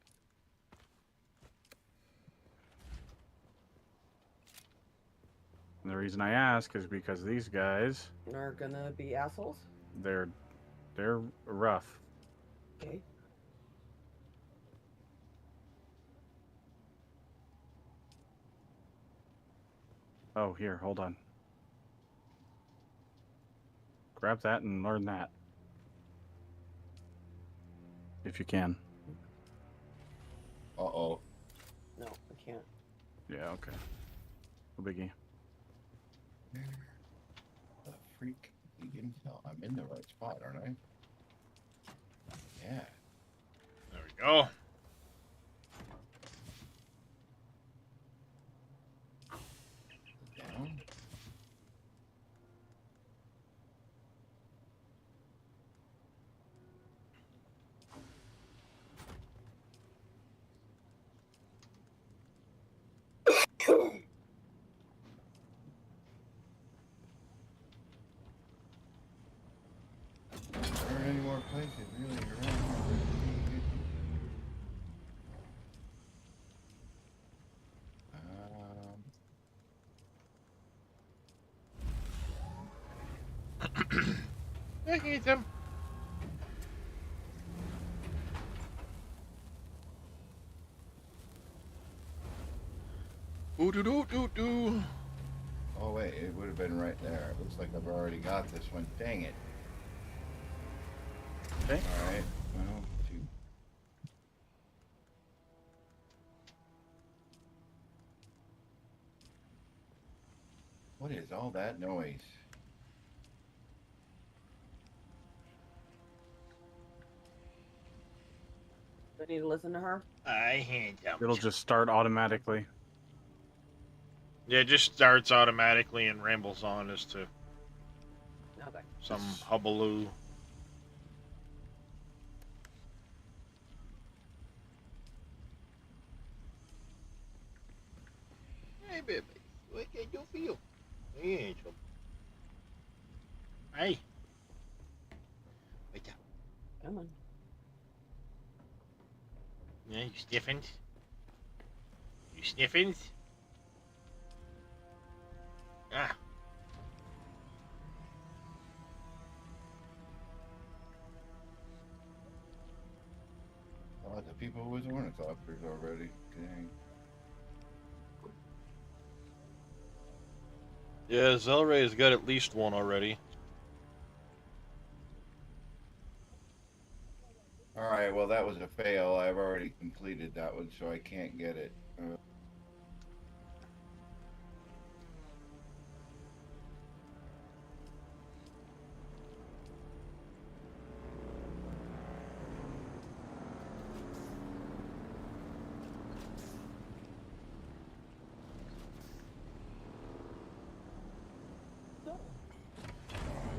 And the reason I ask is because these guys Are gonna be assholes? they're rough. Okay. Oh, here, hold on. Grab that and learn that. If you can. Uh-oh. No, I can't. Yeah, okay. No biggie. The freak. The intel. I'm in the right spot, aren't I? Yeah. There we go. Down. There aren't any more places really around here. I hate them. Ooh doo doo doo doo. Oh wait, it would have been right there. It looks like I've already got this one. Dang it. Okay. Alright. Well, shoot. What is all that noise? Do I need to listen to her? I hate them. It'll just start automatically. Yeah, it just starts automatically and rambles on as to Okay. some hubbaloo. Hey, baby, what can you feel? Hey, Angel. Hey. Wait up. Come on. Yeah, you stiffened? You stiffened? Ah. Oh, the people with ornithopters already. Dang. Yeah, Zelray's got at least one already. Alright, well that was a fail. I've already completed that one, so I can't get it.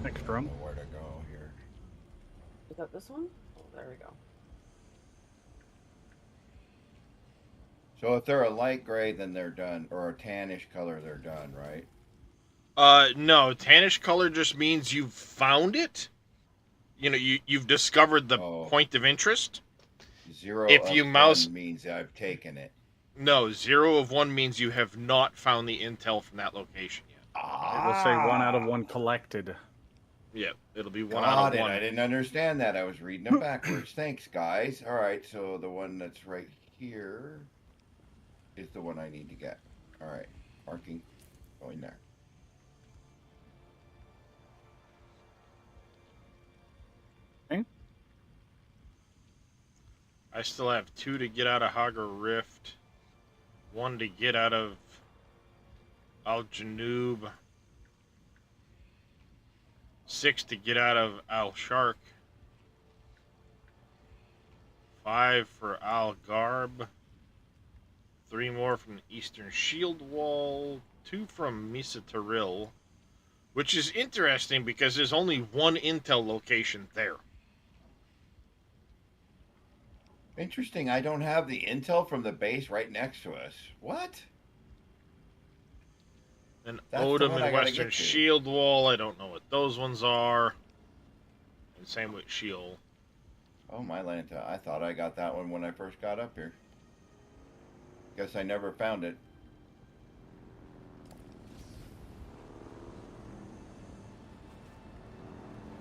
Next I don't room. know where to go here. Is that this one? Oh, there we go. So if they're a light gray, then they're done, or a tannish color, they're done, right? No, tannish color just means you've found it. You know, you've discovered the point of interest. Zero if of you mouse one means I've taken it. No, 0 of 1 means you have not found the intel from that location yet. It'll say 1 out of 1 collected. Yeah, it'll be 1 out of 1. I didn't understand that. I was reading it backwards. Thanks, guys. All right, so the one that's right here is the one I need to get. All right, marking, going there. Okay. I still have 2 to get out of Hagga Rift, 1 to get out of Al Janub, 6 to get out of Al Shark, 5 for Al Garb, 3 more from the Eastern Shield Wall, 2 from Misa Taril, which is interesting because there's only 1 intel location there. Interesting. I don't have the intel from the base right next to us. What? And That's the Odom one I and gotta Western get to. Shield Wall, I don't know what those ones are. And same with Shield. Oh, my Lanta. I thought I got that one when I first got up here. Guess I never found it.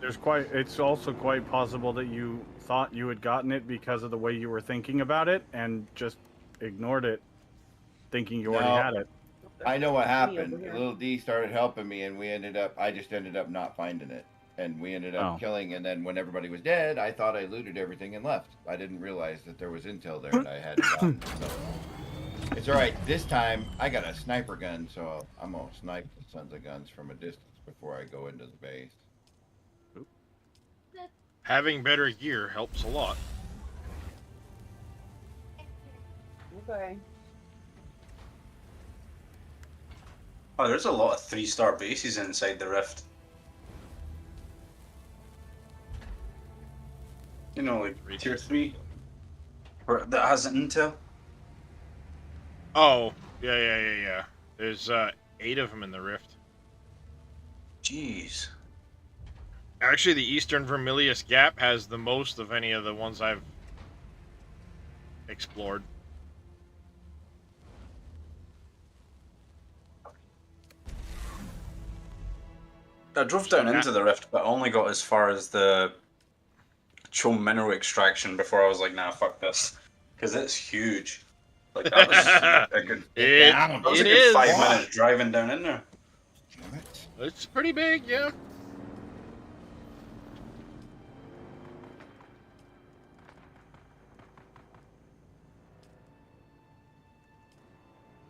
It's also quite possible that you thought you had gotten it because of the way you were thinking about it and just ignored it, thinking you already had it. I know what happened. here. Little D started helping me, and I just ended up not finding it. And we ended up killing, and then when everybody was dead, I thought I looted everything and left. I didn't realize that there was intel there that I hadn't gotten. So it's all right. This time, I got a sniper gun, so I'm going to snipe the sons of guns from a distance before I go into the base. Having better gear helps a lot. Okay. Oh, there's a lot of 3-star bases inside the Rift. You know, like tier 3, that has intel. Oh, yeah. There's 8 of them in the Rift. Jeez. Actually, the Eastern Vermilius Gap has the most of any of the ones I've explored. I drove down into the Rift, but I only got as far as the Chom mineral extraction before I was like, nah, fuck this. Because it's huge. Like, that was a good, that was a good 5 minutes driving down in there. It's pretty big, yeah.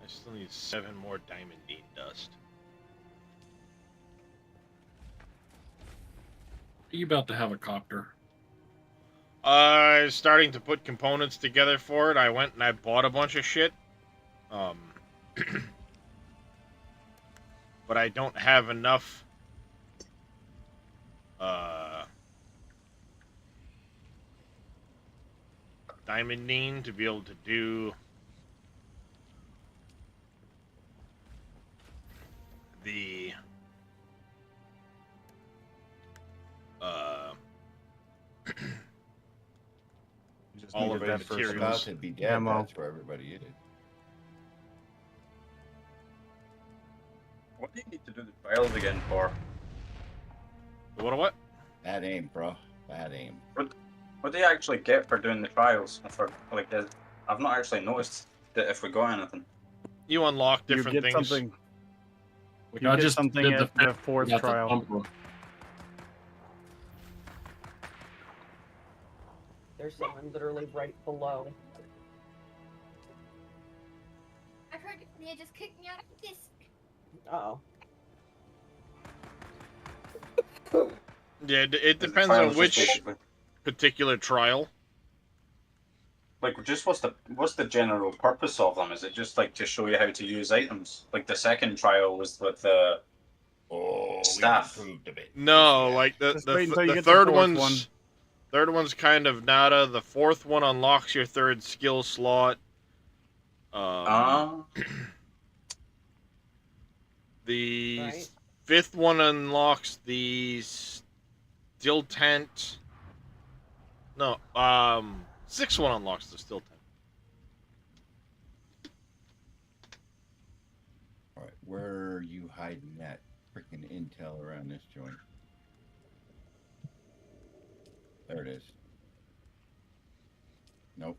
I still need 7 more diamondine dust. Are you about to have a copter? Starting to put components together for it. I went and I bought a bunch of shit. But I don't have enough diamondine to be able to do the all of the materials. About to be dead. That's where everybody is. What do you need to do the trials again for? What? Bad aim, bro. Bad aim. What do you actually get for doing the trials? For like, I've not actually noticed that if we got anything. You unlock different you get things. Something. Like you I get just something did at the 4th trial. There's someone literally right below. I heard they just kicked me out of this. Yeah, it depends on which particular trial. Like, just what's the general purpose of them? Is it just like to show you how to use items? Like the second trial was with the staff. No, like the third one's third one's kind of nada. The 4th one unlocks your 3rd skill slot. The 5th one unlocks the still tent. No, 6th one unlocks the still tent. All right, where are you hiding that freaking intel around this joint? There it is. Nope.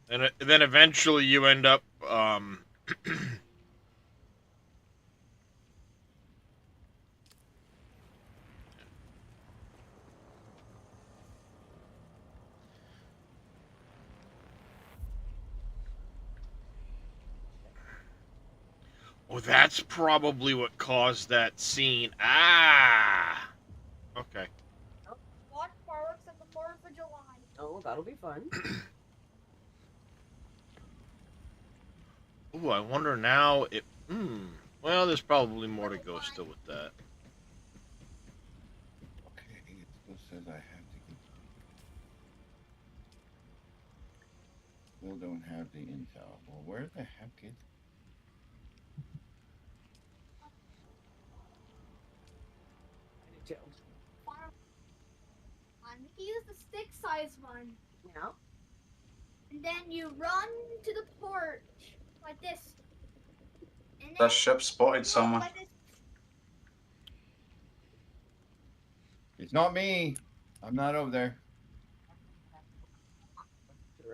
And then eventually you end up Oh, that's probably what caused that scene. Ah! Okay. Watch fireworks on the 4th of July. Oh, that'll be fun. Ooh, I wonder now if... Well, there's probably more to go still with that. Okay, it still says I have to get... Still don't have the intel. Well, where the heck is... You use the stick size one. Yeah. And then you run to the porch like this. And That ship spotted someone. like this. It's not me. I'm not over there.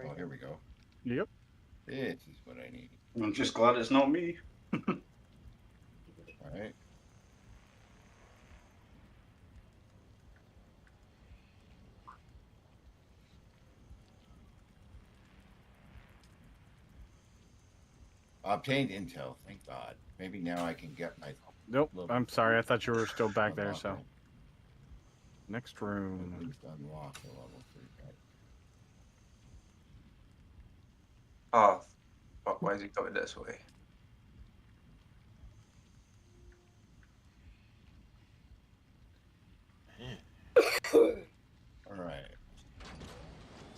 Oh, here we go. Yep. This is what I need. I'm just glad it's not me. All right. Obtained intel, thank God. Maybe now I can get my... Nope, I'm sorry. I thought you were still back there, so... Next room. At least unlock the level 3 guy. Oh, fuck, why is he coming this way? Alright.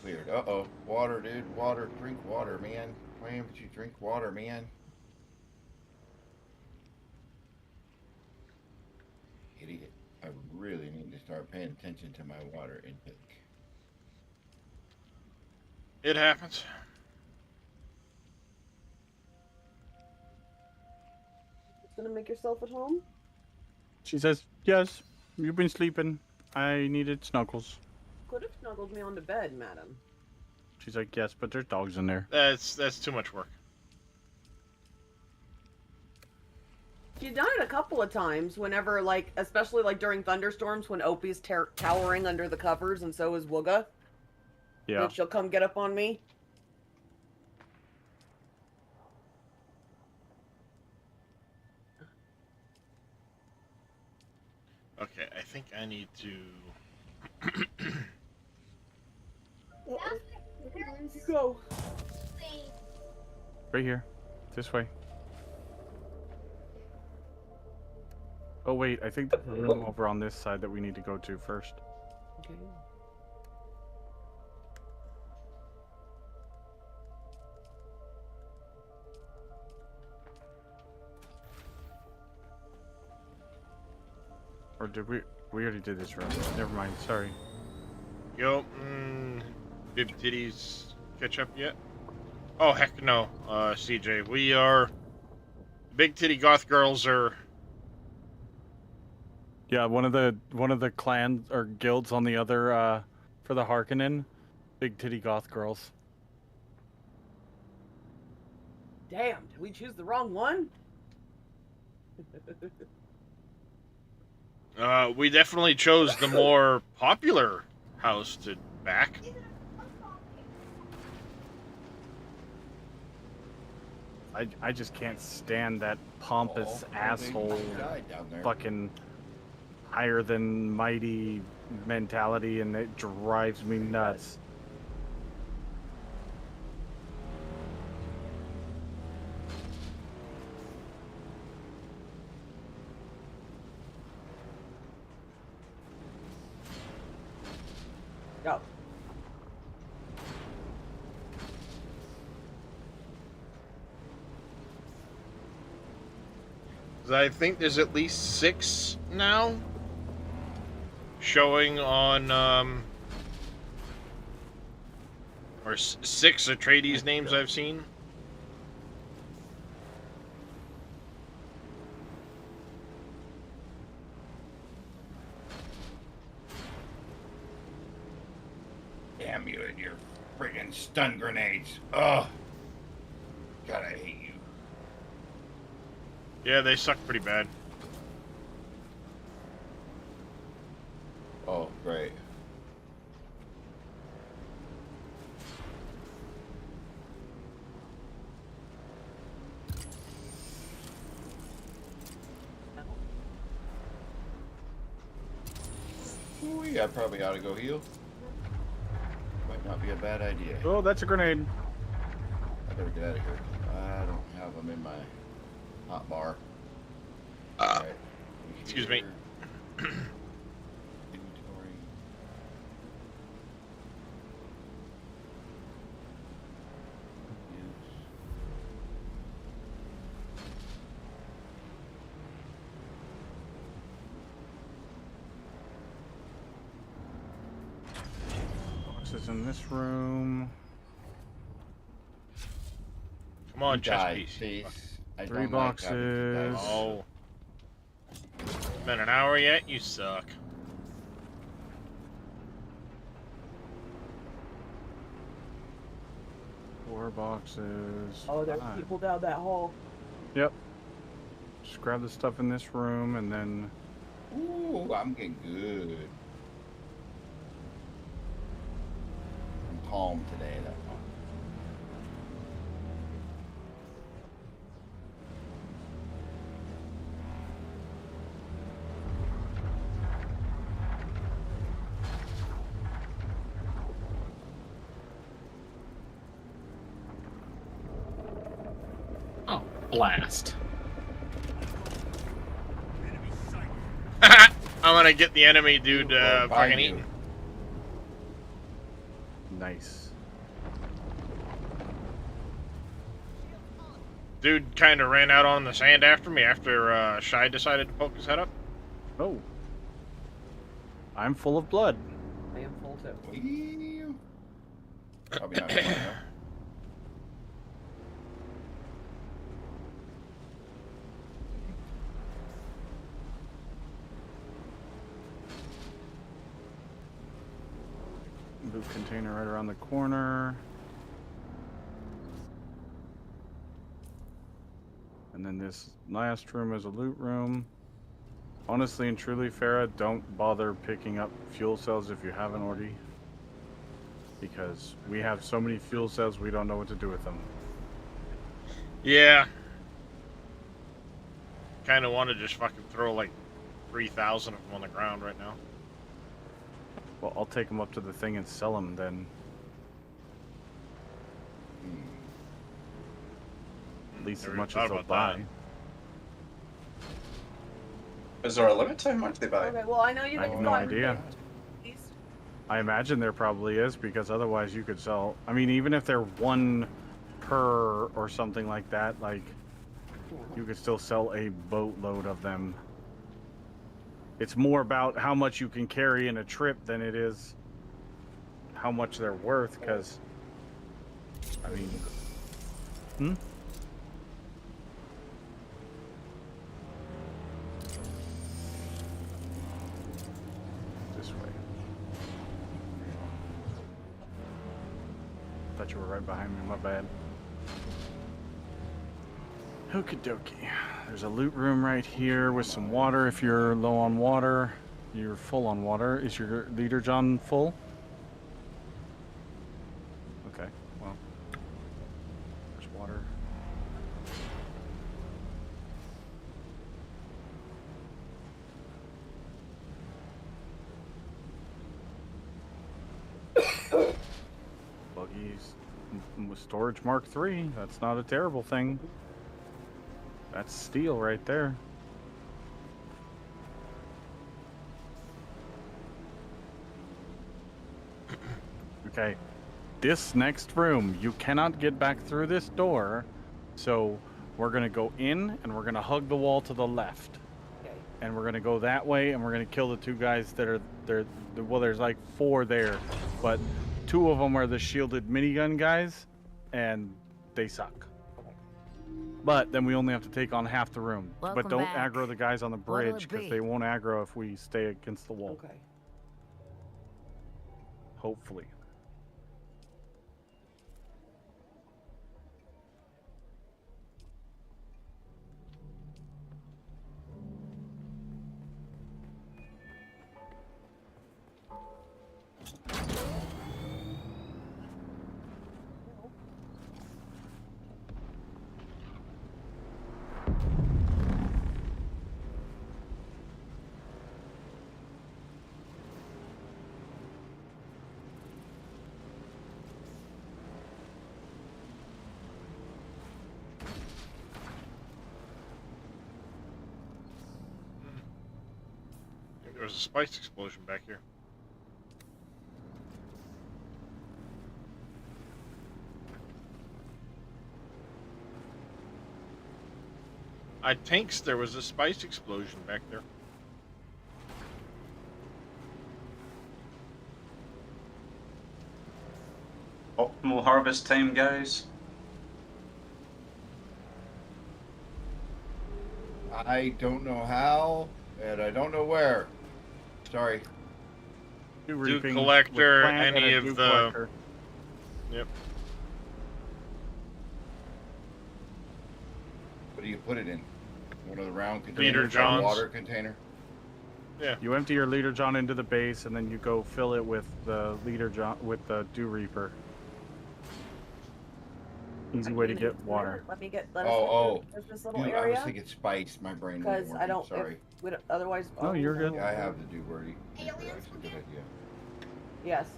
Cleared. Uh-oh. Water, dude. Water. Drink water, man. Why haven't you drink water, man? Idiot. I really need to start paying attention to my water intake. It happens. Just gonna make yourself at home? She says, yes, you've been sleeping. I needed snuggles. Could have snuggled me onto bed, madam. She's like, yes, but there's dogs in there. That's too much work. She's done it a couple of times whenever, like, especially like during thunderstorms when Opie's towering under the covers and so is Wooga. Yeah. Then she'll come get up on me. Okay, I think I need to... Go. Right here. This way. Oh, wait. I think there's a room over on this side that we need to go to first. Okay. Or did we? We already did this room. Never mind. Sorry. Yo, Bib Titties catch up yet? Oh, heck no, CJ. We are... Big Titty Goth Girls are... Yeah, one of the clans or guilds on the other for the Harkonnen, big titty goth girls. Damn, did we choose the wrong one? We definitely chose the more popular house to back. I just can't stand that pompous asshole fucking higher than mighty mentality, and it drives me nuts. Go. I think there's at least 6 now showing on, or 6 Atreides names I've seen. Damn you and your friggin' stun grenades. Ugh. God, I hate you. Yeah, they suck pretty bad. Oh, great. Maybe I probably ought to go heal. Might not be a bad idea. Oh, that's a grenade. I better get out of here. I don't have them in my hot bar. Right. Excuse me. Inventory. Boxes in this room. Come on, You chest died, piece. please. I 3 don't like having you boxes. guys. Oh. Been an hour yet? You suck. Four boxes. Oh, there's 5. people down that hall. Yep. Just grab the stuff in this room and then. Ooh, I'm getting good. I'm calm today, though. Oh, blast. I'm gonna get the enemy dude fucking eaten. Nice. Dude kind of ran out on the sand after me after Shy decided to poke his head up. Oh. I'm full of blood. I am full too. Probably not gonna line up. Loot container right around the corner. And then this last room is a loot room. Honestly and truly, Farah, don't bother picking up fuel cells if you haven't already. Because we have so many fuel cells, we don't know what to do with them. Yeah. Kind of want to just fucking throw like 3,000 of them on the ground right now. Well, I'll take them up to the thing and sell them then. At least as Never much thought as they'll about buy. that. Is there a limit to how much they buy? Okay, well, I know you I guys have no got idea. these. I imagine there probably is, because otherwise you could sell. I mean, even if they're one per or something like that, like you could still sell a boatload of them. It's more about how much you can carry in a trip than it is how much they're worth, because I mean, this way. Thought you were right behind me, my bad. Okie dokie. There's a loot room right here with some water if you're low on water. You're full on water. Is your leader John full? Okay, well. There's water. Buggies with storage Mark III. That's not a terrible thing. That's steel right there. Okay. This next room, you cannot get back through this door. So we're going to go in and we're going to hug the wall to the left. Okay. And we're going to go that way and we're going to kill the 2 guys that are there. Well, there's like 4 there, but 2 of them are the shielded minigun guys and they suck. But then we only have to take on half the room. Welcome but don't back. aggro the guys on the What'll bridge it because be? they won't aggro if we stay against the wall. Okay. Hopefully. there was a spice explosion back here. I thinks there was a spice explosion back there. Optimal harvest time, guys. I don't know how, and I don't know where. Sorry. Dew collector, any of the... Collector. Yep. What do you put it in? One of the round containers? Leader Johns. Water container? Yeah. You empty your Leader John into the base, and then you go fill it with the Leader John with the Dew Reaper. Easy way to get water. Let me get. There's this little Dude, I area. was thinking spice. My brain Because wasn't I don't. Sorry. Otherwise. No, you're good. Yeah, I have the Dew Birdie. Aliens will get. Yes.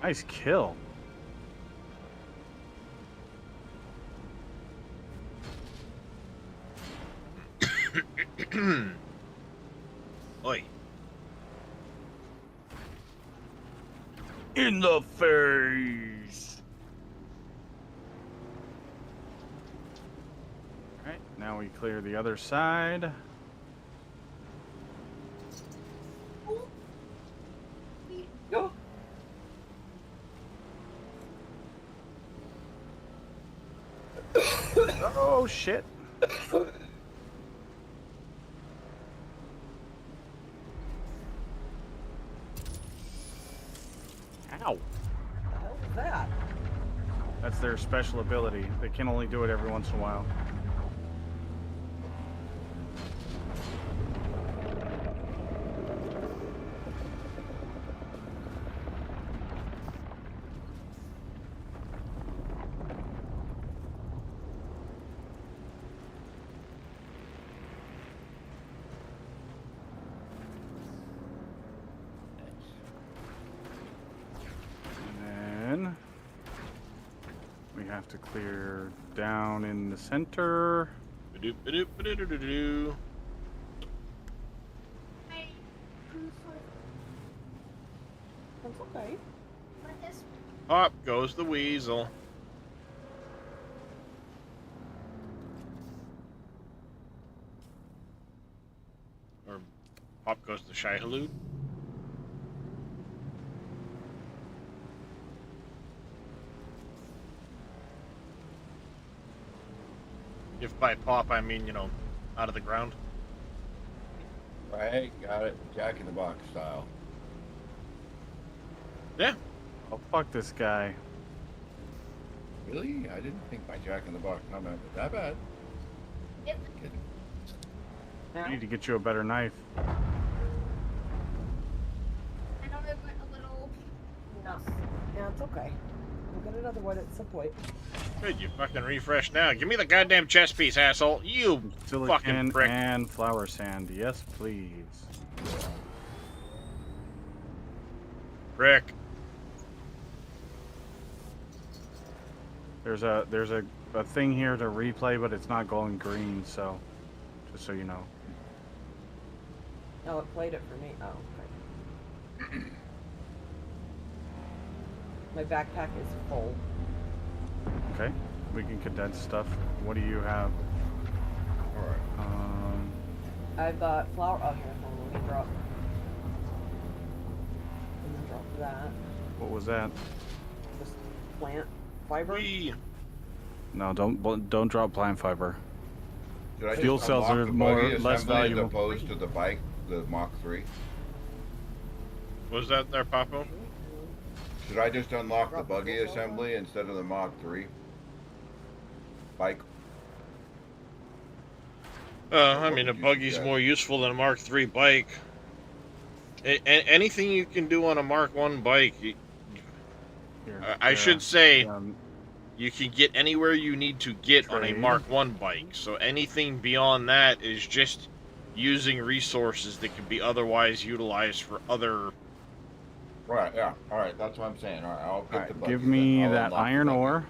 Nice kill. Oi. In the face. Alright, now we clear the other side. Go. Oh shit. Ow. What the hell is that? That's their special ability. They can only do it every once in a while. To clear down in the center. Ba-doop-ba-doop-ba-doop-ba-doo. That's okay. Up goes the weasel. Or up goes the shy halud. If by pop, I mean, you know, out of the ground. Right, got it. Jack in the Box style. Yeah. Oh, fuck this guy. Really? I didn't think my Jack in the Box comment was that bad. Yep. I need to get you a better knife. I know it went a little. No. Yeah, it's okay. We'll get another one at some point. Good, you fucking refresh now. Give me the goddamn chest piece, asshole. You Silicon fucking prick. and flower sand. Yes, please. Prick. There's a thing here to replay, but it's not going green, so just so you know. Oh, it played it for me. Oh, okay. My backpack is full. Okay, we can condense stuff. What do you have? Alright. I've got flour. Oh, here, let me drop. And then drop that. What was that? Just plant fiber. No, don't drop plant fiber. Should I Fuel just cells unlock are the more buggy less assembly valuable. as opposed to the bike, the Mach 3? Was that there, Papo? Should I just unlock the buggy assembly instead of the Mach 3 bike? I mean, a buggy's more useful than a Mark III bike. Anything you can do on a Mark 1 bike, I should Yeah. say, you can get anywhere you need to get on a Trade. Mark 1 bike. So anything beyond that is just using resources that can be otherwise utilized for other... Right, yeah. Alright, that's what I'm saying. Alright, I'll get the buggy. Give me then. I'll that unlock the iron buggy. ore.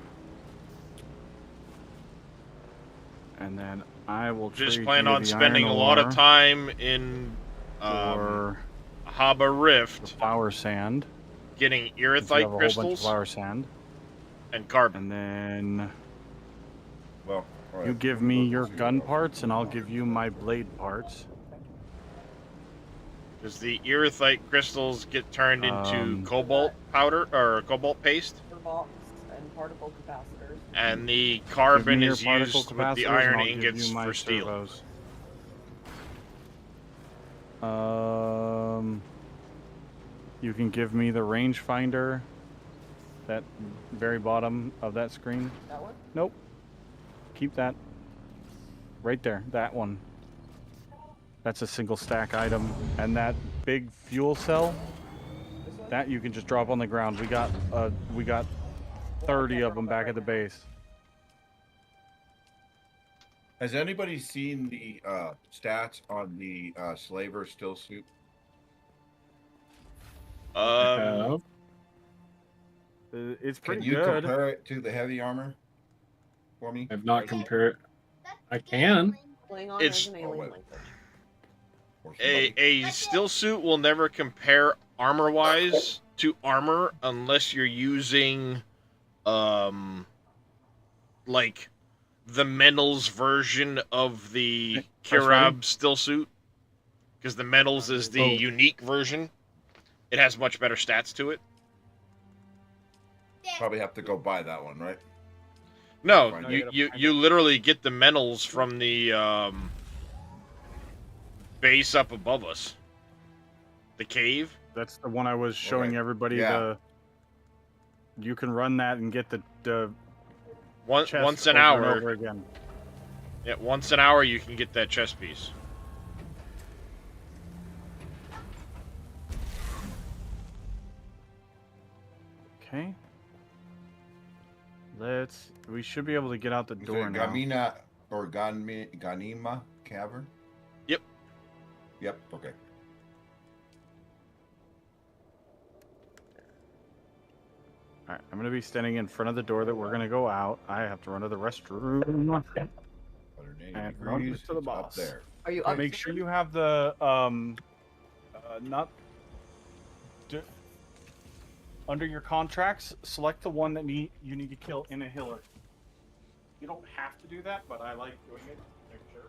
And then I will Just trade plan you on the spending iron a lot of ore time in for Hagga Rift. the flower sand. Getting Since you have earthite a whole bunch of crystals flower sand. and carbon. And then Well, alright. you give me your gun parts, and I'll give you my blade parts. Because the earthite crystals get turned into cobalt powder or cobalt paste, Box and particle capacitors. and the Give me carbon your is particle used with the capacitors, and iron I'll give ingots you my for steel. servos. You can give me the rangefinder. That very bottom of that screen. That one? Nope. Keep that. Right there. That one. That's a single stack item. And that big fuel cell, that you can just drop on the ground. We got 30 of them back at the base. Has anybody seen the stats on the slaver still suit? It's pretty Can you good. compare it to the heavy armor for me? I've not compared. I can. It's an alien language. a still suit will never compare armor-wise to armor unless you're using, like the Menels version of the Kirab still suit, because the Menels is the unique version. It has much better stats to it. Probably have to go buy that one, right? No, you literally get the Menels from the base up above us. The cave. That's the one I was showing everybody. Yeah. You can run that and get the once chest an over hour. and over again. Yeah, once an hour you can get that chest piece. Okay. We should be able to get out the door now. Gamina or Ganima Cavern? Yep. Yep, okay. Alright, I'm going to be standing in front of the door that we're going to go out. I have to run to the restroom. And run to the boss. Up there. Are you Make sure you have the, under your contracts, select the one that you need to kill in a hiller. You don't have to do that, but I like doing it to make sure.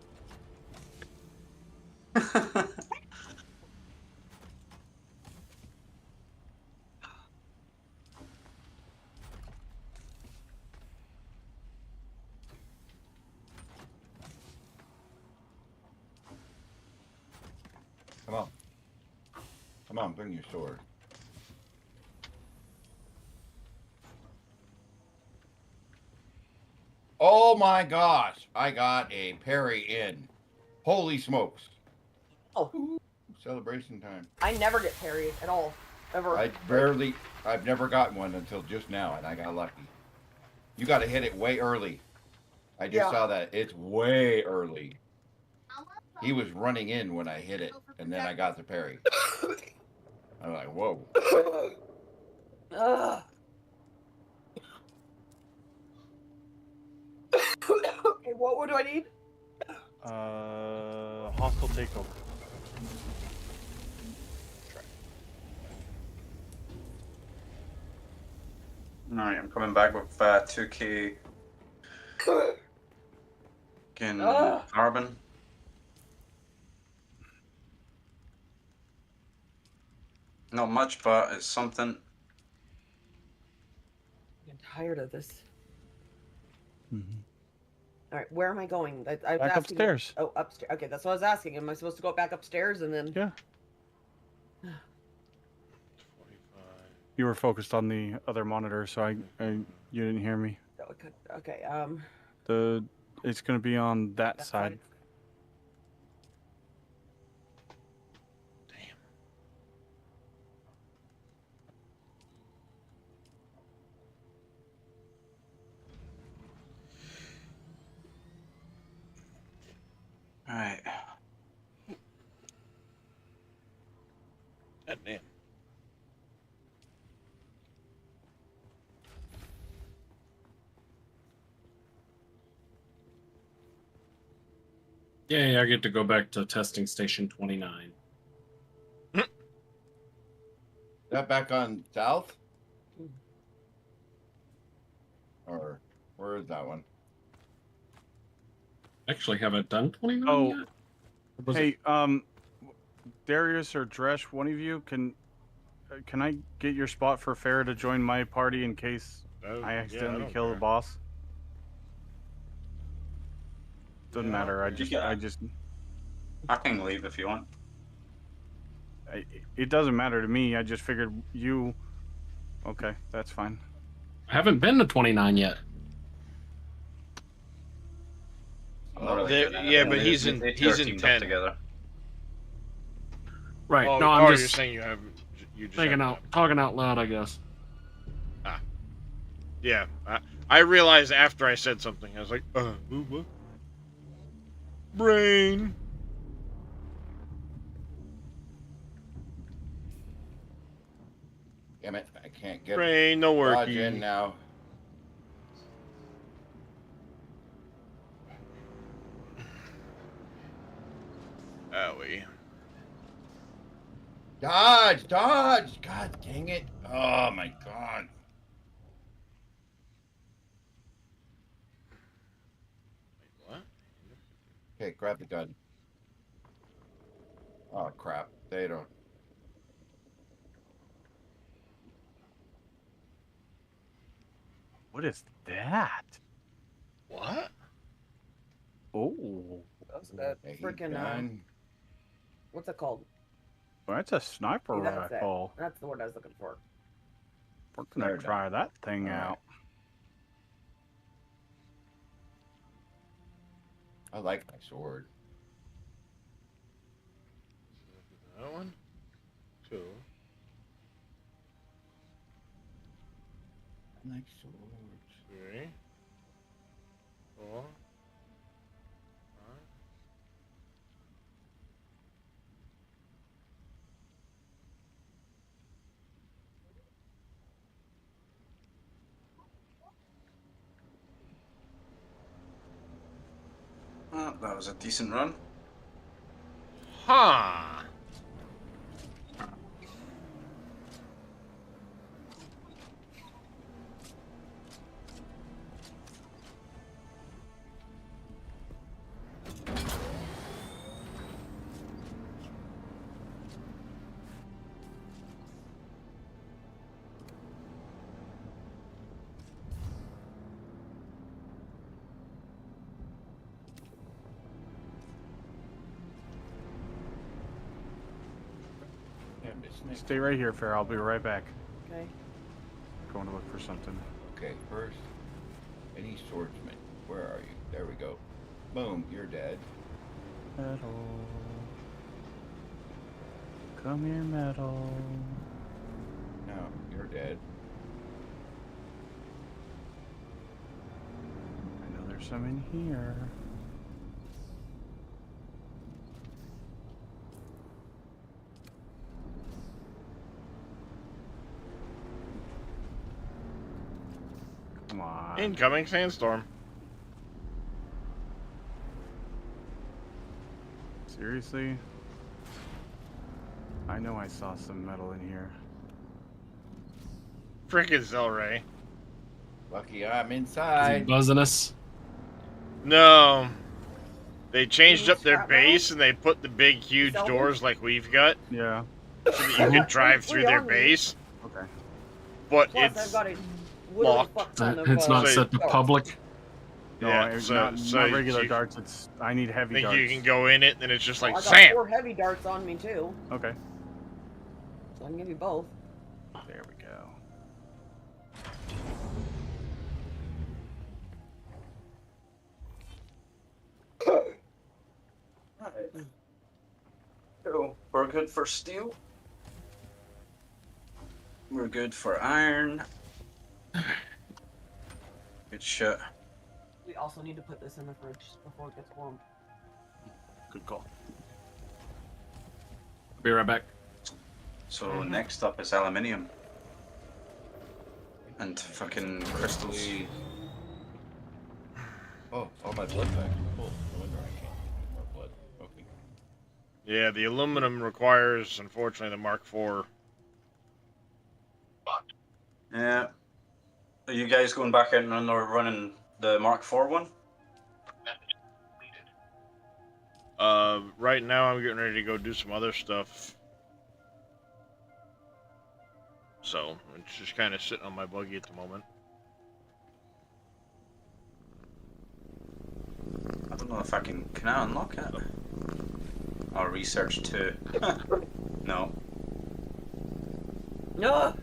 Come on. Come on, bring your sword. Oh my gosh, I got a parry in. Holy smokes. Oh. Celebration time. I never get parried at all. Ever. I've never gotten one until just now, and I got lucky. You got to hit it way early. I just saw that. It's way early. He was running in when I hit it, and then I got the parry. I'm like, whoa. Okay, what do I need? Hostile takeover. Alright, I'm coming back with 2k carbon. Not much, but it's something. I'm tired of this. All right, where am I going? I was Back asking upstairs. Oh, upstairs. Okay, that's what I was asking. Am I supposed to go back upstairs and then? Yeah. You were focused on the other monitor, so you didn't hear me. Okay. It's gonna be on that side. Right. God damn. Yay, I get to go back to testing station 29. That back on south? Or where is that one? Actually, haven't done 29 Oh, yet? Or was hey, it- Darius or Dresh, one of you can I get your spot for Farah to join my party in case I accidentally don't kill the care. boss? Doesn't Yeah, matter. I you just can- I can leave if you want. It doesn't matter to me. I just figured you. Okay, that's fine. I haven't been to 29 yet. I'm not really There- doing yeah, anything. but he's in- They two he's are in teamed 10. up together. Right. Oh, no, I'm you're just saying you haven't. You just thinking haven't out, talking out loud, I guess. Yeah, I realized after I said something, I was like, what? Brain. Damn it, I can't get Brain, no dodge worky. in now. Owie. Dodge! Dodge! God dang it. Oh my god. What? Okay, grab the gun. Oh crap. They don't. What is that? What? Oh, That's that freaking gun. what's it called? that's a sniper See, that's it. rifle. That's the word I was looking for. We're gonna try that thing out. I like my sword. That one? Two. I like swords. 3. 4. 5. Oh, that was a decent run. Huh. Stay right here, Farah. I'll be right back. Okay. Going to look for something. Okay, first, any swordsman. Where are you? There we go. Boom, you're dead. Metal. Come here, metal. No, you're dead. I know there's some in here. Come on. Incoming sandstorm. Seriously? I know I saw some metal in here. Frickin' Zelray. Lucky I'm Is he inside. buzzing us? No. They changed up their Scrap base and they put the big, huge Sell them? doors like we've got Yeah. so that you could drive through their base. Okay. But Plus, I've it's got a literally locked. fuck ton of, It's not so- set to public. No, Yeah, so not regular you darts. It's I need heavy think darts. you can go in it and then it's just like I got Sam. 4 heavy darts on me too, Okay. so I can give you both. There we go. So we're good for steel. We're good for iron. Good shit. We also need to put this in the fridge before it gets warm. Good call. Be right back. So next up is aluminium. And fucking crystals. Oh, all my blood bags are full. No wonder I can't get more blood. Okay. Yeah, the aluminum requires, unfortunately, the Mark IV. Yeah. Are you guys going back out and running the Mark IV one? Right now I'm getting ready to go do some other stuff. So, it's just kind of sitting on my buggy at the moment. I don't know if I can I unlock it? I'll research too. No. No.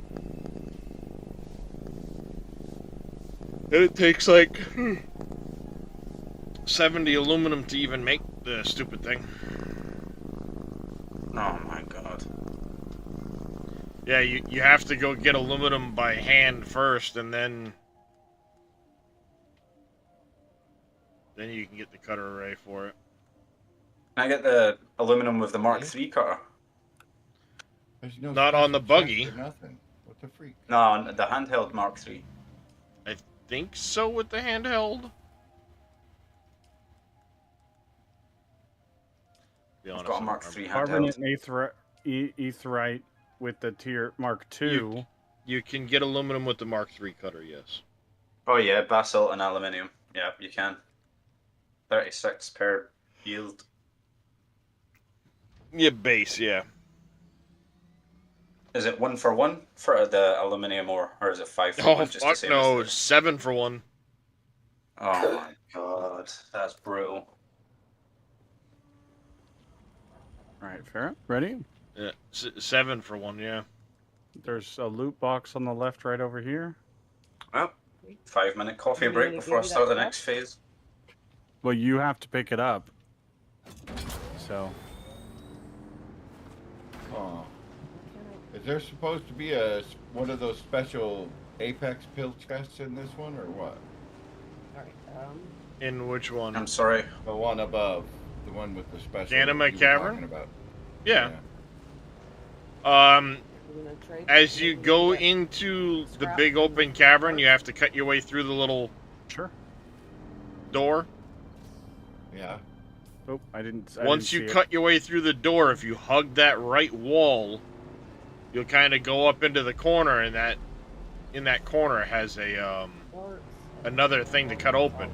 And it takes like 70 aluminum to even make the stupid thing. Oh my god. Yeah, you have to go get aluminum by hand first, and then you can get the cutter array for it. Can I get the aluminum with the Mark III cutter? There's no Not on the special buggy. check or nothing. What the freak? No, on the handheld Mark III. I think so with the handheld. Be honest, I've got a Mark III Carbonate handheld. and aetherite with the tier Mark II. You can get aluminum with the Mark III cutter, yes. Oh yeah, basalt and aluminium. Yeah, you can. 36 per yield. Yeah, base, yeah. Is it 1 for 1 for the aluminium or is it 5 for 1? Just the Fuck same no, as the... 7 for 1. Oh my god, that's brutal. Alright, fair. Ready? Yeah, 7 for 1, yeah. There's a loot box on the left right over here. Well, 5-minute coffee break before I start the next phase. Well, you have to pick it up. So. Oh. Is there supposed to be one of those special Apex pill chests in this one, or what? Alright, In which one? I'm sorry. The one above. The one with the special... Dynamite you were Cavern? talking about. Yeah. As you go into the big open cavern, you have to cut your way through the little door. Yeah. Oh, I didn't. Once you cut your way through the door, if you hug that right wall, you'll kind of go up into the corner, and in that corner has a another thing to cut open.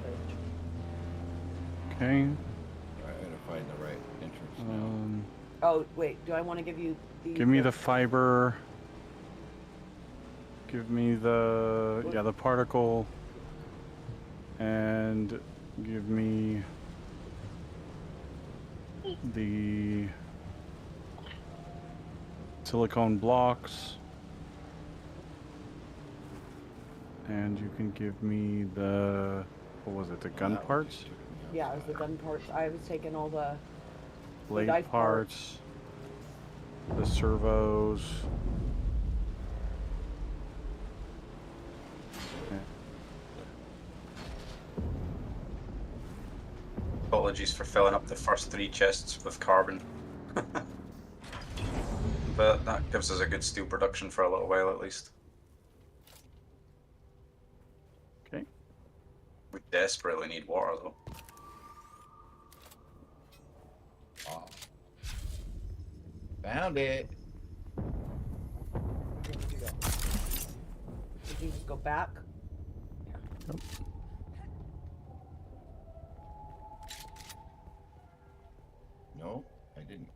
Okay. I gotta find the right entrance now. Oh, wait. Do I want to give you the... Give me the fiber. Give me the particle. And give me the silicone blocks. And you can give me the, what was it, the gun parts? Yeah, it was the gun parts. I was taking all the Blade knife parts, the servos. Apologies for filling up the first 3 chests with carbon. But that gives us a good steel production for a little while at least. Okay. We desperately need water though. Oh. Found it. Did you just go back? Nope. No, I didn't.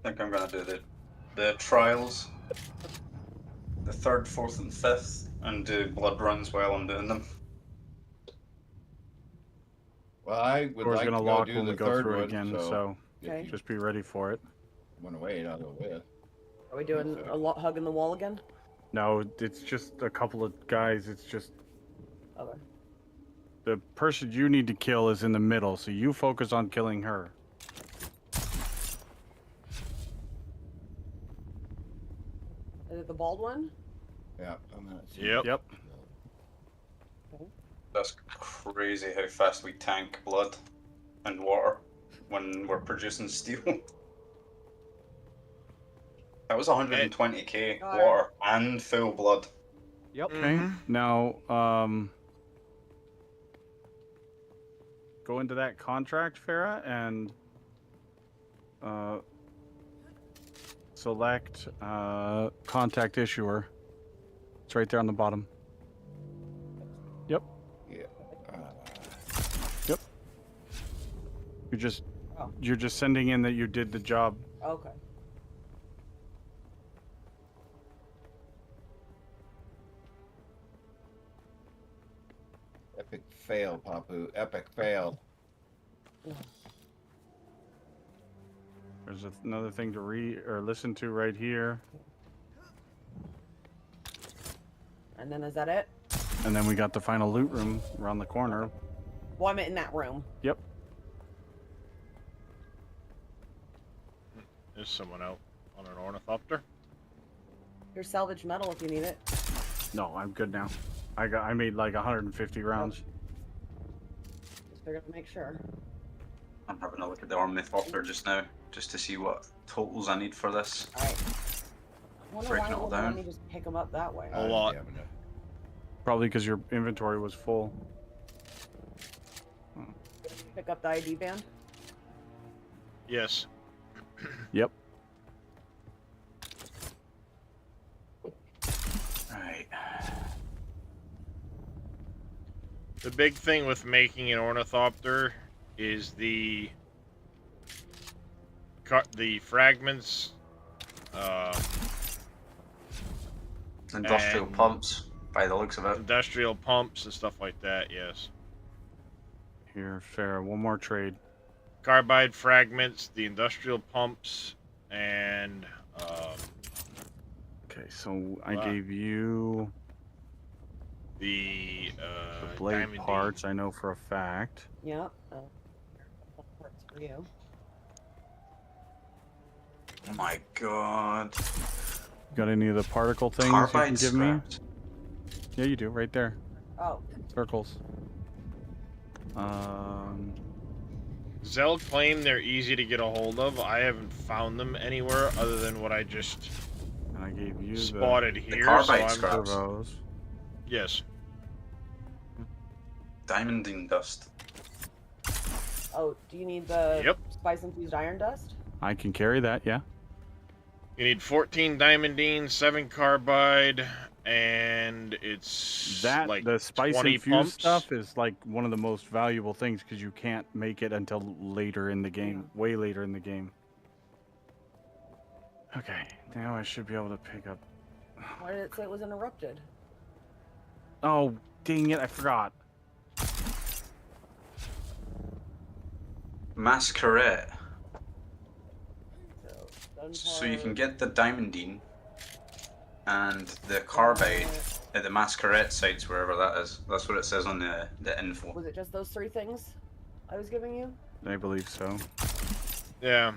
I think I'm gonna do the trials. The 3rd, 4th, and 5th, and do blood runs while I'm doing them. Well, I would Door's like gonna to lock go do when the we go third through one, it again, so Okay. just be ready for it. Want to wait? I'll go with. Are we doing a lot hugging the wall again? No, it's just a couple of guys. It's just Okay. the person you need to kill is in the middle, so you focus on killing her. Is it the bald one? Yeah, I'm not Yep. Yep. That's crazy how fast we tank blood and water when we're producing steel. That was 120k water and full blood. Yep. Okay. Now, go into that contract, Farah, and select contact issuer. It's right there on the bottom. Yep. Yeah. Yep. You're just sending in that you did the job. Okay. Epic fail, Papu. Epic fail. There's another thing to read or listen to right here. And then is that it? And then we got the final loot room around the corner. Well, I'm in that room. Yep. There's someone out on an ornithopter. Here's salvage metal if you need it. No, I'm good now. I made like 150 rounds. Just figured to make sure. I'm having a look at the ornithopter just now, just to see what totals I need for this. Alright. I wonder Breaking why it all it won't let down. me just pick them up that way. A lot. Probably because your inventory was full. Pick up the ID band. Yes. Yep. Right. The big thing with making an ornithopter is the fragments, Industrial and pumps, by the looks of it. industrial pumps and stuff like that. Yes. Here, Farah, one more trade. Carbide fragments, the industrial pumps, and Okay, so I gave you the blade diamond parts. I know for a fact. Yep. Parts for you. Oh my god. Got any of the particle things Carbide you can give scraps. me? Yeah, you do, right there. Oh. Circles. Zell claim they're easy to get a hold of. I haven't found them anywhere other than what I just And I gave you spotted the here. carbide so scraps. Servos. Yes. Diamond dust. Oh, do you need the Yep. spice infused iron dust? I can carry that, yeah. You need 14 diamondine, 7 carbide, and it's That like the spice 20 infused pumps. stuff is like one of the most valuable things because you can't make it until later in the game, way later in the game. Okay, now I should be able to pick up. Why did it say it was interrupted? Oh, dang it! I forgot. Masquerade. So you can get the diamondine and the carbide at the Masquerade sites, wherever that is. That's what it says on the info. Was it just those 3 things I was giving you? I believe so. Yeah.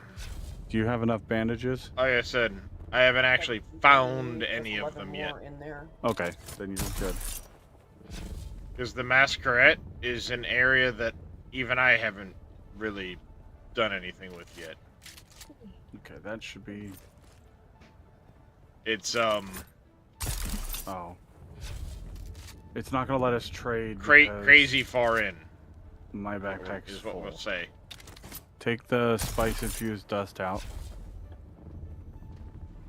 Do you have enough bandages? Like I said, I haven't actually found any of them yet. In there. Okay, then you're good. Because the Masquerade is an area that even I haven't really done anything with yet. Okay, that should be. It's Oh. It's not gonna let us trade. crazy far in. My backpack is what we'll say. Take the spice infused dust out.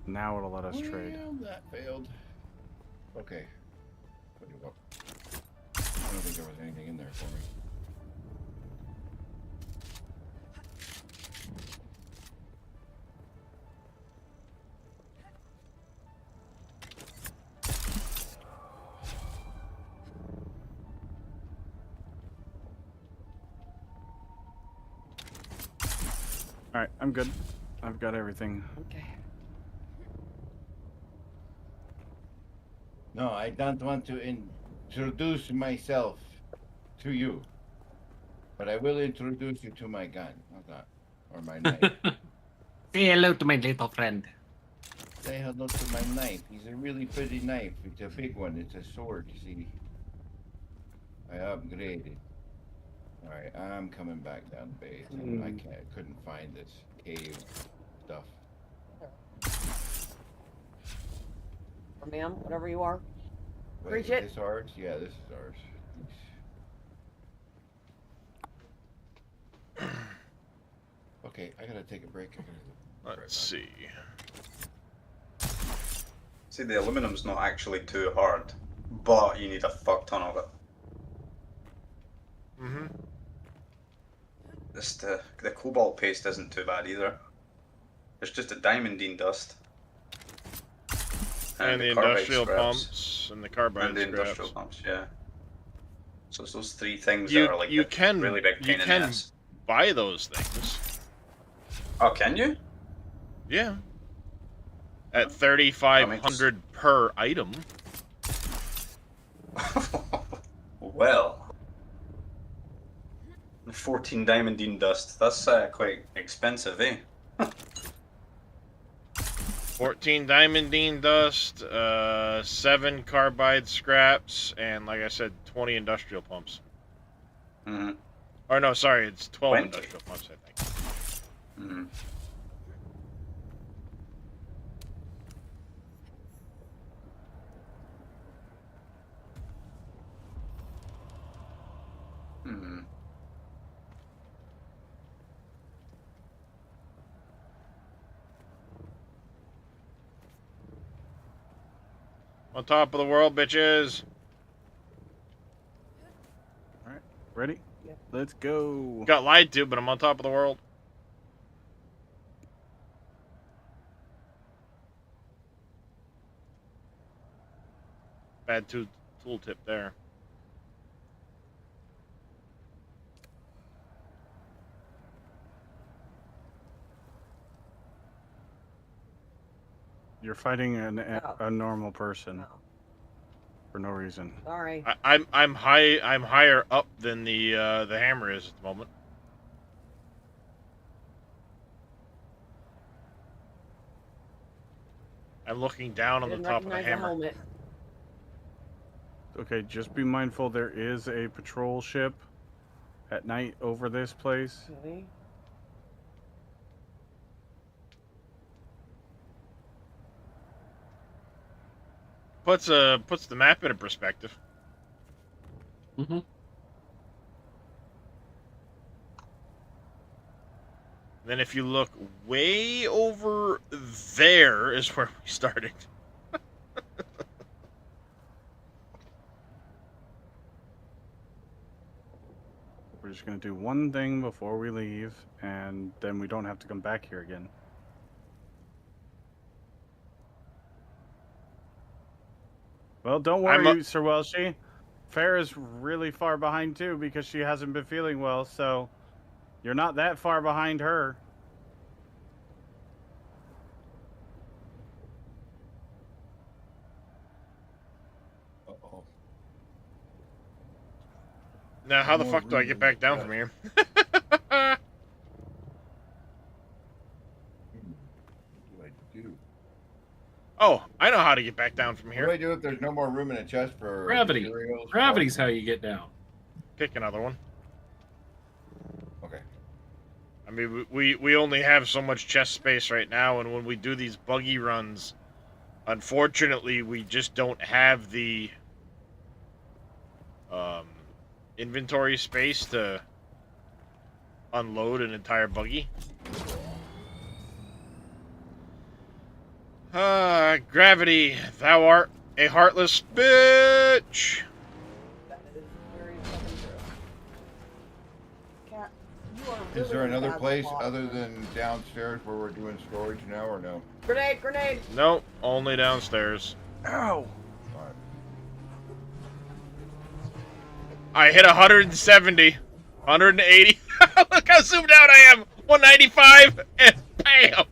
Now it'll let us trade. Well, that failed. Okay. Put you up. I don't think there was anything in there for me. Alright, I'm good. I've got everything. Okay. No, I don't want to introduce myself to you. But I will introduce you to my gun. How's that? Or my knife. Say hello to my little friend. Say hello to my knife. He's a really pretty knife. It's a big one. It's a sword, see? I upgraded. Alright, I'm coming back down the base. Couldn't find this cave stuff. Or ma'am, whatever you are. Wait, Reach is it. this ours? Yeah, this is ours. Okay, I gotta take a break. Let's see. See, the aluminum's not actually too hard, but you need a fuck ton of it. Mm-hmm. The cobalt paste isn't too bad either. There's just a diamondine dust. And the industrial pumps and the carbide and the scraps. industrial pumps, yeah. So it's those three things You that are like you the can really big pain you in the can ass. buy those things. Oh, can you? Yeah. At 3,500 per item. Well, 14 diamondine dust. That's quite expensive, eh? 14 diamondine dust, 7 carbide scraps, and like I said, 20 industrial pumps. Mm-hmm. Or no, sorry, it's 12 20? industrial pumps, I think. Mm-hmm. Mm-hmm. On top of the world, bitches. Alright, ready? Yep. Let's go. Got lied to, but I'm on top of the world. Bad tool tip there. You're fighting a normal person for no reason. Sorry. I'm higher up than the hammer is at the moment. I'm looking down on the top of the hammer. Okay, just be mindful there is a patrol ship at night over this place. Okay. Puts the map into perspective. Mm-hmm. Then if you look way over there is where we started. We're just gonna do one thing before we leave, and then we don't have to come back here again. Well, don't worry, Sir Welshie. Fair is really far behind too because she hasn't been feeling well, so you're not that far behind her. Uh-oh. Now, how the fuck do I get back down from here? Oh, I know how to get back down from here. What do I do if there's no more room in a chest for Gravity. materials? Gravity's how you get down. Pick another one. Okay. I mean, we only have so much chest space right now, and when we do these buggy runs, unfortunately, we just don't have the inventory space to unload an entire buggy. Gravity, thou art a heartless bitch! That is very fucking true. Cat, you are really Is there another bad place spot. other than downstairs where we're doing storage now, or no? Grenade, grenade! Nope, only downstairs. Ow! I hit 170, 180. Look how zoomed out I am! 195, and bam!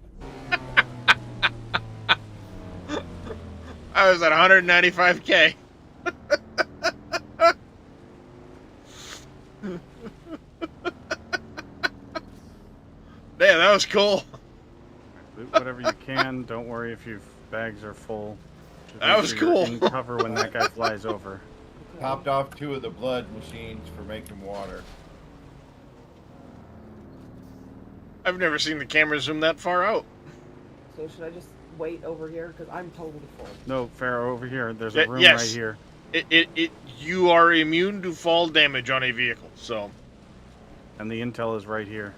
I was at 195k. Damn, that was cool. whatever you can. Don't worry if your bags are full. Just That make was sure you're cool. in cover when that guy flies over. Topped off 2 of the blood machines for making water. I've never seen the camera zoom that far out. So should I just wait over here? Because I'm totally full. No, Pharaoh, over here. There's a room yes. right here. You are immune to fall damage on a vehicle, so. And the intel is right here.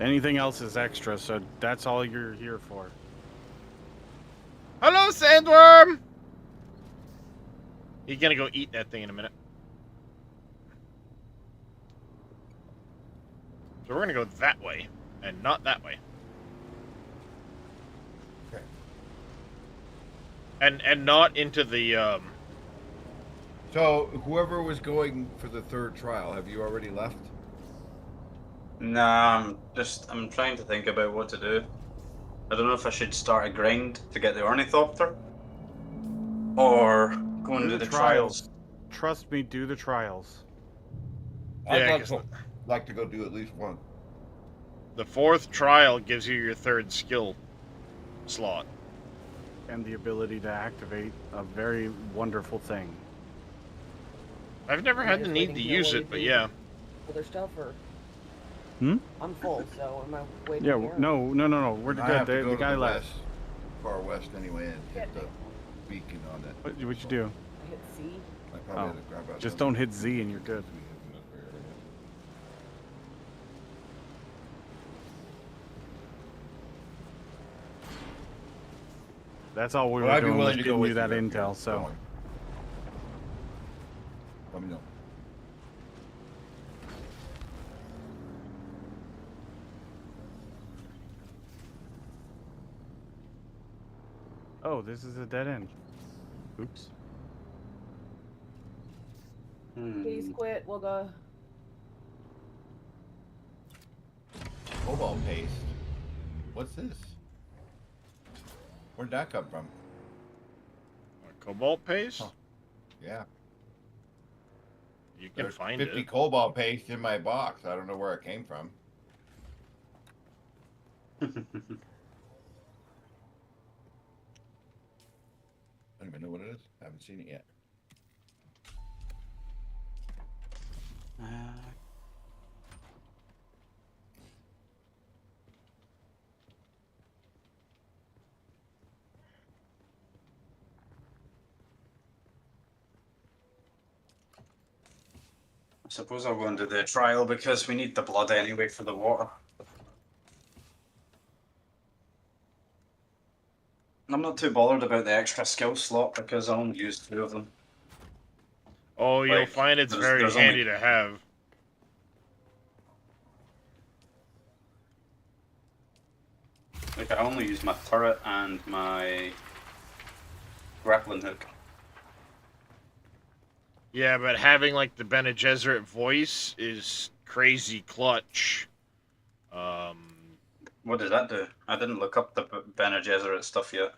Anything else is extra, so that's all you're here for. Hello, sandworm! He's gonna go eat that thing in a minute. So we're gonna go that way, and not that way. Okay. And not into the, So, whoever was going for the 3rd trial, have you already left? Nah, I'm trying to think about what to do. I don't know if I should start a grind to get the ornithopter, or go and do the trials. Trust me, do the trials. I'd like to go do at least one. The 4th trial gives you your 3rd skill slot. And the ability to activate a very wonderful thing. I've never had the need to use it, but yeah. Other stuff or? Hmm? I'm full, so am I waiting Yeah, here? no, we're I have to good. go The to guy the left. west, far west anyway, and hit the beacon on it. What you do? I hit C. I probably have to grab out Just some- don't hit Z and you're good. That's all we Well, were I'd be doing was willing to go giving with you that you. intel, so. Let me know. Oh, this is a dead end. Oops. Please quit. We'll go. Cobalt paste. What's this? Where'd that come from? Cobalt paste? Huh. Yeah. You can There's find 50 it. cobalt paste in my box. I don't know where it came from. I don't even know what it is. I haven't seen it yet. I suppose I'll go and do the trial because we need the blood anyway for the water. I'm not too bothered about the extra skill slot because I only use 2 of them. Oh, you'll Like, find it's very there's handy only- to have. Like, I only use my turret and my grappling hook. Yeah, but having like the Bene Gesserit voice is crazy clutch. What does that do? I didn't look up the Bene Gesserit stuff yet.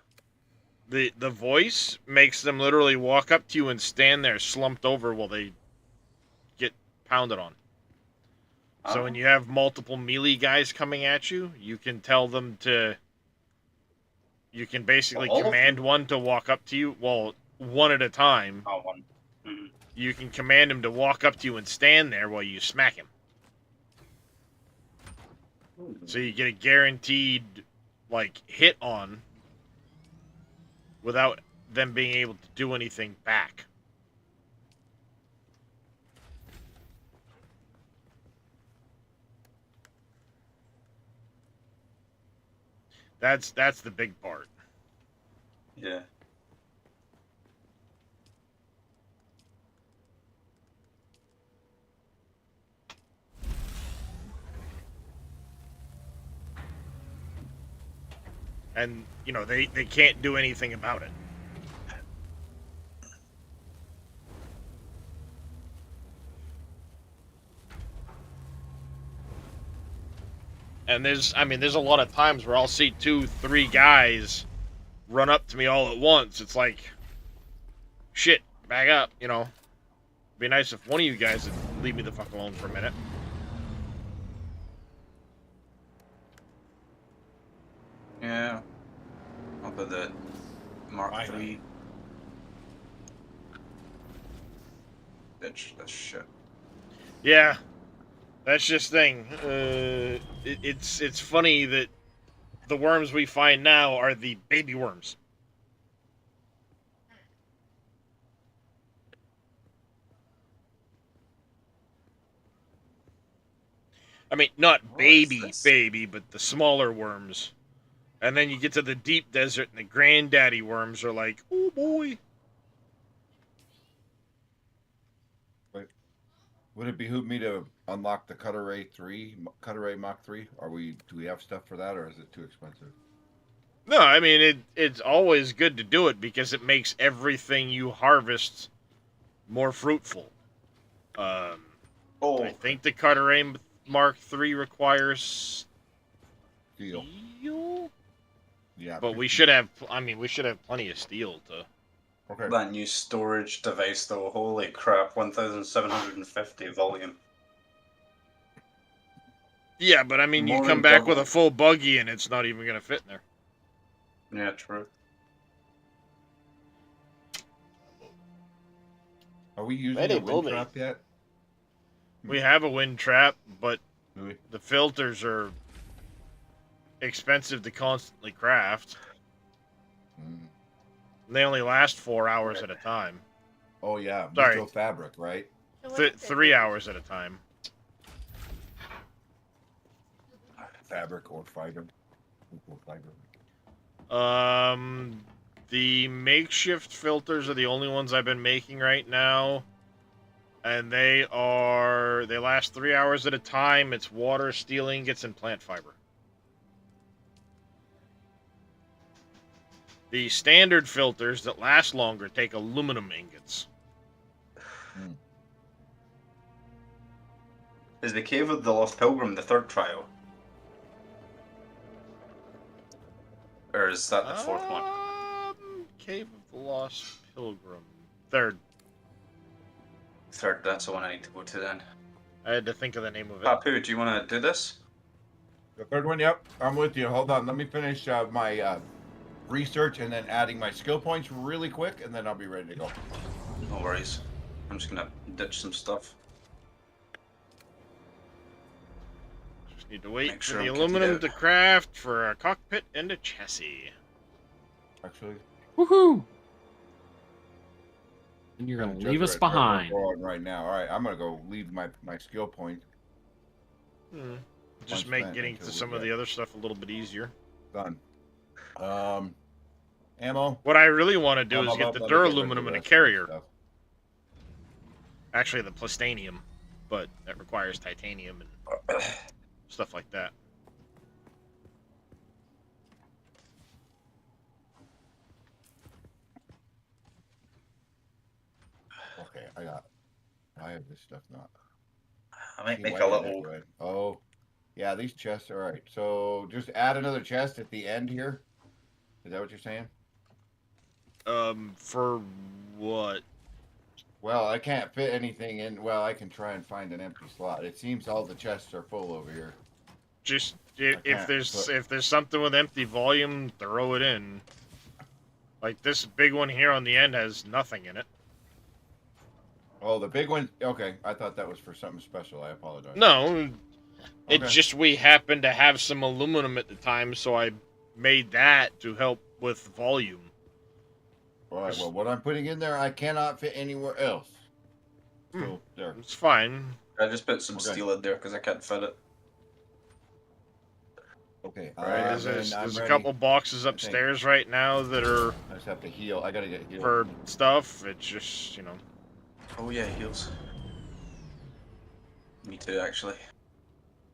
The voice makes them literally walk up to you and stand there slumped over while they get pounded on. So when you have multiple melee guys coming at you, you can tell them to... You can basically All of command one to walk up to you. Well, one at a time. Oh, one. Mm-hmm. You can command him to walk up to you and stand there while you smack him. So you get a guaranteed, like, hit on without them being able to do anything back. That's the big part. Yeah. And, you know, they can't do anything about it. And there's a lot of times where I'll see 2, 3 guys run up to me all at once. It's like, shit, back up, you know. Be nice if one of you guys would leave me the fuck alone for a minute. Yeah. I'll put the Mark III. Ditch this shit. Yeah, that's just thing. It's funny that the worms we find now are the baby worms. I mean, not baby, but the smaller worms. And then you get to the deep desert, and the granddaddy worms are like, oh boy. Wait, would it behoove me to unlock the Cutter Ray Mach 3? Do we have stuff for that, or is it too expensive? No, I mean, it's always good to do it because it makes everything you harvest more fruitful. I think the Cutter Aim Mark III requires steel. Yeah, but we should have. I mean, we should have plenty of steel to. Okay. That new storage device, though, holy crap, 1,750 volume. Yeah, but I mean, you More come than back double. with a full buggy, and it's not even gonna fit in there. Yeah, true. Are we using Maybe a it will wind be. trap yet? We have a wind trap, but the filters are expensive to constantly craft. They only last 4 hours at a time. Oh yeah, Sorry. Muto fabric, right? 3 hours at a time. Fabric or fiber. Or fiber. The makeshift filters are the only ones I've been making right now. And they last 3 hours at a time. It's water, steel ingots, and plant fiber. The standard filters that last longer take aluminum ingots. Is the Cave of the Lost Pilgrim the third trial? Or is that the fourth one? Cave of the Lost Pilgrim. Third. Third, that's the one I need to go to then. I had to think of the name of it. Papu, do you want to do this? The third one, yep. I'm with you. Hold on. Let me finish my research and then adding my skill points really quick, and then I'll be ready to go. No worries. I'm just going to ditch some stuff. Just need to wait Make for sure the I'm kitted aluminum out. to craft for a cockpit and a chassis. Actually. Woohoo! And you're gonna Just leave us right- behind. right now. All right, I'm gonna go leave my skill point. Just Once make spent getting until to we some of get the other stuff a little bit easier. Done. Ammo. What I really want to do is Let get me the get rid of duraluminum the in a rest of carrier. stuff. Actually, the plastanium, but that requires titanium and stuff like that. Okay, I have this stuff not. I might See, make why a did that little... go in? Oh, yeah, these chests. All right, so just add another chest at the end here. Is that what you're saying? For what? Well, I can't fit anything in. Well, I can try and find an empty slot. It seems all the chests are full over here. Just can't if there's put- something with empty volume, throw it in. Like this big one here on the end has nothing in it. Oh, the big one. Okay, I thought that was for something special. I apologize. No, it's Okay. just we happened to have some aluminum at the time, so I made that to help with volume. All right. Well, what I'm putting in there, I cannot fit anywhere else. Hmm. So there. It's fine. I just put some Okay. steel in there because I can't fit it. Okay. Right, then there's I'm a ready. couple boxes I think. upstairs right now that are I just have to heal. I gotta get healed. for stuff. It's just, you know. Oh yeah, heals. Me too, actually.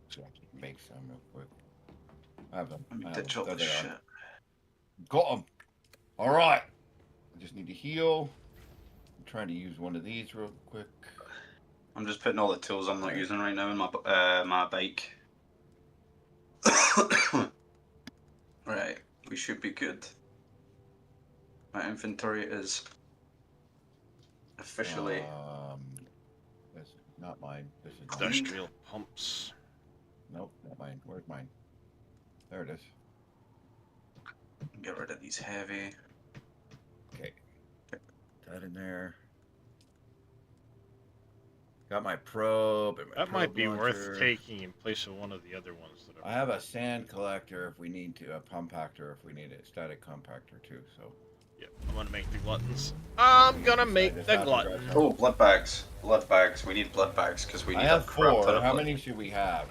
So I can make some real quick. I have them. Let me I have ditch them. all There this they are. shit. Got them. All right. I just need to heal. I'm trying to use one of these real quick. I'm just putting all the tools I'm not using right now in my bike. Right, we should be good. My inventory is officially This is not mine. This is mine. Industrial pumps. Nope, not mine. Where's mine? There it is. Get rid of these heavy. Okay. That in there. Got my probe and my That might probe be launcher. worth taking in place of one of the other ones that I have a sand collector if we need to, a compactor if we need it, static compactor too. So. Yep, I'm gonna make the gluttons. I'm gonna make the glutton. Oh, blood bags. Blood bags. We need blood bags because we need I have a crap ton 4. of How blood. many should we have?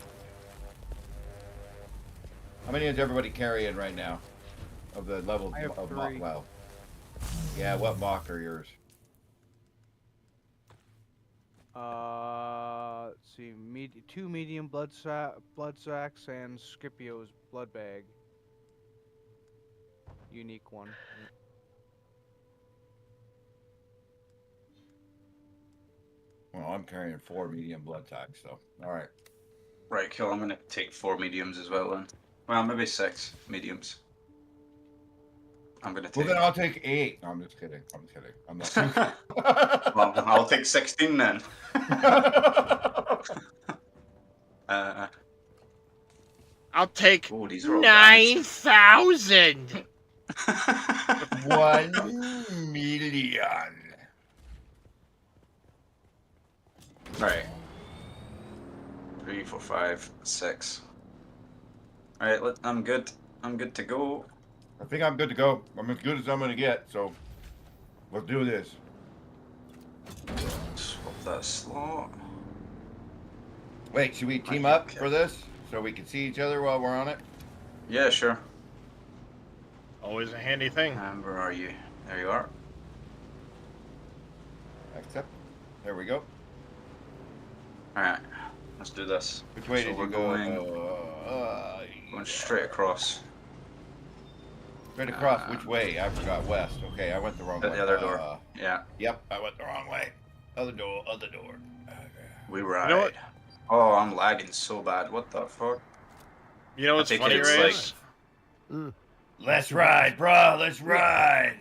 How many is everybody carrying right now? Of the level I have of 3. well. Yeah, what mock are yours? Let's see, 2 medium blood sacks and Scipio's blood bag. Unique one. Well, I'm carrying 4 medium blood sacks, so all right. Right, cool. I'm gonna take 4 mediums as well then. Well, maybe 6 mediums. I'm gonna take. Well, then I'll take 8. No, I'm just kidding. I'm kidding. I'm not. Well, I'll take 16 then. I'll take oh, these are all 9,000. 1 million. Right. 3, 4, 5, 6. All right, I'm good. I'm good to go. I think I'm good to go. I'm as good as I'm gonna get. So let's do this. Swap that slot. Wait, should we team up for this so we can see each other while we're on it? Yeah, sure. Always a handy thing. Where are you? There you are. Accept. There we go. All right, let's do this. Which way did you go? Going straight across. Straight across. Which way? I forgot. West. Okay, I went the wrong way. The other door. Yeah. Yep, I went the wrong way. Other door. Other door. We ride. You know what? Oh, I'm lagging so bad. What the fuck? You know what's funny, Reyes? Let's ride, bro. Let's ride.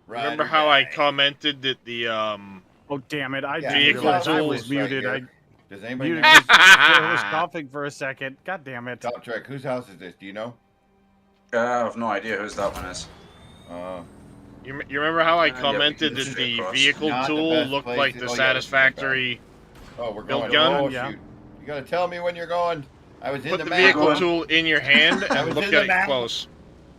Remember how I commented that the Oh damn it! I vehicle didn't realize I tool was muted. Does anybody muted know? I was coughing for a second. God damn it! Top Trek. Whose house is this? Do you know? I have no idea whose that one is. You remember how I Yeah, commented we can that just the across. vehicle Not the tool best looked place like to- the oh, yeah, satisfactory Oh, we're built going. gun? Oh, Yeah. shoot. You gotta tell me when you're going. I was in Put the the map. vehicle tool in your hand I and was look in at the it map. close.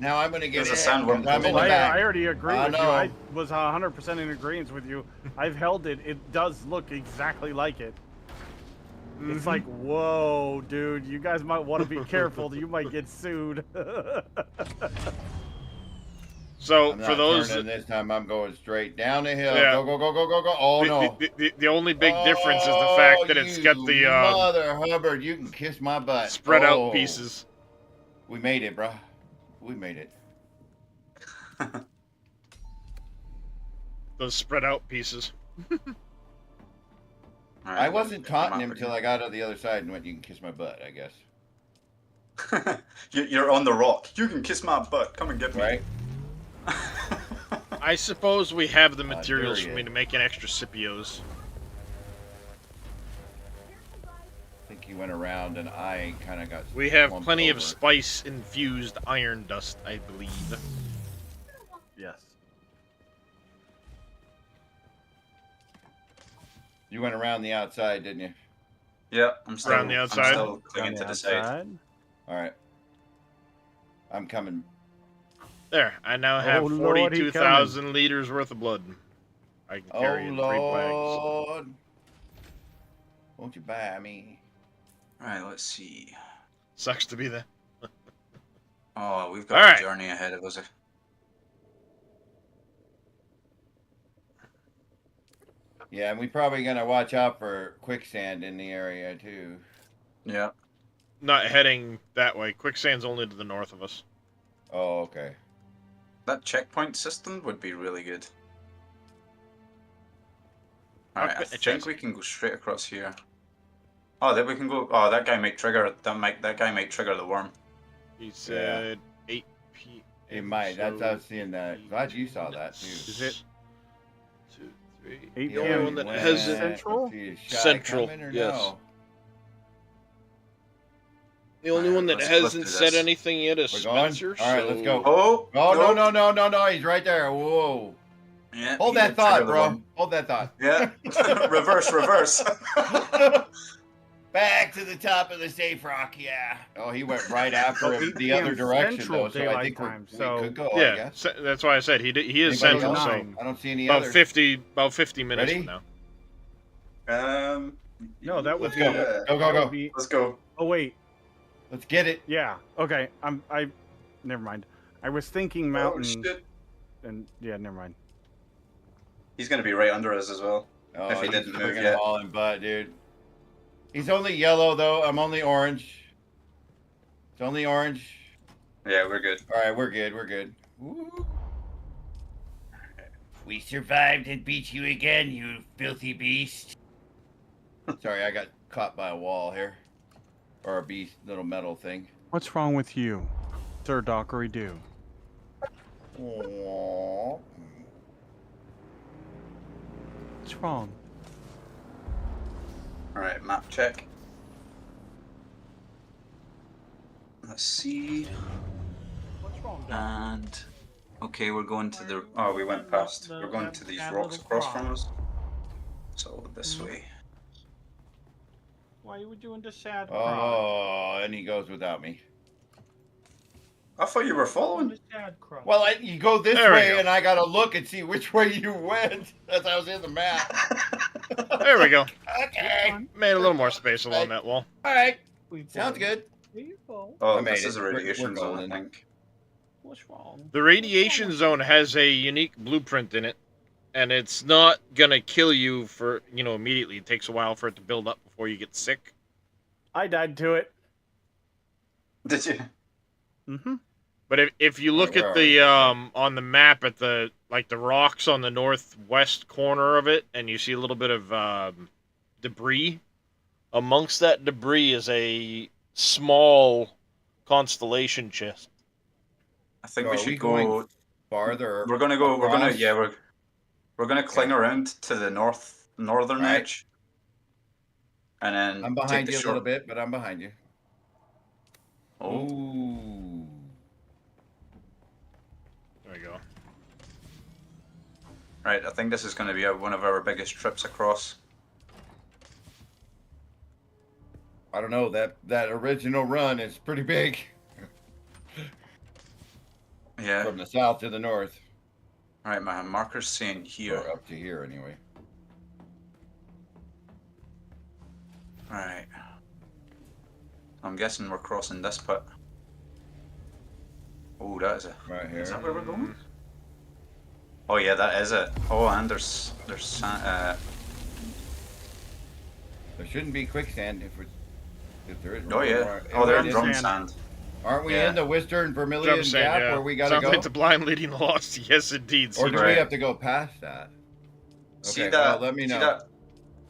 Now I'm gonna get There's a in, sandworm 'cause I'm in tool. the back. I already agree I with you. know. I was 100% in agreement with you. I've held it. It does look exactly like it. It's like, whoa, dude, you guys might want to be careful. You might get sued. So I'm for not those, turning this time, I'm going straight down the hill. Yeah. Go, go, go, go, go, go. Oh, no. the only big difference is the fact that it's got the Mother Hubbard, you can kiss my butt. spread out Oh. pieces. We made it, bro. We made it. Those spread out pieces. I wasn't taunting him till I got on the other side and went, you can kiss my butt, I guess. You're on the rock. You can kiss my butt. Come and get me. Right? I suppose we have the there materials he for me is. to make an extra Scipios. I think he went around and I kind of got. We have slumped plenty of over. spice-infused iron dust, I believe. Yes. You went around the outside, didn't you? Yeah, I'm still Around the outside? I'm still clinging to the side. All right. I'm coming. There, I now have Oh, Lord, he 42,000 liters worth of blood. I can carry Oh, in 3 bags. Lord. Won't you buy me? Right, let's see. Sucks to be there. Oh, we've got All right. a journey ahead of us. Yeah, and we probably gonna watch out for quicksand in the area too. Yeah. Not heading that way. Quicksand's only to the north of us. Oh, okay. That checkpoint system would be really good. Alright, I think we can go straight across here. Oh, then we can go. Oh, that guy might trigger. That guy might trigger the worm. He said 8 p. It might. That's I was seeing that. Glad you saw that too. Is it 2, 3? 8 The only p.m. one that West. has it. Let's see, is Shy Central. coming or Yes. no? The only one that let's hasn't do said this. anything yet is We're going? Spencer. All right, let's go. Oh, Oh, no. no. He's right there. Whoa. Yeah, Hold he that did thought, trigger the bro. one. Hold that thought. Yeah. reverse. Back to the top of the safe rock, yeah. Oh, he went right after him the other direction, though, so I think we could go, I Yeah, guess. that's why I said he is Anybody central. else? So I don't see any about others. 50 minutes Ready? from now. No, that would Let's go. Go. Let's go. Oh wait. Let's get it. Yeah. Okay. Never mind. I was thinking mountain. shit. And yeah, never mind. He's gonna be right under us as well. Oh, if he he's didn't move freaking yet. hauling butt, dude. He's only yellow, though. I'm only orange. It's only orange. Yeah, we're good. All right, we're good. Woo. We survived and beat you again, you filthy beast. Sorry, I got caught by a wall here. Or a beast, little metal thing. What's wrong with you, Sir Dockery Do? Aww. What's wrong? Alright, map check. Let's see. What's wrong? And okay, we're going to the. Oh, we went past. We're going to these rocks across from us. So this way. Why you were doing the sad cry? Oh, and he goes without me. I thought you were following. Well, you go this There we way, go. and I gotta look and see which way you went. As I was in the map. There we go. Okay. Made a little more space along that wall. All right. Sounds good. Oh, I made this is it. a radiation We're zone, I golden. think. What's wrong? The radiation zone has a unique blueprint in it, and it's not gonna kill you for immediately. It takes a while for it to build up before you get sick. I died to it. Did you? Mm-hmm. But if you look Where at are the on the map at the rocks on the northwest corner of it, and you see a little bit of debris. Amongst that debris is a small constellation chest. I think So we are should we go going farther. We're gonna go. We're gonna. across? Yeah, we're gonna cling around to the northern Right. edge, and then I'm take behind the you a short. little bit, but I'm behind you. Oh, Ooh. There we go. right. I think this is going to be one of our biggest trips across. I don't know, that original run is pretty big. Yeah. From the south to the north. All right, my marker's saying here. Or up to here, anyway. All right. I'm guessing we're crossing this pit. Oh, that is it. Right here. Is that where we're going? Oh yeah, that is it. Oh, and there shouldn't be quicksand if there is. Oh yeah. Oh, there's drum sand. Aren't we Yeah. in the Western Vermilion Jump sand, Gap yeah. where we gotta Sounds go? like the blind leading the lost. Yes, indeed. Or do we Right. have to go past that? See Okay, that? well, let me know. See that?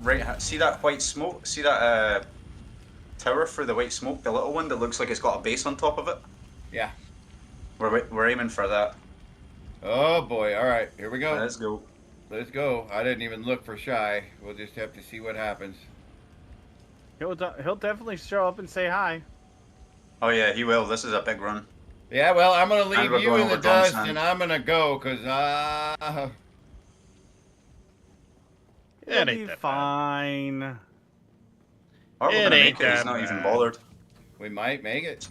Right. See that white smoke? See that tower through the white smoke? The little one that looks like it's got a base on top of it. Yeah. We're aiming for that. Oh boy! All right, here we go. Let's go. Let's go. I didn't even look for Shy. We'll just have to see what happens. He'll definitely show up and say hi. Oh yeah, he will. This is a big run. Yeah, well, I'm gonna And leave we're you going in the over drum dust, sand. and I'm gonna go, cause It He'll ain't be that fine. Oh, we're It gonna ain't make it. He's that not even bad. bothered. we might make it.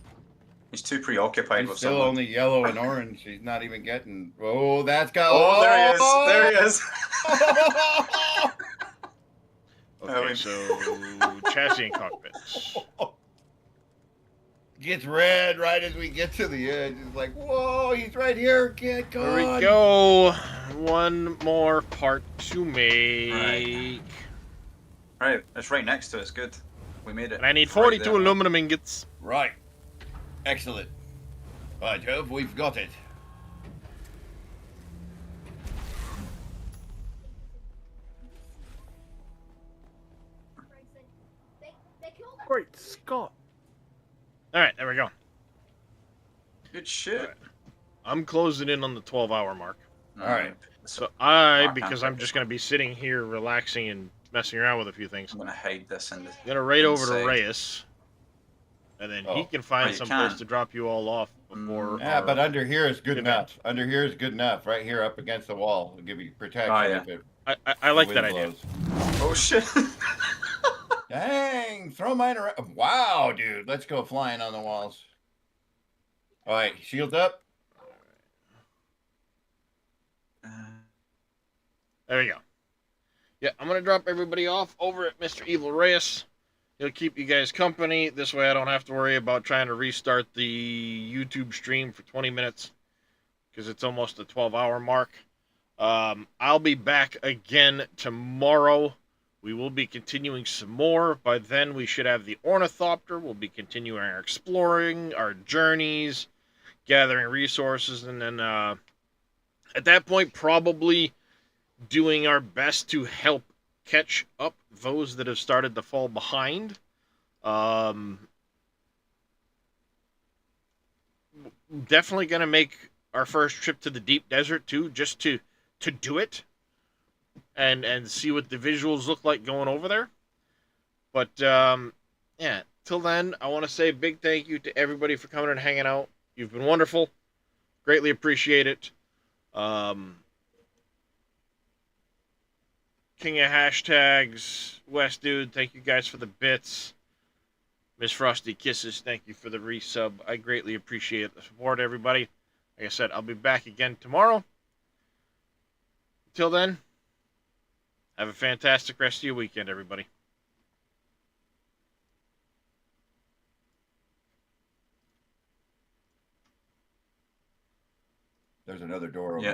He's too preoccupied He's with still something. only yellow and orange. He's not even getting. Oh, that's got. Oh, there he is. There he is. Okay, so chassis and cockpits. Gets red right as we get to the edge. It's like, whoa, he's right here. Get going. There we go. One more part to make. Right, it's right next to us. Good. We made it. And I need Right 42 there. aluminum ingots. Right. Excellent. By Jove, we've got it. Great Scott. Alright, there we go. Good shit. I'm closing in on the 12-hour mark. All right. So Mark because on I'm just going to be sitting here relaxing and messing around with a few things, I'm gonna hide this in the. I'm going to raid over to inside. Reyes. and then Oh. he can find Oh, you some place can. to drop you all off before. Yeah, but under here is good event. enough. Under here is good enough. Right here, up against the wall, will give you protection Oh, yeah. if it. I like the that wind idea. blows. Oh shit! Dang! Throw mine around. Wow, dude. Let's go flying on the walls. All right, shields up. There we go. Yeah, I'm gonna drop everybody off over at Mr. Evil Reyes. He'll keep you guys company. This way I don't have to worry about trying to restart the YouTube stream for 20 minutes because it's almost the 12-hour mark. I'll be back again tomorrow. We will be continuing some more. By then, we should have the Ornithopter. We'll be continuing our exploring, our journeys, gathering resources, and then at that point, probably doing our best to help catch up those that have started to fall behind. Definitely going to make our first trip to the deep desert too, just to do it and see what the visuals look like going over there. But yeah, till then, I want to say a big thank you to everybody for coming and hanging out. You've been wonderful. Greatly appreciate it. King of Hashtags, West Dude, thank you guys for the bits. Miss Frosty Kisses, thank you for the resub. I greatly appreciate the support, everybody. Like I said, I'll be back again tomorrow. Until then, have a fantastic rest of your weekend, everybody. There's another door over Yeah.